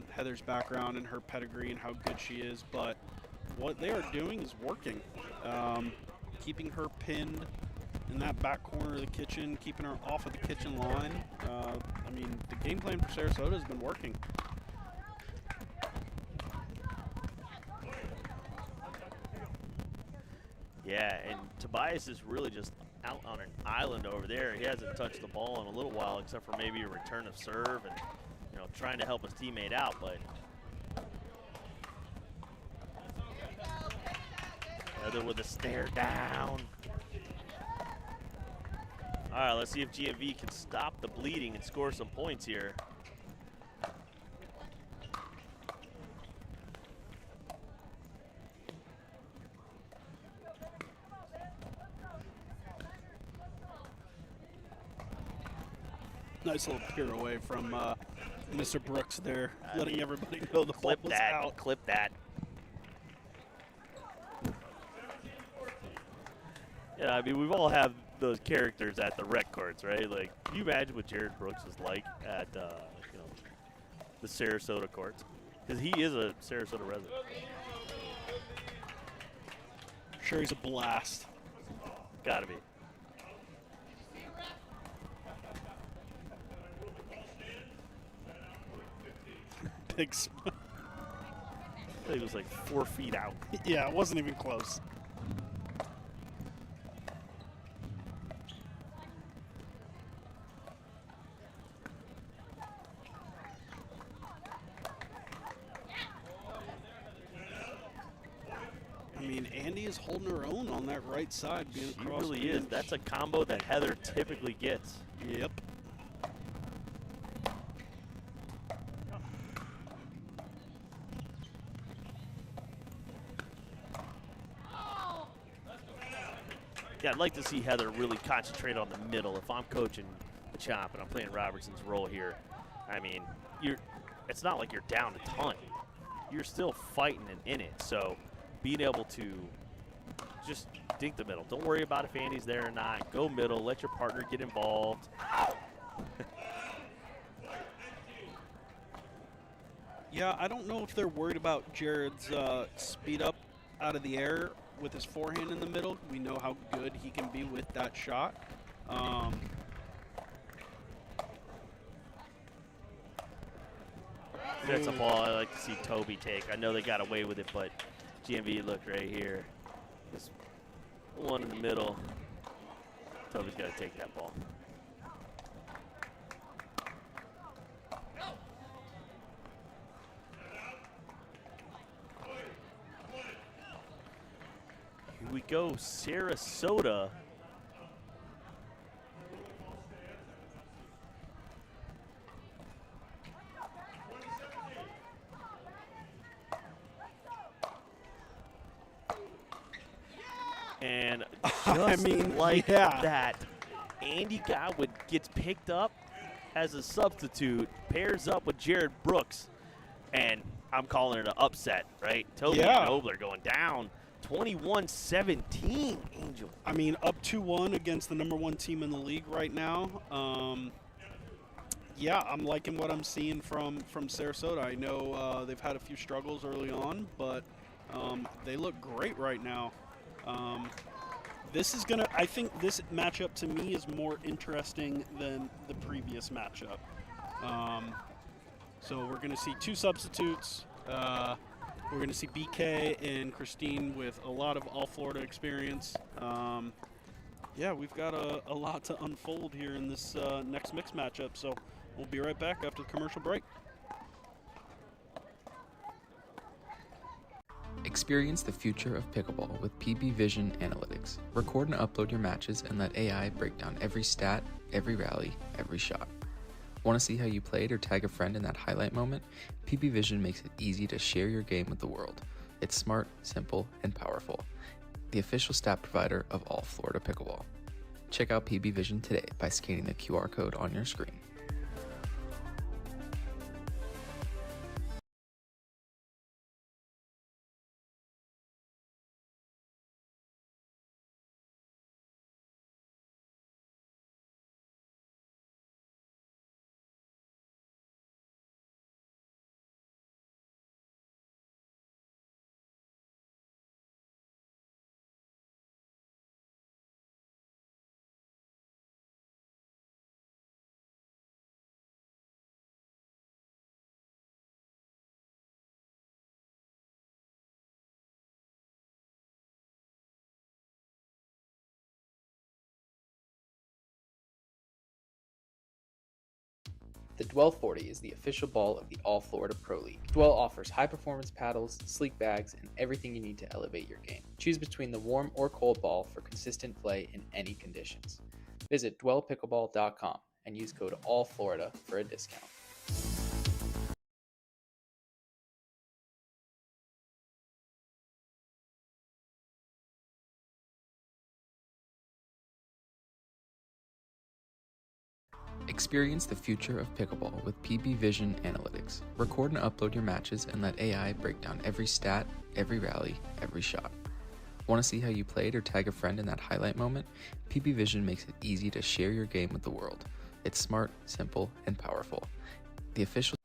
Heather's background and her pedigree and how good she is, but what they are doing is working. Keeping her pinned in that back corner of the kitchen, keeping her off of the kitchen line. I mean, the game plan for Sarasota has been working. Yeah, and Tobias is really just out on an island over there. He hasn't touched the ball in a little while, except for maybe a return of serve and, you know, trying to help his teammate out. But Heather with a stare down. All right, let's see if GMV can stop the bleeding and score some points here. Nice little peer away from Mr. Brooks there, letting everybody know the ball was out. Clip that. Yeah, I mean, we've all had those characters at the rec courts, right? Like, can you imagine what Jared Brooks is like at, you know, the Sarasota courts? Because he is a Sarasota resident. Sure, he's a blast. Gotta be. Big I think it was like 4 feet out. Yeah, it wasn't even close. I mean, Andy is holding her own on that right side, being She across really the is. bench. That's a combo that Heather typically gets. Yep. Yeah, I'd like to see Heather really concentrate on the middle. If I'm coaching the Chomp and I'm playing Robertson's role here, I mean, it's not like you're down a ton. You're still fighting and in it. So being able to just dink the middle. Don't worry about if Andy's there or not. Go middle. Let your partner get involved. Yeah, I don't know if they're worried about Jared's speed up out of the air with his forehand in the middle. We know how good he can be with that shot. That's a ball I like to see Toby take. I know they got away with it, but GMV, look right here. Just one in the middle. Toby's got to take that ball. Here we go, Sarasota. And just that, Andy Godwin gets picked up as a substitute, pairs up with Jared Brooks, and I'm calling it an upset, right? Toby and Nobler going down 21-17, Angel. I mean, up 2-1 against the #1 team in the league right now. Yeah, I'm liking what I'm seeing from Sarasota. I know they've had a few struggles early on, but they look great right now. I think this matchup to me is more interesting than the previous matchup. So we're going to see two substitutes. We're going to see BK and Christine with a lot of All Florida experience. Yeah, we've got a lot to unfold here in this next mix matchup. So we'll be right back after the commercial break. Experience the future of pickleball with PB Vision Analytics. Record and upload your matches and let AI break down every stat, every rally, every shot. Want to see how you played or tag a friend in that highlight moment? PB Vision makes it easy to share your game with the world. It's smart, simple, and powerful. The official stat provider of All Florida Pickleball. Check out PB Vision today by scanning the QR code on your screen. The Dwell 40 is the official ball of the All Florida Pro League. Dwell offers high-performance paddles, sleek bags, and everything you need to elevate your game. Choose between the warm or cold ball for consistent play in any conditions. Visit dwellpickleball.com and use code ALLFLORIDA for a discount. Experience the future of pickleball with PB Vision Analytics. Record and upload your matches and let AI break down every stat, every rally, every shot. Want to see how you played or tag a friend in that highlight moment? PB Vision makes it easy to share your game with the world. It's smart, simple, and powerful. The official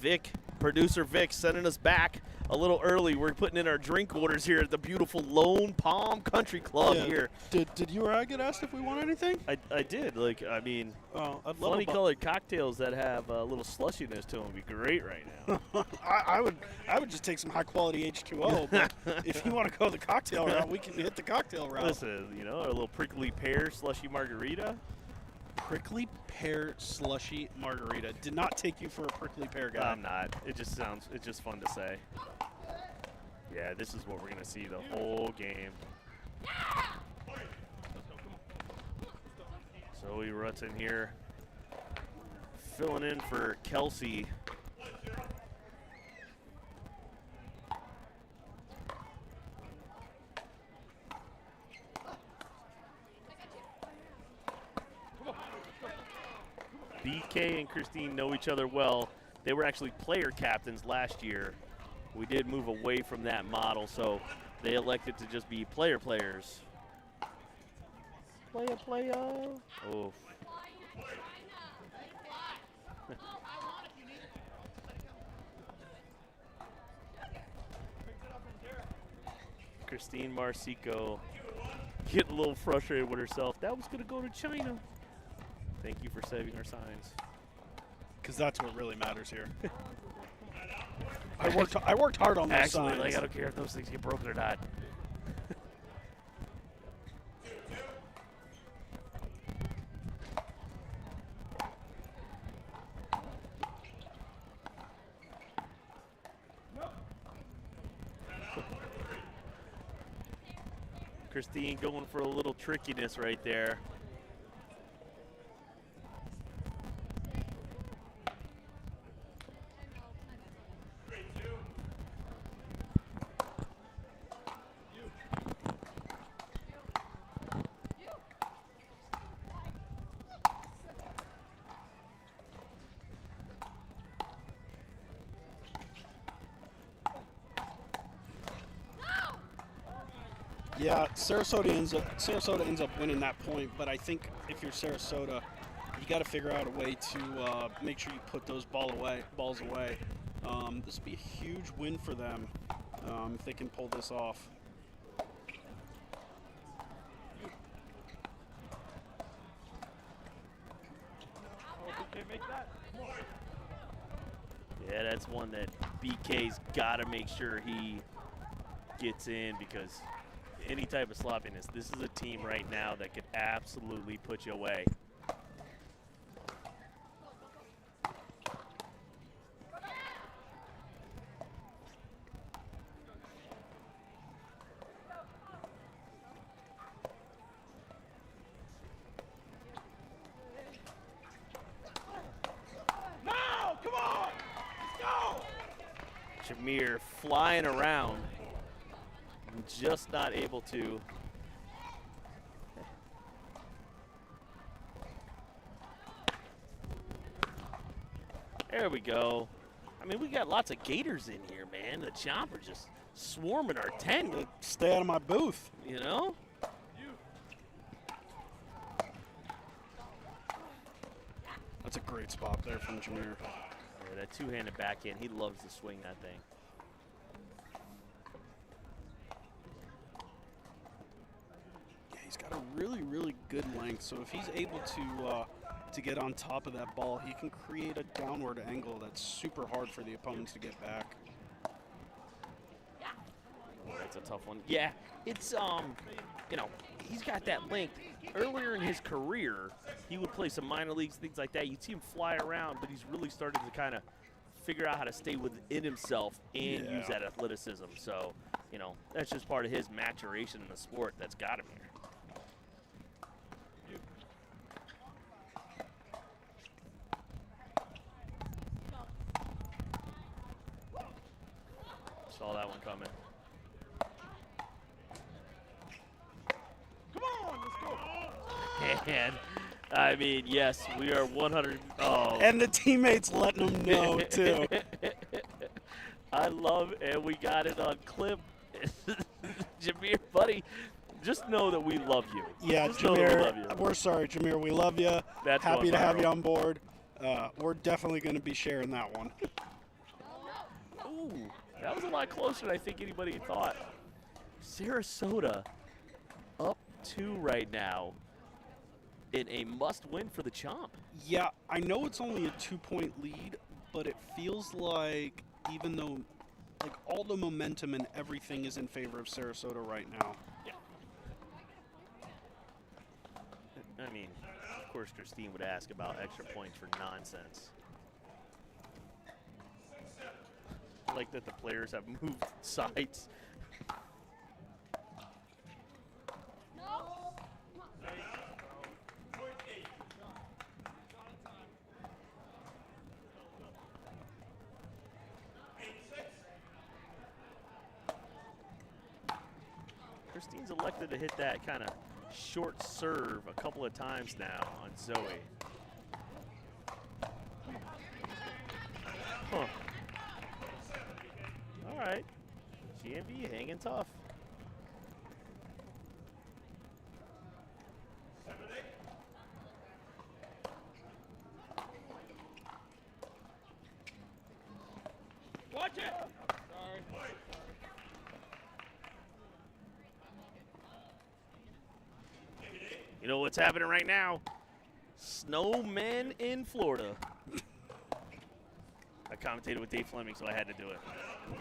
Vic, producer Vic, sending us back a little early. We're putting in our drink orders here at the beautiful Lone Palm Country Club here. Did you or I get asked if we want anything? I did. Like, I mean, I'd love funny colored cocktails that have a little slushiness to them would be great right now. I would just take some high quality H2O. But if you want to go the cocktail route, we can hit the cocktail route. Listen, you know, a little prickly pear slushy margarita. Prickly pear slushy margarita. Did not take you for a prickly pear guy. I'm not. It's just fun to say. Yeah, this is what we're going to see the whole game. Zoe Rutson here, filling in for Kelsey. BK and Christine know each other well. They were actually player captains last year. We did move away from that model, so they elected to just be players. Player. Oh. Christine Marcico getting a little frustrated with herself. That was going to go to China. Thank you for saving our signs. Because that's what really matters here. I worked hard on those signs. Like, I don't care if those things get broken or not. Christine going for a little trickiness right there. Yeah, Sarasota ends up winning that point, but I think if you're Sarasota, you got to figure out a way to make sure you put those balls away. This would be a huge win for them if they can pull this off. Yeah, that's one that BK's got to make sure he gets in, because any type of sloppiness, this is a team right now that could absolutely put you away. No, come on, let's go. Jameer flying around, just not able to. There we go. I mean, we got lots of gators in here, man. The chopper just swarming our tent. Stay out of my booth. You know? That's a great spot there from Jameer. Yeah, that two-handed backhand, he loves to swing that thing. He's got a really, really good length, so if he's able to get on top of that ball, he can create a downward angle that's super hard for the opponents to get back. That's a tough one. Yeah, it's, you know, he's got that length. Earlier in his career, he would play some minor leagues, things like that. You'd see him fly around, but he's really started to kind of figure out how to stay within himself and use that athleticism. So, you know, that's just part of his maturation in the sport that's got him here. Saw that one coming. Come on, let's go. And, I mean, yes, we are 100. Oh. And the teammates letting them know, too. I love, and we got it on clip. Jameer, buddy, just know that we love you. Yeah, just know that we love Jameer, you. we're sorry, Jameer. We love you. That's Happy going to have viral. you on board. We're definitely going to be sharing that one. Ooh, that was a lot closer than I think anybody thought. Sarasota up 2 right now in a must-win for the Chomp. Yeah, I know it's only a 2-point lead, but it feels like even though like all the momentum and everything is in favor of Sarasota right now. Yeah. I mean, of course Christine would ask about extra points for nonsense. I like that the players have moved sides. Christine's elected to hit that kind of short serve a couple of times now on Zoe. Huh. All right. GMV hanging tough. Watch it! Sorry. You know what's happening right now? Snowmen in Florida. I commentated with Dave Fleming, so I had to do it.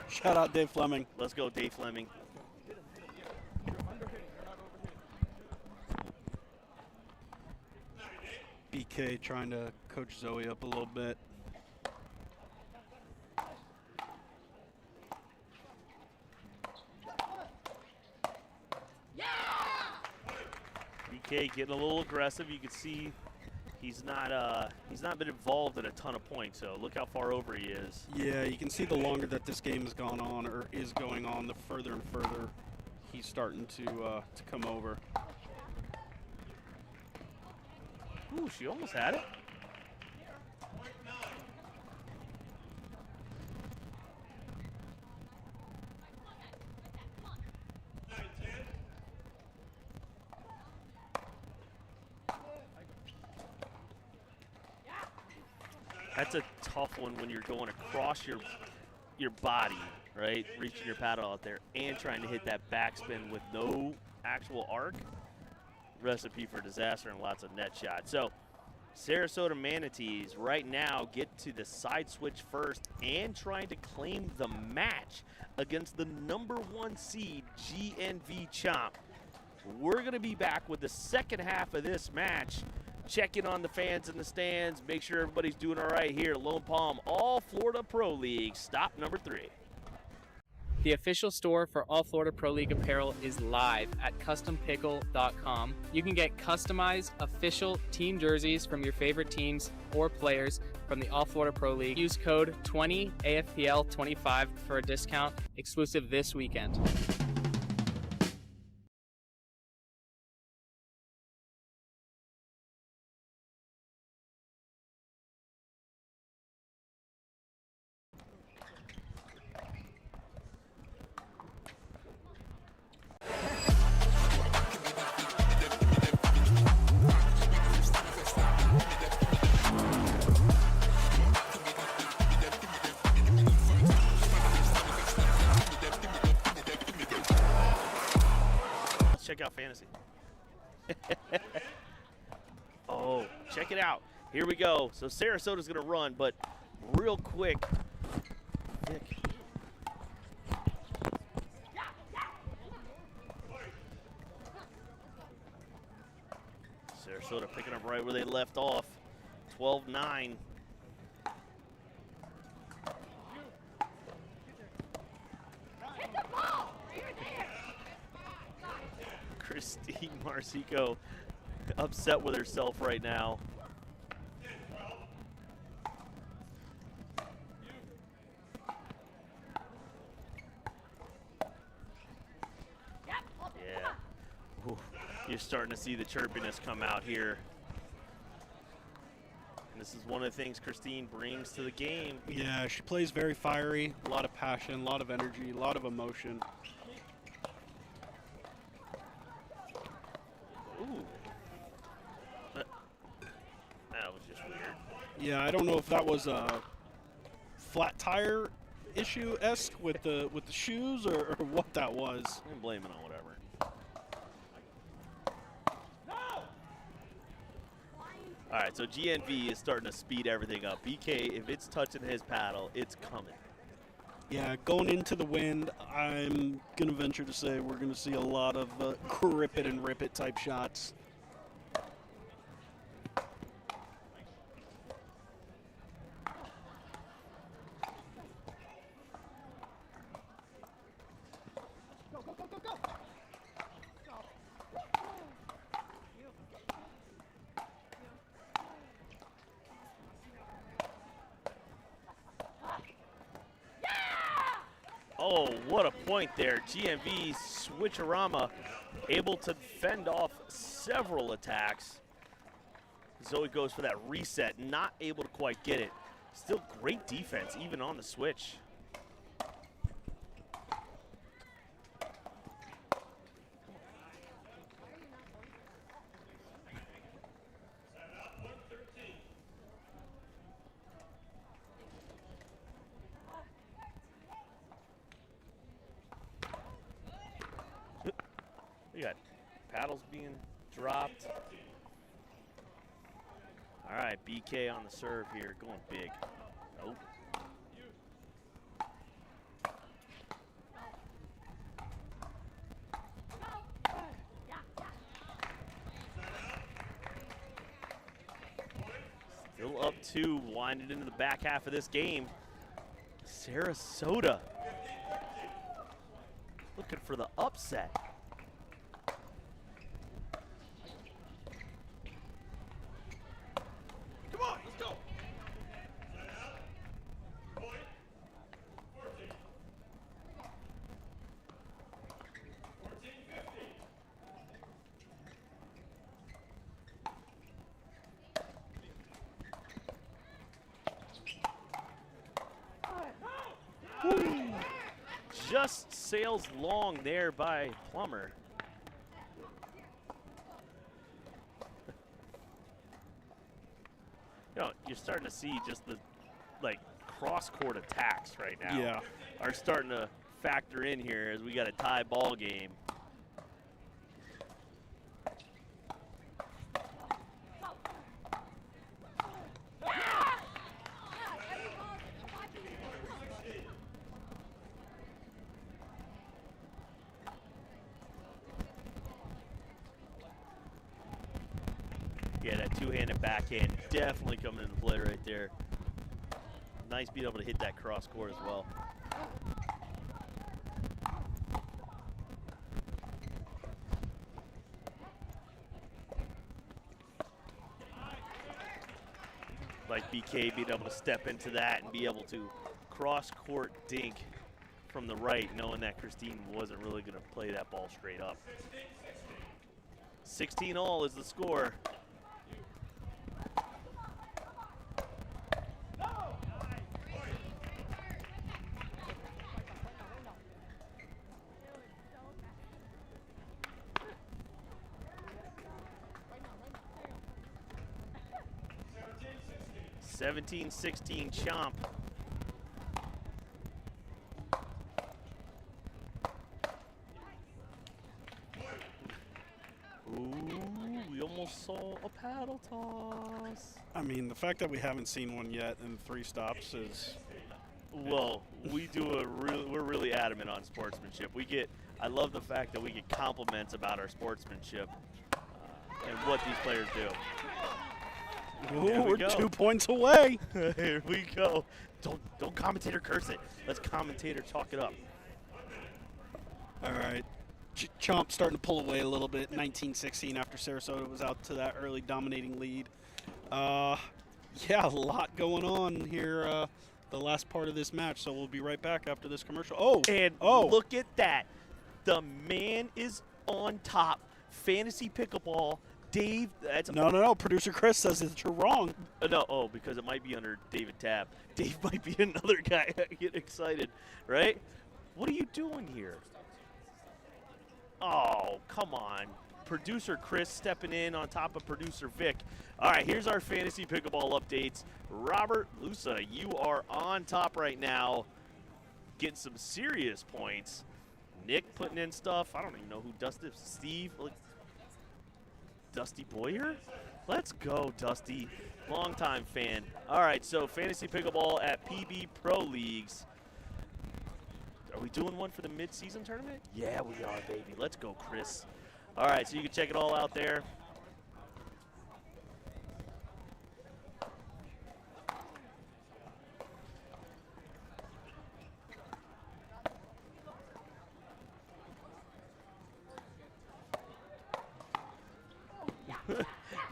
Shout out Dave Fleming. Let's go, Dave Fleming. BK trying to coach Zoe up a little bit. BK getting a little aggressive. You can see he's not been involved in a ton of points, so look how far over he is. Yeah, you can see the longer that this game has gone on or is going on, the further and further he's starting to come over. Ooh, she almost had it. That's a tough one when you're going across your body, right? Reaching your paddle out there and trying to hit that backspin with no actual arc. Recipe for disaster and lots of net shots. So Sarasota Manatees right now get to the side switch first and trying to claim the match against the #1 seed GNV Chomp. We're going to be back with the second half of this match. Check in on the fans in the stands. Make sure everybody's doing all right here. Lone Palm All Florida Pro League, stop number 3. The official store for All Florida Pro League apparel is live at CustomPickle.com. You can get customized official team jerseys from your favorite teams or players from the All Florida Pro League. Use code 20AFPL25 for a discount exclusive this weekend. Check out fantasy. Oh, check it out. Here we go. So Sarasota's going to run, but real quick. Vic. Sarasota picking up right where they left off. 12-9. Christine Marcico upset with herself right now. Yeah. Ooh, you're starting to see the chirpiness come out here. And this is one of the things Christine brings to the game. Yeah, she plays very fiery, a lot of passion, a lot of energy, a lot of emotion. Ooh. That was just weird. Yeah, I don't know if that was a flat tire issue-esque with the shoes or what that was. I'm blaming on whatever. All right, so GNV is starting to speed everything up. BK, if it's touching his paddle, it's coming. Yeah, going into the wind, I'm going to venture to say we're going to see a lot of grip it and rip it type shots. Oh, what a point there. GMV switcherama able to fend off several attacks. Zoe goes for that reset, not able to quite get it. Still great defense, even on the switch. We got paddles being dropped. All right, BK on the serve here, going big. Nope. Still up 2, winded into the back half of this game. Sarasota looking for the upset. Come on, let's go. Just sails long there by Plummer. You know, you're starting to see just the cross-court attacks right now. Yeah. Are starting to factor in here as we got a tie ball game. Yeah, that two-handed backhand definitely coming into play right there. Nice being able to hit that cross court as well. Like BK being able to step into that and be able to cross court dink from the right, knowing that Christine wasn't really going to play that ball straight up. 16-all is the score. (17-16) Chomp. Ooh, we almost saw a paddle toss. I mean, the fact that we haven't seen one yet in 3 stops is... Well, we're really adamant on sportsmanship. I love the fact that we get compliments about our sportsmanship and what these players do. Ooh, we're 2 points away. Here we go. Don't commentator curse it. Let's commentator chalk it up. All right. Chomp starting to pull away a little bit. 19-16 after Sarasota was out to that early dominating lead. Yeah, a lot going on here the last part of this match, so we'll be right back after this commercial. Look at that. The man is on top. Fantasy Pickleball. Dave, that's no. Producer Chris says that you're wrong. No, because it might be under David Tabb. Dave might be another guy. I get excited, right? What are you doing here? Oh, come on. Producer Chris stepping in on top of Producer Vic. All right, here's our Fantasy Pickleball updates. Robert Lusa, you are on top right now. getting some serious points. Nick putting in stuff. I don't even know who Dusty. Steve. Look. Dusty Boyer? Let's go, Dusty. Longtime fan. All right, so Fantasy Pickleball at PB Pro Leagues. Are we doing one for the mid-season tournament? Yeah, we are, baby. Let's go, Chris. All right, so you can check it all out there.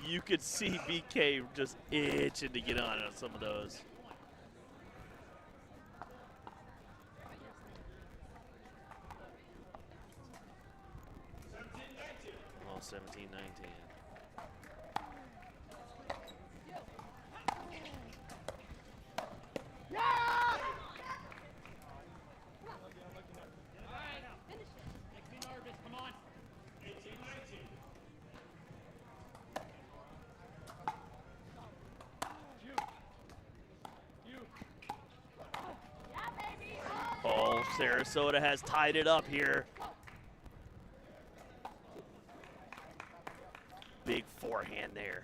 You could see BK just itching to get on some of those. Oh, 17, 19. Oh, Sarasota has tied it up here. Big forehand there.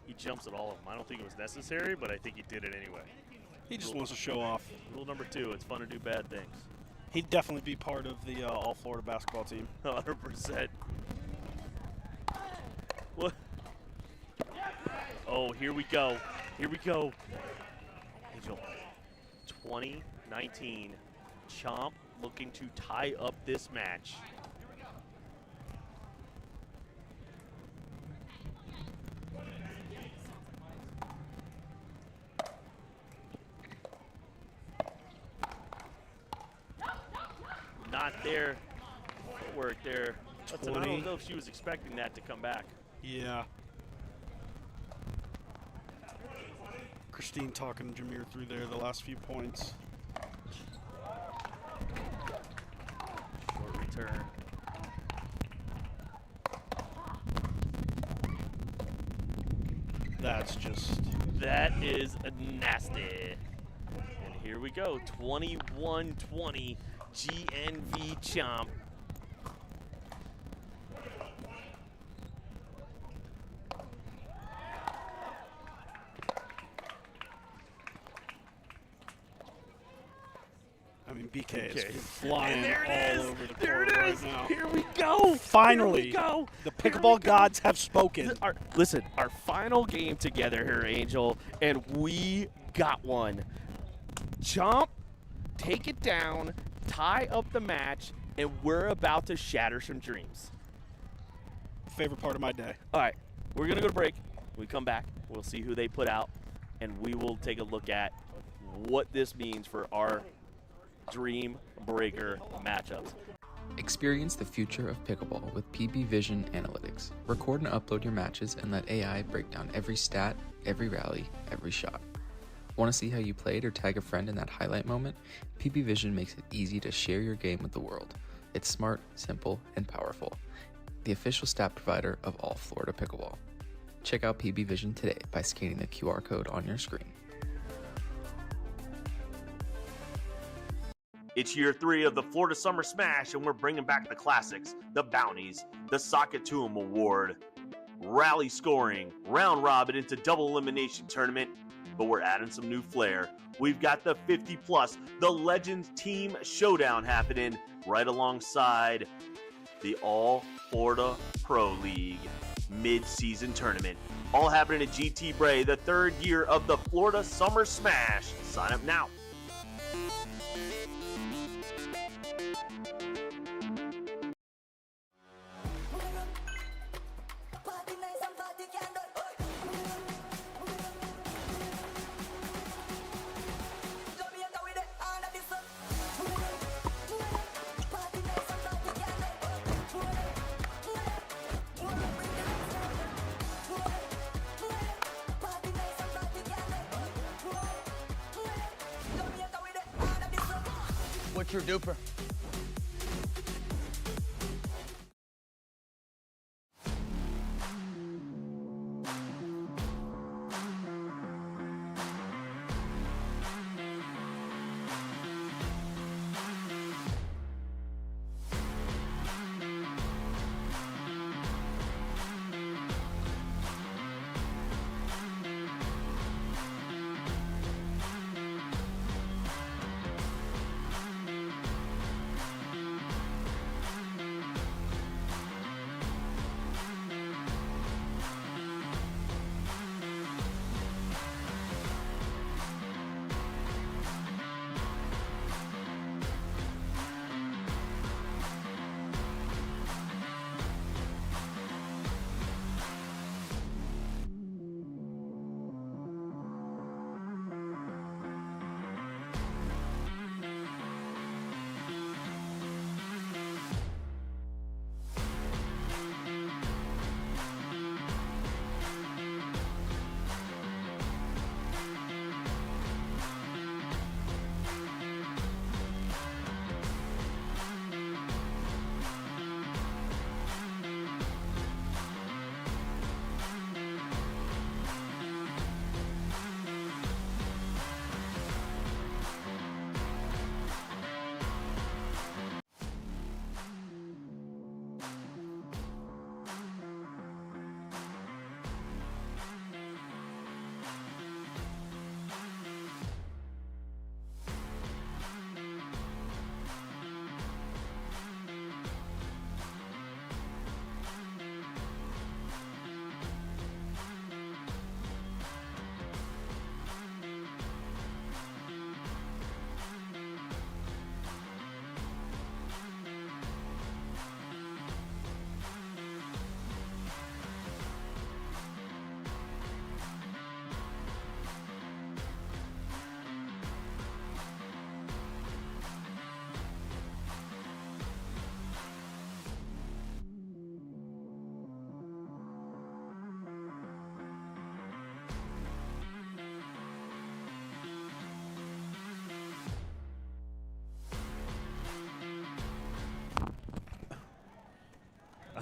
He jumps at all of them. I don't think it was necessary, but I think he did it anyway. He just wants to show off. Rule number 2, it's fun to do bad things. He'd definitely be part of the All Florida basketball team. 100%. What? Oh, here we go. Here we go. Angel. 2019. Chomp looking to tie up this match. Not there. Footwork there. I don't know if she was expecting that to come back. Yeah. Christine talking Jameer through there the last few points. Short return. That's just... That is nasty. And here we go, 21-20 GNV Chomp. I mean, BK is flying there it all is. over the There court it right is. now. Here we go. Finally, Here we go. the pickleball gods have spoken. Listen, our final game together here, Angel, and we got one. Chomp, take it down, tie up the match, and we're about to shatter some dreams. Favorite part of my day. All right, we're going to go to break. When we come back, we'll see who they put out, and we will take a look at what this means for our Dream Breaker matchups. Experience the future of pickleball with PB Vision Analytics. Record and upload your matches and let AI break down every stat, every rally, every shot. Want to see how you played or tag a friend in that highlight moment? PB Vision makes it easy to share your game with the world. It's smart, simple, and powerful. The official stat provider of All Florida Pickleball. Check out PB Vision today by scanning the QR code on your screen. It's year 3 of the Florida Summer Smash, and we're bringing back the classics, the bounties, the Sock It To 'Em Award, rally scoring, round robin into double elimination tournament, but we're adding some new flair. We've got the 50+, the Legends Team Showdown happening right alongside the All Florida Pro League mid-season tournament. All happening at GT Bray, the 3rd year of the Florida Summer Smash. Sign up now. What's your DUPR?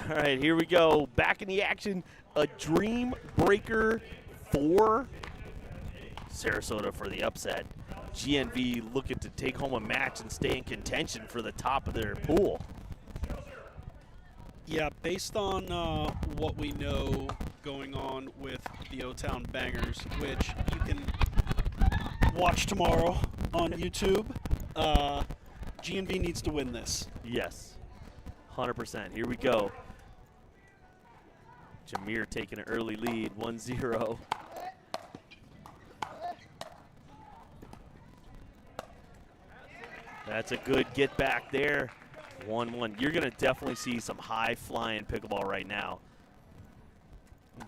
All right, here we go. Back in the action. A Dream Breaker 4. Sarasota for the upset. GNV looking to take home a match and stay in contention for the top of their pool. Yeah, based on what we know going on with the O-Town Bangers, which you can watch tomorrow on YouTube, GNV needs to win this. Yes, 100%. Here we go. Jameer taking an early lead, 1-0. That's a good get back there. 1-1. You're going to definitely see some high-flying pickleball right now.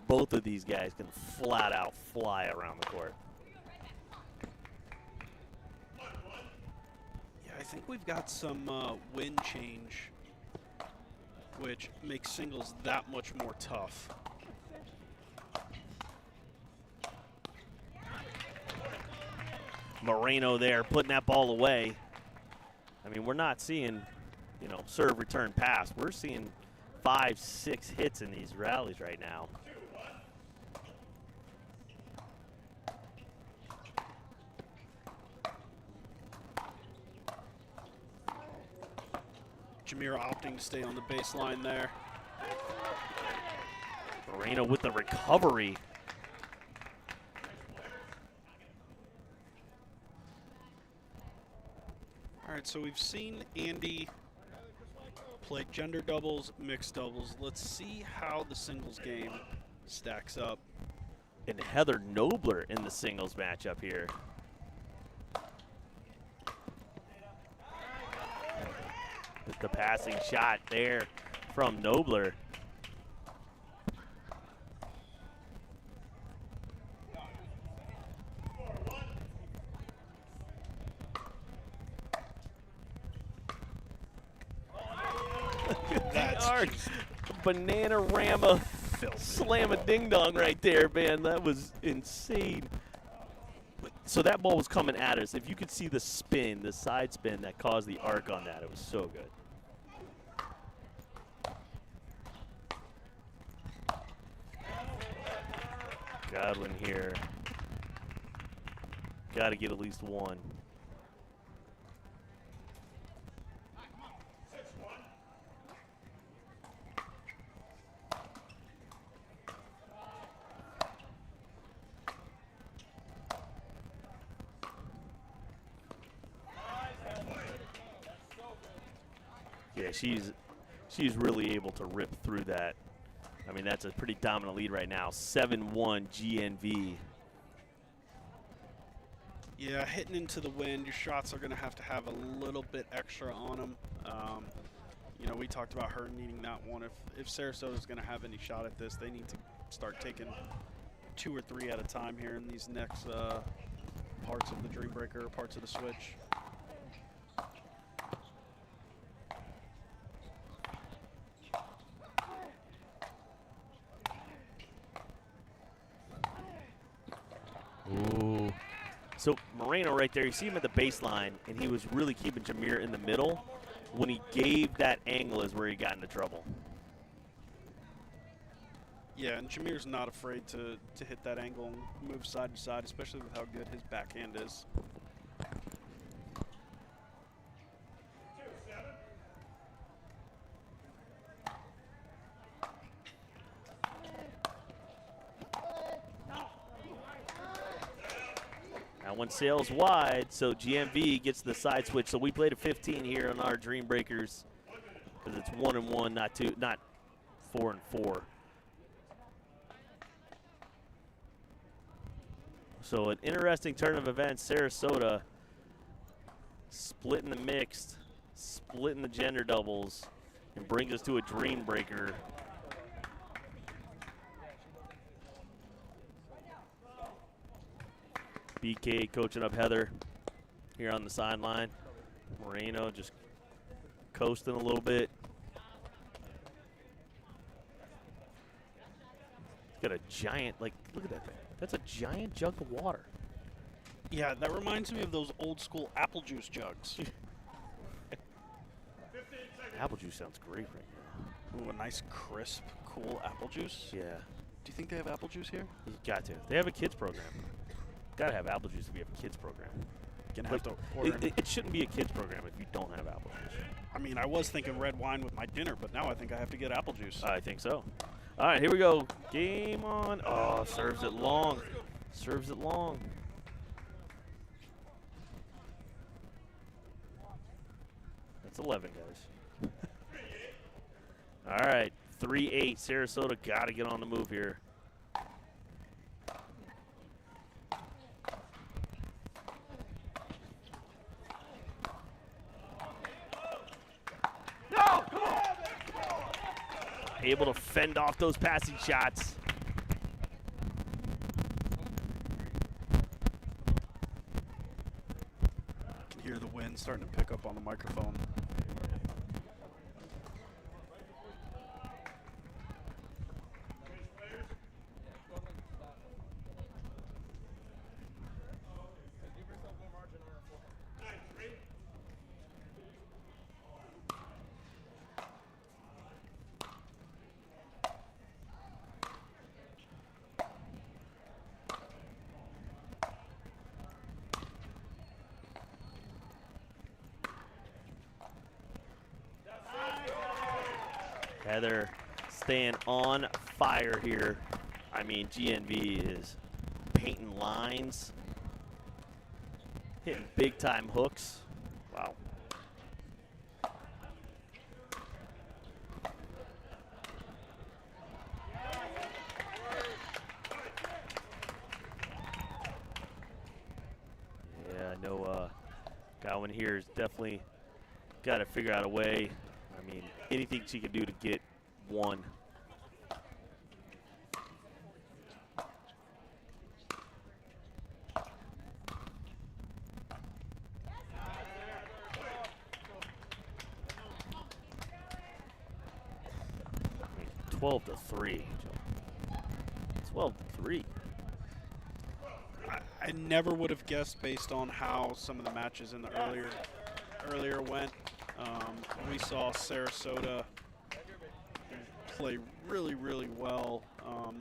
Both of these guys can flat out fly around the court. Yeah, I think we've got some wind change, which makes singles that much more tough. Moreno there putting that ball away. I mean, we're not seeing, you know, serve, return, pass. We're seeing 5, 6 hits in these rallies right now. Jameer opting to stay on the baseline there. Moreno with the recovery. All right, so we've seen Andy play gender doubles, mixed doubles. Let's see how the singles game stacks up. And Heather Nobler in the singles matchup here. With the passing shot there from Nobler. Banana Rama slam a ding dong right there, man. That was insane. So that ball was coming at us. If you could see the spin, the side spin that caused the arc on that, it was so good. Godwin here. Got to get at least one. Yeah, she's really able to rip through that. I mean, that's a pretty dominant lead right now. 7-1 GNV. Yeah, hitting into the wind, your shots are going to have a little bit extra on them. You know, we talked about her needing that one. If Sarasota's going to have any shot at this, they need to start taking 2 or 3 at a time here in these next parts of the Dream Breaker, parts of the switch. Ooh. So Moreno right there, you see him at the baseline, and he was really keeping Jameer in the middle. When he gave that angle is where he got into trouble. Yeah, and Jameer's not afraid to hit that angle and move side to side, especially with how good his backhand is. That one sails wide, so GMV gets the side switch. So we played a 15 here on our Dream Breakers because it's 1-1, not 4-4. So an interesting turn of events. Sarasota splitting the mixed, splitting the gender doubles, and brings us to a Dream Breaker. BK coaching up Heather here on the sideline. Moreno just coasting a little bit. Got a giant, like, look at that thing. That's a giant jug of water. Yeah, that reminds me of those old school apple juice jugs. Apple juice sounds great right now. Ooh, a nice, crisp, cool apple juice. Yeah. Do you think they have apple juice here? You got to. They have a kids program. Got to have apple juice if you have a kids program. Gonna But have to order. it shouldn't be a kids program if you don't have apple juice. I mean, I was thinking red wine with my dinner, but now I think I have to get apple juice. I think so. All right, here we go. Game on. Oh, serves it long. Serves it long. That's 11, guys. All right, 3-8. Sarasota got to get on the move here. Able to fend off those passing shots. I can hear the wind starting to pick up on the microphone. Heather staying on fire here. I mean, GNV is painting lines, hitting big-time hooks. Wow. Yeah, I know Gowan here has definitely got to figure out a way. I mean, anything she can do to get one. I mean, 12-3. 12-3. I never would have guessed based on how some of the matches in the earlier went. We saw Sarasota play really, really well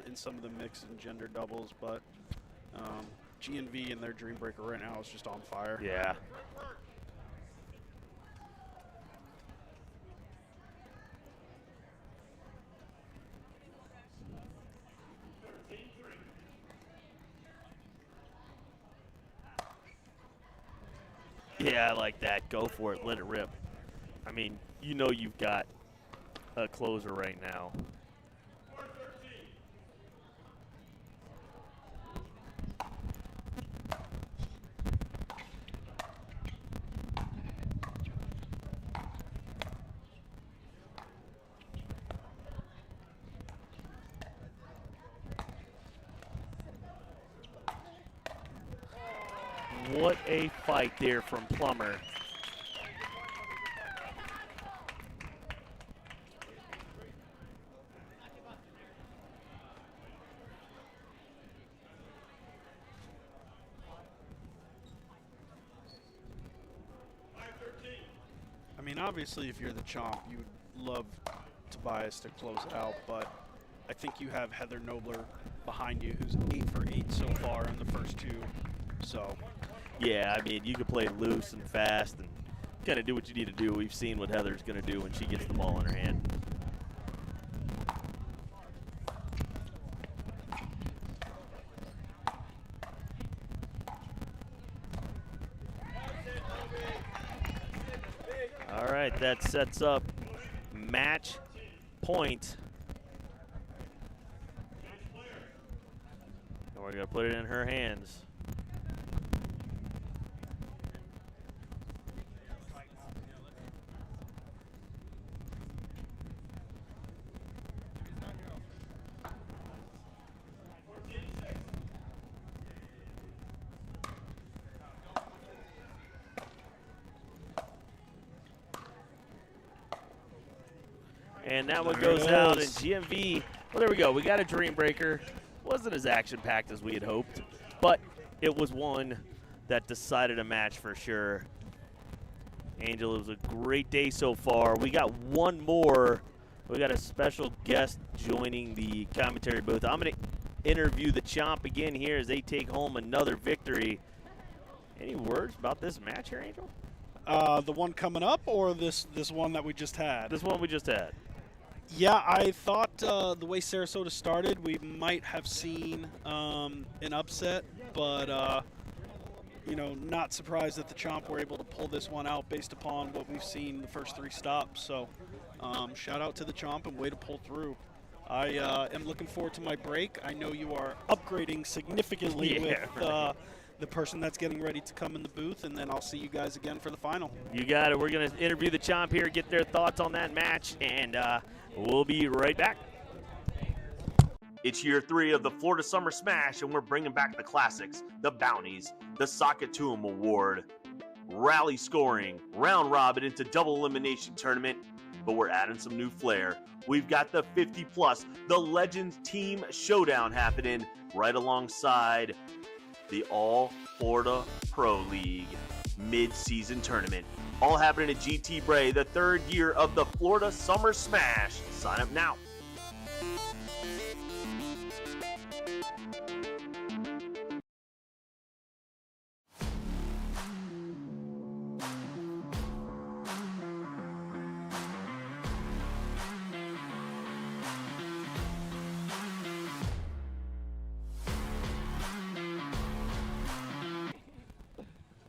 in some of the mixed and gender doubles, but GNV and their Dream Breaker right now is just on fire. Yeah. Yeah, I like that. Go for it. Let it rip. I mean, you know you've got a closer right now. What a fight there from Plummer. I mean, obviously, if you're the Chomp, you would love Tobias to close it out, but I think you have Heather Nobler behind you, who's 8 for 8 so far in the first two. So, yeah, I mean, you can play loose and fast and kind of do what you need to do. We've seen what Heather's going to do when she gets the ball in her hand. All right, that sets up match point. And we're going to put it in her hands. And that one goes out, and GMV, well, there we go. We got a Dream Breaker. Wasn't as action-packed as we had hoped, but it was one that decided a match for sure. Angel, it was a great day so far. We got one more We got a special guest joining the commentary booth. I'm going to interview the Chomp again here as they take home another victory. Any words about this match here, Angel? The one coming up, or this one that we just had? This one we just had. Yeah, I thought the way Sarasota started, we might have seen an upset, but not surprised that the Chomp were able to pull this one out based upon what we've seen the first 3 stops. So shout out to the Chomp and way to pull through. I am looking forward to my break. I know you are upgrading significantly with the person that's getting ready to come in the booth, and then I'll see you guys again for the final. You got it. We're going to interview the Chomp here, get their thoughts on that match, and we'll be right back. It's year 3 of the Florida Summer Smash, and we're bringing back the classics, the bounties, the Sockatoom Award, rally scoring, round robin into double elimination tournament, but we're adding some new flair. We've got the 50+, the Legends Team Showdown happening right alongside the All Florida Pro League mid-season tournament. All happening at GT Bray, the 3rd year of the Florida Summer Smash. Sign up now.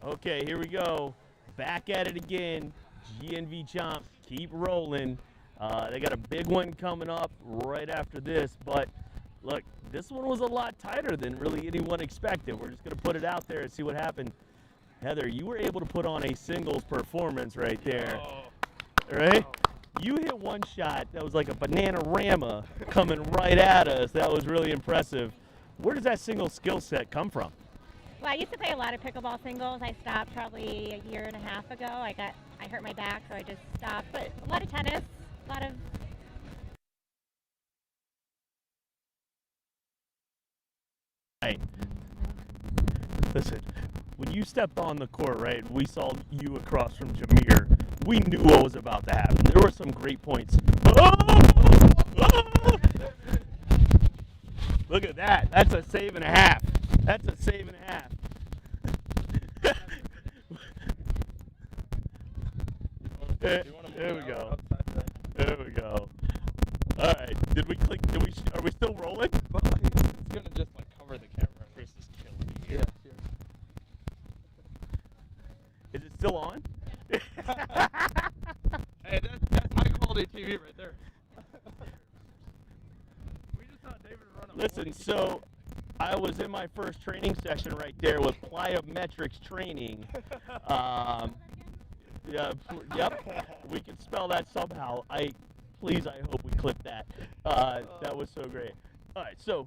Okay, here we go. Back at it again. GNV Chomp, keep rolling. They got a big one coming up right after this, but look, this one was a lot tighter than really anyone expected. We're just going to put it out there and see what happened. Heather, you were able to put on a singles performance right there. Right? You hit one shot that was like a banana-rama coming right at us. That was really impressive. Where does that single skill set come from? Well, I used to play a lot of pickleball singles. I stopped probably a year and a half ago. I hurt my back, so I just stopped. But a lot of tennis, a lot of... Hey, listen, when you stepped on the court, right, we saw you across from Jameer. We knew what was about to happen. There were some great points. Look at that. That's a save and a half. That's a save and a half. There we go. There we go. All right. Did we click? Are we still rolling? It's gonna just like cover the camera. Chris is killing me here. Yeah. Is it still on? Hey, that's high quality TV right there. We just saw David run a Listen, so I was in my first training session right there with plyometrics training. Yep, we can spell that somehow. I hope we clip that. That was so great. All right, so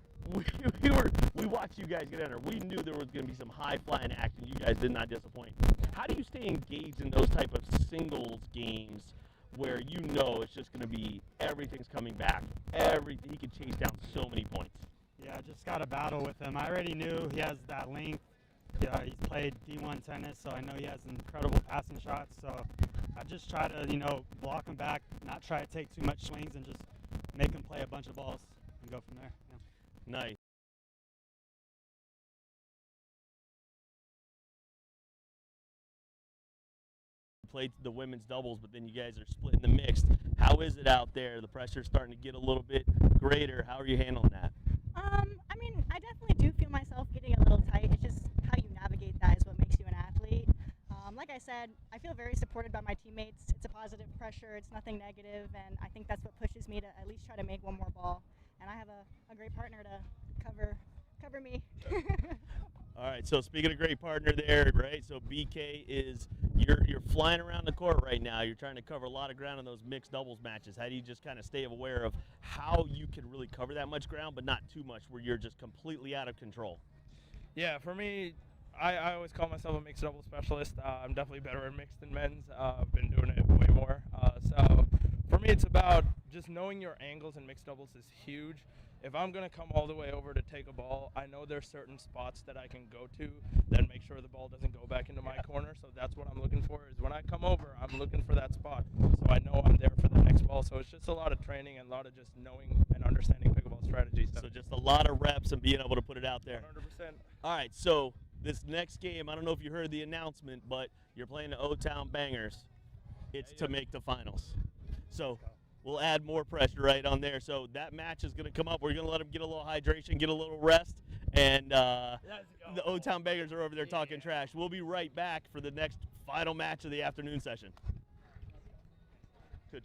we watched you guys get in there. We knew there was going to be some high flying action. You guys did not disappoint. How do you stay engaged in those type of singles games where you know it's just going to be everything's coming back? He can chase down so many points. Yeah, I just got to battle with him. I already knew he has that length. Yeah, he's played D1 tennis, so I know he has incredible passing shots. So I just try to, block him back, not try to take too much swings, and just make him play a bunch of balls and go from there. Yeah. Nice. Played the women's doubles, but then you guys are splitting the mixed. How is it out there? The pressure's starting to get a little bit greater. How are you handling that? I definitely do feel myself getting a little tight. It's just how you navigate that is what makes you an athlete. Like I said, I feel very supported by my teammates. It's a positive pressure. It's nothing negative, and I think that's what pushes me to at least try to make one more ball. And I have a great partner to cover me. All right, so speaking of great partner there, right? So BK is you're flying around the court right now. You're trying to cover a lot of ground in those mixed doubles matches. How do you just kind of stay aware of how you can really cover that much ground, but not too much where you're just completely out of control? Yeah, for me, I always call myself a mixed double specialist. I'm definitely better at mixed than men's. I've been doing it way more. So for me, it's about just knowing your angles in mixed doubles is huge. If I'm going to come all the way over to take a ball, I know there's certain spots that I can go to that make make sure the ball doesn't go back into my corner. So that's what I'm looking for, is when I come over, I'm looking for that spot. So I know I'm there for the next ball. So it's just a lot of training and a lot of just knowing and understanding pickleball strategy stuff. So just a lot of reps and being able to put it out there. 100%. All right, so this next game, I don't know if you heard the announcement, but you're playing the O-Town Bangers. It's to make the finals. So we'll add more pressure right on there. So that match is going to come up. We're going to let them get a little hydration, get a little rest, and the O-Town Bangers are over there talking trash. We'll be right back for the next final match of the afternoon session. Good.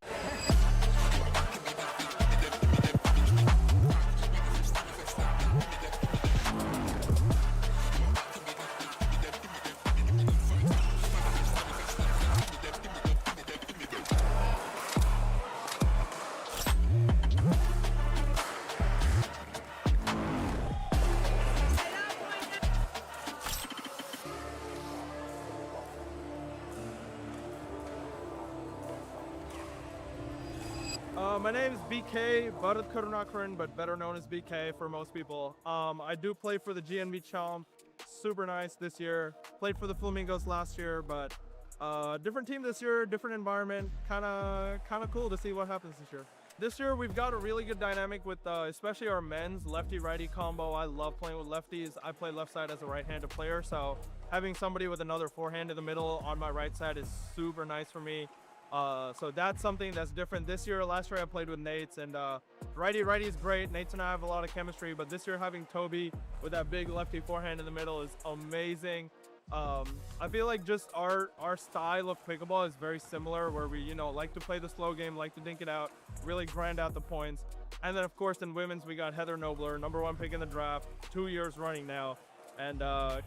My name is BK, Bharat Karunakaran, but better known as BK for most people. I do play for the GNV Chomp. Super nice this year. Played for the Flamingos last year, but different team this year, different environment. Kind of cool to see what happens this year. This year we've got a really good dynamic with especially our men's lefty-righty combo. I love playing with lefties. I play left side as a right-handed player, so having somebody with another forehand in the middle on my right side is super nice for me. So that's something that's different this year. Last year I played with Nate's, and righty is great. Nate's and I have a lot of chemistry, but this year having Toby with that big lefty forehand in the middle is amazing. I feel like just our style of pickleball is very similar, where we like to play the slow game, like to dink it out, really grind out the points. And then of course in women's we got Heather Nobler, #1 pick in the draft, 2 years running now, and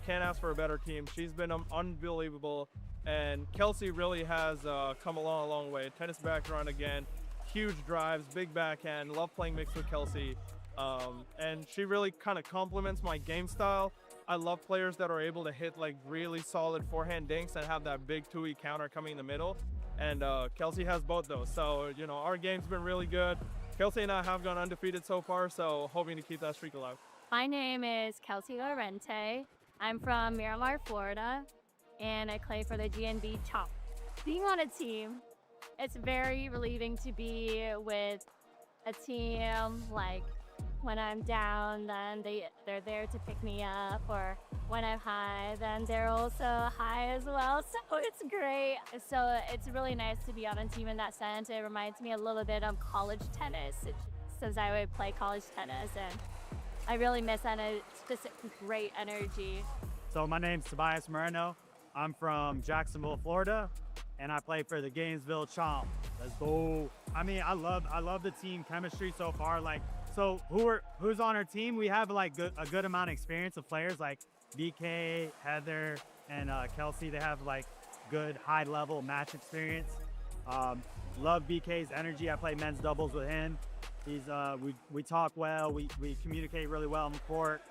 can't ask for a better team. She's been unbelievable. And Kelsey really has come a long way. Tennis background again, huge drives, big backhand, love playing mixed with Kelsey. And she really kind of complements my game style. I love players that are able to hit like really solid forehand dinks and have that big 2E counter coming in the middle. And Kelsey has both those. So, our game's been really good. Kelsey and I have gone undefeated so far, so hoping to keep that streak alive. My name is Kelsey Lorente. I'm from Miramar, Florida, and I play for the GNV Chomp. Being on a team, it's very relieving to be with a team. Like when I'm down, then they're there to pick me up, or when I'm high, then they're also high as well. So it's great. So it's really nice to be on a team in that sense. It reminds me a little bit of college tennis, since I would play college tennis, and I really miss that. It's just great energy. So my name's Tobias Moreno. I'm from Jacksonville, Florida, and I play for the Gainesville Chomp. Let's go. I mean, I love the team chemistry so far. Like, so who's on our team? We have like a good amount of experience of players like BK, Heather, and Kelsey. They have like good high level match experience. Love BK's energy. I play men's doubles with him. He's we talk well. We communicate really well on the court.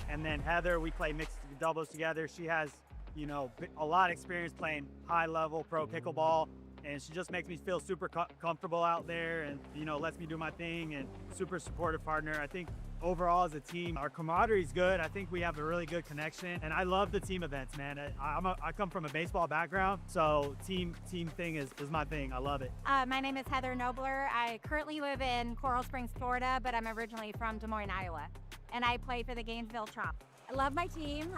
And then Heather, we play mixed doubles together. She has, a lot of experience playing high-level pro pickleball, and she just makes me feel super comfortable out there, and lets me do my thing, and super supportive partner. I think overall as a team, our camaraderie is good. I think we have a really good connection, and I love the team events, man. I come from a baseball background, so team thing is my thing. I love it. My name is Heather Nobler. I currently live in Coral Springs, Florida, but I'm originally from Des Moines, Iowa, and I play for the Gainesville Chomp. I love my team.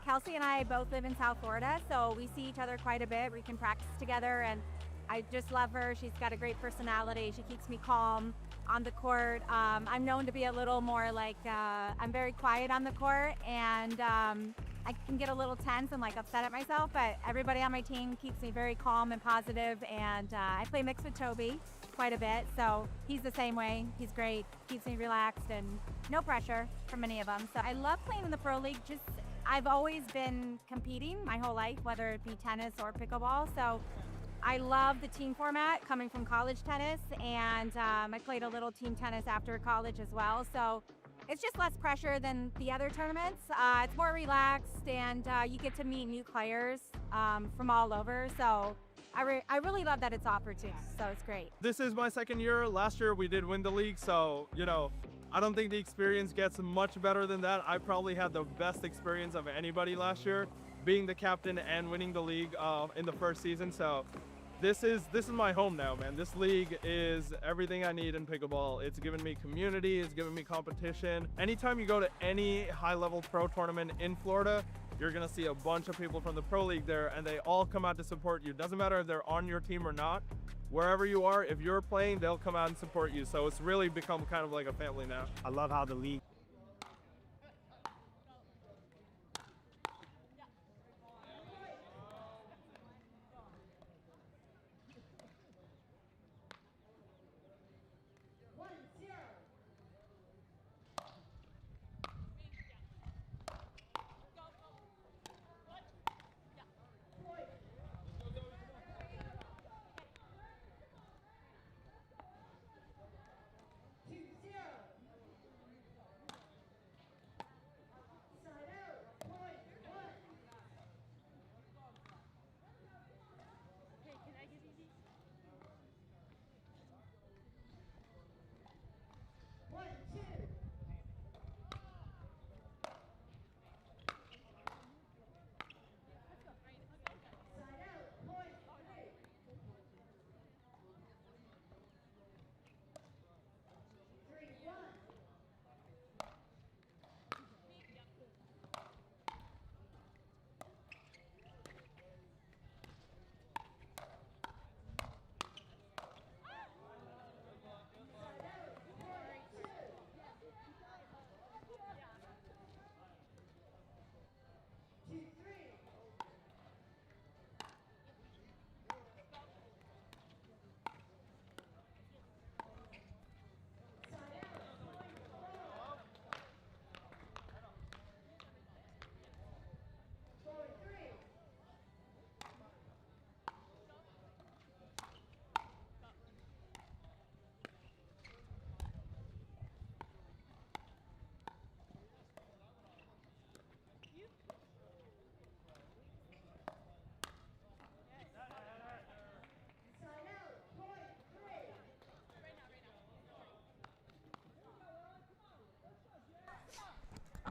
Kelsey and I both live in South Florida, so we see each other quite a bit. We can practice together, and I just love her. She's got a great personality. She keeps me calm on the court. I'm known to be a little more like, I'm very quiet on the court, and I can get a little tense and like upset at myself, but everybody on my team keeps me very calm and positive, and I play mixed with Toby quite a bit, so he's the same way. He's great, keeps me relaxed, and no pressure from any of them. So I love playing in the Pro League. I've always been competing my whole life, whether it be tennis or pickleball, so I love the team format coming from college tennis, and I played a little team tennis after college as well, so it's just less pressure than the other tournaments. It's more relaxed, and you get to meet new players from all over, so I really love that it's offered to, so it's great. This is my second year. Last year we did win the league, so I don't think the experience gets much better than that. I probably had the best experience of anybody last year, being the captain and winning the league in the first season. So this is my home now, man. This league is everything I need in pickleball. It's given me community, it's given me competition. Anytime you go to any high-level pro tournament in Florida, you're gonna see a bunch of people from the pro league there, and they all come out to support you. Doesn't matter if they're on your team or not. Wherever you are, if you're playing, they'll come out and support you. So it's really become kind of like a family now. I love how the league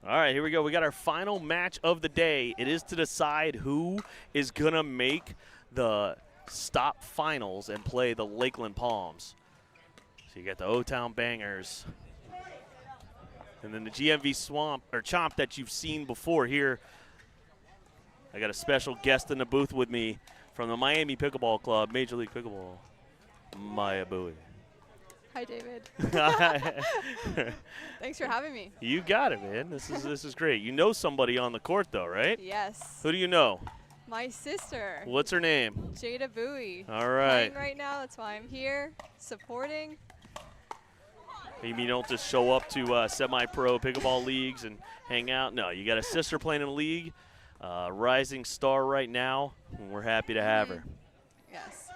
All right, here we go. We got our final match of the day. It is to decide who is going to make the stop finals and play the Lakeland Palms. So you got the O-Town Bangers. And then the GMV Chomp that you've seen before here. I got a special guest in the booth with me from the Miami Pickleball Club, Major League Pickleball, Maya Bowie. Hi, David. Thanks for having me. You got it, man. This is great. You know somebody on the court, though, right? Yes. Who do you know? My sister. What's her name? Jada Bowie. All right. Playing right now. That's why I'm here, supporting. You mean you don't just show up to semi-pro pickleball leagues and hang out? No, you got a sister playing in a league, rising star right now, and we're happy to have her. Yes.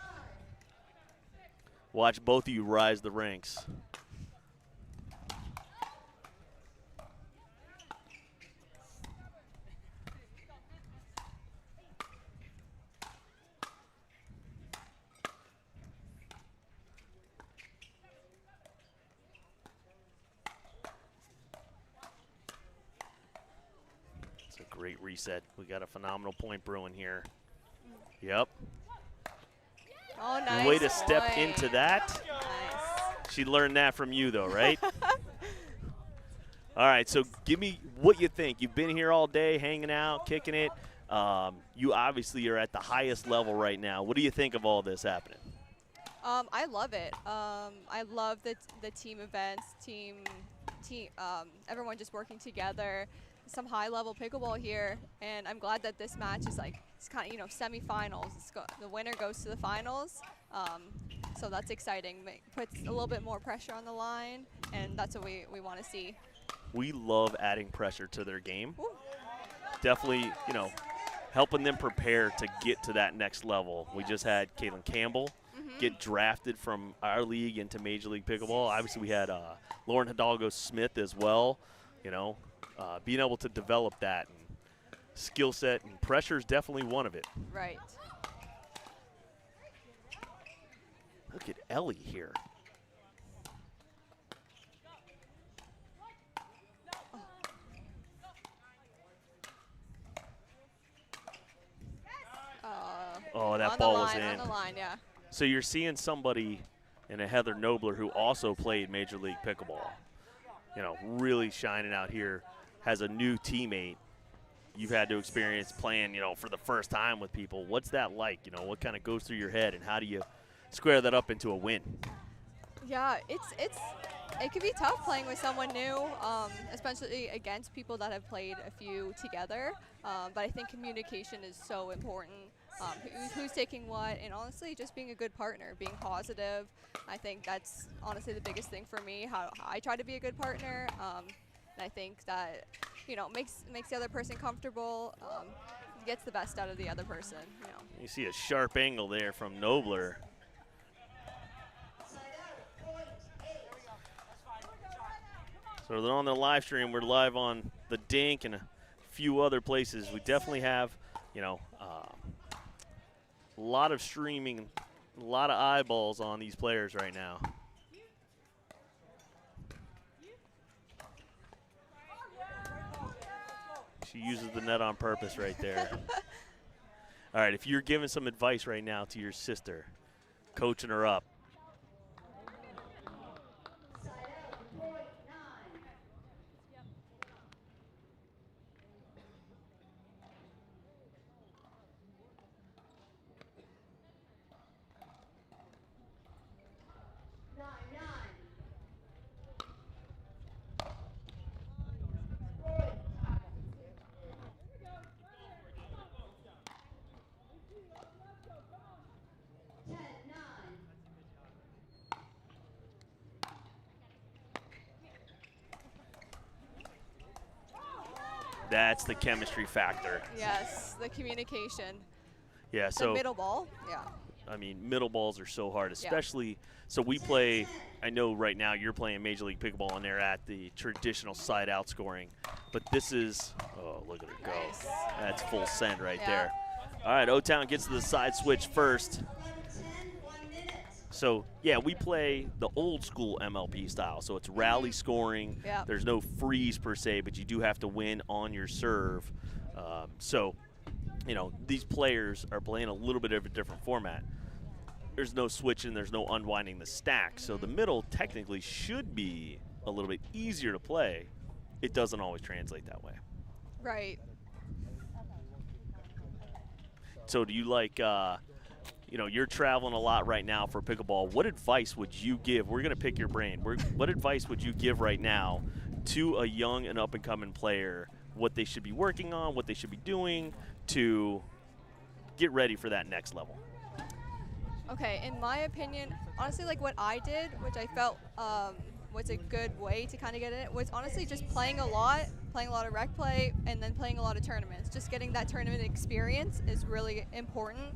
Watch both of you rise the ranks. It's a great reset. We got a phenomenal point brewing here. Yep. Oh, nice. Way to step point. into that. Nice. She learned that from you, though, right? All right, so give me what you think. You've been here all day, hanging out, kicking it. You obviously are at the highest level right now. What do you think of all this happening? I love it. I love the team events, everyone just working together. Some high-level pickleball here, and I'm glad that this match is like it's kind of semifinals. The winner goes to the finals, so that's exciting. Puts a little bit more pressure on the line, and that's what we want to see. We love adding pressure to their game. Ooh. Definitely, helping them prepare to get to that next level. We just had Caitlin Campbell get drafted from our league into Major League Pickleball. Obviously, we had Lauren Hidalgo-Smith as well. Being able to develop that and skill set and pressure is definitely one of it. Right. Look at Ellie here. Oh, that on ball the was line, in. On the line, yeah. So you're seeing somebody in a Heather Nobler who also played Major League Pickleball, you know, really shining out here, has a new teammate. You've had to experience playing, you know, for the first time with people. What's that like? You know, what kind of goes through your head, and how do you square that up into a win? Yeah, it can be tough playing with someone new, especially against people that have played a few together. But I think communication is so important. Who's taking what, and honestly, just being a good partner, being positive. I think that's honestly the biggest thing for me. How I try to be a good partner, and I think that, you know, makes the other person comfortable, gets the best out of the other person. You know. You see a sharp angle there from Nobler. So they're on the live stream. We're live on the Dink and a few other places. We definitely have, you know, a lot of streaming, a lot of eyeballs on these players right now. She uses the net on purpose right there. All right, if you're giving some advice right now to your sister, coaching her up, that's the chemistry factor. Yes, the communication. Yeah, so the middle ball, yeah. I mean, middle balls are so hard, especially, so we play, I know right now you're playing Major League Pickleball and they're at the traditional side out scoring, but this is, oh, look at her go. Nice. That's full send right there. All right, O-Town gets to the side switch first. So, yeah, we play the old school MLP style. So it's rally scoring. Yeah. There's no freeze per se, but you do have to win on your serve. So, you know, these players are playing a little bit of a different format. There's no switching. There's no unwinding the stack. So the middle technically should be a little bit easier to play. It doesn't always translate that way. Right. So do you like you know, you're traveling a lot right now for pickleball. What advice would you give? We're going to pick your brain. What advice would you give right now to a young and up-and-coming player, what they should be working on, what they should be doing to get ready for that next level? Okay, in my opinion, honestly, like what I did, which I felt was a good way to kind of get in it, was honestly just playing a lot of rec play, and then playing a lot of tournaments. Just getting that tournament experience is really important.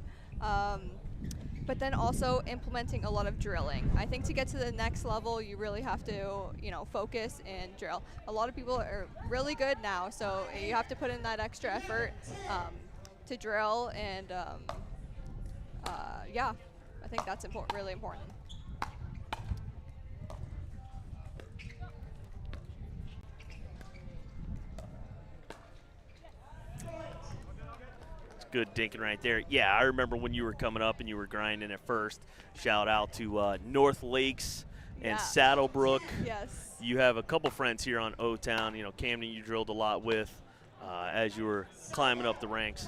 But then also implementing a lot of drilling. I think to get to the next level, you really have to, you know, focus and drill. A lot of people are really good now, so you have to put in that extra effort to drill, and yeah, I think that's really important. Good dinking right there. Yeah, I remember when you were coming up and you were grinding at first. Shout out to North Lakes and Saddlebrook. Yes. You have a couple friends here on O-Town. You know, Camden you drilled a lot with as you were climbing up the ranks.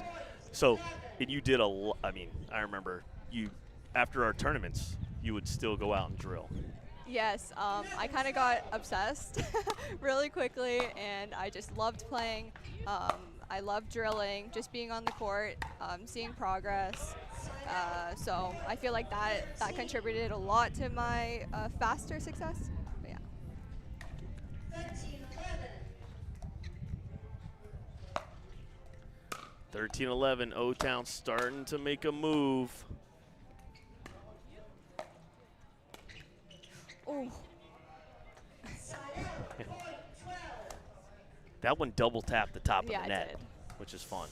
So, and you did I mean, I remember you, after our tournaments, you would still go out and drill. Yes, I kind of got obsessed really quickly, and I just loved playing. I love drilling, just being on the court, seeing progress. So I feel like that contributed a lot to my faster success. But yeah. 13-11, O-Town starting to make a move. Ooh. That one double tapped the top of Yeah, the net, it did. which is fun.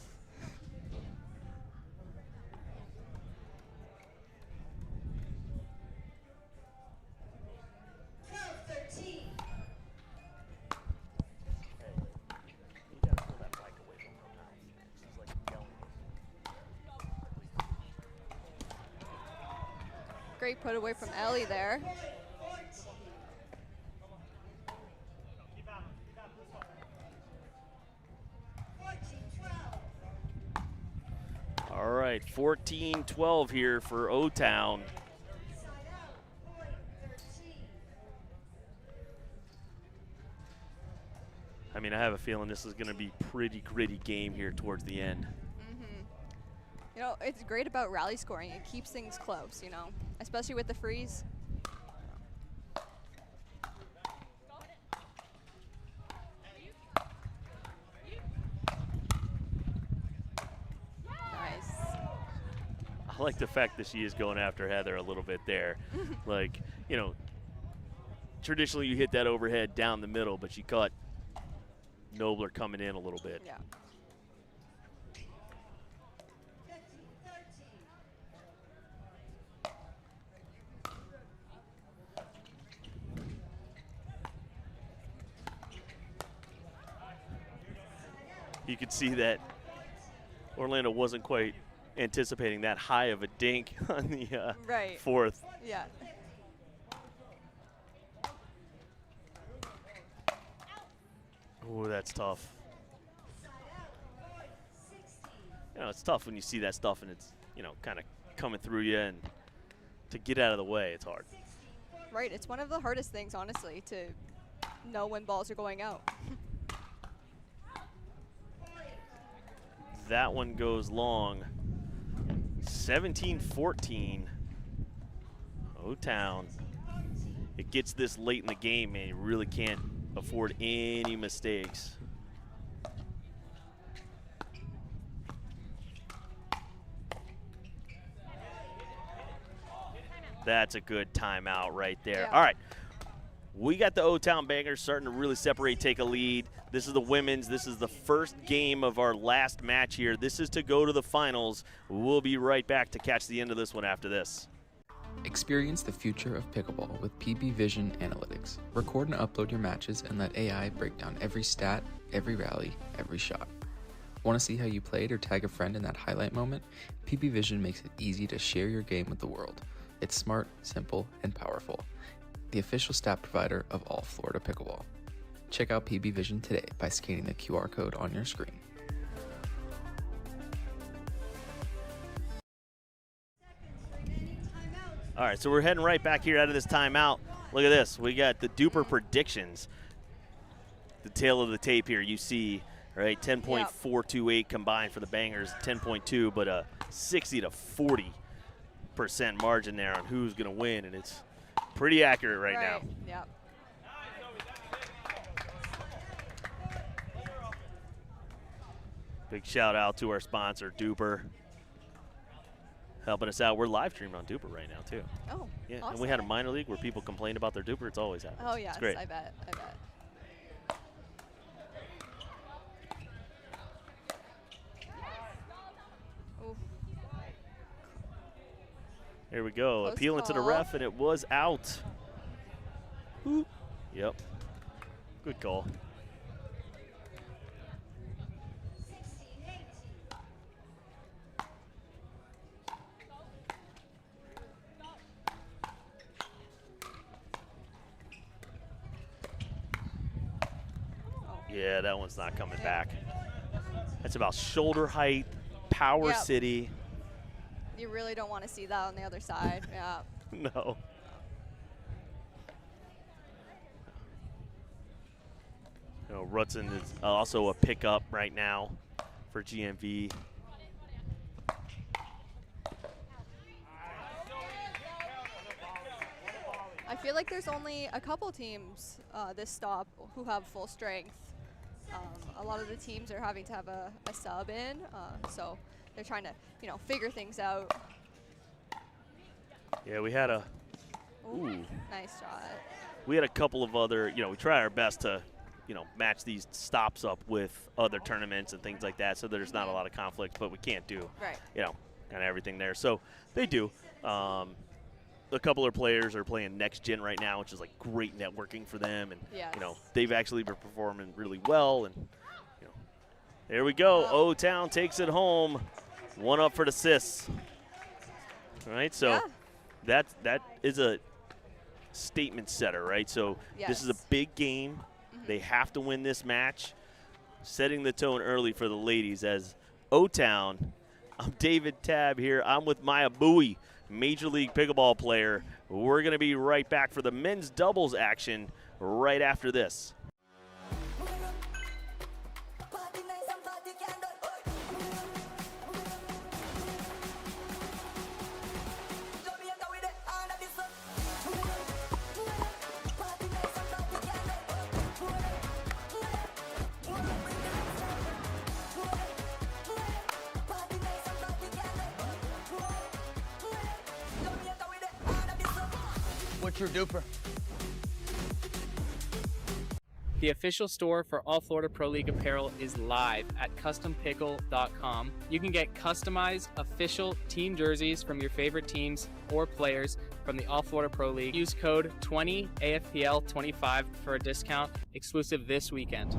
Great put away from Ellie there. All right, 14-12 here for O-Town. I mean, I have a feeling this is going to be pretty gritty game here towards the end. You know, it's great about rally scoring. It keeps things close, you know, especially with the freeze. Nice. I like the fact that she is going after Heather a little bit there. Like, you know, traditionally you hit that overhead down the middle, but she caught Nobler coming in a little bit. Yeah. You could see that Orlando wasn't quite anticipating that high of a dink on the right. fourth. Yeah. Oh, that's tough. You know, it's tough when you see that stuff and it's, you know, kind of coming through you, and to get out of the way, it's hard. Right. It's one of the hardest things, honestly, to know when balls are going out. That one goes long. 17-14. O-Town. It gets this late in the game, man. You really can't afford any mistakes. That's a good timeout right there. Yeah. All right. We got the O-Town Bangers starting to really separate, take a lead. This is the women's. This is the first game of our last match here. This is to go to the finals. We'll be right back to catch the end of this one after this. Experience the future of pickleball with PB Vision Analytics. Record and upload your matches and let AI break down every stat, every rally, every shot. Want to see how you played or tag a friend in that highlight moment? PB Vision makes it easy to share your game with the world. It's smart, simple, and powerful. The official stat provider of All Florida Pickleball. Check out PB Vision today by scanning the QR code on your screen. All right, so we're heading right back here out of this timeout. Look at this. We got the DUPR predictions. The tail of the tape here, you see, right? 10.428 combined for the Bangers, 10.2, but a 60 to 40% margin there on who's going to win, and it's pretty accurate right now. Yep. Big shout out to our sponsor, DUPR, helping us out. We're live streaming on DUPR right now, too. Oh, yeah. awesome. And we had a minor league where people complained about their DUPR. It's always happened. Oh, yes, it's great. I bet. Ooh. Here we go. Close Appealing to the call. ref, and it was out. Ooh. Yep. Good call. Yeah, that one's not coming back. That's about shoulder height, Power Yep. City. You really don't want to see that on the other side. Yeah. No. You know, Rutson is also a pickup right now for GMV. I feel like there's only a couple teams this stop who have full strength. A lot of the teams are having to have a sub in, so they're trying to, you know, figure things out. Yeah, we had a ooh. Nice shot. We had a couple of other, you know, we try our best to, you know, match these stops up with other tournaments and things like that, so there's not a lot of conflict, but we can't do, you know, kind of everything there. So they do. A couple of players are playing next gen right now, which is like great networking for them, and you know, they've actually been performing really well. And you know, there we go. O-Town takes it home. One up for the Sis. All right, so that is a statement setter, right? So this is a big game. They have to win this match, setting the tone early for the ladies. As O-Town, I'm David Tabb here. I'm with Maya Bowie, Major League Pickleball player. We're going to be right back for the men's doubles action right after this. What's your DUPR? The official store for All Florida Pro League apparel is live at CustomPickle.com. You can get customized official team jerseys from your favorite teams or players from the All Florida Pro League. Use code 20AFPL25 for a discount exclusive this weekend.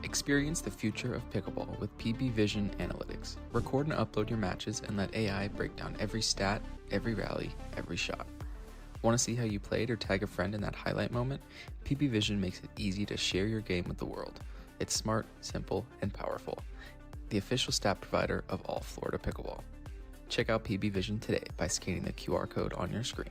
Experience the future of pickleball with PB Vision Analytics. Record and upload your matches and let AI break down every stat, every rally, every shot. Want to see how you played or tag a friend in that highlight moment? PB Vision makes it easy to share your game with the world. It's smart, simple, and powerful. The official stat provider of All Florida Pickleball. Check out PB Vision today by scanning the QR code on your screen.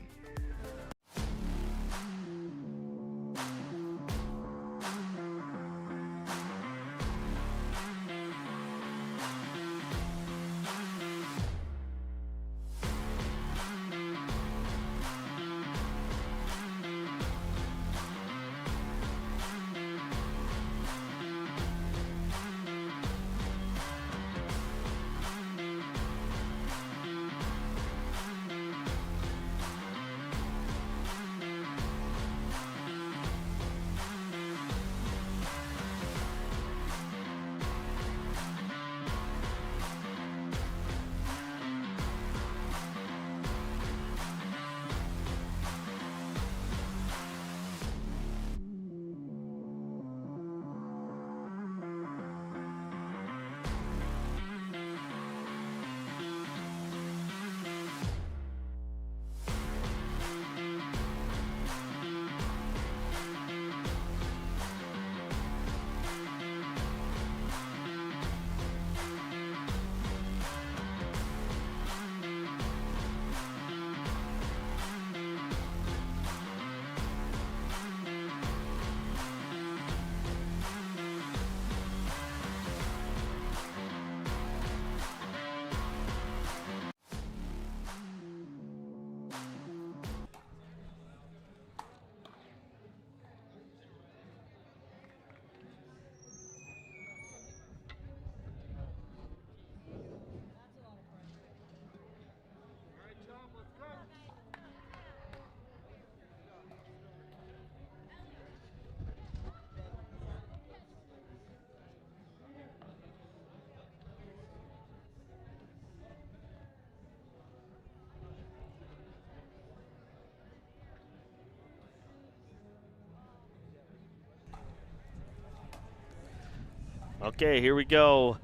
Okay, here we go.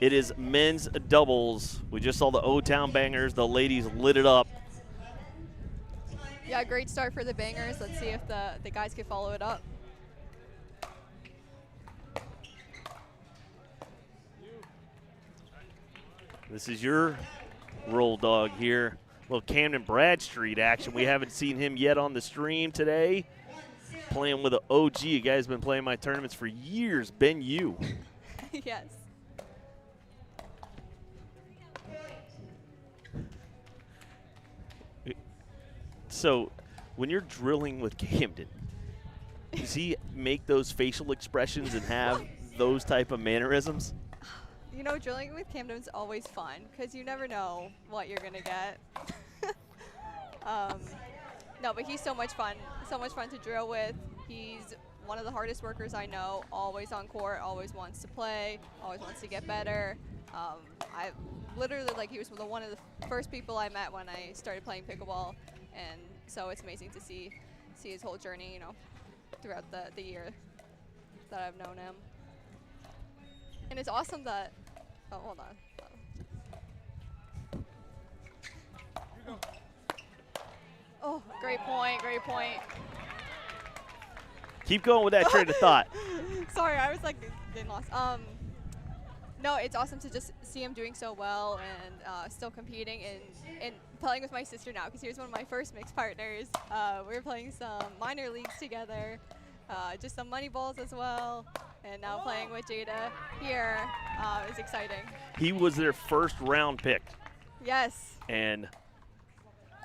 It is men's doubles. We just saw the O-Town bangers. The ladies lit it up. Yeah, great start for the bangers. Let's see if the guys can follow it up. This is your roll dog here. Little Camden Bradstreet action. We haven't seen him yet on the stream today. Playing with an OG. You guys have been playing my tournaments for years. Ben Yu. Yes. So when you're drilling with Camden, does he make those facial expressions and have those type of mannerisms? You know, drilling with Camden's always fun because you never know what you're going to get. No, but he's so much fun to drill with. He's one of the hardest workers I know, always on court, always wants to play, always wants to get better. I literally, like, he was one of the first people I met when I started playing pickleball, and so it's amazing to see his whole journey, you know, throughout the year that I've known him. And it's awesome that, oh, hold on. Oh, great point, great point. Keep going with that train of thought. Sorry, I was like getting lost. No, it's awesome to just see him doing so well and still competing and playing with my sister now, because he was one of my first mixed partners. We were playing some minor leagues together, just some money balls as well, and now playing with Jada here is exciting. He was their first round pick. Yes. And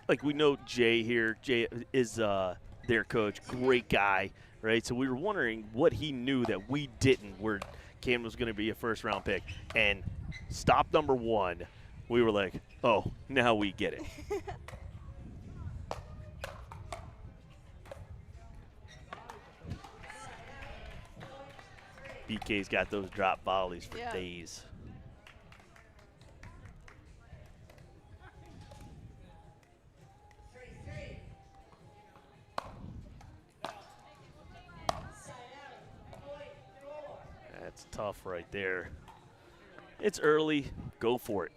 like we know Jay here, Jay is their coach, great guy, right? So we were wondering what he knew that we didn't, where Cam was going to be a first-round pick. And stop number one, we were like, oh, now we get it. BK's got those drop volleys for days. That's tough right there. It's early. Go for it.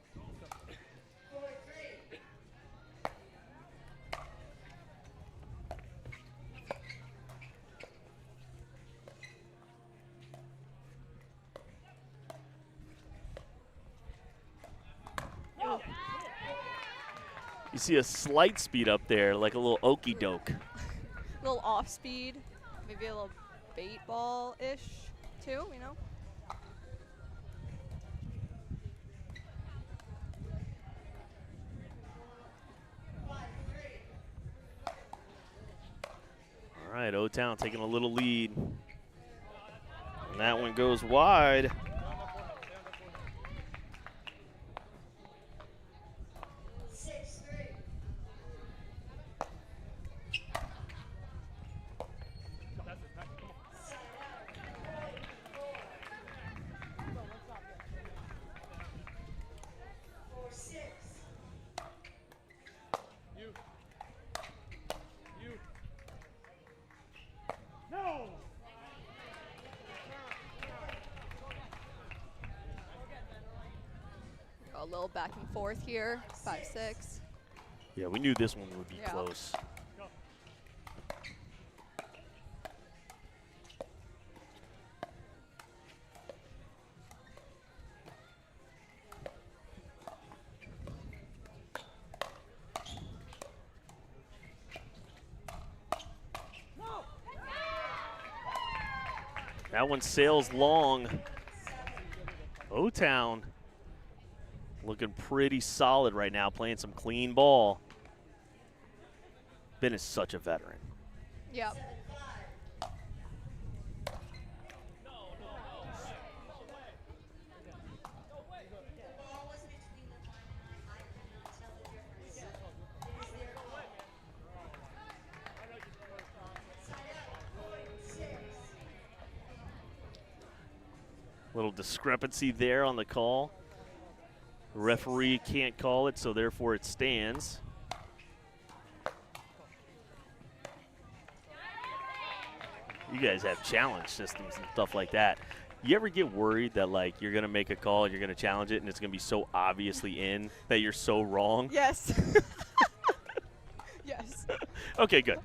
You see a slight speed up there, like a little okey doke. A little off speed, maybe a little bait ball-ish too, you know? All right, O-Town taking a little lead. And that one goes wide. A little back and forth here, 5-6. Yeah, we knew this one would be Yeah. close. That one sails long. O-Town looking pretty solid right now, playing some clean ball. Ben is such a veteran. Yep. Little discrepancy there on the call. The referee can't call it, so therefore it stands. You guys have challenge systems and stuff like that. You ever get worried that like you're gonna make a call and you're gonna challenge it and it's gonna be so obviously in that you're so wrong? Yes. Yes. Okay, good.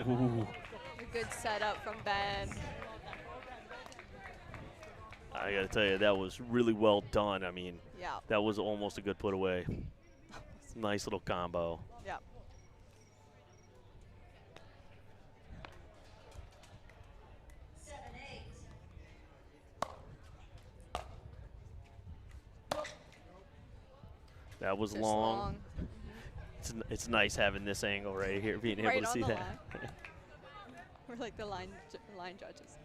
Ooh. A good setup from Ben. I gotta tell you, that was really well done. I mean, Yeah. that was almost a good put away. Nice little combo. Yep. That was Just long. long. It's nice having this angle right here, being Right able to on see the that. line. We're like the line judges.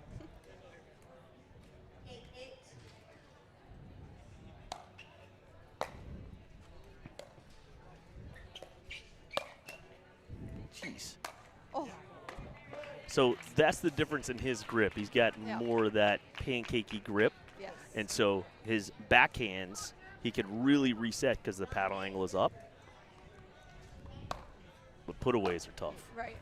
Jeez. Oh. So that's the difference in his grip. He's got more of that pancakey grip. Yes. And so his backhands, he could really reset because the paddle angle is up. But putaways are tough. Right.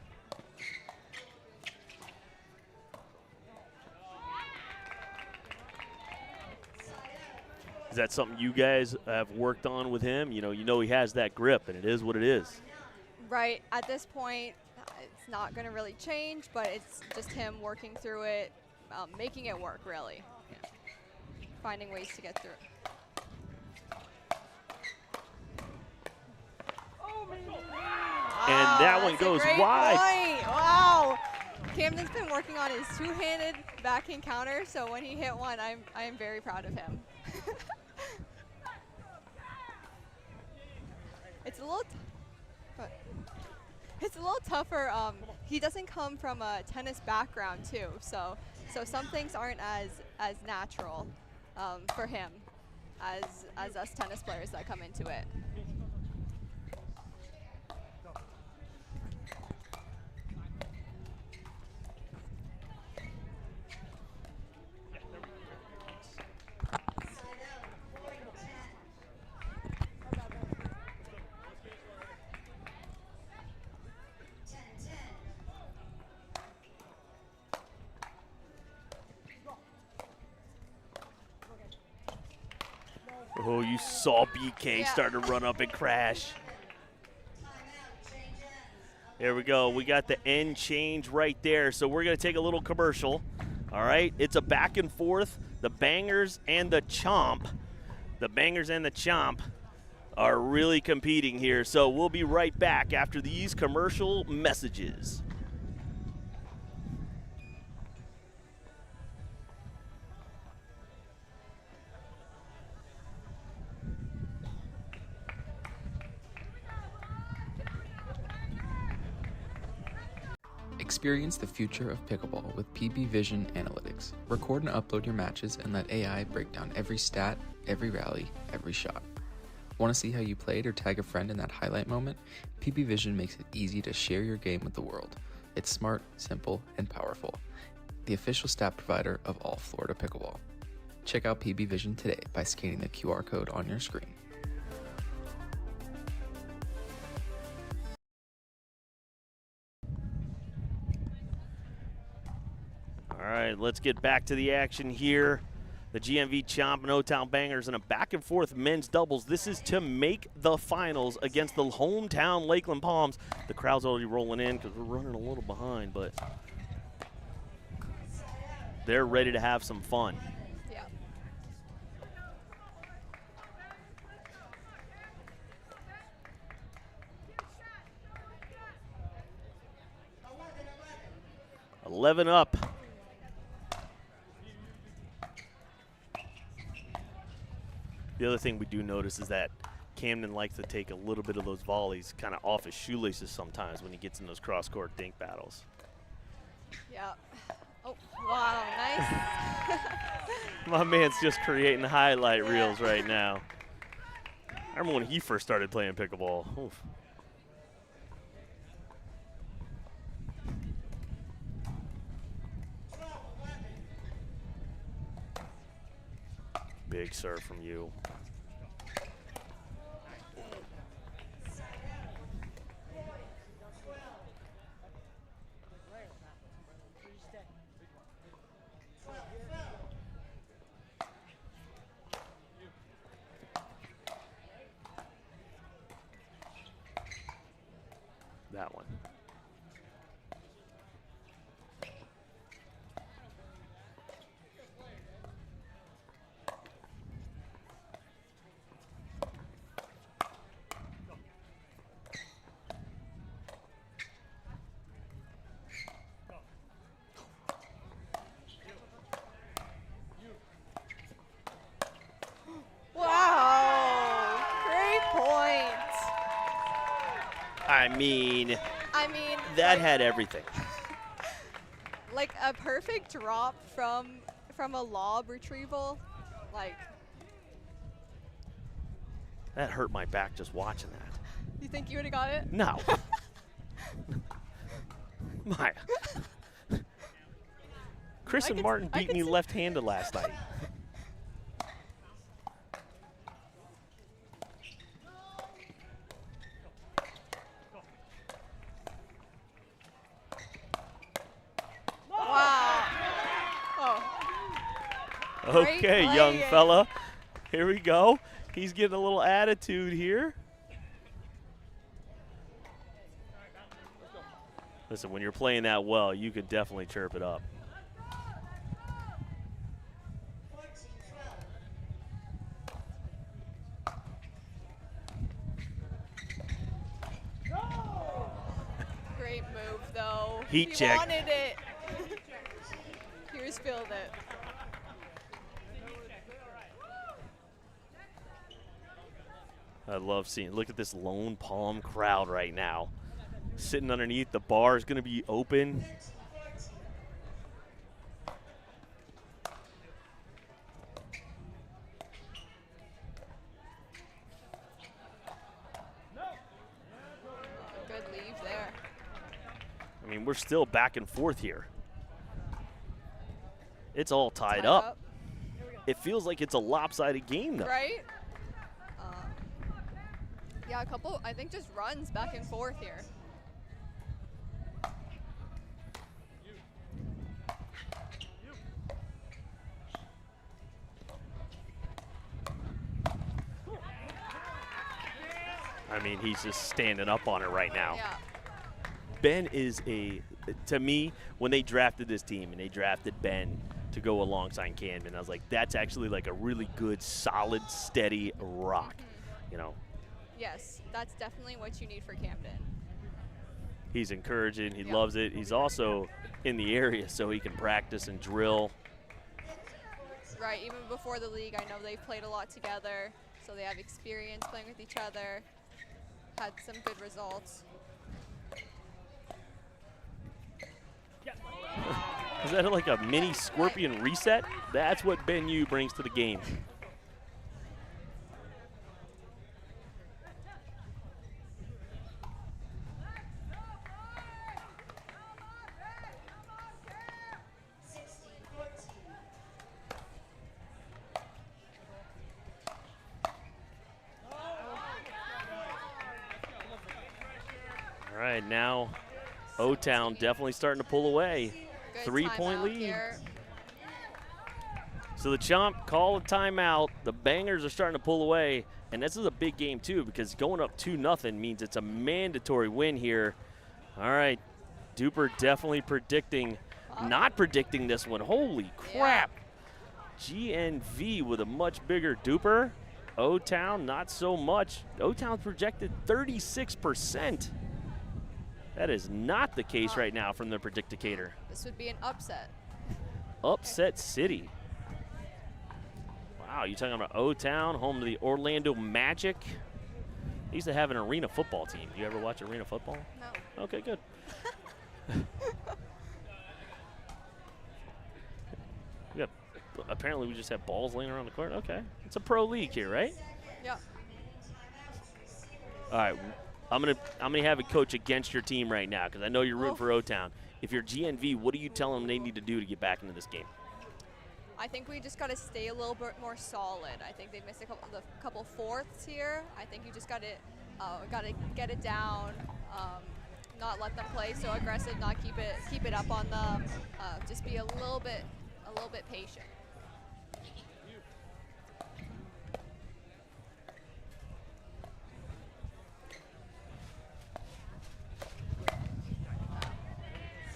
Is that something you guys have worked on with him? You know he has that grip, and it is what it is. Right. At this point, it's not going to really change, but it's just him working through it, making it work, really. Yeah. Finding ways to get through it. And that one goes wide. Point. Wow. Camden's been working on his two-handed backhand counter, so when he hit one, I am very proud of him. It's a little tougher. He doesn't come from a tennis background too, so some things aren't as natural for him as us tennis players that come into it. Oh, you saw BK start to run up and crash. There we go. We got the end change right there. So we're going to take a little commercial. All right. It's a back and forth. The Bangers and the Chomp. The Bangers and the Chomp are really competing here. So we'll be right back after these commercial messages. Experience the future of pickleball with PB Vision Analytics. Record and upload your matches and let AI break down every stat, every rally, every shot. Want to see how you played or tag a friend in that highlight moment? PB Vision makes it easy to share your game with the world. It's smart, simple, and powerful. The official stat provider of All Florida Pickleball. Check out PB Vision today by scanning the QR code on your screen. All right, let's get back to the action here. The GMV Chomp and O-Town Bangers in a back-and-forth men's doubles. This is to make the finals against the hometown Lakeland Palms. The crowd's already rolling in because we're running a little behind, but they're ready to have some fun. Yeah. $11 up. The other thing we do notice is that Camden likes to take a little bit of those volleys kind of off his shoelaces sometimes when he gets in those cross-court dink battles. Yeah. Oh, wow, nice. My man's just creating highlight reels right now. I remember when he first started playing pickleball. Oof. Big serve from you. That one. Wow, great point. I mean, that like, had everything. Like a perfect drop from a lob retrieval, like. That hurt my back just watching that. You think you would have got it? No. Maya, Chris and Martin beat me left-handed last night. Wow. Oh. Okay, young fella. Here we go. He's getting a little attitude here. Listen, when you're playing that well, you can definitely chirp it up. Great move, though. Heat he check. Wanted it. Here's filled it. I love seeing. Look at this Lone Palm crowd right now. Sitting underneath. The bar is going to be open. Good leave there. I mean, we're still back and forth here. It's all tied up. It feels like it's a lopsided game, though. Right? Yeah, a couple, I think, just runs back and forth here. I mean, he's just standing up on it right now. Yeah. Ben is to me, when they drafted this team and they drafted Ben to go alongside Camden, I was like, that's actually like a really good, solid, steady rock, you know. Yes, that's definitely what you need for Camden. He's encouraging. He loves it. He's also in the area so he can practice and drill. Right, even before the league, I know they've played a lot together, so they have experience playing with each other, had some good results. Is that like a mini scorpion reset? That's what Ben Yu brings to the game. All right, now O-Town definitely starting to pull away. Good 3-point lead. Here. So the Chomp call a timeout. The Bangers are starting to pull away, and this is a big game too because going up 2-0 means it's a mandatory win here. All right, DUPR definitely predicting, not predicting this one. Holy crap! GNV with a much bigger DUPR. O-Town not so much. O-Town's projected 36%. That is not the case right now from the Predicticator. This would be an upset. Upset City. Wow, you talking about O-Town, home to the Orlando Magic? They used to have an arena football team. Do you ever watch arena football? No. Okay, good. Apparently we just have balls laying around the court. Okay, it's a pro league here, right? Yeah. All right, I'm gonna have a coach against your team right now because I know you're rooting for O-Town. If you're GNV, what do you tell them they need to do to get back into this game? I think we just got to stay a little bit more solid. I think they missed a couple fourths here. I think you just got to get it down, not let them play so aggressive, not keep it up on them. Just be a little bit patient.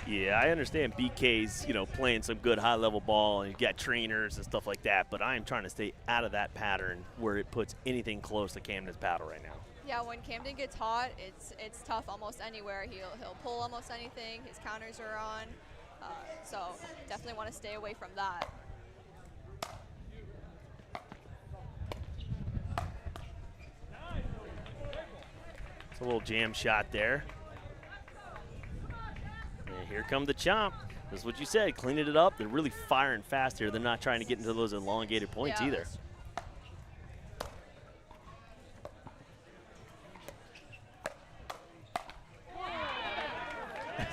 Yeah, I understand BK's, playing some good high-level ball and you got trainers and stuff like that, but I am trying to stay out of that pattern where it puts anything close to Camden's paddle right now. Yeah, when Camden gets hot, it's tough almost anywhere. He'll pull almost anything. His counters are on, so definitely want to stay away from that. It's a little jam shot there. And here come the Chomp. This is what you said, cleaning it up. They're really firing fast here. They're not trying to get into those elongated points either.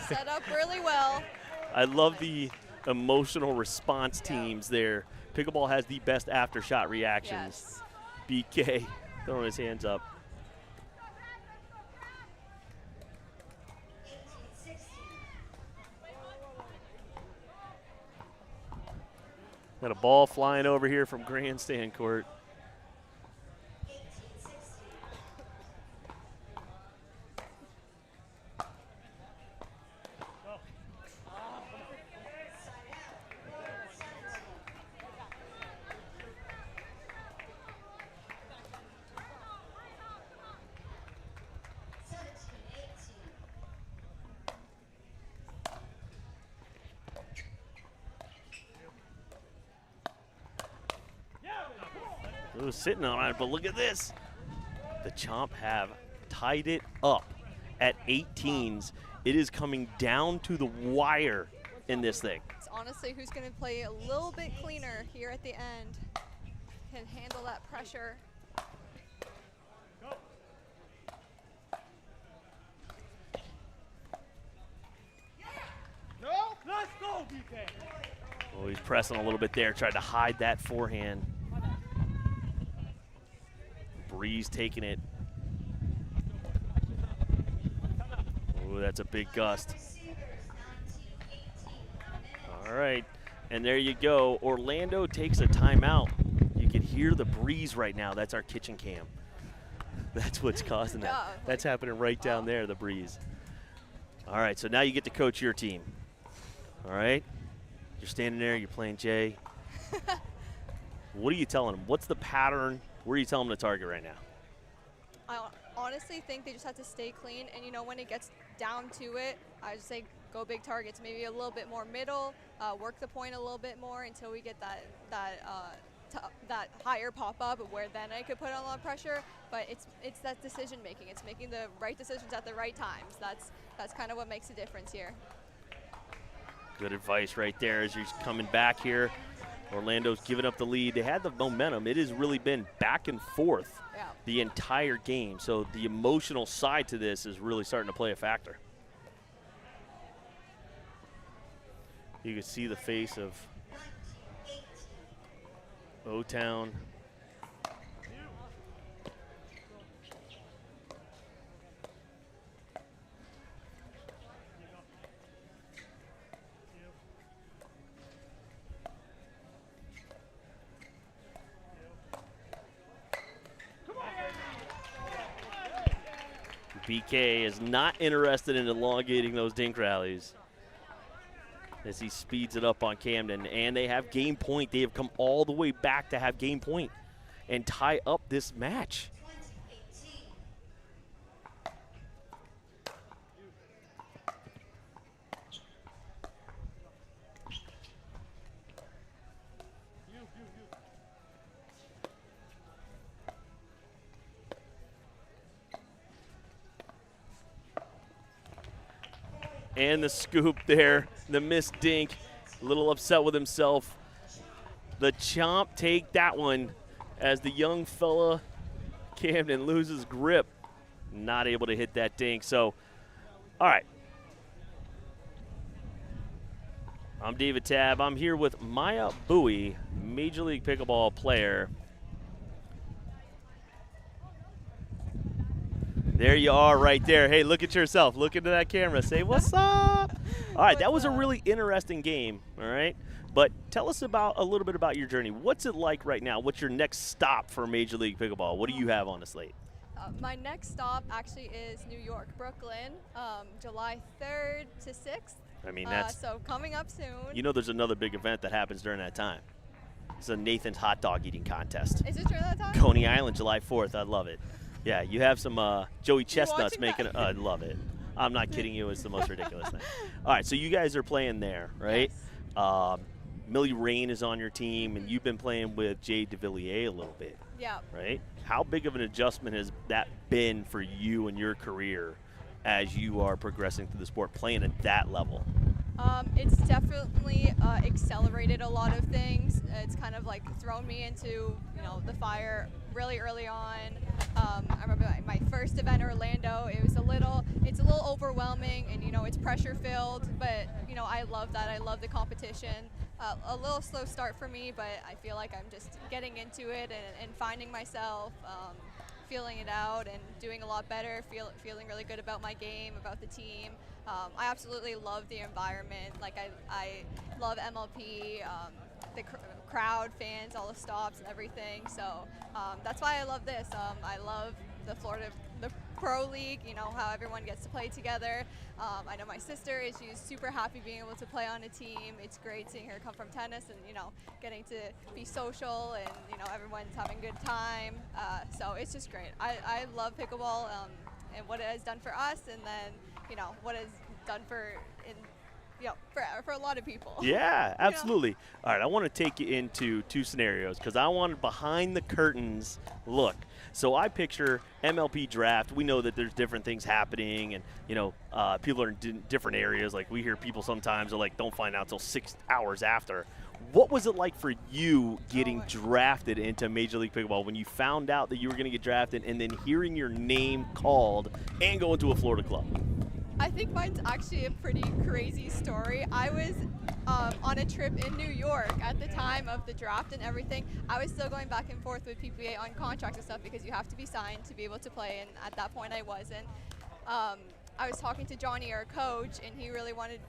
Set up really well. I love the emotional response teams there. Pickleball has the best after shot reactions. Yes. BK throwing his hands up. Got a ball flying over here from grandstand court. It was sitting on it, but look at this. The Chomp have tied it up at 18s. It is coming down to the wire in this thing. It's honestly who's going to play a little bit cleaner here at the end. Can handle that pressure. No, let's go, BK. Oh, he's pressing a little bit there, tried to hide that forehand. Breeze taking it. Oh, that's a big gust. All right, and there you go. Orlando takes a timeout. You can hear the breeze right now. That's our kitchen cam. That's what's causing that. That's happening right down there, the breeze. All right, so now you get to coach your team. All right? You're standing there, you're playing Jay. What are you telling them? What's the pattern? Where are you telling them to target right now? I honestly think they just have to stay clean, and you know, when it gets down to it, I just say go big targets, maybe a little bit more middle, work the point a little bit more until we get that higher pop up where then I could put on a lot of pressure. But it's that decision making. It's making the right decisions at the right times. That's kind of what makes a difference here. Good advice right there as you're coming back here. Orlando's giving up the lead. They had the momentum. It has really been back and forth the entire game. So the emotional side to this is really starting to play a factor. You can see the face of O-Town. BK is not interested in elongating those dink rallies as he speeds it up on Camden. And they have game point. They have come all the way back to have game point and tie up this match. And the scoop there, the missed dink, a little upset with himself. The Chomp take that one as the young fella, Camden, loses grip. Not able to hit that dink. So, all right. I'm David Tabb. I'm here with Maya Bowie, Major League Pickleball player. There you are right there. Hey, look at yourself. Look into that camera. Say, what's up? All right, that was a really interesting game, all right? But tell us about a little bit about your journey. What's it like right now? What's your next stop for Major League Pickleball? What do you have on the slate? My next stop actually is New York, Brooklyn, July 3rd to 6th. I mean, that's so coming up soon. You know there's another big event that happens during that time. It's a Nathan's hot dog eating contest. Is it during that time? Coney Island, July 4th. I love it. Yeah, you have some Joey Chestnuts making I love it. I'm not kidding you. It's the most ridiculous thing. All right, so you guys are playing there, right? Yes. Millie Rain is on your team, and you've been playing with Jay DeVilliers a little bit. Yeah. Right? How big of an adjustment has that been for you in your career as you are progressing through the sport, playing at that level? It's definitely accelerated a lot of things. It's kind of like thrown me into, the fire really early on. I remember my first event, Orlando. It's a little overwhelming, and it's pressure filled. But I love that. I love the competition. A little slow start for me, but I feel like I'm just getting into it and finding myself. Feeling it out and doing a lot better, feeling really good about my game, about the team. I absolutely love the environment. Like I love MLP, the crowd, fans, all the stops and everything. So that's why I love this. I love the Pro League, how everyone gets to play together. I know my sister she's super happy being able to play on a team. It's great seeing her come from tennis and, getting to be social and, everyone's having a good time. So it's just great. I love pickleball and what it has done for us, and then, what it's done for a lot of people. Yeah, absolutely. All right, I want to take you into two scenarios because I want a behind the curtains look. So I picture MLP draft. We know that there's different things happening, and people are in different areas. Like we hear people sometimes are like, don't find out till 6 hours after. What was it like for you getting drafted into Major League Pickleball when you found out that you were going to get drafted, and then hearing your name called and going to a Florida club? I think mine's actually a pretty crazy story. I was on a trip in New York at the time of the draft and everything. I was still going back and forth with PPA on contracts and stuff because you have to be signed to be able to play, and at that point I wasn't. I was talking to Johnny, our coach, and he really wanted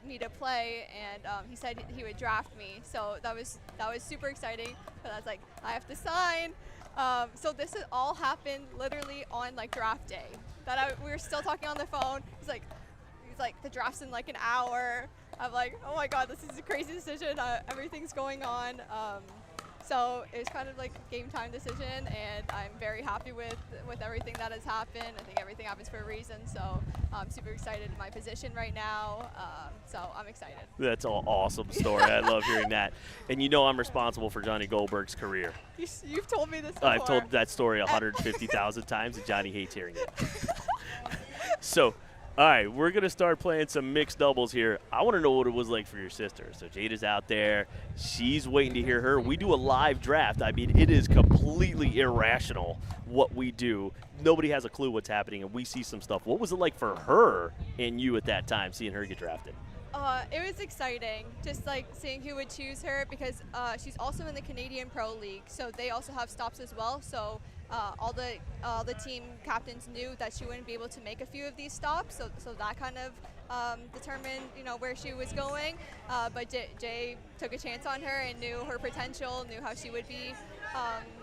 me to play, and he said he would draft me. So that was super exciting, but I was like, I have to sign. So this has all happened literally on like draft day. We were still talking on the phone. He's like, the draft's in like an hour. I'm like, oh my God, this is a crazy decision. Everything's going on. So it was kind of like a game time decision, and I'm very happy with everything that has happened. I think everything happens for a reason. So I'm super excited in my position right now. So I'm excited. That's an awesome story. I love hearing that. And I'm responsible for Johnny Goldberg's career. You've told me this before. I've told that story 150,000 times, and Johnny hates hearing it. So, all right, we're going to start playing some mixed doubles here. I want to know what it was like for your sister. So Jada's out there. She's waiting to hear her. We do a live draft. I mean, it is completely irrational what we do. Nobody has a clue what's happening, and we see some stuff. What was it like for her and you at that time, seeing her get drafted? It was exciting, just like seeing who would choose her, because she's also in the Canadian Pro League, so they also have stops as well. So all the team captains knew that she wouldn't be able to make a few of these stops, so that kind of determined where she was going. But Jay took a chance on her and knew her potential, knew how she would be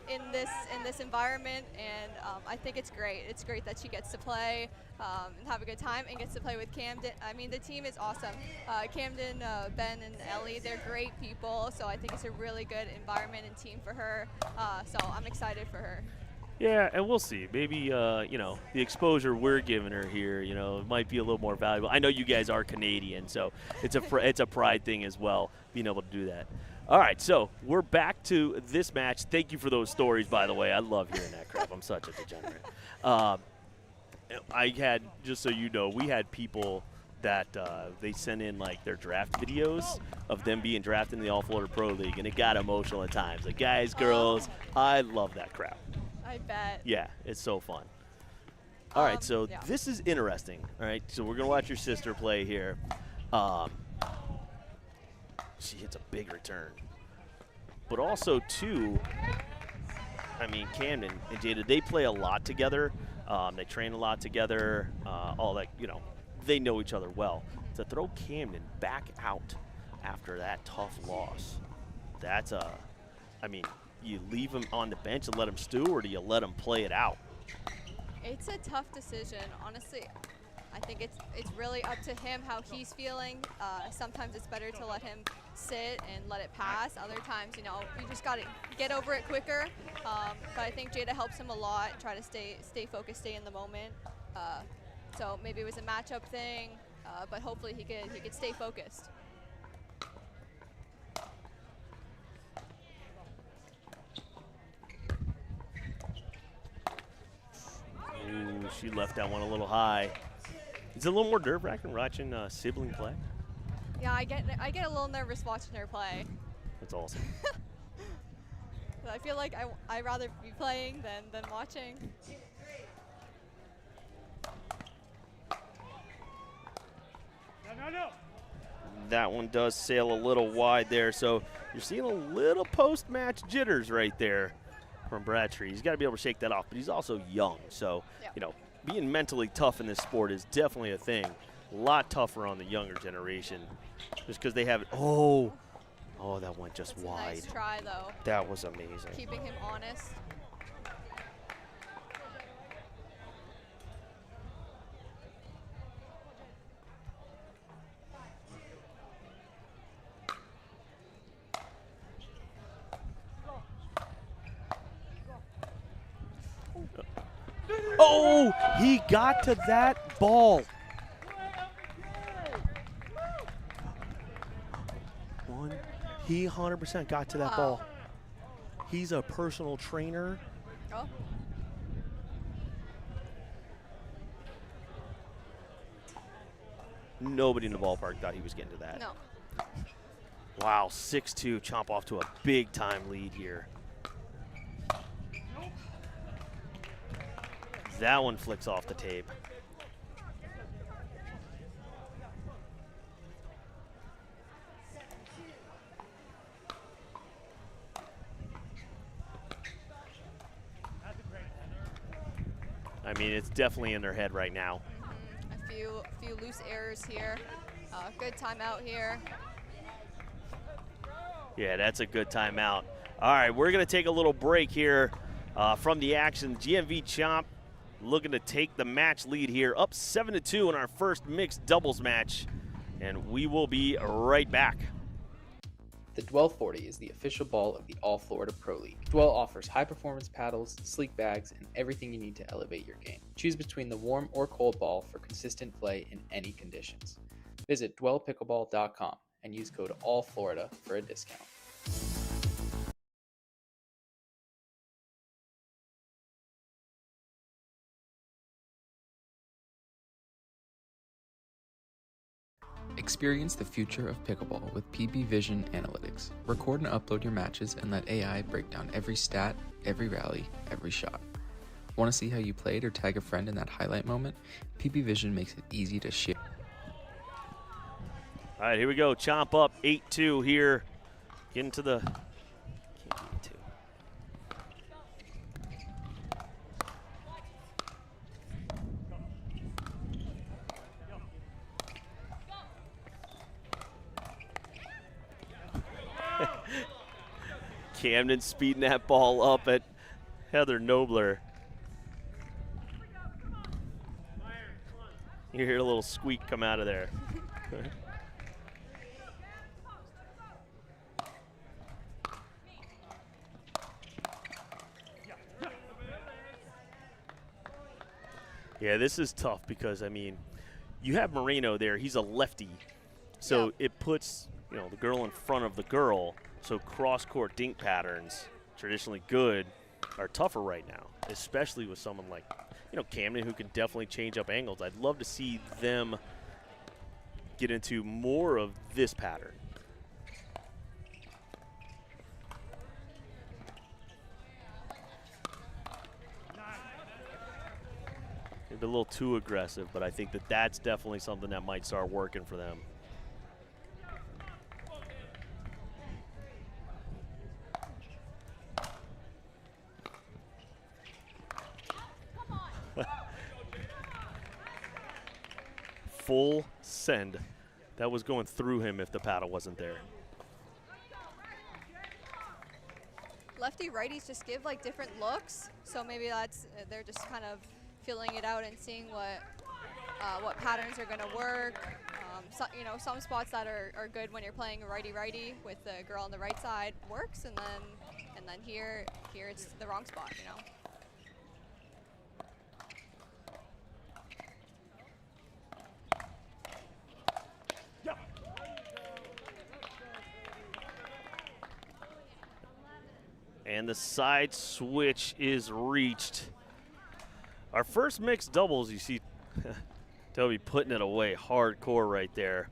in this environment, and I think it's great. It's great that she gets to play and have a good time and gets to play with Camden. I mean, the team is awesome. Camden, Ben, and Ellie, they're great people, so I think it's a really good environment and team for her. So I'm excited for her. Yeah, and we'll see. Maybe, the exposure we're giving her here, might be a little more valuable. I know you guys are Canadian, so it's a pride thing as well, being able to do that. All right, so we're back to this match. Thank you for those stories, by the way. I love hearing that crap. I'm such a degenerate. I had, just so you know, we had people that they sent in like their draft videos of them being drafted in the All Florida Pro League, and it got emotional at times. Like, guys, girls, I love that crap. I bet. Yeah, it's so fun. All right, so this is interesting. All right, so we're going to watch your sister play here. She hits a big return. But also, too, I mean, Camden and Jada, they play a lot together. They train a lot together. All that, they know each other well. To throw Camden back out after that tough loss, that's you leave him on the bench and let him stew, or do you let him play it out? It's a tough decision, honestly. I think it's really up to him how he's feeling. Sometimes it's better to let him sit and let it pass. Other times, you just got to get over it quicker. But I think Jada helps him a lot, try to stay focused, stay in the moment. So maybe it was a matchup thing, but hopefully he could stay focused. Ooh, she left that one a little high. Is it a little more nerve-wracking watching sibling play? Yeah, I get a little nervous watching her play. That's awesome. I feel like I'd rather be playing than watching. No. That one does sail a little wide there, so you're seeing a little post-match jitters right there from Bradtree. He's got to be able to shake that off, but he's also young, so you know, being mentally tough in this sport is definitely a thing. A lot tougher on the younger generation, just because they have it. Oh, that went just wide. Nice try though. That was amazing. Keeping him honest. Oh, he got to that ball. He 100% got to that ball. He's a personal trainer. Oh. Nobody in the ballpark thought he was getting to that. No. Wow, 6-2, chomp off to a big-time lead here. That one flicks off the tape. I mean, it's definitely in their head right now. A few loose errors here. Good timeout here. Yeah, that's a good timeout. All right, we're going to take a little break here from the action. GMV Chomp looking to take the match lead here, up 7-2 in our first mixed doubles match, and we will be right back. The Dwell 40 is the official ball of the All Florida Pro League. Dwell offers high-performance paddles, sleek bags, and everything you need to elevate your game. Choose between the warm or cold ball for consistent play in any conditions. Visit dwellpickleball.com and use code ALLFLORIDA for a discount. Experience the future of pickleball with PB Vision Analytics. Record and upload your matches and let AI break down every stat, every rally, every shot. Want to see how you played or tag a friend in that highlight moment? PB Vision makes it easy to share. All right, here we go. Chomp up 8-2 here. Getting to the... Camden speeding that ball up at Heather Nobler. You hear a little squeak come out of there. Yeah, this is tough because, I mean, you have Moreno there. He's a lefty. So it puts, you know, the girl in front of the girl. So cross-court dink patterns, traditionally good, are tougher right now, especially with someone like, you know, Camden, who can definitely change up angles. I'd love to see them get into more of this pattern. Maybe a little too aggressive, but I think that that's definitely something that might start working for them. Full send. That was going through him if the paddle wasn't there. Lefty righties just give like different looks, so maybe that's they're just kind of feeling it out and seeing what patterns are going to work. So, you know, some spots that are good when you're playing righty-righty with the girl on the right side works, and then here it's the wrong spot, you know. And the side switch is reached. Our first mixed doubles, you see Toby putting it away hardcore right there.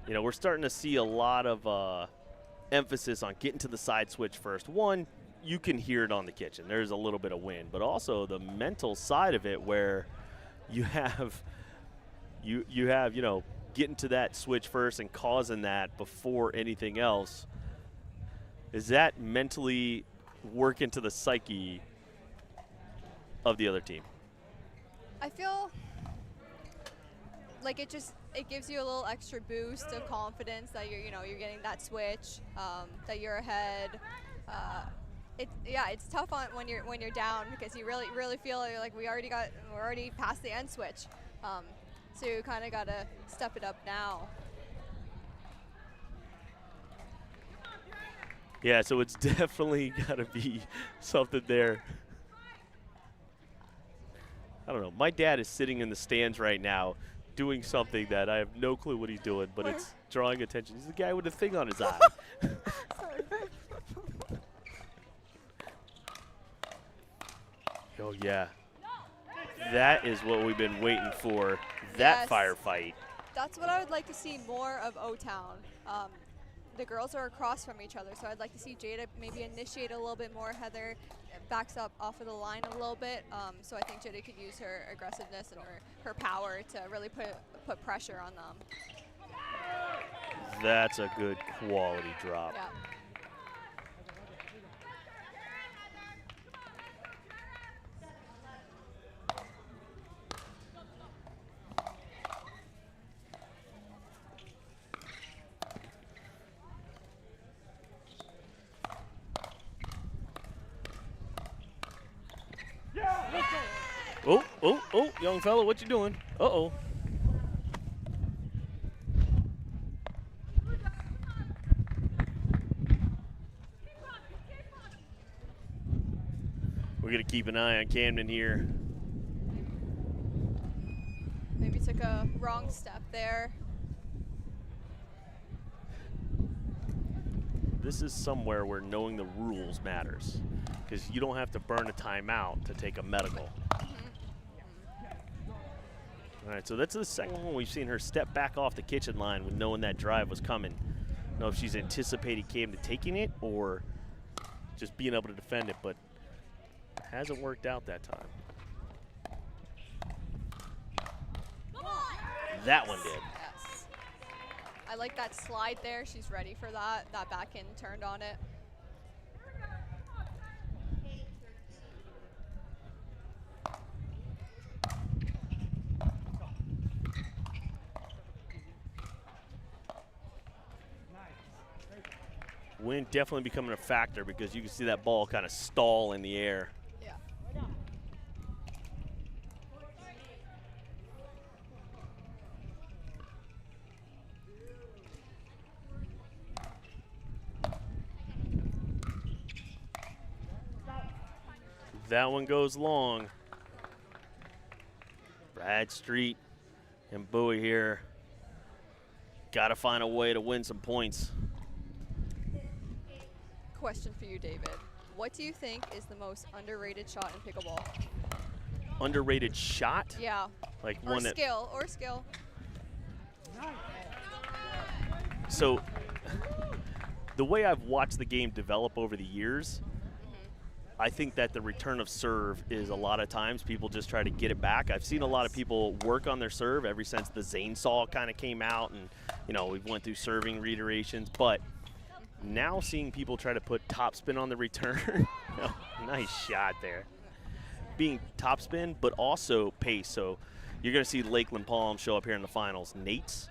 you know, we're starting to see a lot of emphasis on getting to the side switch first. One, you can hear it on the kitchen. There's a little bit of wind, but also the mental side of it where you have, you know, getting to that switch first and causing that before anything else. Is that mentally work into the psyche of the other team? I feel like it gives you a little extra boost of confidence that you're getting that switch, that you're ahead. It's tough when you're down because you really feel like we're already past the end switch. So you kind of got to step it up now. Yeah, so it's definitely got to be something there. I don't know. My dad is sitting in the stands right now doing something that I have no clue what he's doing, but it's drawing attention. He's the guy with the thing on his eye. Oh, yeah. That is what we've been waiting for, that firefight. That's what I would like to see more of O-Town. The girls are across from each other, so I'd like to see Jada maybe initiate a little bit more. Heather backs up off of the line a little bit, so I think Jada could use her aggressiveness and her power to really put pressure on them. That's a good quality drop. Yeah. Oh, young fella, what you doing? Uh-oh. We're going to keep an eye on Camden here. Maybe took a wrong step there. This is somewhere where knowing the rules matters because you don't have to burn a timeout to take a medical. All right, so that's the second one we've seen her step back off the kitchen line with knowing that drive was coming. I don't know if she's anticipating Camden taking it or just being able to defend it, but it hasn't worked out that time. That one did. Yes. I like that slide there. She's ready for that. That back end turned on it. Wind definitely becoming a factor because you can see that ball kind of stall in the air. Yeah. That one goes long. Bradstreet and Bowie here. Got to find a way to win some points. Question for you, David. What do you think is the most underrated shot in pickleball? Underrated shot? Yeah. Like or one that. Skill. Or skill. So, the way I've watched the game develop over the years, I think that the return of serve is a lot of times people just try to get it back. I've seen a lot of people work on their serve ever since the Zane Saw kind of came out, and we've went through serving reiterations, but now seeing people try to put topspin on the return, nice shot there. Being topspin, but also pace. So you're going to see Lakeland Palm show up here in the finals. Nate's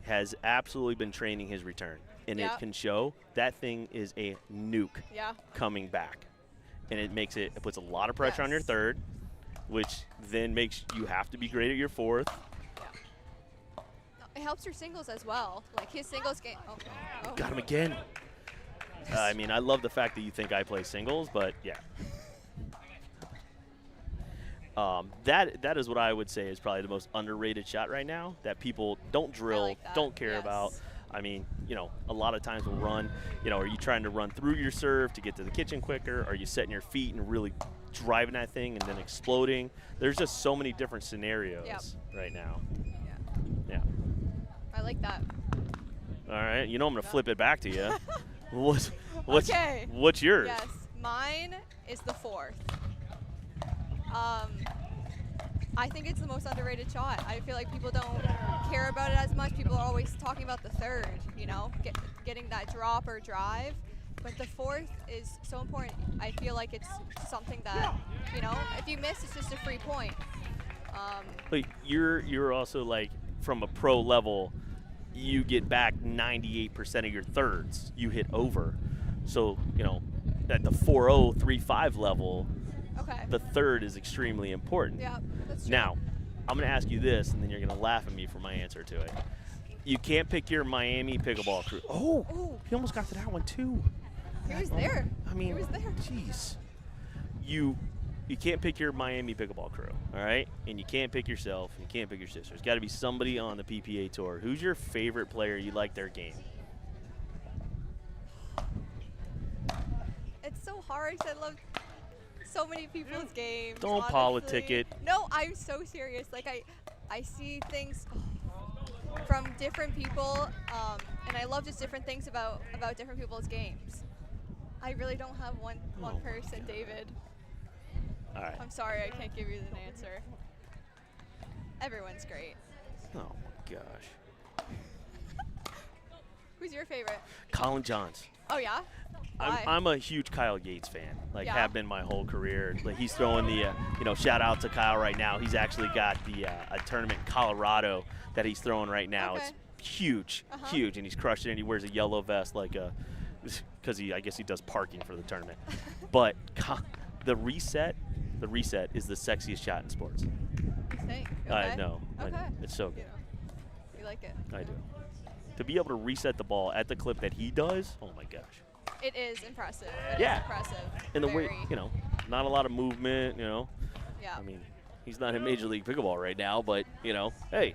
has absolutely been training his return, and it can show that thing is a nuke coming back. And it puts a lot of pressure on your third, which then makes you have to be great at your fourth. It helps your singles as well. Like his singles game. Oh. Got him again. I mean, I love the fact that you think I play singles, but yeah. That is what I would say is probably the most underrated shot right now that people don't drill, don't care about. I mean, a lot of times we'll run, are you trying to run through your serve to get to the kitchen quicker? Are you setting your feet and really driving that thing and then exploding? There's just so many different scenarios right now. Yeah. Yeah. I like that. All right. You know I'm going to flip it back to you. What's Okay. What's yours? Yes, mine is the 4th. I think it's the most underrated shot. I feel like people don't care about it as much. People are always talking about the 3rd, you know, getting that drop or drive. But the 4th is so important. I feel like it's something that, you know, if you miss, it's just a free point. But you're also like from a pro level, you get back 98% of your thirds. You hit over. So, you know, at the 4-0, 3-5 level, the 3rd is extremely important. Yeah, that's true. Now, I'm going to ask you this, and then you're going to laugh at me for my answer to it. You can't pick your Miami pickleball crew. Oh, he almost got to that one too. He was there. I mean, he was there. Jeez. You can't pick your Miami pickleball crew, all right? And you can't pick yourself, and you can't pick your sister. There's got to be somebody on the PPA tour. Who's your favorite player you like their game? It's so hard because I love so many people's games. Don't honestly. politic it. No, I'm so serious. Like I see things from different people, and I love just different things about different people's games. I really don't have one person, David. All right. I'm sorry, I can't give you an answer. Everyone's great. Oh my gosh. Who's your favorite? Colin Johns. Oh yeah. I'm a huge Kyle Yates fan. Like, Yeah. have been my whole career. Like, he's throwing the, shout out to Kyle right now. He's actually got the a tournament in Colorado that he's throwing right now. Okay. It's huge, huge, and he's crushing it. He wears a yellow vest, like because I guess he does parking for the tournament. But the reset is the sexiest shot in sports. You think? I know. Okay. It's so good. You like it? I do. To be able to reset the ball at the clip that he does, oh my gosh. It is impressive. It Yeah. is impressive. And the way, Very. not a lot of movement, Yeah. I mean, he's not in Major League Pickleball right now, but, hey,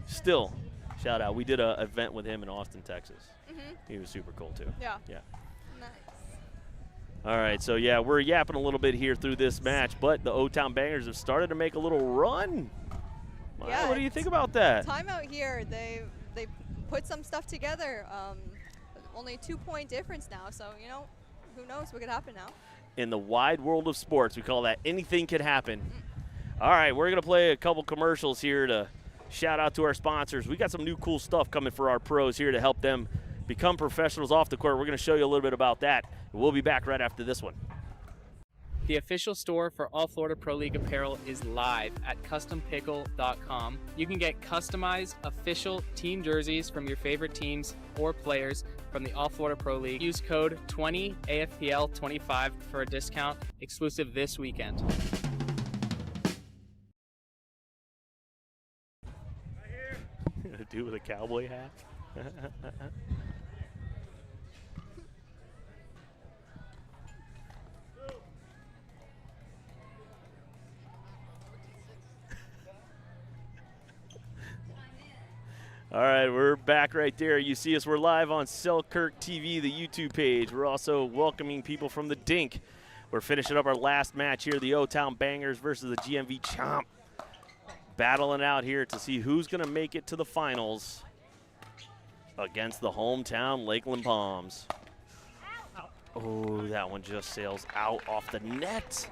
still, shout out. We did an event with him in Austin, Texas. He was super cool, too. Yeah. Yeah. Nice. All right, so, yeah, we're yapping a little bit here through this match, but the O-Town Bangers have started to make a little run. Yeah, What do you think about that? Time out here. They put some stuff together. Only 2-point difference now, so who knows what could happen now. In the wide world of sports, we call that anything can happen. All right, we're going to play a couple commercials here to shout out to our sponsors. We got some new cool stuff coming for our pros here to help them become professionals off the court. We're going to show you a little bit about that. We'll be back right after this one. The official store for All Florida Pro League apparel is live at CustomPickle.com. You can get customized official team jerseys from your favorite teams or players from the All Florida Pro League. Use code 20AFPL25 for a discount exclusive this weekend. A dude with a cowboy hat. All right, we're back right there. You see us, we're live on SelkirkTV, the YouTube page. We're also welcoming people from the Dink. We're finishing up our last match here, the O-Town Bangers versus the GMV Chomp. Battling out here to see who's going to make it to the finals against the hometown Lakeland Palms. Oh, that one just sails out off the net.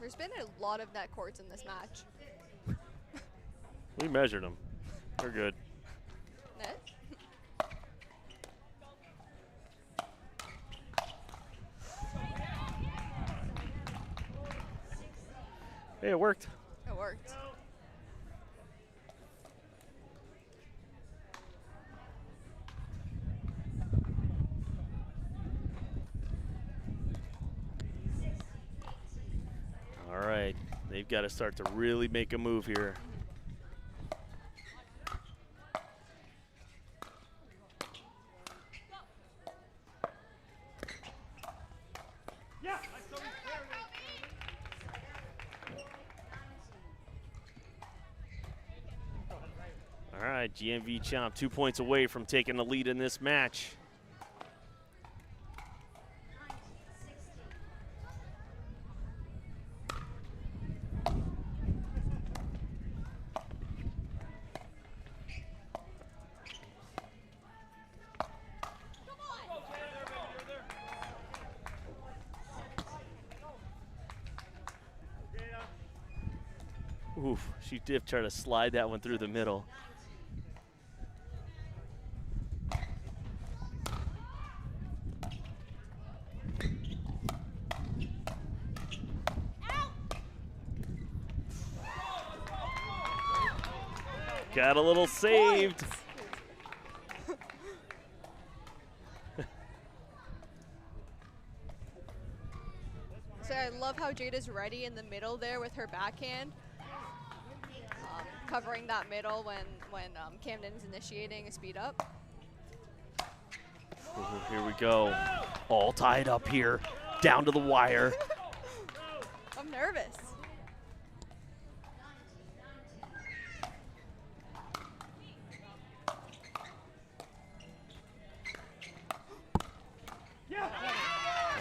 There's been a lot of net courts in this match. We measured them. They're good. Net? Hey, it worked. It worked. All right, they've got to start to really make a move here. All right, GMV Chomp 2 points away from taking the lead in this match. Oof, she did try to slide that one through the middle. Got a little saved. So I love how Jada's ready in the middle there with her backhand, covering that middle when Camden's initiating a speed up. Ooh, here we go. All tied up here, down to the wire. I'm nervous.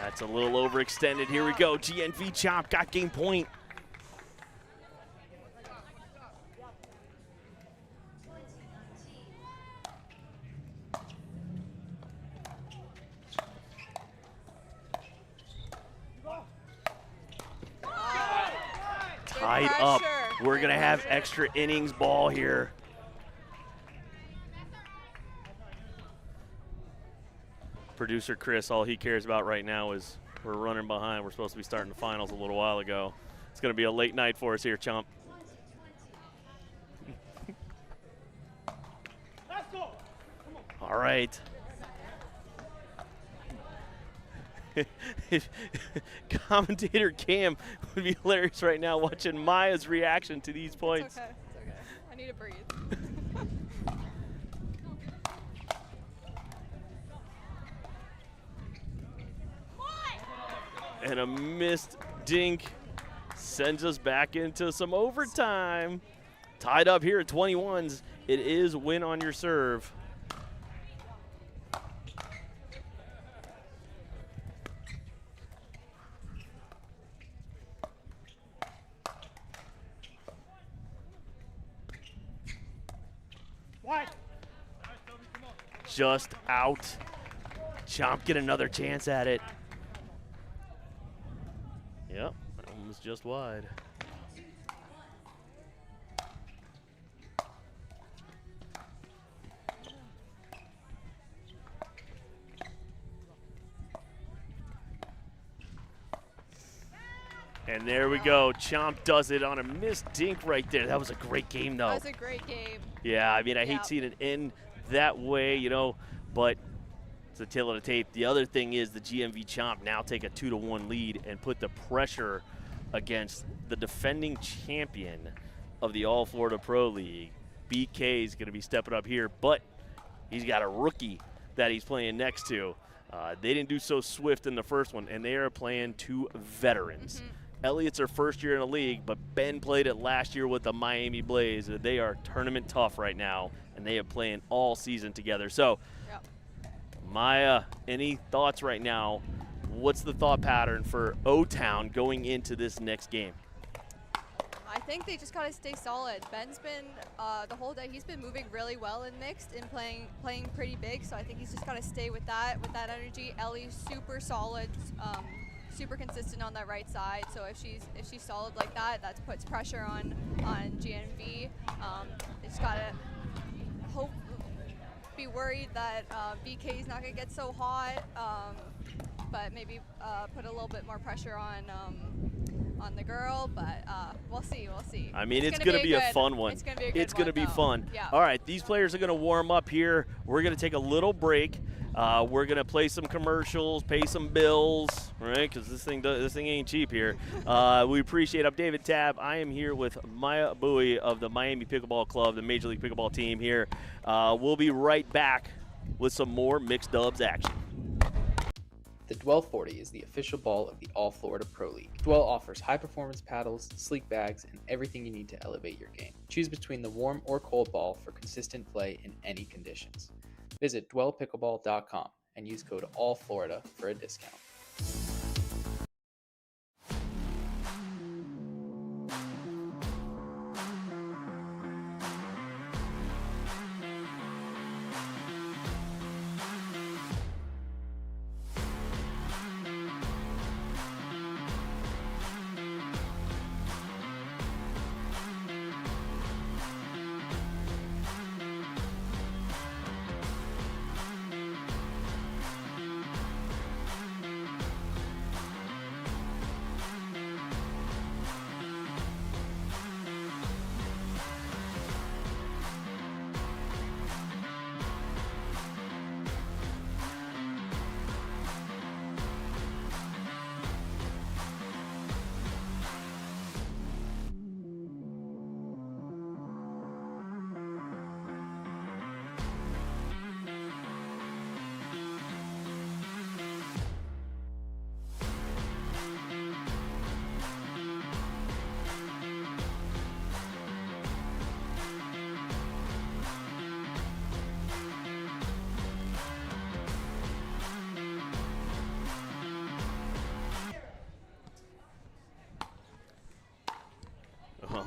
That's a little overextended. Here we go. GNV Chomp got game point. Tied up. We're going to have extra innings ball here. Producer Chris, all he cares about right now is we're running behind. We're supposed to be starting the finals a little while ago. It's going to be a late night for us here, Chomp. All right. Commentator Cam would be hilarious right now watching Maya's reaction to these points. It's okay. It's okay. I need to breathe. And a missed dink sends us back into some overtime. Tied up here at 21s. It is win on your serve. Just out. Chomp get another chance at it. Yep, that one was just wide. And there we go. Chomp does it on a missed dink right there. That was a great game, though. That was a great game. Yeah, I mean, I hate seeing it end that way, you know, but it's the tail of the tape. The other thing is the GMV Chomp now take a 2-1 lead and put the pressure against the defending champion of the All Florida Pro League. BK is going to be stepping up here, but he's got a rookie that he's playing next to. They didn't do so swift in the first one, and they are playing two veterans. Elliott's her first year in the league, but Ben played it last year with the Miami Blaze. They are tournament tough right now, and they are playing all season together. So, Maya, any thoughts right now? What's the thought pattern for O-Town going into this next game? I think they just got to stay solid. Ben's been, the whole day, he's been moving really well in mixed and playing pretty big, so I think he's just got to stay with that energy. Ellie's super solid, super consistent on that right side, so if she's solid like that, that puts pressure on GNV. They just got to be worried that BK is not going to get so hot, but maybe put a little bit more pressure on the girl, but we'll see. I mean, it's going to be a fun one. It's going to be a good It's going to be though. fun. Yeah. All right, these players are going to warm up here. We're going to take a little break. We're going to play some commercials, pay some bills, right? Because this thing ain't cheap here. We appreciate it. I'm David Tabb. I am here with Maya Bowie of the Miami Pickleball Club, the Major League Pickleball team here. We'll be right back with some more mixed dubs action. The Dwell 40 is the official ball of the All Florida Pro League. Dwell offers high-performance paddles, sleek bags, and everything you need to elevate your game. Choose between the warm or cold ball for consistent play in any conditions. Visit dwellpickleball.com and use code ALLFLORIDA for a discount.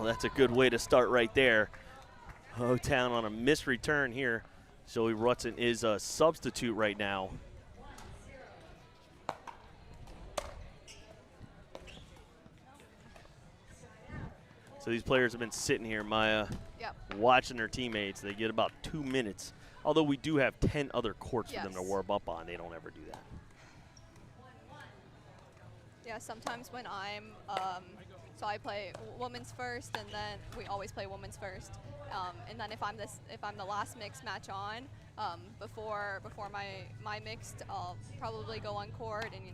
Well, that's a good way to start right there. O-Town on a missed return here. Zoe Rutson is a substitute right now. So these players have been sitting here, Maya, watching their teammates. They get about 2 minutes. Although we do have 10 other courts for them to warm up on. They don't ever do that. Yeah, sometimes when I'm, so I play women's first, and then we always play women's first. And then if I'm the last mixed match on, before my mixed, I'll probably go on court and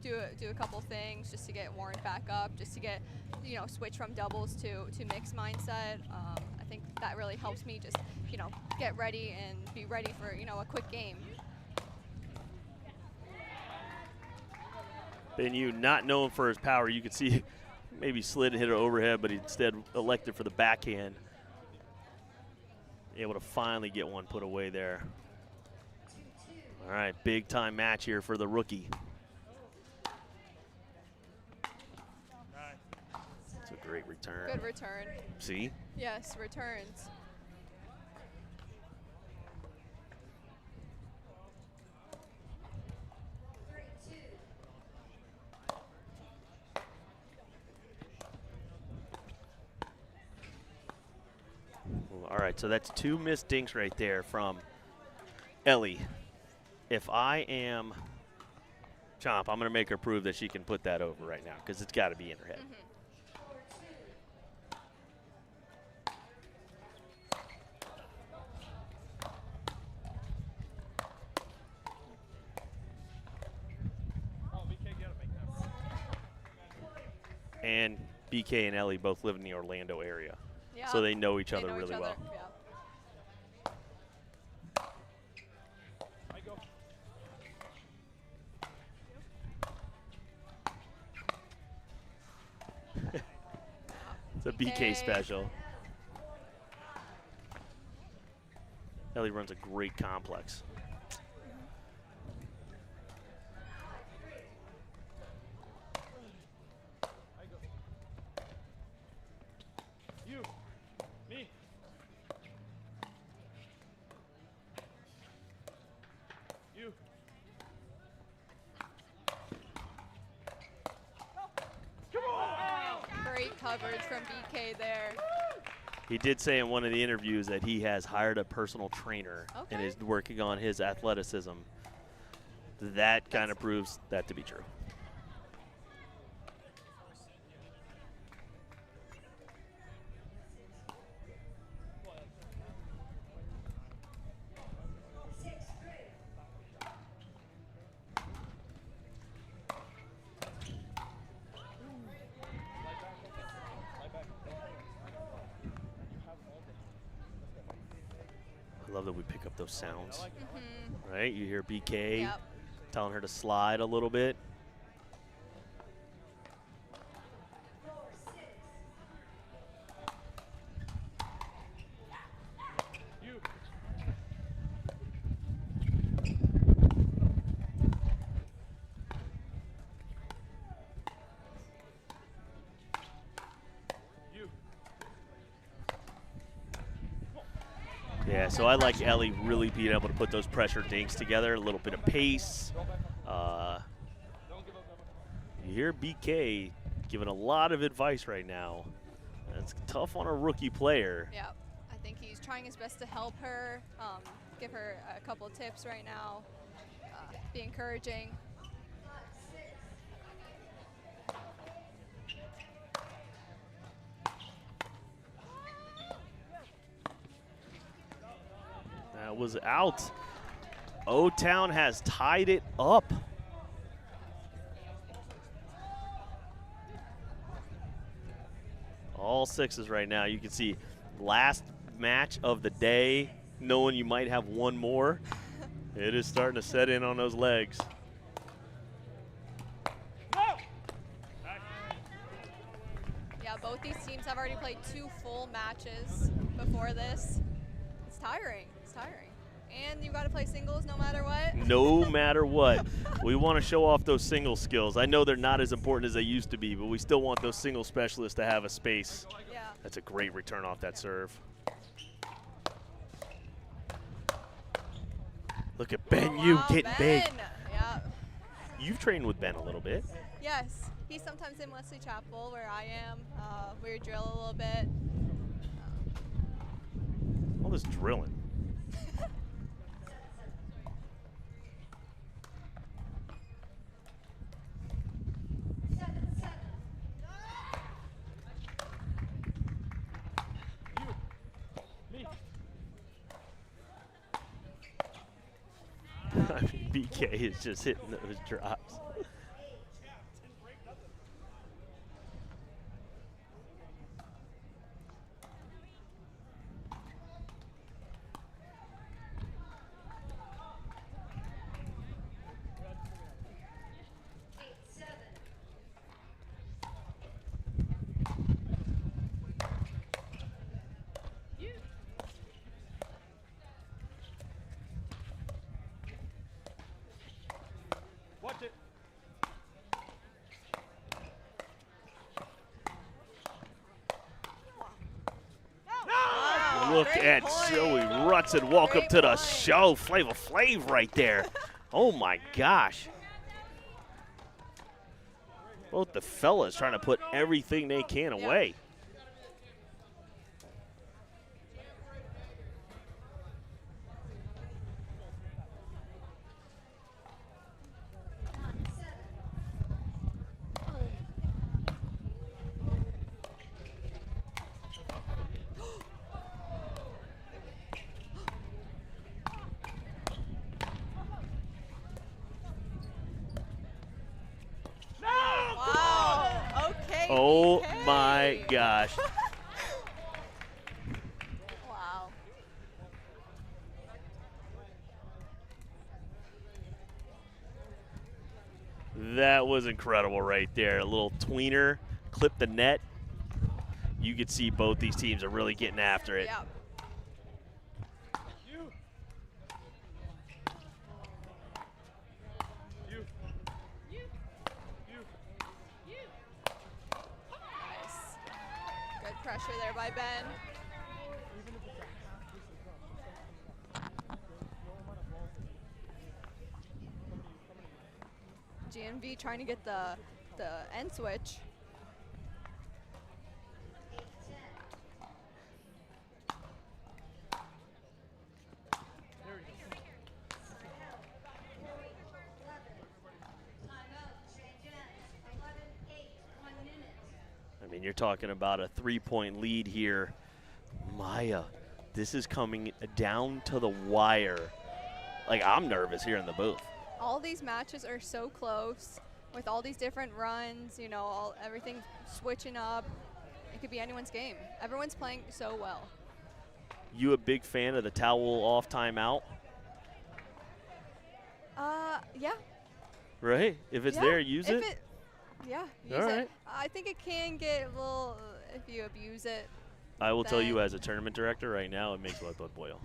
do a couple things just to get warmed back up, just to get switch from doubles to mixed mindset. I think that really helps me just get ready and be ready for a quick game. Benyu, not known for his power, you could see maybe slid and hit it overhead, but he instead elected for the backhand. Able to finally get one put away there. All right, big time match here for the rookie. It's a great return. Good return. See? Yes, returns. All right, so that's 2 missed dinks right there from Ellie. If I am Chomp, I'm going to make her prove that she can put that over right now because it's got to be in her head. And BK and Ellie both live in the Orlando area. Yeah. So they know each other really well. It's a BK special. Ellie runs a great complex. Great coverage from BK there. He did say in one of the interviews that he has hired a personal trainer and is working on his athleticism. That kind of proves that to be true. I love that we pick up those sounds, right? You hear BK telling her to slide a little bit. Yeah, so I like Ellie really being able to put those pressure dinks together, a little bit of pace. You hear BK giving a lot of advice right now. It's tough on a rookie player. Yeah, I think he's trying his best to help her, give her a couple of tips right now, be encouraging. That was out. O-Town has tied it up. All sixes right now. You can see last match of the day, knowing you might have one more. It is starting to set in on those legs. Yeah, both these teams have already played 2 full matches before this. It's tiring. It's tiring. And you've got to play singles no matter what. No matter what. We want to show off those single skills. I know they're not as important as they used to be, but we still want those single specialists to have a space. Yeah. That's a great return off that serve. Look at Ben Yu getting big. Yeah. You've trained with Ben a little bit. Yes. He's sometimes in Wesley Chapel where I am. We drill a little bit. All this drilling. I mean, BK is just hitting those drops. Watch it. Look at Joey Rutson. Welcome to the show. Flavor Flav right there. Oh my gosh. Both the fellas trying to put everything they can away. Oh my gosh. Wow. That was incredible right there. A little tweener, clipped the net. You could see both these teams are really getting after it. Yep. Pressure there by Ben. GMV trying to get the end switch. I mean, you're talking about a 3-point lead here. Maya, this is coming down to the wire. Like, I'm nervous here in the booth. All these matches are so close with all these different runs, you know, everything switching up. It could be anyone's game. Everyone's playing so well. You a big fan of the towel off timeout? Yeah. Right? If it's there, use it? Yeah, use All right. it. I think it can get a little, if you abuse it. I will tell you then- as a tournament director right now, it makes my blood boil.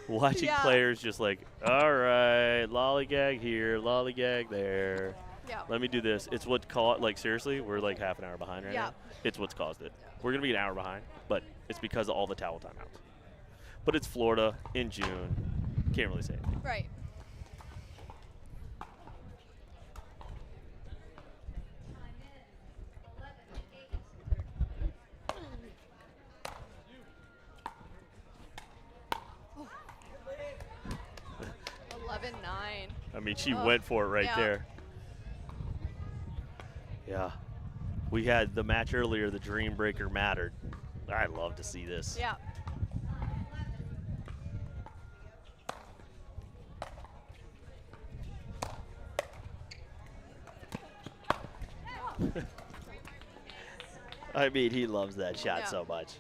Watching Yeah. players just like, all right, lollygag here, lollygag there. Yeah. Let me do this. It's what caused, like, seriously, we're like half an hour behind right Yeah. now. It's what's caused it. We're going to be an hour behind, but it's because of all the towel timeouts. But it's Florida in June. Can't really say anything. Right. Oh. 11-9. I mean, she Oh, went for it right yeah. there. Yeah. We had the match earlier, the Dream Breaker mattered. I'd love to see this. Yeah. I mean, he loves that shot Yeah. so much.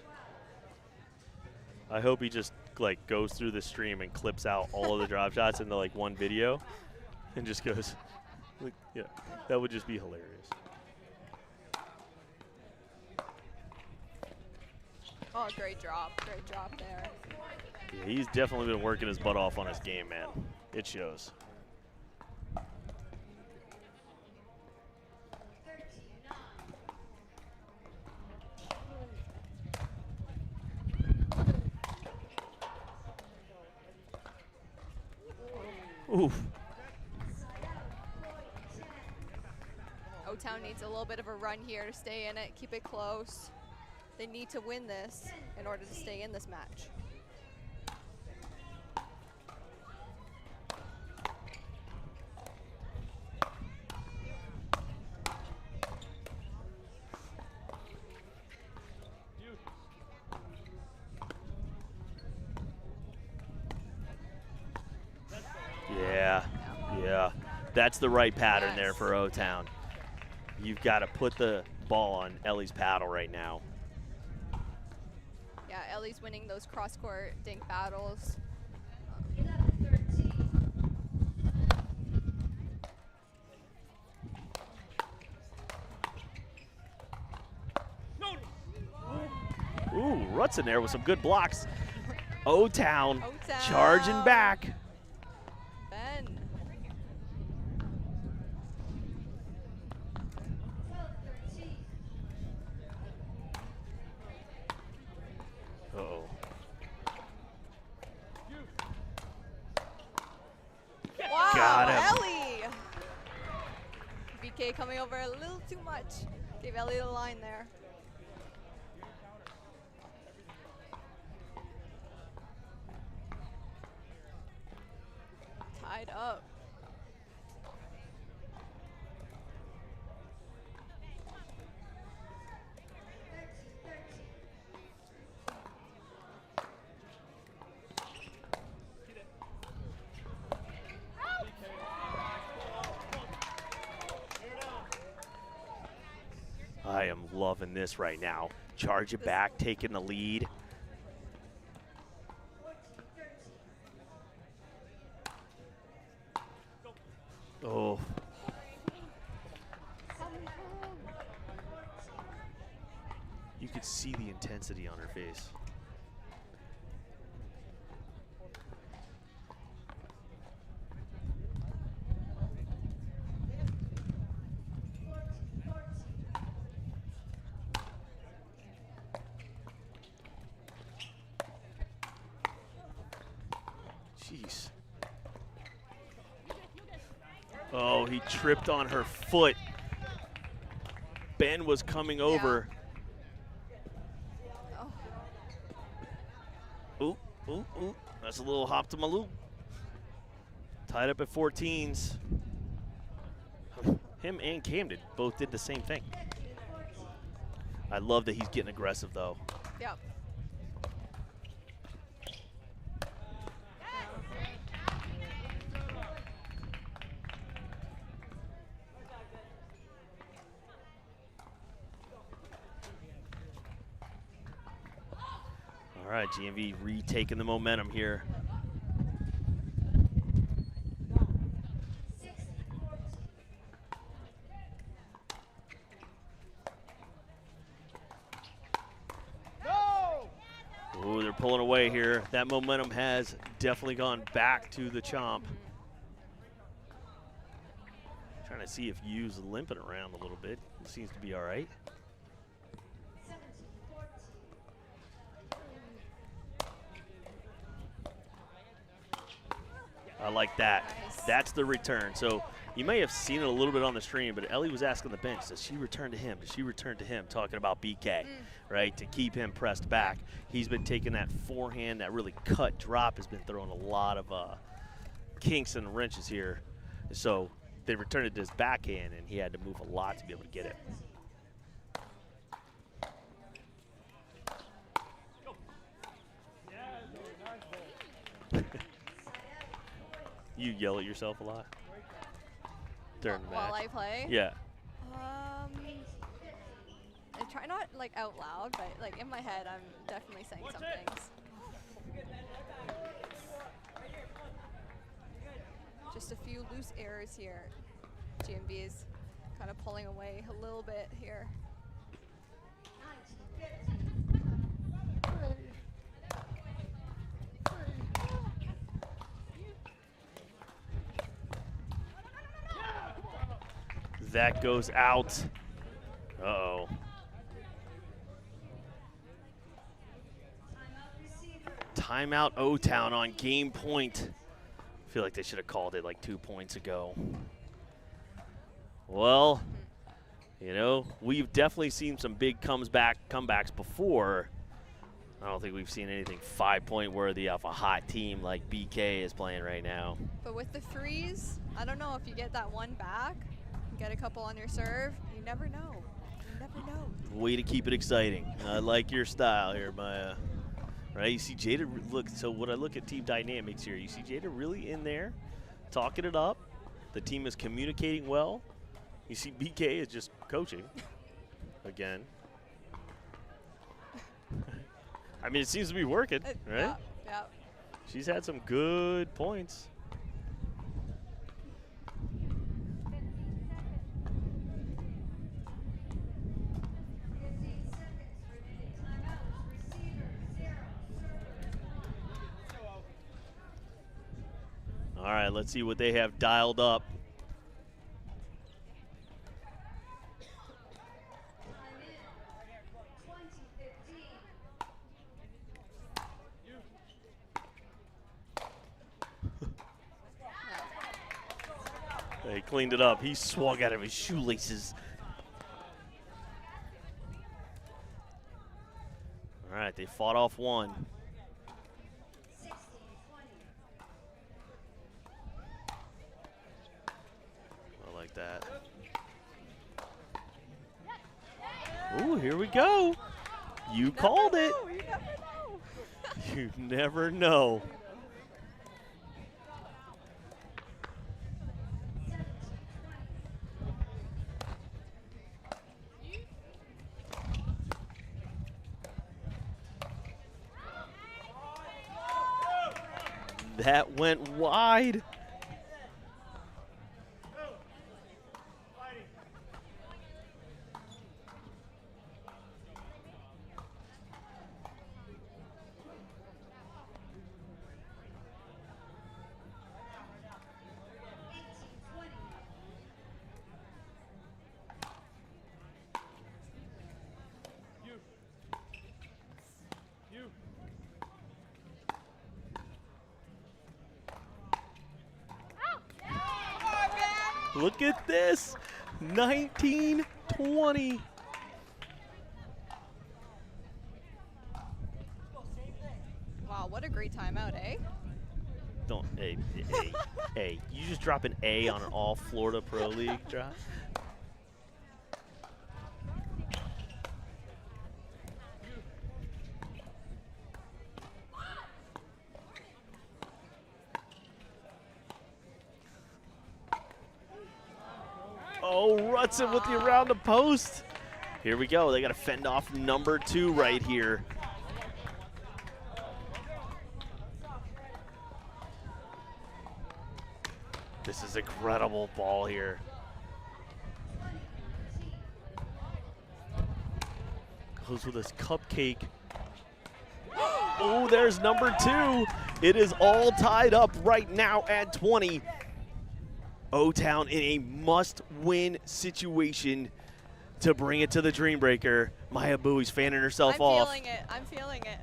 I hope he just like goes through the stream and clips out all of the drop shots into like one video and just goes, like, yeah, that would just be hilarious. Oh, great drop there. Yeah, he's definitely been working his butt off on his game, man. It shows. Oof. O-Town needs a little bit of a run here to stay in it, keep it close. They need to win this in order to stay in this match. Yeah. That's the right pattern there for O-Town. You've got to put the ball on Ellie's paddle right now. Yeah, Ellie's winning those cross-court dink battles. Ooh, Rutt's in there with some good blocks. O-Town charging back. Ben. Uh-oh. Wow, Got him. Ellie. BK coming over a little too much. Gave Ellie the line there. Tied up. I am loving this right now. Charge it back, taking the lead. Oh. You could see the intensity on her face. Jeez. Oh, he tripped on her foot. Ben was coming over. Ooh, ooh, ooh. That's a little hop to Malou. Tied up at 14s. Him and Camden both did the same thing. I love that he's getting aggressive, though. Yep. All right, GMV retaking the momentum here. Ooh, they're pulling away here. That momentum has definitely gone back to the Chomp. Trying to see if Yu's limping around a little bit. It seems to be all right. I like that. Nice. That's the return. So you may have seen it a little bit on the stream, but Ellie was asking the bench, does she return to him? Does she return to him? Talking about BK, right, to keep him pressed back. He's been taking that forehand, that really cut drop has been throwing a lot of kinks and wrenches here. So they returned it to his backhand, and he had to move a lot to be able to get it. You yell at yourself a lot during the match? While I play? Yeah. I try not like out loud, but like in my head, I'm definitely saying some things. Just a few loose errors here. GMB is kind of pulling away a little bit here. That goes out. Uh-oh. Timeout O-Town on game point. feel like they should have called it like 2 points ago. Well, you know, we've definitely seen some big comebacks before. I don't think we've seen anything 5-point worthy off a hot team like BK is playing right now. But with the freeze, I don't know if you get that one back, get a couple on your serve, you never know. You never know. Way to keep it exciting. I like your style here, Maya. Right, you see Jada, look, so when I look at team dynamics here, you see Jada really in there, talking it up. The team is communicating well. You see BK is just coaching again. I mean, it seems to be working, right? Yeah, yeah. She's had some good points. All right, let's see what they have dialed up. He cleaned it up. He swung out of his shoelaces. All right, they fought off one. I like that. Ooh, here we go. You called it. You never know. That went wide. Look at this, 19-20. Wow, what a great timeout, eh? Don't, hey, you just drop an A on an All Florida Pro League drop? Oh, Rutson with the around the post. Here we go. They got to fend off number 2 right here. This is incredible ball here. Goes with his cupcake. Oh, there's number 2. It is all tied up right now at 20. O-Town in a must-win situation to bring it to the Dream Breaker. Maya Bowie's fanning herself off. I'm feeling it. I'm feeling it.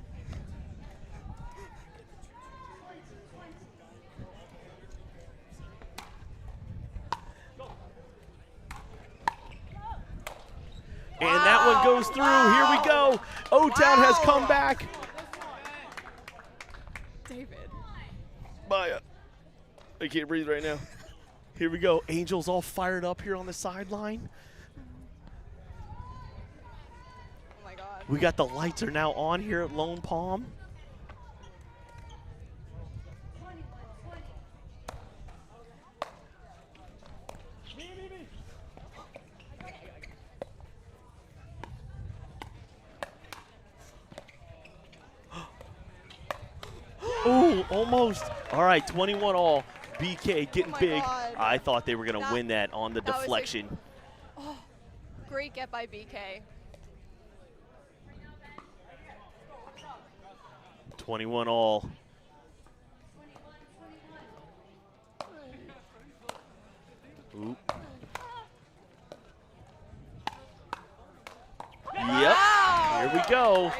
And that one goes through. Wow. Here we go. O-Town has come back. David. Maya. I can't breathe right now. Here we go. Angels all fired up here on the sideline. Oh my God. We got the lights are now on here at Lone Palm. Oh, almost. All right, 21 all. BK getting big. God. I thought they were going to win that on the deflection. Oh, great get by BK. 21 all. Oop. Yep. Here we go.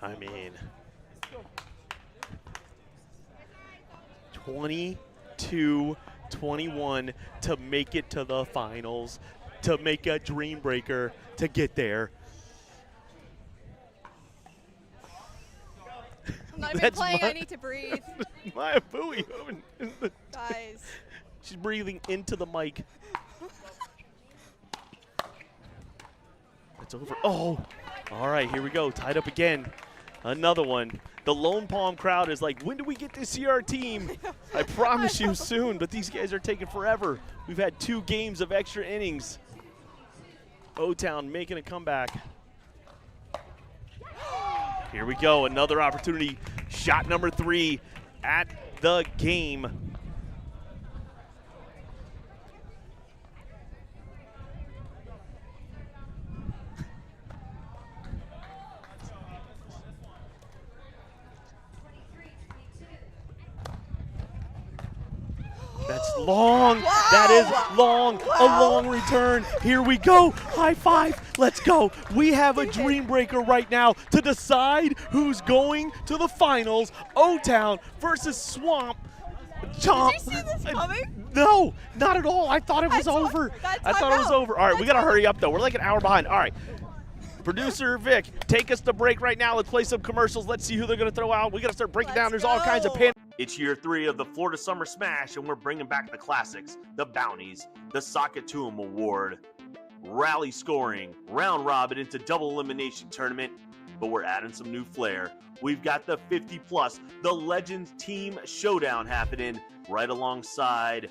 I mean, 22-21 to make it to the finals, to make a dream breaker, to get there. I'm not even playing. I need to breathe. Maya Bowie. Guys. She's breathing into the mic. It's over. Oh, all right, here we go. Tied up again. Another one. The Lone Palm crowd is like, when do we get to see our team? I promise you soon, but these guys are taking forever. We've had 2 games of extra innings. O-Town making a comeback. Here we go, another opportunity. Shot number 3 at the game. That's long. Wow. That is long. Wow. A long return. Here we go. High five. Let's go. We have a dream breaker right now to decide who's going to the finals. O-Town versus Swamp. Chomp. Did you see this coming? No, not at all. I thought it was over. I thought it was over. All right, we got to hurry up, though. We're like an hour behind. All right. Producer Vic, take us to break right now. Let's play some commercials. Let's see who they're going to throw out. We got to start breaking down. There's all kinds of It's year 3 of the Florida Summer Smash, and we're bringing back the classics, the bounties, the Sockatoom Award, rally scoring, round robin into double elimination tournament, but we're adding some new flair. We've got the 50+, the Legends Team Showdown happening right alongside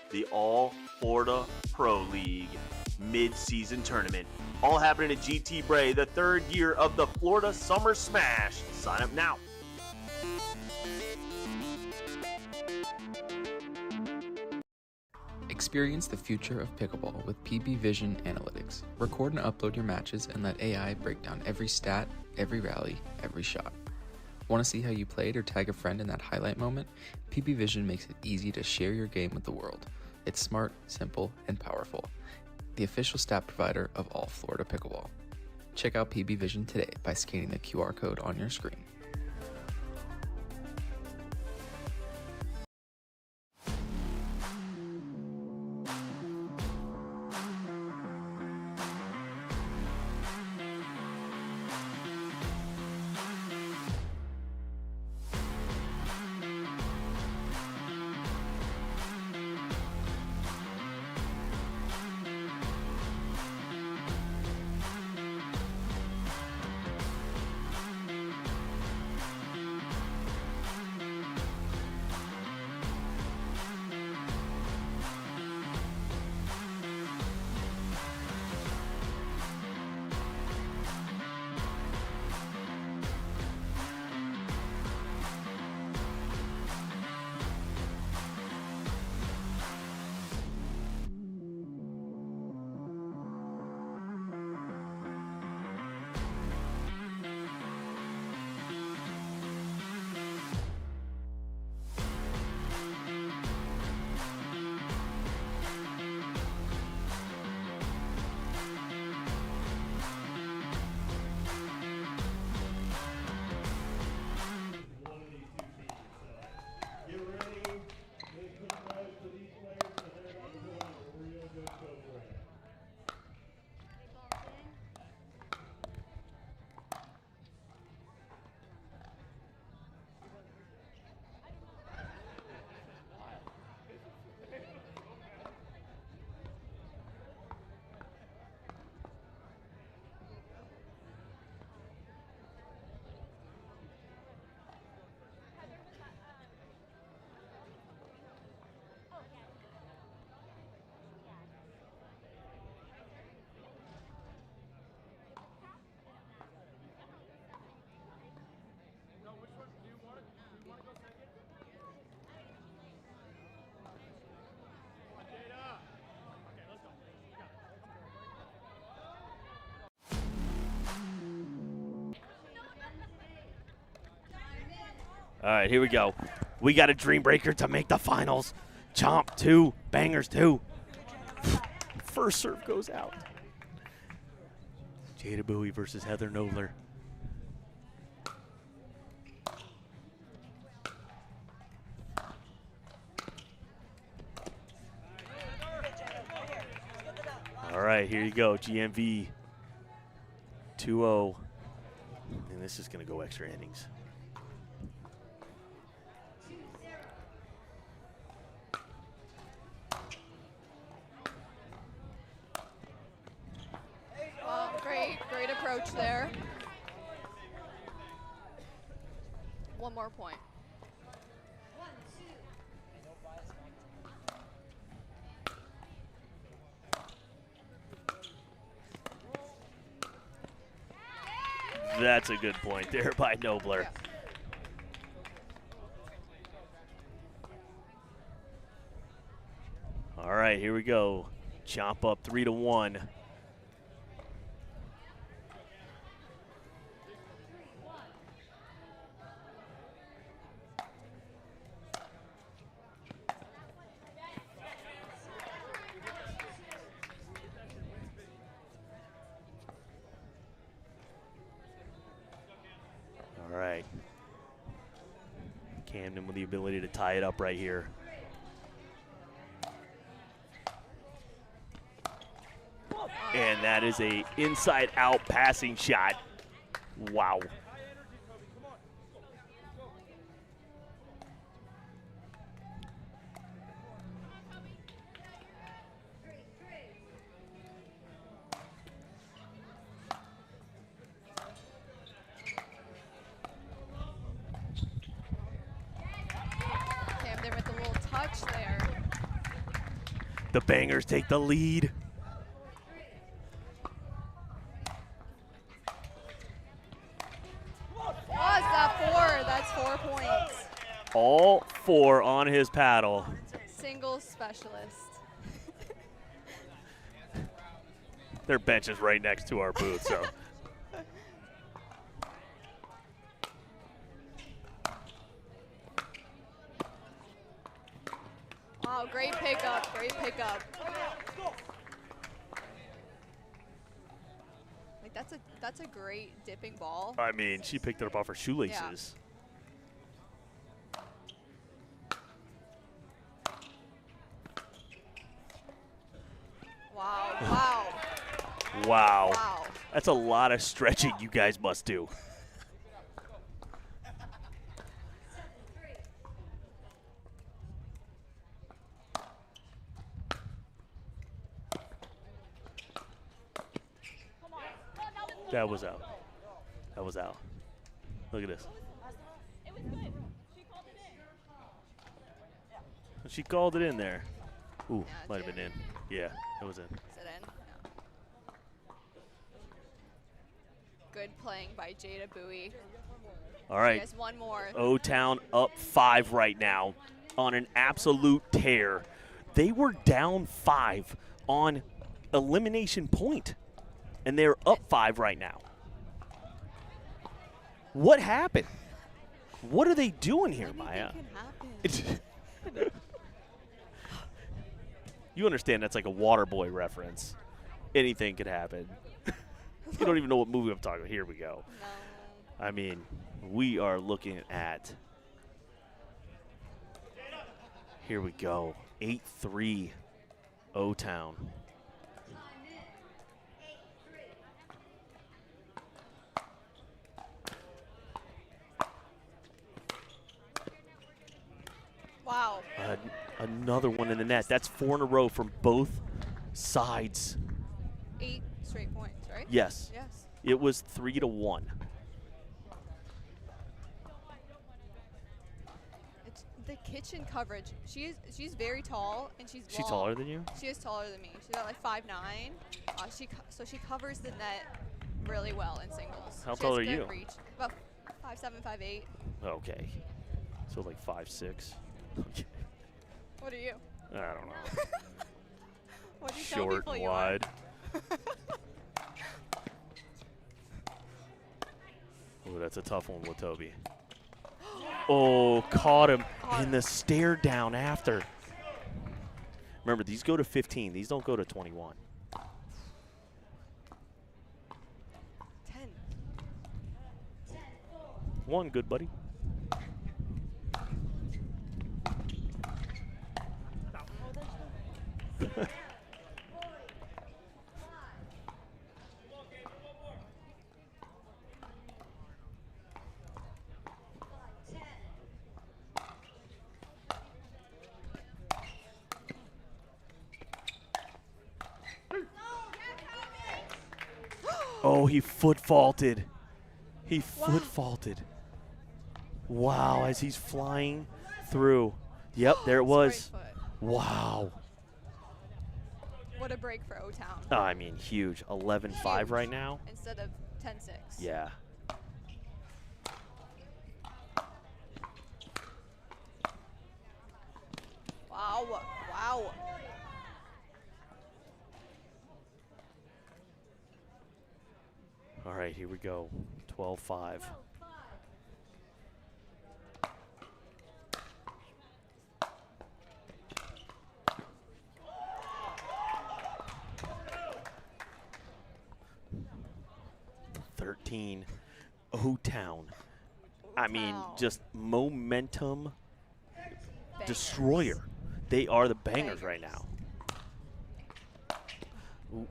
the All Florida Pro League mid-season tournament. All happening at GT Bray, the 3rd year of the Florida Summer Smash. Sign up now. Experience the future of pickleball with PB Vision Analytics. Record and upload your matches and let AI break down every stat, every rally, every shot. Want to see how you played or tag a friend in that highlight moment? PB Vision makes it easy to share your game with the world. It's smart, simple, and powerful. The official stat provider of All Florida Pickleball. Check out PB Vision today by scanning the QR code on your screen. All right, here we go. We got a dream breaker to make the finals. Chomp 2, bangers 2. First serve goes out. Jada Bowie versus Heather Knowler. right, here you go, GMV 2-0. And this is going to go extra innings. Well, great approach there. One more point. That's a good point there by Nobler. All right, here we go. Chomp up 3-1. All right. Camden with the ability to tie it up right here. And that is a inside-out passing shot. Wow. Camden with a little touch there. The Bangers take the lead. Was that 4? That's 4 points. All 4 on his paddle. Singles specialist. Their bench is right next to our booth, so. Wow, great pickup, great pickup. Like that's a great dipping ball. I mean, she picked it up off her shoelaces. Wow, wow. Wow. Wow. That's a lot of stretching you guys must do. That was out. That was out. Look at this. She called it in there. Ooh, might have been in. Yeah, it was in. Is it in? No. Good playing by Jada Bowie. All right. She has one more. O-Town up 5 right now on an absolute tear. They were down 5 on elimination point, and they're up 5 right now. What happened? What are they doing here, Maya? You understand that's like a Waterboy reference. Anything could happen. You don't even know what movie I'm talking about. Here we go. No. I mean, we are looking at, here we go, 8-3 O-Town. Wow. Another one in the net. That's 4 in a row from both sides. 8 straight points, right? Yes. Yes. It was 3-1. It's the kitchen coverage. She's very tall and she's long. Taller than you? She is taller than me. She's at like 5'9". So she covers the net really well in singles. How She tall has are good you? Reach. About 5'7", 5'8". Okay. So like 5'6". What are you? I don't know. What do you tell Short, people you are? wide. Oh, that's a tough one with Toby. Oh, caught him in the stare down after. Remember, these go to 15. These don't go to 21. 10. 1, good buddy. Oh, he foot faulted. He foot faulted. Wow, as he's flying through. Yep, there it was. Wow. What a break for O-Town. Oh, I mean, huge. 11-5 right now. Instead of 10-6. Yeah. Wow. Wow. All right, here we go. 12-5. O-Town. I mean, just momentum destroyer. They are the bangers right now. Ooh.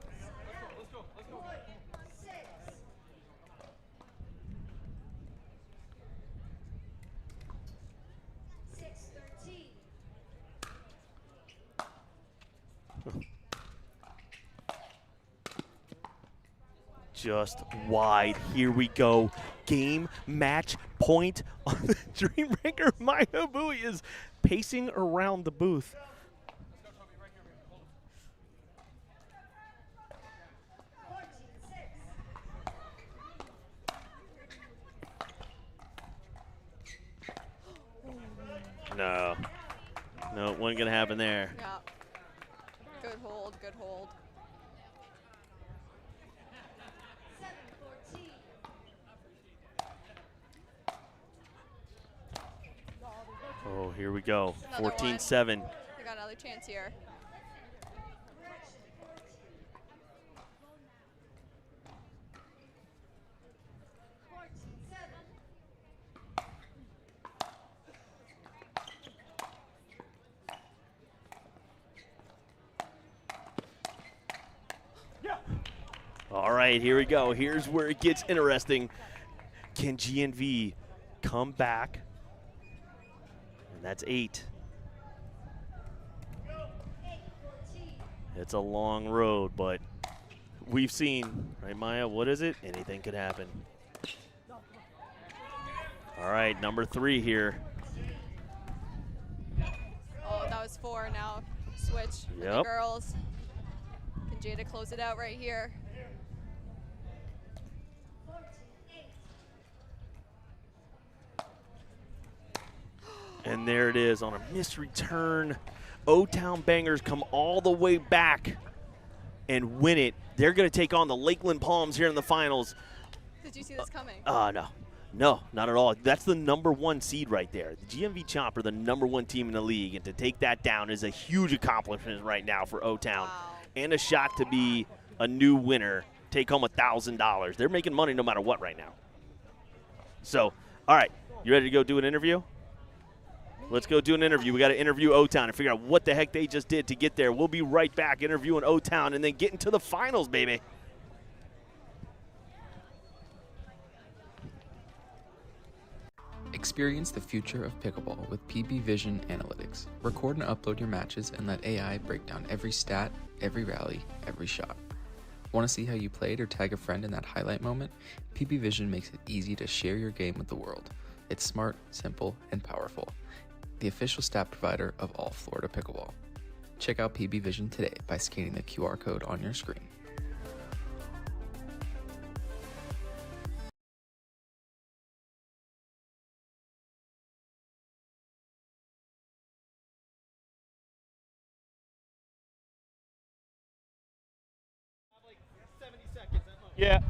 Just wide. Here we go. Game, match, point on the Dreambreaker. Maya Bowie is pacing around the booth. No. No, wasn't going to happen there. Yeah. Good hold, good hold. Oh, here we go. 14-7. We got another chance here. All right, here we go. Here's where it gets interesting. Can GNV come back? And that's 8. It's a long road, but we've seen, right, Maya? What is it? Anything could happen. All right, number 3 here. Oh, that was 4 now. Switch for the girls. Can Jada close it out right here? And there it is on a missed return. O-Town Bangers come all the way back and win it. They're going to take on the Lakeland Palms here in the finals. Did you see this coming? No. No, not at all. That's the number 1 seed right there. The GMV Chomp are the number 1 team in the league, and to take that down is a huge accomplishment right now for O-Town. Wow. And a shot to be a new winner, take home $1,000. They're making money no matter what right now. So, all right, you ready to go do an interview? Let's go do an interview. We got to interview O-Town and figure out what the heck they just did to get there. We'll be right back interviewing O-Town and then getting to the finals, baby. Experience the future of pickleball with PB Vision Analytics. Record and upload your matches and let AI break down every stat, every rally, every shot. Want to see how you played or tag a friend in that highlight moment? PB Vision makes it easy to share your game with the world. It's smart, simple, and powerful. The official stat provider of All Florida Pickleball. Check out PB Vision today by scanning the QR code on your screen. Yeah.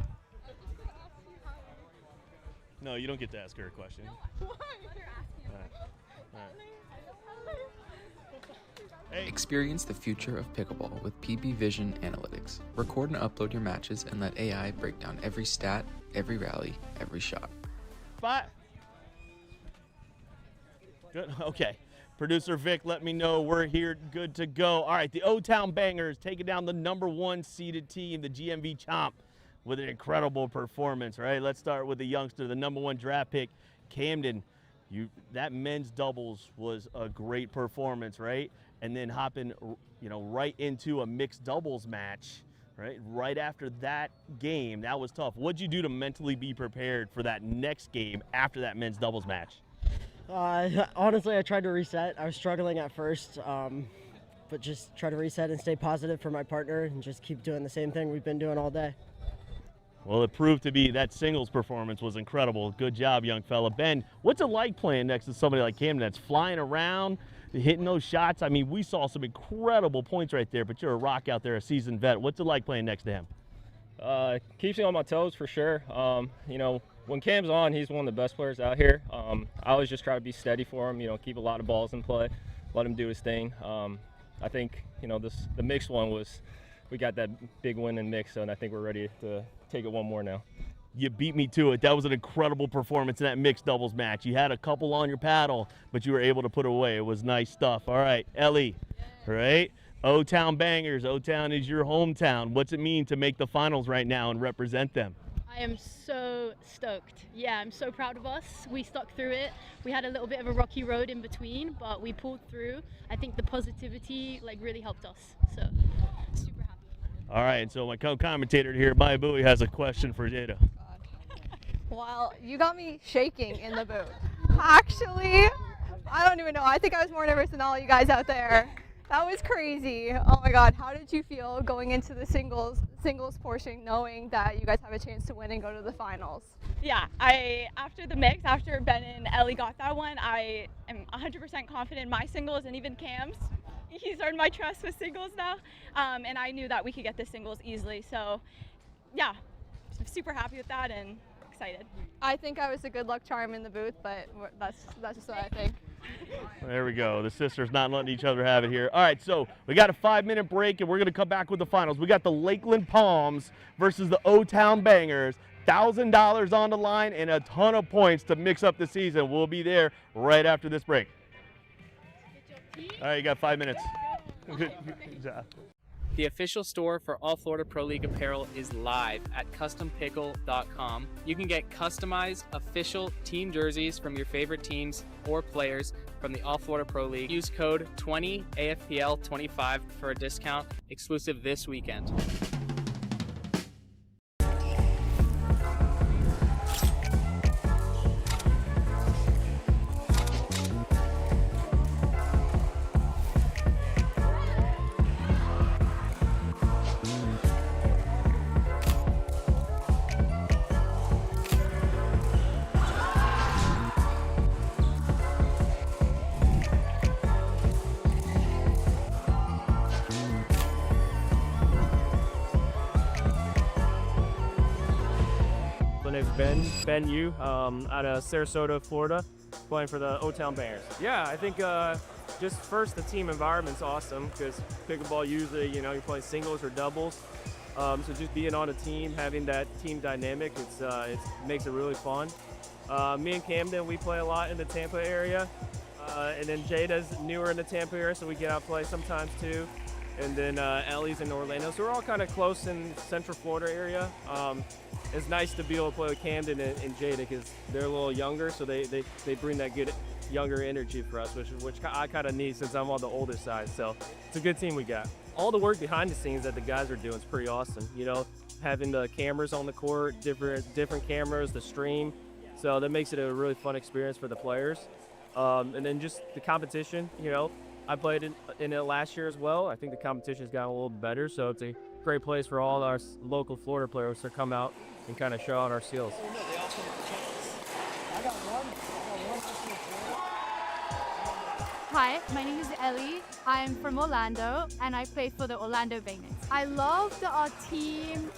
No, you don't get to ask her a question. Experience the future of pickleball with PB Vision Analytics. Record and upload your matches and let AI break down every stat, every rally, every shot. Bye. Good. Okay. Producer Vic, let me know we're here, good to go. All right, the O-Town Bangers taking down the number 1 seeded team, the GMV Chomp, with an incredible performance, right? Let's start with the youngster, the number 1 draft pick, Camden. That men's doubles was a great performance, right? And then hopping, right into a mixed doubles match, Right after that game, that was tough. What'd you do to mentally be prepared for that next game after that men's doubles match? Honestly, I tried to reset. I was struggling at first, but just try to reset and stay positive for my partner and just keep doing the same thing we've been doing all day. Well, it proved to be that singles performance was incredible. Good job, young fella. Ben, what's it like playing next to somebody like Camden that's flying around, hitting those shots? I mean, we saw some incredible points right there, but you're a rock out there, a seasoned vet. What's it like playing next to him? Keeps me on my toes for sure. You know, when Cam's on, he's one of the best players out here. I always just try to be steady for him, you know, keep a lot of balls in play, let him do his thing. I think, you know, the mixed one was, we got that big win in mixed, and I think we're ready to take it one more now. You beat me to it. That was an incredible performance in that mixed doubles match. You had a couple on your paddle, but you were able to put it away. It was nice stuff. All right, Ellie, right? O-Town Bangers. O-Town is your hometown. What's it mean to make the finals right now and represent them? I am so stoked. Yeah, I'm so proud of us. We stuck through it. We had a little bit of a rocky road in between, but we pulled through. I think the positivity really helped us. So super happy. All right, and so my co-commentator here, Maya Bowie, has a question for Jada. Well, you got me shaking in the booth. Actually, I don't even know. I think I was more nervous than all you guys out there. That was crazy. Oh my God, how did you feel going into the singles portion, knowing that you guys have a chance to win and go to the finals? Yeah, after the mix, after Ben and Ellie got that one, I am 100% confident in my singles and even Cam's. He's earned my trust with singles now, and I knew that we could get the singles easily. So, yeah, I'm super happy with that and excited. I think I was a good luck charm in the booth, but that's just what I think. There we go. The sisters not letting each other have it here. All right, so we got a 5-minute break, and we're going to come back with the finals. We got the Lakeland Palms versus the O-Town Bangers. $1,000 on the line and a ton of points to mix up the season. We'll be there right after this break. All right, you got 5 minutes. Good job. The official store for All Florida Pro League apparel is live at CustomPickle.com. You can get customized official team jerseys from your favorite teams or players from the All Florida Pro League. Use code 20AFPL25 for a discount exclusive this weekend. My name's Ben Yu, out of Sarasota, Florida, playing for the O-Town Bangers. Yeah, I think just first the team environment's awesome because pickleball usually, you know, you're playing singles or doubles. So just being on a team, having that team dynamic, it makes it really fun. Me and Camden, we play a lot in the Tampa area. And then Jada's newer in the Tampa area, so we get out and play sometimes too. And then Ellie's in Orlando. So we're all kind of close in Central Florida area. It's nice to be able to play with Camden and Jada because they're a little younger, so they bring that good younger energy for us, which I kind of need since I'm on the older side. So it's a good team we got. All the work behind the scenes that the guys are doing is pretty awesome. You know, having the cameras on the court, different cameras, the stream. So that makes it a really fun experience for the players. And then just the competition, you know, I played in it last year as well. I think the competition's gotten a little better, so it's a great place for all our local Florida players to come out and kind of show out our skills. Hi, my name is Ellie. I'm from Orlando and I play for the Orlando Bangers. I love that our team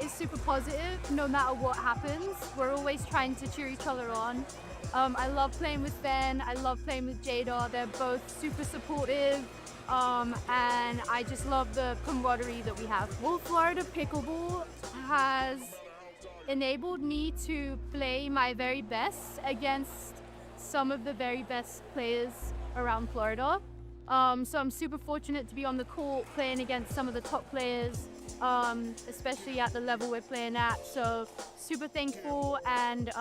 is super positive no matter what happens. We're always trying to cheer each other on. I love playing with Ben, I love playing with Jada. They're both super supportive. And I just love the camaraderie that we have. All Florida Pickleball has enabled me to play my very best against some of the very best players around Florida. So I'm super fortunate to be on the court playing against some of the top players, especially at the level we're playing at. So super thankful and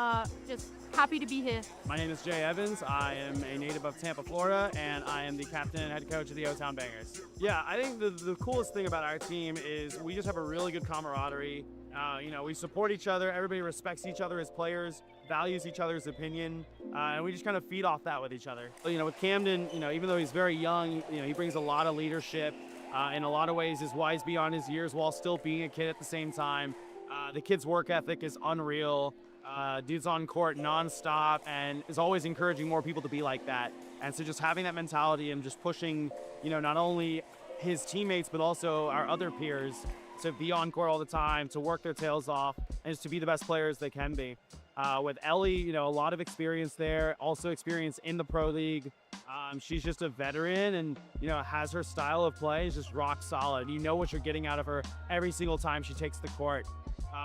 just happy to be here. My name is Jay Evans. I am a native of Tampa, Florida, and I am the captain and head coach of the O-Town Bangers. Yeah, I think the coolest thing about our team is we just have a really good camaraderie. We support each other. Everybody respects each other as players, values each other's opinion, and we just kind of feed off that with each other. With Camden, even though he's very young, he brings a lot of leadership. In a lot of ways is wise beyond his years while still being a kid at the same time. The kid's work ethic is unreal. Dude's on court nonstop and is always encouraging more people to be like that. And so just having that mentality and just pushing, not only his teammates, but also our other peers to be on court all the time, to work their tails off, and just to be the best players they can be. With Ellie, a lot of experience there, also experience in the Pro League. She's just a veteran and, has her style of play is just rock solid. You know what you're getting out of her every single time she takes the court.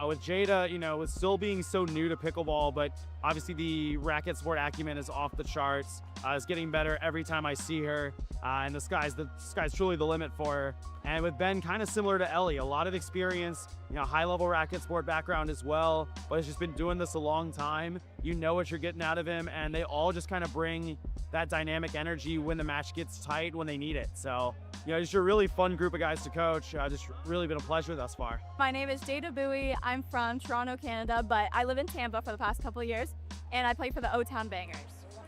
With Jada, with still being so new to pickleball, but obviously the racket sport acumen is off the charts. Is getting better every time I see her, and the sky's truly the limit for her. And with Ben, kind of similar to Ellie, a lot of experience, high-level racket sport background as well, but has just been doing this a long time. You know what you're getting out of him, and they all just kind of bring that dynamic energy when the match gets tight, when they need it. So, just a really fun group of guys to coach. Just really been a pleasure thus far. My name is Jada Bowie. I'm from Toronto, Canada, but I live in Tampa for the past couple of years, and I play for the O-Town Bangers.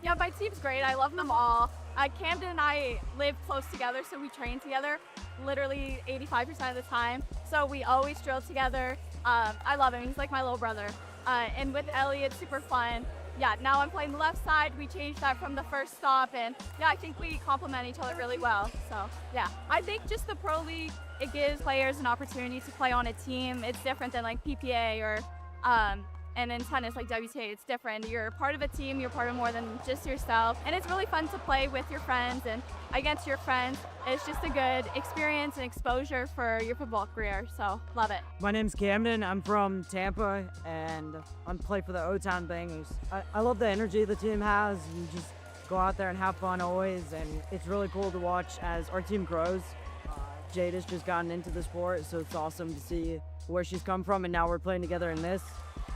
Yeah, my team's great. I love them all. Camden and I live close together, so we train together literally 85% of the time. So we always drill together. I love him. He's like my little brother. And with Ellie, it's super fun. Yeah, now I'm playing the left side. We changed that from the first stop, and yeah, I think we complement each other really well. So yeah, I think just the Pro League, it gives players an opportunity to play on a team. It's different than like PPA or and in tennis like WTA, it's different. You're part of a team, you're part of more than just yourself. And it's really fun to play with your friends and against your friends. It's just a good experience and exposure for your football career, so love it. My name's Camden, I'm from Tampa, and I play for the O-Town Bangers. I love the energy the team has. You just go out there and have fun always, and it's really cool to watch as our team grows. Jada's just gotten into the sport, so it's awesome to see where she's come from, and now we're playing together in this.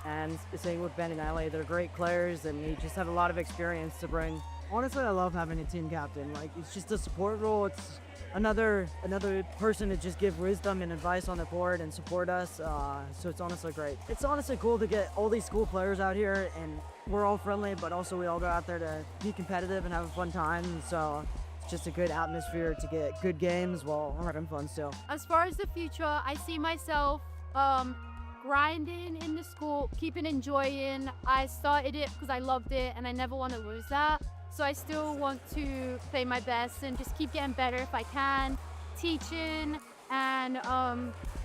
And same with Ben and Ellie, they're great players and they just have a lot of experience to bring. Honestly, I love having a team captain. Like, it's just a support role. It's another person to just give wisdom and advice on the court and support us. So it's honestly great. It's honestly cool to get all these school players out here, and we're all friendly, but also we all go out there to be competitive and have a fun time. So it's just a good atmosphere to get good games while having fun still. As far as the future, I see myself grinding in the school, keeping enjoying. I started it because I loved it and I never want to lose that. So I still want to play my best and just keep getting better if I can, teaching and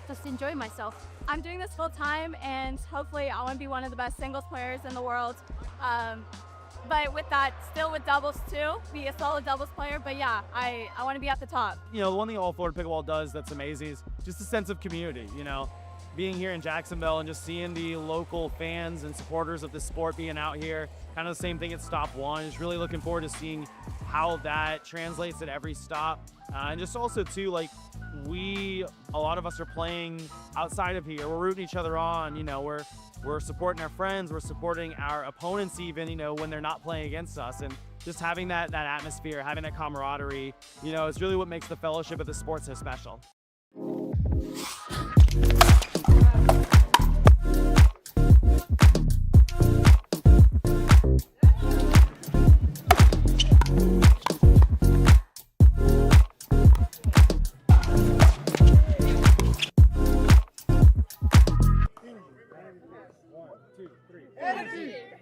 just enjoy myself. I'm doing this full time and hopefully I want to be one of the best singles players in the world. But with that, still with doubles too, be a solid doubles player. But yeah, I want to be at the top. The one thing All Florida Pickleball does that's amazing is just a sense of community, Being here in Jacksonville and just seeing the local fans and supporters of this sport being out here, kind of the same thing at stop one. Just really looking forward to seeing how that translates at every stop. And just also too, like, a lot of us are playing outside of here. We're rooting each other on, we're supporting our friends, we're supporting our opponents even, when they're not playing against us. And just having that atmosphere, having that camaraderie, is really what makes the fellowship of the sport so special.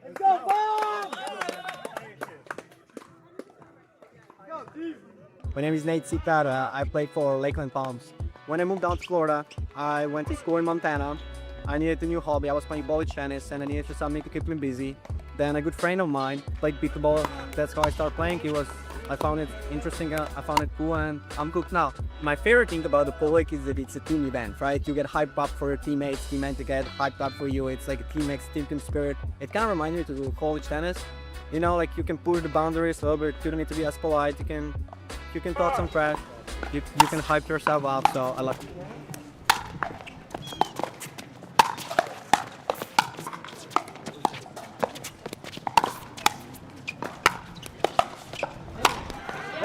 Let's go, Bob! My name is Nate Cipara. I play for Lakeland Palms. When I moved down to Florida, I went to school in Montana. I needed a new hobby. I was playing college tennis and I needed something to keep me busy. Then a good friend of mine played pickleball. That's how I started playing. I found it interesting, I found it cool, and I'm hooked now. My favorite thing about the Pro League is that it's a team event, right? You get hyped up for your teammates, to get hyped up for you. It's like a team spirit. It kind of reminds me to do college tennis. Like you can push the boundaries a little bit. You don't need to be as polite. You can talk some trash. You can hype yourself up. So I love it.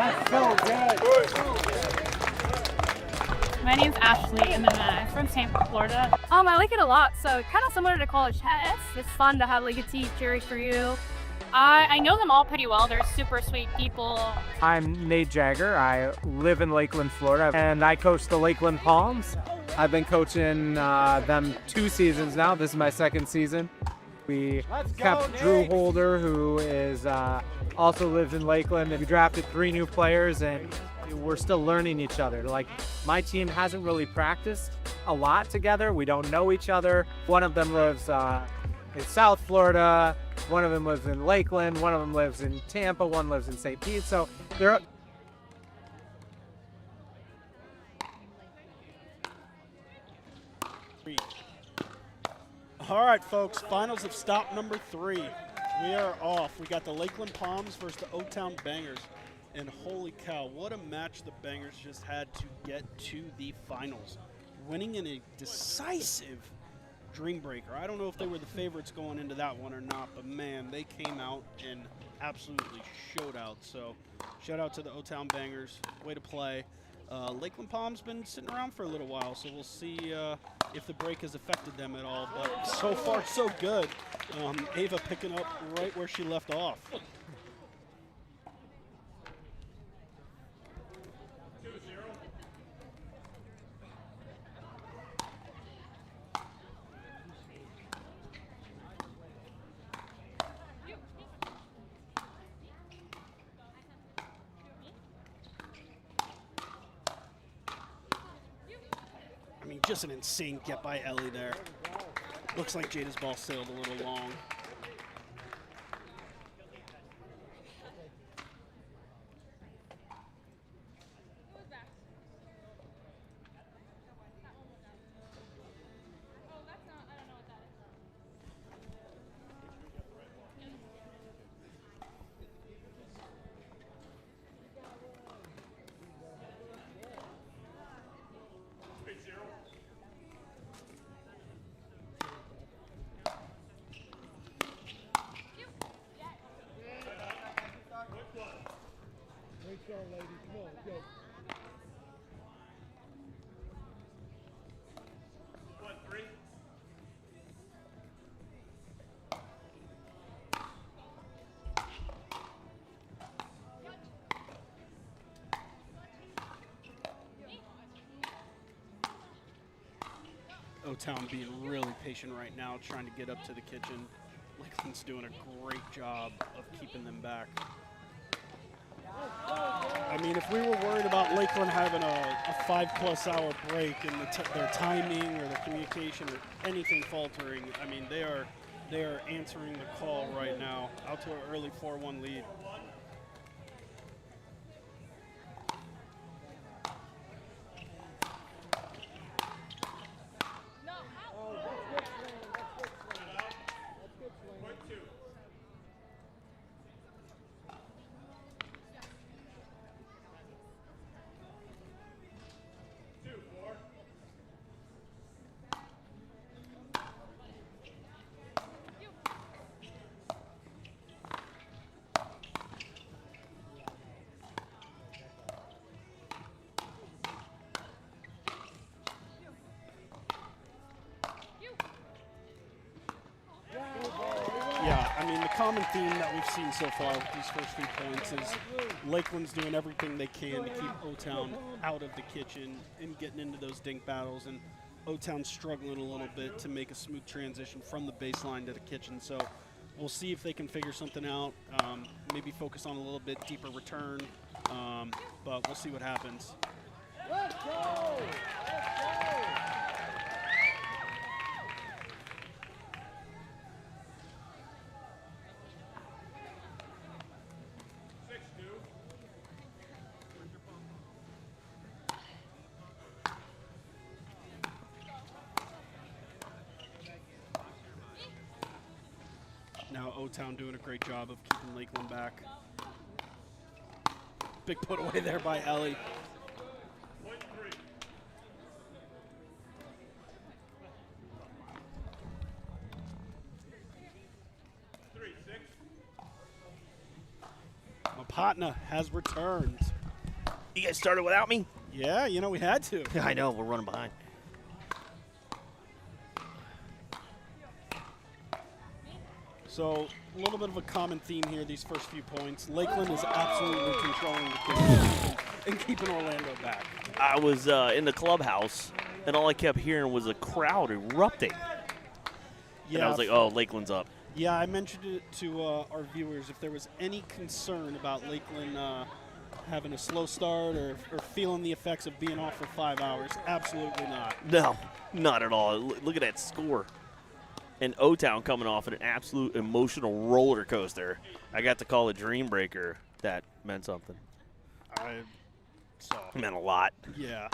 That's so good. My name's Ashley, and then I'm from Tampa, Florida. I like it a lot. So kind of similar to college tennis. It's fun to have like a team cheering for you. I know them all pretty well. They're super sweet people. I'm Nate Jagger. I live in Lakeland, Florida, and I coach the Lakeland Palms. I've been coaching them 2 seasons now. This is my 2nd season. We kept Drew Holder, who is also lives in Lakeland, and we drafted 3 new players, and we're still learning each other. Like, my team hasn't really practiced a lot together. We don't know each other. One of them lives in South Florida, one of them lives in Lakeland, one of them lives in Tampa, one lives in St. Pete. So they're All right, folks, finals of stop number 3. We are off. We got the Lakeland Palms versus the O-Town Bangers. And holy cow, what a match the Bangers just had to get to the finals. Winning in a decisive dream breaker. I don't know if they were the favorites going into that one or not, but man, they came out and absolutely showed out. So shout out to the O-Town Bangers. Way to play. Lakeland Palms been sitting around for a little while, so we'll see if the break has affected them at all. But so far, so good. Ava picking up right where she left off. I mean, just an insane get by Ellie there. Looks like Jada's ball sailed a little long. O-Town being really patient right now, trying to get up to the kitchen. Lakeland's doing a great job of keeping them back. I mean, if we were worried about Lakeland having a 5+ hour break and their timing or their communication or anything faltering, I mean, they are answering the call right now, out to an early 4-1 lead. Yeah, I mean, the common theme that we've seen so far with these first few points is Lakeland's doing everything they can to keep O-Town out of the kitchen and getting into those dink battles, and O-Town's struggling a little bit to make a smooth transition from the baseline to the kitchen. So we'll see if they can figure something out, maybe focus on a little bit deeper return, but we'll see what happens. Let's go! Let's go! Now O-Town doing a great job of keeping Lakeland back. Big put away there by Ellie. Mapatna has returned. You guys started without me? Yeah, you know, we had to. I know, we're running behind. So, a little bit of a common theme here, these first few points. Lakeland is absolutely controlling the game and keeping Orlando back. I was in the clubhouse, and all I kept hearing was a crowd erupting. Yeah, And I was like, oh, Lakeland's up. Yeah, I mentioned it to our viewers. If there was any concern about Lakeland having a slow start or feeling the effects of being off for 5 hours, absolutely not. No, not at all. Look at that score. And O-Town coming off an absolute emotional roller coaster. I got to call a dream breaker. That meant something. I saw. It meant a lot. Yeah.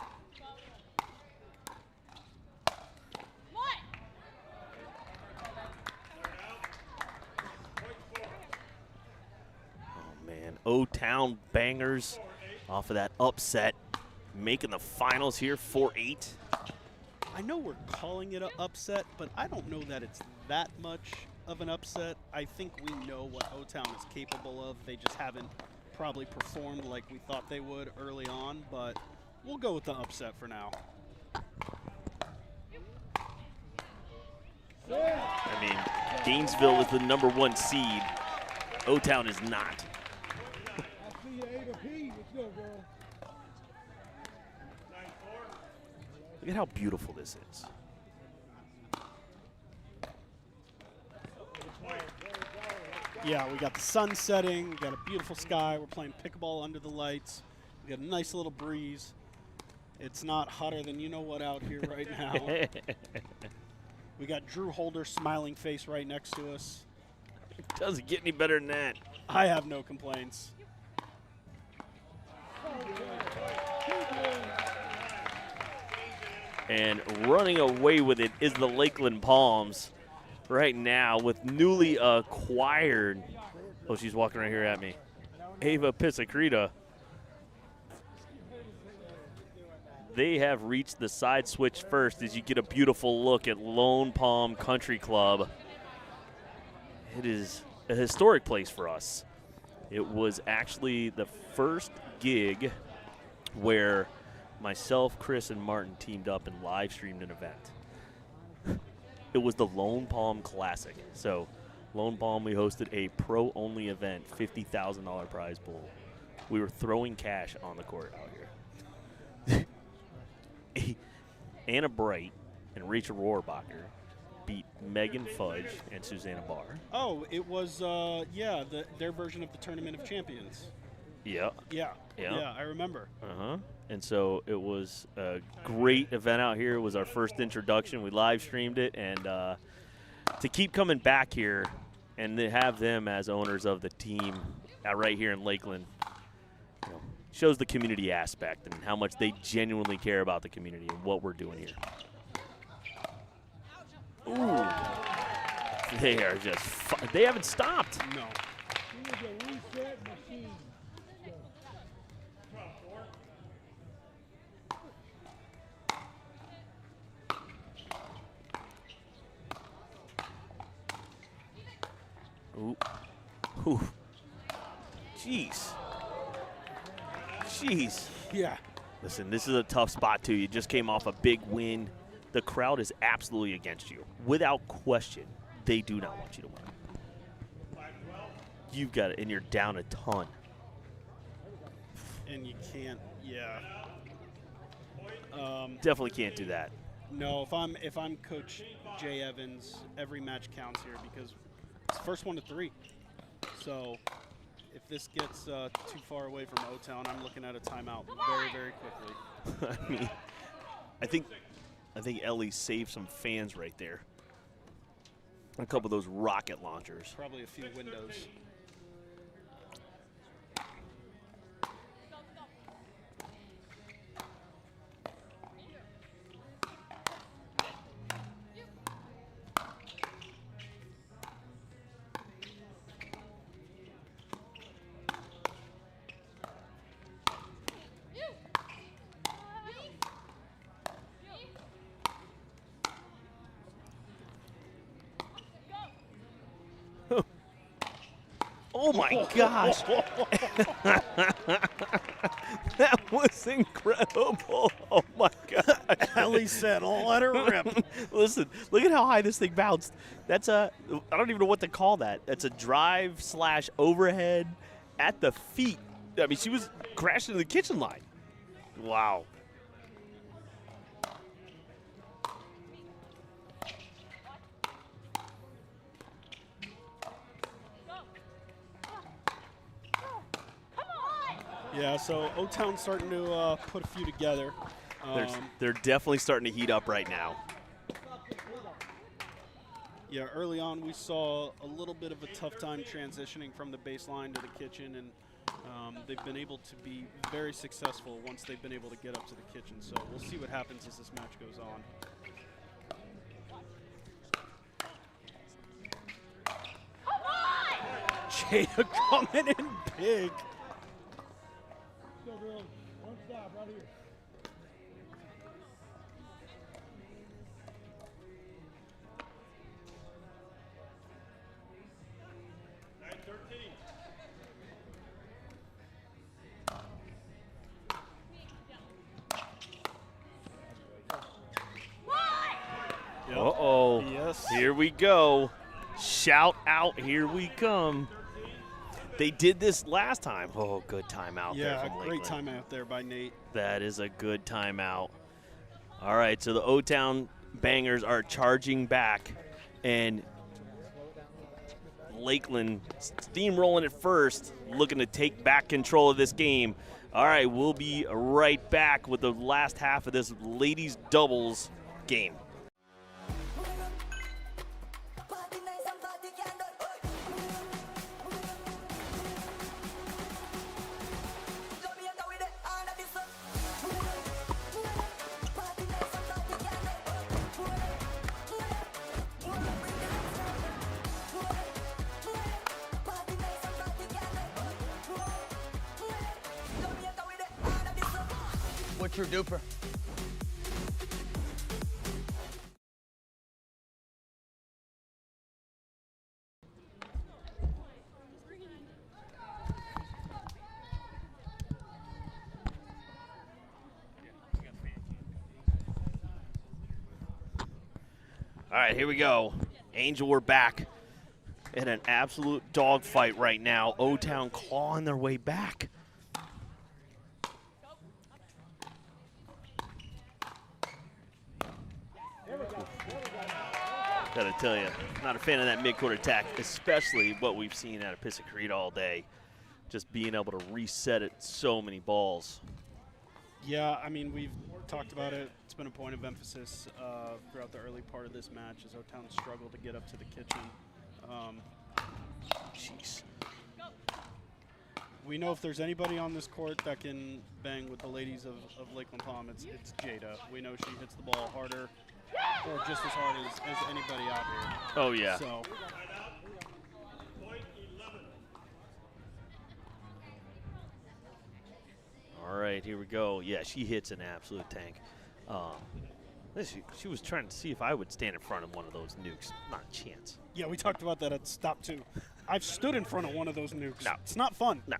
Oh, man. O-Town bangers off of that upset. Making the finals here, 4-8. I know we're calling it an upset, but I don't know that it's that much of an upset. I think we know what O-Town is capable of. They just haven't probably performed like we thought they would early on, but we'll go with the upset for now. I mean, Gainesville is the #1 seed. O-Town is not. Look at how beautiful this is. Yeah, we got the sun setting, we got a beautiful sky, we're playing pickleball under the lights, we got a nice little breeze. It's not hotter than you know what out here right now. We got Drew Holder's smiling face right next to us. It doesn't get any better than that. I have no complaints. And running away with it is the Lakeland Palms right now with newly acquired, oh, she's walking right here at me, Ava Pisacreta. They have reached the side switch first as you get a beautiful look at Lone Palm Country Club. It is a historic place for us. It was actually the first gig where myself, Chris, and Martin teamed up and live streamed an event. It was the Lone Palm Classic. So, Lone Palm, we hosted a pro-only event, $50,000 prize pool. We were throwing cash on the court out here. Anna Bright and Rachel Rohrbacher beat Megan Fudge and Susanna Barr. Oh, it was, their version of the Tournament of Champions. Yeah. Yeah, I remember. Uh-huh. And so it was a great event out here. It was our first introduction. We live streamed it, and to keep coming back here and to have them as owners of the team right here in Lakeland, you know, shows the community aspect and how much they genuinely care about the community and what we're doing here. Ooh. They are just they haven't stopped. No. Ooh. Ooh. Jeez. Jeez. Yeah. Listen, this is a tough spot, too. You just came off a big win. The crowd is absolutely against you. Without question, they do not want you to win. You've got it, and you're down a ton. And you can't, Definitely can't do that. No, if I'm Coach Jay Evans, every match counts here because it's the first one to 3. So if this gets too far away from O-Town, I'm looking at a timeout very, very quickly. I mean, I think Ellie saved some fans right there. A couple of those rocket launchers. Probably a few windows. Oh my gosh. That he said. Let her rip. Listen, look at how high this thing bounced. That's I don't even know what to call that. That's a drive / overhead at the feet. I mean, she was crashing in the kitchen line. Wow. Yeah, so O-Town's starting to put a few together. They're definitely starting to heat up right now. Yeah, early on we saw a little bit of a tough time transitioning from the baseline to the kitchen, and they've been able to be very successful once they've been able to get up to the kitchen. So we'll see what happens as this match goes on. Jada coming in big. One stop right here. Uh-oh. Yes. Here we go. Shout out, here we come. They did this last time. Oh, good timeout there from Lakeland. Great timeout there by Nate. That is a good timeout. All right, so the O-Town Bangers are charging back, and Lakeland steamrolling it first, looking to take back control of this game. All right, we'll be right back with the last half of this ladies doubles game. What's your DUPR? All right, here we go. Angel, we're back in an absolute dogfight right now. O-Town clawing their way back. Gotta tell you, not a fan of that mid-court attack, especially what we've seen out of Pisacrete all day. Just being able to reset it so many balls. Yeah, I mean, we've talked about it. It's been a point of emphasis throughout the early part of this match as O-Town struggled to get up to the kitchen. Jeez. We know if there's anybody on this court that can bang with the ladies of Lakeland Palm, it's Jada. We know she hits the ball harder or just as hard as anybody out here. Oh, yeah. So. All right, here we go. Yeah, she hits an absolute tank. She was trying to see if I would stand in front of one of those nukes. Not a chance. Yeah, we talked about that at Stop 2. I've stood in front of one of those nukes. No. It's not fun. No.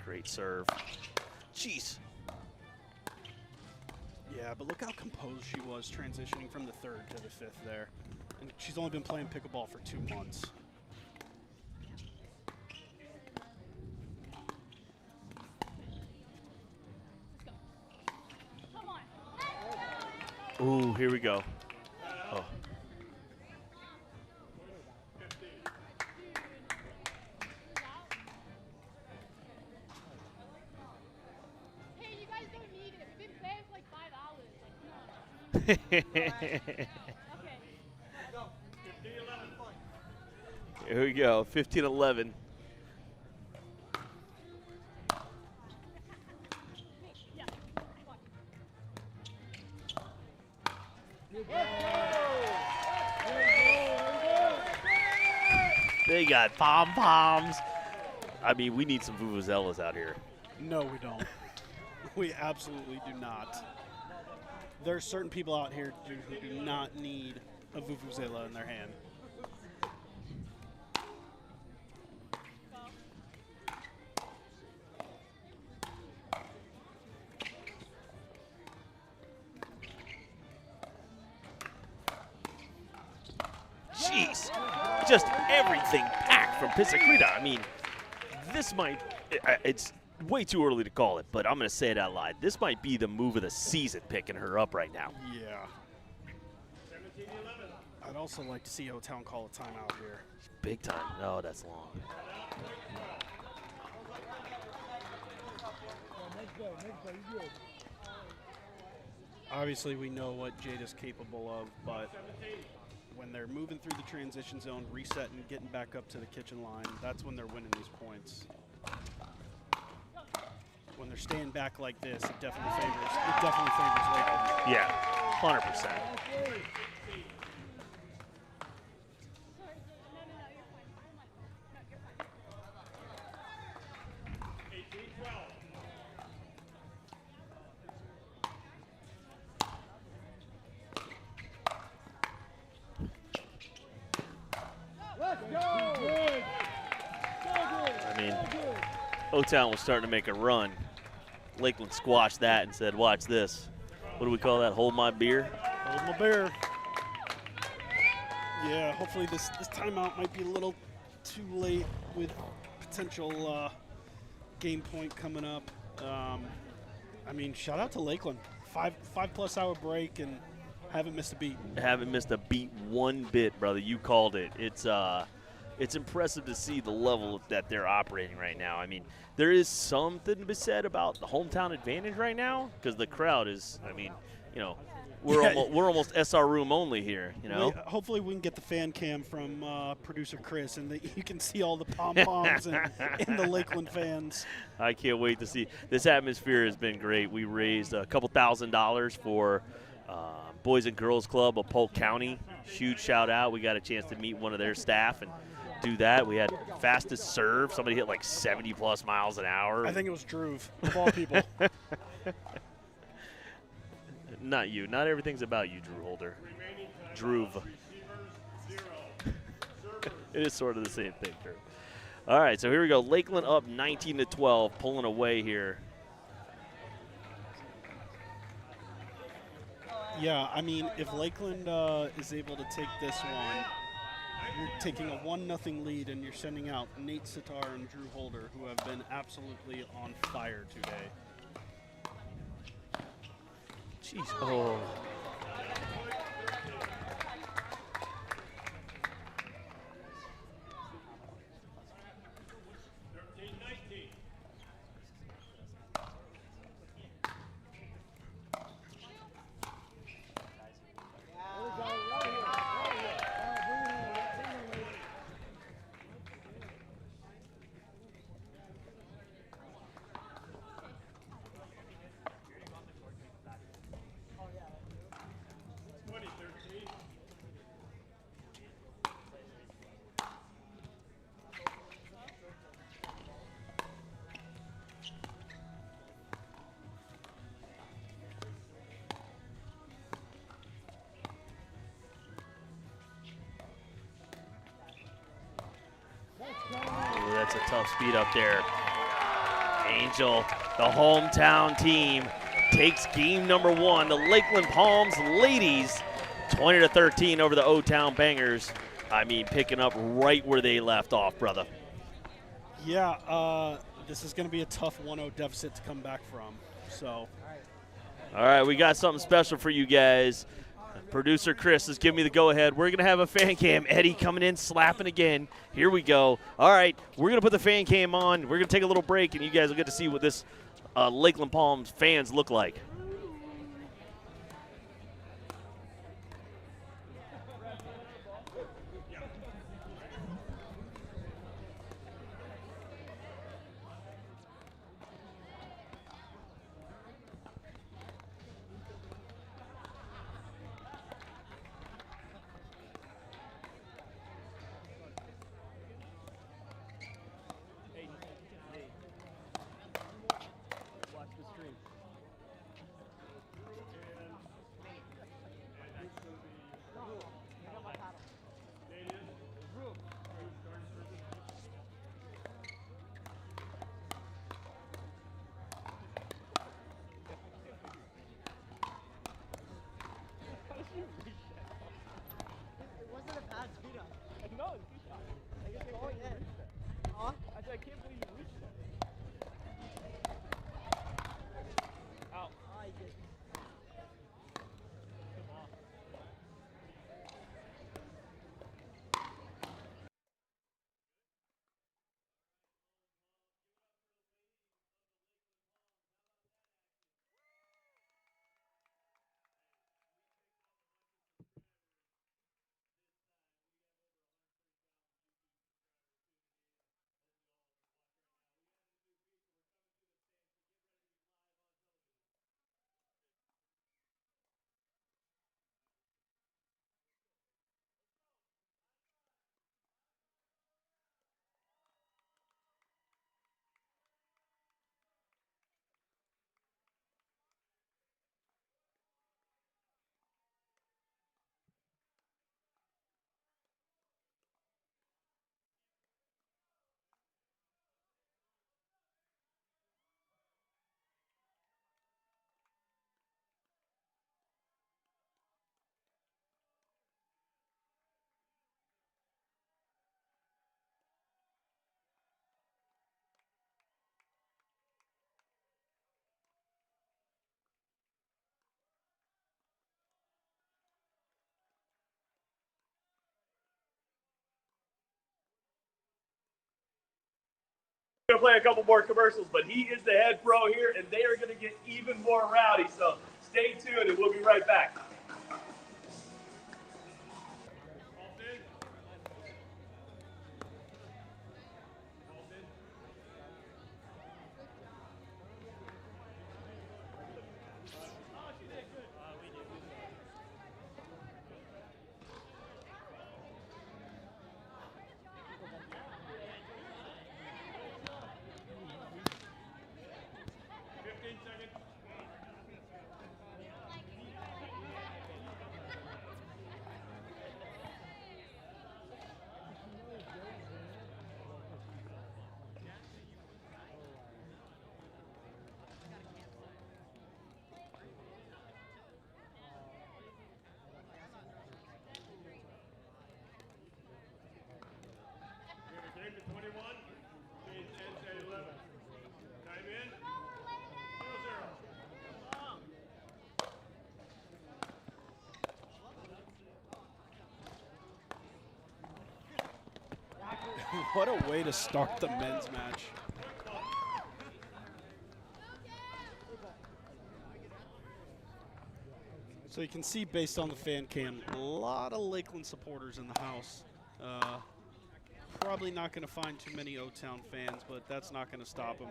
Great serve. Jeez. Yeah, but look how composed she was transitioning from the third to the fifth there. And she's only been playing pickleball for 2 months. Ooh, here we go. Oh. Hey, you guys don't need it. We've been playing for like 5 hours. Here we go, 15-11. They got pom-poms. I mean, we need some vuvuzelas out here. No, we don't. We absolutely do not. There are certain people out here who do not need a vuvuzela in their hand. just everything packed from Pisacreta. I mean, this might, it's way too early to call it, but I'm going to say it out loud. This might be the move of the season picking her up right now. Yeah. I'd also like to see O-Town call a timeout here. Big time. No, that's long. Obviously, we know what Jada's capable of, but when they're moving through the transition zone, resetting, getting back up to the kitchen line, that's when they're winning these points. When they're staying back like this, it definitely favors Lakeland. Yeah, 100%. I mean, O-Town was starting to make a run. Lakeland squashed that and said, watch this. What do we call that? Hold my beer? Hold my beer. Yeah, hopefully this timeout might be a little too late with potential game point coming up. I mean, shout out to Lakeland. Five-plus hour break and haven't missed a beat. Haven't missed a beat one bit, brother. You called it. It's impressive to see the level that they're operating right now. I mean, there is something to be said about the hometown advantage right now because the crowd is, I mean, you know, we're almost SR room only here, you know. Hopefully we can get the fan cam from producer Chris and you can see all the pom-poms and the Lakeland fans. I can't wait to see. This atmosphere has been great. We raised a couple $1,000s for Boys and Girls Club of Polk County. Huge shout out. We got a chance to meet one of their staff and do that. We had fastest serve. Somebody hit like 70+ miles an hour. I think it was Drew, of all people. Not you. Not everything's about you, Drew Holder. Drew. It is sort of the same thing, Drew. All right, so here we go. Lakeland up 19-12, pulling away here. Yeah, I mean, if Lakeland is able to take this one, you're taking a 1-0 lead and you're sending out Nate Sitar and Drew Holder, who have been absolutely on fire today. Jeez. Oh. Ooh, that's a tough speed up there. Angel, the hometown team, takes game number 1. The Lakeland Palms ladies, 20-13 over the O-Town Bangers. I mean, picking up right where they left off, brother. Yeah, this is going to be a tough 1-0 deficit to come back from. So, all right, we got something special for you guys. Producer Chris is giving me the go-ahead. We're going to have a fan cam. Eddie coming in, slapping again. Here we go. All right, we're going to put the fan cam on. We're going to take a little break, and you guys will get to see what this Lakeland Palms fans look like. We're going to play a couple more commercials, but he is the head pro here, and they are going to get even more rowdy. So stay tuned, and we'll be right back. What a way to start the men's match. So you can see based on the fan cam, a lot of Lakeland supporters in the house. Probably not going to find too many O-Town fans, but that's not going to stop them.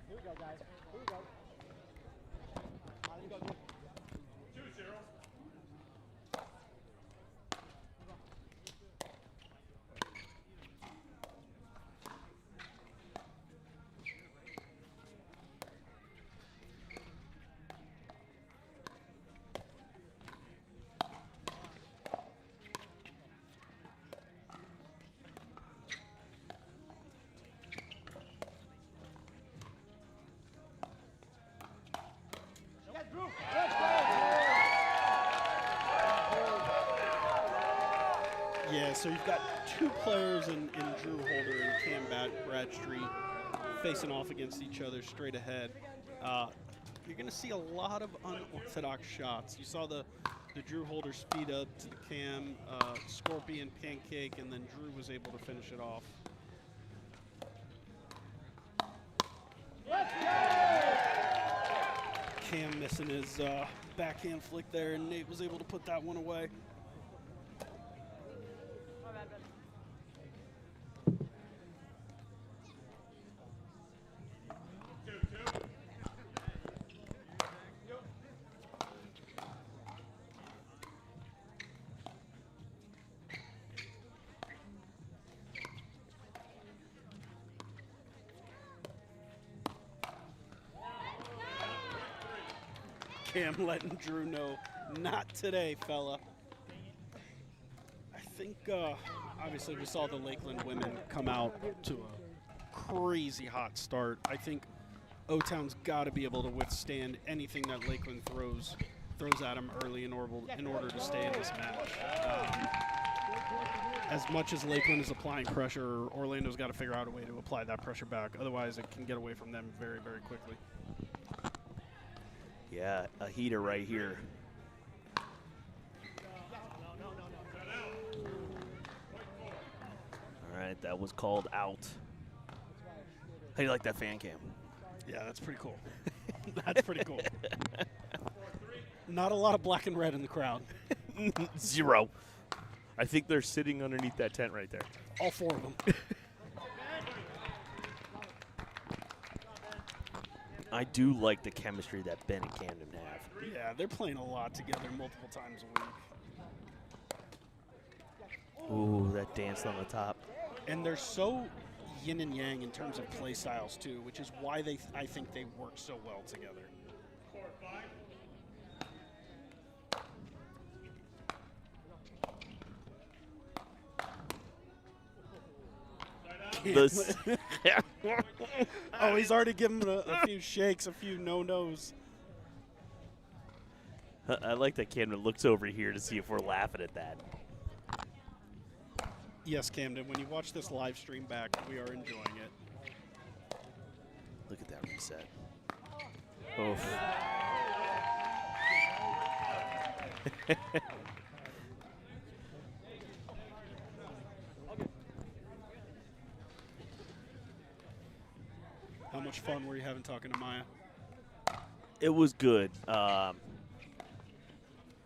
Here we go, guys. Here we go. Here we go. 2-0. Yeah, so you've got two players in Drew Holder and Cam Bradstreet facing off against each other straight ahead. You're going to see a lot of unorthodox shots. You saw the Drew Holder speed up to the Cam, Scorpion pancake, and then Drew was able to finish it off. Cam missing his backhand flick there, and Nate was able to put that one away. Cam letting Drew know, not today, fella. I think, obviously, we saw the Lakeland women come out to a crazy hot start. I think O-Town's got to be able to withstand anything that Lakeland throws at them early in order to stay in this match. As much as Lakeland is applying pressure, Orlando's got to figure out a way to apply that pressure back. Otherwise, it can get away from them very, very quickly. Yeah, a heater right here. All right, that was called out. How do you like that fan cam? Yeah, that's pretty cool. That's pretty cool. Not a lot of black and red in the crowd. Zero. I think they're sitting underneath that tent right there. All four of them. I do like the chemistry that Ben and Camden have. Yeah, they're playing a lot together multiple times a week. Ooh, that dance on the top. And they're so yin and yang in terms of play styles too, which is why I think they work so well together. Oh, he's already given him a few shakes, a few no-nos. I like that Camden looks over here to see if we're laughing at that. Yes, Camden, when you watch this live stream back, we are enjoying it. Look at that reset. Oof. much fun were you having talking to Maya? It was good.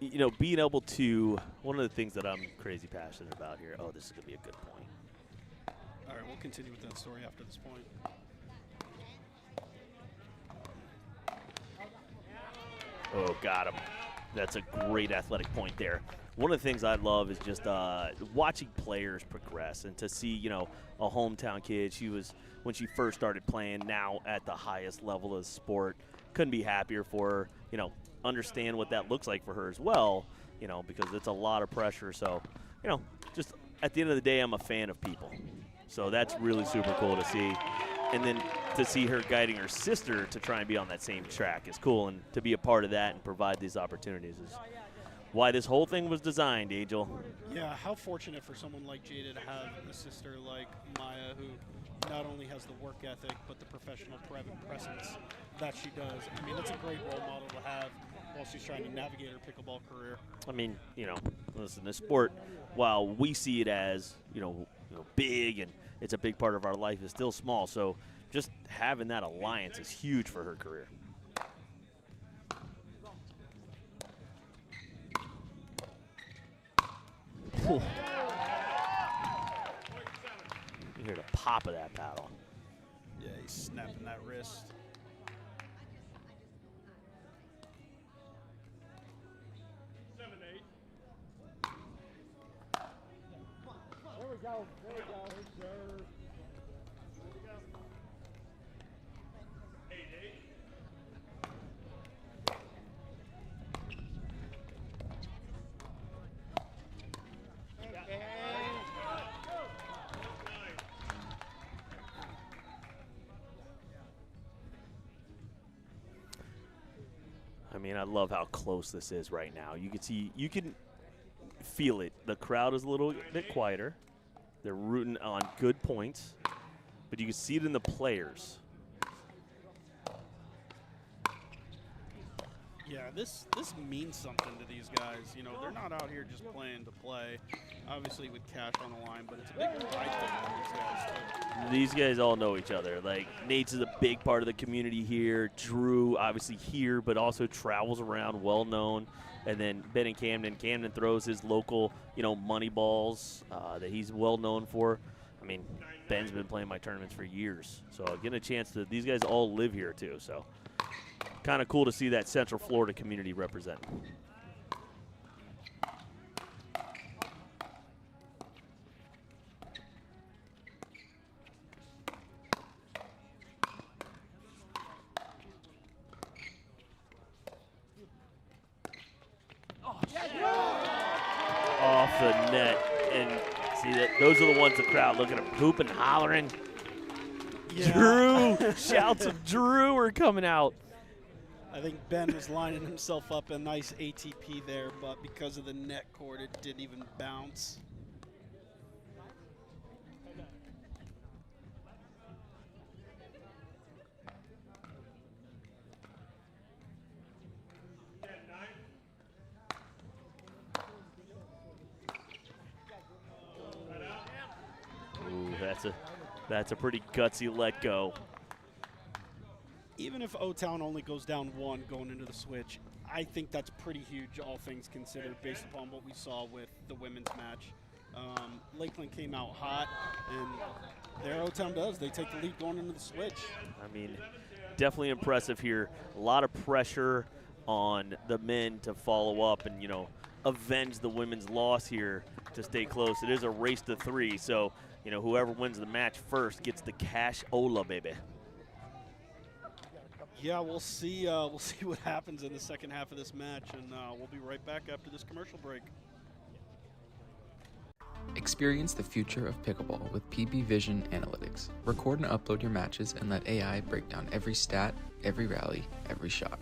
You know, being able to, one of the things that I'm crazy passionate about here, oh, this is going to be a good point. All right, we'll continue with that story after this point. Oh, got him. That's a great athletic point there. One of the things I love is just watching players progress, and to see, you know, a hometown kid. She was, when she first started playing, now at the highest level of the sport. Couldn't be happier for her. You know, understand what that looks like for her as well, you know, because it's a lot of pressure. So, you know, just at the end of the day, I'm a fan of people. So that's really super cool to see. And then to see her guiding her sister to try and be on that same track is cool, and to be a part of that and provide these opportunities is why this whole thing was designed, Angel. Yeah, how fortunate for someone like Jada to have a sister like Maya, who not only has the work ethic but the professional presence that she does. I mean, that's a great role model to have while she's trying to navigate her pickleball career. I mean, you know, listen, this sport, while we see it as, you know, big and it's a big part of our life, is still small. So just having that alliance is huge for her career. You hear the pop of that paddle. Yeah, he's snapping that wrist. There we go. There we go. I mean, I love how close this is right now. You can see, you can feel it. The crowd is a little bit quieter. They're rooting on good points, but you can see it in the players. Yeah, this means something to these guys. You know, they're not out here just playing to play, obviously with cash on the line, but it's a big pride thing for these guys too. These guys all know each other. Like, Nate's is a big part of the community here. Drew, obviously here, but also travels around, well known. And then Ben and Camden. Camden throws his local, you know, money balls that he's well known for. I mean, Ben's been playing my tournaments for years. So getting a chance to, these guys all live here too. So kind of cool to see that Central Florida community represented. Off the net, and see that those are the ones the crowd looking at, hooping, hollering. Yeah. Drew, shouts of Drew are coming out. I think Ben was lining himself up a nice ATP there, but because of the net cord, it didn't even bounce. Ooh, that's a pretty gutsy let go. Even if O-Town only goes down one going into the switch, I think that's pretty huge, all things considered, based upon what we saw with the women's match. Lakeland came out hot, and there O-Town does. They take the lead going into the switch. I mean, definitely impressive here. A lot of pressure on the men to follow up and, you know, avenge the women's loss here to stay close. It is a race to three, so, you know, whoever wins the match first gets the cash Ola, baby. Yeah, we'll see what happens in the second half of this match, and we'll be right back after this commercial break. Experience the future of pickleball with PB Vision Analytics. Record and upload your matches and let AI break down every stat, every rally, every shot.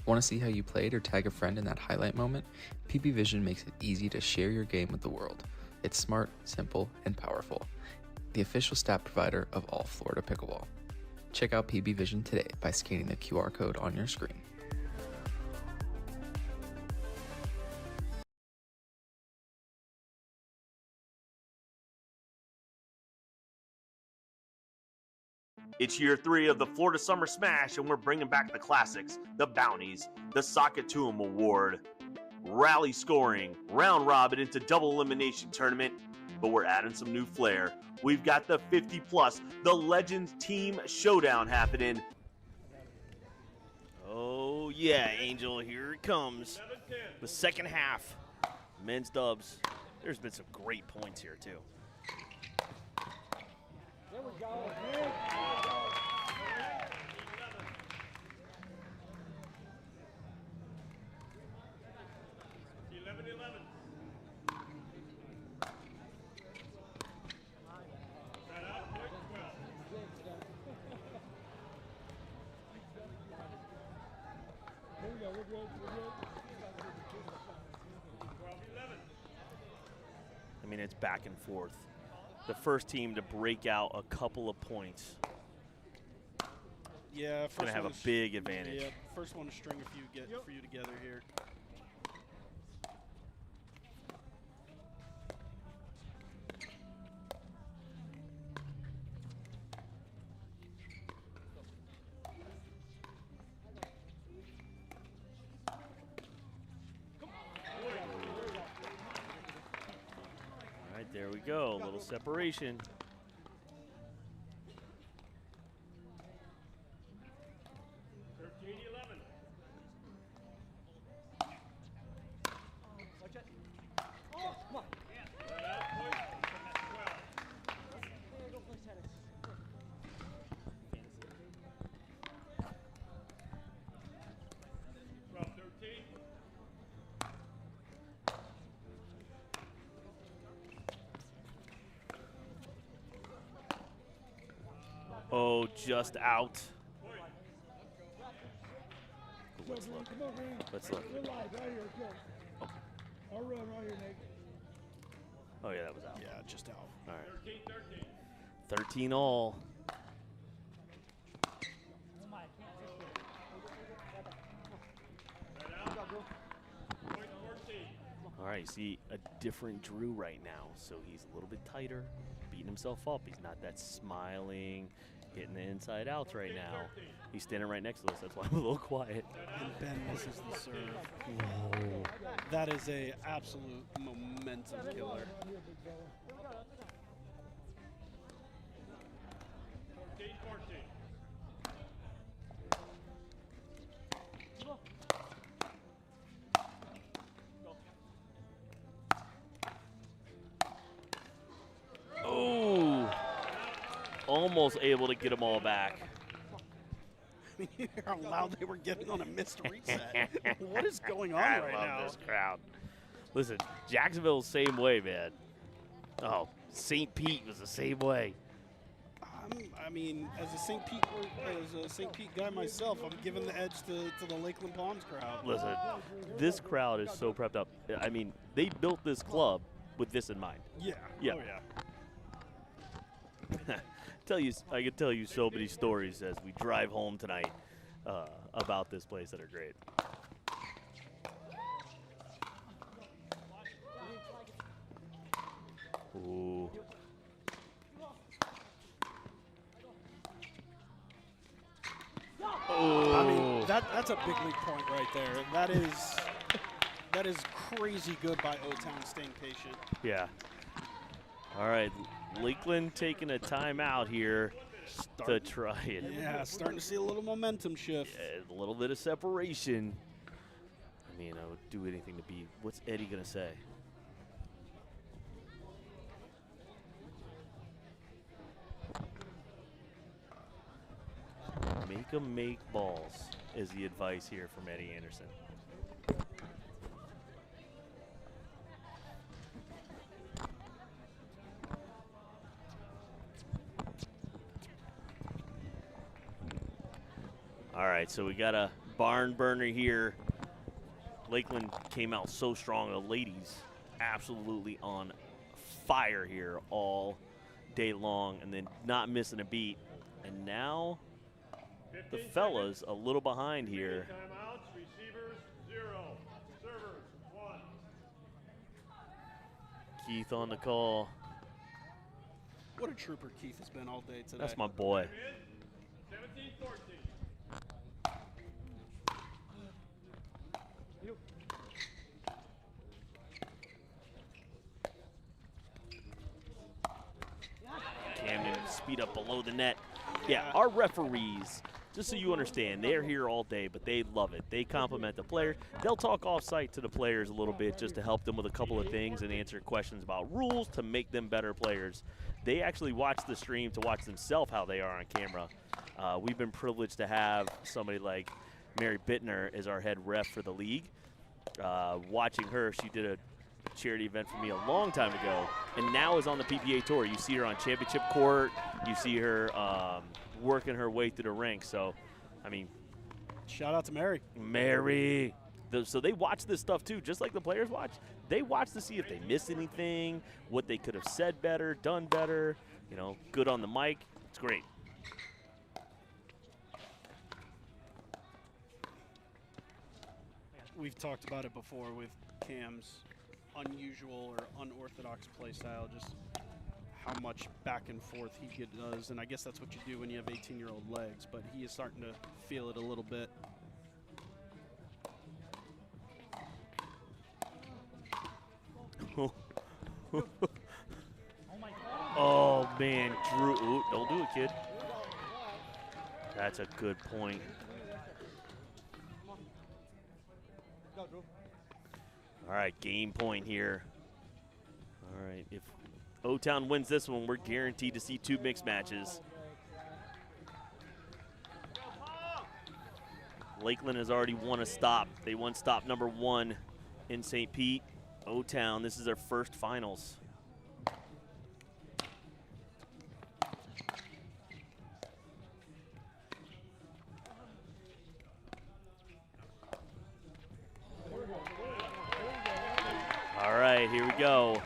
Want to see how you played or tag a friend in that highlight moment? PB Vision makes it easy to share your game with the world. It's smart, simple, and powerful. The official stat provider of All Florida Pickleball. Check out PB Vision today by scanning the QR code on your screen. It's year 3 of the Florida Summer Smash, and we're bringing back the classics, the bounties, the Sock It To 'Em Award, rally scoring, round robin into double elimination tournament, but we're adding some new flair. We've got the 50+, the Legends Team Showdown happening. Oh, yeah, Angel, here it comes. The second half. Men's dubs. There's been some great points here, too. There we go. I mean, it's back and forth. The first team to break out a couple of points. Yeah, Gonna have a big advantage. Yeah, first one to string a few for you together here. All right, there we go. A little separation. Oh, just out. Let's look. Let's look. Oh. Oh, yeah, that was out. Yeah, just out. All right. 13 all. All right, you see a different Drew right now, so he's a little bit tighter, beating himself up. He's not that smiling, hitting the inside outs right now. He's standing right next to us. That's why I'm a little quiet. And Ben misses the serve. Whoa. That is a absolute momentum killer. Oh, almost able to get them all back. I mean, you hear how loud they were getting on a missed reset. What is going on I right love now? this crowd. Listen, Jacksonville's the same way, man. Oh, St. Pete was the same way. I mean, as a St. Pete guy myself, I'm giving the edge to the Lakeland Palms crowd. Listen, this crowd is so prepped up. I mean, they built this club with this in mind. Yeah. Yeah. Oh, yeah. I could tell you so many stories as we drive home tonight about this place that are great. Ooh. I mean, that's a big league point right there. That is crazy good by O-Town staying patient. Yeah. All right, Lakeland taking a timeout here to try it. Yeah, starting to see a little momentum shift. Yeah, a little bit of separation. I mean, I would do anything to beat. What's Eddie gonna say? Make 'em make balls is the advice here from Eddie Anderson. All right, so we got a barn burner here. Lakeland came out so strong. The ladies absolutely on fire here all day long and then not missing a beat. And now the fellas a little behind here. Timeouts, receivers 0, servers 1. Keith on the call. What a trooper Keith has been all day today. That's my boy. Camden speed up below the net. Yeah, our referees, just so you understand, they're here all day, but they love it. They compliment the players. They'll talk off-site to the players a little bit just to help them with a couple of things and answer questions about rules to make them better players. They actually watch the stream to watch themselves how they are on camera. We've been privileged to have somebody like Mary Bittner as our head ref for the league. Watching her, she did a charity event for me a long time ago, and now is on the PPA tour. You see her on championship court. You see her working her way through the ranks. So, I mean, shout out to Mary. Mary. So they watch this stuff too, just like the players watch. They watch to see if they miss anything, what they could have said better, done better. You know, good on the mic. It's great. We've talked about it before with Cam's unusual or unorthodox play style, just how much back and forth he does, and I guess that's what you do when you have 18-year-old legs, but he is starting to feel it a little bit. Oh, man, Drew. Ooh, don't do it, kid. That's a good point. All right, game point here. All right, if O-Town wins this one, we're guaranteed to see 2 mixed matches. Lakeland has already won a stop. They won stop number 1 in St. Pete. O-Town, this is their first finals. All right, here we go.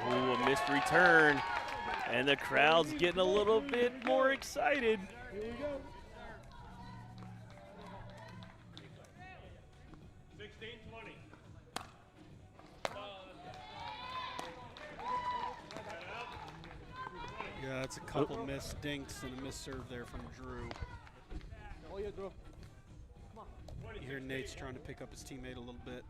Ooh, a missed return, and the crowd's getting a little bit more excited. Here you go. 16-20. Yeah, that's a couple missed dinks and a missed serve there from Drew. Oh, yeah, Drew. You hear Nate's trying to pick up his teammate a little bit.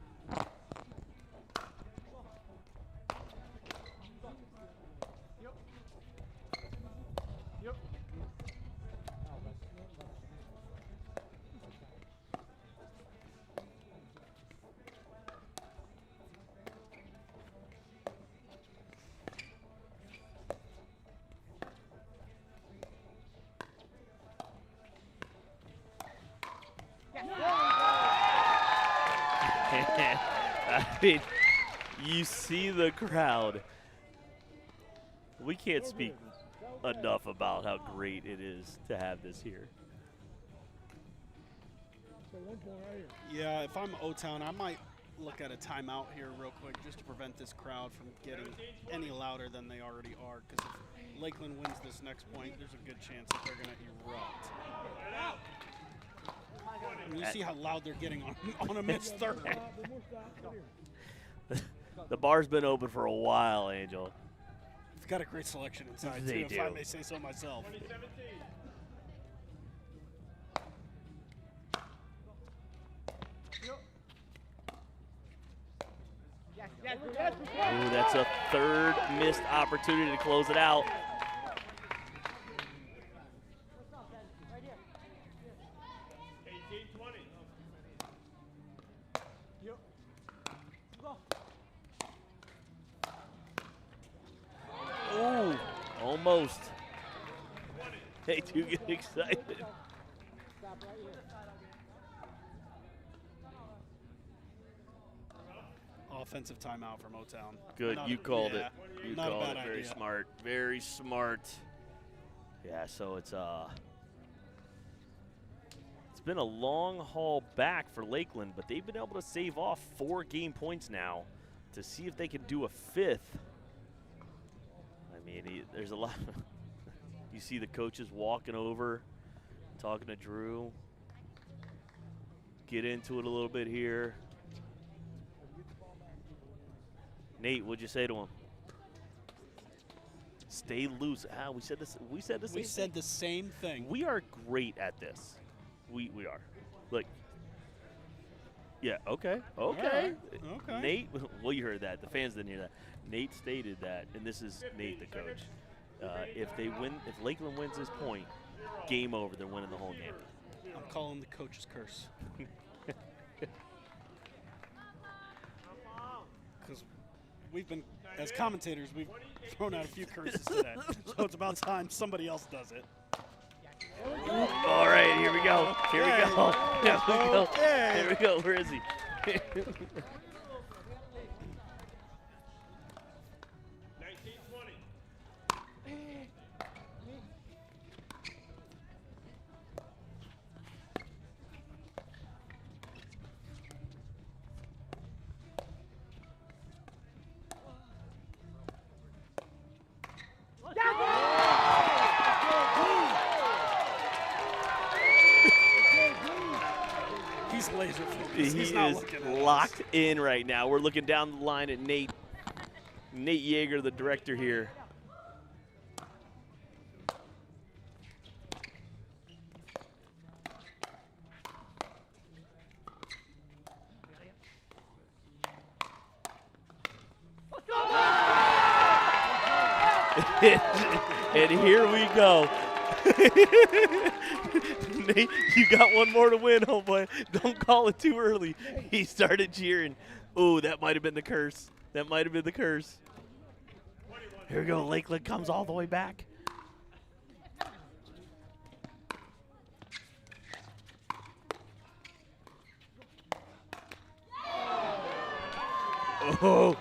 I mean, you see the crowd. We can't speak enough about how great it is to have this here. Yeah, if I'm O-Town, I might look at a timeout here real quick just to prevent this crowd from getting any louder than they already are. Because if Lakeland wins this next point, there's a good chance that they're going to erupt. I mean, you see how loud they're getting on a missed third. The bar's been open for a while, Angel. It's got a great selection inside, They too, do. if I may say so myself. Ooh, that's a third missed opportunity to close it out. Ooh, almost. They do get excited. Offensive timeout from O-Town. Good, you called it. You not called a it. bad Very idea. smart. Very smart. Yeah, so it's been a long haul back for Lakeland, but they've been able to save off 4 game points now to see if they can do a 5th. I mean, there's a lot. You see the coaches walking over, talking to Drew. get into it a little bit here. Nate, what'd you say to him? Stay loose. We said this. We said the same. We said the same thing. We are great at this. We are. Look. Yeah. Okay. Okay. Okay. Nate. Well, you heard that. The fans didn't hear that. Nate stated that, and this is Nate, the coach. If Lakeland wins this point, game over. They're winning the whole game. I'm calling the coach's curse. Because we've been, as commentators, we've thrown out a few curses today. So it's about time somebody else does it. All right, here we go. Here we go. Here we go. Here we go. Where is he? He's laser focused. He He's not is looking at locked in right now. We're looking down the line at Nate Yeager, the director here. And here we go. Nate, you got one more to win, homeboy. Don't call it too early. He started cheering. Ooh, that might have been the curse. That might have been the curse. Here we go. Lakeland comes all the way back. Oh.